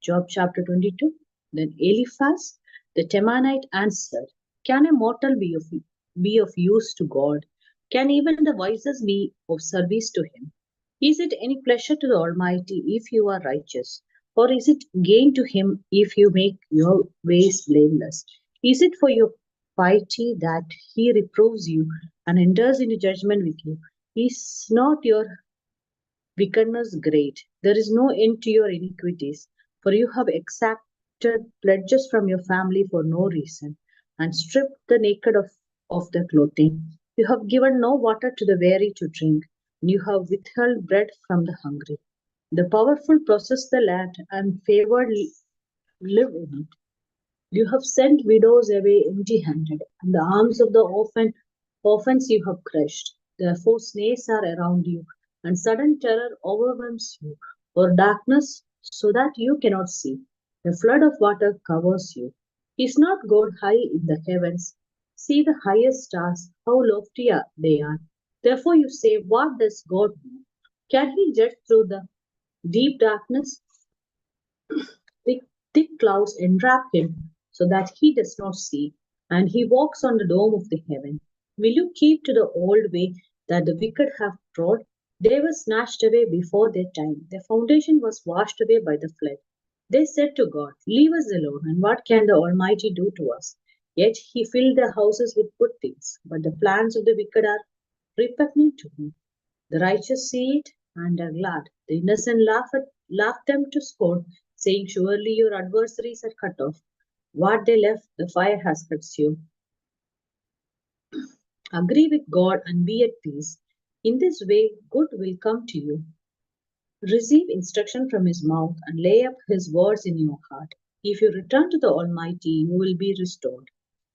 Job chapter 22. Then Eliphaz the Temanite answered, Can a mortal be of use to God? Can even the wisest be of service to him? Is it any pleasure to the Almighty if you are righteous? Or is it gain to him if you make your ways blameless? Is it for your piety that he reproves you and enters into judgment with you? Is not your wickedness great? There is no end to your iniquities, for you have exacted pledges from your family for no reason, and stripped the naked of their clothing. You have given no water to the weary to drink, and you have withheld bread from the hungry. The powerful possess the land, and favored live in it. You have sent widows away empty handed, and the arms of the orphans you have crushed. Therefore, snares are around you, and sudden terror overwhelms you, or darkness so that you cannot see. A flood of water covers you. Is not God high in the heavens? See the highest stars, how lofty they are. Therefore you say, what does God know? Can he judge through the deep darkness? Thick, thick clouds enwrap him so that he does not see, and he walks on the dome of the heaven. Will you keep to the old way that the wicked have trod? They were snatched away before their time. Their foundation was washed away by the flood. They said to God, leave us alone, and what can the Almighty do to us? Yet he filled their houses with good things, but the plans of the wicked are repugnant to him. The righteous see it and are glad. The innocent laugh them to scorn, saying, surely your adversaries are cut off. What they left, the fire has consumed. Agree with God and be at peace. In this way, good will come to you. Receive instruction from his mouth and lay up his words in your heart. If you return to the Almighty, you will be restored.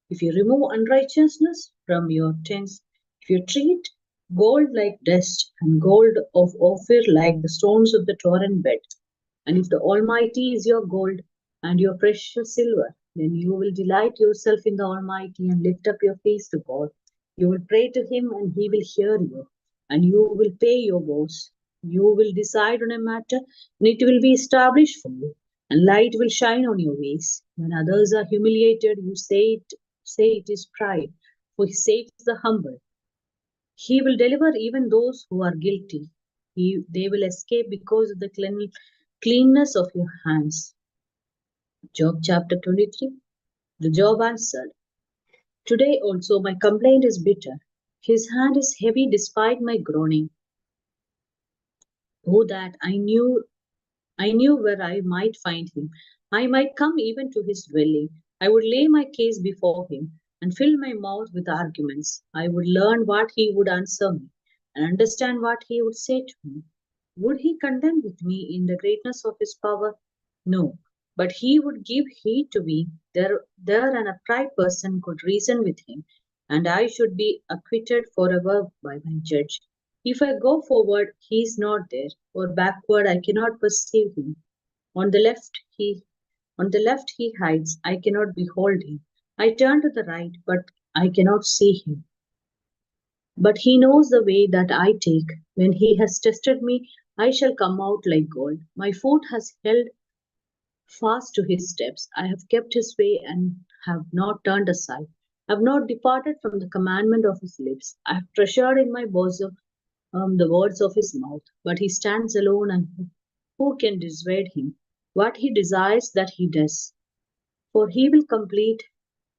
If you remove unrighteousness from your tents, if you treat gold like dust and gold of Ophir like the stones of the torrent bed, and if the Almighty is your gold and your precious silver, then you will delight yourself in the Almighty and lift up your face to God. You will pray to him and he will hear you, and you will pay your vows. You will decide on a matter and it will be established for you, and light will shine on your ways. When others are humiliated, you say it is pride, for he saves the humble. He will deliver even those who are guilty. They will escape because of the cleanness of your hands. Job chapter 23. The Job answered, today also my complaint is bitter. His hand is heavy despite my groaning. Oh, that I knew where I might find him. I might come even to his dwelling. I would lay my case before him and fill my mouth with arguments. I would learn what he would answer me and understand what he would say to me. Would he contend with me in the greatness of his power? No, but he would give heed to me. There an upright person could reason with him, and I should be acquitted forever by my judge. If I go forward, he is not there, or backward, I cannot perceive him. On the left, he hides, I cannot behold him. I turn to the right, but I cannot see him. But he knows the way that I take. When he has tested me, I shall come out like gold. My foot has held fast to his steps. I have kept his way and have not turned aside. I have not departed from the commandment of his lips. I have treasured in my bosom the words of his mouth. But he stands alone, and who can dissuade him? What he desires, that he does. For he will complete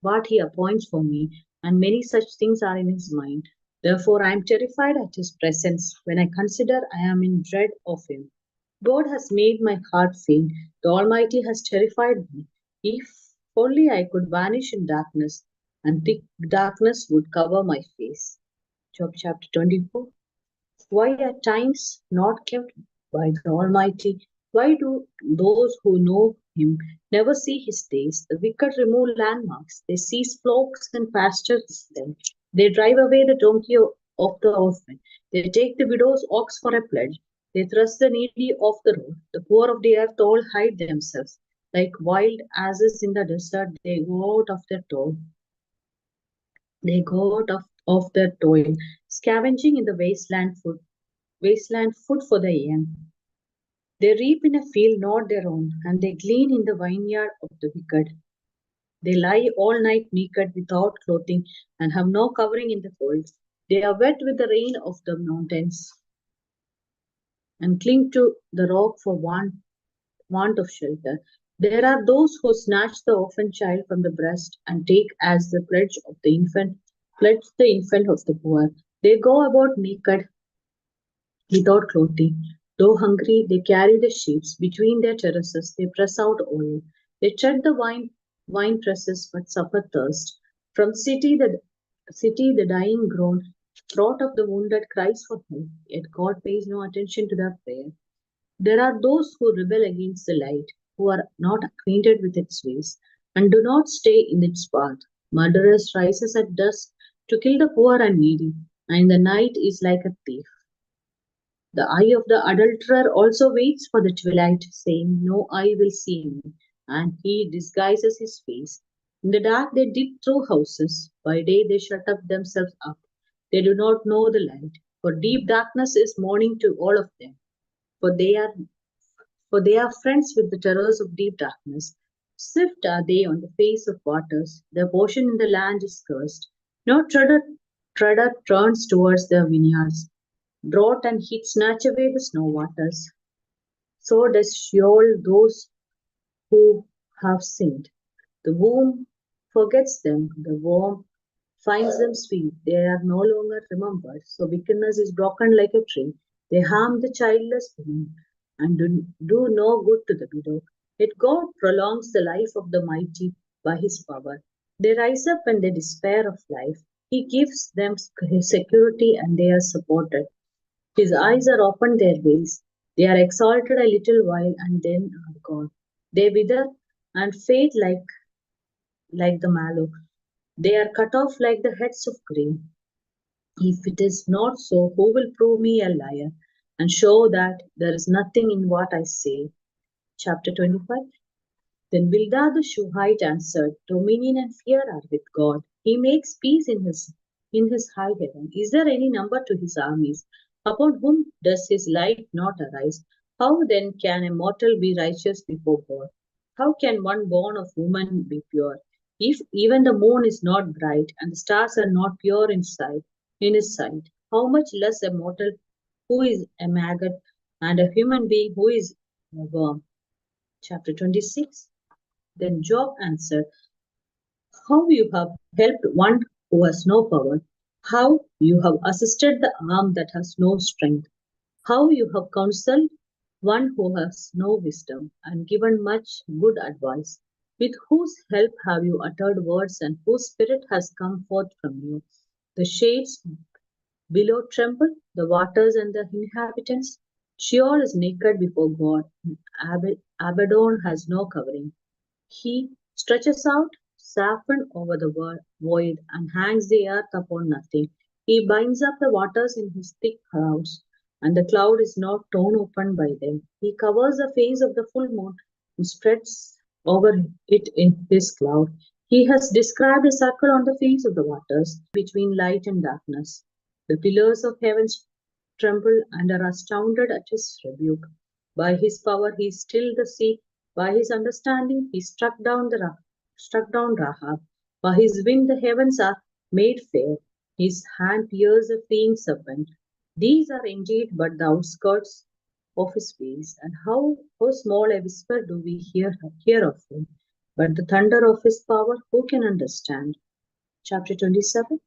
what he appoints for me, and many such things are in his mind. Therefore, I am terrified at his presence. When I consider, I am in dread of him. God has made my heart faint. The Almighty has terrified me. If only I could vanish in darkness, and thick darkness would cover my face. Job chapter 24. Why are times not kept by the Almighty? Why do those who know him never see his days? The wicked remove landmarks. They seize flocks and pastures them. They drive away the donkey of the orphan. They take the widow's ox for a pledge. They thrust the needy off the road. The poor of the earth all hide themselves. Like wild asses in the desert, they go out of their toil. They go out of their toil, scavenging in the wasteland food for the young. They reap in a field not their own, and they glean in the vineyard of the wicked. They lie all night naked without clothing and have no covering in the cold. They are wet with the rain of the mountains and cling to the rock for want of shelter. There are those who snatch the orphan child from the breast and take as the pledge the infant of the poor. They go about naked without clothing. Though hungry, they carry the sheaves. Between their terraces, they press out oil. They tread the wine presses, but suffer thirst. From city, the dying groan. Throat of the wounded cries for help. Yet God pays no attention to their prayer. There are those who rebel against the light, who are not acquainted with its ways, and do not stay in its path. Murderers rises at dusk to kill the poor and needy, and in the night is like a thief. The eye of the adulterer also waits for the twilight, saying, no eye will see me, and he disguises his face. In the dark they dig through houses, by day they shut up themselves up. They do not know the light, for deep darkness is morning to all of them. For they are friends with the terrors of deep darkness. Swift are they on the face of waters. Their portion in the land is cursed. No treader turns towards their vineyards. Drought and heat snatch away the snow waters. So does Sheol those who have sinned. The womb forgets them, the worm finds them sweet. They are no longer remembered. So wickedness is broken like a tree. They harm the childless woman and do no good to the widow. Yet God prolongs the life of the mighty by his power. They rise up when they despair of life. He gives them security and they are supported. His eyes are opened their ways. They are exalted a little while and then are gone. They wither and fade like the mallow. They are cut off like the heads of grain. If it is not so, who will prove me a liar and show that there is nothing in what I say? Chapter 25. Then Bildad the Shuhite answered, dominion and fear are with God. He makes peace in his high heaven. Is there any number to his armies? Upon whom does his light not arise? How then can a mortal be righteous before God? How can one born of woman be pure? If even the moon is not bright and the stars are not pure in his sight, how much less a mortal who is a maggot and a human being who is a worm? Chapter 26. Then Job answered, how you have helped one who has no power, how you have assisted the arm that has no strength, how you have counseled one who has no wisdom, and given much good advice. With whose help have you uttered words, and whose spirit has come forth from you? The shades below tremble, the waters and the inhabitants. Sheol is naked before God, and Abaddon has no covering. He stretches out saffron over the void and hangs the earth upon nothing. He binds up the waters in his thick clouds, and the cloud is not torn open by them. He covers the face of the full moon and spreads over it in his cloud. He has described a circle on the face of the waters between light and darkness. The pillars of heaven tremble and are astounded at his rebuke. By his power he stilled the sea. By his understanding he struck down Rahab. By his wind the heavens are made fair. His hand pierced a fleeing serpent. These are indeed but the outskirts of his ways, and how small a whisper do we hear of him. But the thunder of his power, who can understand? Chapter 27.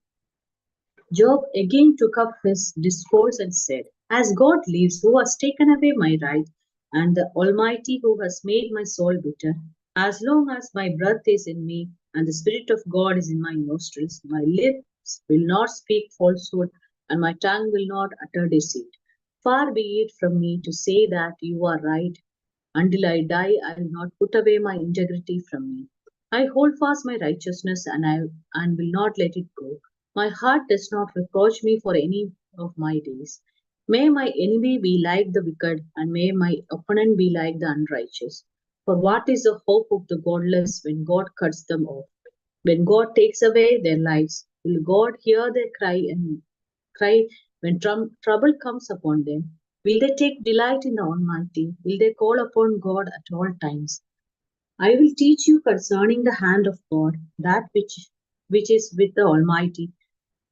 Job again took up his discourse and said, as God lives, who has taken away my right, and the Almighty who has made my soul bitter, as long as my breath is in me, and the Spirit of God is in my nostrils, my lips will not speak falsehood, and my tongue will not utter deceit. Far be it from me to say that you are right. Until I die, I will not put away my integrity from me. I hold fast my righteousness and will not let it go. My heart does not reproach me for any of my days. May my enemy be like the wicked, and may my opponent be like the unrighteous. For what is the hope of the godless when God cuts them off? When God takes away their lives, will God hear their cry when trouble comes upon them? Will they take delight in the Almighty? Will they call upon God at all times? I will teach you concerning the hand of God, that which is with the Almighty.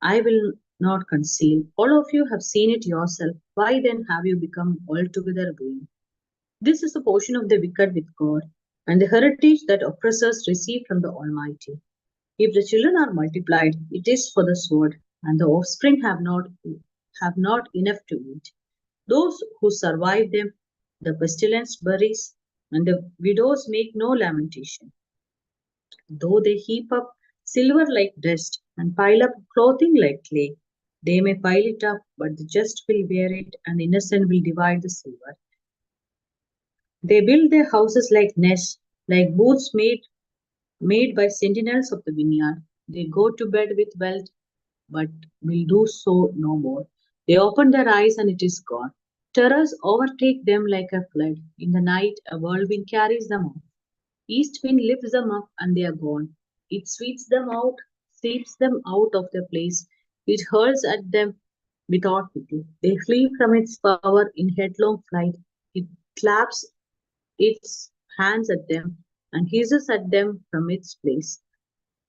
I will not conceal. All of you have seen it yourself. Why then have you become altogether vain? This is the portion of the wicked with God, and the heritage that oppressors receive from the Almighty. If the children are multiplied, it is for the sword, and the offspring have not enough to eat. Those who survive them, the pestilence buries, and the widows make no lamentation. Though they heap up silver like dust and pile up clothing like clay, they may pile it up, but the just will wear it, and the innocent will divide the silver. They build their houses like nests, like booths made by sentinels of the vineyard. They go to bed with wealth, but will do so no more. They open their eyes, and it is gone. Terrors overtake them like a flood. In the night, a whirlwind carries them off. East wind lifts them up and they are gone. It sweeps them out of their place. It hurls at them without pity. They flee from its power in headlong flight. It claps its hands at them and hisses at them from its place.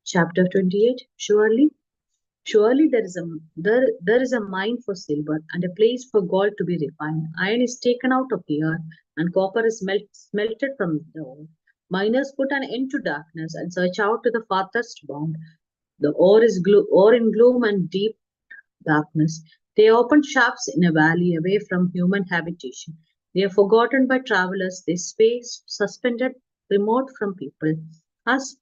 Chapter 28. Surely there is a mine for silver and a place for gold to be refined. Iron is taken out of the earth and copper is smelted from the ore. Miners put an end to darkness and search out to the farthest bound. The ore in gloom and deep darkness. They open shafts in a valley away from human habitation. They are forgotten by travelers. They stay suspended, remote from people. As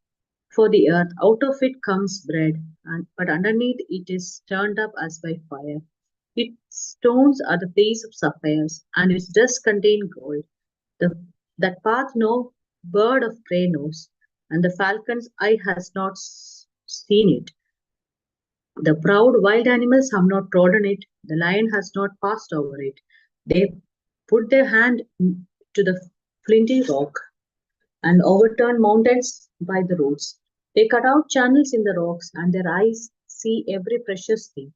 for the earth, out of it comes bread, but underneath it is turned up as by fire. Its stones are the place of sapphires, and its dust contain gold. The, that path no bird of prey knows, and the falcon's eye has not seen it. The proud wild animals have not trodden it, the lion has not passed over it. They put their hand to the flinty rock and overturn mountains by the roads. They cut out channels in the rocks, and their eyes see every precious thing.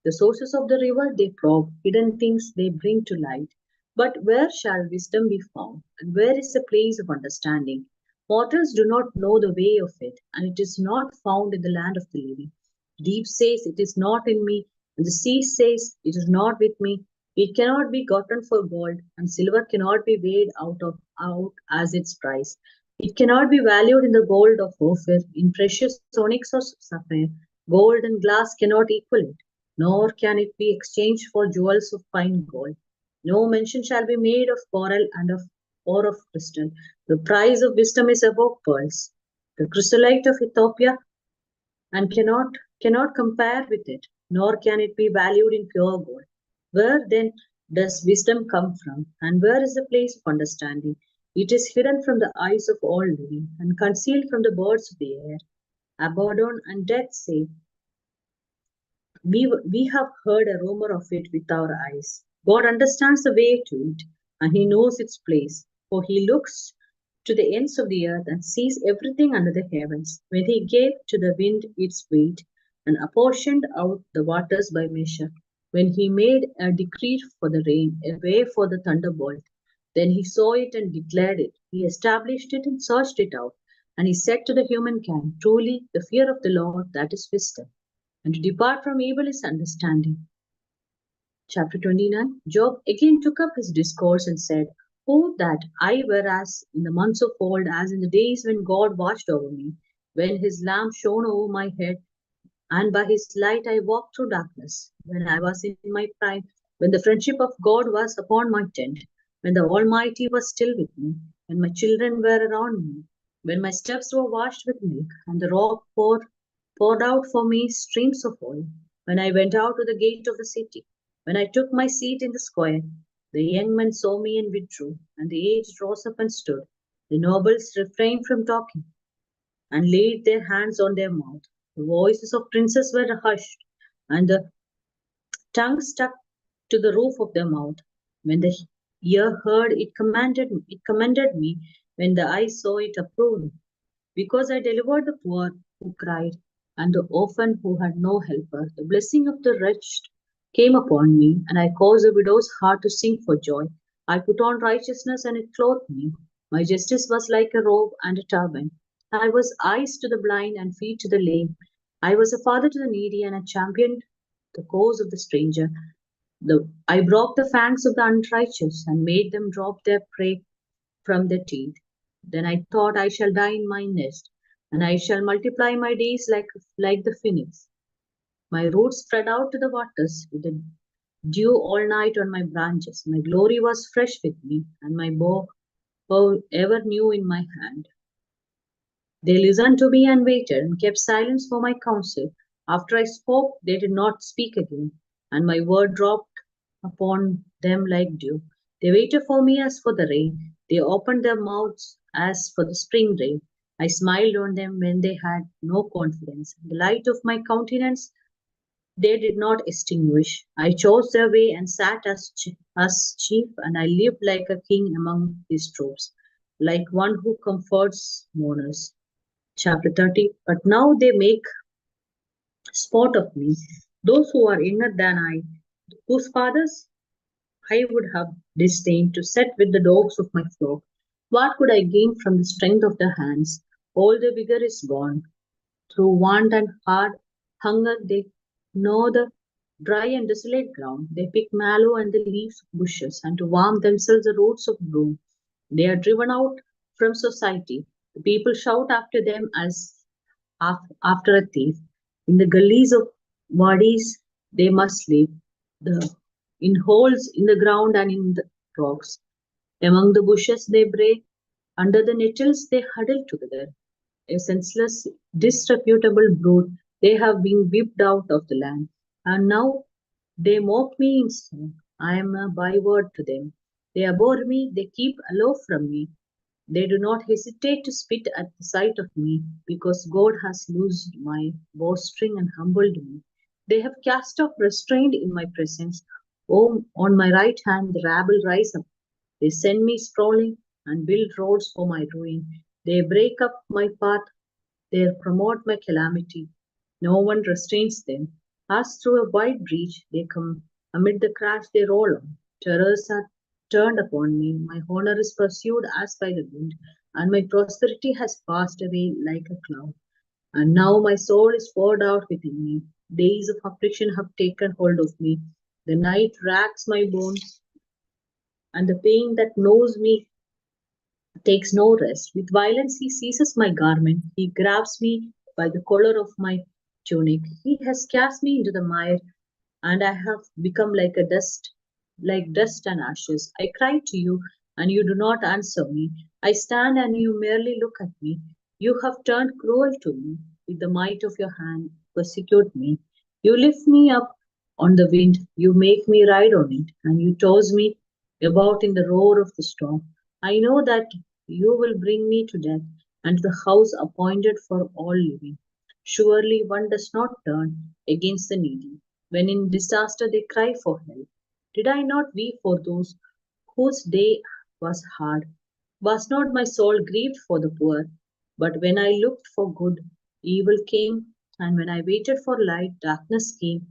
The sources of the river they probe, hidden things they bring to light. But where shall wisdom be found? And where is the place of understanding? Mortals do not know the way of it, and it is not found in the land of the living. Deep says, it is not in me, and the sea says, it is not with me. It cannot be gotten for gold, and silver cannot be weighed out as its price. It cannot be valued in the gold of Ophir, in precious onyx or sapphire. Gold and glass cannot equal it, nor can it be exchanged for jewels of fine gold. No mention shall be made of coral and of or of crystal. The price of wisdom is above pearls. The chrysolite of Ethiopia and cannot compare with it, nor can it be valued in pure gold. Where then does wisdom come from, and where is the place of understanding? It is hidden from the eyes of all living, and concealed from the birds of the air. Abaddon and Death say, we have heard a rumor of it with our eyes. God understands the way to it, and He knows its place, for He looks to the ends of the earth and sees everything under the heavens. When He gave to the wind its weight, and apportioned out the waters by measure, when He made a decree for the rain, a way for the thunderbolt, then He saw it and declared it. He established it and searched it out. And He said to the humankind, truly, the fear of the Lord, that is wisdom, and to depart from evil is understanding. Chapter 29. Job again took up his discourse and said, oh, that I were as in the months of old, as in the days when God watched over me, when His lamp shone over my head, and by His light I walked through darkness, when I was in my prime, when the friendship of God was upon my tent, when the Almighty was still with me, when my children were around me, when my steps were washed with milk, and the rock poured out for me streams of oil, when I went out to the gate of the city, when I took my seat in the square. The young men saw me and withdrew, and the aged rose up and stood. The nobles refrained from talking, and laid their hands on their mouth. The voices of princes were hushed, and the tongue stuck to the roof of their mouth. When the ear heard, it commended me. When the eye saw, it approved. Because I delivered the poor who cried, and the orphan who had no helper. The blessing of the wretched came upon me, and I caused the widow's heart to sing for joy. I put on righteousness, and it clothed me. My justice was like a robe and a turban. I was eyes to the blind and feet to the lame. I was a father to the needy, and I championed the cause of the stranger. I broke the fangs of the unrighteous, and made them drop their prey from their teeth. Then I thought, I shall die in my nest, and I shall multiply my days like the phoenix. My roots spread out to the waters, with the dew all night on my branches. My glory was fresh with me, and my bow ever new in my hand. They listened to me and waited, and kept silence for my counsel. After I spoke, they did not speak again, and my word dropped upon them like dew. They waited for me as for the rain. They opened their mouths as for the spring rain. I smiled on them when they had no confidence. The light of my countenance They did not extinguish. I chose their way and sat as chief, and I lived like a king among his troops, like one who comforts mourners. Chapter 30. But now they make sport of me, those who are younger than I, whose fathers I would have disdained to set with the dogs of my flock. What could I gain from the strength of their hands? All their vigor is gone. Through want and hard hunger they gnaw the dry and desolate ground. They pick mallow and the leaves of bushes, and to warm themselves the roots of broom. They are driven out from society. The people shout after them as after a thief. In the gullies of wadis they must live, the, in holes in the ground and in the rocks. Among the bushes they bray, under the nettles they huddle together. A senseless, disreputable brood, they have been whipped out of the land. And now they mock me in song. I am a byword to them. They abhor me, they keep aloof from me. They do not hesitate to spit at the sight of me, because God has loosed my bowstring and humbled me. They have cast off restraint in my presence. Oh, on my right hand the rabble rise up. They send me sprawling and build roads for my ruin. They break up my path, they promote my calamity. No one restrains them. As through a wide breach they come, amid the crash they roll on. Terrors are turned upon me, my honor is pursued as by the wind, and my prosperity has passed away like a cloud. And now my soul is poured out within me. Days of affliction have taken hold of me. The night racks my bones, and the pain that knows me takes no rest. With violence he seizes my garment. He grabs me by the collar of my tunic. He has cast me into the mire, and I have become like dust and ashes. I cry to you, and you do not answer me. I stand, and you merely look at me. You have turned cruel to me. With the might of your hand, persecute me. You lift me up on the wind. You make me ride on it, and you toss me about in the roar of the storm. I know that you will bring me to death, and to the house appointed for all living. Surely one does not turn against the needy when in disaster they cry for help. Did I not weep for those whose day was hard? Was not my soul grieved for the poor? But when I looked for good, evil came, and when I waited for light, darkness came.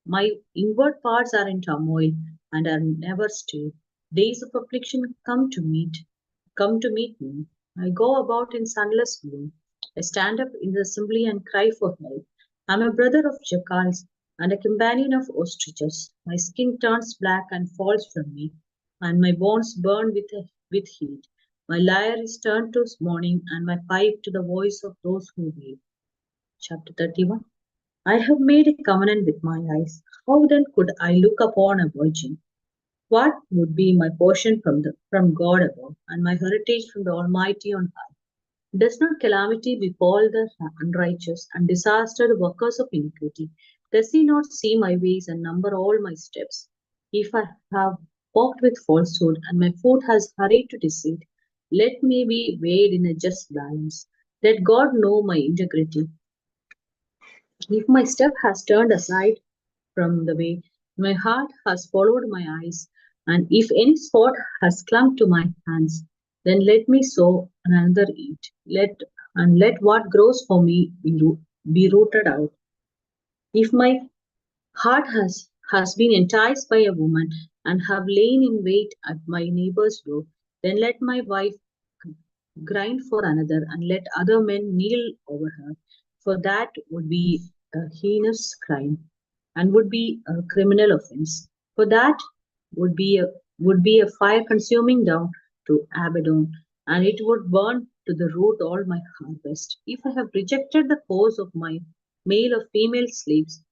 My inward parts are in turmoil and are never still. Days of affliction come to meet me. I go about in sunless gloom. I stand up in the assembly and cry for help. I am a brother of jackals and a companion of ostriches. My skin turns black and falls from me, and my bones burn with heat. My lyre is turned to mourning, and my pipe to the voice of those who weep. Chapter 31. I have made a covenant with my eyes. How then could I look upon a virgin? What would be my portion from God above, and my heritage from the Almighty on high? Does not calamity befall the unrighteous, and disaster the workers of iniquity? Does he not see my ways and number all my steps? If I have walked with falsehood, and my foot has hurried to deceit, let me be weighed in a just balance. Let God know my integrity. If my step has turned aside from the way, my heart has followed my eyes, and if any spot has clung to my hands, then let me sow and another eat. Let what grows for me be rooted out. If my heart has been enticed by a woman and have lain in wait at my neighbor's door, then let my wife grind for another, and let other men kneel over her, for that would be a heinous crime and would be a criminal offense. For that would be a fire consuming down to Abaddon, and it would burn to the root all my harvest. If I have rejected the cause of my male or female slaves,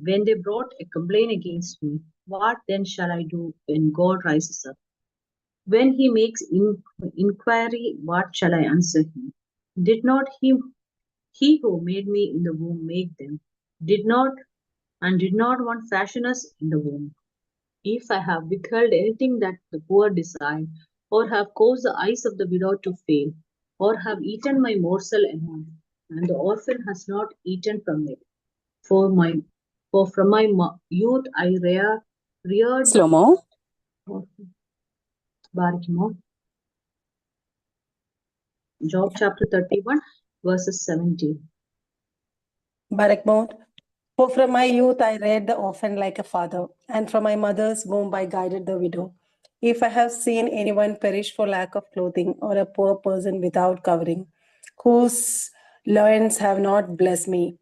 when they brought a complaint against me, what then shall I do when God rises up? When he makes inquiry, what shall I answer him? Did not he who made me in the womb make them? Did not did not one fashion us in the womb? If I have withheld anything that the poor desire, or have caused the eyes of the widow to fail, or have eaten my morsel enough, and the orphan has not eaten from it, for my For from my youth I reared. Slow mo. Barkimo. Job chapter 31, verses 17. Barak mode. For from my youth I read the orphan like a father, and from my mother's womb I guided the widow. If I have seen anyone perish for lack of clothing, or a poor person without covering, whose loins have not blessed me,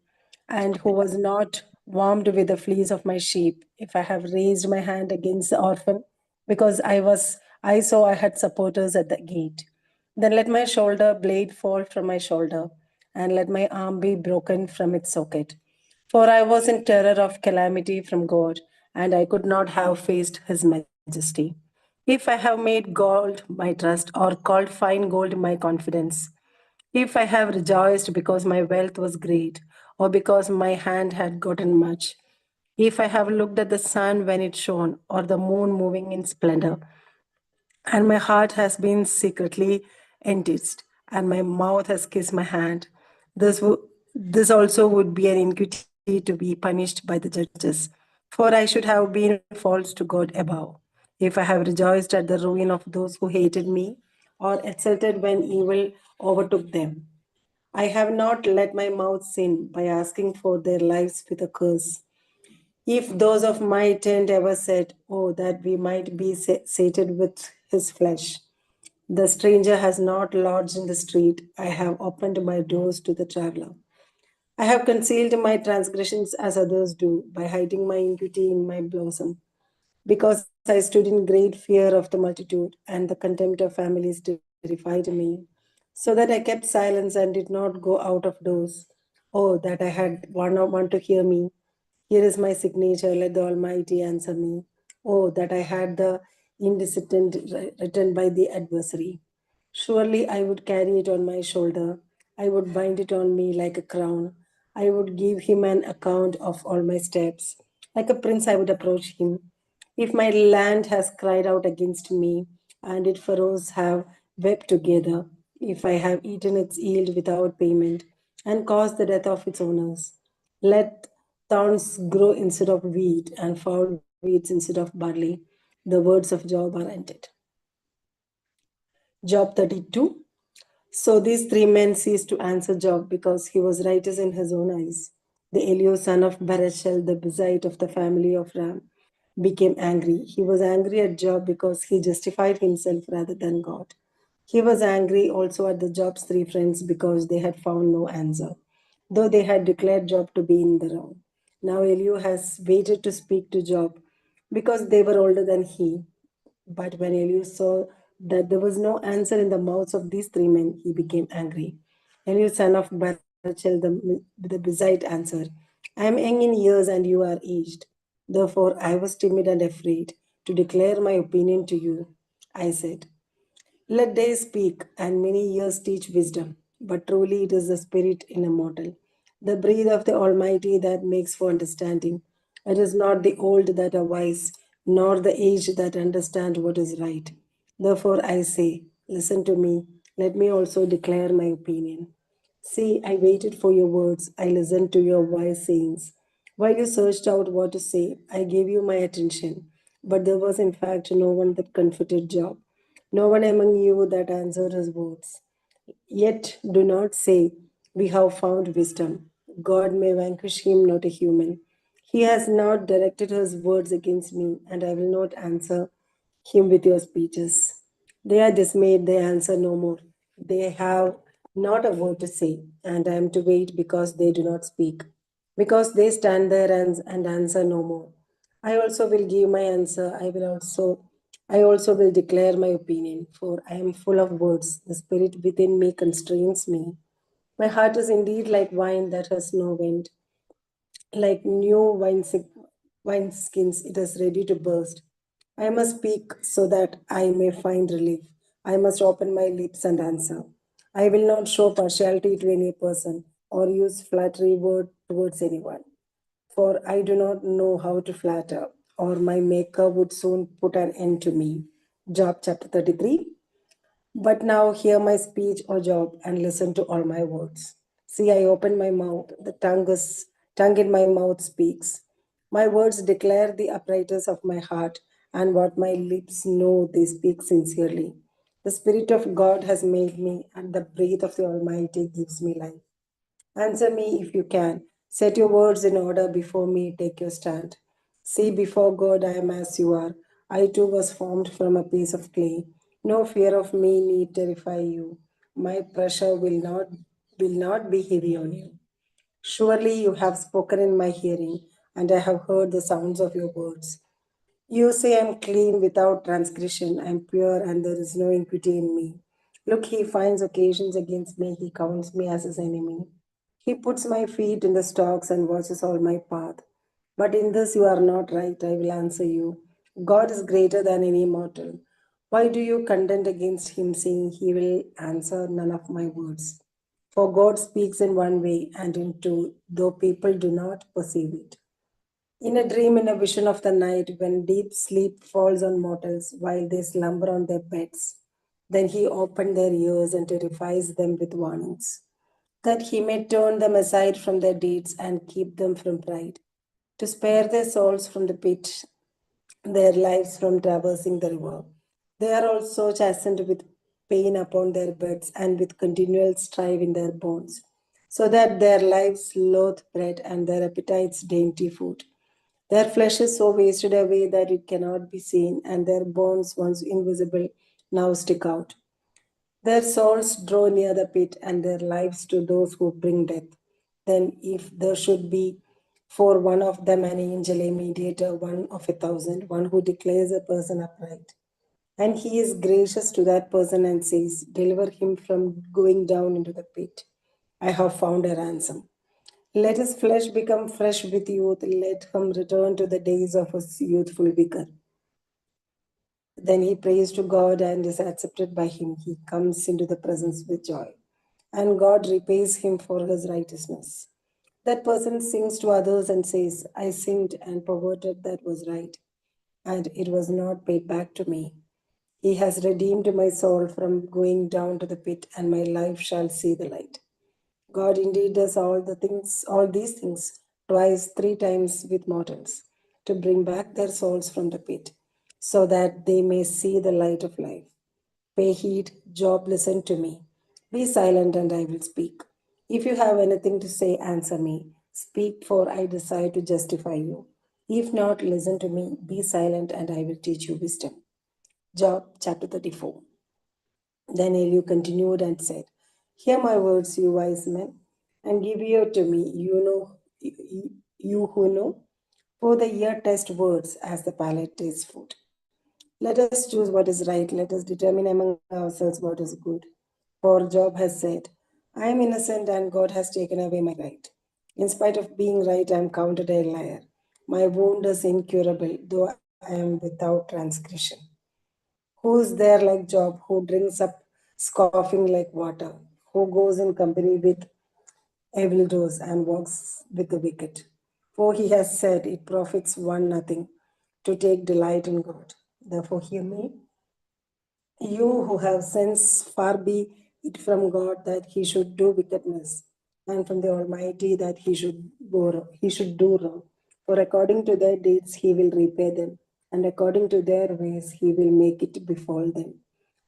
and who was not warmed with the fleece of my sheep, if I have raised my hand against the orphan, because I saw I had supporters at the gate, then let my shoulder blade fall from my shoulder, and let my arm be broken from its socket. For I was in terror of calamity from God, and I could not have faced his majesty. If I have made gold my trust, or called fine gold my confidence, if I have rejoiced because my wealth was great, or because my hand had gotten much, if I have looked at the sun when it shone, or the moon moving in splendor, and my heart has been secretly enticed, and my mouth has kissed my hand, this also would be an iniquity to be punished by the judges. For I should have been false to God above, if I have rejoiced at the ruin of those who hated me, or exulted when evil overtook them. I have not let my mouth sin by asking for their lives with a curse. If those of my tent ever said, oh, that we might be sated with his flesh. The stranger has not lodged in the street. I have opened my doors to the traveler. I have concealed my transgressions as others do, by hiding my iniquity in my bosom. Because I stood in great fear of the multitude, and the contempt of families terrified me, so that I kept silence and did not go out of doors. Oh, that I had one to hear me. Here is my signature, let the Almighty answer me. Oh, that I had the indecent written by the adversary. Surely I would carry it on my shoulder. I would bind it on me like a crown. I would give him an account of all my steps. Like a prince, I would approach him. If my land has cried out against me, and its furrows have wept together, if I have eaten its yield without payment, and caused the death of its owners, let thorns grow instead of wheat, and foul weeds instead of barley. The words of Job are ended. Job 32. So these three men ceased to answer Job because he was righteous in his own eyes. The Eliu son of Barachel, the Bezite of the family of Ram, became angry. He was angry at Job because he justified himself rather than God. He was angry also at the Job's three friends because they had found no answer, though they had declared Job to be in the wrong. Now Eliu has waited to speak to Job because they were older than he. But when Eliu saw that there was no answer in the mouths of these three men, he became angry. Eliu, son of Barachel, the Bezite, answered, I am young in years and you are aged. Therefore, I was timid and afraid to declare my opinion to you. I said, let days speak and many years teach wisdom, but truly it is the spirit in a mortal, the breath of the Almighty that makes for understanding. It is not the old that are wise, nor the aged that understand what is right. Therefore I say, listen to me, let me also declare my opinion. See, I waited for your words, I listened to your wise sayings. While you searched out what to say, I gave you my attention. But there was in fact no one that comforted Job, no one among you that answered his words. Yet do not say, we have found wisdom. God may vanquish him, not a human. He has not directed his words against me, and I will not answer him with your speeches. They are dismayed, they answer no more. They have not a word to say, and I am to wait because they do not speak, because they stand there and answer no more. I also will give my answer. I also will declare my opinion, for I am full of words. The spirit within me constrains me. My heart is indeed like wine that has no wind, like new wineskins, it is ready to burst. I must speak so that I may find relief. I must open my lips and answer. I will not show partiality to any person or use flattery word towards anyone, for I do not know how to flatter, or my maker would soon put an end to me. Job chapter 33. But now hear my speech, O Job, and listen to all my words. See, I open my mouth, the tongue in my mouth speaks. My words declare the uprightness of my heart, and what my lips know they speak sincerely. The Spirit of God has made me, and the breath of the Almighty gives me life. Answer me if you can. Set your words in order before me, take your stand. See, before God I am as you are. I too was formed from a piece of clay. No fear of me need terrify you. My pressure will not be heavy on you. Surely you have spoken in my hearing, and I have heard the sounds of your words. You say I am clean without transgression, I am pure, and there is no iniquity in me. Look, he finds occasions against me, he counts me as his enemy. He puts my feet in the stocks and watches all my path. But in this you are not right, I will answer you. God is greater than any mortal. Why do you contend against him, saying he will answer none of my words? For God speaks in one way and in two, though people do not perceive it. In a dream, in a vision of the night, when deep sleep falls on mortals while they slumber on their beds, then he opened their ears and terrifies them with warnings, that he may turn them aside from their deeds and keep them from pride, to spare their souls from the pit, their lives from traversing the river. They are also chastened with pain upon their beds and with continual strife in their bones, so that their lives loathe bread and their appetites dainty food. Their flesh is so wasted away that it cannot be seen, and their bones, once invisible, now stick out. Their souls draw near the pit, and their lives to those who bring death. Then, if there should be for one of them an angel, a mediator, one of 1,000, one who declares a person upright, and he is gracious to that person and says, deliver him from going down into the pit. I have found a ransom. Let his flesh become fresh with youth. Let him return to the days of his youthful vigor. Then he prays to God and is accepted by him. He comes into the presence with joy, and God repays him for his righteousness. That person sings to others and says, I sinned and perverted that was right, and it was not paid back to me. He has redeemed my soul from going down to the pit, and my life shall see the light. God indeed does all these things twice, three times with mortals, to bring back their souls from the pit, so that they may see the light of life. Pay heed, Job, listen to me. Be silent, and I will speak. If you have anything to say, answer me. Speak, for I desire to justify you. If not, listen to me. Be silent, and I will teach you wisdom. Job chapter 34. Then Elihu continued and said, hear my words, you wise men, and give ear to me, you who know. For the ear test words as the palate tastes food. Let us choose what is right. Let us determine among ourselves what is good. For Job has said, I am innocent and God has taken away my right. In spite of being right, I am counted a liar. My wound is incurable, though I am without transgression. Who is there like Job, who drinks up scoffing like water, who goes in company with evildoers and walks with the wicked? For he has said, it profits one nothing to take delight in God. Therefore, hear me, you who have sense, far be it from God that he should do wickedness, and from the Almighty that he should do wrong. For according to their deeds he will repay them, and according to their ways he will make it befall them.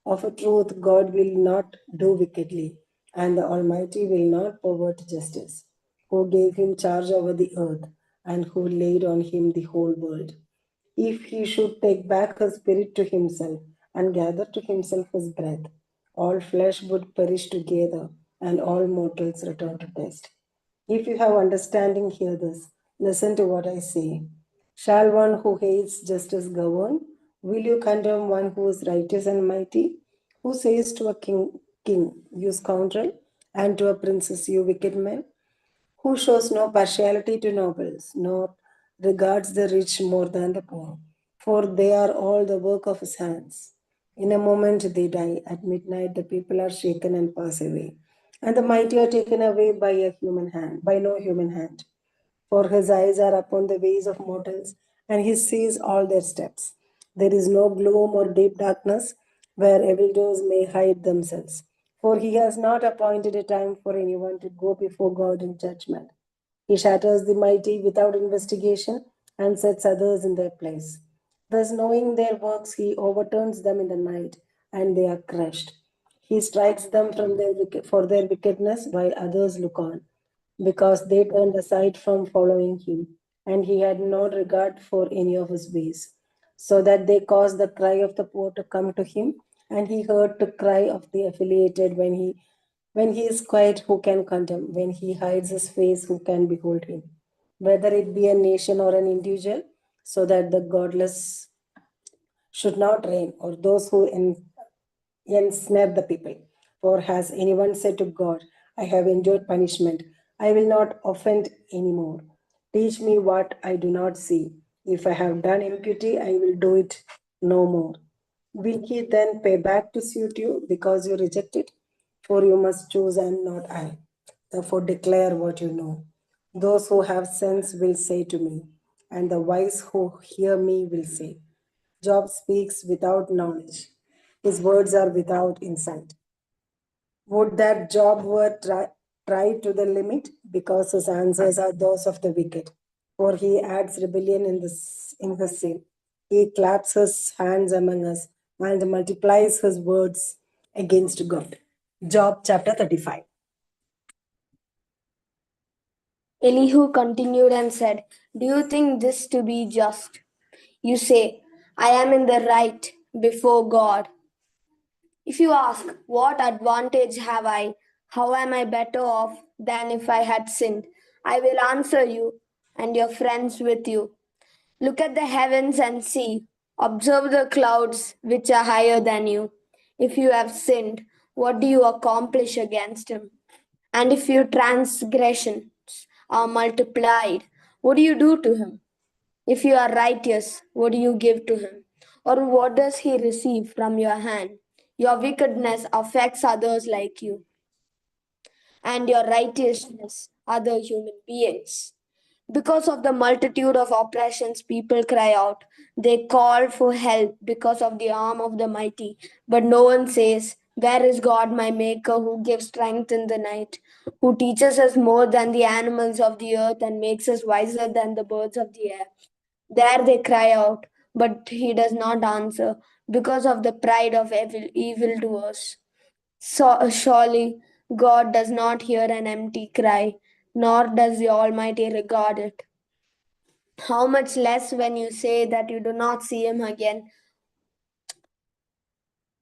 Of a truth, God will not do wickedly, and the Almighty will not pervert justice, who gave him charge over the earth, and who laid on him the whole world. If he should take back his spirit to himself and gather to himself his breath, all flesh would perish together, and all mortals return to dust. If you have understanding, hear this. Listen to what I say. Shall one who hates justice govern? Will you condemn one who is righteous and mighty? Who says to a king, you scoundrel, and to a princess, you wicked man? Who shows no partiality to nobles, nor regards the rich more than the poor, for they are all the work of his hands. In a moment they die. At midnight the people are shaken and pass away, and the mighty are taken away by no human hand. For his eyes are upon the ways of mortals, and he sees all their steps. There is no gloom or deep darkness where evildoers may hide themselves. For he has not appointed a time for anyone to go before God in judgment. He shatters the mighty without investigation and sets others in their place. Thus, knowing their works, he overturns them in the night, and they are crushed. He strikes them for their wickedness, while others look on, because they turned aside from following him, and he had no regard for any of his ways. So that they caused the cry of the poor to come to him, and he heard the cry of the affiliated when he is quiet, who can condemn? When he hides his face, who can behold him? Whether it be a nation or an individual, so that the godless should not reign, or those who ensnare the people. For has anyone said to God, I have endured punishment, I will not offend any more. Teach me what I do not see. If I have done iniquity, I will do it no more. Will he then pay back to suit you because you reject it? For you must choose and not I. Therefore declare what you know. Those who have sense will say to me, and the wise who hear me will say, Job speaks without knowledge. His words are without insight. Would that Job were tried to the limit, because his answers are those of the wicked. For he adds rebellion in his sin. He claps his hands among us and multiplies his words against God. Job chapter 35. Elihu continued and said, Do you think this to be just? You say, I am in the right before God. If you ask, What advantage have I? How am I better off than if I had sinned? I will answer you and your friends with you. Look at the heavens and see. Observe the clouds which are higher than you. If you have sinned, what do you accomplish against him? And if your transgressions are multiplied, what do you do to him? If you are righteous, what do you give to him? Or what does he receive from your hand? Your wickedness affects others like you, and your righteousness other human beings. Because of the multitude of oppressions, people cry out. They call for help because of the arm of the mighty. But no one says, Where is God, my Maker, who gives strength in the night, who teaches us more than the animals of the earth and makes us wiser than the birds of the air? There they cry out, but he does not answer because of the pride of evildoers. So, surely God does not hear an empty cry, nor does the Almighty regard it. How much less when you say that you do not see him again,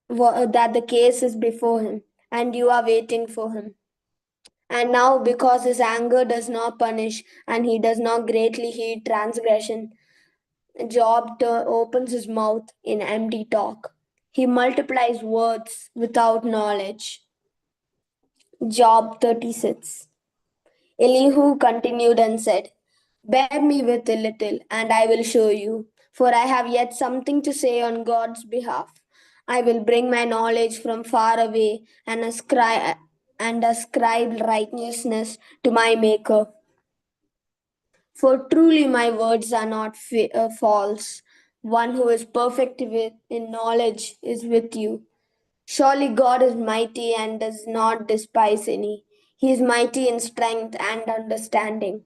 that the case is before him, and you are waiting for him. And now, because his anger does not punish, and he does not greatly heed transgression, Job opens his mouth in empty talk. He multiplies words without knowledge. Job 36. Elihu continued and said, Bear me with a little, and I will show you, for I have yet something to say on God's behalf. I will bring my knowledge from far away and ascribe righteousness to my Maker. For truly my words are not false. One who is perfect in knowledge is with you. Surely God is mighty and does not despise any. He is mighty in strength and understanding.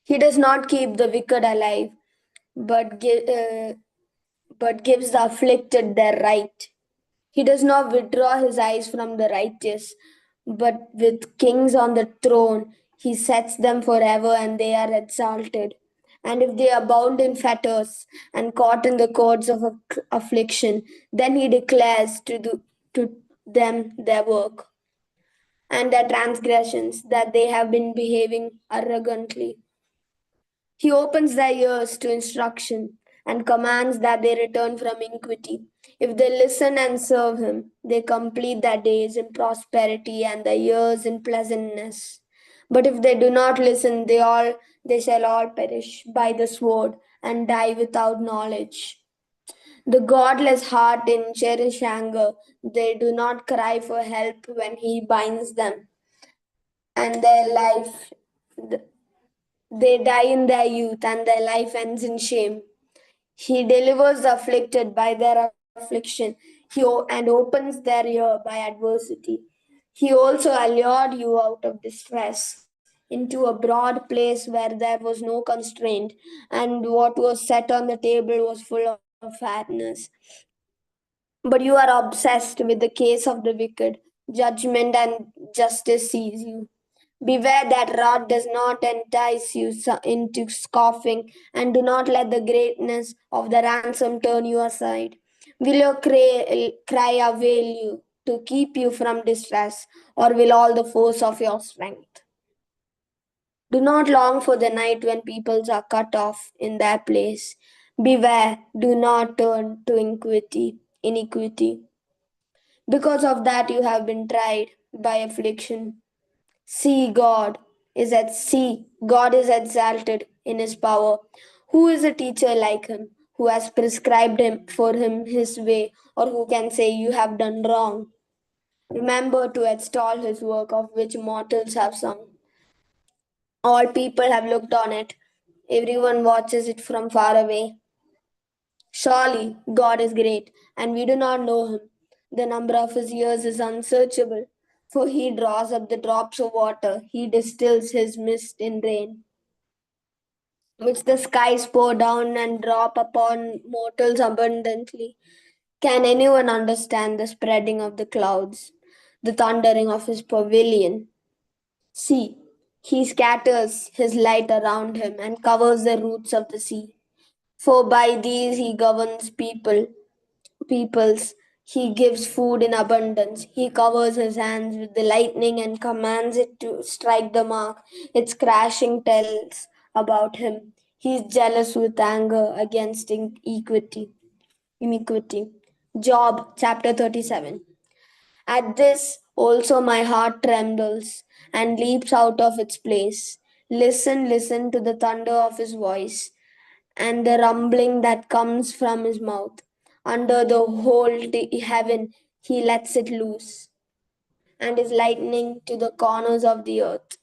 He does not keep the wicked alive, but, but gives the afflicted their right. He does not withdraw his eyes from the righteous, but with kings on the throne, he sets them forever and they are exalted. And if they are bound in fetters and caught in the cords of affliction, then he declares to them their work and their transgressions, that they have been behaving arrogantly. He opens their ears to instruction and commands that they return from iniquity. If they listen and serve him, they complete their days in prosperity and their years in pleasantness. But if they do not listen, they shall all perish by the sword and die without knowledge. The godless heart in cherish anger, they do not cry for help when he binds them, and their life they die in their youth, and their life ends in shame. He delivers the afflicted by their affliction, and opens their ear by adversity. He also allured you out of distress. into a broad place where there was no constraint, and what was set on the table was full of fatness. But you are obsessed with the case of the wicked. Judgment and justice seize you. Beware that rod does not entice you into scoffing, and do not let the greatness of the ransom turn you aside. Will your cry avail you to keep you from distress, or will all the force of your strength? Do not long for the night when peoples are cut off in their place. Beware, do not turn to iniquity. Because of that you have been tried by affliction. See, God is exalted in his power. Who is a teacher like him, who has prescribed him for him his way, or who can say you have done wrong? Remember to extol his work of which mortals have sung. All people have looked on it. Everyone watches it from far away. Surely God is great, and we do not know him. The number of his years is unsearchable, for he draws up the drops of water, he distills his mist in rain, which the skies pour down and drop upon mortals abundantly. Can anyone understand the spreading of the clouds, the thundering of his pavilion? See, he scatters his light around him and covers the roots of the sea. For by these he governs peoples. He gives food in abundance. He covers his hands with the lightning and commands it to strike the mark. Its crashing tells about him. He is jealous with anger against iniquity. Job chapter 37. At this also my heart trembles and leaps out of its place. Listen to the thunder of his voice and the rumbling that comes from his mouth. Under the whole heaven, he lets it loose, and is lightning to the corners of the earth.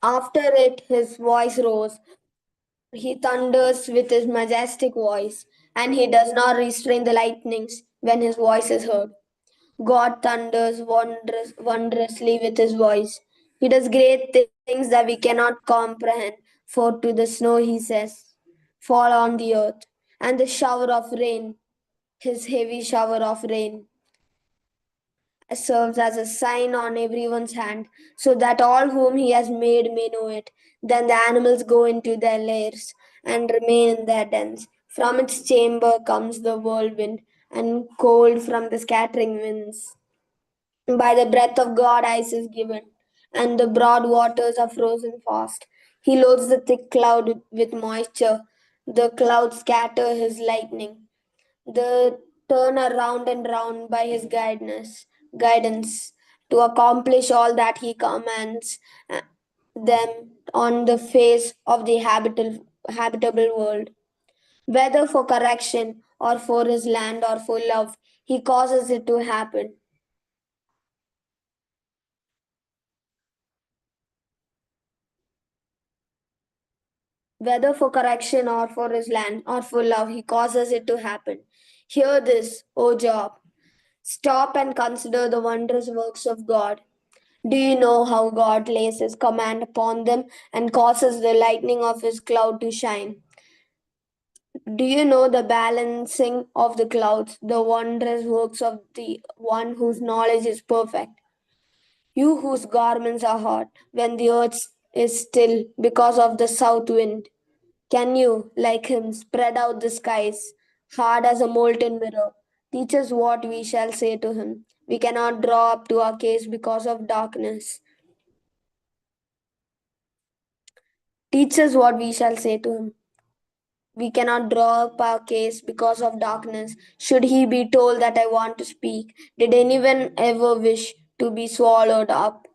After it, his voice rose. He thunders with his majestic voice, and he does not restrain the lightnings when his voice is heard. God thunders wondrously with his voice. He does great things that we cannot comprehend. For to the snow he says, fall on the earth, and the shower of rain, his heavy shower of rain, serves as a sign on everyone's hand, so that all whom he has made may know it. Then the animals go into their lairs and remain in their dens. From its chamber comes the whirlwind, and cold from the scattering winds. By the breath of God ice is given, and the broad waters are frozen fast. He loads the thick cloud with moisture. The clouds scatter his lightning. They turn around and round by his guidance to accomplish all that he commands them on the face of the habitable world. Whether for correction or for his land or for love, he causes it to happen. Whether for correction or for his land or for love, he causes it to happen. Hear this, O Job. Stop and consider the wondrous works of God. Do you know how God lays his command upon them and causes the lightning of his cloud to shine? Do you know the balancing of the clouds, the wondrous works of the one whose knowledge is perfect? You whose garments are hot when the earth is still because of the south wind. Can you, like him, spread out the skies, hard as a molten mirror? Teach us what we shall say to him. We cannot draw up to our case because of darkness. Teach us what we shall say to him. We cannot draw up our case because of darkness. Should he be told that I want to speak? Did anyone ever wish to be swallowed up?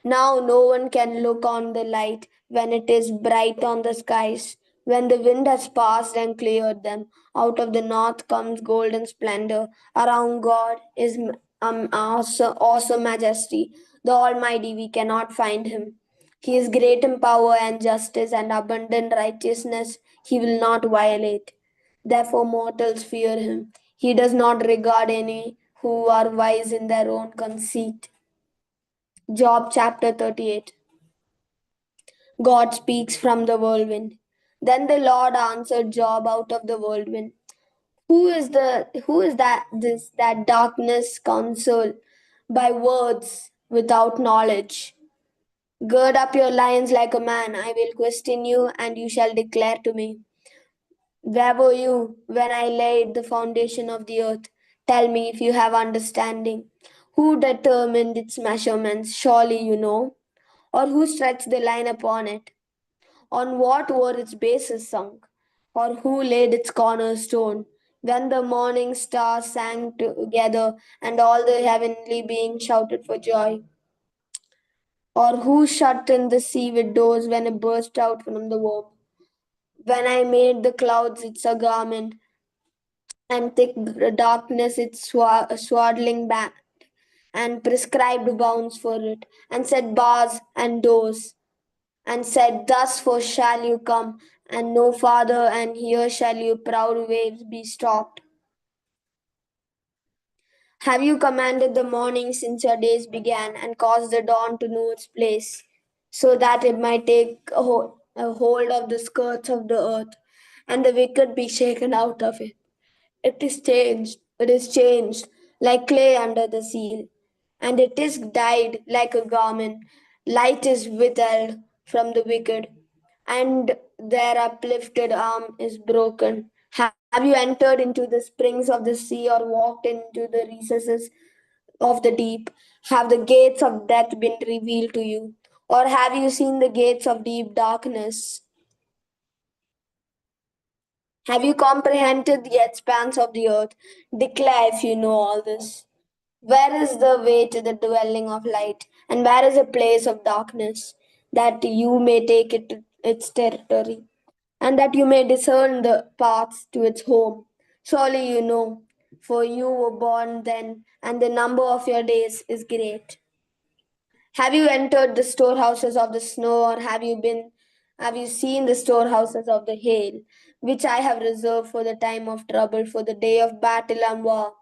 Now no one can look on the light when it is bright on the skies. When the wind has passed and cleared them, out of the north comes golden splendor. Around God is awesome majesty. The Almighty, we cannot find him. He is great in power and justice and abundant righteousness. He will not violate. Therefore, mortals fear him. He does not regard any who are wise in their own conceit. Job chapter 38. God speaks from the whirlwind. Then the Lord answered Job out of the whirlwind. Who is that darkness counsel by words without knowledge? Gird up your loins like a man, I will question you, and you shall declare to me. Where were you when I laid the foundation of the earth? Tell me if you have understanding. Who determined its measurements? Surely you know. Or who stretched the line upon it? On what were its bases sunk? Or who laid its cornerstone? When the morning stars sang together and all the heavenly beings shouted for joy? Or who shut in the sea with doors when it burst out from the womb? When I made the clouds its a garment, and thick darkness its swaddling band, and prescribed bounds for it, and set bars and doors, and said, Thus for shall you come, and no farther, and here shall your proud waves be stopped. Have you commanded the morning since your days began, and caused the dawn to know its place, so that it might take a hold of the skirts of the earth, and the wicked be shaken out of it? It is changed like clay under the seal, and it is dyed like a garment. Light is withheld from the wicked, and their uplifted arm is broken. Have you entered into the springs of the sea, or walked into the recesses of the deep? Have the gates of death been revealed to you? Or have you seen the gates of deep darkness? Have you comprehended the expanse of the earth? Declare if you know all this. Where is the way to the dwelling of light, and where is a place of darkness, that you may take it to its territory, and that you may discern the paths to its home? Surely you know, for you were born then, and the number of your days is great. Have you entered the storehouses of the snow, or have you seen the storehouses of the hail, which I have reserved for the time of trouble, for the day of battle and war?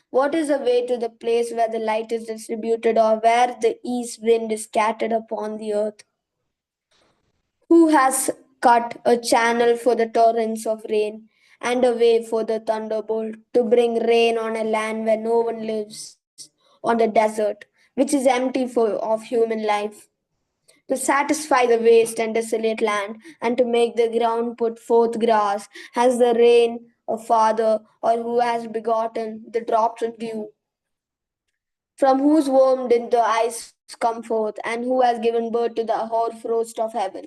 What is the way to the place where the light is distributed, or where the east wind is scattered upon the earth? Who has cut a channel for the torrents of rain, and a way for the thunderbolt, to bring rain on a land where no one lives, on the desert, which is empty of human life? To satisfy the waste and desolate land, and to make the ground put forth grass? Has the rain a father, or who has begotten the drops of dew? From whose womb did the ice come forth, and who has given birth to the hoarfrost of heaven?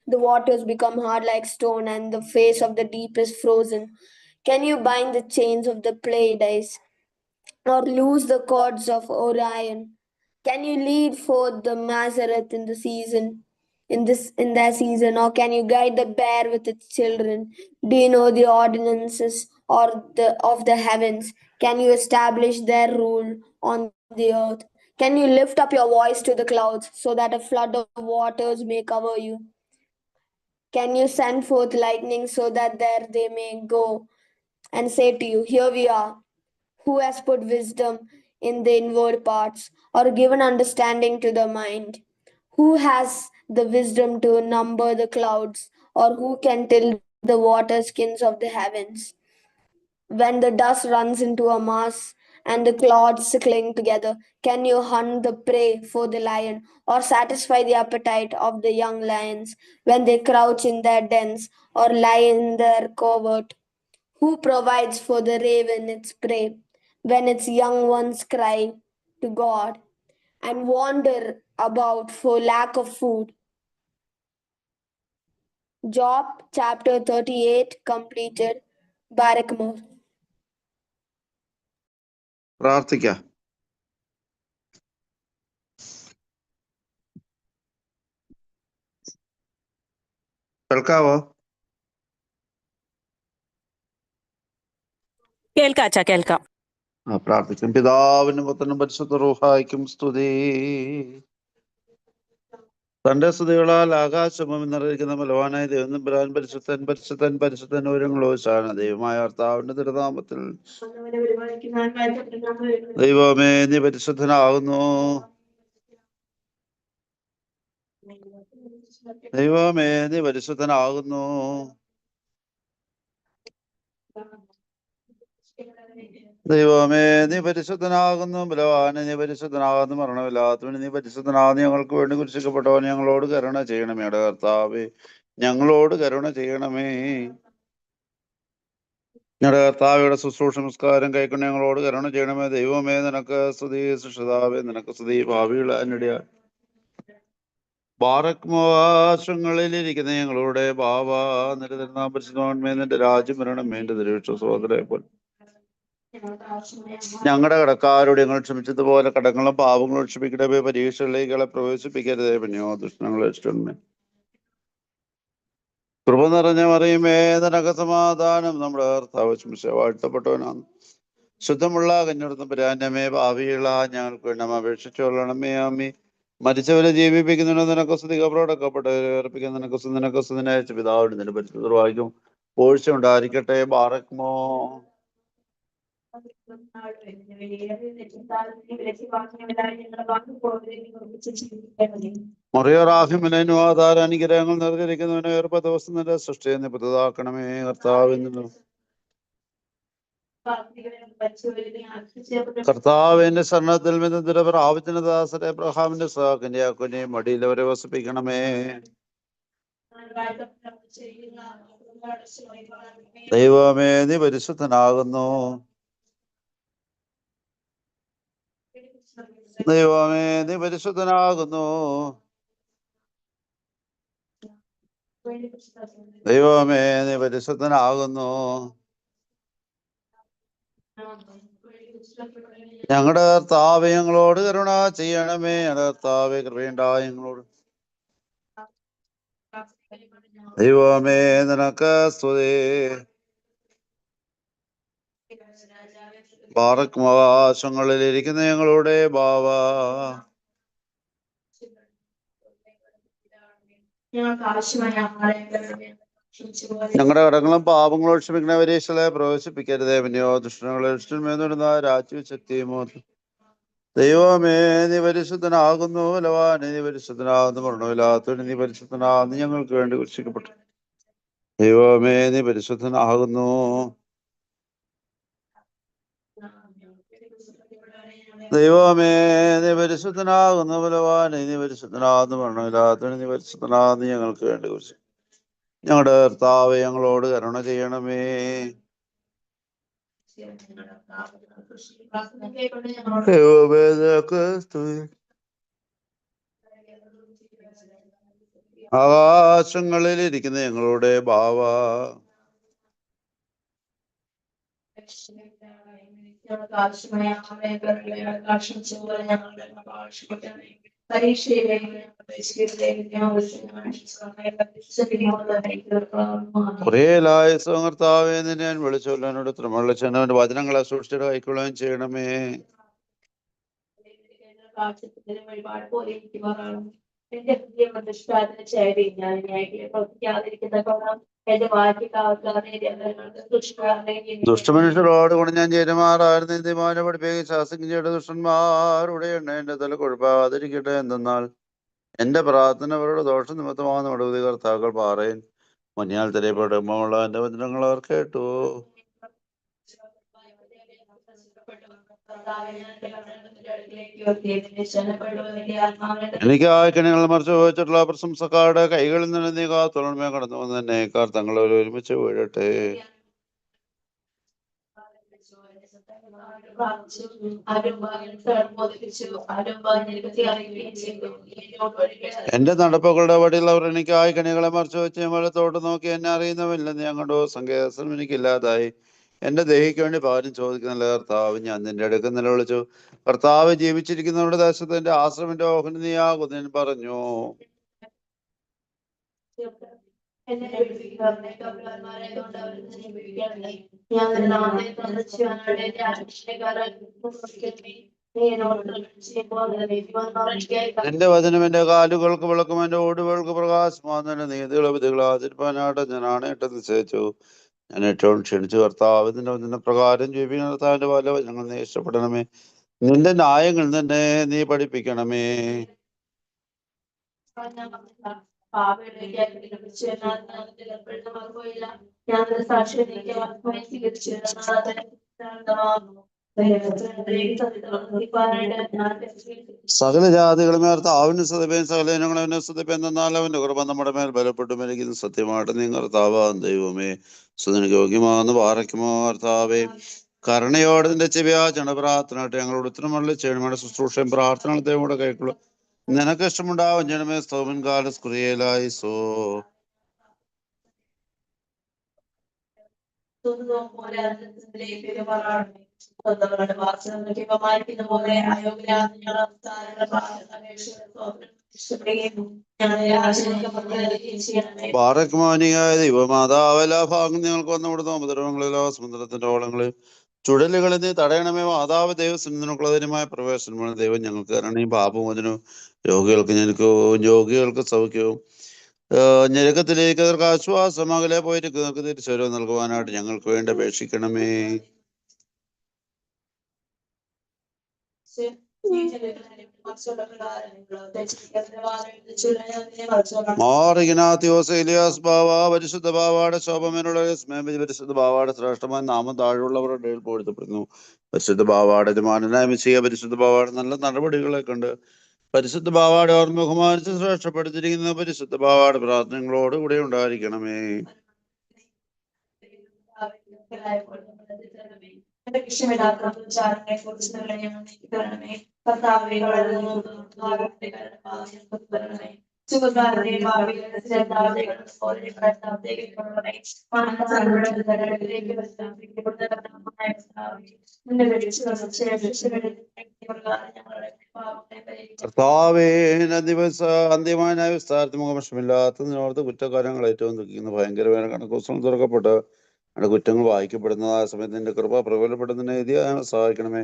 The waters become hard like stone, and the face of the deep is frozen. Can you bind the chains of the Pleiades, or loose the cords of Orion? Can you lead forth the Mazareth in the season, in their season, or can you guide the bear with its children? Do you know the ordinances of the heavens? Can you establish their rule on the earth? Can you lift up your voice to the clouds, so that a flood of waters may cover you? Can you send forth lightning, so that there they may go and say to you, Here we are? Who has put wisdom in the inward parts, or given understanding to the mind? Who has the wisdom to number the clouds, or who can till the water skins of the heavens? When the dust runs into a mass, and the clouds cling together, can you hunt the prey for the lion, or satisfy the appetite of the young lions when they crouch in their dens, or lie in their covert? Who provides for the raven its prey, when its young ones cry to God, and wander about for lack of food? Job chapter 38 completed. Barakmore. പ്രാർത്ഥിക്കാം. കേൾക്കാവോ? കേൾക്കാം അച്ഛാ, കേൾക്കാം. പ്രാർത്ഥിക്കും. പിതാവിനും പുത്രനും പരിശുദ്ധ റൂഹായ്ക്കും സ്തുതി. തന്റെ സ്തുതികളാൽ ആകാശവും നിറയിരിക്കുന്ന ബലവാനായ ദൈവം പുരാൻ പരിശുദ്ധൻ പരിശുദ്ധൻ പരിശുദ്ധൻ ഒരുങ്ങളോ ശാന ദൈവമായ കർത്താവിന്റെ തിരുനാമത്തിൽ. ദൈവമേ നീ പരിശുദ്ധനാകുന്നു. ദൈവമേ നീ പരിശുദ്ധനാകുന്നു. ദൈവമേ നീ പരിശുദ്ധനാകുന്നു. ബലവാനെ നീ പരിശുദ്ധനാകുന്നു. മരണമില്ലാത്തവന് നീ പരിശുദ്ധനാകുന്നു. ഞങ്ങൾക്ക് വേണ്ടി കുരിശിക്കപ്പെട്ടവൻ ഞങ്ങളോട് കരുണ ചെയ്യണമേ. കർത്താവേ ഞങ്ങളോട് കരുണ ചെയ്യണമേ. ഞങ്ങളുടെ കർത്താവയുടെ ശുശ്രൂഷ നമസ്കാരം കൈക്കൊണ്ട് ഞങ്ങളോട് കരുണ ചെയ്യണമേ. ദൈവമേ നിനക്ക് സ്തുതി. സൃഷ്ടാവേ നിനക്ക് സ്തുതി. ഭാവികളാനിടയാ ബാറക്മോശങ്ങളിലിരിക്കുന്ന ഞങ്ങളുടെ ബാവ നിന്റെ തിരുനാമം പരിശുദ്ധമേ. നിന്റെ രാജ്യം വരണമേ. എന്റെ തിരുവിക്ഷ സഹോദരെ പോലെ ഞങ്ങളുടെ കടക്കാരോട് ഞങ്ങൾ ക്ഷമിച്ചതുപോലെ കടങ്ങളും പാവങ്ങളും ക്ഷമിക്കണമേ. പരീക്ഷകളിലേക്കുകളെ പ്രവേശിപ്പിക്കരുതേ. പിന്നെയോ ദുഷ്ടങ്ങളെ ഇഷ്ടമേ. കൃപ നിറഞ്ഞ മറിയുമേ നിനക്ക് സമാധാനം. നമ്മുടെ കർത്താവ് വാഴ്ത്തപ്പെട്ടവനാണ്. ശുദ്ധമുള്ള കഞ്ഞെടുത്തും പുരാന്യമേ ഭാവിയുള്ള ഞങ്ങൾക്ക് വേണം അപേക്ഷിച്ചോളണമേ. ആമി മരിച്ചവരെ ജീവിപ്പിക്കുന്നതിന് നിനക്ക് സ്തുതി. കബറടക്കപ്പെട്ടവരെ നിനക്ക് സ്തുതിനയച്ച പിതാവിന് നിന്റെ പരിശുദ്ധവാക്യം പോഴ്ച ഉണ്ടായിരിക്കട്ടെ. ബാറക്മോ മറിയോറാഹിമിനു ആധാര അനുഗ്രഹങ്ങൾ നിറഞ്ഞിരിക്കുന്നവന് ഏർപ്പ ദിവസം നിന്റെ സൃഷ്ടിയെ നീ പുതുതാക്കണമേ. കർത്താവിന്റെ ശരണത്തിൽ പ്രാപിച്ചിന് ദാസരെ അബ്രഹാമിന്റെ സഹാക്കിന്റെ ആക്കുനെ മടിയിൽ അവരെ വസിപ്പിക്കണമേ. ദൈവമേ നീ പരിശുദ്ധനാകുന്നു. ദൈവമേ നീ പരിശുദ്ധനാകുന്നു. ദൈവമേ നീ പരിശുദ്ധനാകുന്നു. ഞങ്ങളുടെ കർത്താവേ ഞങ്ങളോട് കരുണ ചെയ്യണമേ. ഞങ്ങളുടെ കർത്താവേ കൃപയുണ്ടായ ഞങ്ങളോട്. ദൈവമേ നിനക്ക് സ്തുതി. പാറക്കുമാശങ്ങളിലിരിക്കുന്ന ഞങ്ങളുടെ ബാവ ഞങ്ങളുടെ കടങ്ങളും പാപങ്ങളും ക്ഷമിക്കുന്ന പരീക്ഷകളെ പ്രവേശിപ്പിക്കരുതേ. പിന്നെയോ ദുഷ്ടങ്ങളെ ഇഷ്ടമേന്നിടുന്ന രാജ്യവും ശക്തിയും ദൈവമേ നീ പരിശുദ്ധനാകുന്നു. ബലവാനെ നീ പരിശുദ്ധനാകുന്നു. മരണമില്ലാത്തവന് നീ പരിശുദ്ധനാകുന്നു. ഞങ്ങൾക്ക് വേണ്ടി കുരിശിക്കപ്പെട്ടു. ദൈവമേ നീ പരിശുദ്ധനാകുന്നു. ദൈവമേ നീ പരിശുദ്ധനാകുന്നു. ബലവാനെ നീ പരിശുദ്ധനാകുന്നു. മരണമില്ലാത്തവന് നീ പരിശുദ്ധനാകുന്നു. ഞങ്ങൾക്ക് വേണ്ടി കുരിശിക്കപ്പെട്ടു. ഞങ്ങളുടെ കർത്താവേ ഞങ്ങളോട് കരുണ ചെയ്യണമേ. ദൈവമേ നിനക്ക് സ്തുതി. ആകാശങ്ങളിൽ ഇരിക്കുന്ന ഞങ്ങളുടെ ബാവ കുറേലായ കർത്താവേ നിന്നെ ഞാൻ വിളിച്ചോല്ലനോട് ത്രമളിച്ചവന്റെ വചനങ്ങളെ സൂക്ഷിച്ചിട്ട് കൈക്കൊള്ളുകയും ചെയ്യണമേ. ദുഷ്ടമനുഷ്യരോട് കൂടെ ഞാൻ ചേരുമാറായിരുന്നു. നീതിമാനെ പഠിപ്പിക്കുകയും ശാസിക്കുകയും ചെയ്ത ദുഷ്ടന്മാരുടെ എണ്ണ എന്റെ തല കൊഴുപ്പാതിരിക്കട്ടെ. എന്തെന്നാൽ എന്റെ പ്രാർത്ഥന അവരുടെ ദോഷം നിമിത്തമാകുന്ന ഒടുവിധി കർത്താക്കൾ പാറയിൽ മുന്നിയാൽ തിരയപ്പെടുമ്പോൾ എന്റെ വചനങ്ങൾ അവർ കേട്ടു. എനിക്ക് ആയിക്കണികൾ മറിച്ച് വെച്ചിട്ടുള്ള പ്രശംസക്കാരുടെ കൈകളിൽ നിന്ന് നീ കാത്തുടമേ കടന്നു വന്ന് തന്നെ തങ്ങൾ ഒരുമിച്ച് വീഴട്ടെ. എന്റെ നടപ്പുകളുടെ വടിയിൽ അവർ എനിക്ക് ആയിക്കണികളെ മറിച്ച് വെച്ച് വെള്ളത്തോട്ട് നോക്കി എന്നെ അറിയുന്നവല്ലെന്ന് ഞാൻ കണ്ടു. സങ്കേതം എനിക്കില്ലാതായി. എന്റെ ദേഹിക്ക് വേണ്ടി പകരം ചോദിക്കുന്നില്ല. കർത്താവ് ഞാൻ നിന്റെ അടുക്കൽ നിലവിളിച്ചു. കർത്താവ് ജീവിച്ചിരിക്കുന്നവരുടെ ദേശത്ത് എന്റെ ആശ്രമിന്റെ ഓഹരി നീയാകുന്നു ഞാൻ പറഞ്ഞു. നിന്റെ വചനം എന്റെ കാലുകൾക്ക് വിളക്കും എന്റെ ഓടുകൾക്ക് പ്രകാശമാകുന്ന നീതികളെ വിധികളാതിരിപ്പാനായിട്ട് ഞാൻ ആണയിട്ട് നിശ്ചയിച്ചു. ഞാൻ ഏറ്റവും ക്ഷണിച്ചു കർത്താവ് നിന്റെ വചന പ്രകാരം ജീവിക്കുന്ന കർത്താവിന്റെ പല വചനങ്ങൾ നീ ഇഷ്ടപ്പെടണമേ. നിന്റെ ന്യായങ്ങൾ തന്നെ നീ പഠിപ്പിക്കണമേ. സകല ജാതികളുമേ കർത്താവിന് സ്തുതിപ്പേൻ, സകല ജനങ്ങളെ സ്തുതിപ്പേൻ. എന്നാൽ അവന്റെ കൃപ നമ്മുടെ മേൽ ബലപ്പെട്ടു മരിക്കുന്നു. സത്യമായിട്ട് നീ കർത്താവാൻ ദൈവമേ സുതനിക്ക് യോഗ്യമാകുന്ന പാറയ്ക്കുമോ കർത്താവേ. കരുണയോടെ നിന്റെ ചെവിയാചണ പ്രാർത്ഥനയായിട്ട് ഞങ്ങളോട് ഉത്തരമല്ല ചെയ്യണമേ. ശുശ്രൂഷയും പ്രാർത്ഥനകൾ ദൈവം കൈക്കൊള്ളും. നിനക്ക് ഇഷ്ടമുണ്ടാവും ജനമേ സ്തോമൻ കാല സ്കുറിയലായി സോ. ബാറക്മാനിയായ ദൈവമാതാവല ഭാഗം ഞങ്ങൾക്ക് വന്നുകൊടുത്ത ഉപദ്രവങ്ങളിലോ സമുദ്രത്തിന്റെ ഓളങ്ങളിൽ ചുഴലുകളിൽ നീ തടയണമേ. മാതാവ് ദൈവസിന്ധനക്കുള്ളതിനുമായ പ്രവേശനമാണ്. ദൈവം ഞങ്ങൾക്ക് കരുണയും പാപമോചനവും രോഗികൾക്ക് സൗഖ്യവും ഞെരുക്കത്തിലേക്ക് അവർക്ക് ആശ്വാസം അകലെ പോയിരിക്കുന്നവർക്ക് തിരിച്ചുവരവ് നൽകുവാനായിട്ട് ഞങ്ങൾക്ക് വേണ്ടി അപേക്ഷിക്കണമേ. പരിശുദ്ധ ബാവാടെ ശോഭമേനുള്ള പരിശുദ്ധ ബാവാടെ ശ്രേഷ്ഠമായ നാമം താഴെയുള്ളവരുടെ ഇടയിൽ പൊഴുത്തപ്പെടുന്നു. പരിശുദ്ധ ബാവാടെ യജമാനനായ മിശിഹ പരിശുദ്ധ ബാവാടെ നല്ല നടപടികളെ കണ്ട് പരിശുദ്ധ ബാവാടെ ഓർമ്മ ബഹുമാനിച്ച് ശ്രേഷ്ഠപ്പെടുത്തിയിരിക്കുന്ന പരിശുദ്ധ ബാവാടെ പ്രാർത്ഥനകളോട് കൂടെ ഉണ്ടായിരിക്കണമേ. കർത്താവേ, അന്ത്യമായ വിസ്താരത്തിൽ മുഖമക്ഷമില്ലാത്തതിനോർത്ത് കുറ്റക്കാരങ്ങൾ ഏറ്റവും ദുഃഖിക്കുന്ന ഭയങ്കരമായ കണക്കുപുസ്തകം തുറക്കപ്പെട്ട് നമ്മുടെ കുറ്റങ്ങൾ വായിക്കപ്പെടുന്നതായ സമയത്ത് നിന്റെ കൃപ പ്രബലപ്പെടുന്നതിനെ സഹായിക്കണമേ.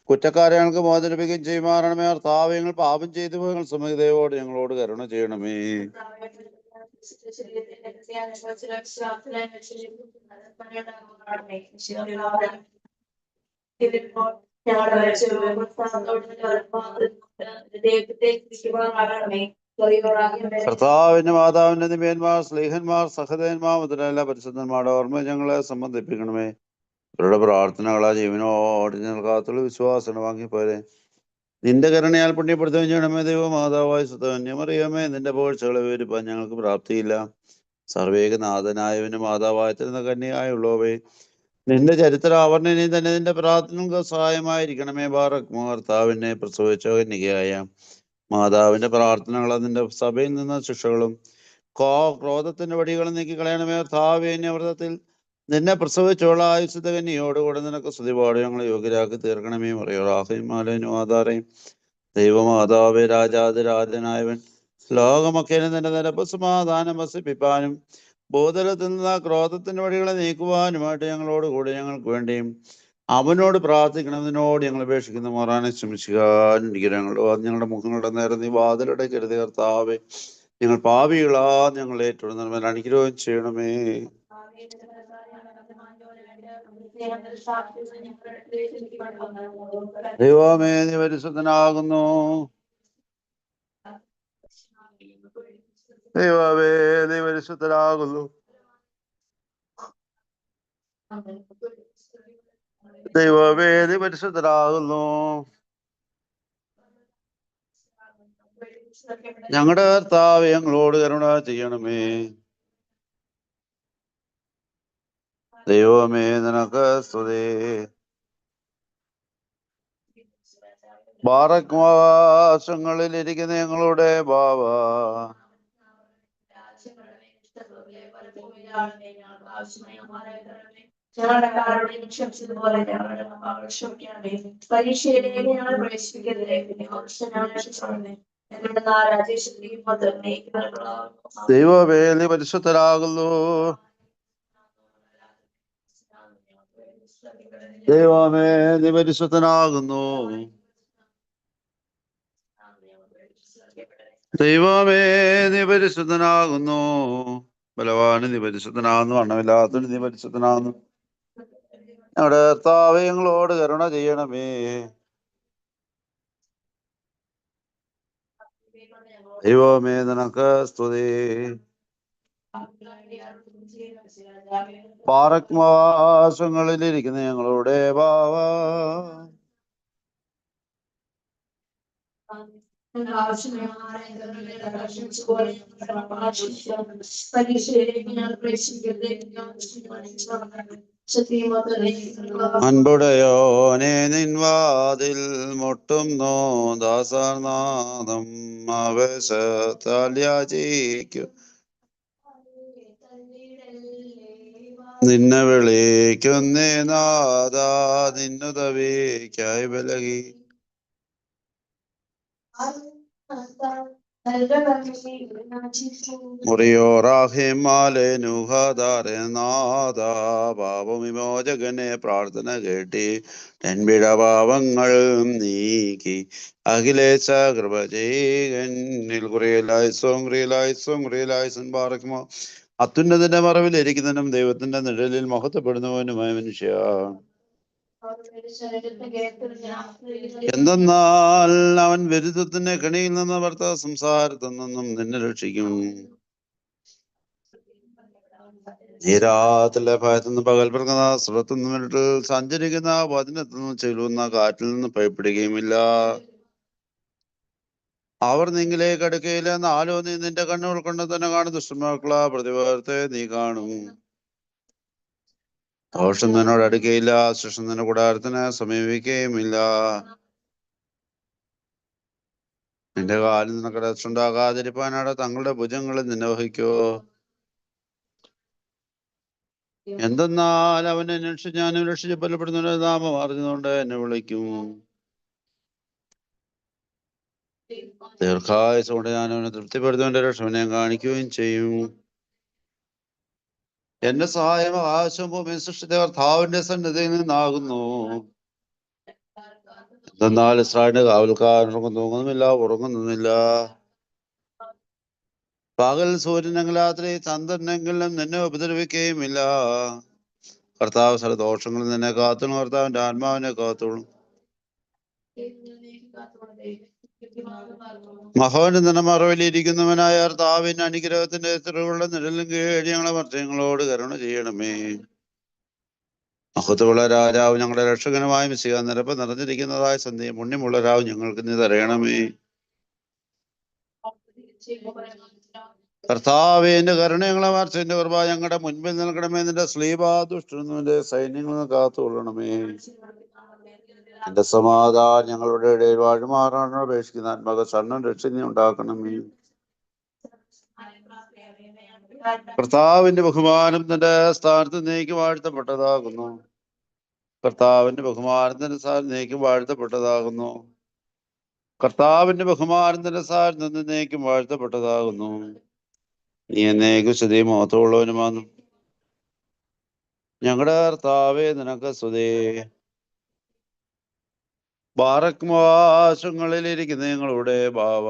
കുറ്റക്കാരെ ഞങ്ങൾക്ക് മോചനിപ്പിക്കുകയും ചെയ്യുമാറണമേ. കർത്താവേ, ഞങ്ങൾ പാപം ചെയ്തു പോയി സമയതയോട് ഞങ്ങളോട് കരുണ ചെയ്യണമേ. കർത്താവിന്റെ മാതാവിന്റെ നിമേന്മാർ സ്ലീഹന്മാർ സഹദേന്മാർ മുതലല്ല പരിശുദ്ധന്മാരുടെ ഓർമ്മ ഞങ്ങളെ സംബന്ധിപ്പിക്കണമേ. ഇവരുടെ പ്രാർത്ഥനകളാ ജീവനോട് നിൽക്കാത്തുള്ള വിശ്വാസം വാങ്ങിപ്പോരെ. നിന്റെ കരുണയാൽ പുണ്യപ്പെടുത്തുകയും ചെയ്യണമേ. ദൈവമാതാവായ സുതന്യമറിയമേ, നിന്റെ പോഴ്ചകളെ വിവരിപ്പാൻ ഞങ്ങൾക്ക് പ്രാപ്തിയില്ല. സർവേകനാഥനായവന് മാതാവായ തരുന്ന കന്യയായുള്ളവേ, നിന്റെ ചരിത്ര ആവർണ്ണനെ തന്നെ നിന്റെ പ്രാർത്ഥനകൾക്ക് സഹായമായിരിക്കണമേ. കർത്താവിനെ പ്രസവിച്ച കന്യകയായ മാതാവിന്റെ പ്രാർത്ഥനകൾ നിന്റെ സഭയിൽ നിന്ന് ശിക്ഷകളും ക്രോധത്തിന്റെ വടികളും നീക്കി കളയണമേ. കർത്താവിന്റെ വ്രതത്തിൽ നിന്നെ പ്രസവിച്ചോള ആയുസ്സുത കന്യയോടുകൂടെ നിനക്ക് സ്തുതിപാട് ഞങ്ങൾ യോഗ്യരാക്കി തീർക്കണമേ. പറയോറാഹയും ആധാരയും ദൈവമാതാവേ, രാജാതിരാജനായവൻ ലോകമൊക്കെ നിന്റെ നിരപ്പ് സമാധാനം വസിപ്പിപ്പാനും ബോധലത്തിൽ നിന്ന് ക്രോധത്തിന്റെ വഴികളെ നീക്കുവാനുമായിട്ട് ഞങ്ങളോട് കൂടെ ഞങ്ങൾക്ക് വേണ്ടിയും അവനോട് പ്രാർത്ഥിക്കണതിനോട് ഞങ്ങൾ അപേക്ഷിക്കുന്ന മാറാനെ ഞങ്ങളുടെ മുഖങ്ങളുടെ നേരെ നീ വാതിലടയ്ക്കരുത്. കർത്താവേ, ഞങ്ങൾ പാപികളാ ഞങ്ങൾ ഏറ്റവും അനുഗ്രഹം ചെയ്യണമേ. ദൈവമേ, നീ പരിശുദ്ധനാകുന്നു. ദൈവമേ, നീ പരിശുദ്ധനാകുന്നു. ദൈവമേ, നീ പരിശുദ്ധനാകുന്നു. ഞങ്ങളുടെ കർത്താവ് ഞങ്ങളോട് കരുണ ചെയ്യണമേ. ദൈവമേ, നിനക്ക് സ്തുതി. ബാറക്വാസങ്ങളിൽ ഇരിക്കുന്ന ഞങ്ങളുടെ ബാവ, ദൈവമേ, നീ പരിശുദ്ധരാകുന്നു. ദൈവമേ, നീ പരിശുദ്ധനാകുന്നു. ദൈവമേ നീ പരിശുദ്ധനാകുന്നു, ബലവാന് നീ പരിശുദ്ധനാകുന്നു, വണ്ണമില്ലാത്തവന് നീ പരിശുദ്ധനാകുന്നു. ഞങ്ങളുടെ കർത്താവേ ഞങ്ങളോട് കരുണ ചെയ്യണമേ. ദൈവമേ നിനക്ക് സ്തുതി. പാറക്മാശങ്ങളിലിരിക്കുന്ന ഞങ്ങളുടെ ഭാവ അൻപുടയോനെ നിൻവാതിൽ മുട്ടുന്നു, ദാസനാദം ആവേശത്താൽ യാചിക്കും. നിന്നെ വിളിക്കുന്നേ നാദാ, നിന്നുതവിക്കായി ബലഹി. മുറിയോറാഹിമാലേനുഹദാരനാഥ, പാപവിമോചകനെ പ്രാർത്ഥന കേട്ടി ടെൻപിഴ പാപങ്ങൾ നീക്കി അഖിലേശ കൃപ ചെയ്യന്നിൽ. കുറിയലായിസോം പാറക്കുമോ. അത്യുന്നതിന്റെ മറവിൽ ഇരിക്കുന്നതിനും ദൈവത്തിന്റെ നിഴലിൽ മഹത്വപ്പെടുന്നവനുമായ മനുഷ്യ, എന്തെന്നാൽ അവൻ വിരുദ്ധത്തിന്റെ കെണിയിൽ നിന്ന് ഭർത്ത സംസാരത്തിൽ നിന്നും നിന്നെ രക്ഷിക്കും. നീരാത്തിലെ ഭയത്തിൽ നിന്ന് പകൽ പിറക്കുന്ന സ്ഥലത്തു നിന്നിട്ട് സഞ്ചരിക്കുന്ന വചനത്തിൽ നിന്ന് ചെല്ലുന്ന കാറ്റിൽ നിന്ന് ഭയപ്പെടുകയുമില്ല. അവർ നിങ്കിലേക്ക് അടുക്കയില്ല. എന്നാലോ നീ നിന്റെ കണ്ണുകൾ കൊണ്ട് തന്നെ കാണും. ദുഷ്ടമക്കള പ്രതിവാരത്തെ നീ കാണും. ദോഷം നിന്നോട് അടുക്കയില്ല, ശിക്ഷ നിന്റെ കൂടാരത്തിന് സമീപിക്കുകയുമില്ല. നിന്റെ കാലിൽ നിനക്ക് രക്ഷുണ്ടാകാതിരിപ്പാനാണ് തങ്ങളുടെ ഭുജങ്ങളിൽ നിന്നെ വഹിക്കോ. എന്തെന്നാൽ അവനെ അന്വേഷിച്ച് ഞാനും രക്ഷിച്ച് ബലപ്പെടുന്നവരുടെ നാമം അറിഞ്ഞുകൊണ്ട് എന്നെ വിളിക്കും. ദീർഘായുസോടെ ഞാൻ അവനെ തൃപ്തിപ്പെടുത്തുന്നവന്റെ രക്ഷനെ കാണിക്കുകയും ചെയ്യും. എന്റെ സഹായം ആകാശവും ഭൂമിയും സൃഷ്ടിച്ച കർത്താവിന്റെ സന്നിധിയിൽ നിന്നാകുന്നു. എന്തെന്നാൽ ഇസ്രായേലിന്റെ കാവൽക്കാരൻ തൂങ്ങുന്നുമില്ല, ഉറങ്ങുന്നുമില്ല. പകൽ സൂര്യനെങ്കിൽ രാത്രി ചന്ദ്രനെങ്കിലും നിന്നെ ഉപദ്രവിക്കുകയുമില്ല. കർത്താവ് ചില ദോഷങ്ങളിൽ നിന്നെ കാത്തോളും. കർത്താവിന്റെ ആത്മാവിനെ കാത്തോളും. മഹോന്നതന്റെ മറവിലിരിക്കുന്നവനായ കർത്താവിന്റെ അനുഗ്രഹത്തിന്റെ എത്രയുള്ള നിഴലും കീഴ് ഞങ്ങളെ മർത്യങ്ങളോട് കരുണ ചെയ്യണമേ. മഹത്വമുള്ള രാജാവ് ഞങ്ങളുടെ രക്ഷകനുമായ മിശിഹ, നിരപ്പ് നിറഞ്ഞിരിക്കുന്നതായ സന്ധ്യ പുണ്യമുള്ള രാവ് ഞങ്ങൾക്ക് നീ തരയണമേ. കർത്താവേ എന്റെ കരുണ ഞങ്ങളെ മർച്ചന്റെ കൃപ ഞങ്ങളുടെ മുൻപിൽ നിൽക്കണമേ. നിന്റെ സ്ലീബാ ദുഷ്ടന്റെ സൈന്യങ്ങളിൽ നിന്ന് കാത്തുകൊള്ളണമേ. എന്റെ സമാധാനം ഞങ്ങളുടെ ഇടയിൽ വാഴുമാറാണ് അപേക്ഷിക്കുന്ന ആത്മക ശരണം രക്ഷ ഉണ്ടാക്കണമേ. കർത്താവിന്റെ ബഹുമാനം തന്റെ സ്ഥാനത്ത് നീക്കി വാഴ്ത്തപ്പെട്ടതാകുന്നു. കർത്താവിന്റെ ബഹുമാനത്തിന്റെ സ്ഥാനം നീക്കി വാഴ്ത്തപ്പെട്ടതാകുന്നു. കർത്താവിന്റെ ബഹുമാനത്തിന്റെ സ്ഥാനം നിന്ന് നീക്കും വാഴ്ത്തപ്പെട്ടതാകുന്നു. നീ എന്നേക്കും സ്തുതി മഹത്വമുള്ളവനുമാകുന്നു. ഞങ്ങളുടെ കർത്താവേ നിനക്ക് സ്തുതി. ബാറക്മാശങ്ങളിലിരിക്കുന്ന ഞങ്ങളുടെ ബാവ,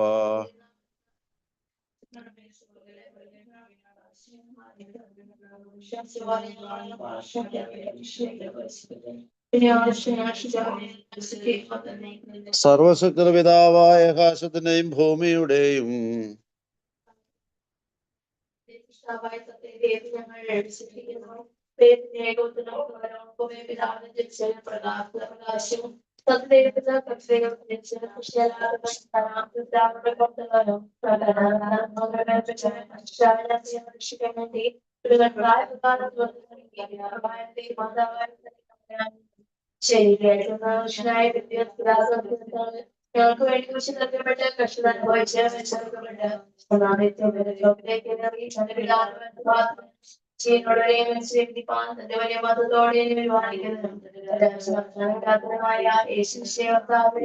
സർവശക്ത പിതാവായ ആകാശത്തിന്റെയും ഭൂമിയുടെയും ഞങ്ങൾക്ക് വേണ്ടി കുരിശിലക്കപ്പെട്ട കഷ്ടത അനുഭവിച്ച് തന്റെ വലിയ മതത്തോടെ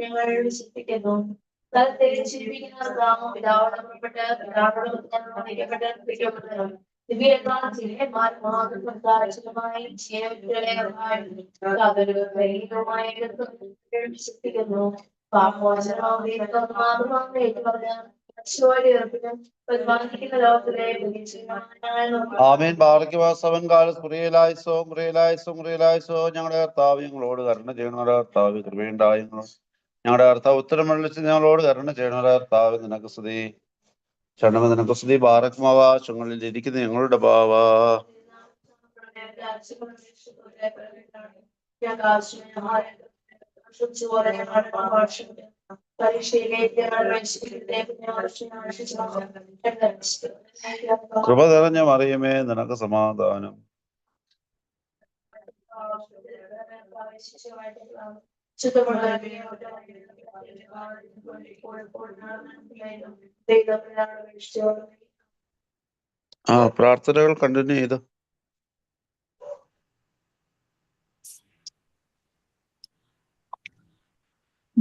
ഞങ്ങൾ വിശ്വസിക്കുന്നു. സ്ഥലത്തെ ചിരിപ്പിക്കുന്ന നാമം പിതാവോടൊപ്പപ്പെട്ട വിശ്വസിക്കുന്നു. ആമേൻ. ഭാഗ്യവാസവൻ കാലത്ത് മുറിയലായിസോ മുറിയലായിസോ മുറിയലായിസോ. ഞങ്ങളുടെ കർത്താവ് ഞങ്ങളോട് കരുണ ചെയ്യണവരുടെ കർത്താവ് കൃപയുണ്ടായി ഞങ്ങളുടെ കർത്താവ് ഉത്തരം വിളിച്ച് ഞങ്ങളോട് കരുണ ചെയ്യണവരുടെ കർത്താവ് നിനക്ക് സ്തുതി. ക്ഷണമ നിനക്ക് സ്തുതി. ബാറക്മാവ ചുങ്ങളിൽ ഇരിക്കുന്ന ഞങ്ങളുടെ ഭാവ. കൃപ നിറഞ്ഞ മറിയമേ നിനക്ക് സമാധാനം. പ്രാർത്ഥനകൾ കണ്ടിന്യൂ ചെയ്തു.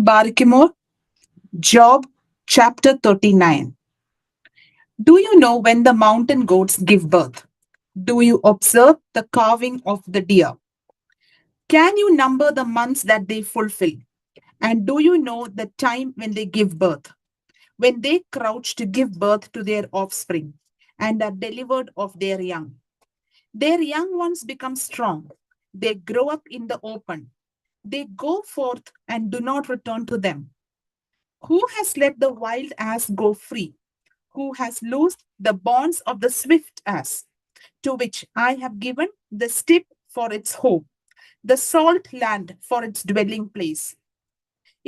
Barkimore, Job chapter 39. Do you know when the mountain goats give birth? Do you observe the calving of the deer? Can you number the months that they fulfill? And do you know the time when they give birth? When they crouch to give birth to their offspring and are delivered of their young. Their young ones become strong. They grow up in the open. They go forth and do not return to them. Who has let the wild ass go free? Who has loosed the bonds of the swift ass, to which I have given the steppe for its home, the salt land for its dwelling place?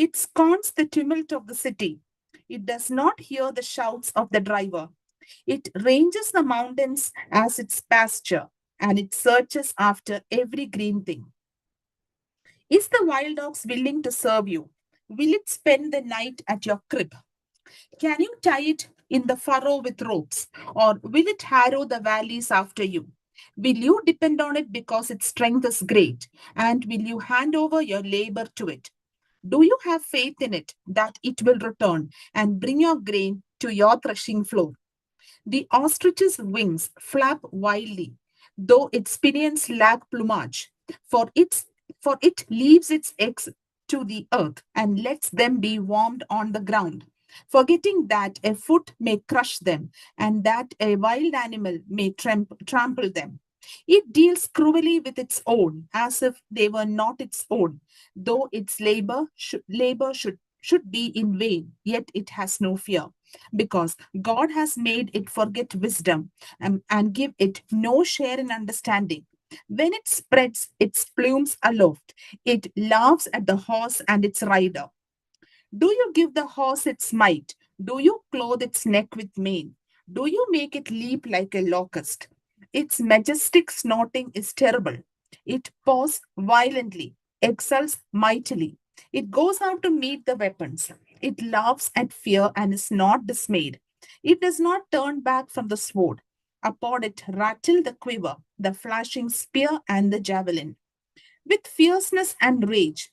It scorns the tumult of the city. It does not hear the shouts of the driver. It ranges the mountains as its pasture, and it searches after every green thing. Is the wild ox willing to serve you? Will it spend the night at your crib? Can you tie it in the furrow with ropes, or will it harrow the valleys after you? Will you depend on it because its strength is great, and will you hand over your labor to it? Do you have faith in it that it will return and bring your grain to your threshing floor? The ostrich's wings flap wildly, though its pinions lack plumage, for it leaves its eggs to the earth and lets them be warmed on the ground, forgetting that a foot may crush them and that a wild animal may trample them. It deals cruelly with its own, as if they were not its own, though its labor should be in vain, yet it has no fear, because God has made it forget wisdom and give it no share in understanding. When it spreads its plumes aloft, it laughs at the horse and its rider. Do you give the horse its might? Do you clothe its neck with mane? Do you make it leap like a locust? Its majestic snorting is terrible. It paws violently, exults mightily. It goes out to meet the weapons. It laughs at fear and is not dismayed. It does not turn back from the sword. Upon it rattle the quiver, the flashing spear, and the javelin. With fierceness and rage,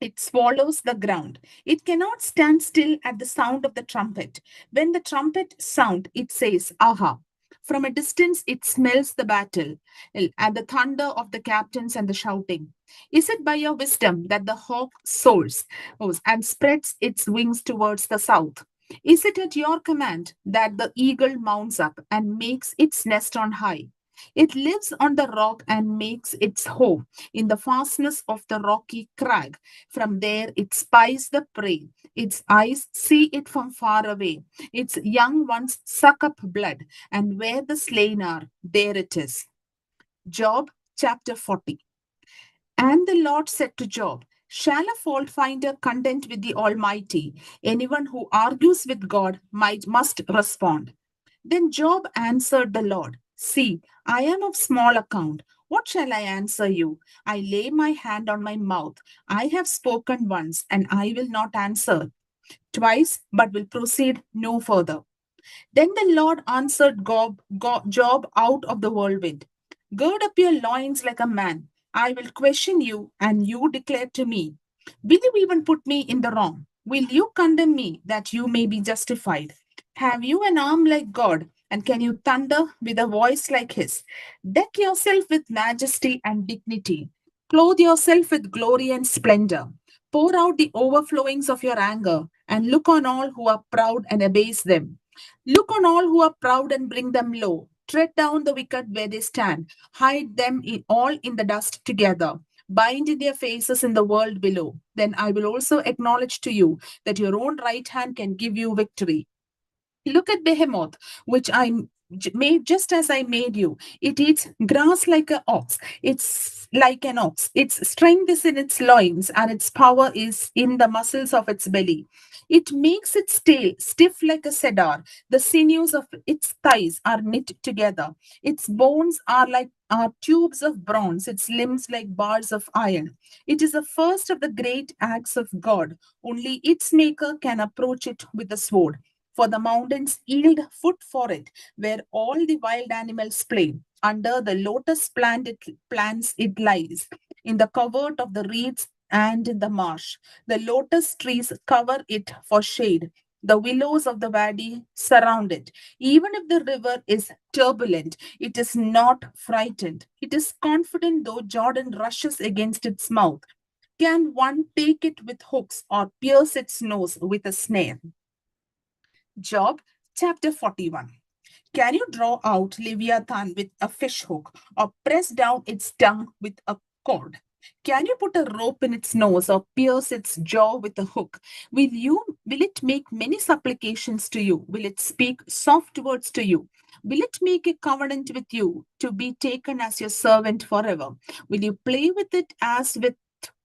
it swallows the ground. It cannot stand still at the sound of the trumpet. When the trumpet sound, it says, Aha. From a distance, it smells the battle and the thunder of the captains and the shouting. Is it by your wisdom that the hawk soars and spreads its wings towards the south? Is it at your command that the eagle mounts up and makes its nest on high? It lives on the rock and makes its home in the fastness of the rocky crag. From there it spies the prey. Its eyes see it from far away. Its young ones suck up blood, and where the slain are, there it is. Job chapter 40. And the Lord said to Job, Shall a fault finder contend with the Almighty? Anyone who argues with God must respond. Then Job answered the Lord, See, I am of small account. What shall I answer you? I lay my hand on my mouth. I have spoken once, and I will not answer twice, but will proceed no further. Then the Lord answered Job out of the whirlwind. Gird up your loins like a man. I will question you, and you declare to me. Will you even put me in the wrong? Will you condemn me that you may be justified? Have you an arm like God, and can you thunder with a voice like his? Deck yourself with majesty and dignity. Clothe yourself with glory and splendor. Pour out the overflowings of your anger, and look on all who are proud and abase them. Look on all who are proud and bring them low. Tread down the wicked where they stand. Hide them all in the dust together. Bind in their faces in the world below. Then I will also acknowledge to you that your own right hand can give you victory. Look at Behemoth, which made just as I made you. It eats grass like an ox. It's like an ox. Its strength is in its loins, and its power is in the muscles of its belly. It makes its tail stiff like a cedar. The sinews of its thighs are knit together. Its bones are tubes of bronze, its limbs like bars of iron. It is the first of the great acts of God. Only its maker can approach it with the sword. For the mountains yield food for it, where all the wild animals play. Under the lotus plants it lies, in the covert of the reeds and in the marsh. The lotus trees cover it for shade. The willows of the valley surround it. Even if the river is turbulent, it is not frightened. It is confident though Jordan rushes against its mouth. Can one take it with hooks or pierce its nose with a snare? Job chapter 41. Can you draw out Leviathan with a fish hook or press down its tongue with a cord? Can you put a rope in its nose or pierce its jaw with a hook? Will it make many supplications to you? Will it speak soft words to you? Will it make a covenant with you to be taken as your servant forever? Will you play with it as with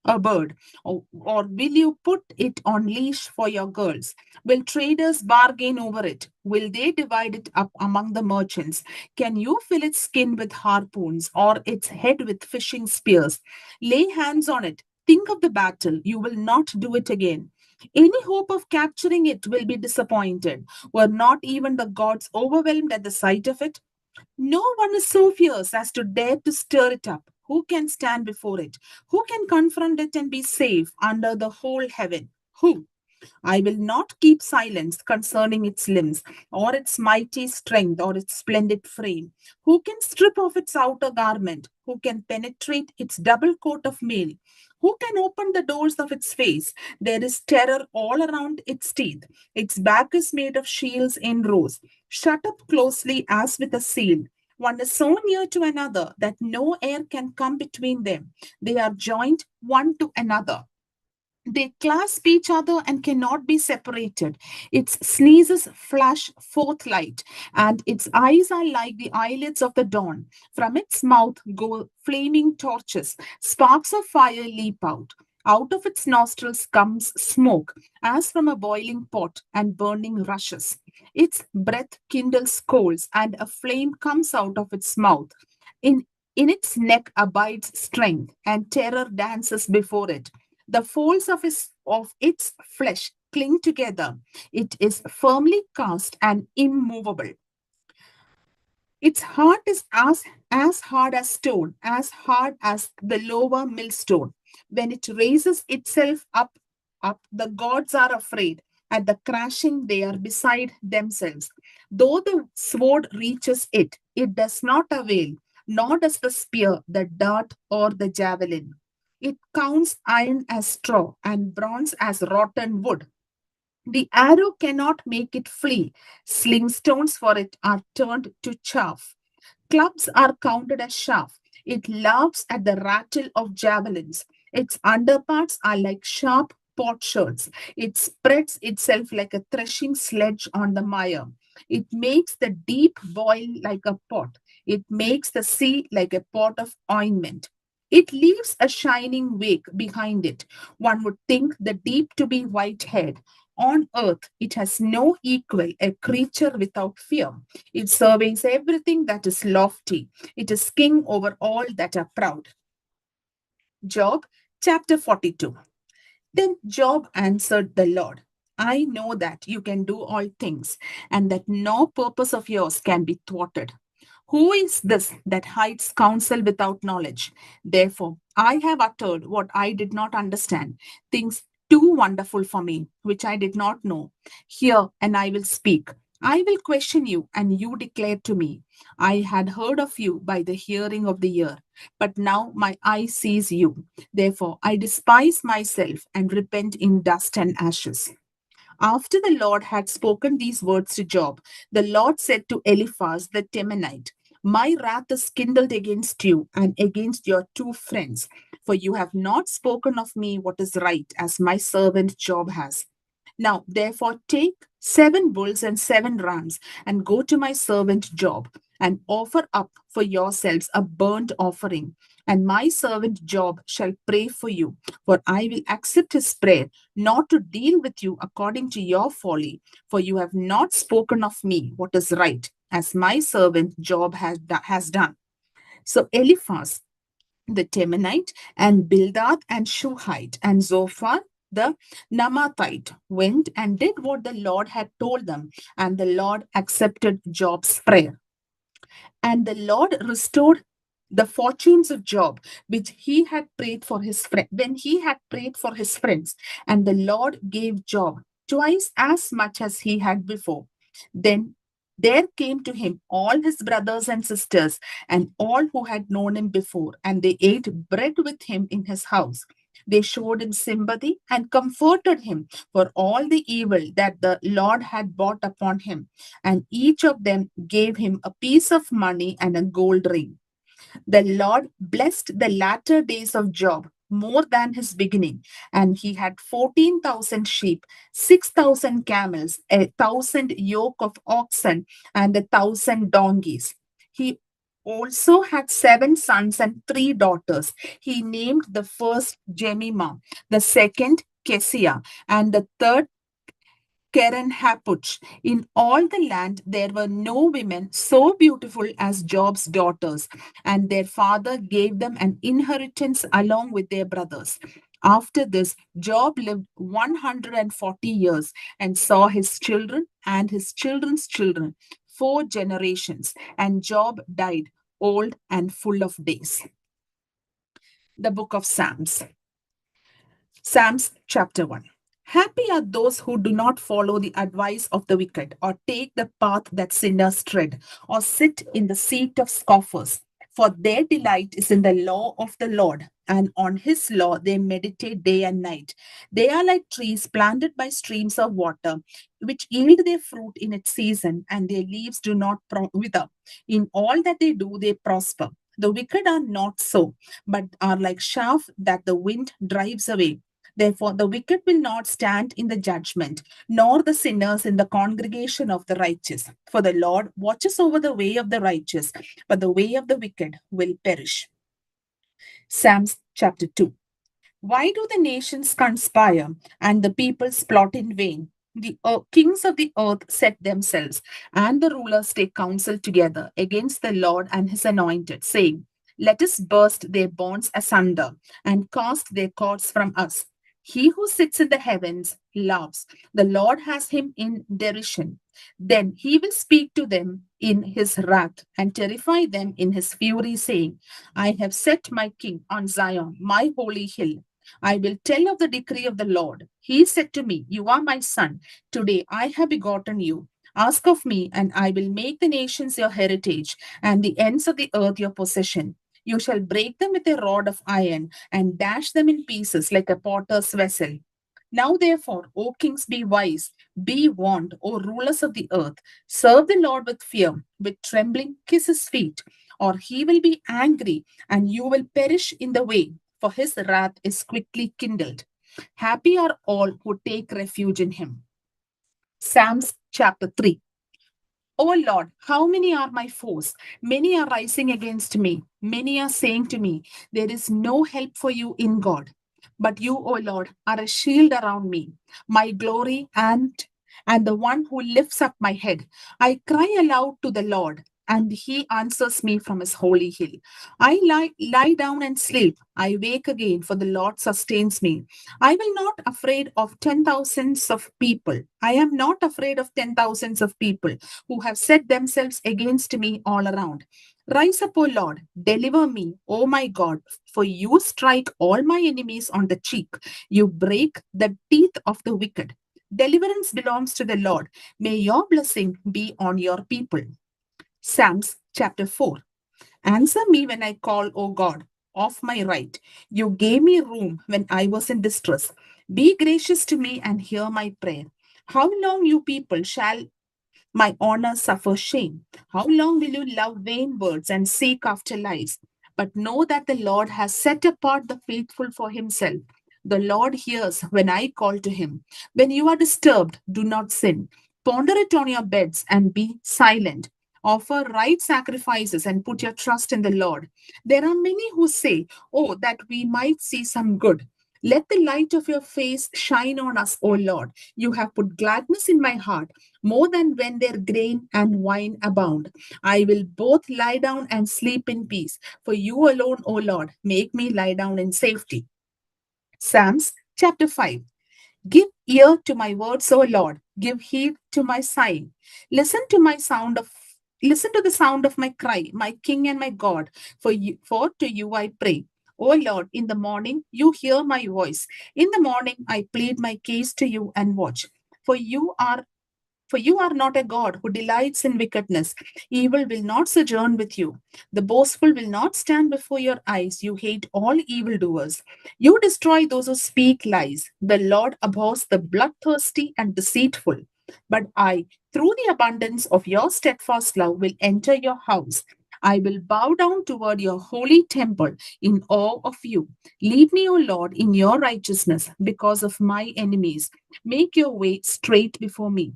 a bird? Or will you put it on leash for your girls? Will traders bargain over it? Will they divide it up among the merchants? Can you fill its skin with harpoons or its head with fishing spears? Lay hands on it. Think of the battle. You will not do it again. Any hope of capturing it will be disappointed. Were not even the gods overwhelmed at the sight of it? No one is so fierce as to dare to stir it up. Who can stand before it? Who can confront it and be safe under the whole heaven? Who? I will not keep silence concerning its limbs, or its mighty strength, or its splendid frame. Who can strip off its outer garment? Who can penetrate its double coat of mail? Who can open the doors of its face? There is terror all around its teeth. Its back is made of shields in rows, shut up closely as with a seal. One is so near to another that no air can come between them. They are joined one to another. They clasp each other and cannot be separated. Its sneezes flash forth light, and its eyes are like the eyelids of the dawn. From its mouth go flaming torches. Sparks of fire leap out. Out of its nostrils comes smoke, as from a boiling pot, and burning rushes. Its breath kindles coals, and a flame comes out of its mouth. In, in its neck abides strength, and terror dances before it. The folds of its flesh cling together. It is firmly cast and immovable. Its heart is as hard as stone, as hard as the lower millstone. When it raises itself up, the gods are afraid. At the crashing, they are beside themselves. Though the sword reaches it, it does not avail, nor does the spear, the dart, or the javelin. It counts iron as straw and bronze as rotten wood. The arrow cannot make it flee. Sling stones for it are turned to chaff. Clubs are counted as chaff. It laughs at the rattle of javelins. Its underparts are like sharp potsherds. It spreads itself like a threshing sledge on the mire. It makes the deep boil like a pot. It makes the sea like a pot of ointment. It leaves a shining wake behind it. One would think the deep to be white-haired. On earth, it has no equal, a creature without fear. It surveys everything that is lofty. It is king over all that are proud. Job chapter 42. Then Job answered the Lord, I know that you can do all things, and that no purpose of yours can be thwarted. Who is this that hides counsel without knowledge? Therefore, I have uttered what I did not understand, things too wonderful for me, which I did not know. Hear, and I will speak. I will question you, and you declare to me, I had heard of you by the hearing of the ear, but now my eye sees you. Therefore, I despise myself and repent in dust and ashes. After the Lord had spoken these words to Job, the Lord said to Eliphaz the Temanite, my wrath is kindled against you and against your two friends, for you have not spoken of me what is right, as my servant Job has. Now, therefore, take 7 bulls and 7 rams, and go to my servant Job, and offer up for yourselves a burnt offering. And my servant Job shall pray for you, for I will accept his prayer, not to deal with you according to your folly, for you have not spoken of me what is right, as my servant Job has done. So Eliphaz the Temanite, and Bildad and Shuhite, and Zophar the Namathite went and did what the Lord had told them, and the Lord accepted Job's prayer. And the Lord restored the fortunes of Job, which he had prayed for his friend when he had prayed for his friends, and the Lord gave Job twice as much as he had before. Then there came to him all his brothers and sisters, and all who had known him before, and they ate bread with him in his house. They showed him sympathy and comforted him for all the evil that the Lord had brought upon him, and each of them gave him a piece of money and a gold ring. The Lord blessed the latter days of Job more than his beginning, and he had 14,000 sheep, 6,000 camels, 1,000 yoke of oxen, and 1,000 donkeys. He also had 7 sons and 3 daughters. He named the first Jemimah, the second Kesia, and the third Keren Hapuch. In all the land, there were no women so beautiful as Job's daughters, and their father gave them an inheritance along with their brothers. After this, Job lived 140 years and saw his children and his children's children, 4 generations, and Job died old and full of days. The book of Psalms. Psalms chapter 1. Happy are those who do not follow the advice of the wicked, or take the path that sinners tread, or sit in the seat of scoffers. For their delight is in the law of the Lord, and on his law they meditate day and night. They are like trees planted by streams of water, which yield their fruit in its season, and their leaves do not wither. In all that they do, they prosper. The wicked are not so, but are like chaff that the wind drives away. Therefore, the wicked will not stand in the judgment, nor the sinners in the congregation of the righteous. For the Lord watches over the way of the righteous, but the way of the wicked will perish. Psalms chapter 2. Why do the nations conspire and the peoples plot in vain? The kings of the earth set themselves, and the rulers take counsel together against the Lord and his anointed, saying, let us burst their bonds asunder and cast their cords from us. He who sits in the heavens laughs. The Lord has him in derision. Then he will speak to them in his wrath and terrify them in his fury, saying, I have set my king on Zion, my holy hill. I will tell of the decree of the Lord. He said to me, you are my son. Today I have begotten you. Ask of me, and I will make the nations your heritage, and the ends of the earth your possession. You shall break them with a rod of iron, and dash them in pieces like a potter's vessel. Now, therefore, O kings, be wise, be warned, O rulers of the earth. Serve the Lord with fear, with trembling, kiss his feet, or he will be angry, and you will perish in the way, for his wrath is quickly kindled. Happy are all who take refuge in him. Psalms chapter 3. O Lord, how many are my foes? Many are rising against me. Many are saying to me, there is no help for you in God. But you, O Lord, are a shield around me, my glory and the one who lifts up my head. I cry aloud to the Lord, and he answers me from his holy hill. I lie down and sleep. I wake again, for the Lord sustains me. I will not afraid of 10,000s of people. I am not afraid of 10,000s of people who have set themselves against me all around. Rise up, O Lord, deliver me, O my God, for you strike all my enemies on the cheek. You break the teeth of the wicked. Deliverance belongs to the Lord. May your blessing be on your people. Psalms chapter 4. Answer me when I call, O God, of my right. You gave me room when I was in distress. Be gracious to me and hear my prayer. How long, you people, shall my honor suffer shame? How long will you love vain words and seek after lies? But know that the Lord has set apart the faithful for himself. The Lord hears when I call to him. When you are disturbed, do not sin. Ponder it on your beds and be silent. Offer right sacrifices and put your trust in the Lord. There are many who say, oh, that we might see some good. Let the light of your face shine on us, O Lord. You have put gladness in my heart more than when their grain and wine abound. I will both lie down and sleep in peace. For you alone, O Lord, make me lie down in safety. Psalms chapter 5. Give ear to my words, O Lord. Give heed to my sighing. Listen to my sound of Listen to the sound of my cry, my King and my God. For to you I pray. O Lord, in the morning you hear my voice. In the morning I plead my case to you and watch. For you are for you are not a God who delights in wickedness. Evil will not sojourn with you. The boastful will not stand before your eyes. You hate all evildoers. You destroy those who speak lies. The Lord abhors the bloodthirsty and deceitful. But I, through the abundance of your steadfast love, will enter your house. I will bow down toward your holy temple in awe of you. Lead me, O Lord, in your righteousness because of my enemies. Make your way straight before me.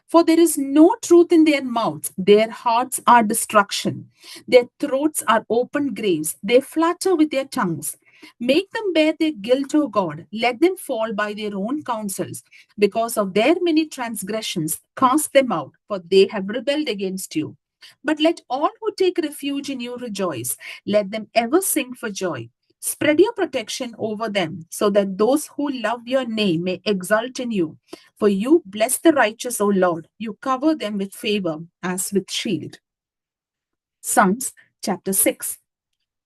For there is no truth in their mouths. Their hearts are destruction. Their throats are open graves. They flatter with their tongues. Make them bear their guilt, O God. Let them fall by their own counsels. Because of their many transgressions, cast them out, for they have rebelled against you. But let all who take refuge in you rejoice. Let them ever sing for joy. Spread your protection over them, so that those who love your name may exult in you. For you bless the righteous, O Lord. You cover them with favor as with shield. Psalms chapter 6.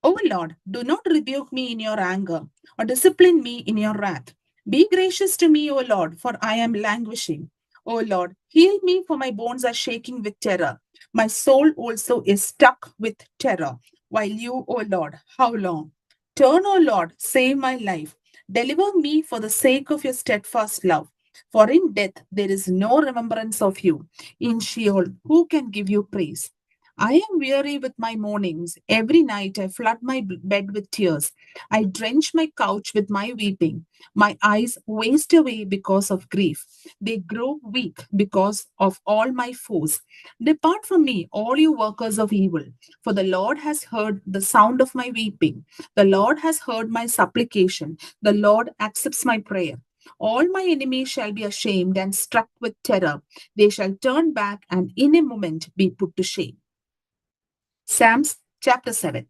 O Lord, do not rebuke me in your anger or discipline me in your wrath. Be gracious to me, O Lord, for I am languishing. O Lord, heal me, for my bones are shaking with terror. My soul also is stuck with terror. While you, O Lord, how long? Turn, O Lord, save my life. Deliver me for the sake of your steadfast love. For in death there is no remembrance of you. In Sheol, who can give you praise? I am weary with my mournings. Every night I flood my bed with tears. I drench my couch with my weeping. My eyes waste away because of grief. They grow weak because of all my foes. Depart from me, all you workers of evil, for the Lord has heard the sound of my weeping. The Lord has heard my supplication. The Lord accepts my prayer. All my enemies shall be ashamed and struck with terror. They shall turn back and in a moment be put to shame. Psalms chapter 7.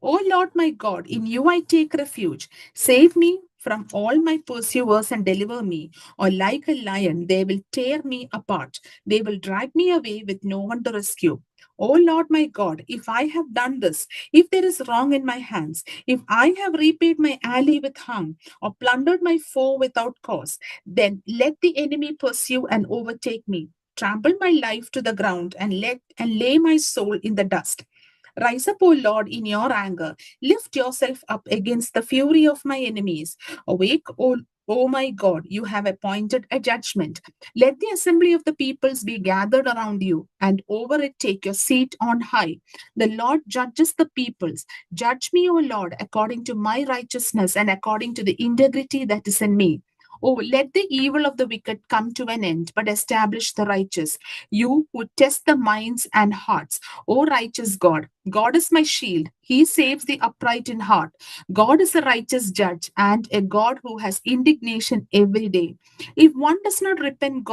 O Lord my God, in you I take refuge. Save me from all my pursuers and deliver me, or like a lion, they will tear me apart. They will drag me away with no one to rescue. O Lord my God, if I have done this, if there is wrong in my hands, if I have repaid my ally with harm, or plundered my foe without cause, then let the enemy pursue and overtake me. Trample my life to the ground and lay my soul in the dust. Rise up, O Lord, in your anger. Lift yourself up against the fury of my enemies. Awake, O my God, you have appointed a judgment. Let the assembly of the peoples be gathered around you, and over it take your seat on high. The Lord judges the peoples. Judge me, O Lord, according to my righteousness and according to the integrity that is in me. Oh, let the evil of the wicked come to an end, but establish the righteous. You who test the minds and hearts. O righteous God, God is my shield. He saves the upright in heart. God is a righteous judge and a God who has indignation every day. If one does not repent,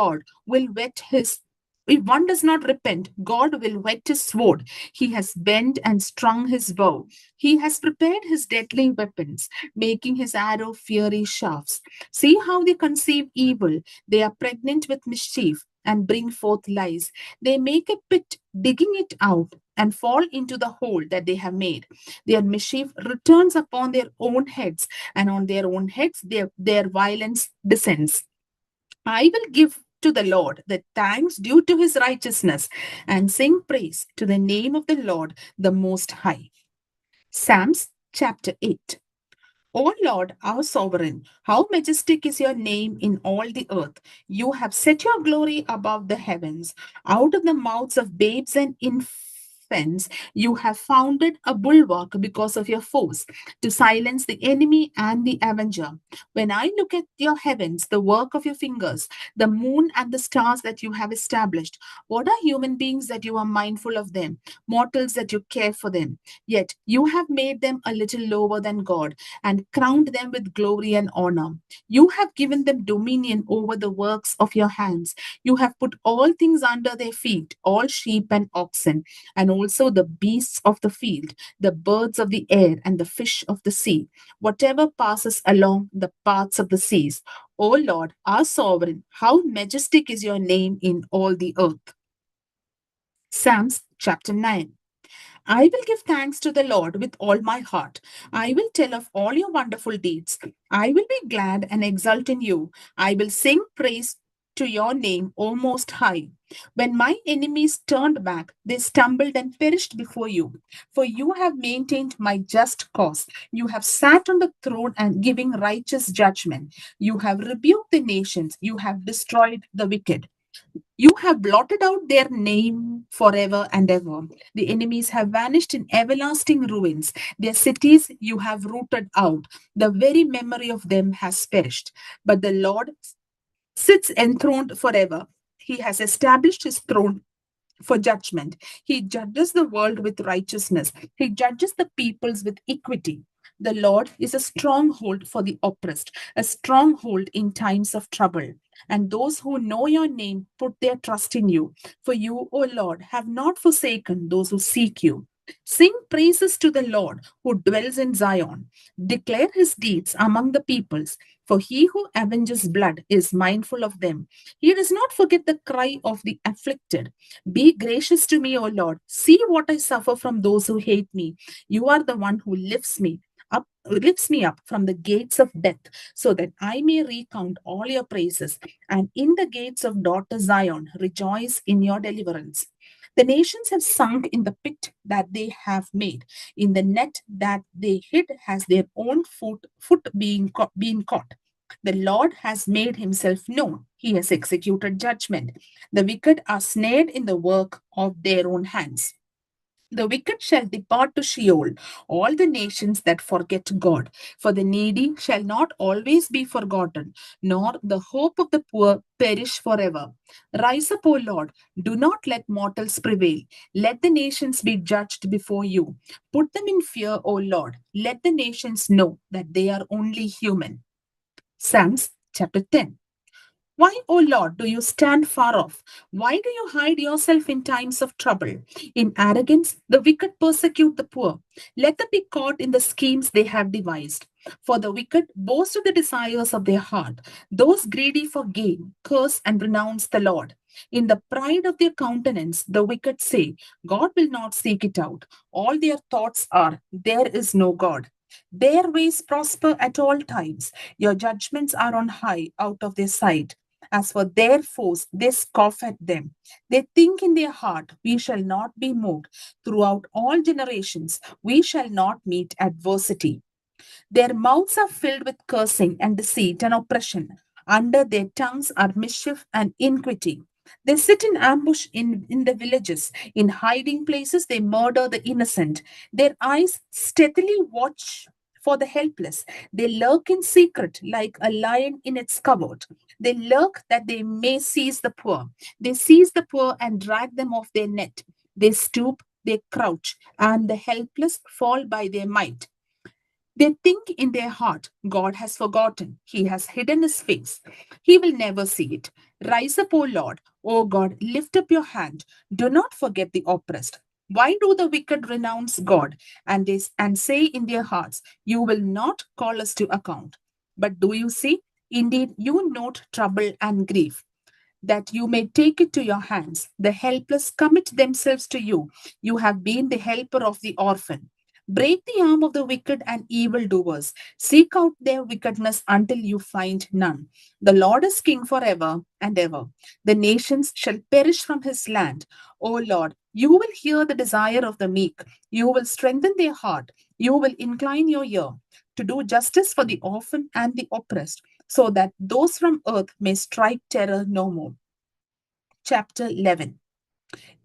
if one does not repent, God will whet his sword. He has bent and strung his bow. He has prepared his deadly weapons, making his arrow fiery shafts. See how they conceive evil. They are pregnant with mischief and bring forth lies. They make a pit, digging it out, and fall into the hole that they have made. Their mischief returns upon their own heads, and on their own heads their violence descends. I will give to the Lord the thanks due to his righteousness and sing praise to the name of the Lord the Most High. Psalms chapter 8. O Lord, our sovereign, how majestic is your name in all the earth. You have set your glory above the heavens. Out of the mouths of babes and infants, you have founded a bulwark because of your foes, to silence the enemy and the avenger. When I look at your heavens, the work of your fingers, the moon and the stars that you have established, what are human beings that you are mindful of them, mortals that you care for them? Yet you have made them a little lower than God and crowned them with glory and honor. You have given them dominion over the works of your hands. You have put all things under their feet, all sheep and oxen, and also the beasts of the field, the birds of the air, and the fish of the sea, whatever passes along the paths of the seas. O Lord, our sovereign, how majestic is your name in all the earth. Psalms chapter 9. I will give thanks to the Lord with all my heart. I will tell of all your wonderful deeds. I will be glad and exult in you. I will sing praise to your name, O Most High. When my enemies turned back, they stumbled and perished before you. For you have maintained my just cause. You have sat on the throne and giving righteous judgment. You have rebuked the nations. You have destroyed the wicked. You have blotted out their name forever and ever. The enemies have vanished in everlasting ruins. Their cities you have rooted out. The very memory of them has perished. But the Lord sits enthroned forever. He has established his throne for judgment. He judges the world with righteousness. He judges the peoples with equity. The Lord is a stronghold for the oppressed, a stronghold in times of trouble. And those who know your name put their trust in you. For you, O Lord, have not forsaken those who seek you. Sing praises to the Lord who dwells in Zion. Declare his deeds among the peoples. For he who avenges blood is mindful of them. He does not forget the cry of the afflicted. Be gracious to me, O Lord. See what I suffer from those who hate me. You are the one who lifts me up from the gates of death, so that I may recount all your praises, and in the gates of daughter Zion rejoice in your deliverance. The nations have sunk in the pit that they have made. In the net that they hid has their own foot being caught. The Lord has made himself known. He has executed judgment. The wicked are snared in the work of their own hands. The wicked shall depart to Sheol, all the nations that forget God. For the needy shall not always be forgotten, nor the hope of the poor perish forever. Rise up, O Lord, do not let mortals prevail. Let the nations be judged before you. Put them in fear, O Lord. Let the nations know that they are only human. Psalms chapter 10. Why, O Lord, do you stand far off? Why do you hide yourself in times of trouble? In arrogance, the wicked persecute the poor. Let them be caught in the schemes they have devised. For the wicked boast of the desires of their heart. Those greedy for gain curse and renounce the Lord. In the pride of their countenance, the wicked say, God will not seek it out. All their thoughts are, there is no God. Their ways prosper at all times. Your judgments are on high out of their sight. As for their foes, they scoff at them. They think in their heart, we shall not be moved. Throughout all generations, we shall not meet adversity. Their mouths are filled with cursing and deceit and oppression. Under their tongues are mischief and iniquity. They sit in ambush in the villages. In hiding places, they murder the innocent. Their eyes stealthily watch for the helpless. They lurk in secret like a lion in its covert. They lurk that they may seize the poor. They seize the poor and drag them off their net. They stoop, they crouch, and the helpless fall by their might. They think in their heart, God has forgotten. He has hidden his face. He will never see it. Rise up, O Lord. O God, lift up your hand. Do not forget the oppressed. Why do the wicked renounce God and say in their hearts, you will not call us to account? But do you see? Indeed, you note trouble and grief, that you may take it to your hands. The helpless commit themselves to you. You have been the helper of the orphan. Break the arm of the wicked and evildoers. Seek out their wickedness until you find none. The Lord is king forever and ever. The nations shall perish from his land. O Lord, you will hear the desire of the meek. You will strengthen their heart. You will incline your ear to do justice for the orphan and the oppressed, so that those from earth may strike terror no more. Chapter 11.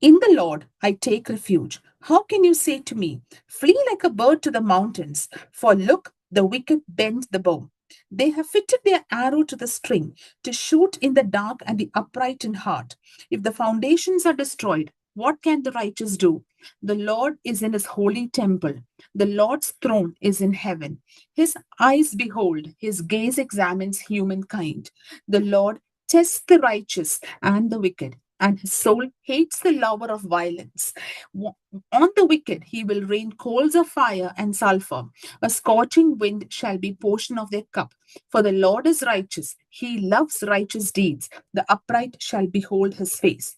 In the Lord I take refuge. How can you say to me, flee like a bird to the mountains? For look, the wicked bend the bow. They have fitted their arrow to the string to shoot in the dark and the upright in heart. If the foundations are destroyed, what can the righteous do? The Lord is in his holy temple. The Lord's throne is in heaven. His eyes behold, his gaze examines humankind. The Lord tests the righteous and the wicked, and his soul hates the lover of violence. On the wicked he will rain coals of fire and sulfur. A scorching wind shall be portion of their cup. For the Lord is righteous. He loves righteous deeds. The upright shall behold his face.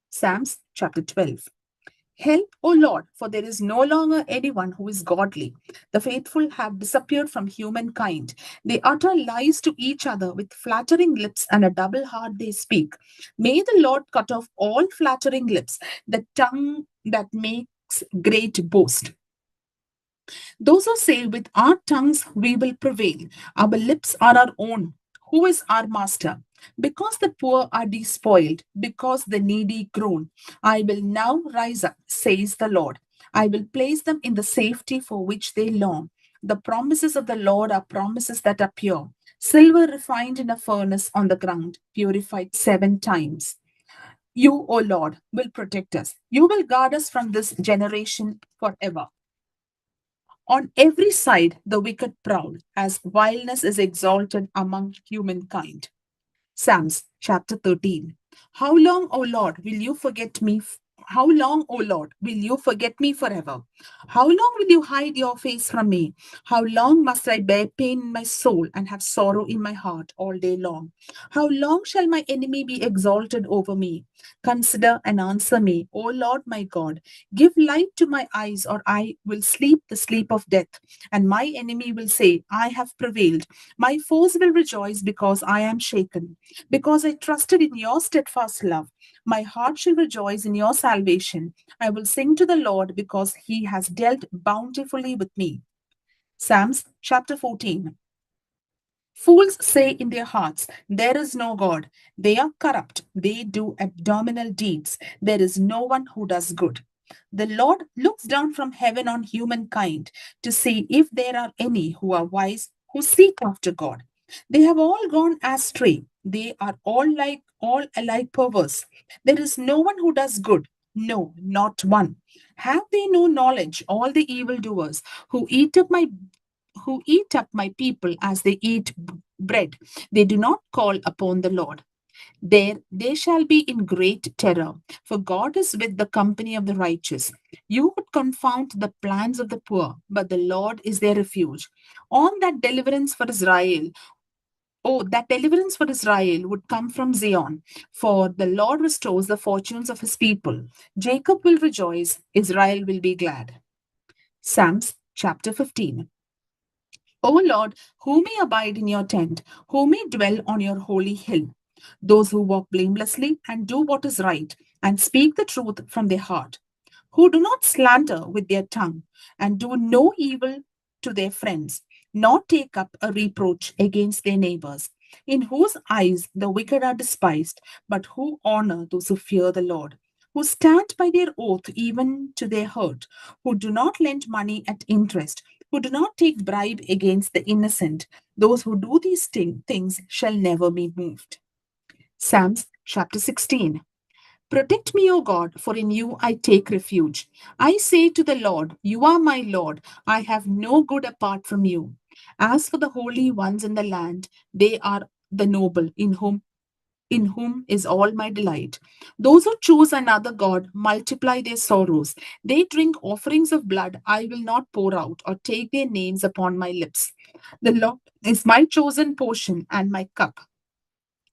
Psalms chapter 12. Help, O Lord, for there is no longer anyone who is godly. The faithful have disappeared from humankind. They utter lies to each other with flattering lips, and a double heart they speak. May the Lord cut off all flattering lips, the tongue that makes great boast. Those who say, with our tongues we will prevail, our lips are our own. Who is our master? Because the poor are despoiled, because the needy groan, I will now rise up, says the Lord. I will place them in the safety for which they long. The promises of the Lord are promises that are pure. Silver refined in a furnace on the ground, purified 7 times. You, O Lord, will protect us. You will guard us from this generation forever. On every side, the wicked proud, as vileness is exalted among humankind. Psalms chapter 13. How long, O Lord, will you forget me? How long, O Lord, will you forget me forever? How long will you hide your face from me? How long must I bear pain in my soul and have sorrow in my heart all day long? How long shall my enemy be exalted over me? Consider and answer me, O Lord my God. Give light to my eyes, or I will sleep the sleep of death. And my enemy will say, I have prevailed. My foes will rejoice because I am shaken. Because I trusted in your steadfast love, my heart shall rejoice in your salvation. I will sing to the Lord because he has dealt bountifully with me. Psalms chapter 14. Fools say in their hearts, there is no God. They are corrupt. They do abominable deeds. There is no one who does good. The Lord looks down from heaven on humankind to see if there are any who are wise, who seek after God. They have all gone astray. They are all alike perverse. There is no one who does good. No, not one. Have they no knowledge, all the evildoers who eat up my people as they eat bread? They do not call upon the Lord. There they shall be in great terror, for God is with the company of the righteous. You would confound the plans of the poor, but the Lord is their refuge. On that deliverance for Israel, Oh, that deliverance for Israel would come from Zion, for the Lord restores the fortunes of his people. Jacob will rejoice, Israel will be glad. Psalms chapter 15. O Lord, who may abide in your tent, who may dwell on your holy hill? Those who walk blamelessly and do what is right and speak the truth from their heart, who do not slander with their tongue and do no evil to their friends, nor take up a reproach against their neighbors, in whose eyes the wicked are despised, but who honor those who fear the Lord, who stand by their oath even to their hurt, who do not lend money at interest, who do not take bribe against the innocent. Those who do these things shall never be moved. Psalms chapter 16. Protect me, O God, for in you I take refuge. I say to the Lord, you are my Lord. I have no good apart from you. As for the holy ones in the land, they are the noble, in whom is all my delight. Those who choose another God multiply their sorrows. They drink offerings of blood I will not pour out, or take their names upon my lips. The Lord is my chosen portion and my cup.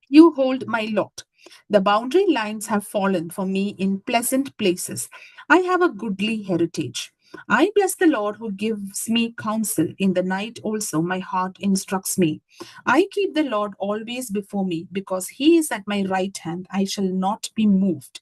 You hold my lot. The boundary lines have fallen for me in pleasant places. I have a goodly heritage. I bless the Lord who gives me counsel. In the night also my heart instructs me. I keep the Lord always before me, because he is at my right hand. I shall not be moved.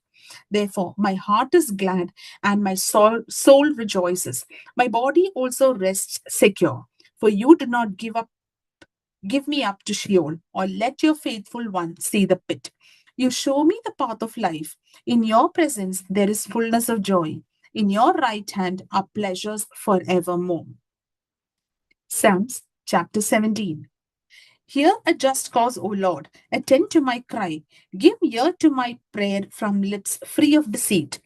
Therefore, my heart is glad and my soul rejoices. My body also rests secure. For you did not give me up to Sheol, or let your faithful one see the pit. You show me the path of life. In your presence there is fullness of joy. In your right hand are pleasures forevermore. Psalms chapter 17. Hear a just cause, O Lord. Attend to my cry. Give ear to my prayer from lips free of deceit.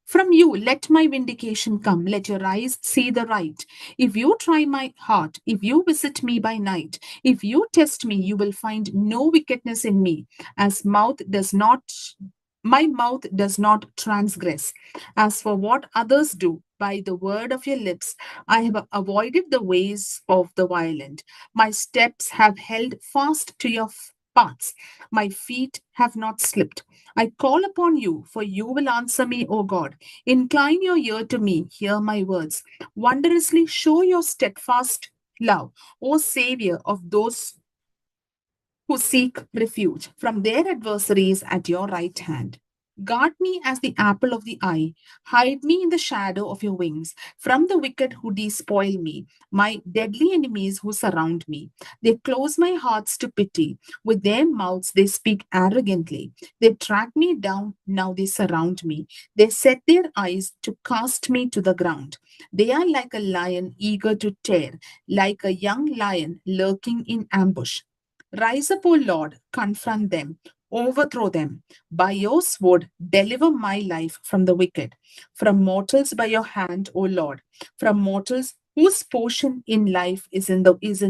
From you, let my vindication come. Let your eyes see the right. If you try my heart, if you visit me by night, if you test me, you will find no wickedness in me, as my mouth does not transgress. As for what others do, by the word of your lips, I have avoided the ways of the violent. My steps have held fast to your paths. My feet have not slipped. I call upon you, for you will answer me, O God. Incline your ear to me, hear my words. Wondrously show your steadfast love, O Savior of those who seek refuge from their adversaries at your right hand. Guard me as the apple of the eye. Hide me in the shadow of your wings from the wicked who despoil me, my deadly enemies who surround me. They close my hearts to pity. With their mouths they speak arrogantly. They track me down, now they surround me. They set their eyes to cast me to the ground. They are like a lion eager to tear, like a young lion lurking in ambush. Rise up, O Lord, confront them, overthrow them. By your sword, deliver my life from the wicked, from mortals by your hand, O Lord, from mortals whose portion in life is in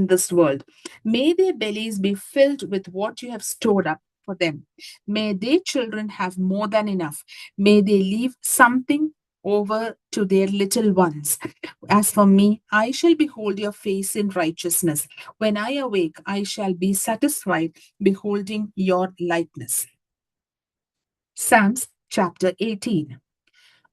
this world. May their bellies be filled with what you have stored up for them. May their children have more than enough. May they leave something over to their little ones. As for me, I shall behold your face in righteousness. When I awake, I shall be satisfied beholding your likeness. Psalms chapter 18.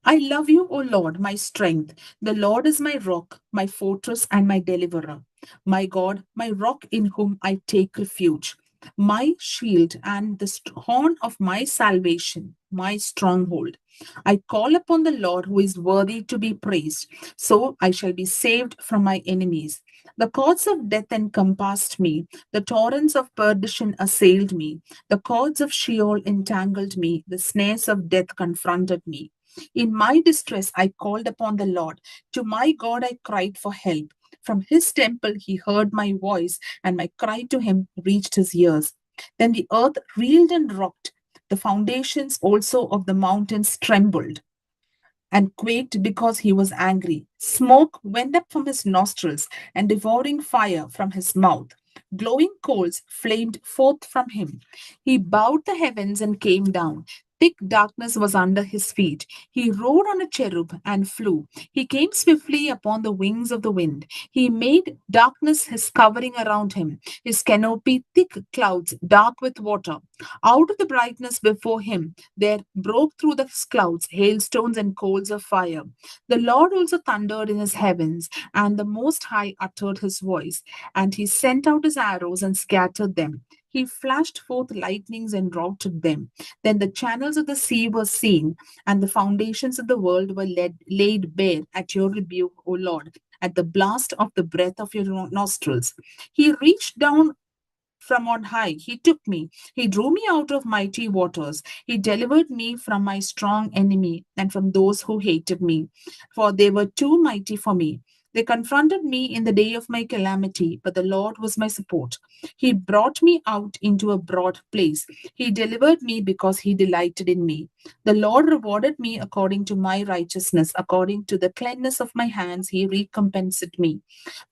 I love you, O Lord, my strength. The Lord is my rock, my fortress, and my deliverer. My God, my rock in whom I take refuge, my shield and the horn of my salvation, my stronghold. I call upon the Lord who is worthy to be praised, so I shall be saved from my enemies. The cords of death encompassed me, the torrents of perdition assailed me, the cords of Sheol entangled me, the snares of death confronted me. In my distress, I called upon the Lord. To my God, I cried for help. From his temple, he heard my voice, and my cry to him reached his ears. Then the earth reeled and rocked. The foundations also of the mountains trembled and quaked because he was angry. Smoke went up from his nostrils and devouring fire from his mouth. Glowing coals flamed forth from him. He bowed the heavens and came down. Thick darkness was under his feet. He rode on a cherub and flew. He came swiftly upon the wings of the wind. He made darkness his covering around him, his canopy thick clouds, dark with water. Out of the brightness before him, there broke through the clouds hailstones and coals of fire. The Lord also thundered in his heavens, and the Most High uttered his voice, and he sent out his arrows and scattered them. He flashed forth lightnings and routed them. Then the channels of the sea were seen, and the foundations of the world were laid bare at your rebuke, O Lord, at the blast of the breath of your nostrils. He reached down from on high. He took me. He drew me out of mighty waters. He delivered me from my strong enemy and from those who hated me, for they were too mighty for me. They confronted me in the day of my calamity, but the Lord was my support. He brought me out into a broad place. He delivered me because he delighted in me. The Lord rewarded me according to my righteousness, according to the cleanness of my hands, he recompensed me.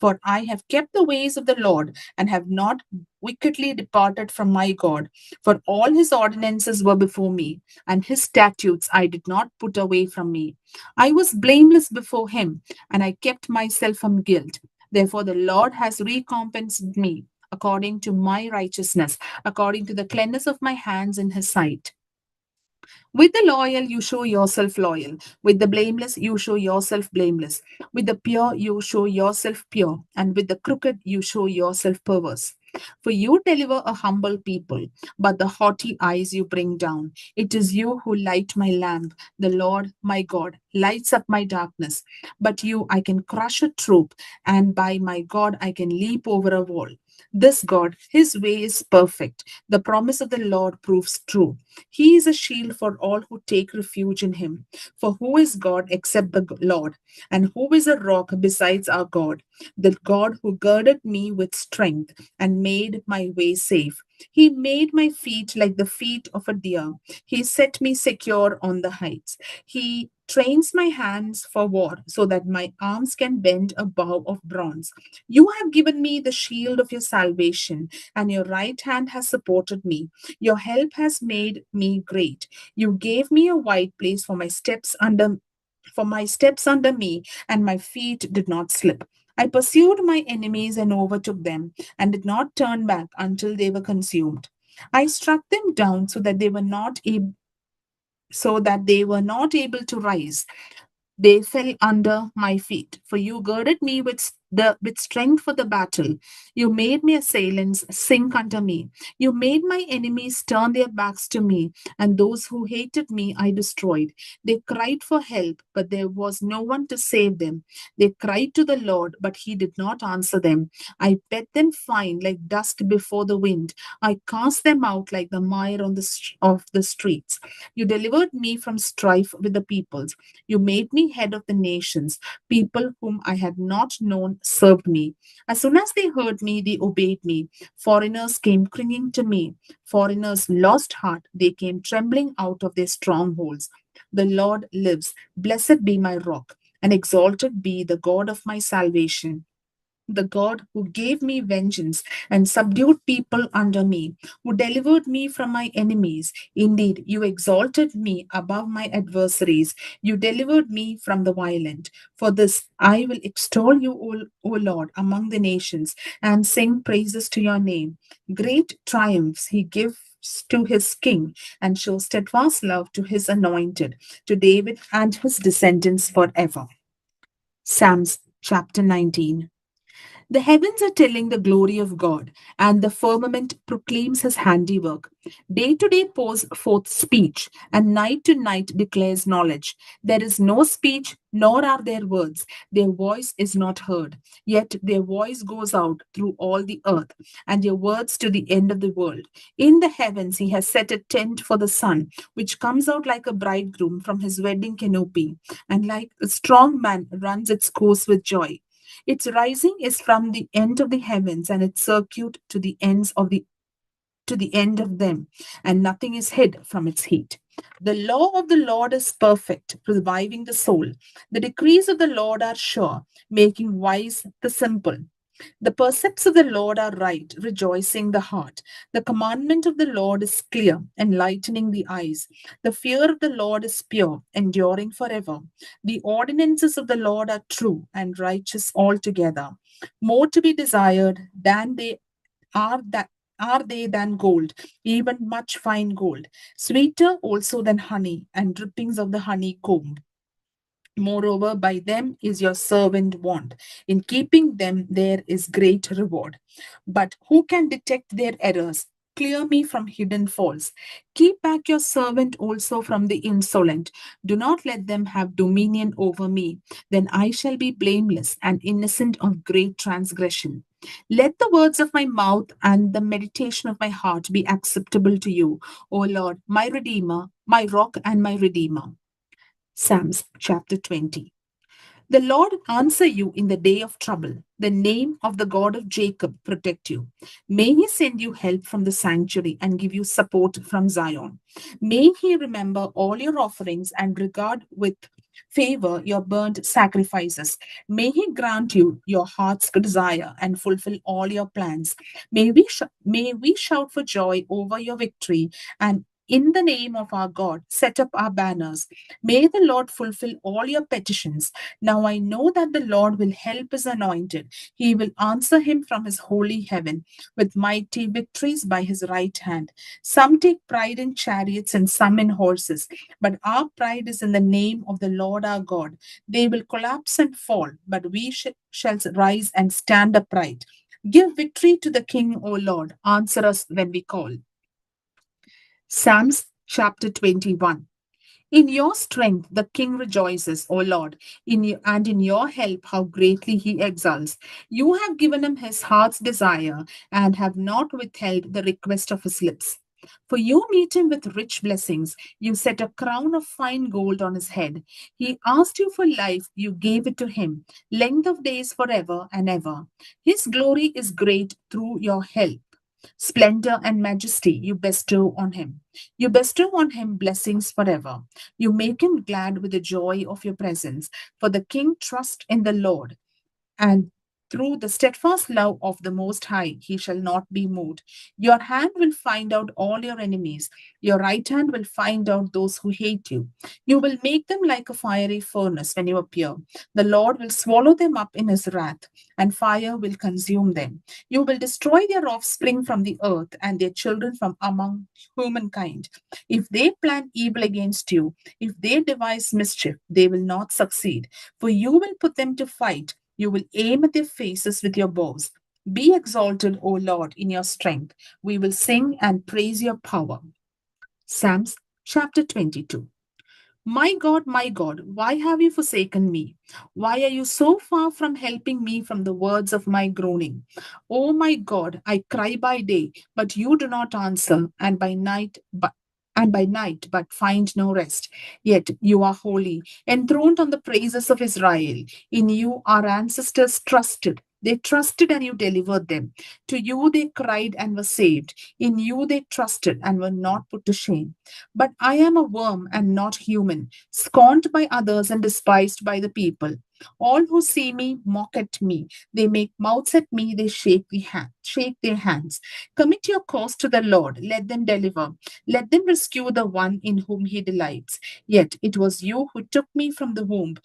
For I have kept the ways of the Lord and have not wickedly departed from my God. For all his ordinances were before me, and his statutes I did not put away from me. I was blameless before him, and I kept myself from guilt. Therefore, the Lord has recompensed me according to my righteousness, according to the cleanness of my hands in his sight. With the loyal, you show yourself loyal. With the blameless, you show yourself blameless. With the pure, you show yourself pure. And with the crooked, you show yourself perverse. For you deliver a humble people, but the haughty eyes you bring down. It is you who light my lamp. The Lord, my God, lights up my darkness. But you, I can crush a troop, and by my God, I can leap over a wall. This God, his way is perfect. The promise of the Lord proves true. He is a shield for all who take refuge in him. For who is God except the Lord? And who is a rock besides our God? The God who girded me with strength and made my way safe. He made my feet like the feet of a deer. He set me secure on the heights. He trains my hands for war so that my arms can bend a bow of bronze. You have given me the shield of your salvation, and your right hand has supported me. Your help has made me great. You gave me a wide place for my steps under me, and my feet did not slip. I pursued my enemies and overtook them, and did not turn back until they were consumed. I struck them down so that they were not able to rise. They fell under my feet. For you girded me with strength for the battle. You made my assailants sink under me. You made my enemies turn their backs to me, and those who hated me I destroyed. They cried for help, but there was no one to save them. They cried to the Lord, but he did not answer them. I bet them fine like dust before the wind. I cast them out like the mire of the streets. You delivered me from strife with the peoples. You made me head of the nations. People whom I had not known served me. As soon as they heard me, they obeyed me. Foreigners came clinging to me. Foreigners lost heart. They came trembling out of their strongholds. The Lord lives. Blessed be my rock, and exalted be the God of my salvation, the God who gave me vengeance and subdued people under me, who delivered me from my enemies. Indeed, you exalted me above my adversaries. You delivered me from the violent. For this I will extol you, O Lord, among the nations, and sing praises to your name. Great triumphs he gives to his king, and shows steadfast love to his anointed, to David and his descendants forever. Psalms chapter 19. The heavens are telling the glory of God, and the firmament proclaims his handiwork. Day to day pours forth speech, and night to night declares knowledge. There is no speech, nor are there words. Their voice is not heard. Yet their voice goes out through all the earth, and their words to the end of the world. In the heavens he has set a tent for the sun, which comes out like a bridegroom from his wedding canopy, and like a strong man runs its course with joy. Its rising is from the end of the heavens, and its circuit to the end of them, and nothing is hid from its heat. The law of the Lord is perfect, reviving the soul. The decrees of the Lord are sure, making wise the simple. The precepts of the Lord are right, rejoicing the heart. The commandment of the Lord is clear, enlightening the eyes. The fear of the Lord is pure, enduring forever. The ordinances of the Lord are true and righteous altogether. More to be desired than they are they than gold, even much fine gold, sweeter also than honey and drippings of the honeycomb. Moreover, by them is your servant warned. In keeping them, there is great reward. But who can detect their errors? Clear me from hidden faults. Keep back your servant also from the insolent. Do not let them have dominion over me. Then I shall be blameless and innocent of great transgression. Let the words of my mouth and the meditation of my heart be acceptable to you, O Lord, my Redeemer, my rock and my Redeemer. Psalms chapter 20. The Lord answer you in the day of trouble. The name of the God of Jacob protect you. May he send you help from the sanctuary and give you support from Zion. May he remember all your offerings and regard with favor your burnt sacrifices. May he grant you your heart's desire and fulfill all your plans. May we shout for joy over your victory and in the name of our God, set up our banners. May the Lord fulfill all your petitions. Now I know that the Lord will help his anointed. He will answer him from his holy heaven with mighty victories by his right hand. Some take pride in chariots and some in horses, but our pride is in the name of the Lord our God. They will collapse and fall, but we shall rise and stand upright. Give victory to the King, O Lord. Answer us when we call. Psalms chapter 21. In your strength, the king rejoices, O Lord, and in your help, how greatly he exults. You have given him his heart's desire and have not withheld the request of his lips. For you meet him with rich blessings. You set a crown of fine gold on his head. He asked you for life, you gave it to him, length of days forever and ever. His glory is great through your help. Splendor and majesty you bestow on him. You bestow on him blessings forever. You make him glad with the joy of your presence. For the king trusts in the Lord, and through the steadfast love of the Most High, he shall not be moved. Your hand will find out all your enemies. Your right hand will find out those who hate you. You will make them like a fiery furnace when you appear. The Lord will swallow them up in his wrath, and fire will consume them. You will destroy their offspring from the earth and their children from among humankind. If they plan evil against you, if they devise mischief, they will not succeed, for you will put them to flight. You will aim at their faces with your bows. Be exalted, O Lord, in your strength. We will sing and praise your power. Psalms chapter 22. My God, why have you forsaken me? Why are you so far from helping me from the words of my groaning? Oh my God, I cry by day, but you do not answer, and by night, but find no rest. Yet you are holy, enthroned on the praises of Israel. In you our ancestors trusted. They trusted and you delivered them. To you they cried and were saved. In you they trusted and were not put to shame. But I am a worm and not human, scorned by others and despised by the people. All who see me mock at me. They make mouths at me, they shake their hands. Commit your cause to the Lord, let them deliver. Let them rescue the one in whom he delights. Yet it was you who took me from the womb.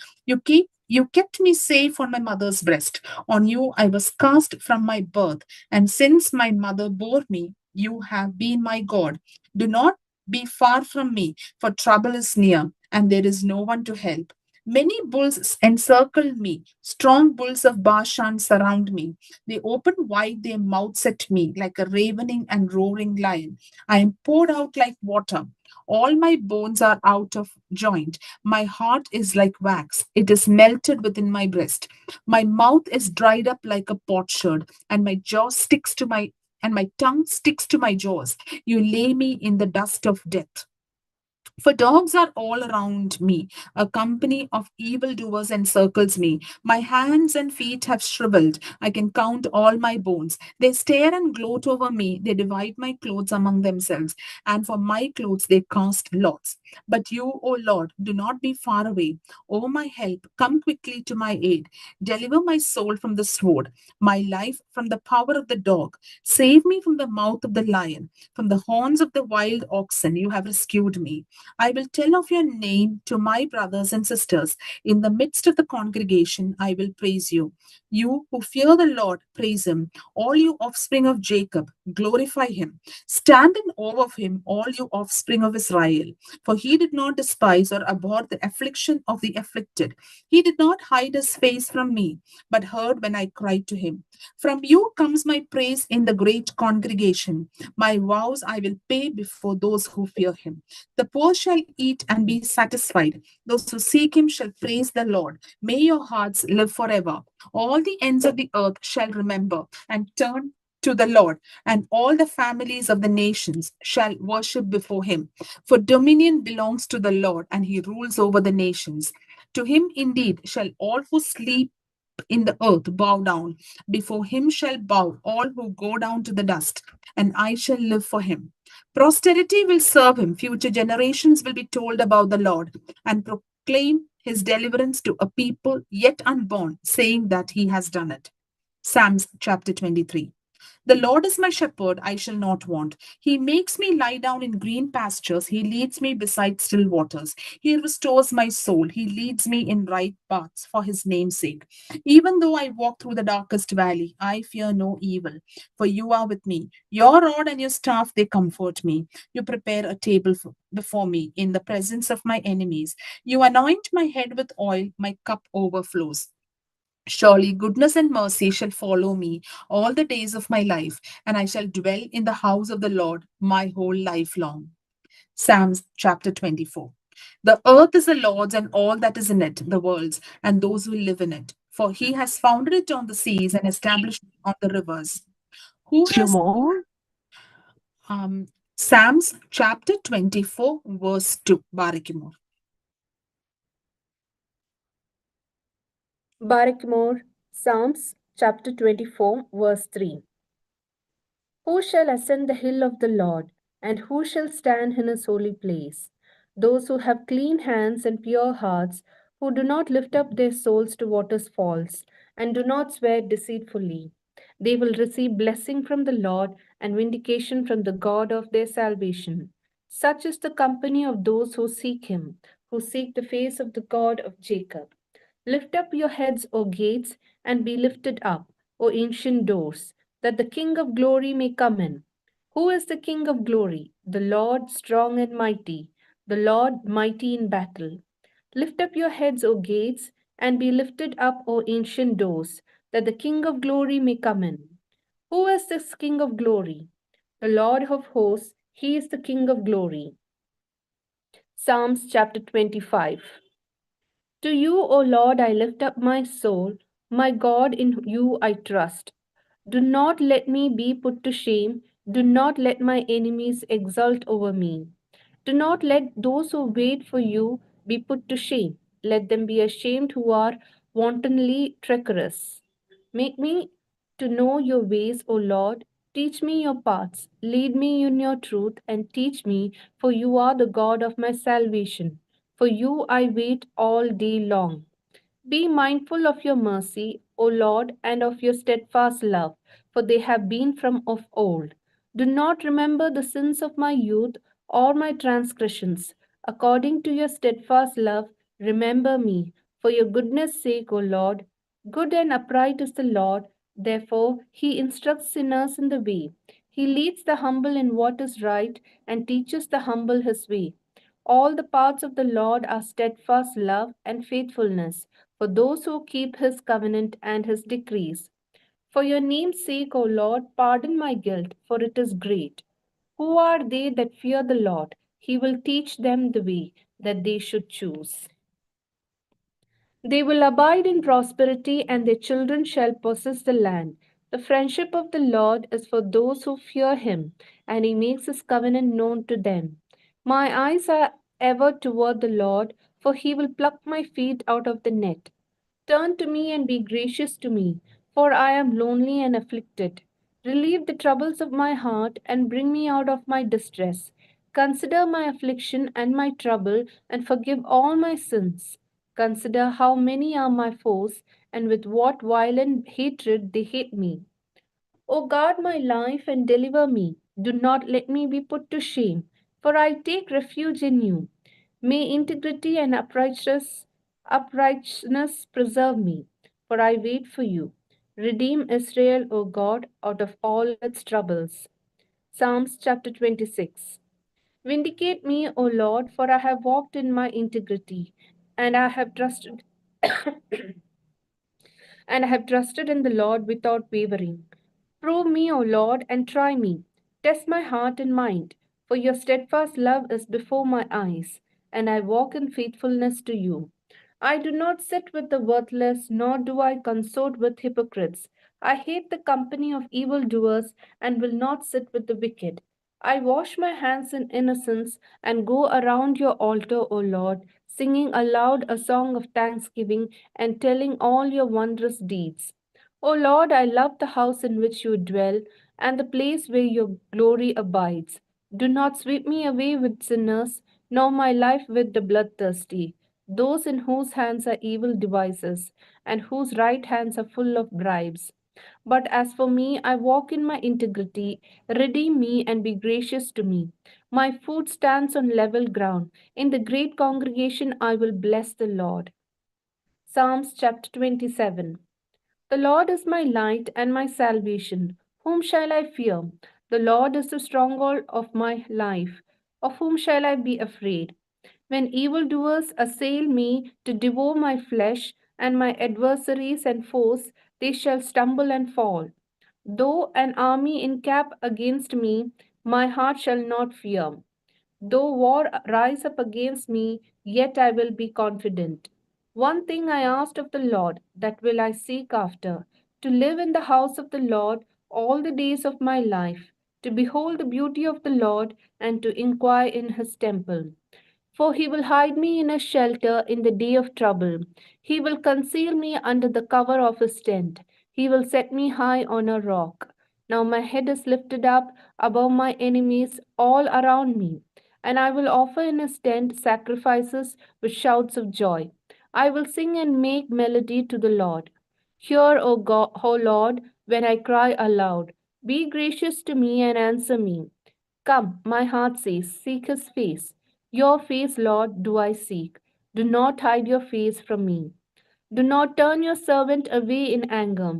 You kept me safe on my mother's breast. On you I was cast from my birth, and since my mother bore me, you have been my God. Do not be far from me, for trouble is near, and there is no one to help. Many bulls encircle me. Strong bulls of Bashan surround me. They open wide their mouths at me like a ravening and roaring lion. I am poured out like water. All my bones are out of joint. My heart is like wax. It is melted within my breast. My mouth is dried up like a potsherd, and my tongue sticks to my jaws. You lay me in the dust of death. For dogs are all around me, a company of evildoers encircles me. My hands and feet have shriveled. I can count all my bones. They stare and gloat over me. They divide my clothes among themselves, and for my clothes they cast lots. But you, O Lord, do not be far away. O my help, come quickly to my aid. Deliver my soul from the sword, my life from the power of the dog. Save me from the mouth of the lion, from the horns of the wild oxen. You have rescued me. I will tell of your name to my brothers and sisters. In the midst of the congregation, I will praise you. You who fear the Lord, praise him. All you offspring of Jacob, glorify him. Stand in awe of him, all you offspring of Israel. For he did not despise or abhor the affliction of the afflicted. He did not hide his face from me, but heard when I cried to him. From you comes my praise in the great congregation. My vows I will pay before those who fear him. The poor shall eat and be satisfied. Those who seek him shall praise the Lord. May your hearts live forever. All the ends of the earth shall remember and turn to the Lord, and all the families of the nations shall worship before him. For dominion belongs to the Lord, and he rules over the nations. To him indeed shall all who sleep in the earth bow down. Before him shall bow all who go down to the dust, and I shall live for him. Posterity will serve him. Future generations will be told about the Lord and proclaim his deliverance to a people yet unborn, saying that he has done it. Psalms chapter 23. The Lord is my shepherd, I shall not want. He makes me lie down in green pastures. He leads me beside still waters. He restores my soul. He leads me in right paths for his name's sake. Even though I walk through the darkest valley, I fear no evil, for you are with me. Your rod and your staff, they comfort me. You prepare a table before me in the presence of my enemies. You anoint my head with oil, my cup overflows. Surely goodness and mercy shall follow me all the days of my life, and I shall dwell in the house of the Lord my whole life long. Psalms chapter 24. The earth is the Lord's and all that is in it, the world's, and those who live in it. For he has founded it on the seas and established it on the rivers. Who has um, Psalms chapter 24, verse 2. Barakimur. Barakmore, Psalms chapter 24, verse 3. Who shall ascend the hill of the Lord, and who shall stand in his holy place? Those who have clean hands and pure hearts, who do not lift up their souls to water's falls, and do not swear deceitfully. They will receive blessing from the Lord and vindication from the God of their salvation. Such is the company of those who seek him, who seek the face of the God of Jacob. Lift up your heads, O gates, and be lifted up, O ancient doors, that the King of glory may come in. Who is the King of glory? The Lord strong and mighty, the Lord mighty in battle. Lift up your heads, O gates, and be lifted up, O ancient doors, that the King of glory may come in. Who is this King of glory? The Lord of hosts, he is the King of glory. Psalms chapter 25. To you, O Lord, I lift up my soul. My God, in you I trust. Do not let me be put to shame. Do not let my enemies exult over me. Do not let those who wait for you be put to shame. Let them be ashamed who are wantonly treacherous. Make me to know your ways, O Lord. Teach me your paths. Lead me in your truth and teach me, for you are the God of my salvation. For you I wait all day long. Be mindful of your mercy, O Lord, and of your steadfast love, for they have been from of old. Do not remember the sins of my youth or my transgressions. According to your steadfast love, remember me. For your goodness' sake, O Lord, good and upright is the Lord. Therefore, he instructs sinners in the way. He leads the humble in what is right and teaches the humble his way. All the paths of the Lord are steadfast love and faithfulness for those who keep his covenant and his decrees. For your name's sake, O Lord, pardon my guilt, for it is great. Who are they that fear the Lord? He will teach them the way that they should choose. They will abide in prosperity, and their children shall possess the land. The friendship of the Lord is for those who fear him, and he makes his covenant known to them. My eyes are ever toward the Lord, for he will pluck my feet out of the net. Turn to me and be gracious to me, for I am lonely and afflicted. Relieve the troubles of my heart and bring me out of my distress. Consider my affliction and my trouble and forgive all my sins. Consider how many are my foes and with what violent hatred they hate me. O guard my life and deliver me. Do not let me be put to shame, for I take refuge in you. May integrity and uprightness preserve me, for I wait for you. Redeem Israel, O God, out of all its troubles. Psalms chapter 26. Vindicate me, O Lord, for I have walked in my integrity, and I have trusted and I have trusted in the Lord without wavering. Prove me, O Lord, and try me. Test my heart and mind, for your steadfast love is before my eyes, and I walk in faithfulness to you. I do not sit with the worthless, nor do I consort with hypocrites. I hate the company of evildoers, and will not sit with the wicked. I wash my hands in innocence, and go around your altar, O Lord, singing aloud a song of thanksgiving, and telling all your wondrous deeds. O Lord, I love the house in which you dwell, and the place where your glory abides. Do not sweep me away with sinners, nor my life with the bloodthirsty, those in whose hands are evil devices, and whose right hands are full of bribes. But as for me, I walk in my integrity. Redeem me and be gracious to me. My foot stands on level ground. In the great congregation, I will bless the Lord. Psalms chapter 27. The Lord is my light and my salvation. Whom shall I fear? The Lord is the stronghold of my life. Of whom shall I be afraid? When evildoers assail me to devour my flesh, and my adversaries and foes, they shall stumble and fall. Though an army encamp against me, my heart shall not fear. Though war rise up against me, yet I will be confident. One thing I asked of the Lord, that will I seek after, to live in the house of the Lord all the days of my life, to behold the beauty of the Lord, and to inquire in his temple. For he will hide me in a shelter in the day of trouble. He will conceal me under the cover of his tent. He will set me high on a rock. Now my head is lifted up above my enemies all around me, and I will offer in his tent sacrifices with shouts of joy. I will sing and make melody to the Lord. Hear, O God, O Lord, when I cry aloud. Be gracious to me and answer me. Come, my heart says, seek his face. Your face, Lord, do I seek. Do not hide your face from me. Do not turn your servant away in anger.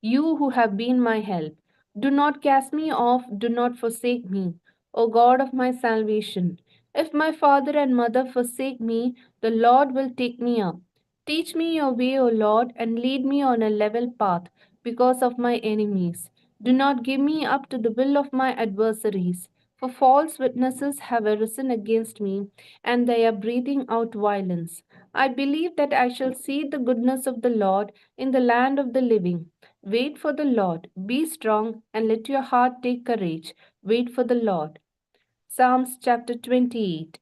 You who have been my help, do not cast me off, do not forsake me, O God of my salvation. If my father and mother forsake me, the Lord will take me up. Teach me your way, O Lord, and lead me on a level path because of my enemies. Do not give me up to the will of my adversaries, for false witnesses have arisen against me, and they are breathing out violence. I believe that I shall see the goodness of the Lord in the land of the living. Wait for the Lord. Be strong and let your heart take courage. Wait for the Lord. Psalms chapter 28.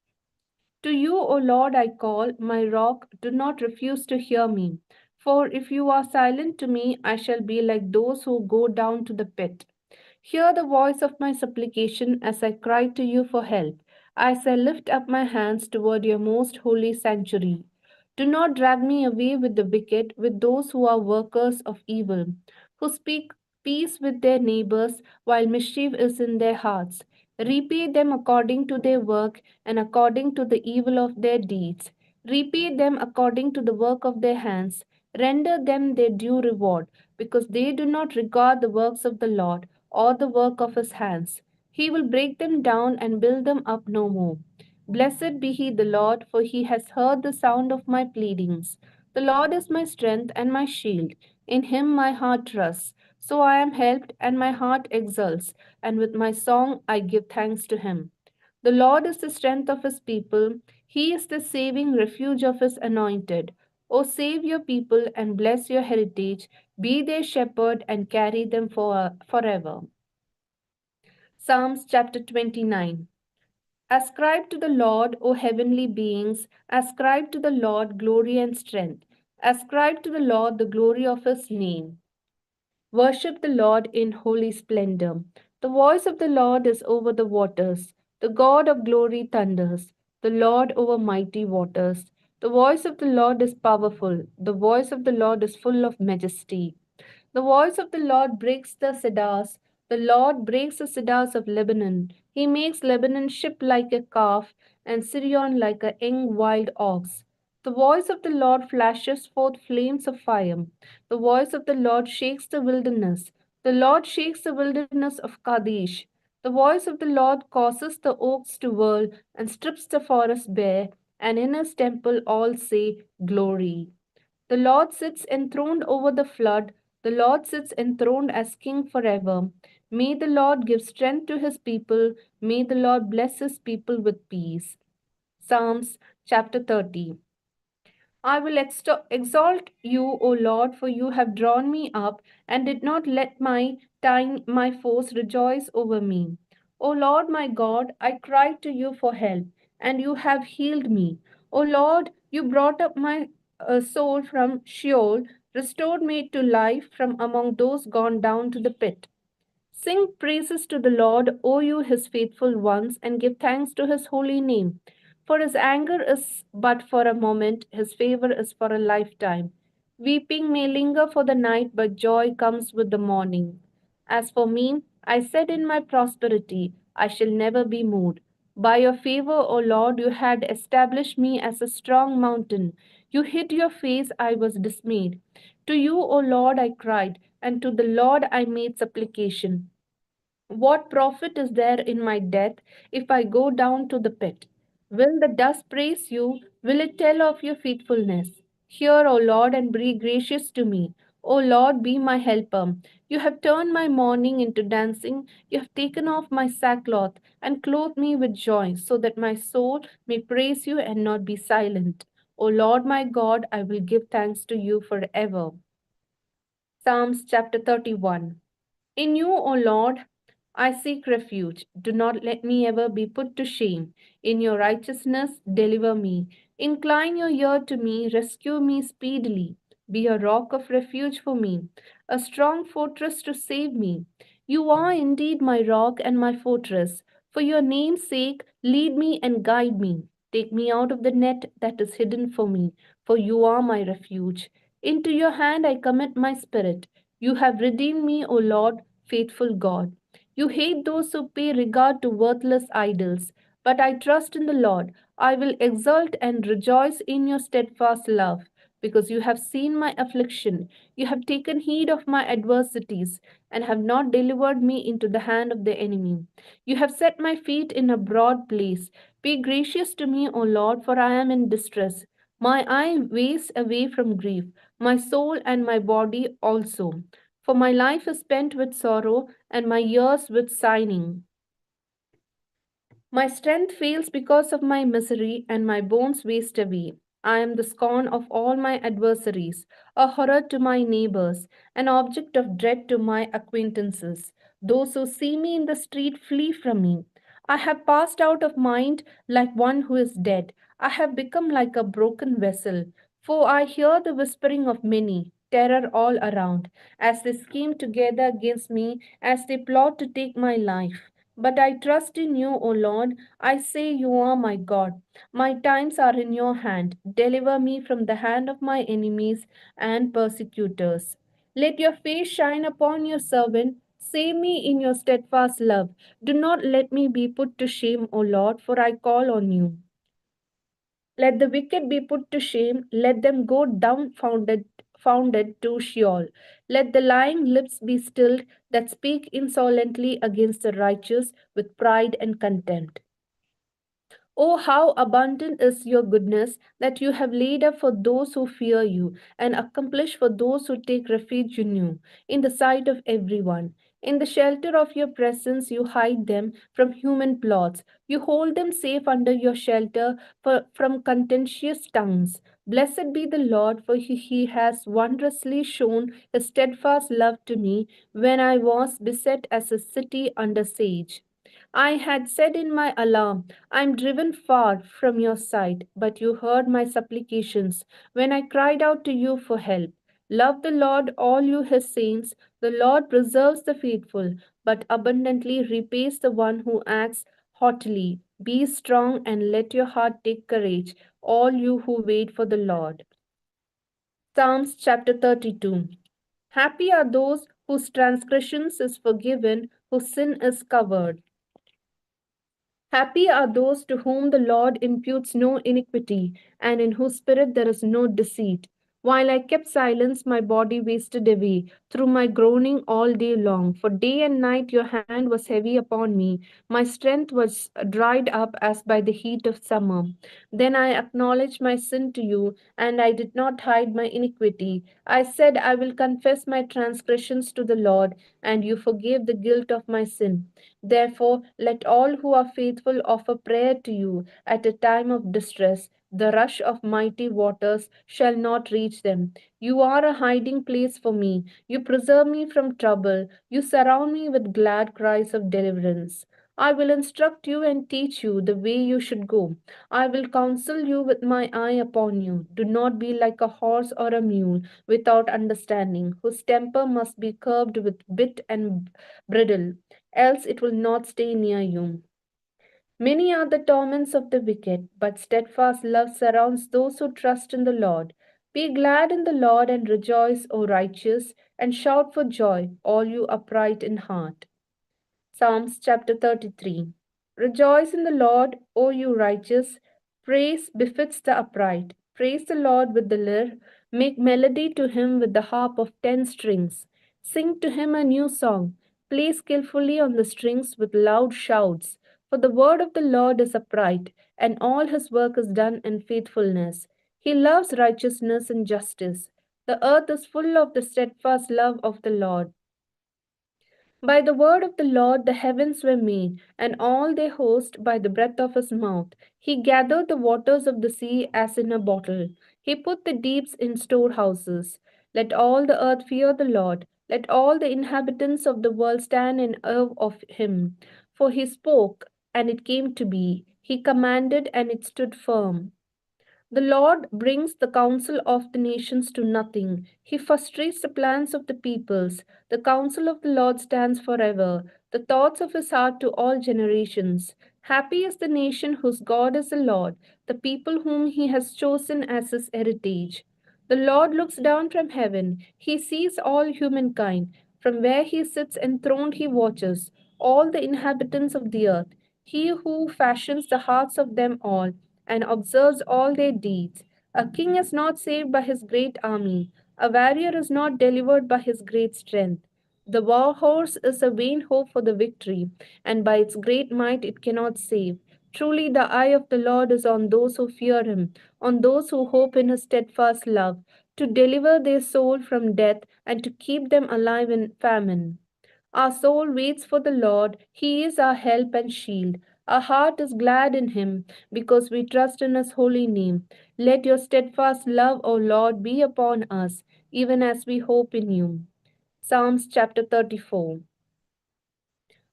To you, O Lord, I call, my rock, do not refuse to hear me. For if you are silent to me, I shall be like those who go down to the pit. Hear the voice of my supplication as I cry to you for help, as I lift up my hands toward your most holy sanctuary. Do not drag me away with the wicked, with those who are workers of evil, who speak peace with their neighbors while mischief is in their hearts. Repay them according to their work and according to the evil of their deeds. Repay them according to the work of their hands. Render them their due reward, because they do not regard the works of the Lord or the work of his hands. He will break them down and build them up no more. Blessed be he the Lord, for he has heard the sound of my pleadings. The Lord is my strength and my shield. In him my heart trusts. So I am helped, and my heart exults, and with my song I give thanks to him. The Lord is the strength of his people. He is the saving refuge of his anointed. O save your people and bless your heritage. Be their shepherd and carry them forever. Psalms chapter 29. Ascribe to the Lord, O heavenly beings, ascribe to the Lord glory and strength. Ascribe to the Lord the glory of his name. Worship the Lord in holy splendor. The voice of the Lord is over the waters. The God of glory thunders. The Lord over mighty waters. The voice of the Lord is powerful. The voice of the Lord is full of majesty. The voice of the Lord breaks the cedars. The Lord breaks the cedars of Lebanon. He makes Lebanon ship like a calf, and Sirion like a young wild ox. The voice of the Lord flashes forth flames of fire. The voice of the Lord shakes the wilderness. The Lord shakes the wilderness of Kadesh. The voice of the Lord causes the oaks to whirl and strips the forest bare, and in his temple all say, Glory. The Lord sits enthroned over the flood. The Lord sits enthroned as King forever. May the Lord give strength to his people. May the Lord bless his people with peace. Psalms chapter 30. I will exalt you, O Lord, for you have drawn me up and did not let my foes rejoice over me. O Lord my God, I cried to you for help, and you have healed me. O Lord, you brought up my soul from Sheol, restored me to life from among those gone down to the pit. Sing praises to the Lord, O you his faithful ones, and give thanks to his holy name. For his anger is but for a moment, his favor is for a lifetime. Weeping may linger for the night, but joy comes with the morning. As for me, I said in my prosperity, I shall never be moved. By your favor, O Lord, you had established me as a strong mountain. You hid your face, I was dismayed. To you, O Lord, I cried, and to the Lord I made supplication. What profit is there in my death if I go down to the pit? Will the dust praise you? Will it tell of your faithfulness? Hear, O Lord, and be gracious to me. O Lord, be my helper. You have turned my mourning into dancing. You have taken off my sackcloth and clothed me with joy, so that my soul may praise you and not be silent. O Lord my God, I will give thanks to you forever. Psalms chapter 31. In you, O Lord, I seek refuge. Do not let me ever be put to shame. In your righteousness, deliver me. Incline your ear to me, rescue me speedily. Be a rock of refuge for me, a strong fortress to save me. You are indeed my rock and my fortress. For your name's sake, lead me and guide me. Take me out of the net that is hidden for me, for you are my refuge. Into your hand I commit my spirit. You have redeemed me, O Lord, faithful God. You hate those who pay regard to worthless idols, but I trust in the Lord. I will exult and rejoice in your steadfast love, because you have seen my affliction. You have taken heed of my adversities, and have not delivered me into the hand of the enemy. You have set my feet in a broad place. Be gracious to me, O Lord, for I am in distress. My eye wastes away from grief, my soul and my body also. For my life is spent with sorrow, and my years with sighing. My strength fails because of my misery, and my bones waste away. I am the scorn of all my adversaries, a horror to my neighbors, an object of dread to my acquaintances. Those who see me in the street flee from me. I have passed out of mind like one who is dead. I have become like a broken vessel. For I hear the whispering of many, terror all around, as they scheme together against me, as they plot to take my life. But I trust in you, O Lord. I say you are my God. My times are in your hand. Deliver me from the hand of my enemies and persecutors. Let your face shine upon your servant. Save me in your steadfast love. Do not let me be put to shame, O Lord, for I call on you. Let the wicked be put to shame. Let them go founded to Sheol. Let the lying lips be stilled that speak insolently against the righteous with pride and contempt. Oh, how abundant is your goodness that you have laid up for those who fear you and accomplish for those who take refuge in you, in the sight of everyone. In the shelter of your presence, you hide them from human plots. You hold them safe under your shelter from contentious tongues. Blessed be the Lord, for he has wondrously shown his steadfast love to me when I was beset as a city under siege. I had said in my alarm, I am driven far from your sight, but you heard my supplications when I cried out to you for help. Love the Lord, all you his saints. The Lord preserves the faithful, but abundantly repays the one who acts haughtily. Be strong and let your heart take courage, all you who wait for the Lord. Psalms chapter 32. Happy are those whose transgressions is forgiven, whose sin is covered. Happy are those to whom the Lord imputes no iniquity, and in whose spirit there is no deceit. While I kept silence, my body wasted away through my groaning all day long. For day and night your hand was heavy upon me. My strength was dried up as by the heat of summer. Then I acknowledged my sin to you, and I did not hide my iniquity. I said, I will confess my transgressions to the Lord, and you forgave the guilt of my sin. Therefore, let all who are faithful offer prayer to you at a time of distress. The rush of mighty waters shall not reach them. You are a hiding place for me. You preserve me from trouble. You surround me with glad cries of deliverance. I will instruct you and teach you the way you should go. I will counsel you with my eye upon you. Do not be like a horse or a mule without understanding, whose temper must be curbed with bit and bridle, else it will not stay near you. Many are the torments of the wicked, but steadfast love surrounds those who trust in the Lord. Be glad in the Lord and rejoice, O righteous, and shout for joy, all you upright in heart. Psalms chapter 33. Rejoice in the Lord, O you righteous. Praise befits the upright. Praise the Lord with the lyre. Make melody to him with the harp of 10 strings. Sing to him a new song. Play skillfully on the strings with loud shouts. For the word of the Lord is upright, and all his work is done in faithfulness. He loves righteousness and justice. The earth is full of the steadfast love of the Lord. By the word of the Lord the heavens were made, and all their host by the breath of his mouth. He gathered the waters of the sea as in a bottle. He put the deeps in storehouses. Let all the earth fear the Lord. Let all the inhabitants of the world stand in awe of him. For he spoke, and it came to be. He commanded, and it stood firm. The Lord brings the counsel of the nations to nothing. He frustrates the plans of the peoples. The counsel of the Lord stands forever, the thoughts of his heart to all generations. Happy is the nation whose God is the Lord, the people whom he has chosen as his heritage. The Lord looks down from heaven. He sees all humankind. From where he sits enthroned, he watches all the inhabitants of the earth. He who fashions the hearts of them all and observes all their deeds. A king is not saved by his great army, a warrior is not delivered by his great strength. The war horse is a vain hope for the victory, and by its great might it cannot save. Truly, the eye of the Lord is on those who fear him, on those who hope in his steadfast love, to deliver their soul from death and to keep them alive in famine. Our soul waits for the Lord. He is our help and shield. Our heart is glad in him because we trust in his holy name. Let your steadfast love, O Lord, be upon us, even as we hope in you. Psalms chapter 34.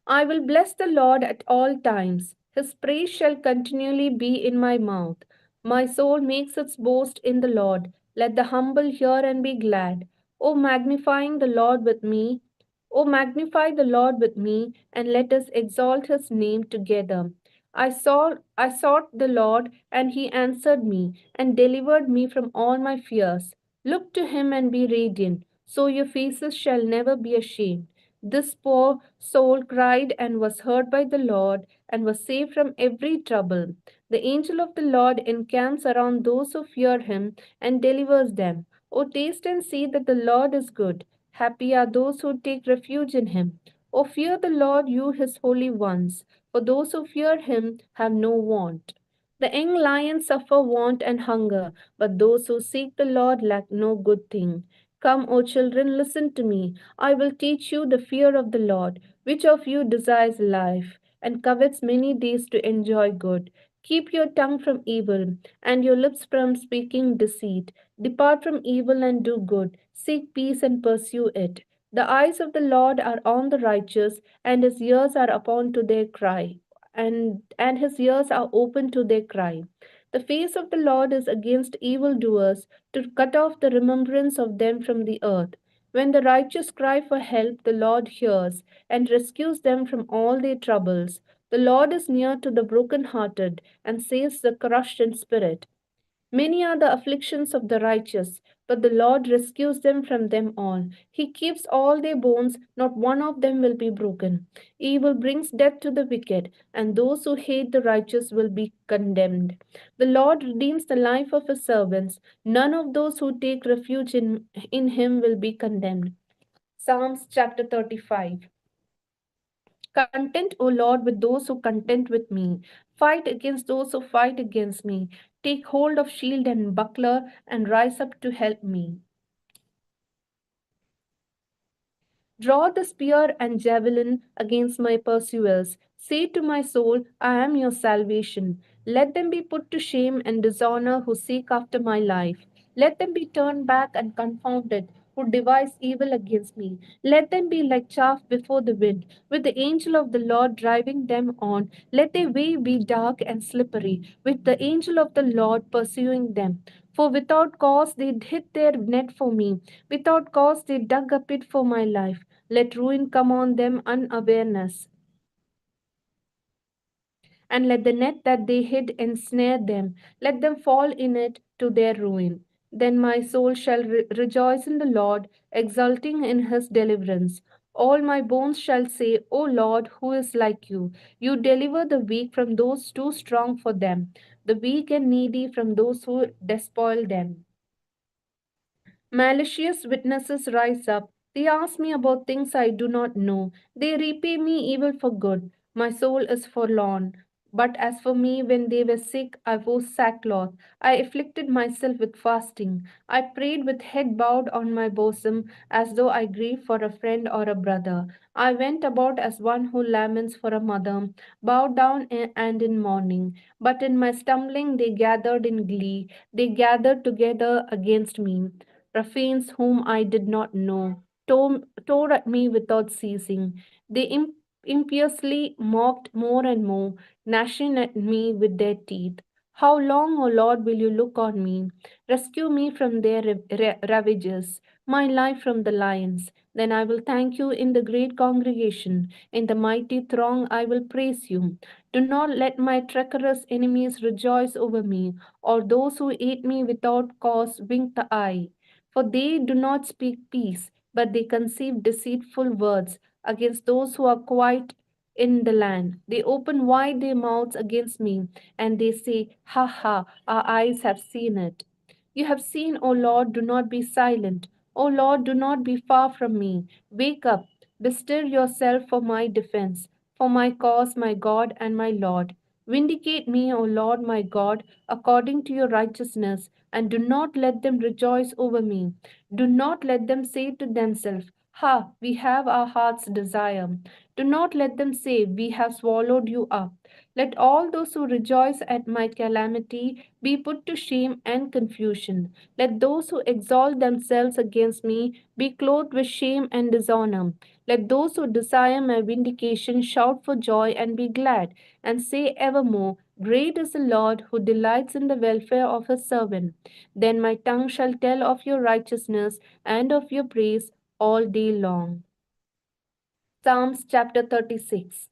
I will bless the Lord at all times. His praise shall continually be in my mouth. My soul makes its boast in the Lord. Let the humble hear and be glad. O magnifying the Lord with me, O magnify the Lord with me, and let us exalt his name together. I sought the Lord, and he answered me, and delivered me from all my fears. Look to him and be radiant, so your faces shall never be ashamed. This poor soul cried and was heard by the Lord and was saved from every trouble. The angel of the Lord encamps around those who fear him and delivers them. O taste and see that the Lord is good. Happy are those who take refuge in him. O fear the Lord, you his holy ones, for those who fear him have no want. The young lions suffer want and hunger, but those who seek the Lord lack no good thing. Come, O children, listen to me. I will teach you the fear of the Lord. Which of you desires life and covets many days to enjoy good? Keep your tongue from evil and your lips from speaking deceit. Depart from evil and do good. Seek peace and pursue it. The eyes of the Lord are on the righteous, and his ears are upon to their cry. And his ears are open to their cry. The face of the Lord is against evildoers, to cut off the remembrance of them from the earth. When the righteous cry for help, the Lord hears and rescues them from all their troubles. The Lord is near to the brokenhearted and saves the crushed in spirit. Many are the afflictions of the righteous, but the Lord rescues them from them all. He keeps all their bones, not one of them will be broken. Evil brings death to the wicked, and those who hate the righteous will be condemned. The Lord redeems the life of his servants. None of those who take refuge in him will be condemned. Psalms chapter 35. Content, O Lord, with those who contend with me. Fight against those who fight against me. Take hold of shield and buckler and rise up to help me. Draw the spear and javelin against my pursuers. Say to my soul, I am your salvation. Let them be put to shame and dishonor who seek after my life. Let them be turned back and confounded who devise evil against me. Let them be like chaff before the wind, with the angel of the Lord driving them on. Let their way be dark and slippery, with the angel of the Lord pursuing them. For without cause they hid their net for me. Without cause they dug a pit for my life. Let ruin come on them unawareness, and let the net that they hid ensnare them. Let them fall in it to their ruin. Then my soul shall rejoice in the Lord, exulting in his deliverance. All my bones shall say, O Lord, who is like you? You deliver the weak from those too strong for them, the weak and needy from those who despoil them. Malicious witnesses rise up. They ask me about things I do not know. They repay me evil for good. My soul is forlorn. But as for me, when they were sick, I wore sackcloth. I afflicted myself with fasting. I prayed with head bowed on my bosom, as though I grieved for a friend or a brother. I went about as one who laments for a mother, bowed down and in mourning. But in my stumbling, they gathered in glee. They gathered together against me. Ruffians whom I did not know tore at me without ceasing. They impiously mocked more and more, gnashing at me with their teeth. How long, O Lord, will you look on me? Rescue me from their ravages, my life from the lions. Then I will thank you in the great congregation. In the mighty throng I will praise you. Do not let my treacherous enemies rejoice over me, or those who hate me without cause wink the eye. For they do not speak peace, but they conceive deceitful words against those who are quiet in the land. They open wide their mouths against me, and they say, Ha ha, our eyes have seen it. You have seen, O Lord, do not be silent. O Lord, do not be far from me. Wake up, bestir yourself for my defense, for my cause, my God and my Lord. Vindicate me, O Lord my God, according to your righteousness, and do not let them rejoice over me. Do not let them say to themselves, Ha, we have our heart's desire. Do not let them say, We have swallowed you up. Let all those who rejoice at my calamity be put to shame and confusion. Let those who exalt themselves against me be clothed with shame and dishonor. Let those who desire my vindication shout for joy and be glad, and say evermore, Great is the Lord who delights in the welfare of his servant. Then my tongue shall tell of your righteousness and of your praise all day long. Psalms chapter 36.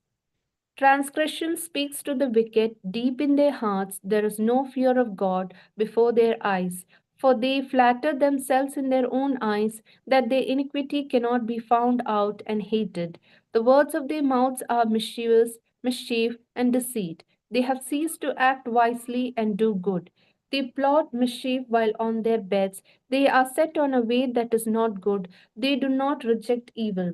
Transgression speaks to the wicked deep in their hearts. There is no fear of God before their eyes. For they flatter themselves in their own eyes that their iniquity cannot be found out and hated. The words of their mouths are mischief, and deceit. They have ceased to act wisely and do good. They plot mischief while on their beds. They are set on a way that is not good. They do not reject evil.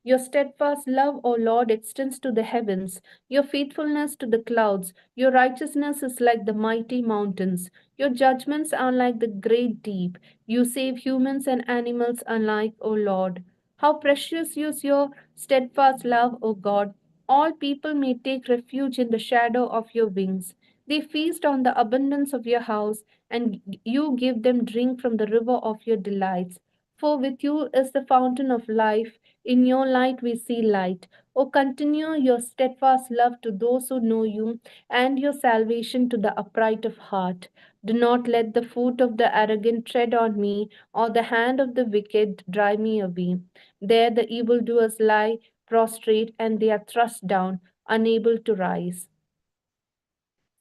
Your steadfast love, O Lord, extends to the heavens, your faithfulness to the clouds. Your righteousness is like the mighty mountains. Your judgments are like the great deep. You save humans and animals alike, O Lord. How precious is your steadfast love, O God. All people may take refuge in the shadow of your wings. They feast on the abundance of your house, and you give them drink from the river of your delights. For with you is the fountain of life. In your light we see light. O continue your steadfast love to those who know you, and your salvation to the upright of heart. Do not let the foot of the arrogant tread on me, or the hand of the wicked drive me away. There the evildoers lie prostrate, and they are thrust down, unable to rise.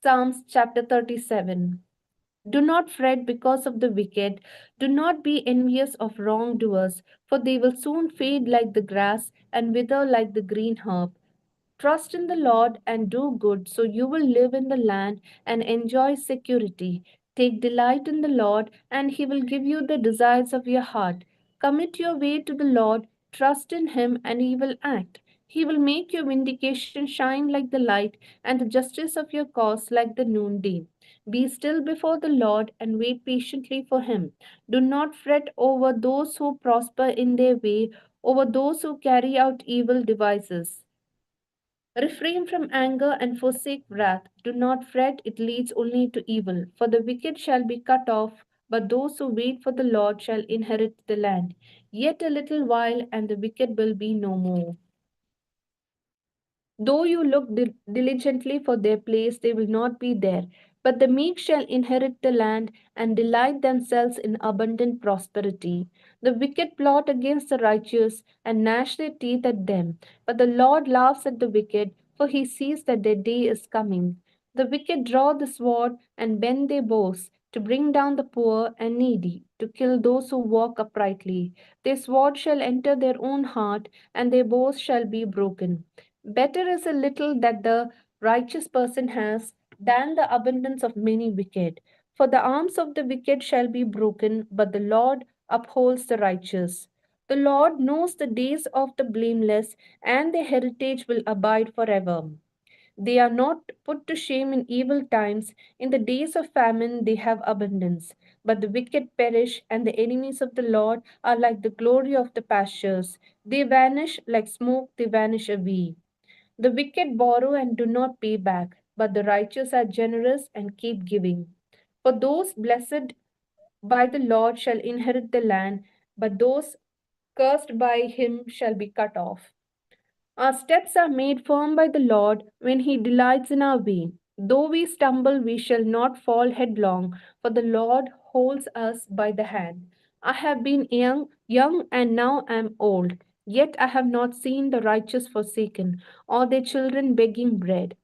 Psalms chapter 37. Do not fret because of the wicked. Do not be envious of wrongdoers, for they will soon fade like the grass and wither like the green herb. Trust in the Lord and do good, so you will live in the land and enjoy security. Take delight in the Lord, and he will give you the desires of your heart. Commit your way to the Lord, trust in him, and he will act. He will make your vindication shine like the light, and the justice of your cause like the noonday. Be still before the Lord and wait patiently for him. Do not fret over those who prosper in their way, over those who carry out evil devices. Refrain from anger and forsake wrath. Do not fret, it leads only to evil. For the wicked shall be cut off, but those who wait for the Lord shall inherit the land. Yet a little while, and the wicked will be no more. Though you look diligently for their place, they will not be there. But the meek shall inherit the land and delight themselves in abundant prosperity. The wicked plot against the righteous and gnash their teeth at them. But the Lord laughs at the wicked, for he sees that their day is coming. The wicked draw the sword and bend their bows. to bring down the poor and needy, to kill those who walk uprightly. Their sword shall enter their own heart, and their bows shall be broken. Better is a little that the righteous person has than the abundance of many wicked. For the arms of the wicked shall be broken, but the Lord upholds the righteous. The Lord knows the days of the blameless, and their heritage will abide forever. They are not put to shame in evil times. In the days of famine, they have abundance. But the wicked perish, and the enemies of the Lord are like the glory of the pastures. They vanish like smoke, they vanish away. The wicked borrow and do not pay back, but the righteous are generous and keep giving. For those blessed by the Lord shall inherit the land, but those cursed by him shall be cut off. Our steps are made firm by the Lord when he delights in our way. Though we stumble, we shall not fall headlong, for the Lord holds us by the hand. I have been young, and now am old. Yet I have not seen the righteous forsaken, or their children begging bread.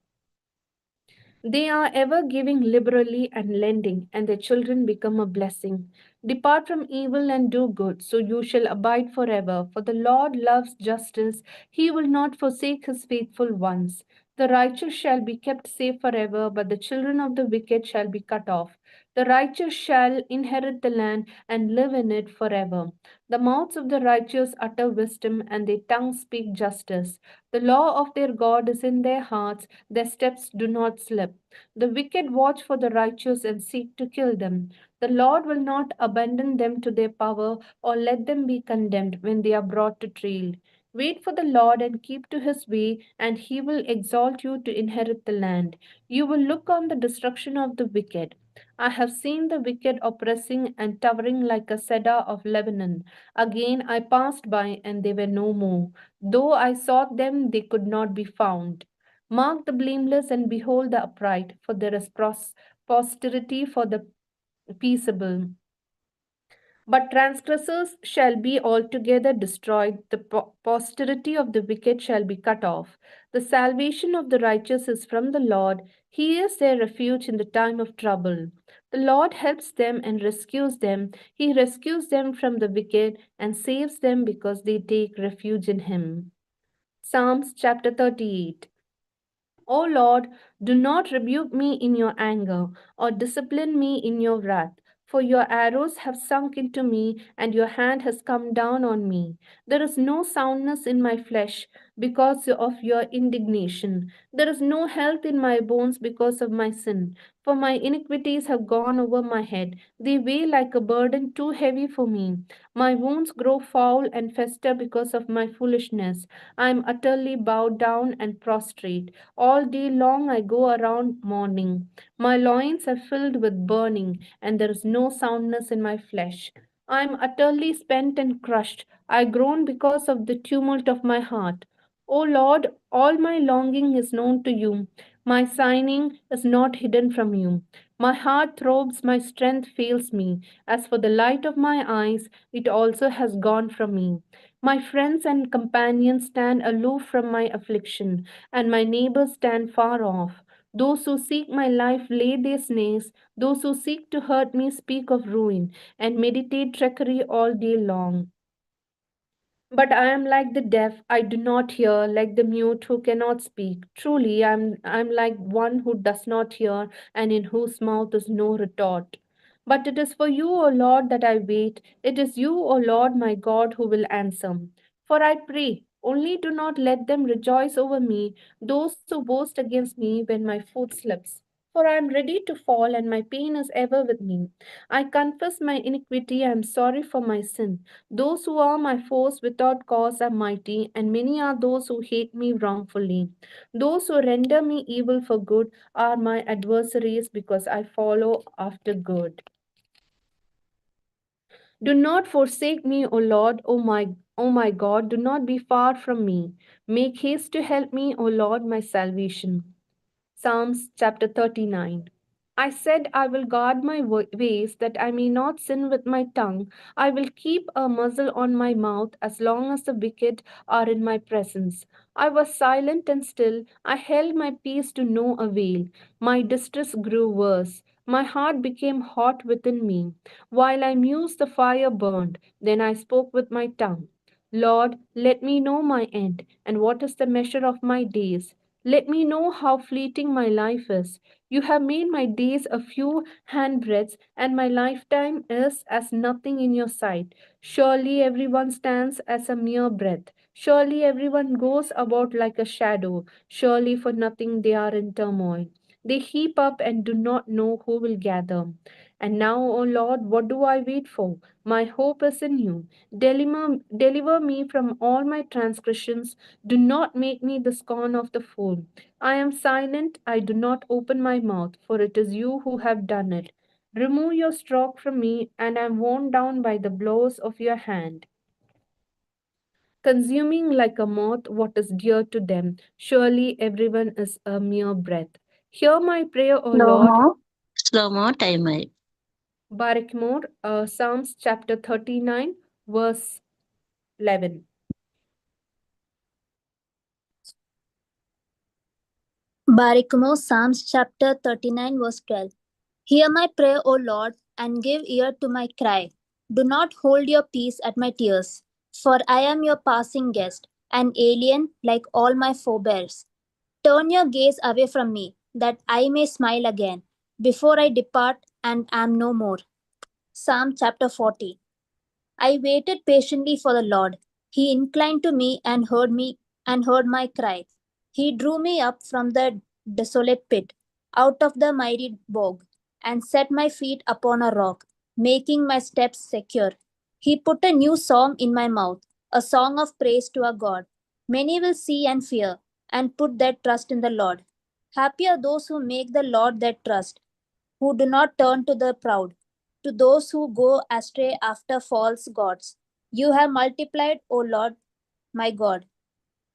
They are ever giving liberally and lending, and their children become a blessing. Depart from evil and do good, so you shall abide forever. For the Lord loves justice, he will not forsake his faithful ones. The righteous shall be kept safe forever, but the children of the wicked shall be cut off. The righteous shall inherit the land and live in it forever. The mouths of the righteous utter wisdom, and their tongues speak justice. The law of their God is in their hearts, their steps do not slip. The wicked watch for the righteous and seek to kill them. The Lord will not abandon them to their power or let them be condemned when they are brought to trial. Wait for the Lord and keep to his way, and he will exalt you to inherit the land. You will look on the destruction of the wicked. I have seen the wicked oppressing and towering like a cedar of Lebanon. Again I passed by, and they were no more. Though I sought them, they could not be found. Mark the blameless and behold the upright, for there is posterity for the peaceable. But transgressors shall be altogether destroyed, the posterity of the wicked shall be cut off. The salvation of the righteous is from the Lord, he is their refuge in the time of trouble. The Lord helps them and rescues them, he rescues them from the wicked and saves them because they take refuge in him. Psalms chapter 38. O Lord, do not rebuke me in your anger, or discipline me in your wrath. For your arrows have sunk into me, and your hand has come down on me. There is no soundness in my flesh because of your indignation. There is no health in my bones because of my sin. For my iniquities have gone over my head. They weigh like a burden too heavy for me. My wounds grow foul and fester because of my foolishness. I am utterly bowed down and prostrate. All day long I go around mourning. My loins are filled with burning, and there is no soundness in my flesh. I am utterly spent and crushed. I groan because of the tumult of my heart. O Lord, all my longing is known to you. My sighing is not hidden from you. My heart throbs, my strength fails me. As for the light of my eyes, it also has gone from me. My friends and companions stand aloof from my affliction, and my neighbors stand far off. Those who seek my life lay their snares, those who seek to hurt me speak of ruin, and meditate treachery all day long. But I am like the deaf, I do not hear, like the mute who cannot speak. Truly, I am like one who does not hear, and in whose mouth is no retort. But it is for you, O Lord, that I wait. It is you, O Lord, my God, who will answer. For I pray, only do not let them rejoice over me, those who boast against me when my foot slips. For I am ready to fall, and my pain is ever with me. I confess my iniquity, I am sorry for my sin. Those who are my foes without cause are mighty, and many are those who hate me wrongfully. Those who render me evil for good are my adversaries because I follow after good. Do not forsake me, O Lord, O my God, do not be far from me. Make haste to help me, O Lord, my salvation. Psalms chapter 39. I said, I will guard my ways that I may not sin with my tongue. I will keep a muzzle on my mouth as long as the wicked are in my presence. I was silent and still. I held my peace to no avail. My distress grew worse. My heart became hot within me. While I mused, the fire burned. Then I spoke with my tongue. Lord, let me know my end, and what is the measure of my days. Let me know how fleeting my life is. You have made my days a few handbreadths, and my lifetime is as nothing in your sight. Surely everyone stands as a mere breath. Surely everyone goes about like a shadow. Surely for nothing they are in turmoil. They heap up and do not know who will gather. And now, O Lord, what do I wait for? My hope is in you. Deliver me from all my transgressions. Do not make me the scorn of the fool. I am silent, I do not open my mouth, for it is you who have done it. Remove your stroke from me, and I am worn down by the blows of your hand. Consuming like a moth what is dear to them. Surely everyone is a mere breath. Hear my prayer, O Lord. Slow-mo timer. Barakmore, Psalms chapter 39, verse 11. Barikmo, Psalms chapter 39, verse 12. Hear my prayer, O Lord, and give ear to my cry. Do not hold your peace at my tears, for I am your passing guest, an alien like all my forebears. Turn your gaze away from me, that I may smile again, before I depart and am no more. Psalm chapter 40. I waited patiently for the Lord. He inclined to me and heard my cry. He drew me up from the desolate pit, out of the mighty bog, and set my feet upon a rock, making my steps secure. He put a new song in my mouth, a song of praise to our God. Many will see and fear, and put their trust in the Lord. Happy are those who make the Lord their trust, who do not turn to the proud, to those who go astray after false gods. You have multiplied, O Lord, my God,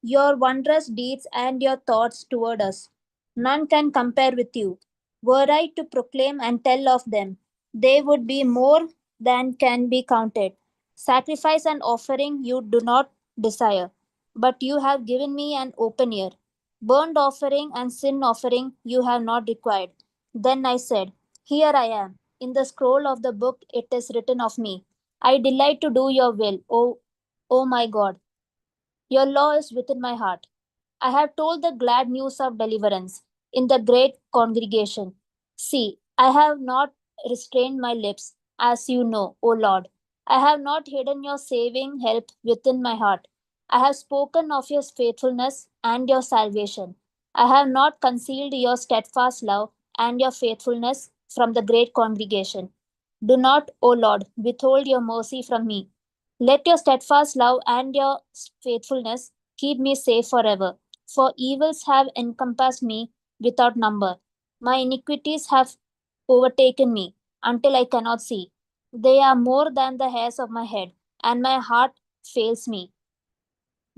your wondrous deeds and your thoughts toward us. None can compare with you. Were I to proclaim and tell of them, they would be more than can be counted. Sacrifice and offering you do not desire, but you have given me an open ear. Burnt offering and sin offering you have not required. Then I said, here I am. In the scroll of the book it is written of me. I delight to do your will, O my God. Your law is within my heart. I have told the glad news of deliverance in the great congregation. See, I have not restrained my lips, as you know, O Lord. I have not hidden your saving help within my heart. I have spoken of your faithfulness and your salvation. I have not concealed your steadfast love and your faithfulness from the great congregation. Do not, O Lord, withhold your mercy from me. Let your steadfast love and your faithfulness keep me safe forever. For evils have encompassed me without number. My iniquities have overtaken me until I cannot see. They are more than the hairs of my head, and my heart fails me.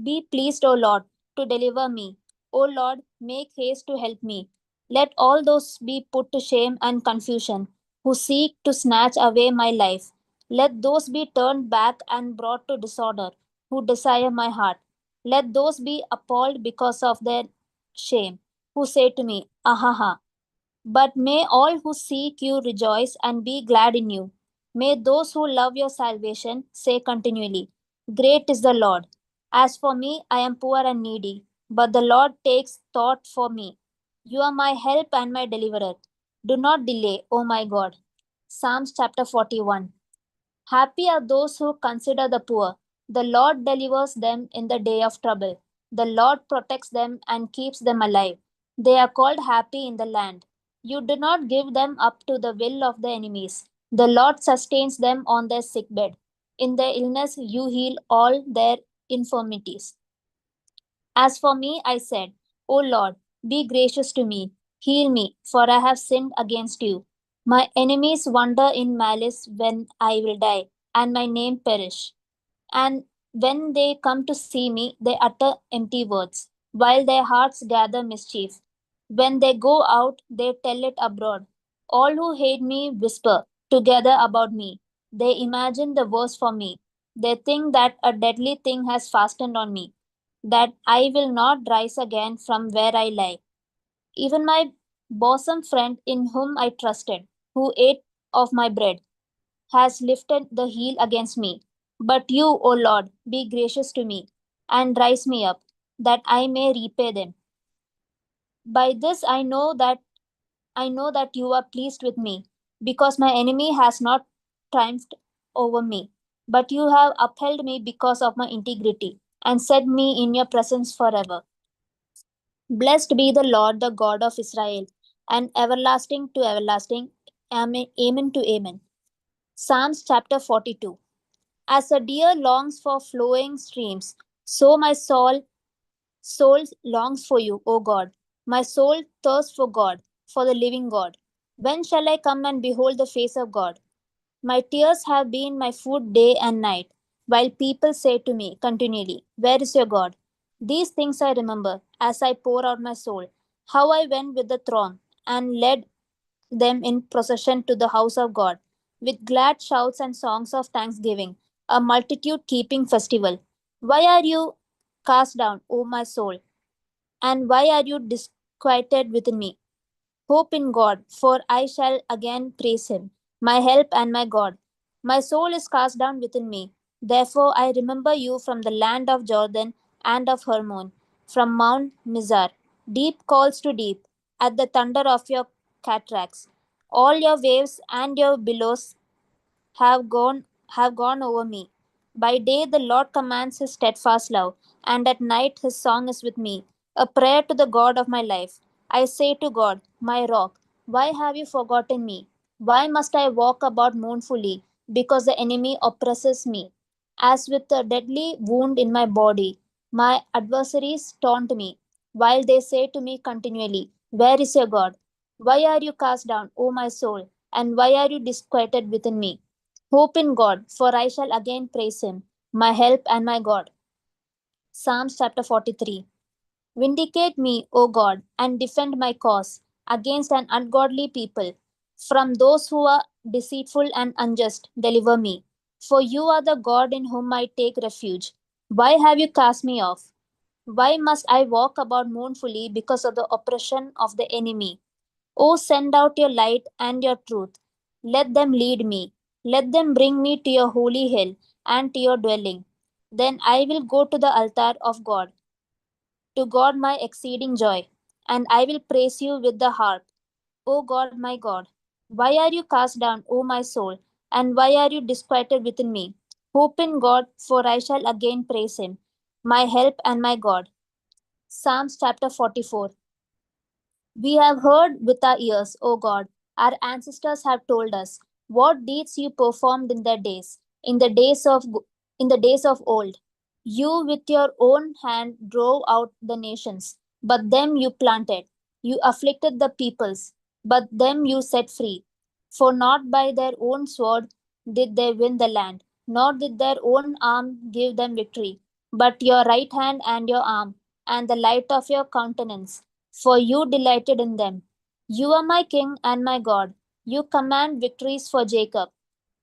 Be pleased, O Lord, to deliver me. O Lord, make haste to help me. Let all those be put to shame and confusion who seek to snatch away my life. Let those be turned back and brought to disorder who desire my heart. Let those be appalled because of their shame who say to me, Ahaha. But may all who seek you rejoice and be glad in you. May those who love your salvation say continually, great is the Lord. As for me, I am poor and needy, but the Lord takes thought for me. You are my help and my deliverer. Do not delay, O my God. Psalms chapter 41. Happy are those who consider the poor. The Lord delivers them in the day of trouble. The Lord protects them and keeps them alive. They are called happy in the land. You do not give them up to the will of the enemies. The Lord sustains them on their sickbed. In their illness, you heal all their infirmities. As for me, I said, O Lord, be gracious to me. Heal me, for I have sinned against you. My enemies wonder in malice when I will die, and my name perish. And when they come to see me, they utter empty words, while their hearts gather mischief. When they go out, they tell it abroad. All who hate me whisper together about me. They imagine the worst for me. They think that a deadly thing has fastened on me, that I will not rise again from where I lie. Even my bosom friend in whom I trusted, who ate of my bread, has lifted the heel against me. But you, O Lord, be gracious to me, and rise me up, that I may repay them. By this I know that you are pleased with me, because my enemy has not triumphed over me. But you have upheld me because of my integrity, and set me in your presence forever. Blessed be the Lord, the God of Israel, and everlasting to everlasting. Amen, amen to amen. Psalms chapter 42. As a deer longs for flowing streams, so my soul longs for you, O God. My soul thirsts for God, for the living God. When shall I come and behold the face of God? My tears have been my food day and night, while people say to me continually, where is your God? These things I remember as I pour out my soul, how I went with the throng and led them in procession to the house of God, with glad shouts and songs of thanksgiving, a multitude keeping festival. Why are you cast down, O my soul? And why are you disquieted within me? Hope in God, for I shall again praise him, my help and my God. My soul is cast down within me. Therefore I remember you from the land of Jordan and of Hermon, from Mount Mizar. Deep calls to deep, at the thunder of your cataracts. All your waves and your billows have gone over me. By day the Lord commands his steadfast love, and at night his song is with me, a prayer to the God of my life. I say to God, my rock, why have you forgotten me? Why must I walk about mournfully, because the enemy oppresses me? As with a deadly wound in my body, my adversaries taunt me, while they say to me continually, where is your God? Why are you cast down, O my soul, and why are you disquieted within me? Hope in God, for I shall again praise him, my help and my God. Psalms chapter 43. Vindicate me, O God, and defend my cause against an ungodly people. From those who are deceitful and unjust, deliver me. For you are the God in whom I take refuge. Why have you cast me off? Why must I walk about mournfully because of the oppression of the enemy? O send out your light and your truth. Let them lead me. Let them bring me to your holy hill and to your dwelling. Then I will go to the altar of God, to God my exceeding joy, and I will praise you with the harp. O God, my God, why are you cast down, O my soul, and why are you disquieted within me? Hope in God, for I shall again praise him, my help and my God. Psalms chapter 44. We have heard with our ears, O God. Our ancestors have told us what deeds you performed in their days, in the days of old. You with your own hand drove out the nations, but them you planted. You afflicted the peoples, but them you set free. For not by their own sword did they win the land, nor did their own arm give them victory, but your right hand and your arm, and the light of your countenance, for you delighted in them. You are my king and my God. You command victories for Jacob.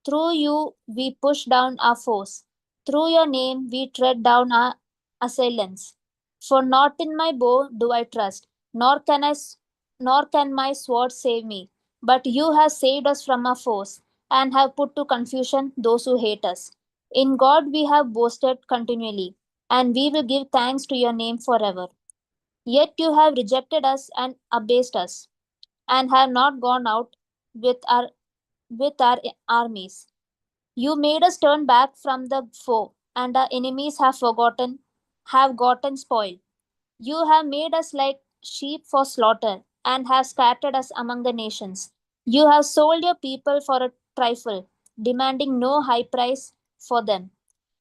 Through you we push down our foes. Through your name we tread down our assailants. For not in my bow do I trust, nor can my sword save me. But you have saved us from our foes, and have put to confusion those who hate us. In God we have boasted continually, and we will give thanks to your name forever. Yet you have rejected us and abased us, and have not gone out with our armies. You made us turn back from the foe, and our enemies have gotten spoil. You have made us like sheep for slaughter, and have scattered us among the nations. You have sold your people for a trifle, demanding no high price for them.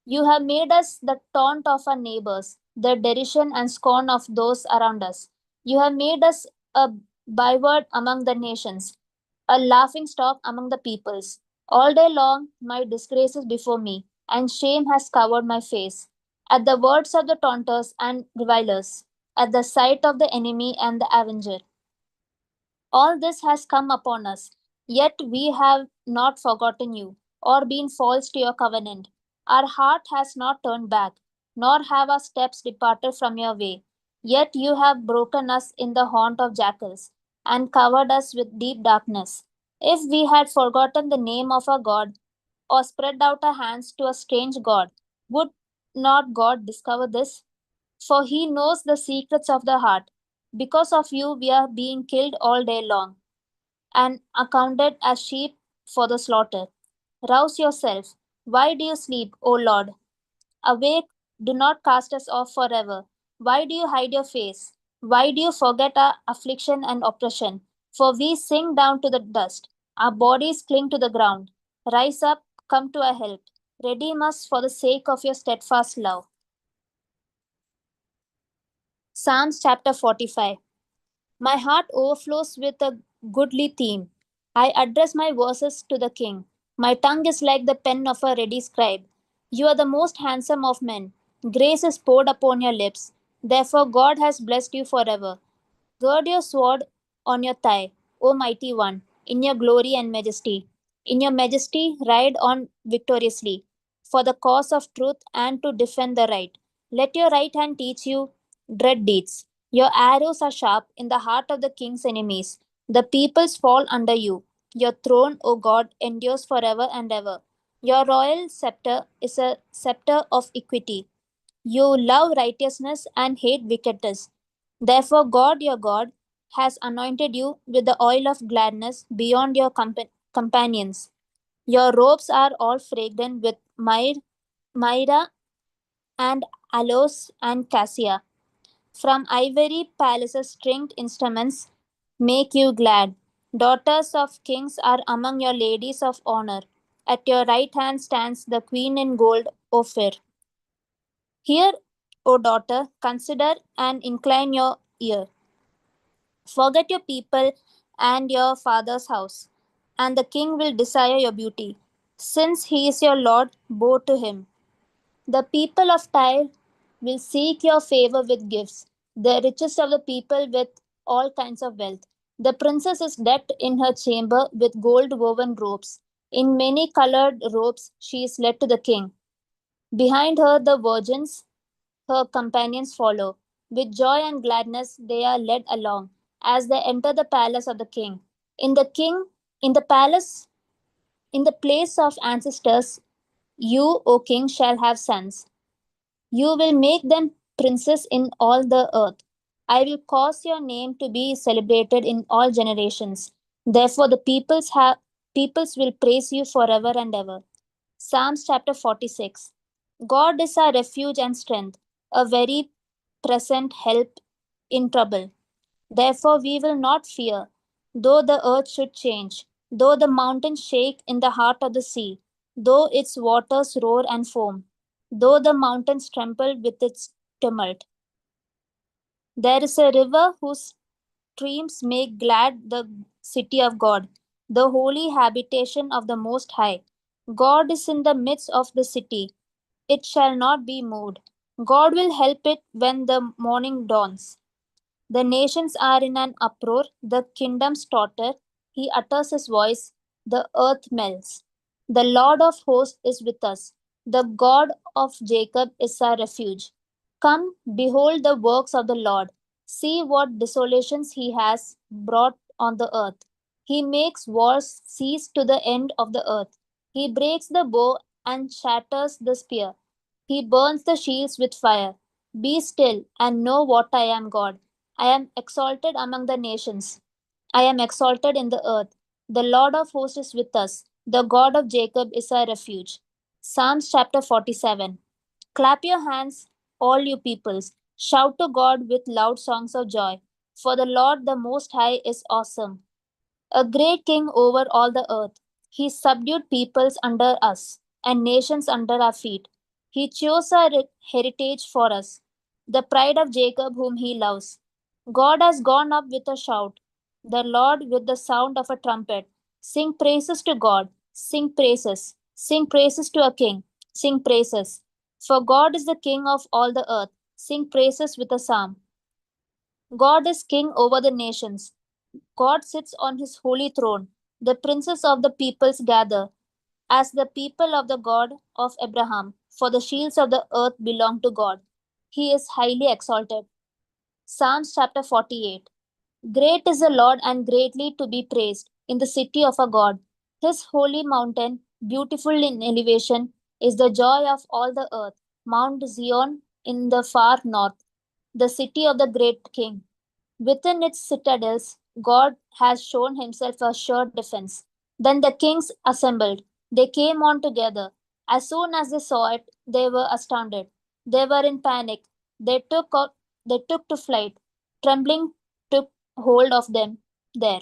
You have made us the taunt of our neighbors, the derision and scorn of those around us. You have made us a byword among the nations, a laughing stock among the peoples. All day long my disgrace is before me, and shame has covered my face. At the words of the taunters and revilers, at the sight of the enemy and the avenger. All this has come upon us, yet we have not forgotten you, or been false to your covenant. Our heart has not turned back, nor have our steps departed from your way. Yet you have broken us in the haunt of jackals, and covered us with deep darkness. If we had forgotten the name of our God or spread out our hands to a strange God, would not God discover this? For he knows the secrets of the heart. Because of you, we are being killed all day long and accounted as sheep for the slaughter. Rouse yourself. Why do you sleep, O Lord? Awake, do not cast us off forever. Why do you hide your face? Why do you forget our affliction and oppression? For we sink down to the dust. Our bodies cling to the ground. Rise up, come to our help. Redeem us for the sake of your steadfast love. Psalms chapter 45. My heart overflows with a goodly theme. I address my verses to the king. My tongue is like the pen of a ready scribe. You are the most handsome of men. Grace is poured upon your lips. Therefore, God has blessed you forever. Gird your sword on your thigh, O mighty one, in your glory and majesty. In your majesty, ride on victoriously, for the cause of truth and to defend the right. Let your right hand teach you dread deeds. Your arrows are sharp in the heart of the king's enemies. The peoples fall under you. Your throne, O God, endures forever and ever. Your royal scepter is a scepter of equity. You love righteousness and hate wickedness. Therefore, God your God has anointed you with the oil of gladness beyond your companions. Your robes are all fragrant with myrrh and aloes and cassia. From ivory palaces, stringed instruments make you glad. Daughters of kings are among your ladies of honor. At your right hand stands the queen in gold, Ophir. Hear, O daughter, consider and incline your ear. Forget your people and your father's house, and the king will desire your beauty. Since he is your Lord, bow to him. The people of Tyre will seek your favor with gifts, the richest of the people with all kinds of wealth. The princess is decked in her chamber with gold woven robes. In many colored robes, she is led to the king. Behind her, the virgins, her companions, follow. With joy and gladness, they are led along as they enter the palace of the king. In the king, in the palace, in the place of ancestors, you, O king, shall have sons. You will make them princes in all the earth. I will cause your name to be celebrated in all generations. Therefore, the peoples will praise you forever and ever. Psalms chapter 46. God is our refuge and strength, a very present help in trouble. Therefore, we will not fear, though the earth should change, though the mountains shake in the heart of the sea, though its waters roar and foam, though the mountains tremble with its tumult. There is a river whose streams make glad the city of God, the holy habitation of the Most High. God is in the midst of the city. It shall not be moved. God will help it when the morning dawns. The nations are in an uproar, the kingdoms totter. He utters his voice, the earth melts. The Lord of hosts is with us. The God of Jacob is our refuge. Come, behold the works of the Lord. See what desolations he has brought on the earth. He makes wars cease to the end of the earth. He breaks the bow and shatters the spear. He burns the shields with fire. Be still and know what I am God. I am exalted among the nations. I am exalted in the earth. The Lord of hosts is with us. The God of Jacob is our refuge. Psalms chapter 47. Clap your hands, all you peoples. Shout to God with loud songs of joy. For the Lord the Most High is awesome, a great king over all the earth. He subdued peoples under us and nations under our feet. He chose our heritage for us, the pride of Jacob whom he loves. God has gone up with a shout, the Lord with the sound of a trumpet. Sing praises to God, sing praises to a king, sing praises. For God is the king of all the earth. Sing praises with a psalm. God is king over the nations. God sits on his holy throne. The princes of the peoples gather as the people of the God of Abraham, for the shields of the earth belong to God. He is highly exalted. Psalms chapter 48. Great is the Lord and greatly to be praised, in the city of our God. His holy mountain, beautiful in elevation, is the joy of all the earth. Mount Zion in the far north, the city of the great King. Within its citadels, God has shown himself a sure defense. Then the kings assembled. They came on together. As soon as they saw it, they were astounded. They were in panic. They took, out, they took to flight. Trembling took hold of them there.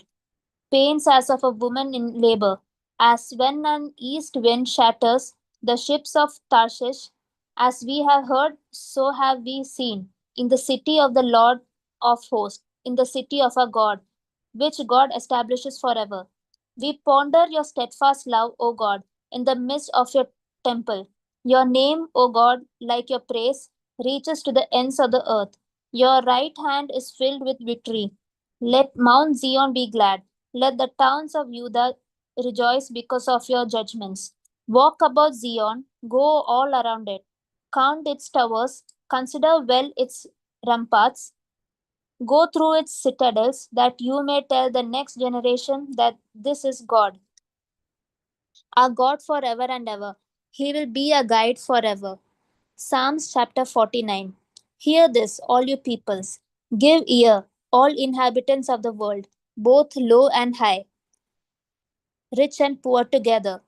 Pains as of a woman in labor, as when an east wind shatters the ships of Tarshish. As we have heard, so have we seen in the city of the Lord of hosts, in the city of our God, which God establishes forever. We ponder your steadfast love, O God, in the midst of your temple. Your name, O God, like your praise, reaches to the ends of the earth. Your right hand is filled with victory. Let Mount Zion be glad. Let the towns of Judah rejoice because of your judgments. Walk about Zion, go all around it. Count its towers, consider well its ramparts. Go through its citadels, that you may tell the next generation that this is God, our God forever and ever. He will be a guide forever. Psalms chapter 49. Hear this, all you peoples. Give ear, all inhabitants of the world, both low and high, rich and poor together.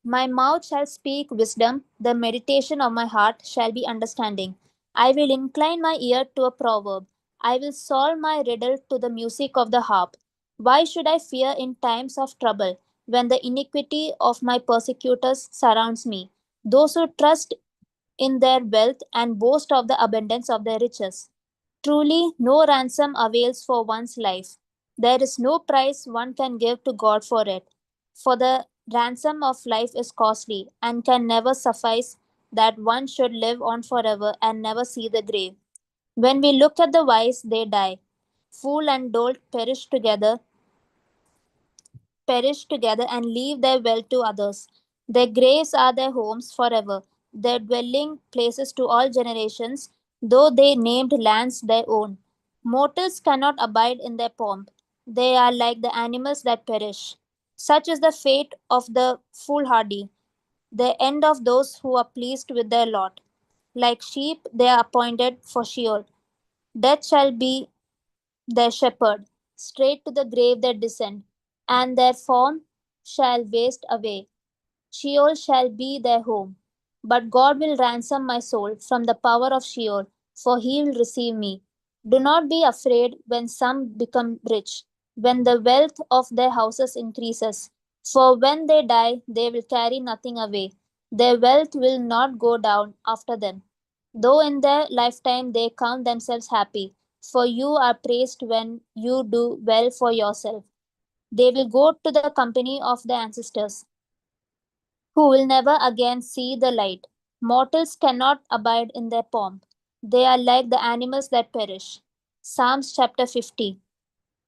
My mouth shall speak wisdom, the meditation of my heart shall be understanding. I will incline my ear to a proverb. I will solve my riddle to the music of the harp. Why should I fear in times of trouble, when the iniquity of my persecutors surrounds me? Those who trust in their wealth and boast of the abundance of their riches. Truly, no ransom avails for one's life. There is no price one can give to God for it. For the ransom of life is costly and can never suffice that one should live on forever and never see the grave. When we look at the wise, they die. Fool and dolt perish together and leave their wealth to others. Their graves are their homes forever, their dwelling places to all generations, though they named lands their own. Mortals cannot abide in their pomp. They are like the animals that perish. Such is the fate of the foolhardy, the end of those who are pleased with their lot. Like sheep, they are appointed for Sheol. Death shall be their shepherd. Straight to the grave they descend, and their form shall waste away. Sheol shall be their home. But God will ransom my soul from the power of Sheol, for he will receive me. Do not be afraid when some become rich, when the wealth of their houses increases. For when they die, they will carry nothing away. Their wealth will not go down after them. Though in their lifetime they count themselves happy, for you are praised when you do well for yourself. They will go to the company of their ancestors, who will never again see the light. Mortals cannot abide in their pomp. They are like the animals that perish. Psalms chapter 50.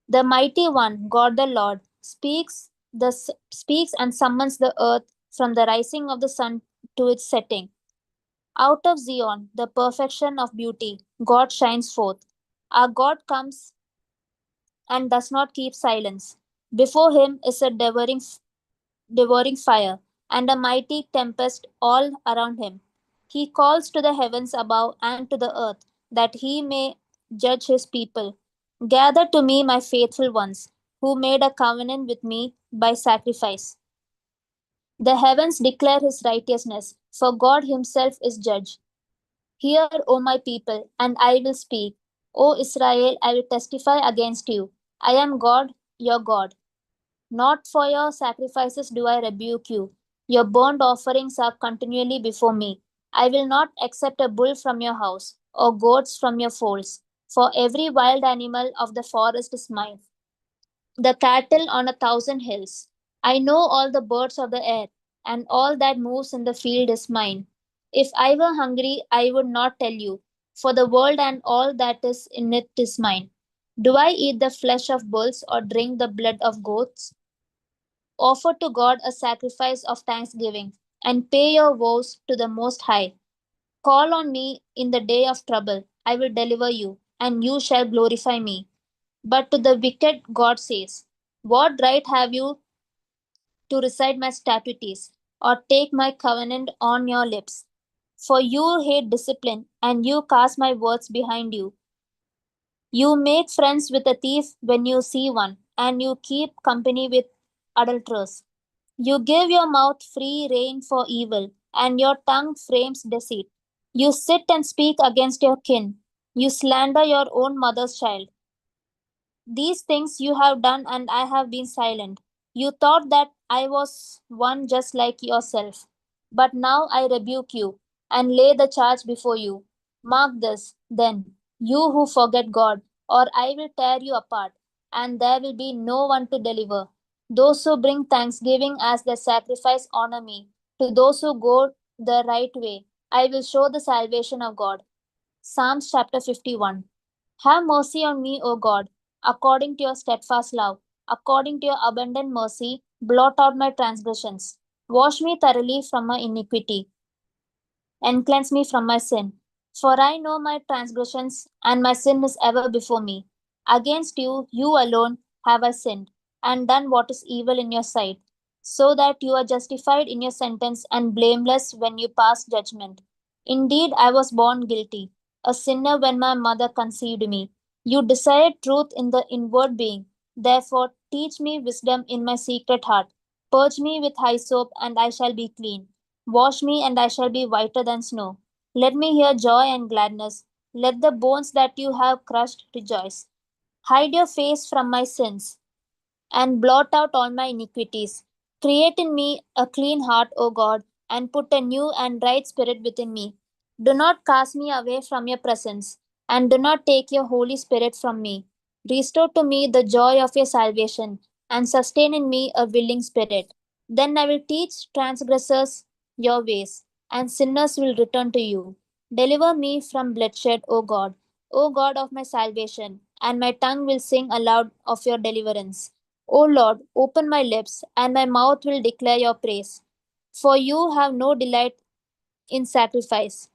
The mighty one, God the Lord, speaks and summons the earth from the rising of the sun to its setting. Out of Zion, the perfection of beauty, God shines forth. Our God comes and does not keep silence. Before him is a devouring fire, and a mighty tempest all around him. He calls to the heavens above and to the earth, that he may judge his people. Gather to me, my faithful ones, who made a covenant with me by sacrifice. The heavens declare his righteousness, for God himself is judge. Hear, O my people, and I will speak. O Israel, I will testify against you. I am God, your God. Not for your sacrifices do I rebuke you. Your burnt offerings are continually before me. I will not accept a bull from your house, or goats from your folds. For every wild animal of the forest is mine, the cattle on 1,000 hills. I know all the birds of the air, and all that moves in the field is mine. If I were hungry, I would not tell you, for the world and all that is in it is mine. Do I eat the flesh of bulls or drink the blood of goats? Offer to God a sacrifice of thanksgiving, and pay your vows to the Most High. Call on me in the day of trouble. I will deliver you, and you shall glorify me. But to the wicked, God says, What right have you to recite my statutes or take my covenant on your lips? For you hate discipline and you cast my words behind you. You make friends with a thief when you see one, and you keep company with adulterers. You give your mouth free rein for evil, and your tongue frames deceit. You sit and speak against your kin. You slander your own mother's child. These things you have done, and I have been silent. You thought that I was one just like yourself. But now I rebuke you and lay the charge before you. Mark this, then, you who forget God, or I will tear you apart, and there will be no one to deliver. Those who bring thanksgiving as their sacrifice honor me. To those who go the right way, I will show the salvation of God. Psalms chapter 51. Have mercy on me, O God, according to your steadfast love. According to your abundant mercy, blot out my transgressions. Wash me thoroughly from my iniquity and cleanse me from my sin. For I know my transgressions, and my sin is ever before me. Against you, you alone, have I sinned, and done what is evil in your sight, so that you are justified in your sentence and blameless when you pass judgment. Indeed, I was born guilty, a sinner when my mother conceived me. You desired truth in the inward being. Therefore, teach me wisdom in my secret heart. Purge me with hyssop, and I shall be clean. Wash me, and I shall be whiter than snow. Let me hear joy and gladness. Let the bones that you have crushed rejoice. Hide your face from my sins and blot out all my iniquities. Create in me a clean heart, O God, and put a new and right spirit within me. Do not cast me away from your presence, and do not take your Holy Spirit from me. Restore to me the joy of your salvation, and sustain in me a willing spirit. Then I will teach transgressors your ways, and sinners will return to you. Deliver me from bloodshed, O God of my salvation, and my tongue will sing aloud of your deliverance. O Lord, open my lips, and my mouth will declare your praise. For you have no delight in sacrifice.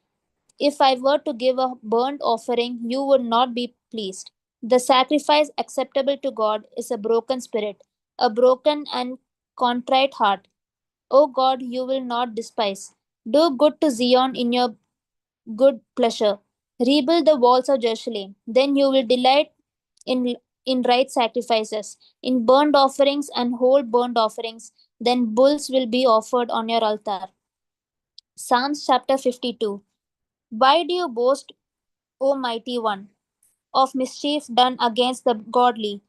If I were to give a burnt offering, you would not be pleased. The sacrifice acceptable to God is a broken spirit, a broken and contrite heart. O God, you will not despise. Do good to Zion in your good pleasure. Rebuild the walls of Jerusalem. Then you will delight in, in right sacrifices, in burnt offerings and whole burnt offerings. Then bulls will be offered on your altar. Psalms chapter 52. Why do you boast, O mighty one, of mischief done against the godly?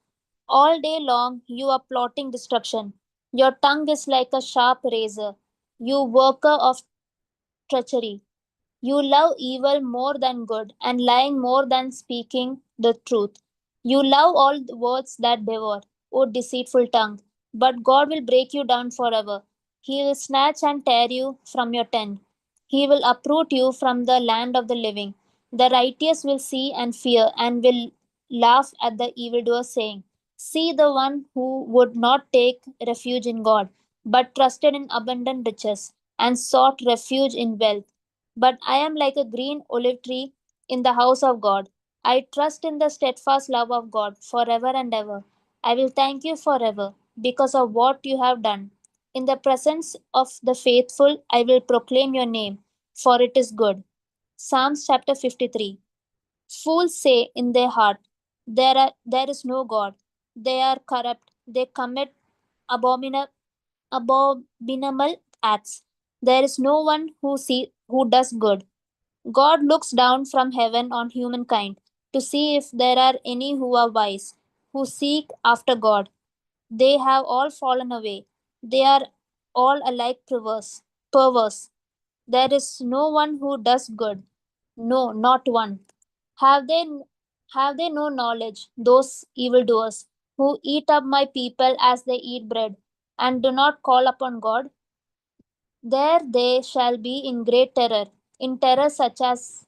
All day long you are plotting destruction. Your tongue is like a sharp razor, you worker of treachery. You love evil more than good, and lying more than speaking the truth. You love all the words that devour, O deceitful tongue. But God will break you down forever. He will snatch and tear you from your tent. He will uproot you from the land of the living. The righteous will see and fear and will laugh at the evildoer, saying, see the one who would not take refuge in God, but trusted in abundant riches, and sought refuge in wealth. But I am like a green olive tree in the house of God. I trust in the steadfast love of God forever and ever. I will thank you forever because of what you have done. In the presence of the faithful, I will proclaim your name, for it is good. Psalms chapter 53. Fools say in their heart, there is no God. They are corrupt. They commit abominable abominable acts. There is no one who does good. God looks down from heaven on humankind to see if there are any who are wise, who seek after God. They have all fallen away. They are all alike perverse. There is no one who does good. No, not one. Have they have they no knowledge, those evildoers, who eat up my people as they eat bread, and do not call upon God? There they shall be in great terror, in terror such as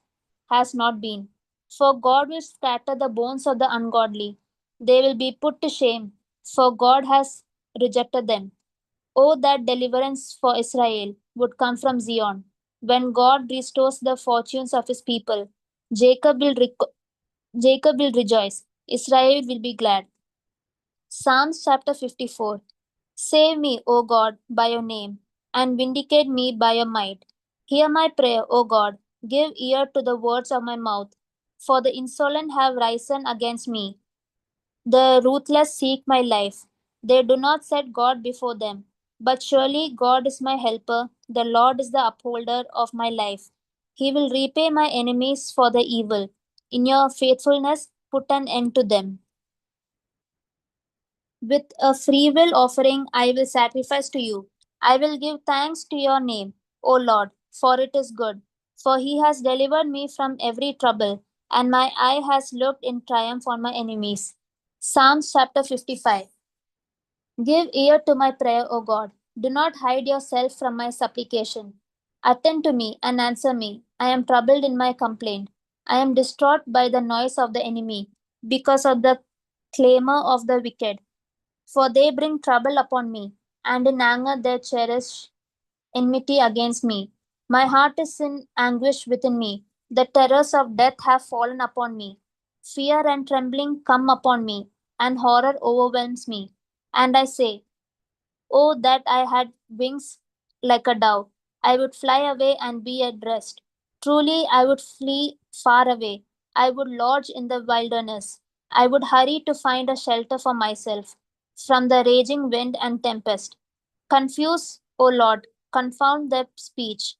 has not been. For God will scatter the bones of the ungodly. They will be put to shame, for God has rejected them. Oh, that deliverance for Israel would come from Zion. When God restores the fortunes of his people, Jacob will, Jacob will rejoice, Israel will be glad. Psalms chapter 54. Save me, O God, by your name, and vindicate me by your might. Hear my prayer, O God. Give ear to the words of my mouth. For the insolent have risen against me. The ruthless seek my life. They do not set God before them. But surely God is my helper. The Lord is the upholder of my life. He will repay my enemies for the evil. In your faithfulness, put an end to them. With a free will offering, I will sacrifice to you. I will give thanks to your name, O Lord, for it is good. For he has delivered me from every trouble, and my eye has looked in triumph on my enemies. Psalms chapter 55. Give ear to my prayer, O God. Do not hide yourself from my supplication. Attend to me and answer me. I am troubled in my complaint. I am distraught by the noise of the enemy, because of the clamor of the wicked. For they bring trouble upon me, and in anger they cherish enmity against me. My heart is in anguish within me. The terrors of death have fallen upon me. Fear and trembling come upon me, and horror overwhelms me. And I say, oh, that I had wings like a dove. I would fly away and be at rest. Truly, I would flee far away. I would lodge in the wilderness. I would hurry to find a shelter for myself from the raging wind and tempest. Confuse, O Lord, confound their speech.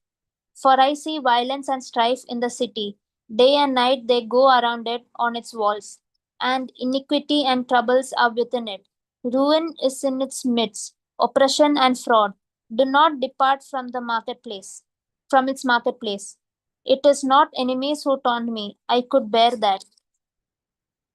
For I see violence and strife in the city. Day and night they go around it on its walls, and iniquity and troubles are within it. Ruin is in its midst, oppression and fraud. Do not depart from its marketplace. It is not enemies who taunt me. I could bear that.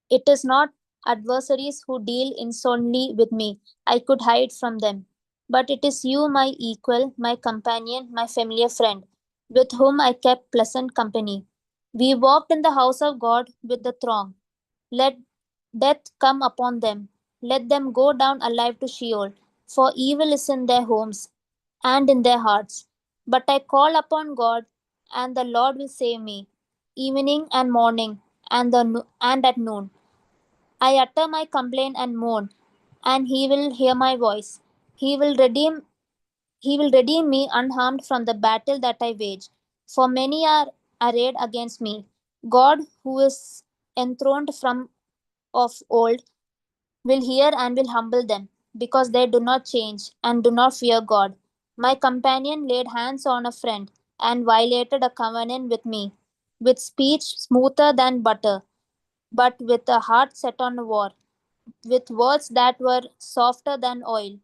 It is not adversaries who deal insolently with me. I could hide from them. But it is you, my equal, my companion, my familiar friend, with whom I kept pleasant company. We walked in the house of God with the throng. Let death come upon them. Let them go down alive to Sheol, for evil is in their homes and in their hearts. But I call upon God, and the Lord will save me, evening and morning, and at noon. I utter my complaint and moan, and he will hear my voice. He will redeem me unharmed from the battle that I wage. For many are arrayed against me. God, who is enthroned from of old, will hear and will humble them, because they do not change and do not fear God. My companion laid hands on a friend and violated a covenant with me, with speech smoother than butter, but with a heart set on war, with words that were softer than oil.